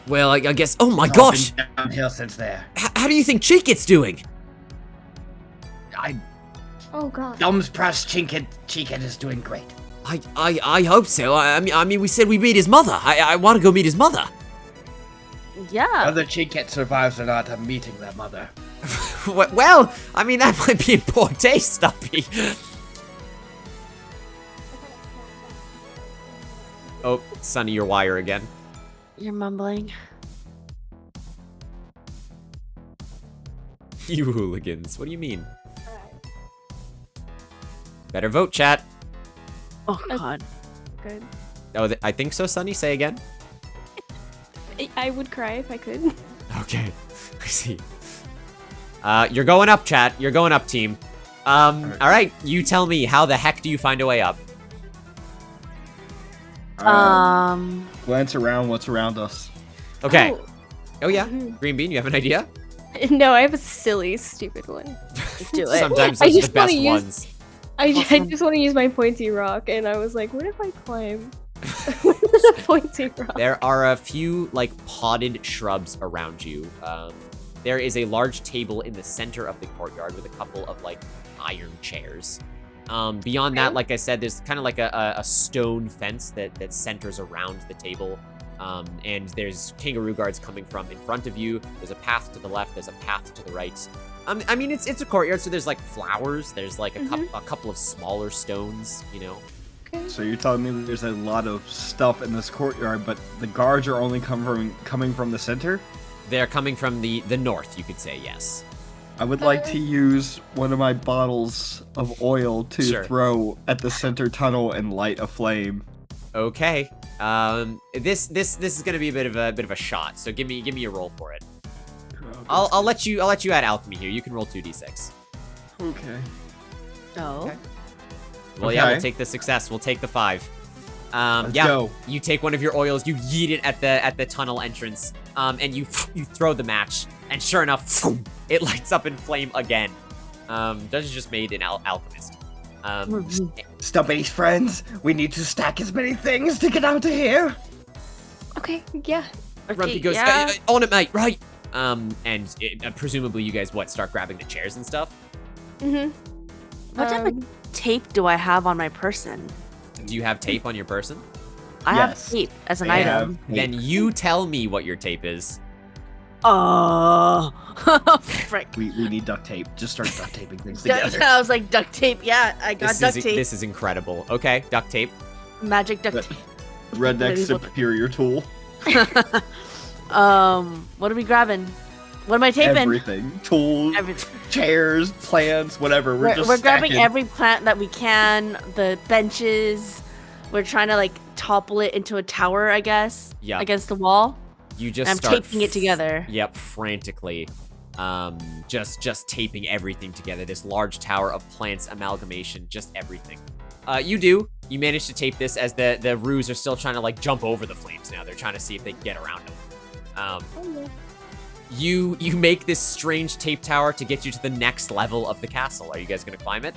Speaker 2: Well, I guess. Oh my
Speaker 7: It's all
Speaker 2: gosh!
Speaker 7: been downhill since there.
Speaker 2: How do you think Chinkit's doing?
Speaker 6: Oh god.
Speaker 7: Thumbs pressed, Chinkit is doing great.
Speaker 2: I hope so. I mean, we said we meet his mother. I want to go meet his mother.
Speaker 9: Yeah.
Speaker 7: Whether Chinkit survives or not, I'm meeting that mother.
Speaker 2: Well, I mean, that might be in poor taste, Stumpy. Oh, Sunny, your wire again.
Speaker 9: You're mumbling.
Speaker 2: You hooligans. What do you mean? Better vote, chat.
Speaker 9: Oh god.
Speaker 6: Good.
Speaker 2: Oh, I think so, Sunny. Say again.
Speaker 6: I would cry if I could.
Speaker 2: Okay, I see. You're going up, chat. You're going up, team. All right. You tell me, how the heck do you find a way up?
Speaker 5: Glance around. What's around us?
Speaker 2: Okay. Oh yeah. Green Bean, you have an idea?
Speaker 6: No, I have a silly, stupid one.
Speaker 9: Do it.
Speaker 2: Sometimes
Speaker 6: I
Speaker 2: those are
Speaker 6: just
Speaker 2: the best
Speaker 6: wanna use-
Speaker 2: ones.
Speaker 6: I just want to use my pointy rock, and I was like, what if I climb? With a pointy rock.
Speaker 2: There are a few, like, potted shrubs around you. There is a large table in the center of the courtyard with a couple of, like, iron chairs. Beyond that, like I said, there's kind of like a stone fence that centers around the table. And there's kangaroo guards coming from in front of you. There's a path to the left. There's a path to the right. I mean, it's a courtyard, so there's, like, flowers. There's, like, a couple of smaller stones, you know.
Speaker 5: So you're telling me there's a lot of stuff in this courtyard, but the guards are only coming from the center?
Speaker 2: They're coming from the north, you could say, yes.
Speaker 5: I would like to use one of my bottles of oil to
Speaker 2: Sure.
Speaker 5: throw at the center tunnel and light a flame.
Speaker 2: Okay. This is gonna be a bit of a shot. So give me a roll for it. I'll let you add alchemy here. You can roll 2d6.
Speaker 5: Okay.
Speaker 9: Oh.
Speaker 2: Okay. Well, yeah,
Speaker 5: Okay.
Speaker 2: we'll take the success. We'll take the 5.
Speaker 5: Let's
Speaker 2: Yeah.
Speaker 5: go.
Speaker 2: You take one of your oils. You yeet it at the tunnel entrance. And you throw the match. And sure enough, it lights up in flame again. Dungeon just made an alchemist.
Speaker 7: Stumpy's friends, we need to stack as many things to get out of here.
Speaker 6: Okay, yeah.
Speaker 2: Rumpy goes,
Speaker 9: yeah.
Speaker 2: on it, mate. Right. Presumably you guys, start grabbing the chairs and stuff?
Speaker 6: Mm-hmm.
Speaker 9: What type of tape do I have on my person?
Speaker 2: Do you have tape on your person?
Speaker 9: I have tape as an item.
Speaker 2: Then you tell me what your tape is.
Speaker 9: Frick.
Speaker 5: We need duct tape. Just start duct taping things together.
Speaker 9: I was like, duct tape. Yeah, I got duct tape.
Speaker 2: This is incredible. Okay, duct tape.
Speaker 9: Magic duct tape.
Speaker 5: Redneck superior tool.
Speaker 9: What are we grabbing? What am I taping?
Speaker 5: Everything. Tools, chairs, plants, whatever. We're
Speaker 9: grabbing
Speaker 5: stacking.
Speaker 9: every plant that we can. The benches. We're trying to like topple it into a tower, I guess.
Speaker 2: Yeah.
Speaker 9: Against the wall.
Speaker 2: You just
Speaker 9: I'm
Speaker 2: start
Speaker 9: taping it together.
Speaker 2: Yep, frantically. Just taping everything together. This large tower of plants, amalgamation, just everything. You manage to tape this as the roos are still trying to like jump over the flames now. They're trying to see if they can get around them. You make this strange tape tower to get you to the next level of the castle. Are you guys gonna climb it?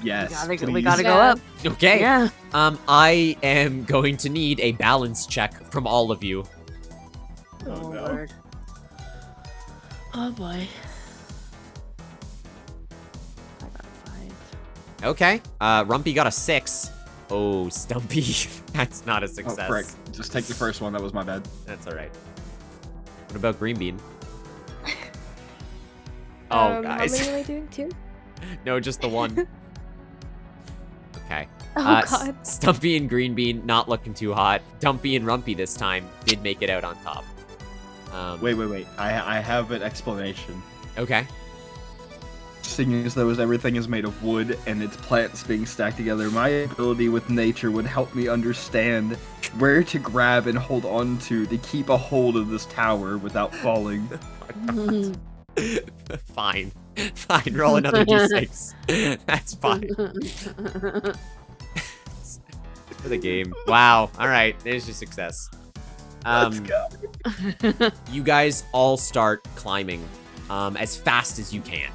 Speaker 5: Yes,
Speaker 9: we gotta go up.
Speaker 2: Okay.
Speaker 9: Yeah.
Speaker 2: I am going to need a balance check from all of you.
Speaker 9: Oh, Lord. Oh, boy. I got a 5.
Speaker 2: Okay. Rumpy got a 6. Oh, Stumpy. That's not a success.
Speaker 5: Oh, frick. Just take the first one. That was my bad.
Speaker 2: That's all right. What about Green Bean? Oh, guys.
Speaker 6: How many am I doing? 2?
Speaker 2: No, just the one. Okay.
Speaker 6: Oh, God.
Speaker 2: Stumpy and Green Bean not looking too hot. Dumpy and Rumpy this time did make it out on top.
Speaker 5: Wait. I have an explanation.
Speaker 2: Okay.
Speaker 5: Seeing as though everything is made of wood and it's plants being stacked together, my ability with nature would help me understand where to grab and hold on to keep a hold of this tower without falling.
Speaker 2: Fine. Fine, roll another d6. That's fine. For the game. Wow. All right, there's your success.
Speaker 5: Let's go.
Speaker 2: You guys all start climbing as fast as you can.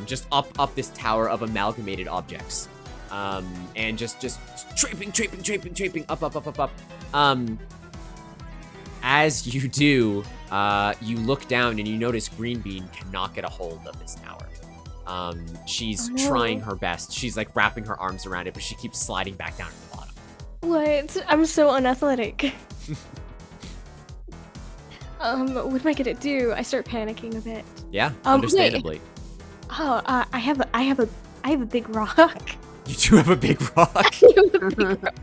Speaker 2: Just up this tower of amalgamated objects. And just traiping, up. As you do, you look down and you notice Green Bean cannot get a hold of this tower. She's trying her best. She's like wrapping her arms around it, but she keeps sliding back down to the bottom.
Speaker 6: What? I'm so unathletic. What am I gonna do? I start panicking a bit.
Speaker 2: Yeah, understandably.
Speaker 6: Wait. Oh, I have a big rock.
Speaker 2: You do have a big rock.
Speaker 6: I have a big rock.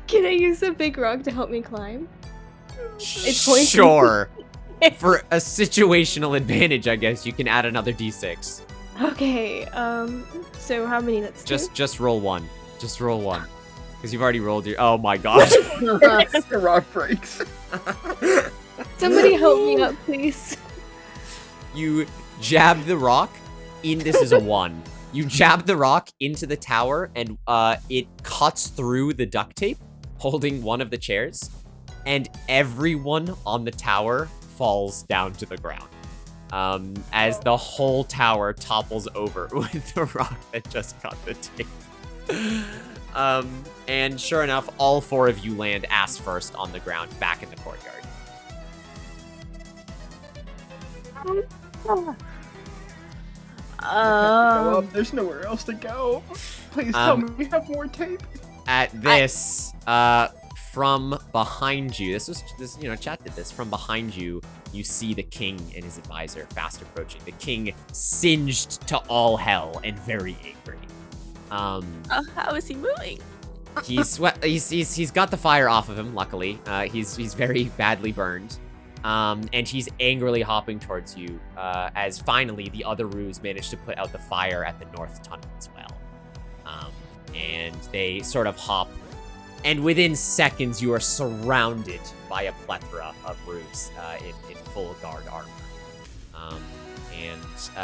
Speaker 6: Can I use a big rock to help me climb? It's pointing.
Speaker 2: Sure. For a situational advantage, I guess you can add another d6.
Speaker 6: Okay. So how many? That's 2?
Speaker 2: Just roll 1. Just roll 1. Because you've already rolled your. Oh my god.
Speaker 5: The rock breaks.
Speaker 6: Somebody help me up, please.
Speaker 2: You jab the rock in. This is a 1. You jab the rock into the tower, and it cuts through the duct tape, holding one of the chairs, and everyone on the tower falls down to the ground. As the whole tower topples over with the rock that just cut the tape. And sure enough, all 4 of you land ass first on the ground, back in the courtyard.
Speaker 5: There's nowhere else to go. Please tell me we have more tape.
Speaker 2: At this, from behind you, chat did this. From behind you, you see the king and his advisor fast approaching. The king singed to all hell and very angry.
Speaker 9: How is he moving?
Speaker 2: He's got the fire off of him. Luckily, he's very badly burned. And he's angrily hopping towards you, as finally the other roos manage to put out the fire at the north tunnel as well. And they sort of hop, and within seconds you are surrounded by a plethora of roos in full guard armor. And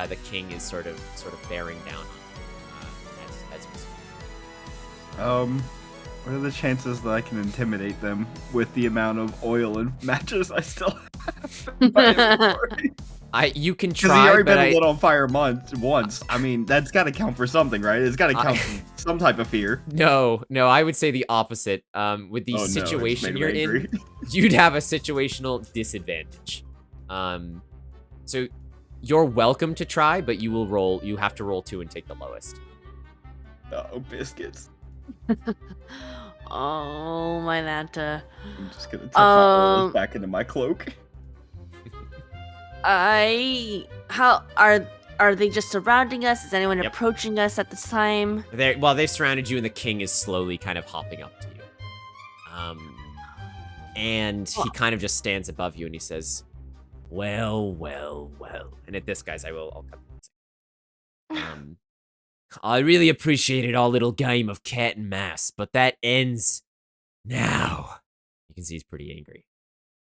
Speaker 2: the king is sort of bearing down on you as we speak.
Speaker 5: What are the chances that I can intimidate them with the amount of oil and matches I still have?
Speaker 2: You can
Speaker 5: Because
Speaker 2: try,
Speaker 5: he already
Speaker 2: but
Speaker 5: been lit on fire once. I mean, that's got to count for something, right? It's got to count for some type of fear.
Speaker 2: No, I would say the opposite. With the situation
Speaker 5: it's made
Speaker 2: you're
Speaker 5: him angry.
Speaker 2: in, you'd have a situational disadvantage. So you're welcome to try, but you have to roll 2 and take the lowest.
Speaker 5: Oh, biscuits.
Speaker 9: Oh, my Nanta.
Speaker 5: I'm just gonna tuck my oils back into my cloak.
Speaker 9: How are they just surrounding us? Is anyone approaching us at this time?
Speaker 2: They've surrounded you, and the king is slowly kind of hopping up to you. And he kind of just stands above you, and he says, "Well, well, well." And at this, guys, I'll cut this. I really appreciated our little game of cat and mouse, but that ends now. You can see he's pretty angry.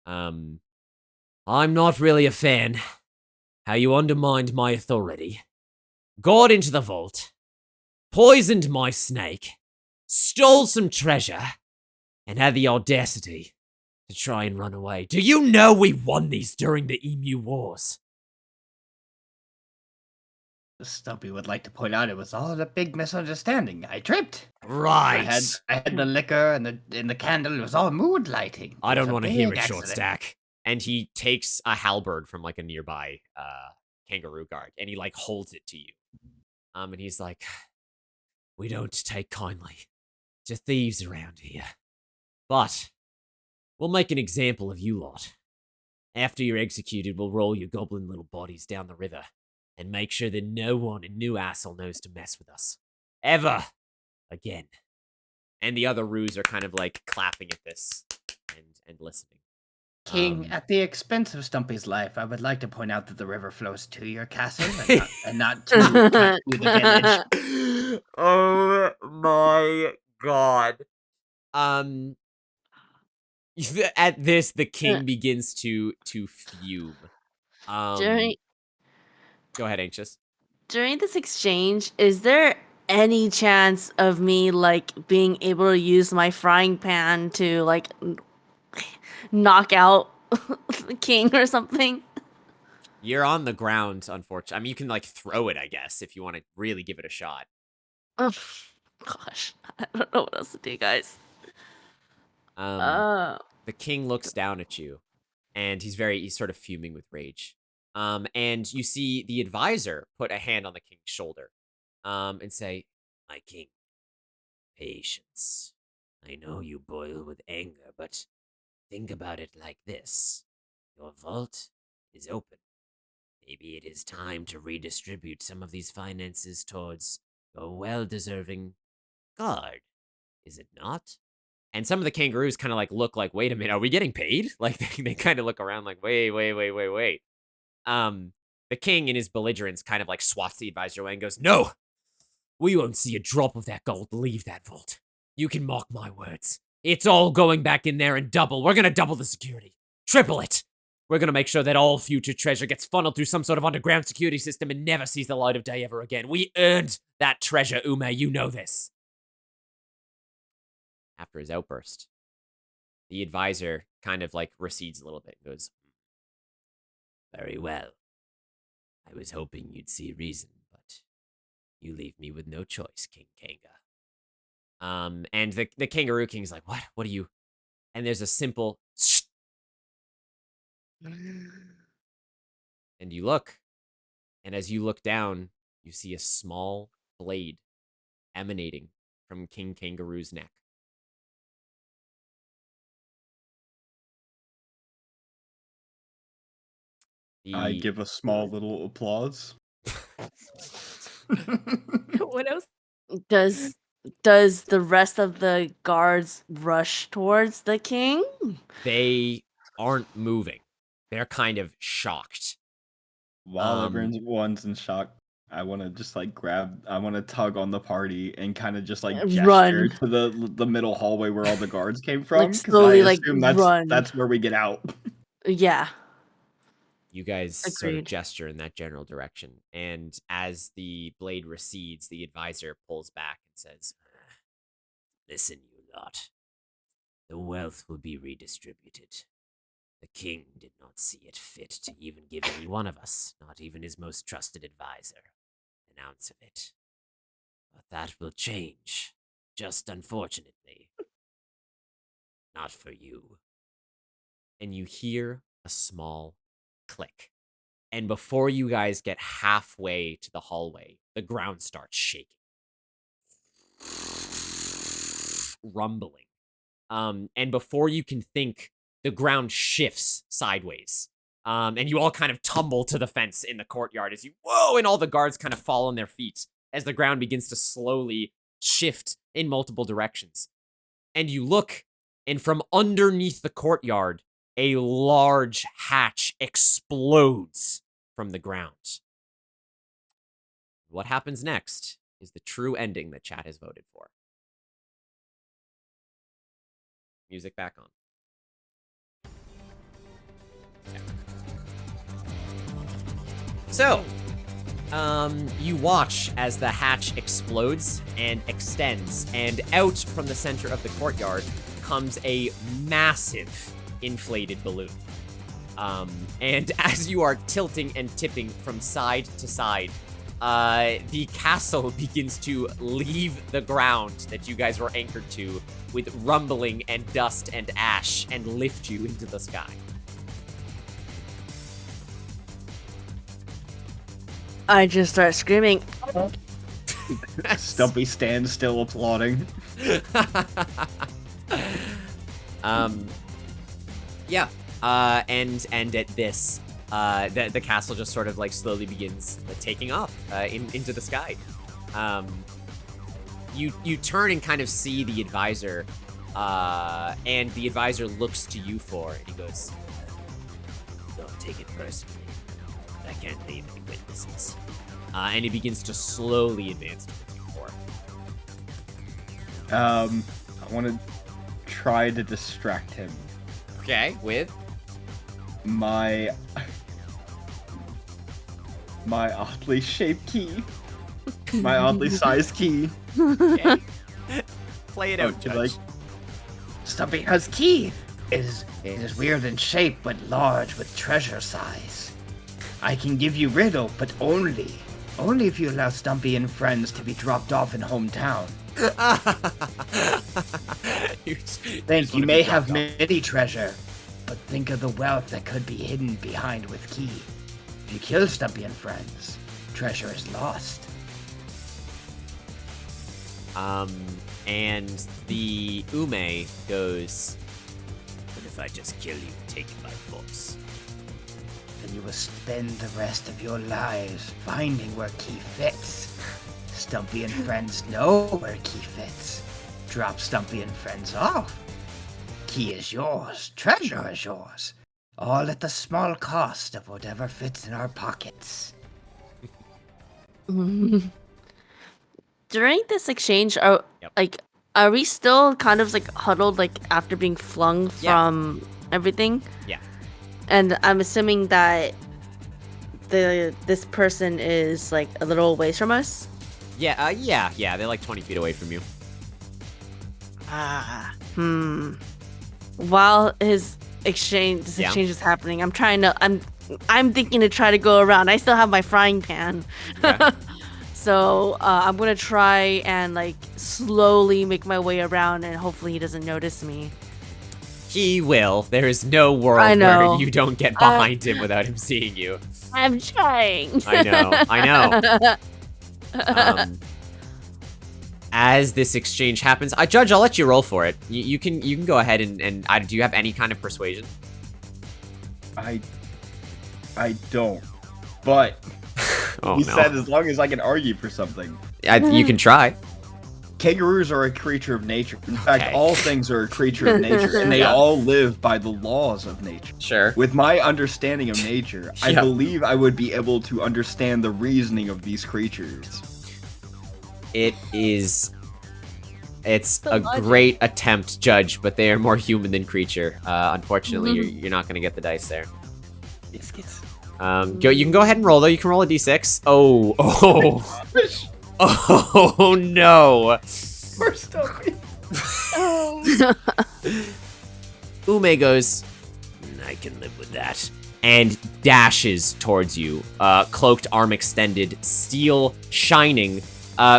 Speaker 2: I'm not really a fan. How you undermined my authority, got into the vault, poisoned my snake, stole some treasure, and had the audacity to try and run away. Do you know we won these during the Emu Wars?
Speaker 7: Stumpy would like to point out it was all a big misunderstanding. I tripped.
Speaker 2: Right.
Speaker 7: I had the liquor and the candle. It was all mood lighting.
Speaker 2: I don't want to hear it,
Speaker 7: accident.
Speaker 2: Short Stack. And he takes a halberd from like a nearby kangaroo guard, and he like holds it to you. And he's like, "We don't take kindly to thieves around here, but we'll make an example of you lot. After you're executed, we'll roll your goblin little bodies down the river and make sure that no one in New Asshole knows to mess with us. Ever again." And the other roos are kind of like clapping at this and listening.
Speaker 7: King, at the expense of Stumpy's life, I would like to point out that the river flows to your castle and not to the village.
Speaker 2: Oh my god. At this, the king begins to fume.
Speaker 9: During
Speaker 2: Go ahead, Anxious.
Speaker 9: During this exchange, is there any chance of me like being able to use my frying pan to like knock out the king or something?
Speaker 2: You're on the ground, unfortunately. I mean, you can like throw it, I guess, if you want to really give it a shot.
Speaker 9: Oh, gosh, I don't know what else to do, guys.
Speaker 2: The king looks down at you, and he's sort of fuming with rage. And you see the advisor put a hand on the king's shoulder, and say, "My king, patience. I know you boil with anger, but think about it like this. Your vault is open. Maybe it is time to redistribute some of these finances towards your well-deserving guard. Is it not?" And some of the kangaroos kind of like look like, "Wait a minute, are we getting paid?" Like they kind of look around like, wait. The king in his belligerence kind of like swats the advisor away and goes, "No, we won't see a drop of that gold leave that vault. You can mark my words. It's all going back in there and double. We're gonna double the security. Triple it. We're gonna make sure that all future treasure gets funneled through some sort of underground security system and never sees the light of day ever again. We earned that treasure, Ume. You know this." After his outburst, the advisor kind of like recedes a little bit and goes, "Very well. I was hoping you'd see reason, but you leave me with no choice, King Kanga." And the kangaroo king's like, "What? What are you?" And there's a simple shh. And you look, and as you look down, you see a small blade emanating from King Kangaroo's neck.
Speaker 5: I give a small little applause.
Speaker 6: What else?
Speaker 9: Does the rest of the guards rush towards the king?
Speaker 2: They aren't moving. They're kind of shocked.
Speaker 5: While everyone's in shock, I want to just like I want to tug on the party and kind of just like gesture
Speaker 9: Run.
Speaker 5: to the middle hallway where all the guards came from.
Speaker 9: Like
Speaker 5: 'cause
Speaker 9: slowly,
Speaker 5: I
Speaker 9: like,
Speaker 5: assume
Speaker 9: run.
Speaker 5: that's where we get out.
Speaker 9: Yeah.
Speaker 2: You guys sort of
Speaker 9: Agreed.
Speaker 2: gesture in that general direction, and as the blade recedes, the advisor pulls back and says, "Listen, you lot. The wealth will be redistributed. The king did not see it fit to even give any one of us, not even his most trusted advisor, an ounce of it. But that will change, just unfortunately. Not for you. and you hear a small click. And before you guys get halfway to the hallway, the ground starts shaking. Rumbling. And before you can think, the ground shifts sideways. And you all kind of tumble to the fence in the courtyard as you, whoa, and all the guards kind of fall on their feet as the ground begins to slowly shift in multiple directions. And you look, and from underneath the courtyard, a large hatch explodes from the ground. What happens next is the true ending that chat has voted for. Music back on. Okay. So, you watch as the hatch explodes and extends, and out from the center of the courtyard comes a massive inflated balloon. And as you are tilting and tipping from side to side, the castle begins to leave the ground that you guys were anchored to with rumbling and dust and ash and lift you into the sky.
Speaker 9: I just start screaming.
Speaker 5: Stumpy stands still applauding.
Speaker 2: Yeah. And at this, the castle just sort of like slowly begins taking off into the sky. You turn and kind of see the advisor, and the advisor looks to you and he goes, "Don't take it personally. I can't leave any witnesses." And he begins to slowly advance towards you four.
Speaker 5: I want to try to distract him.
Speaker 2: Okay, with?
Speaker 5: My oddly shaped key. My oddly sized key.
Speaker 2: Okay. Play it out, Judge.
Speaker 5: Like,
Speaker 7: Stumpy has key. It is weird in shape, but large with treasure size. I can give you riddle, but only if you allow Stumpy and friends to be dropped off in hometown. Think you may have many treasure, but think of the wealth that could be hidden behind with key. If you kill Stumpy and friends, treasure is lost.
Speaker 2: And the Ume goes, "But if I just kill you, take my force?"
Speaker 7: Then you will spend the rest of your lives finding where key fits. Stumpy and friends know where key fits. Drop Stumpy and friends off. Key is yours, treasure is yours. All at the small cost of whatever fits in our pockets.
Speaker 9: During this exchange, are we still kind of like huddled like after being flung from everything?
Speaker 2: Yeah.
Speaker 9: And I'm assuming that this person is like a little ways from us.
Speaker 2: Yeah, they're like 20 feet away from you.
Speaker 9: While this exchange is happening, I'm thinking to try to go around. I still have my frying pan.
Speaker 2: Okay.
Speaker 9: So I'm gonna try and like slowly make my way around, and hopefully he doesn't notice me.
Speaker 2: He will. There is no world where you don't get behind him without him seeing you.
Speaker 9: I'm trying.
Speaker 2: I know. As this exchange happens, Judge, I'll let you roll for it. You can go ahead and do you have any kind of persuasion?
Speaker 5: I don't. But he said as long as I can argue for something.
Speaker 2: You can try.
Speaker 5: Kangaroos are a creature of nature. In fact, all things are a creature of nature, and they all live by the laws of nature.
Speaker 2: Sure.
Speaker 5: With my understanding of nature, I believe I would be able to understand the reasoning of these creatures.
Speaker 2: It's a great attempt, Judge, but they are more human than creature. Unfortunately, you're not going to get the dice there.
Speaker 5: Biscuits.
Speaker 2: You can go ahead and roll, though. You can roll a d6. Oh no!
Speaker 5: Poor Stumpy.
Speaker 2: Ume goes, "I can live with that," and dashes towards you, cloaked arm extended, steel shining.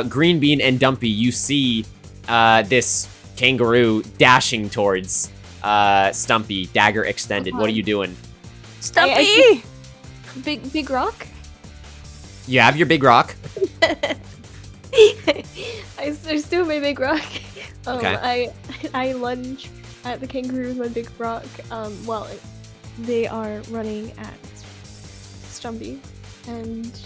Speaker 2: Green Bean and Dumpy, you see this kangaroo dashing towards Stumpy, dagger extended. What are you doing?
Speaker 4: Stumpy!
Speaker 6: Big rock?
Speaker 2: You have your big rock.
Speaker 6: I still my big rock.
Speaker 2: Okay.
Speaker 6: I lunge at the kangaroo with my big rock. They are running at Stumpy, and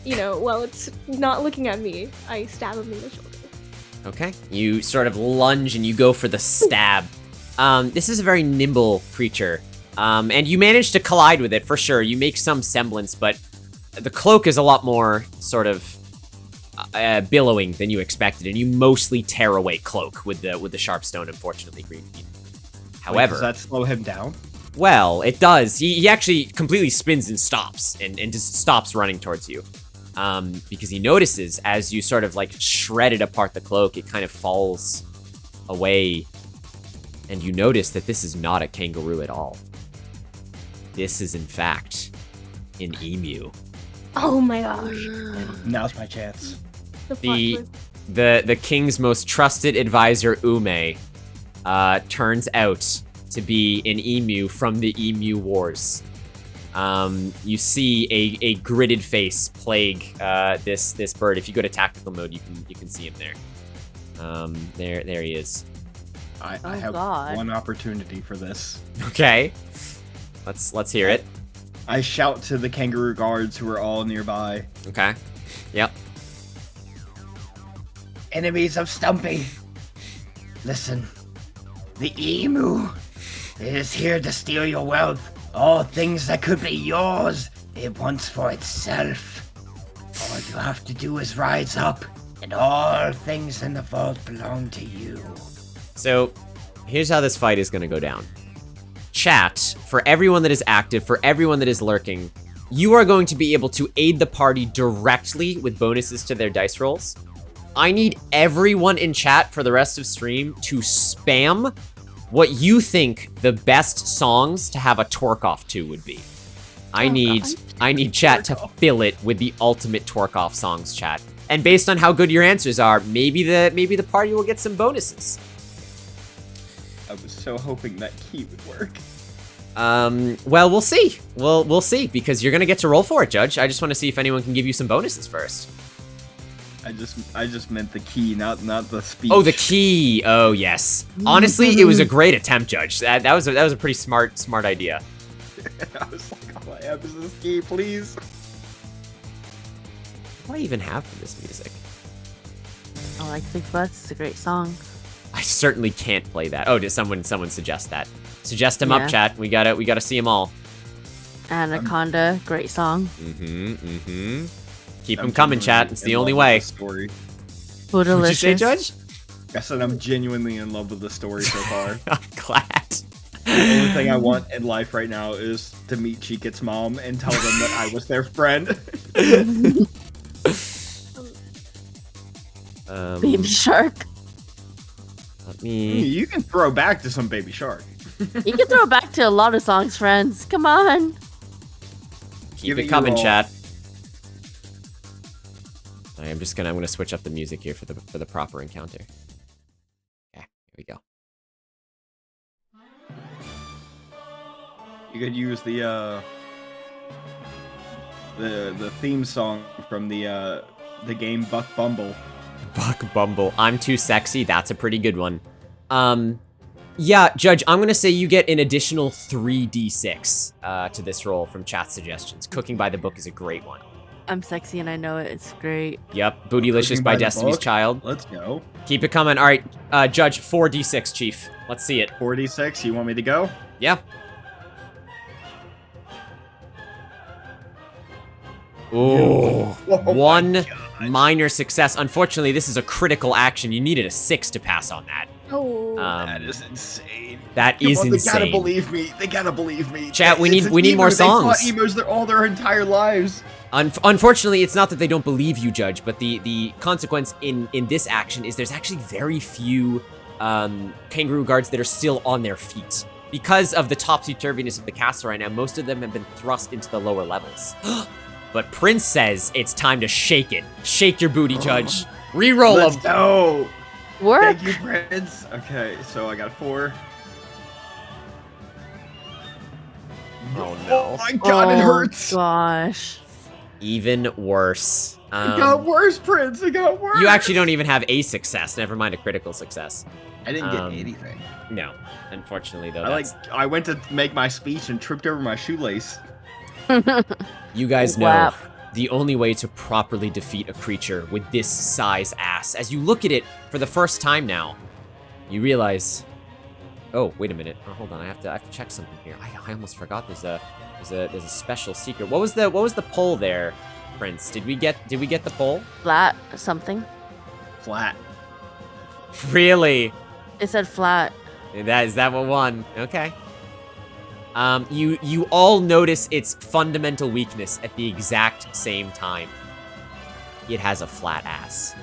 Speaker 6: while it's not looking at me, I stab him in the shoulder.
Speaker 2: Okay. You sort of lunge and you go for the stab. This is a very nimble creature. And you manage to collide with it for sure. You make some semblance, but the cloak is a lot more sort of billowing than you expected, and you mostly tear away cloak with the sharp stone, unfortunately, Green Bean. However,
Speaker 5: does that slow him down?
Speaker 2: Well, it does. He actually completely spins and stops, and just stops running towards you. Because he notices as you sort of like shredded apart the cloak, it kind of falls away, and you notice that this is not a kangaroo at all. This is, in fact, an emu.
Speaker 6: Oh my gosh.
Speaker 5: Now's my chance.
Speaker 2: The king's most trusted advisor, Ume, turns out to be an emu from the Emu Wars. You see a gritted face plague this bird. If you go to tactical mode, you can see him there. There he is.
Speaker 5: I have one opportunity for this.
Speaker 2: Okay. Let's hear it.
Speaker 5: I shout to the kangaroo guards who are all nearby.
Speaker 2: Okay. Yep.
Speaker 7: Enemies of Stumpy, listen. The emu is here to steal your wealth. All things that could be yours, it wants for itself. All you have to do is rise up, and all things in the vault belong to you.
Speaker 2: So, here's how this fight is going to go down. Chat, for everyone that is active, for everyone that is lurking, you are going to be able to aid the party directly with bonuses to their dice rolls. I need everyone in chat for the rest of stream to spam what you think the best songs to have a twerk off to would be. I need chat to fill it with the ultimate twerk off songs, chat. And based on how good your answers are, maybe the party will get some bonuses.
Speaker 5: I was so hoping that key would work.
Speaker 2: Well, we'll see. We'll see, because you're gonna get to roll for it, Judge. I just want to see if anyone can give you some bonuses first.
Speaker 5: I just meant the key, not the speech.
Speaker 2: Oh, the key. Oh, yes. Honestly, it was a great attempt, Judge. That was a pretty smart idea.
Speaker 5: I was like, all I have is this key, please.
Speaker 2: What do I even have for this music?
Speaker 9: I like Big Butts. It's a great song.
Speaker 2: I certainly can't play that. Oh, did someone suggest that? Suggest him up, chat. We gotta see them all.
Speaker 9: Anaconda, great song.
Speaker 2: Keep them coming, chat. It's the only way.
Speaker 5: Story.
Speaker 2: What'd you say, Judge?
Speaker 5: I said I'm genuinely in love with the story so far.
Speaker 2: I'm glad.
Speaker 5: The only thing I want in life right now is to meet Cheekit's mom and tell them that I was their friend.
Speaker 9: Baby Shark.
Speaker 2: Let me...
Speaker 5: You can throw back to some Baby Shark.
Speaker 9: You can throw back to a lot of songs, friends. Come on.
Speaker 2: Keep it coming, chat. I'm gonna switch up the music here for the proper encounter. Okay, here we go.
Speaker 5: You could use the theme song from the game Buck Bumble.
Speaker 2: Buck Bumble. I'm too sexy. That's a pretty good one. Yeah, Judge, I'm gonna say you get an additional 3d6 to this roll from chat suggestions. Cooking by the Book is a great one.
Speaker 9: I'm sexy and I know it. It's great.
Speaker 2: Yep, Bootylicious by Destiny's Child.
Speaker 5: Let's go.
Speaker 2: Keep it coming. All right, Judge, 4d6, Chief. Let's see it.
Speaker 5: 4d6. You want me to go?
Speaker 2: Yeah. Ooh, one minor success. Unfortunately, this is a critical action. You needed a 6 to pass on that.
Speaker 6: Oh,
Speaker 5: that is insane.
Speaker 2: That is insane.
Speaker 5: They gotta believe me. They gotta believe me.
Speaker 2: Chat, we need more songs.
Speaker 5: They fought emos all their entire lives.
Speaker 2: Unfortunately, it's not that they don't believe you, Judge, but the consequence in this action is there's actually very few kangaroo guards that are still on their feet. Because of the topsy-turviness of the castle right now, most of them have been thrust into the lower levels. But Prince says it's time to shake it. Shake your booty, Judge. Reroll them.
Speaker 5: Let's go.
Speaker 9: Work.
Speaker 5: Thank you, Prince. Okay, so I got 4.
Speaker 2: Oh no.
Speaker 5: Oh my god, it hurts.
Speaker 9: Gosh.
Speaker 2: Even worse.
Speaker 5: It got worse, Prince. It got worse.
Speaker 2: You actually don't even have a success, never mind a critical success.
Speaker 5: I didn't get anything.
Speaker 2: No, unfortunately though.
Speaker 5: I went to make my speech and tripped over my shoelace.
Speaker 2: You guys know
Speaker 9: Wow.
Speaker 2: the only way to properly defeat a creature with this size ass. As you look at it for the first time now, you realize, oh, wait a minute. Oh, hold on, I have to check something here. I almost forgot there's a special secret. What was the poll there, Prince? Did we get the poll?
Speaker 9: Flat something.
Speaker 5: Flat.
Speaker 2: Really?
Speaker 9: It said flat.
Speaker 2: Is that what won? Okay. You all notice its fundamental weakness at the exact same time. It has a flat ass.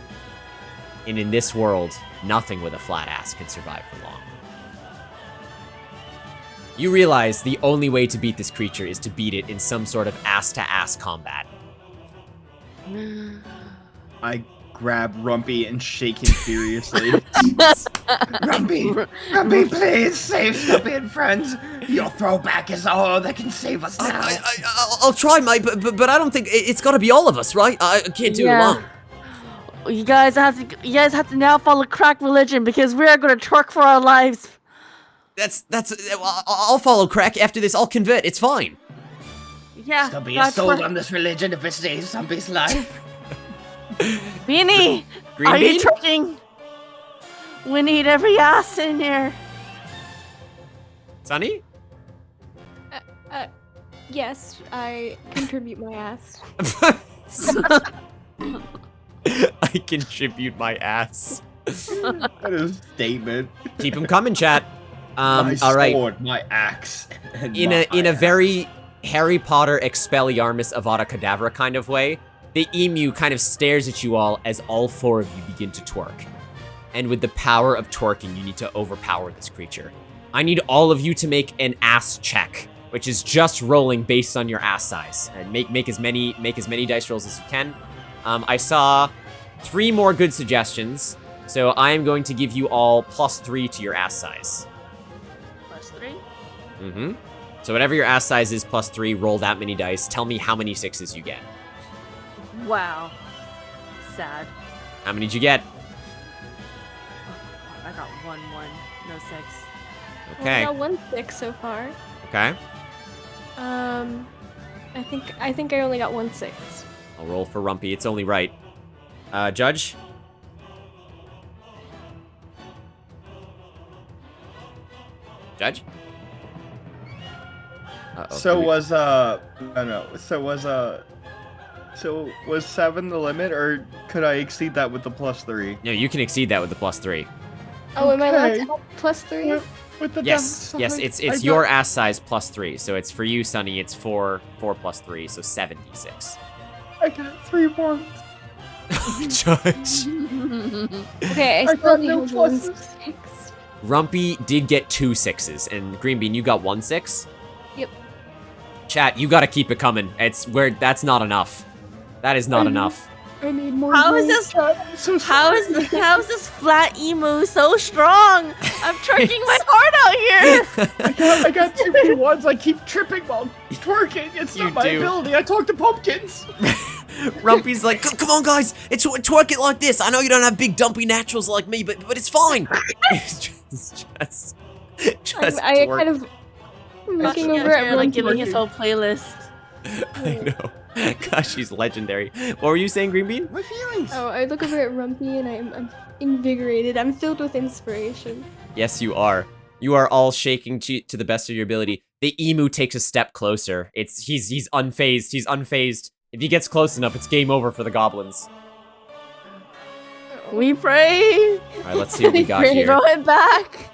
Speaker 2: And in this world, nothing with a flat ass can survive for long. You realize the only way to beat this creature is to beat it in some sort of ass-to-ass combat.
Speaker 5: I grab Rumpy and shake him furiously. Rumpy, please save Stumpy and friends. Your throwback is all that can save us now.
Speaker 2: I'll try, mate, but I don't think it's got to be all of us, right? I can't do it alone.
Speaker 9: You guys have to now follow crack religion because we are going to twerk for our lives.
Speaker 2: I'll follow crack after this. I'll convert. It's fine.
Speaker 9: Yeah.
Speaker 7: Stumpy is sold on this religion if it saves Stumpy's life.
Speaker 9: Beanie,
Speaker 2: Green
Speaker 9: are
Speaker 2: bean?
Speaker 9: you twerking? We need every ass in here.
Speaker 2: Sunny?
Speaker 6: Yes, I contribute my ass.
Speaker 2: I contribute my ass.
Speaker 5: That is a statement.
Speaker 2: Keep them coming, chat.
Speaker 5: My
Speaker 2: all right.
Speaker 5: sword, my axe. And
Speaker 2: In a very Harry Potter Expelliarmus Avada Kedavra kind of way, the emu kind of stares at you all as all 4 of you begin to twerk. And with the power of twerking, you need to overpower this creature. I need all of you to make an ass check, which is just rolling based on your ass size. And make as many dice rolls as you can. I saw 3 more good suggestions, so I am going to give you all +3 to your ass size.
Speaker 9: +3?
Speaker 2: Mm-hmm. So whatever your ass size is +3, roll that many dice. Tell me how many 6s you get.
Speaker 9: Wow. Sad.
Speaker 2: How many did you get?
Speaker 9: I got 1, no 6.
Speaker 2: Okay.
Speaker 6: I got 1 6 so far.
Speaker 2: Okay.
Speaker 6: I think I only got 1 6.
Speaker 2: I'll roll for Rumpy. It's only right. Judge? Judge? Uh-oh.
Speaker 5: So was 7 the limit, or could I exceed that with the +3?
Speaker 2: No, you can exceed that with the +3.
Speaker 6: Oh, am I allowed
Speaker 5: Okay.
Speaker 6: to have +3?
Speaker 5: With the
Speaker 2: Yes, it's your ass size +3. So it's for you, Sunny. It's 4 + 3, so 76.
Speaker 5: I got 3 more.
Speaker 2: Judge.
Speaker 6: Okay, I
Speaker 5: I
Speaker 6: still
Speaker 5: got
Speaker 6: need
Speaker 5: no
Speaker 6: 1
Speaker 5: pluses.
Speaker 6: 6.
Speaker 2: Rumpy did get 2 6s, and Green Bean, you got 1 6.
Speaker 6: Yep.
Speaker 2: Chat, you gotta keep it coming. That's not enough. That is not enough.
Speaker 6: I need more.
Speaker 9: How is
Speaker 6: rolls.
Speaker 9: this?
Speaker 5: So
Speaker 9: How is this flat emu so strong? I'm twerking my heart out here.
Speaker 5: I got 2 P1s. I keep tripping while twerking. It's
Speaker 2: You
Speaker 5: not my
Speaker 2: do.
Speaker 5: ability. I talk to pumpkins.
Speaker 2: Rumpy's like, come on, guys, twerk it like this. I know you don't have big dumpy naturals like me, but it's fine. just
Speaker 6: I
Speaker 2: twerk.
Speaker 6: kind of looking
Speaker 9: Rushing
Speaker 6: over
Speaker 9: out
Speaker 6: at
Speaker 9: here, like
Speaker 6: Monkey.
Speaker 9: giving his whole playlist.
Speaker 2: I know. Gosh, she's legendary. What were you saying, Green Bean?
Speaker 5: My feelings.
Speaker 6: Oh, I look over at Rumpy and I'm invigorated. I'm filled with inspiration.
Speaker 2: Yes, you are. You are all shaking to the best of your ability. The emu takes a step closer. He's unfazed. He's unfazed. If he gets close enough, it's game over for the goblins.
Speaker 9: We pray.
Speaker 2: All right, let's see what we got here.
Speaker 9: Throw it back.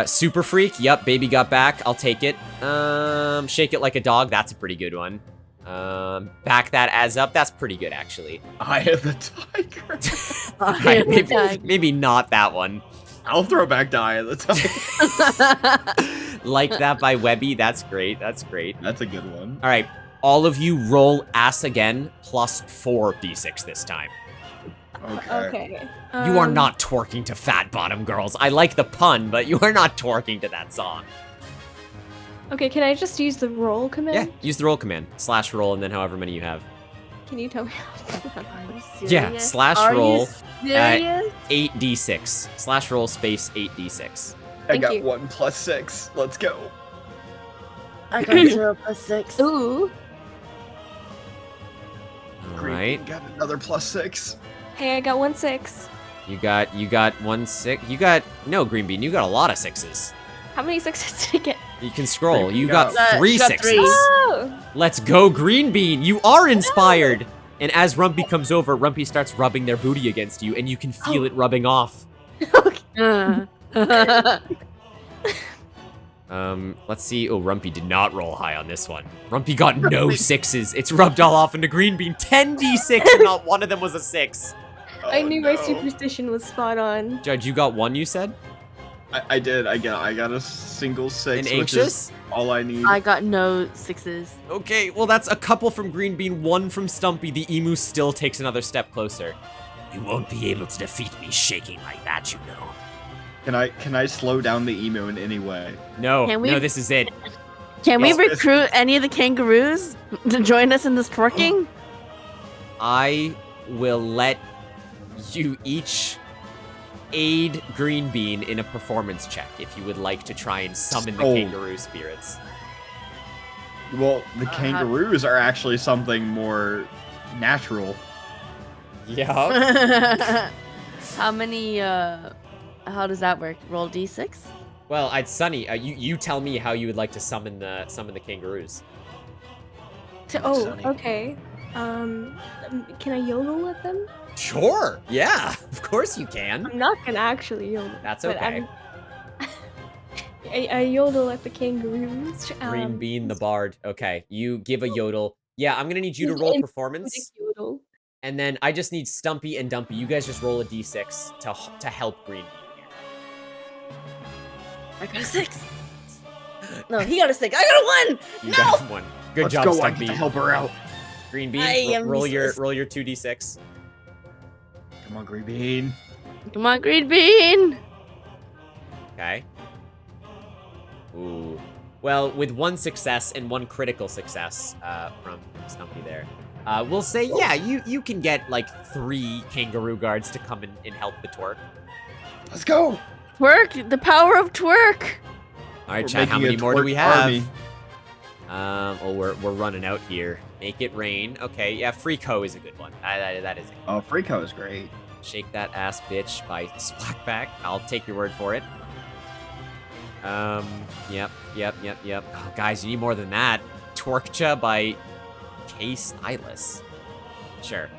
Speaker 2: Super Freak. Yep, baby got back. I'll take it. Shake it like a dog. That's a pretty good one. Back that as up. That's pretty good, actually.
Speaker 5: Eye of the tiger.
Speaker 2: Alright, maybe not that one.
Speaker 5: I'll throw back to Eye of the tiger.
Speaker 2: Like that by Webby. That's great. That's great.
Speaker 5: That's a good one.
Speaker 2: All right, all of you roll ass again, plus 4d6 this time.
Speaker 6: Okay.
Speaker 2: You are not twerking to Fat Bottom Girls. I like the pun, but you are not twerking to that song.
Speaker 6: Okay, can I just use the roll command?
Speaker 2: Yeah, use the roll command. Slash roll and then however many you have.
Speaker 6: Can you tell me?
Speaker 2: Yeah, slash
Speaker 9: Are
Speaker 2: roll
Speaker 9: you serious?
Speaker 2: 8d6. Slash roll space 8d6.
Speaker 5: I got 1 + 6. Let's go.
Speaker 9: I got 0 + 6.
Speaker 6: Ooh.
Speaker 2: Alright.
Speaker 5: Got another +6.
Speaker 6: Hey, I got 1 6.
Speaker 2: You got 1 6. No, Green Bean, you got a lot of 6s.
Speaker 6: How many 6s did I get?
Speaker 2: You can scroll. You
Speaker 5: got
Speaker 2: got 3
Speaker 9: she got
Speaker 2: 6s.
Speaker 9: 3.
Speaker 6: Oh!
Speaker 2: Let's go, Green Bean. You are inspired. And as Rumpy comes over, Rumpy starts rubbing their booty against you, and you can feel it rubbing off. Let's see. Oh, Rumpy did not roll high on this one. Rumpy got no 6s. It's rubbed all off into Green Bean. 10d6, and not one of them was a 6.
Speaker 6: I knew my superstition was spot on.
Speaker 2: Judge, you got 1, you said?
Speaker 5: I did. I got a single 6.
Speaker 2: An
Speaker 5: which
Speaker 2: anxious?
Speaker 5: is all I need.
Speaker 9: I got no 6s.
Speaker 2: Okay, well that's a couple from Green Bean, 1 from Stumpy. The emu still takes another step closer.
Speaker 14: You won't be able to defeat me shaking like that, you know.
Speaker 5: Can I slow down the emu in any way?
Speaker 2: No,
Speaker 9: Can we-
Speaker 2: no, this is it.
Speaker 9: Can we
Speaker 5: Well,
Speaker 9: recruit any of the kangaroos to join us in this twerking?
Speaker 2: I will let you each aid Green Bean in a performance check if you would like to try and summon the
Speaker 5: Oh.
Speaker 2: kangaroo spirits.
Speaker 5: Well, the kangaroos are actually something more natural.
Speaker 2: Yeah.
Speaker 9: How many, how does that work? Roll d6?
Speaker 2: Well, Sunny, you tell me how you would like to summon the kangaroos.
Speaker 6: Okay. Can I yodel with them?
Speaker 2: Sure. Yeah. Of course you can.
Speaker 6: I'm not gonna actually yodel.
Speaker 2: That's
Speaker 6: but
Speaker 2: okay.
Speaker 6: I yodel at the kangaroos.
Speaker 2: Green Bean the Bard. Okay, you give a yodel. Yeah, I'm gonna need you to roll performance.
Speaker 6: Yodel.
Speaker 2: And then I just need Stumpy and Dumpy. You guys just roll a d6 to help Green Bean
Speaker 9: I got a 6. No, he got a 6. I got a 1.
Speaker 2: here. You
Speaker 9: No.
Speaker 2: got 1. Good
Speaker 5: Let's
Speaker 2: job,
Speaker 5: go,
Speaker 2: Stumpy.
Speaker 5: I get to help her out.
Speaker 2: Green Bean,
Speaker 9: I am
Speaker 2: roll your
Speaker 9: useless.
Speaker 2: 2d6.
Speaker 5: Come on, Green Bean.
Speaker 9: Come on, Green Bean.
Speaker 2: Okay. Ooh. Well, with 1 success and 1 critical success from Stumpy there, we'll say, yeah, you can get like 3 kangaroo guards to come and help the twerk.
Speaker 5: Let's go.
Speaker 9: Twerk, the power of twerk.
Speaker 2: All right,
Speaker 5: We're
Speaker 2: chat. How
Speaker 5: making a
Speaker 2: many more do we
Speaker 5: twerk
Speaker 2: have?
Speaker 5: army.
Speaker 2: Oh, we're running out here. Make it rain. Okay, yeah, Freako is a good one. That is.
Speaker 5: Oh, Freako is great.
Speaker 2: Shake That Ass Bitch by Splackback. I'll take your word for it. Yep. Oh, guys, you need more than that. Twerkcha by K Stylus. Sure.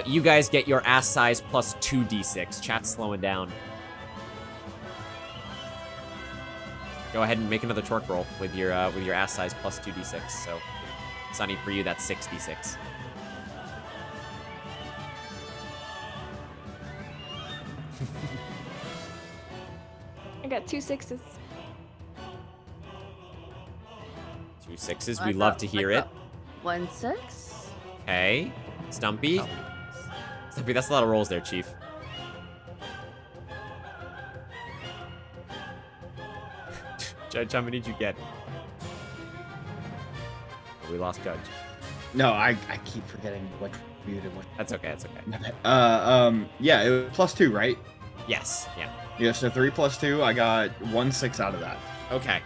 Speaker 2: You guys get your ass size plus 2d6. Chat's slowing down. Go ahead and make another twerk roll with your ass size plus 2d6. So, Sunny, for you, that's 6d6.
Speaker 6: I got 2 6s.
Speaker 2: 2 6s. We love to hear it.
Speaker 9: 1 6.
Speaker 2: Okay. Stumpy. Stumpy, that's a lot of rolls there, Chief. Judge, how many did you get? Oh, we lost Judge.
Speaker 7: No, I keep forgetting what viewed and what.
Speaker 2: That's okay. That's okay.
Speaker 5: Yeah, it was +2, right?
Speaker 2: Yes. Yeah.
Speaker 5: Yeah, so 3 + 2. I got 1 6 out of that.
Speaker 2: Okay.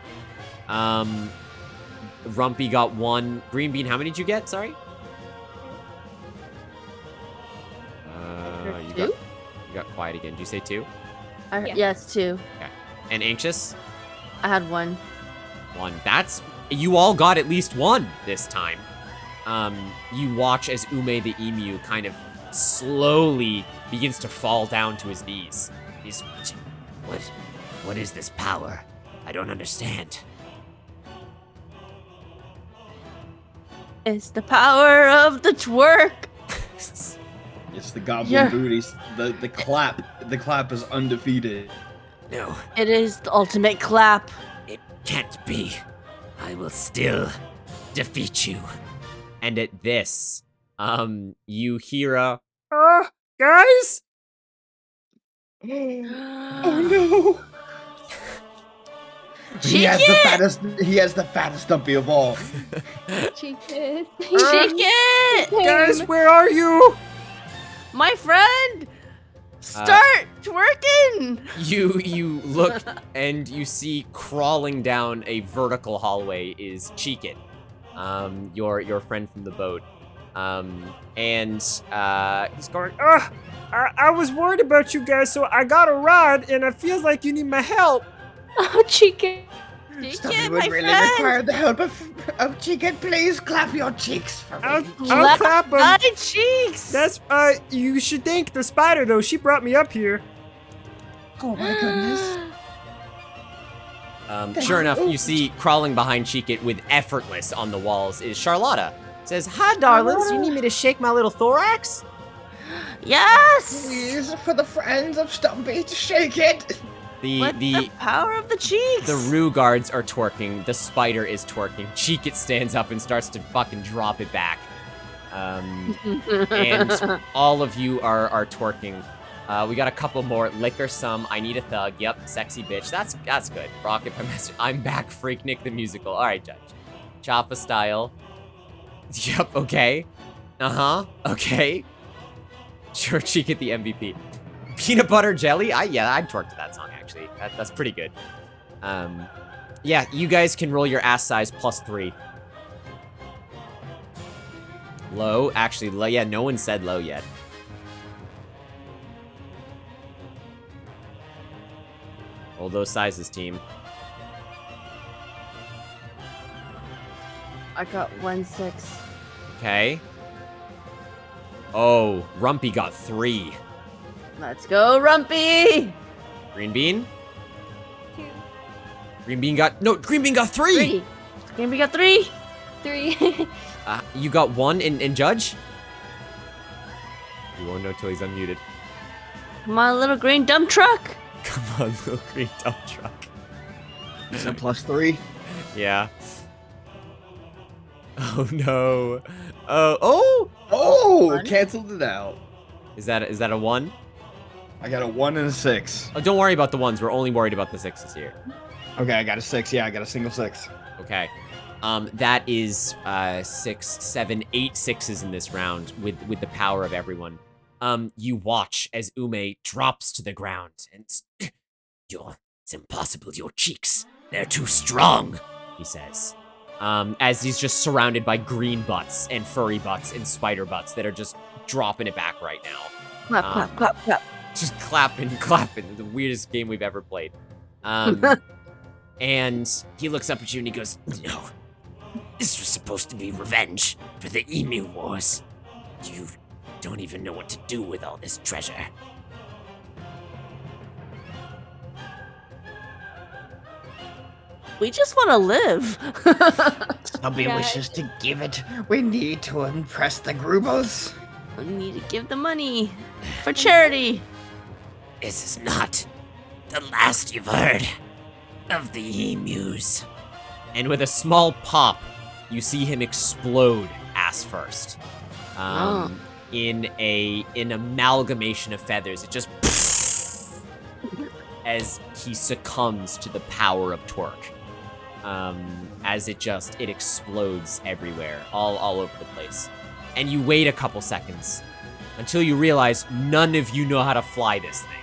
Speaker 2: Rumpy got 1. Green Bean, how many did you get? Sorry. You got quiet again. Did you say 2?
Speaker 9: Yes, 2.
Speaker 2: Okay. And Anxious?
Speaker 9: I had 1.
Speaker 2: 1. That's... You all got at least 1 this time. You watch as Ume the emu kind of slowly begins to fall down to his knees.
Speaker 14: He's... What is this power? I don't understand.
Speaker 9: It's the power of the twerk.
Speaker 5: It's the goblin
Speaker 9: Yeah.
Speaker 5: booties. The clap. The clap is undefeated.
Speaker 14: No,
Speaker 9: It is the ultimate clap.
Speaker 14: it can't be. I will still defeat you.
Speaker 2: And at this, you hear a...
Speaker 12: Guys?
Speaker 5: Oh no! He has the fattest dumpy of all.
Speaker 6: Cheek it.
Speaker 12: Guys, where are you?
Speaker 9: My friend, start twerking.
Speaker 2: You look and you see crawling down a vertical hallway is Cheek-It, your friend from the boat. And he's going,
Speaker 12: I was worried about you guys, so I got a rod, and it feels like you need my help.
Speaker 6: Oh, Chicken.
Speaker 7: Stumpy would really require the help of Chicken. Please clap your cheeks for me.
Speaker 12: I'll clap them.
Speaker 9: My cheeks.
Speaker 12: That's, you should thank the spider, though. She brought me up here.
Speaker 7: Oh my goodness.
Speaker 2: Sure enough, you see crawling behind Cheek-It with effortless on the walls is Charlotta. Says, "Hi, darlings. You need me to shake my little thorax?"
Speaker 9: Yes.
Speaker 7: Please, for the friends of Stumpy, to shake it.
Speaker 2: The
Speaker 9: power of the cheeks.
Speaker 2: The Rue guards are twerking. The spider is twerking. Cheek-It stands up and starts to fucking drop it back. And all of you are twerking. We got a couple more. Liquor some. I need a thug. Yep, sexy bitch. That's good. Rocket by message. I'm back. Freaknik the musical. All right, Judge. Choppa style. Yep. Okay. Okay. Sure, Cheek-It the MVP. Peanut butter jelly. I'd twerk to that song actually. That's pretty good. Yeah, you guys can roll your ass size +3. Low, actually low. Yeah, no one said low yet. Roll those sizes, team.
Speaker 9: I got 1-6.
Speaker 2: Okay. Oh, Rumpy got 3.
Speaker 9: Let's go, Rumpy.
Speaker 2: Green Bean? Green Bean got 3!
Speaker 9: Green Bean got 3.
Speaker 6: 3.
Speaker 2: You got 1 in Judge? You won't know till he's unmuted.
Speaker 9: Come on, little green dump truck.
Speaker 2: Come on, little green dump truck.
Speaker 5: Is it +3?
Speaker 2: Yeah. Oh no. Oh!
Speaker 5: Canceled it out.
Speaker 2: Is that a 1?
Speaker 5: I got a 1 and a 6.
Speaker 2: Oh, don't worry about the 1s. We're only worried about the 6s here.
Speaker 5: Okay, I got a 6. Yeah, I got a single 6.
Speaker 2: Okay. That is 6, 7, 8 6s in this round with the power of everyone. You watch as Ume drops to the ground and
Speaker 14: it's impossible. Your cheeks, they're too strong,
Speaker 2: he says. As he's just surrounded by green butts and furry butts and spider butts that are just dropping it back right now.
Speaker 9: Clap, clap, clap, clap.
Speaker 2: Just clapping. The weirdest game we've ever played. And he looks up at you and he goes,
Speaker 14: "No, this was supposed to be revenge for the Emu Wars. You don't even know what to do with all this treasure."
Speaker 9: We just want to live.
Speaker 7: Stumpy wishes to give it. We need to impress the Grubles.
Speaker 9: We need to give the money for charity.
Speaker 14: This is not the last you've heard of the emus.
Speaker 2: And with a small pop, you see him explode ass first. In an amalgamation of feathers. It just as he succumbs to the power of twerk. As it explodes everywhere, all over the place. And you wait a couple seconds until you realize none of you know how to fly this thing.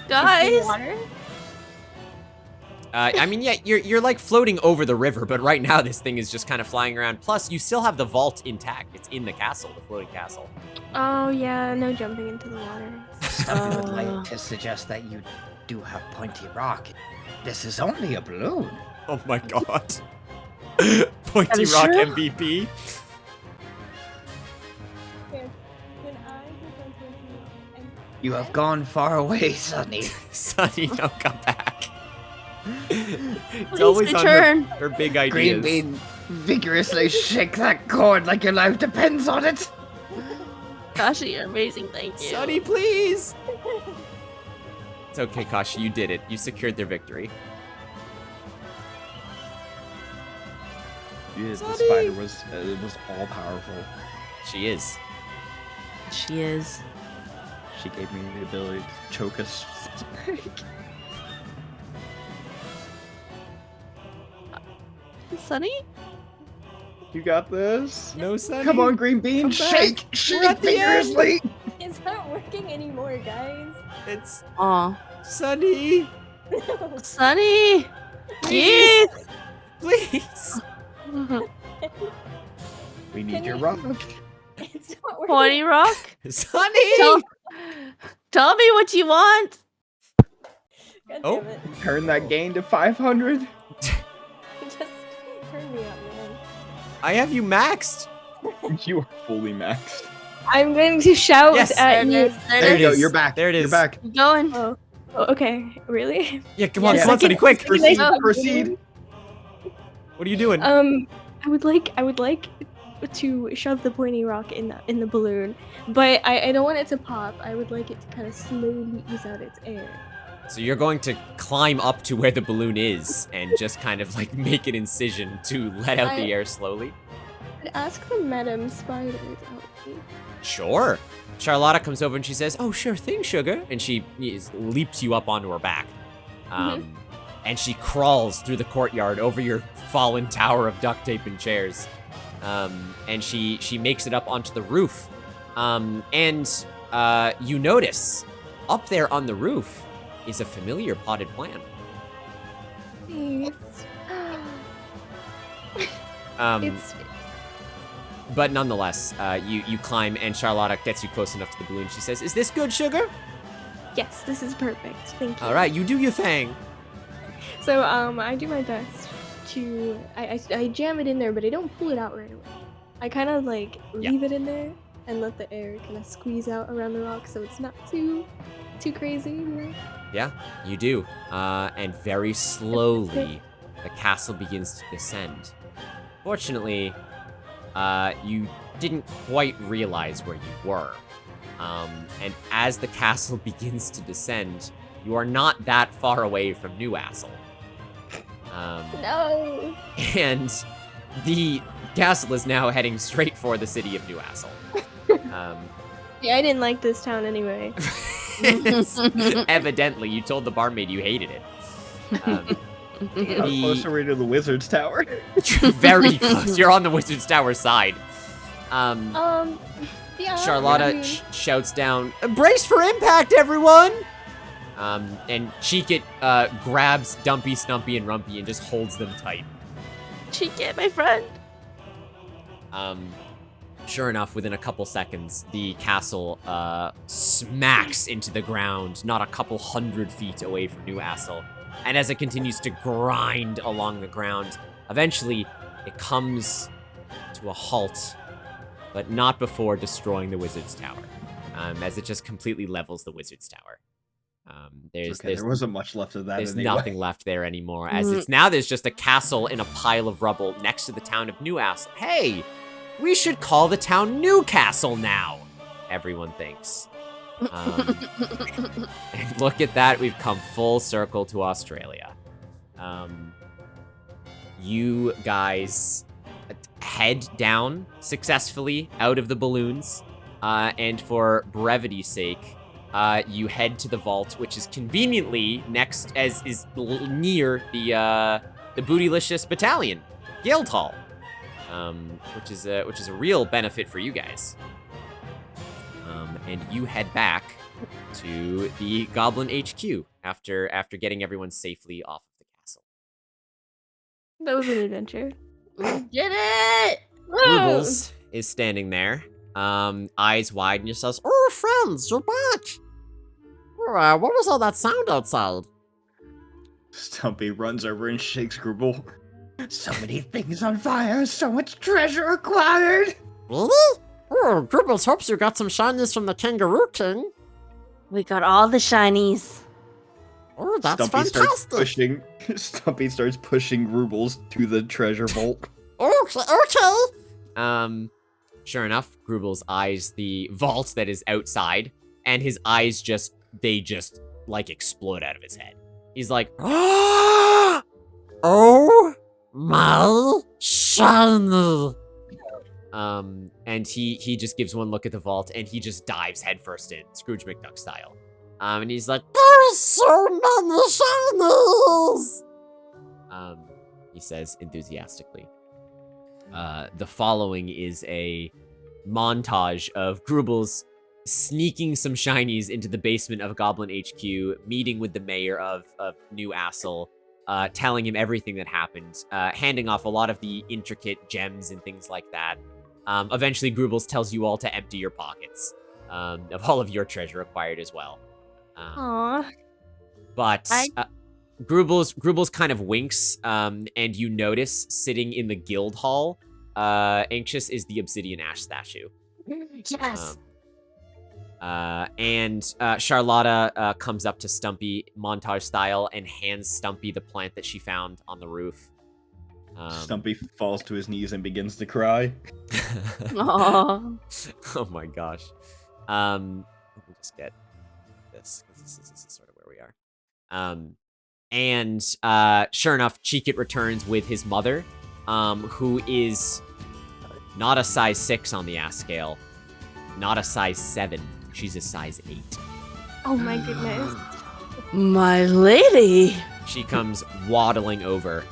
Speaker 9: Guys.
Speaker 2: I mean, yeah, you're like floating over the river, but right now this thing is just kind of flying around. Plus, you still have the vault intact. It's in the castle, the floating castle.
Speaker 6: Oh yeah, no jumping into the water.
Speaker 7: Stumpy would like to suggest that you do have Pointy Rock. This is only a balloon.
Speaker 2: Oh my god. Pointy Rock
Speaker 9: true.
Speaker 2: MVP.
Speaker 7: You have gone far away, Sunny.
Speaker 2: Sunny, don't come back. It's
Speaker 9: Please
Speaker 2: always
Speaker 9: return.
Speaker 2: on her big
Speaker 7: Green
Speaker 2: ideas.
Speaker 7: Bean, vigorously shake that cord like your life depends on it.
Speaker 9: Kashi, you're amazing. Thank you.
Speaker 2: Sunny, please. It's okay, Kashi. You did it. You secured their victory.
Speaker 5: Yeah, the spider was all powerful.
Speaker 2: She is.
Speaker 4: She is.
Speaker 5: She gave me the ability to choke a snake.
Speaker 4: Sunny?
Speaker 5: You got this.
Speaker 2: No, Sunny.
Speaker 5: Come on, Green Bean. Shake vigorously.
Speaker 6: It's not working anymore, guys.
Speaker 2: It's
Speaker 4: Aw.
Speaker 2: Sunny.
Speaker 4: Sunny!
Speaker 2: Please.
Speaker 4: Yes!
Speaker 2: Please.
Speaker 5: We need your rock.
Speaker 6: It's not working.
Speaker 4: Pony Rock?
Speaker 2: Sunny.
Speaker 4: Tell me what you want.
Speaker 6: God
Speaker 2: Oh.
Speaker 6: damn it.
Speaker 5: Turn that gain to 500.
Speaker 6: Just turn me up, man.
Speaker 2: I have you maxed.
Speaker 5: You are fully maxed.
Speaker 6: I'm going to shout
Speaker 2: Yes.
Speaker 6: at you.
Speaker 5: There you go. You're back.
Speaker 2: There it is.
Speaker 5: You're back.
Speaker 4: Keep going.
Speaker 6: Oh, okay. Really?
Speaker 2: Yeah, come on,
Speaker 6: Yes,
Speaker 2: come on,
Speaker 6: I
Speaker 2: Sunny,
Speaker 6: can-
Speaker 2: quick.
Speaker 5: Proceed.
Speaker 6: I-
Speaker 5: Proceed.
Speaker 2: What are you doing?
Speaker 6: I would like to shove the pointy rock in the balloon, but I don't want it to pop. I would like it to kind of slowly ease out its air.
Speaker 2: So you're going to climb up to where the balloon is and just kind of like make an incision to let out the air slowly?
Speaker 6: I'd ask the Madam Spider to help me.
Speaker 2: Sure. Charlotta comes over and she says, "Oh, sure thing, sugar." And she leaps you up onto her back. And she crawls through the courtyard over your fallen tower of duct tape and chairs. And she makes it up onto the roof. And you notice up there on the roof is a familiar potted plant.
Speaker 6: Please. It's
Speaker 2: But nonetheless, you climb and Charlotta gets you close enough to the balloon. She says, "Is this good, sugar?"
Speaker 6: yes, this is perfect. Thank you.
Speaker 2: All right, you do your thing.
Speaker 6: So I do my best to I jam it in there, but I don't pull it out right away. I kind of like leave it in there and let the air kind of squeeze out around the rock, so it's not too crazy, you know?
Speaker 2: Yeah, you do. And very slowly, the castle begins to descend. Fortunately, you didn't quite realize where you were. And as the castle begins to descend, you are not that far away from Newcastle.
Speaker 6: No.
Speaker 2: And the castle is now heading straight for the city of Newcastle.
Speaker 6: Yeah, I didn't like this town anyway.
Speaker 2: Evidently, you told the barmaid you hated it.
Speaker 5: How close are we to the Wizard's Tower?
Speaker 2: Very close. You're on the Wizard's Tower side.
Speaker 6: Yeah.
Speaker 2: Charlotta
Speaker 6: I mean,
Speaker 2: shouts down, "Brace for impact, everyone!" And Cheekit grabs Dumpy, Stumpy, and Rumpy and just holds them tight.
Speaker 4: Cheekit, my friend.
Speaker 2: Sure enough, within a couple seconds, the castle smacks into the ground, not a couple 100 feet away from Newcastle. And as it continues to grind along the ground, eventually it comes to a halt, but not before destroying the Wizard's Tower, as it just completely levels the Wizard's Tower.
Speaker 5: There wasn't much left of that
Speaker 2: There's
Speaker 5: anyway.
Speaker 2: nothing left there anymore, as it's now there's just a castle in a pile of rubble next to the town of Newcastle. Hey, we should call the town Newcastle now, everyone thinks. And look at that, we've come full circle to Australia. You guys head down successfully out of the balloons, and for brevity's sake, you head to the vault, which is conveniently next, near the Bootylicious Battalion, Guildhall, which is a real benefit for you guys. And you head back to the Goblin HQ after getting everyone safely off of the castle.
Speaker 6: that was an adventure.
Speaker 4: Did it!
Speaker 2: Grubles is standing there, eyes wide, and just says,
Speaker 8: Oh, friends, you're back. What was all that sound outside?
Speaker 5: Stumpy runs over and shakes Gruble.
Speaker 7: So many things on fire, so much treasure acquired.
Speaker 8: Really? Oh, Grubles hopes you got some shinies from the Kangaroo King.
Speaker 4: We got all the shinies.
Speaker 8: Oh, that's
Speaker 5: Stumpy
Speaker 8: fantastic.
Speaker 5: Stumpy starts pushing Grubles to the treasure vault.
Speaker 8: Okay.
Speaker 2: Sure enough, Grubles eyes the vault that is outside, and his eyes just like explode out of his head. He's like,
Speaker 8: Oh my shinies! shiny.
Speaker 2: And he just gives one look at the vault and he just dives headfirst in, Scrooge McDuck style. And he's like,
Speaker 8: There are so many shinies.
Speaker 2: He says enthusiastically. The following is a montage of Grubles sneaking some shinies into the basement of Goblin HQ, meeting with the mayor of New Assel, telling him everything that happened, handing off a lot of the intricate gems and things like that. Eventually, Grubles tells you all to empty your pockets of all of your treasure acquired as well.
Speaker 6: Aww.
Speaker 2: But Grubles kind of winks, and you notice sitting in the guild hall, Anxious is the obsidian ash statue.
Speaker 9: Yes.
Speaker 2: And Charlotta comes up to Stumpy montage style and hands Stumpy the plant that she found on the roof.
Speaker 5: Stumpy falls to his knees and begins to cry.
Speaker 9: Aww.
Speaker 2: Oh my gosh. Let me just get this, because this is sort of where we are. And sure enough, Cheekit returns with his mother, who is not a size 6 on the ass scale, not a size 7. She's a size 8.
Speaker 6: Oh my goodness.
Speaker 9: My lady.
Speaker 2: She comes waddling over,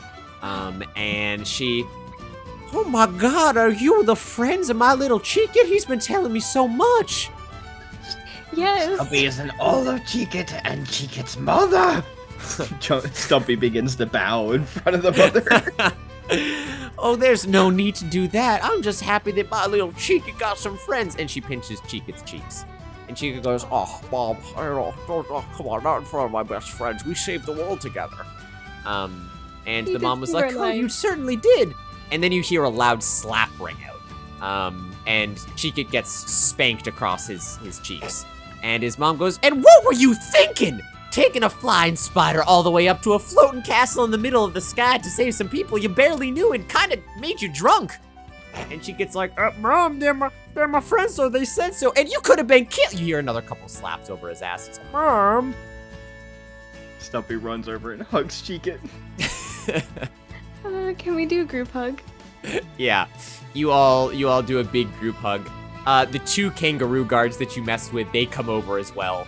Speaker 2: and she...
Speaker 8: Oh my god, are you the friends of my little Cheekit? He's been telling me so much.
Speaker 6: Yes.
Speaker 7: Stumpy is an all of Cheekit and Cheekit's mother.
Speaker 5: Stumpy begins to bow in front of the mother.
Speaker 8: Oh, there's no need to do that. I'm just happy that my little Cheekit got some friends.
Speaker 2: And she pinches Cheekit's cheeks.
Speaker 8: And Cheekit goes, oh, Mom, come on, not in front of my best friends. We saved the world together.
Speaker 2: And the mom was like, oh, you certainly did. And then you hear a loud slap ring out. And Cheekit gets spanked across his cheeks. And his mom goes, and what were you thinking? Taking a flying spider all the way up to a floating castle in the middle of the sky to save some people you barely knew and kind of made you drunk. And she gets like, Mom, they're my friends, so they said so. And you could have been killed. You hear another couple slaps over his ass. He's like, Mom.
Speaker 5: Stumpy runs over and hugs Cheekit.
Speaker 6: Can we do a group hug?
Speaker 2: Yeah, you all do a big group hug. The 2 kangaroo guards that you messed with, they come over as well.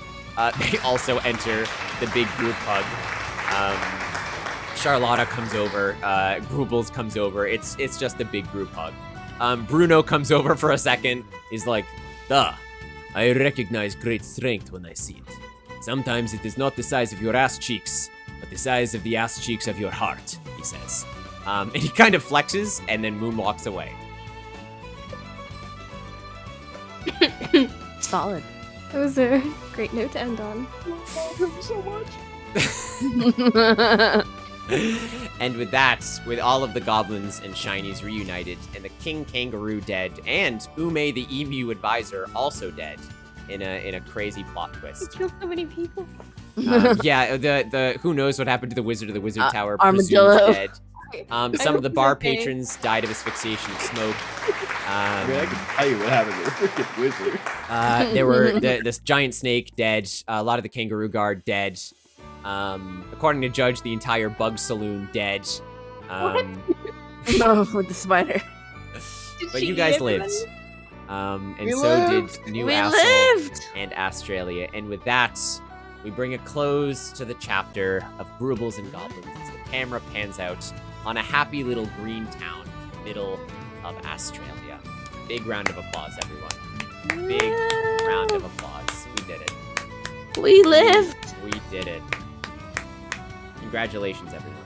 Speaker 2: They also enter the big group hug. Charlotta comes over. Grubles comes over. It's just a big group hug. Bruno comes over for a second. He's like, duh, I recognize great strength when I see it. Sometimes it is not the size of your ass cheeks, but the size of the ass cheeks of your heart, he says. And he kind of flexes and then moonwalks away.
Speaker 9: Solid.
Speaker 6: That was a great note to end on. I love him so
Speaker 2: much. And with that, with all of the goblins and shinies reunited, and the king kangaroo dead, and Ume the emu advisor also dead, in a crazy plot twist.
Speaker 6: I killed so many people.
Speaker 2: Yeah, the who knows what happened to the wizard of the wizard tower?
Speaker 9: Armadillo.
Speaker 2: Dead. Some of the bar patrons died of asphyxiation and smoke.
Speaker 5: I mean, I can tell you what happened to the freaking wizard.
Speaker 2: There were this giant snake dead. A lot of the kangaroo guard dead. According to Judge, the entire bug saloon dead.
Speaker 9: No, with the spider.
Speaker 2: But you guys lived. And
Speaker 9: We
Speaker 2: so
Speaker 9: lived.
Speaker 2: did New
Speaker 9: We
Speaker 2: Assel
Speaker 9: lived.
Speaker 2: and Australia. And with that, we bring a close to the chapter of Grubles and Goblins as the camera pans out on a happy little green town, middle of Australia. Big round of applause, everyone. Big round of applause. We did it.
Speaker 9: We lived.
Speaker 2: We did it. Congratulations, everyone.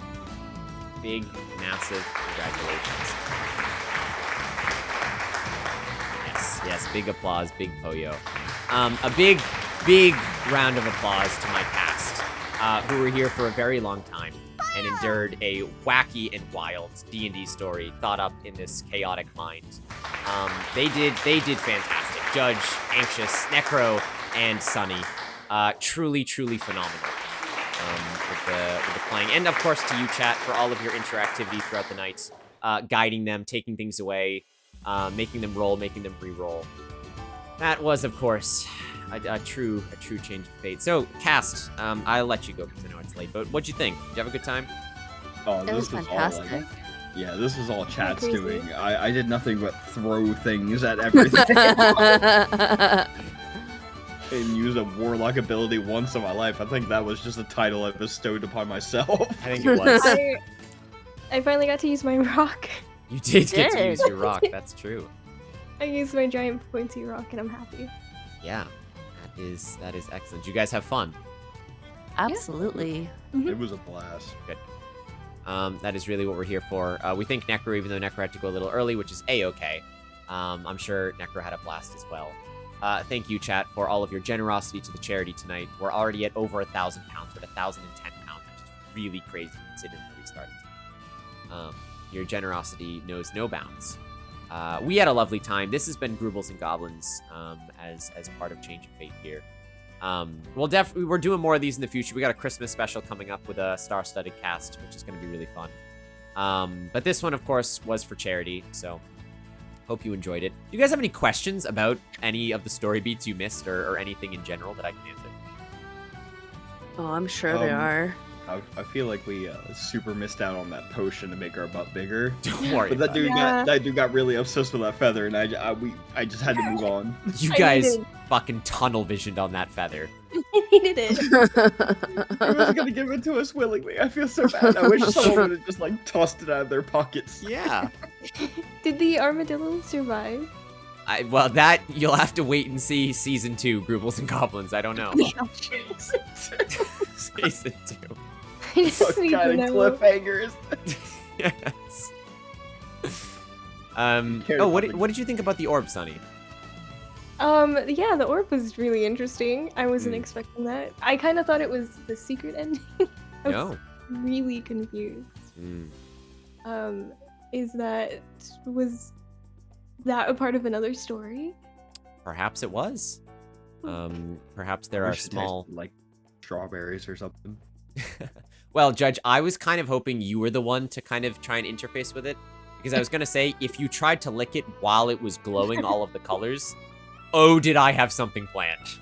Speaker 2: Big, massive congratulations. Yes, big applause, big poyo. A big round of applause to my cast, who were here for a very long time and endured a wacky and wild D&D story thought up in this chaotic mind. They did fantastic. Judge, Anxious, Necro, and Sunny. Truly phenomenal. With the playing. And of course to you, chat, for all of your interactivity throughout the night, guiding them, taking things away, making them roll, making them re-roll. That was, of course, a true change of fate. So, cast, I'll let you go because I know it's late, but what'd you think? Did you have a good time?
Speaker 5: Oh,
Speaker 9: It was fantastic.
Speaker 5: Yeah, this was all chat's
Speaker 6: crazy.
Speaker 5: doing. I did nothing but throw things at everything. And use a warlock ability once in my life. I think that was just a title I bestowed upon myself.
Speaker 2: I think it was.
Speaker 6: I finally got to use my rock.
Speaker 2: You did get to use your rock. That's true.
Speaker 6: I used my giant pointy rock, and I'm happy.
Speaker 2: Yeah, that is excellent. Did you guys have fun?
Speaker 9: Absolutely.
Speaker 5: It was a blast.
Speaker 2: Good. That is really what we're here for. We thank Necro, even though Necro had to go a little early, which is a-okay. I'm sure Necro had a blast as well. Thank you, chat, for all of your generosity to the charity tonight. We're already at over 1,000 pounds, with 1,010 pounds, which is really crazy considering where we started. Your generosity knows no bounds. We had a lovely time. This has been Grubles and Goblins as part of Change of Fate here. We're doing more of these in the future. We got a Christmas special coming up with a star-studded cast, which is going to be really fun. But this one, of course, was for charity, so hope you enjoyed it. Do you guys have any questions about any of the story beats you missed or anything in general that I can answer?
Speaker 9: Oh, I'm sure there are.
Speaker 5: I feel like we super missed out on that potion to make our butt bigger.
Speaker 2: Don't worry.
Speaker 5: But that dude got really obsessed with that feather, and I just had to move on.
Speaker 2: You guys fucking tunnel visioned on that feather.
Speaker 6: I needed it.
Speaker 5: He was gonna give it to us willingly. I feel so bad. I wish someone would have just like tossed it out of their pockets.
Speaker 2: Yeah.
Speaker 6: Did the armadillo survive?
Speaker 2: Well, that you'll have to wait and see season 2, Grubles and Goblins. I don't know. Season 2.
Speaker 5: What kind of cliffhanger is this?
Speaker 2: Yes. What did you think about the orb, Sunny?
Speaker 6: Yeah, the orb was really interesting. I wasn't expecting that. I kind of thought it was the secret ending. I was really confused. Was that a part of another story?
Speaker 2: Perhaps it was. Perhaps there are small
Speaker 5: like strawberries or something.
Speaker 2: Well, Judge, I was kind of hoping you were the one to kind of try and interface with it, because I was gonna say if you tried to lick it while it was glowing all of the colors, oh, did I have something planned?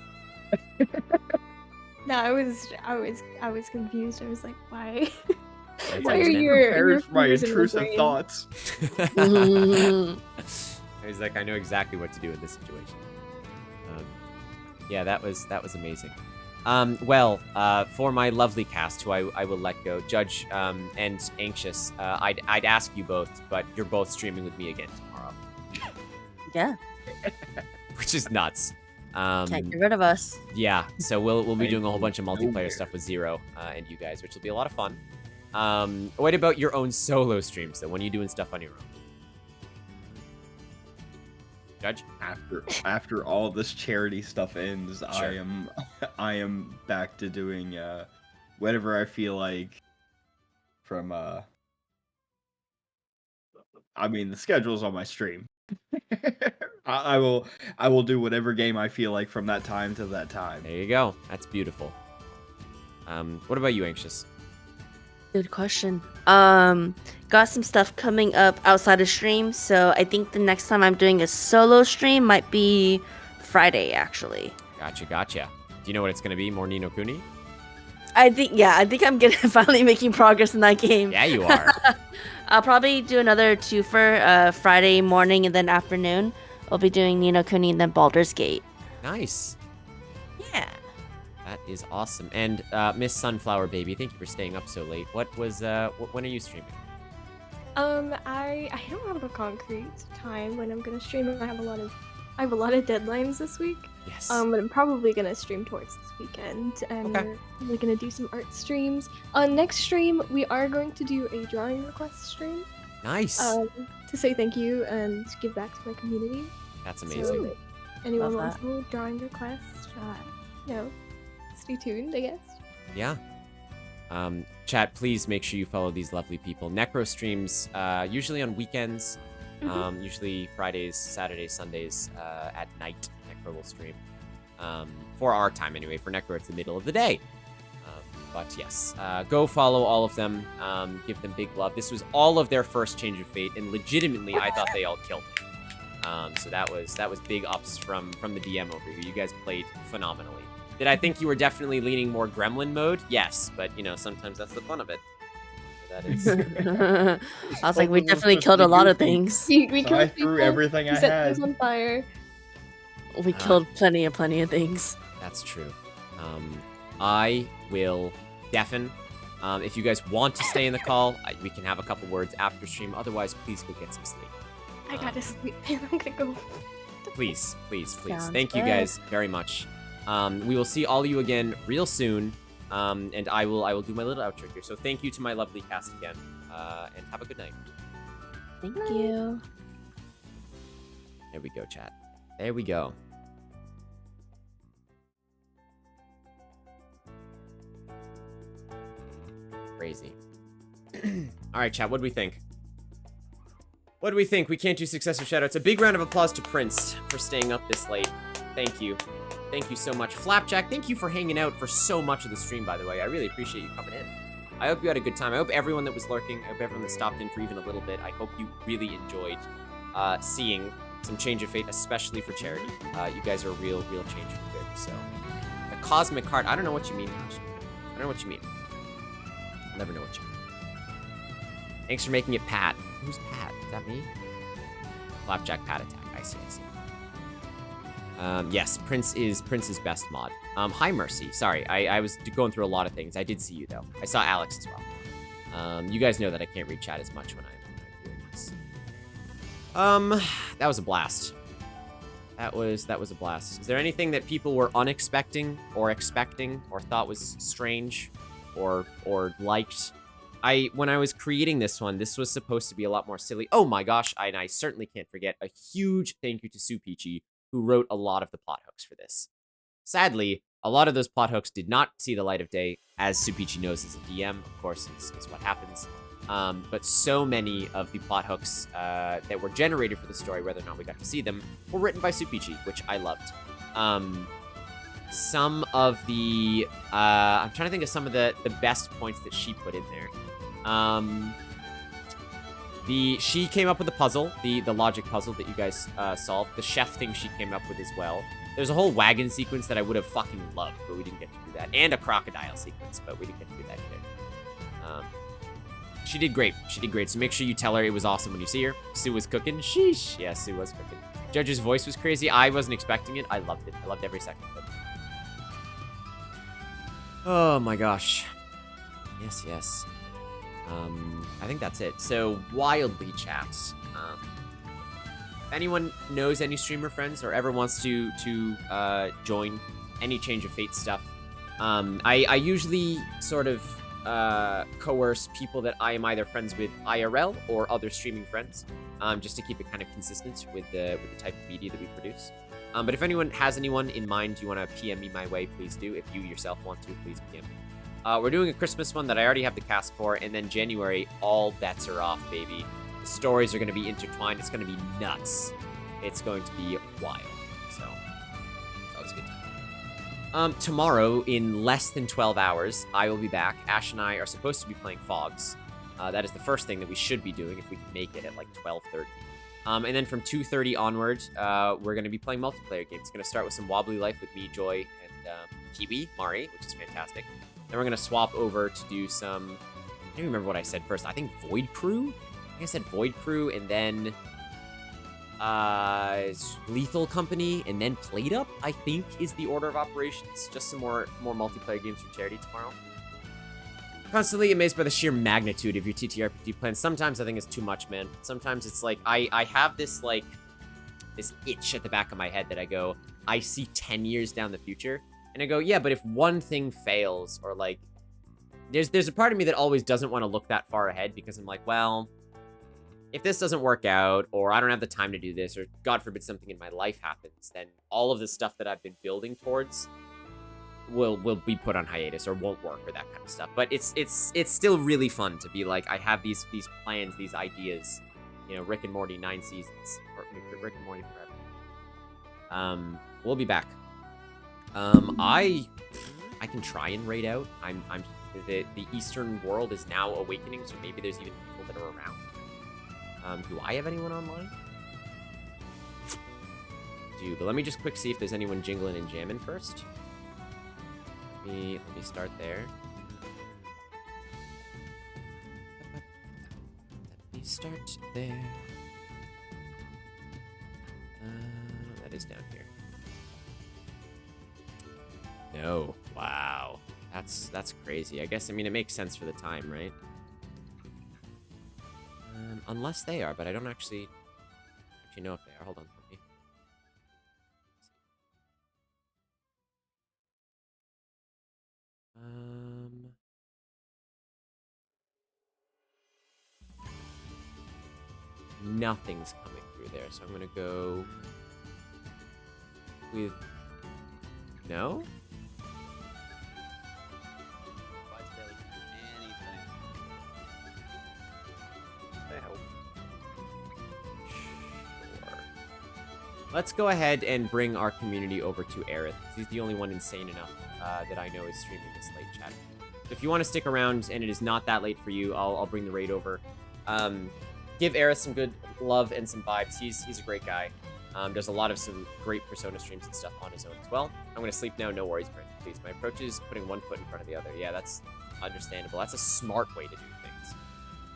Speaker 6: No, I was confused. I was like, why?
Speaker 5: Why are your my intrusive thoughts?
Speaker 2: I was like, I know exactly what to do in this situation. Yeah, that was amazing. For my lovely cast, who I will let go, Judge and Anxious, I'd ask you both, but you're both streaming with me again tomorrow.
Speaker 9: Yeah.
Speaker 2: Which is nuts.
Speaker 9: Can't get rid of us.
Speaker 2: Yeah, so we'll be doing a whole bunch of multiplayer stuff with Zero and you guys, which will be a lot of fun. What about your own solo streams, though? When are you doing stuff on your own? Judge?
Speaker 5: After all this charity stuff ends,
Speaker 2: Sure.
Speaker 5: I am back to doing whatever I feel like from I mean the schedule's on my stream. I will do whatever game I feel like from that time to that time.
Speaker 2: There you go. That's beautiful. What about you, Anxious?
Speaker 9: Good question. Got some stuff coming up outside of stream, so I think the next time I'm doing a solo stream might be Friday, actually.
Speaker 2: Gotcha. Do you know what it's gonna be? More Ni no Kuni?
Speaker 9: I think I'm finally making progress in that game.
Speaker 2: Yeah, you are.
Speaker 9: I'll probably do another twofer Friday morning and then afternoon. I'll be doing Ni no Kuni and then Baldur's Gate.
Speaker 2: Nice.
Speaker 9: Yeah.
Speaker 2: That is awesome. And Miss Sunflower Baby, thank you for staying up so late. When are you streaming?
Speaker 6: I don't have a concrete time when I'm gonna stream. I have a lot of deadlines this week.
Speaker 2: Yes.
Speaker 6: But I'm probably gonna stream towards this weekend, and
Speaker 2: Okay.
Speaker 6: we're gonna do some art streams. Next stream we are going to do a drawing request stream.
Speaker 2: Nice.
Speaker 6: To say thank you and give back to my community.
Speaker 2: That's amazing.
Speaker 6: So, if anyone
Speaker 9: Love
Speaker 6: wants a drawing request, stay tuned, I guess.
Speaker 2: Yeah. Chat, please make sure you follow these lovely people. Necro streams usually on weekends, usually Fridays, Saturdays, Sundays at night. Necro will stream. For our time anyway. For Necro, it's the middle of the day. But yes, go follow all of them. Give them big love. This was all of their first Change of Fate, and legitimately, I thought they all killed me. So that was big ups from the DM over here. You guys played phenomenally. Did I think you were definitely leaning more gremlin mode? Yes, but sometimes that's the fun of it. That is.
Speaker 9: I was like, we definitely killed a lot of things.
Speaker 6: We
Speaker 5: So I
Speaker 6: killed
Speaker 5: threw
Speaker 6: people,
Speaker 5: everything
Speaker 6: we
Speaker 5: I
Speaker 6: set
Speaker 5: had.
Speaker 6: things on fire.
Speaker 9: We killed plenty of things.
Speaker 2: That's true. I will deafen. If you guys want to stay in the call, we can have a couple words after stream. Otherwise, please go get some sleep.
Speaker 6: I gotta sleep, and I'm gonna go.
Speaker 2: Please, please, please.
Speaker 9: Sounds
Speaker 2: Thank you
Speaker 9: good.
Speaker 2: guys very much. We will see all of you again real soon. And I will do my little outro here. So thank you to my lovely cast again. And have a good night.
Speaker 9: Thank you.
Speaker 2: There we go, chat. There we go. Crazy. All right, chat. What do we think? What do we think? We can't do successive shoutouts. A big round of applause to Prince for staying up this late. Thank you. Thank you so much. Flapjack, thank you for hanging out for so much of the stream, by the way. I really appreciate you coming in. I hope you had a good time. I hope everyone that was lurking, I hope everyone that stopped in for even a little bit, I hope you really enjoyed seeing some change of fate, especially for charity. You guys are a real change for good. So, the cosmic heart, I don't know what you mean, Ash. I don't know what you mean. I'll never know what you mean. Thanks for making it Pat. Who's Pat? Is that me? Flapjack Pat Attack. I see. Yes, Prince is best mod. Hi, Mercy. Sorry, I was going through a lot of things. I did see you, though. I saw Alex as well. You guys know that I can't read chat as much when I'm doing this. That was a blast. That was a blast. Is there anything that people were unexpecting or expecting or thought was strange or liked? When I was creating this one, this was supposed to be a lot more silly. Oh my gosh, and I certainly can't forget a huge thank you to Sue Peachy, who wrote a lot of the plot hooks for this. Sadly, a lot of those plot hooks did not see the light of day, as Sue Peachy knows as a DM, of course, is what happens. But so many of the plot hooks that were generated for the story, whether or not we got to see them, were written by Sue Peachy, which I loved. Some of the... I'm trying to think of some of the best points that she put in there. She came up with the puzzle, the logic puzzle that you guys solved. The chef thing she came up with as well. There's a whole wagon sequence that I would have fucking loved, but we didn't get to do that. And a crocodile sequence, but we didn't get to do that either. She did great. So make sure you tell her it was awesome when you see her. Sue was cooking. Sheesh. Yeah, Sue was cooking. Judge's voice was crazy. I wasn't expecting it. I loved it. I loved every second of it. Oh my gosh. Yes. I think that's it. So, wildly chats. If anyone knows any streamer friends or ever wants to join any Change of Fate stuff, I usually sort of coerce people that I am either friends with IRL or other streaming friends, just to keep it kind of consistent with the type of media that we produce. But if anyone has anyone in mind you want to PM me my way, please do. If you yourself want to, please PM me. We're doing a Christmas one that I already have the cast for, and then January, all bets are off, baby. The stories are going to be intertwined. It's going to be nuts. It's going to be wild. So, that was a good time. Tomorrow, in less than 12 hours, I will be back. Ash and I are supposed to be playing Fogs. That is the first thing that we should be doing if we can make it at like 12:30. And then from 2:30 onward, we're going to be playing multiplayer games. It's going to start with some Wobbly Life with me, Joy, and Kiwi, Mari, which is fantastic. Then we're going to swap over to do some... I don't remember what I said first. I think Void Crew? I think I said Void Crew, and then... Lethal Company, and then Played Up, I think, is the order of operations. Just some more multiplayer games for charity tomorrow. Constantly amazed by the sheer magnitude of your TTRPG plans. Sometimes I think it's too much, man. Sometimes it's like, I have this, like, this itch at the back of my head that I go, I see 10 years down the future. And I go, yeah, but if one thing fails, or like, there's a part of me that always doesn't want to look that far ahead, because I'm like, well, if this doesn't work out, or I don't have the time to do this, or God forbid something in my life happens, then all of the stuff that I've been building towards will be put on hiatus, or won't work, or that kind of stuff. But it's still really fun to be like, I have these plans, these ideas, you know, Rick and Morty 9 seasons, or Rick and Morty forever. We'll be back. I can try and raid out. The Eastern world is now awakening, so maybe there's even people that are around. Do I have anyone online? But let me just quick see if there's anyone jingling and jamming first. Let me start there. start there. That is down here. No. Wow. That's crazy. I guess, I mean, it makes sense for the time, right? Unless they are, but I don't actually know if they are. Hold on. Let me... Nothing's coming through there, so I'm gonna go with no. Let's go ahead and bring our community over to Aerith. He's the only one insane enough that I know is streaming this late, chat. So if you want to stick around and it is not that late for you, I'll bring the raid over. Give Aerith some good love and some vibes. He's a great guy. Does a lot of some great Persona streams and stuff on his own as well. I'm going to sleep now. No worries, Brent. Please. My approach is putting one foot in front of the other. Yeah, that's understandable. That's a smart way to do things.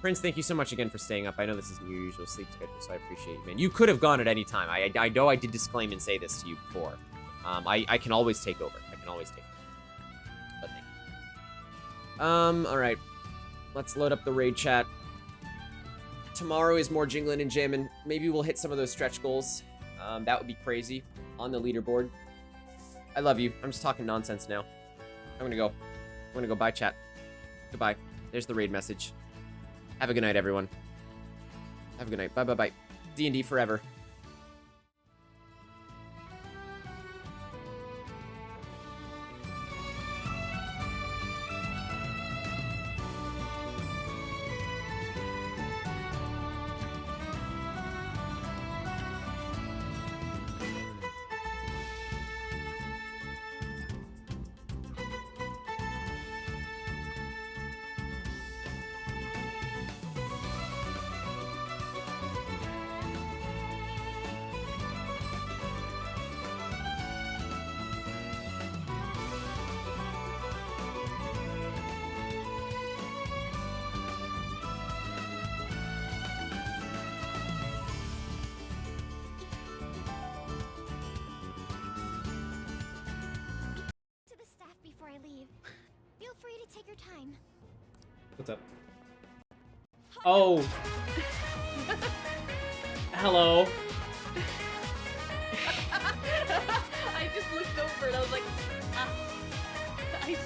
Speaker 2: Prince, thank you so much again for staying up. I know this isn't your usual sleep schedule, so I appreciate you, man. You could have gone at any time. I know I did disclaim and say this to you before. I can always take over. I can always take over. But thank you. Alright. Let's load up the raid chat. Tomorrow is more jingling and jamming. Maybe we'll hit some of those stretch goals. That would be crazy on the leaderboard. I love you. I'm just talking nonsense now. I'm gonna go. Bye, chat. Goodbye. There's the raid message. Have a good night, everyone. Have a good night. Bye, bye, bye. D&D forever.
Speaker 15: What's up? Oh. Hello.
Speaker 16: I just looked over and I was like, I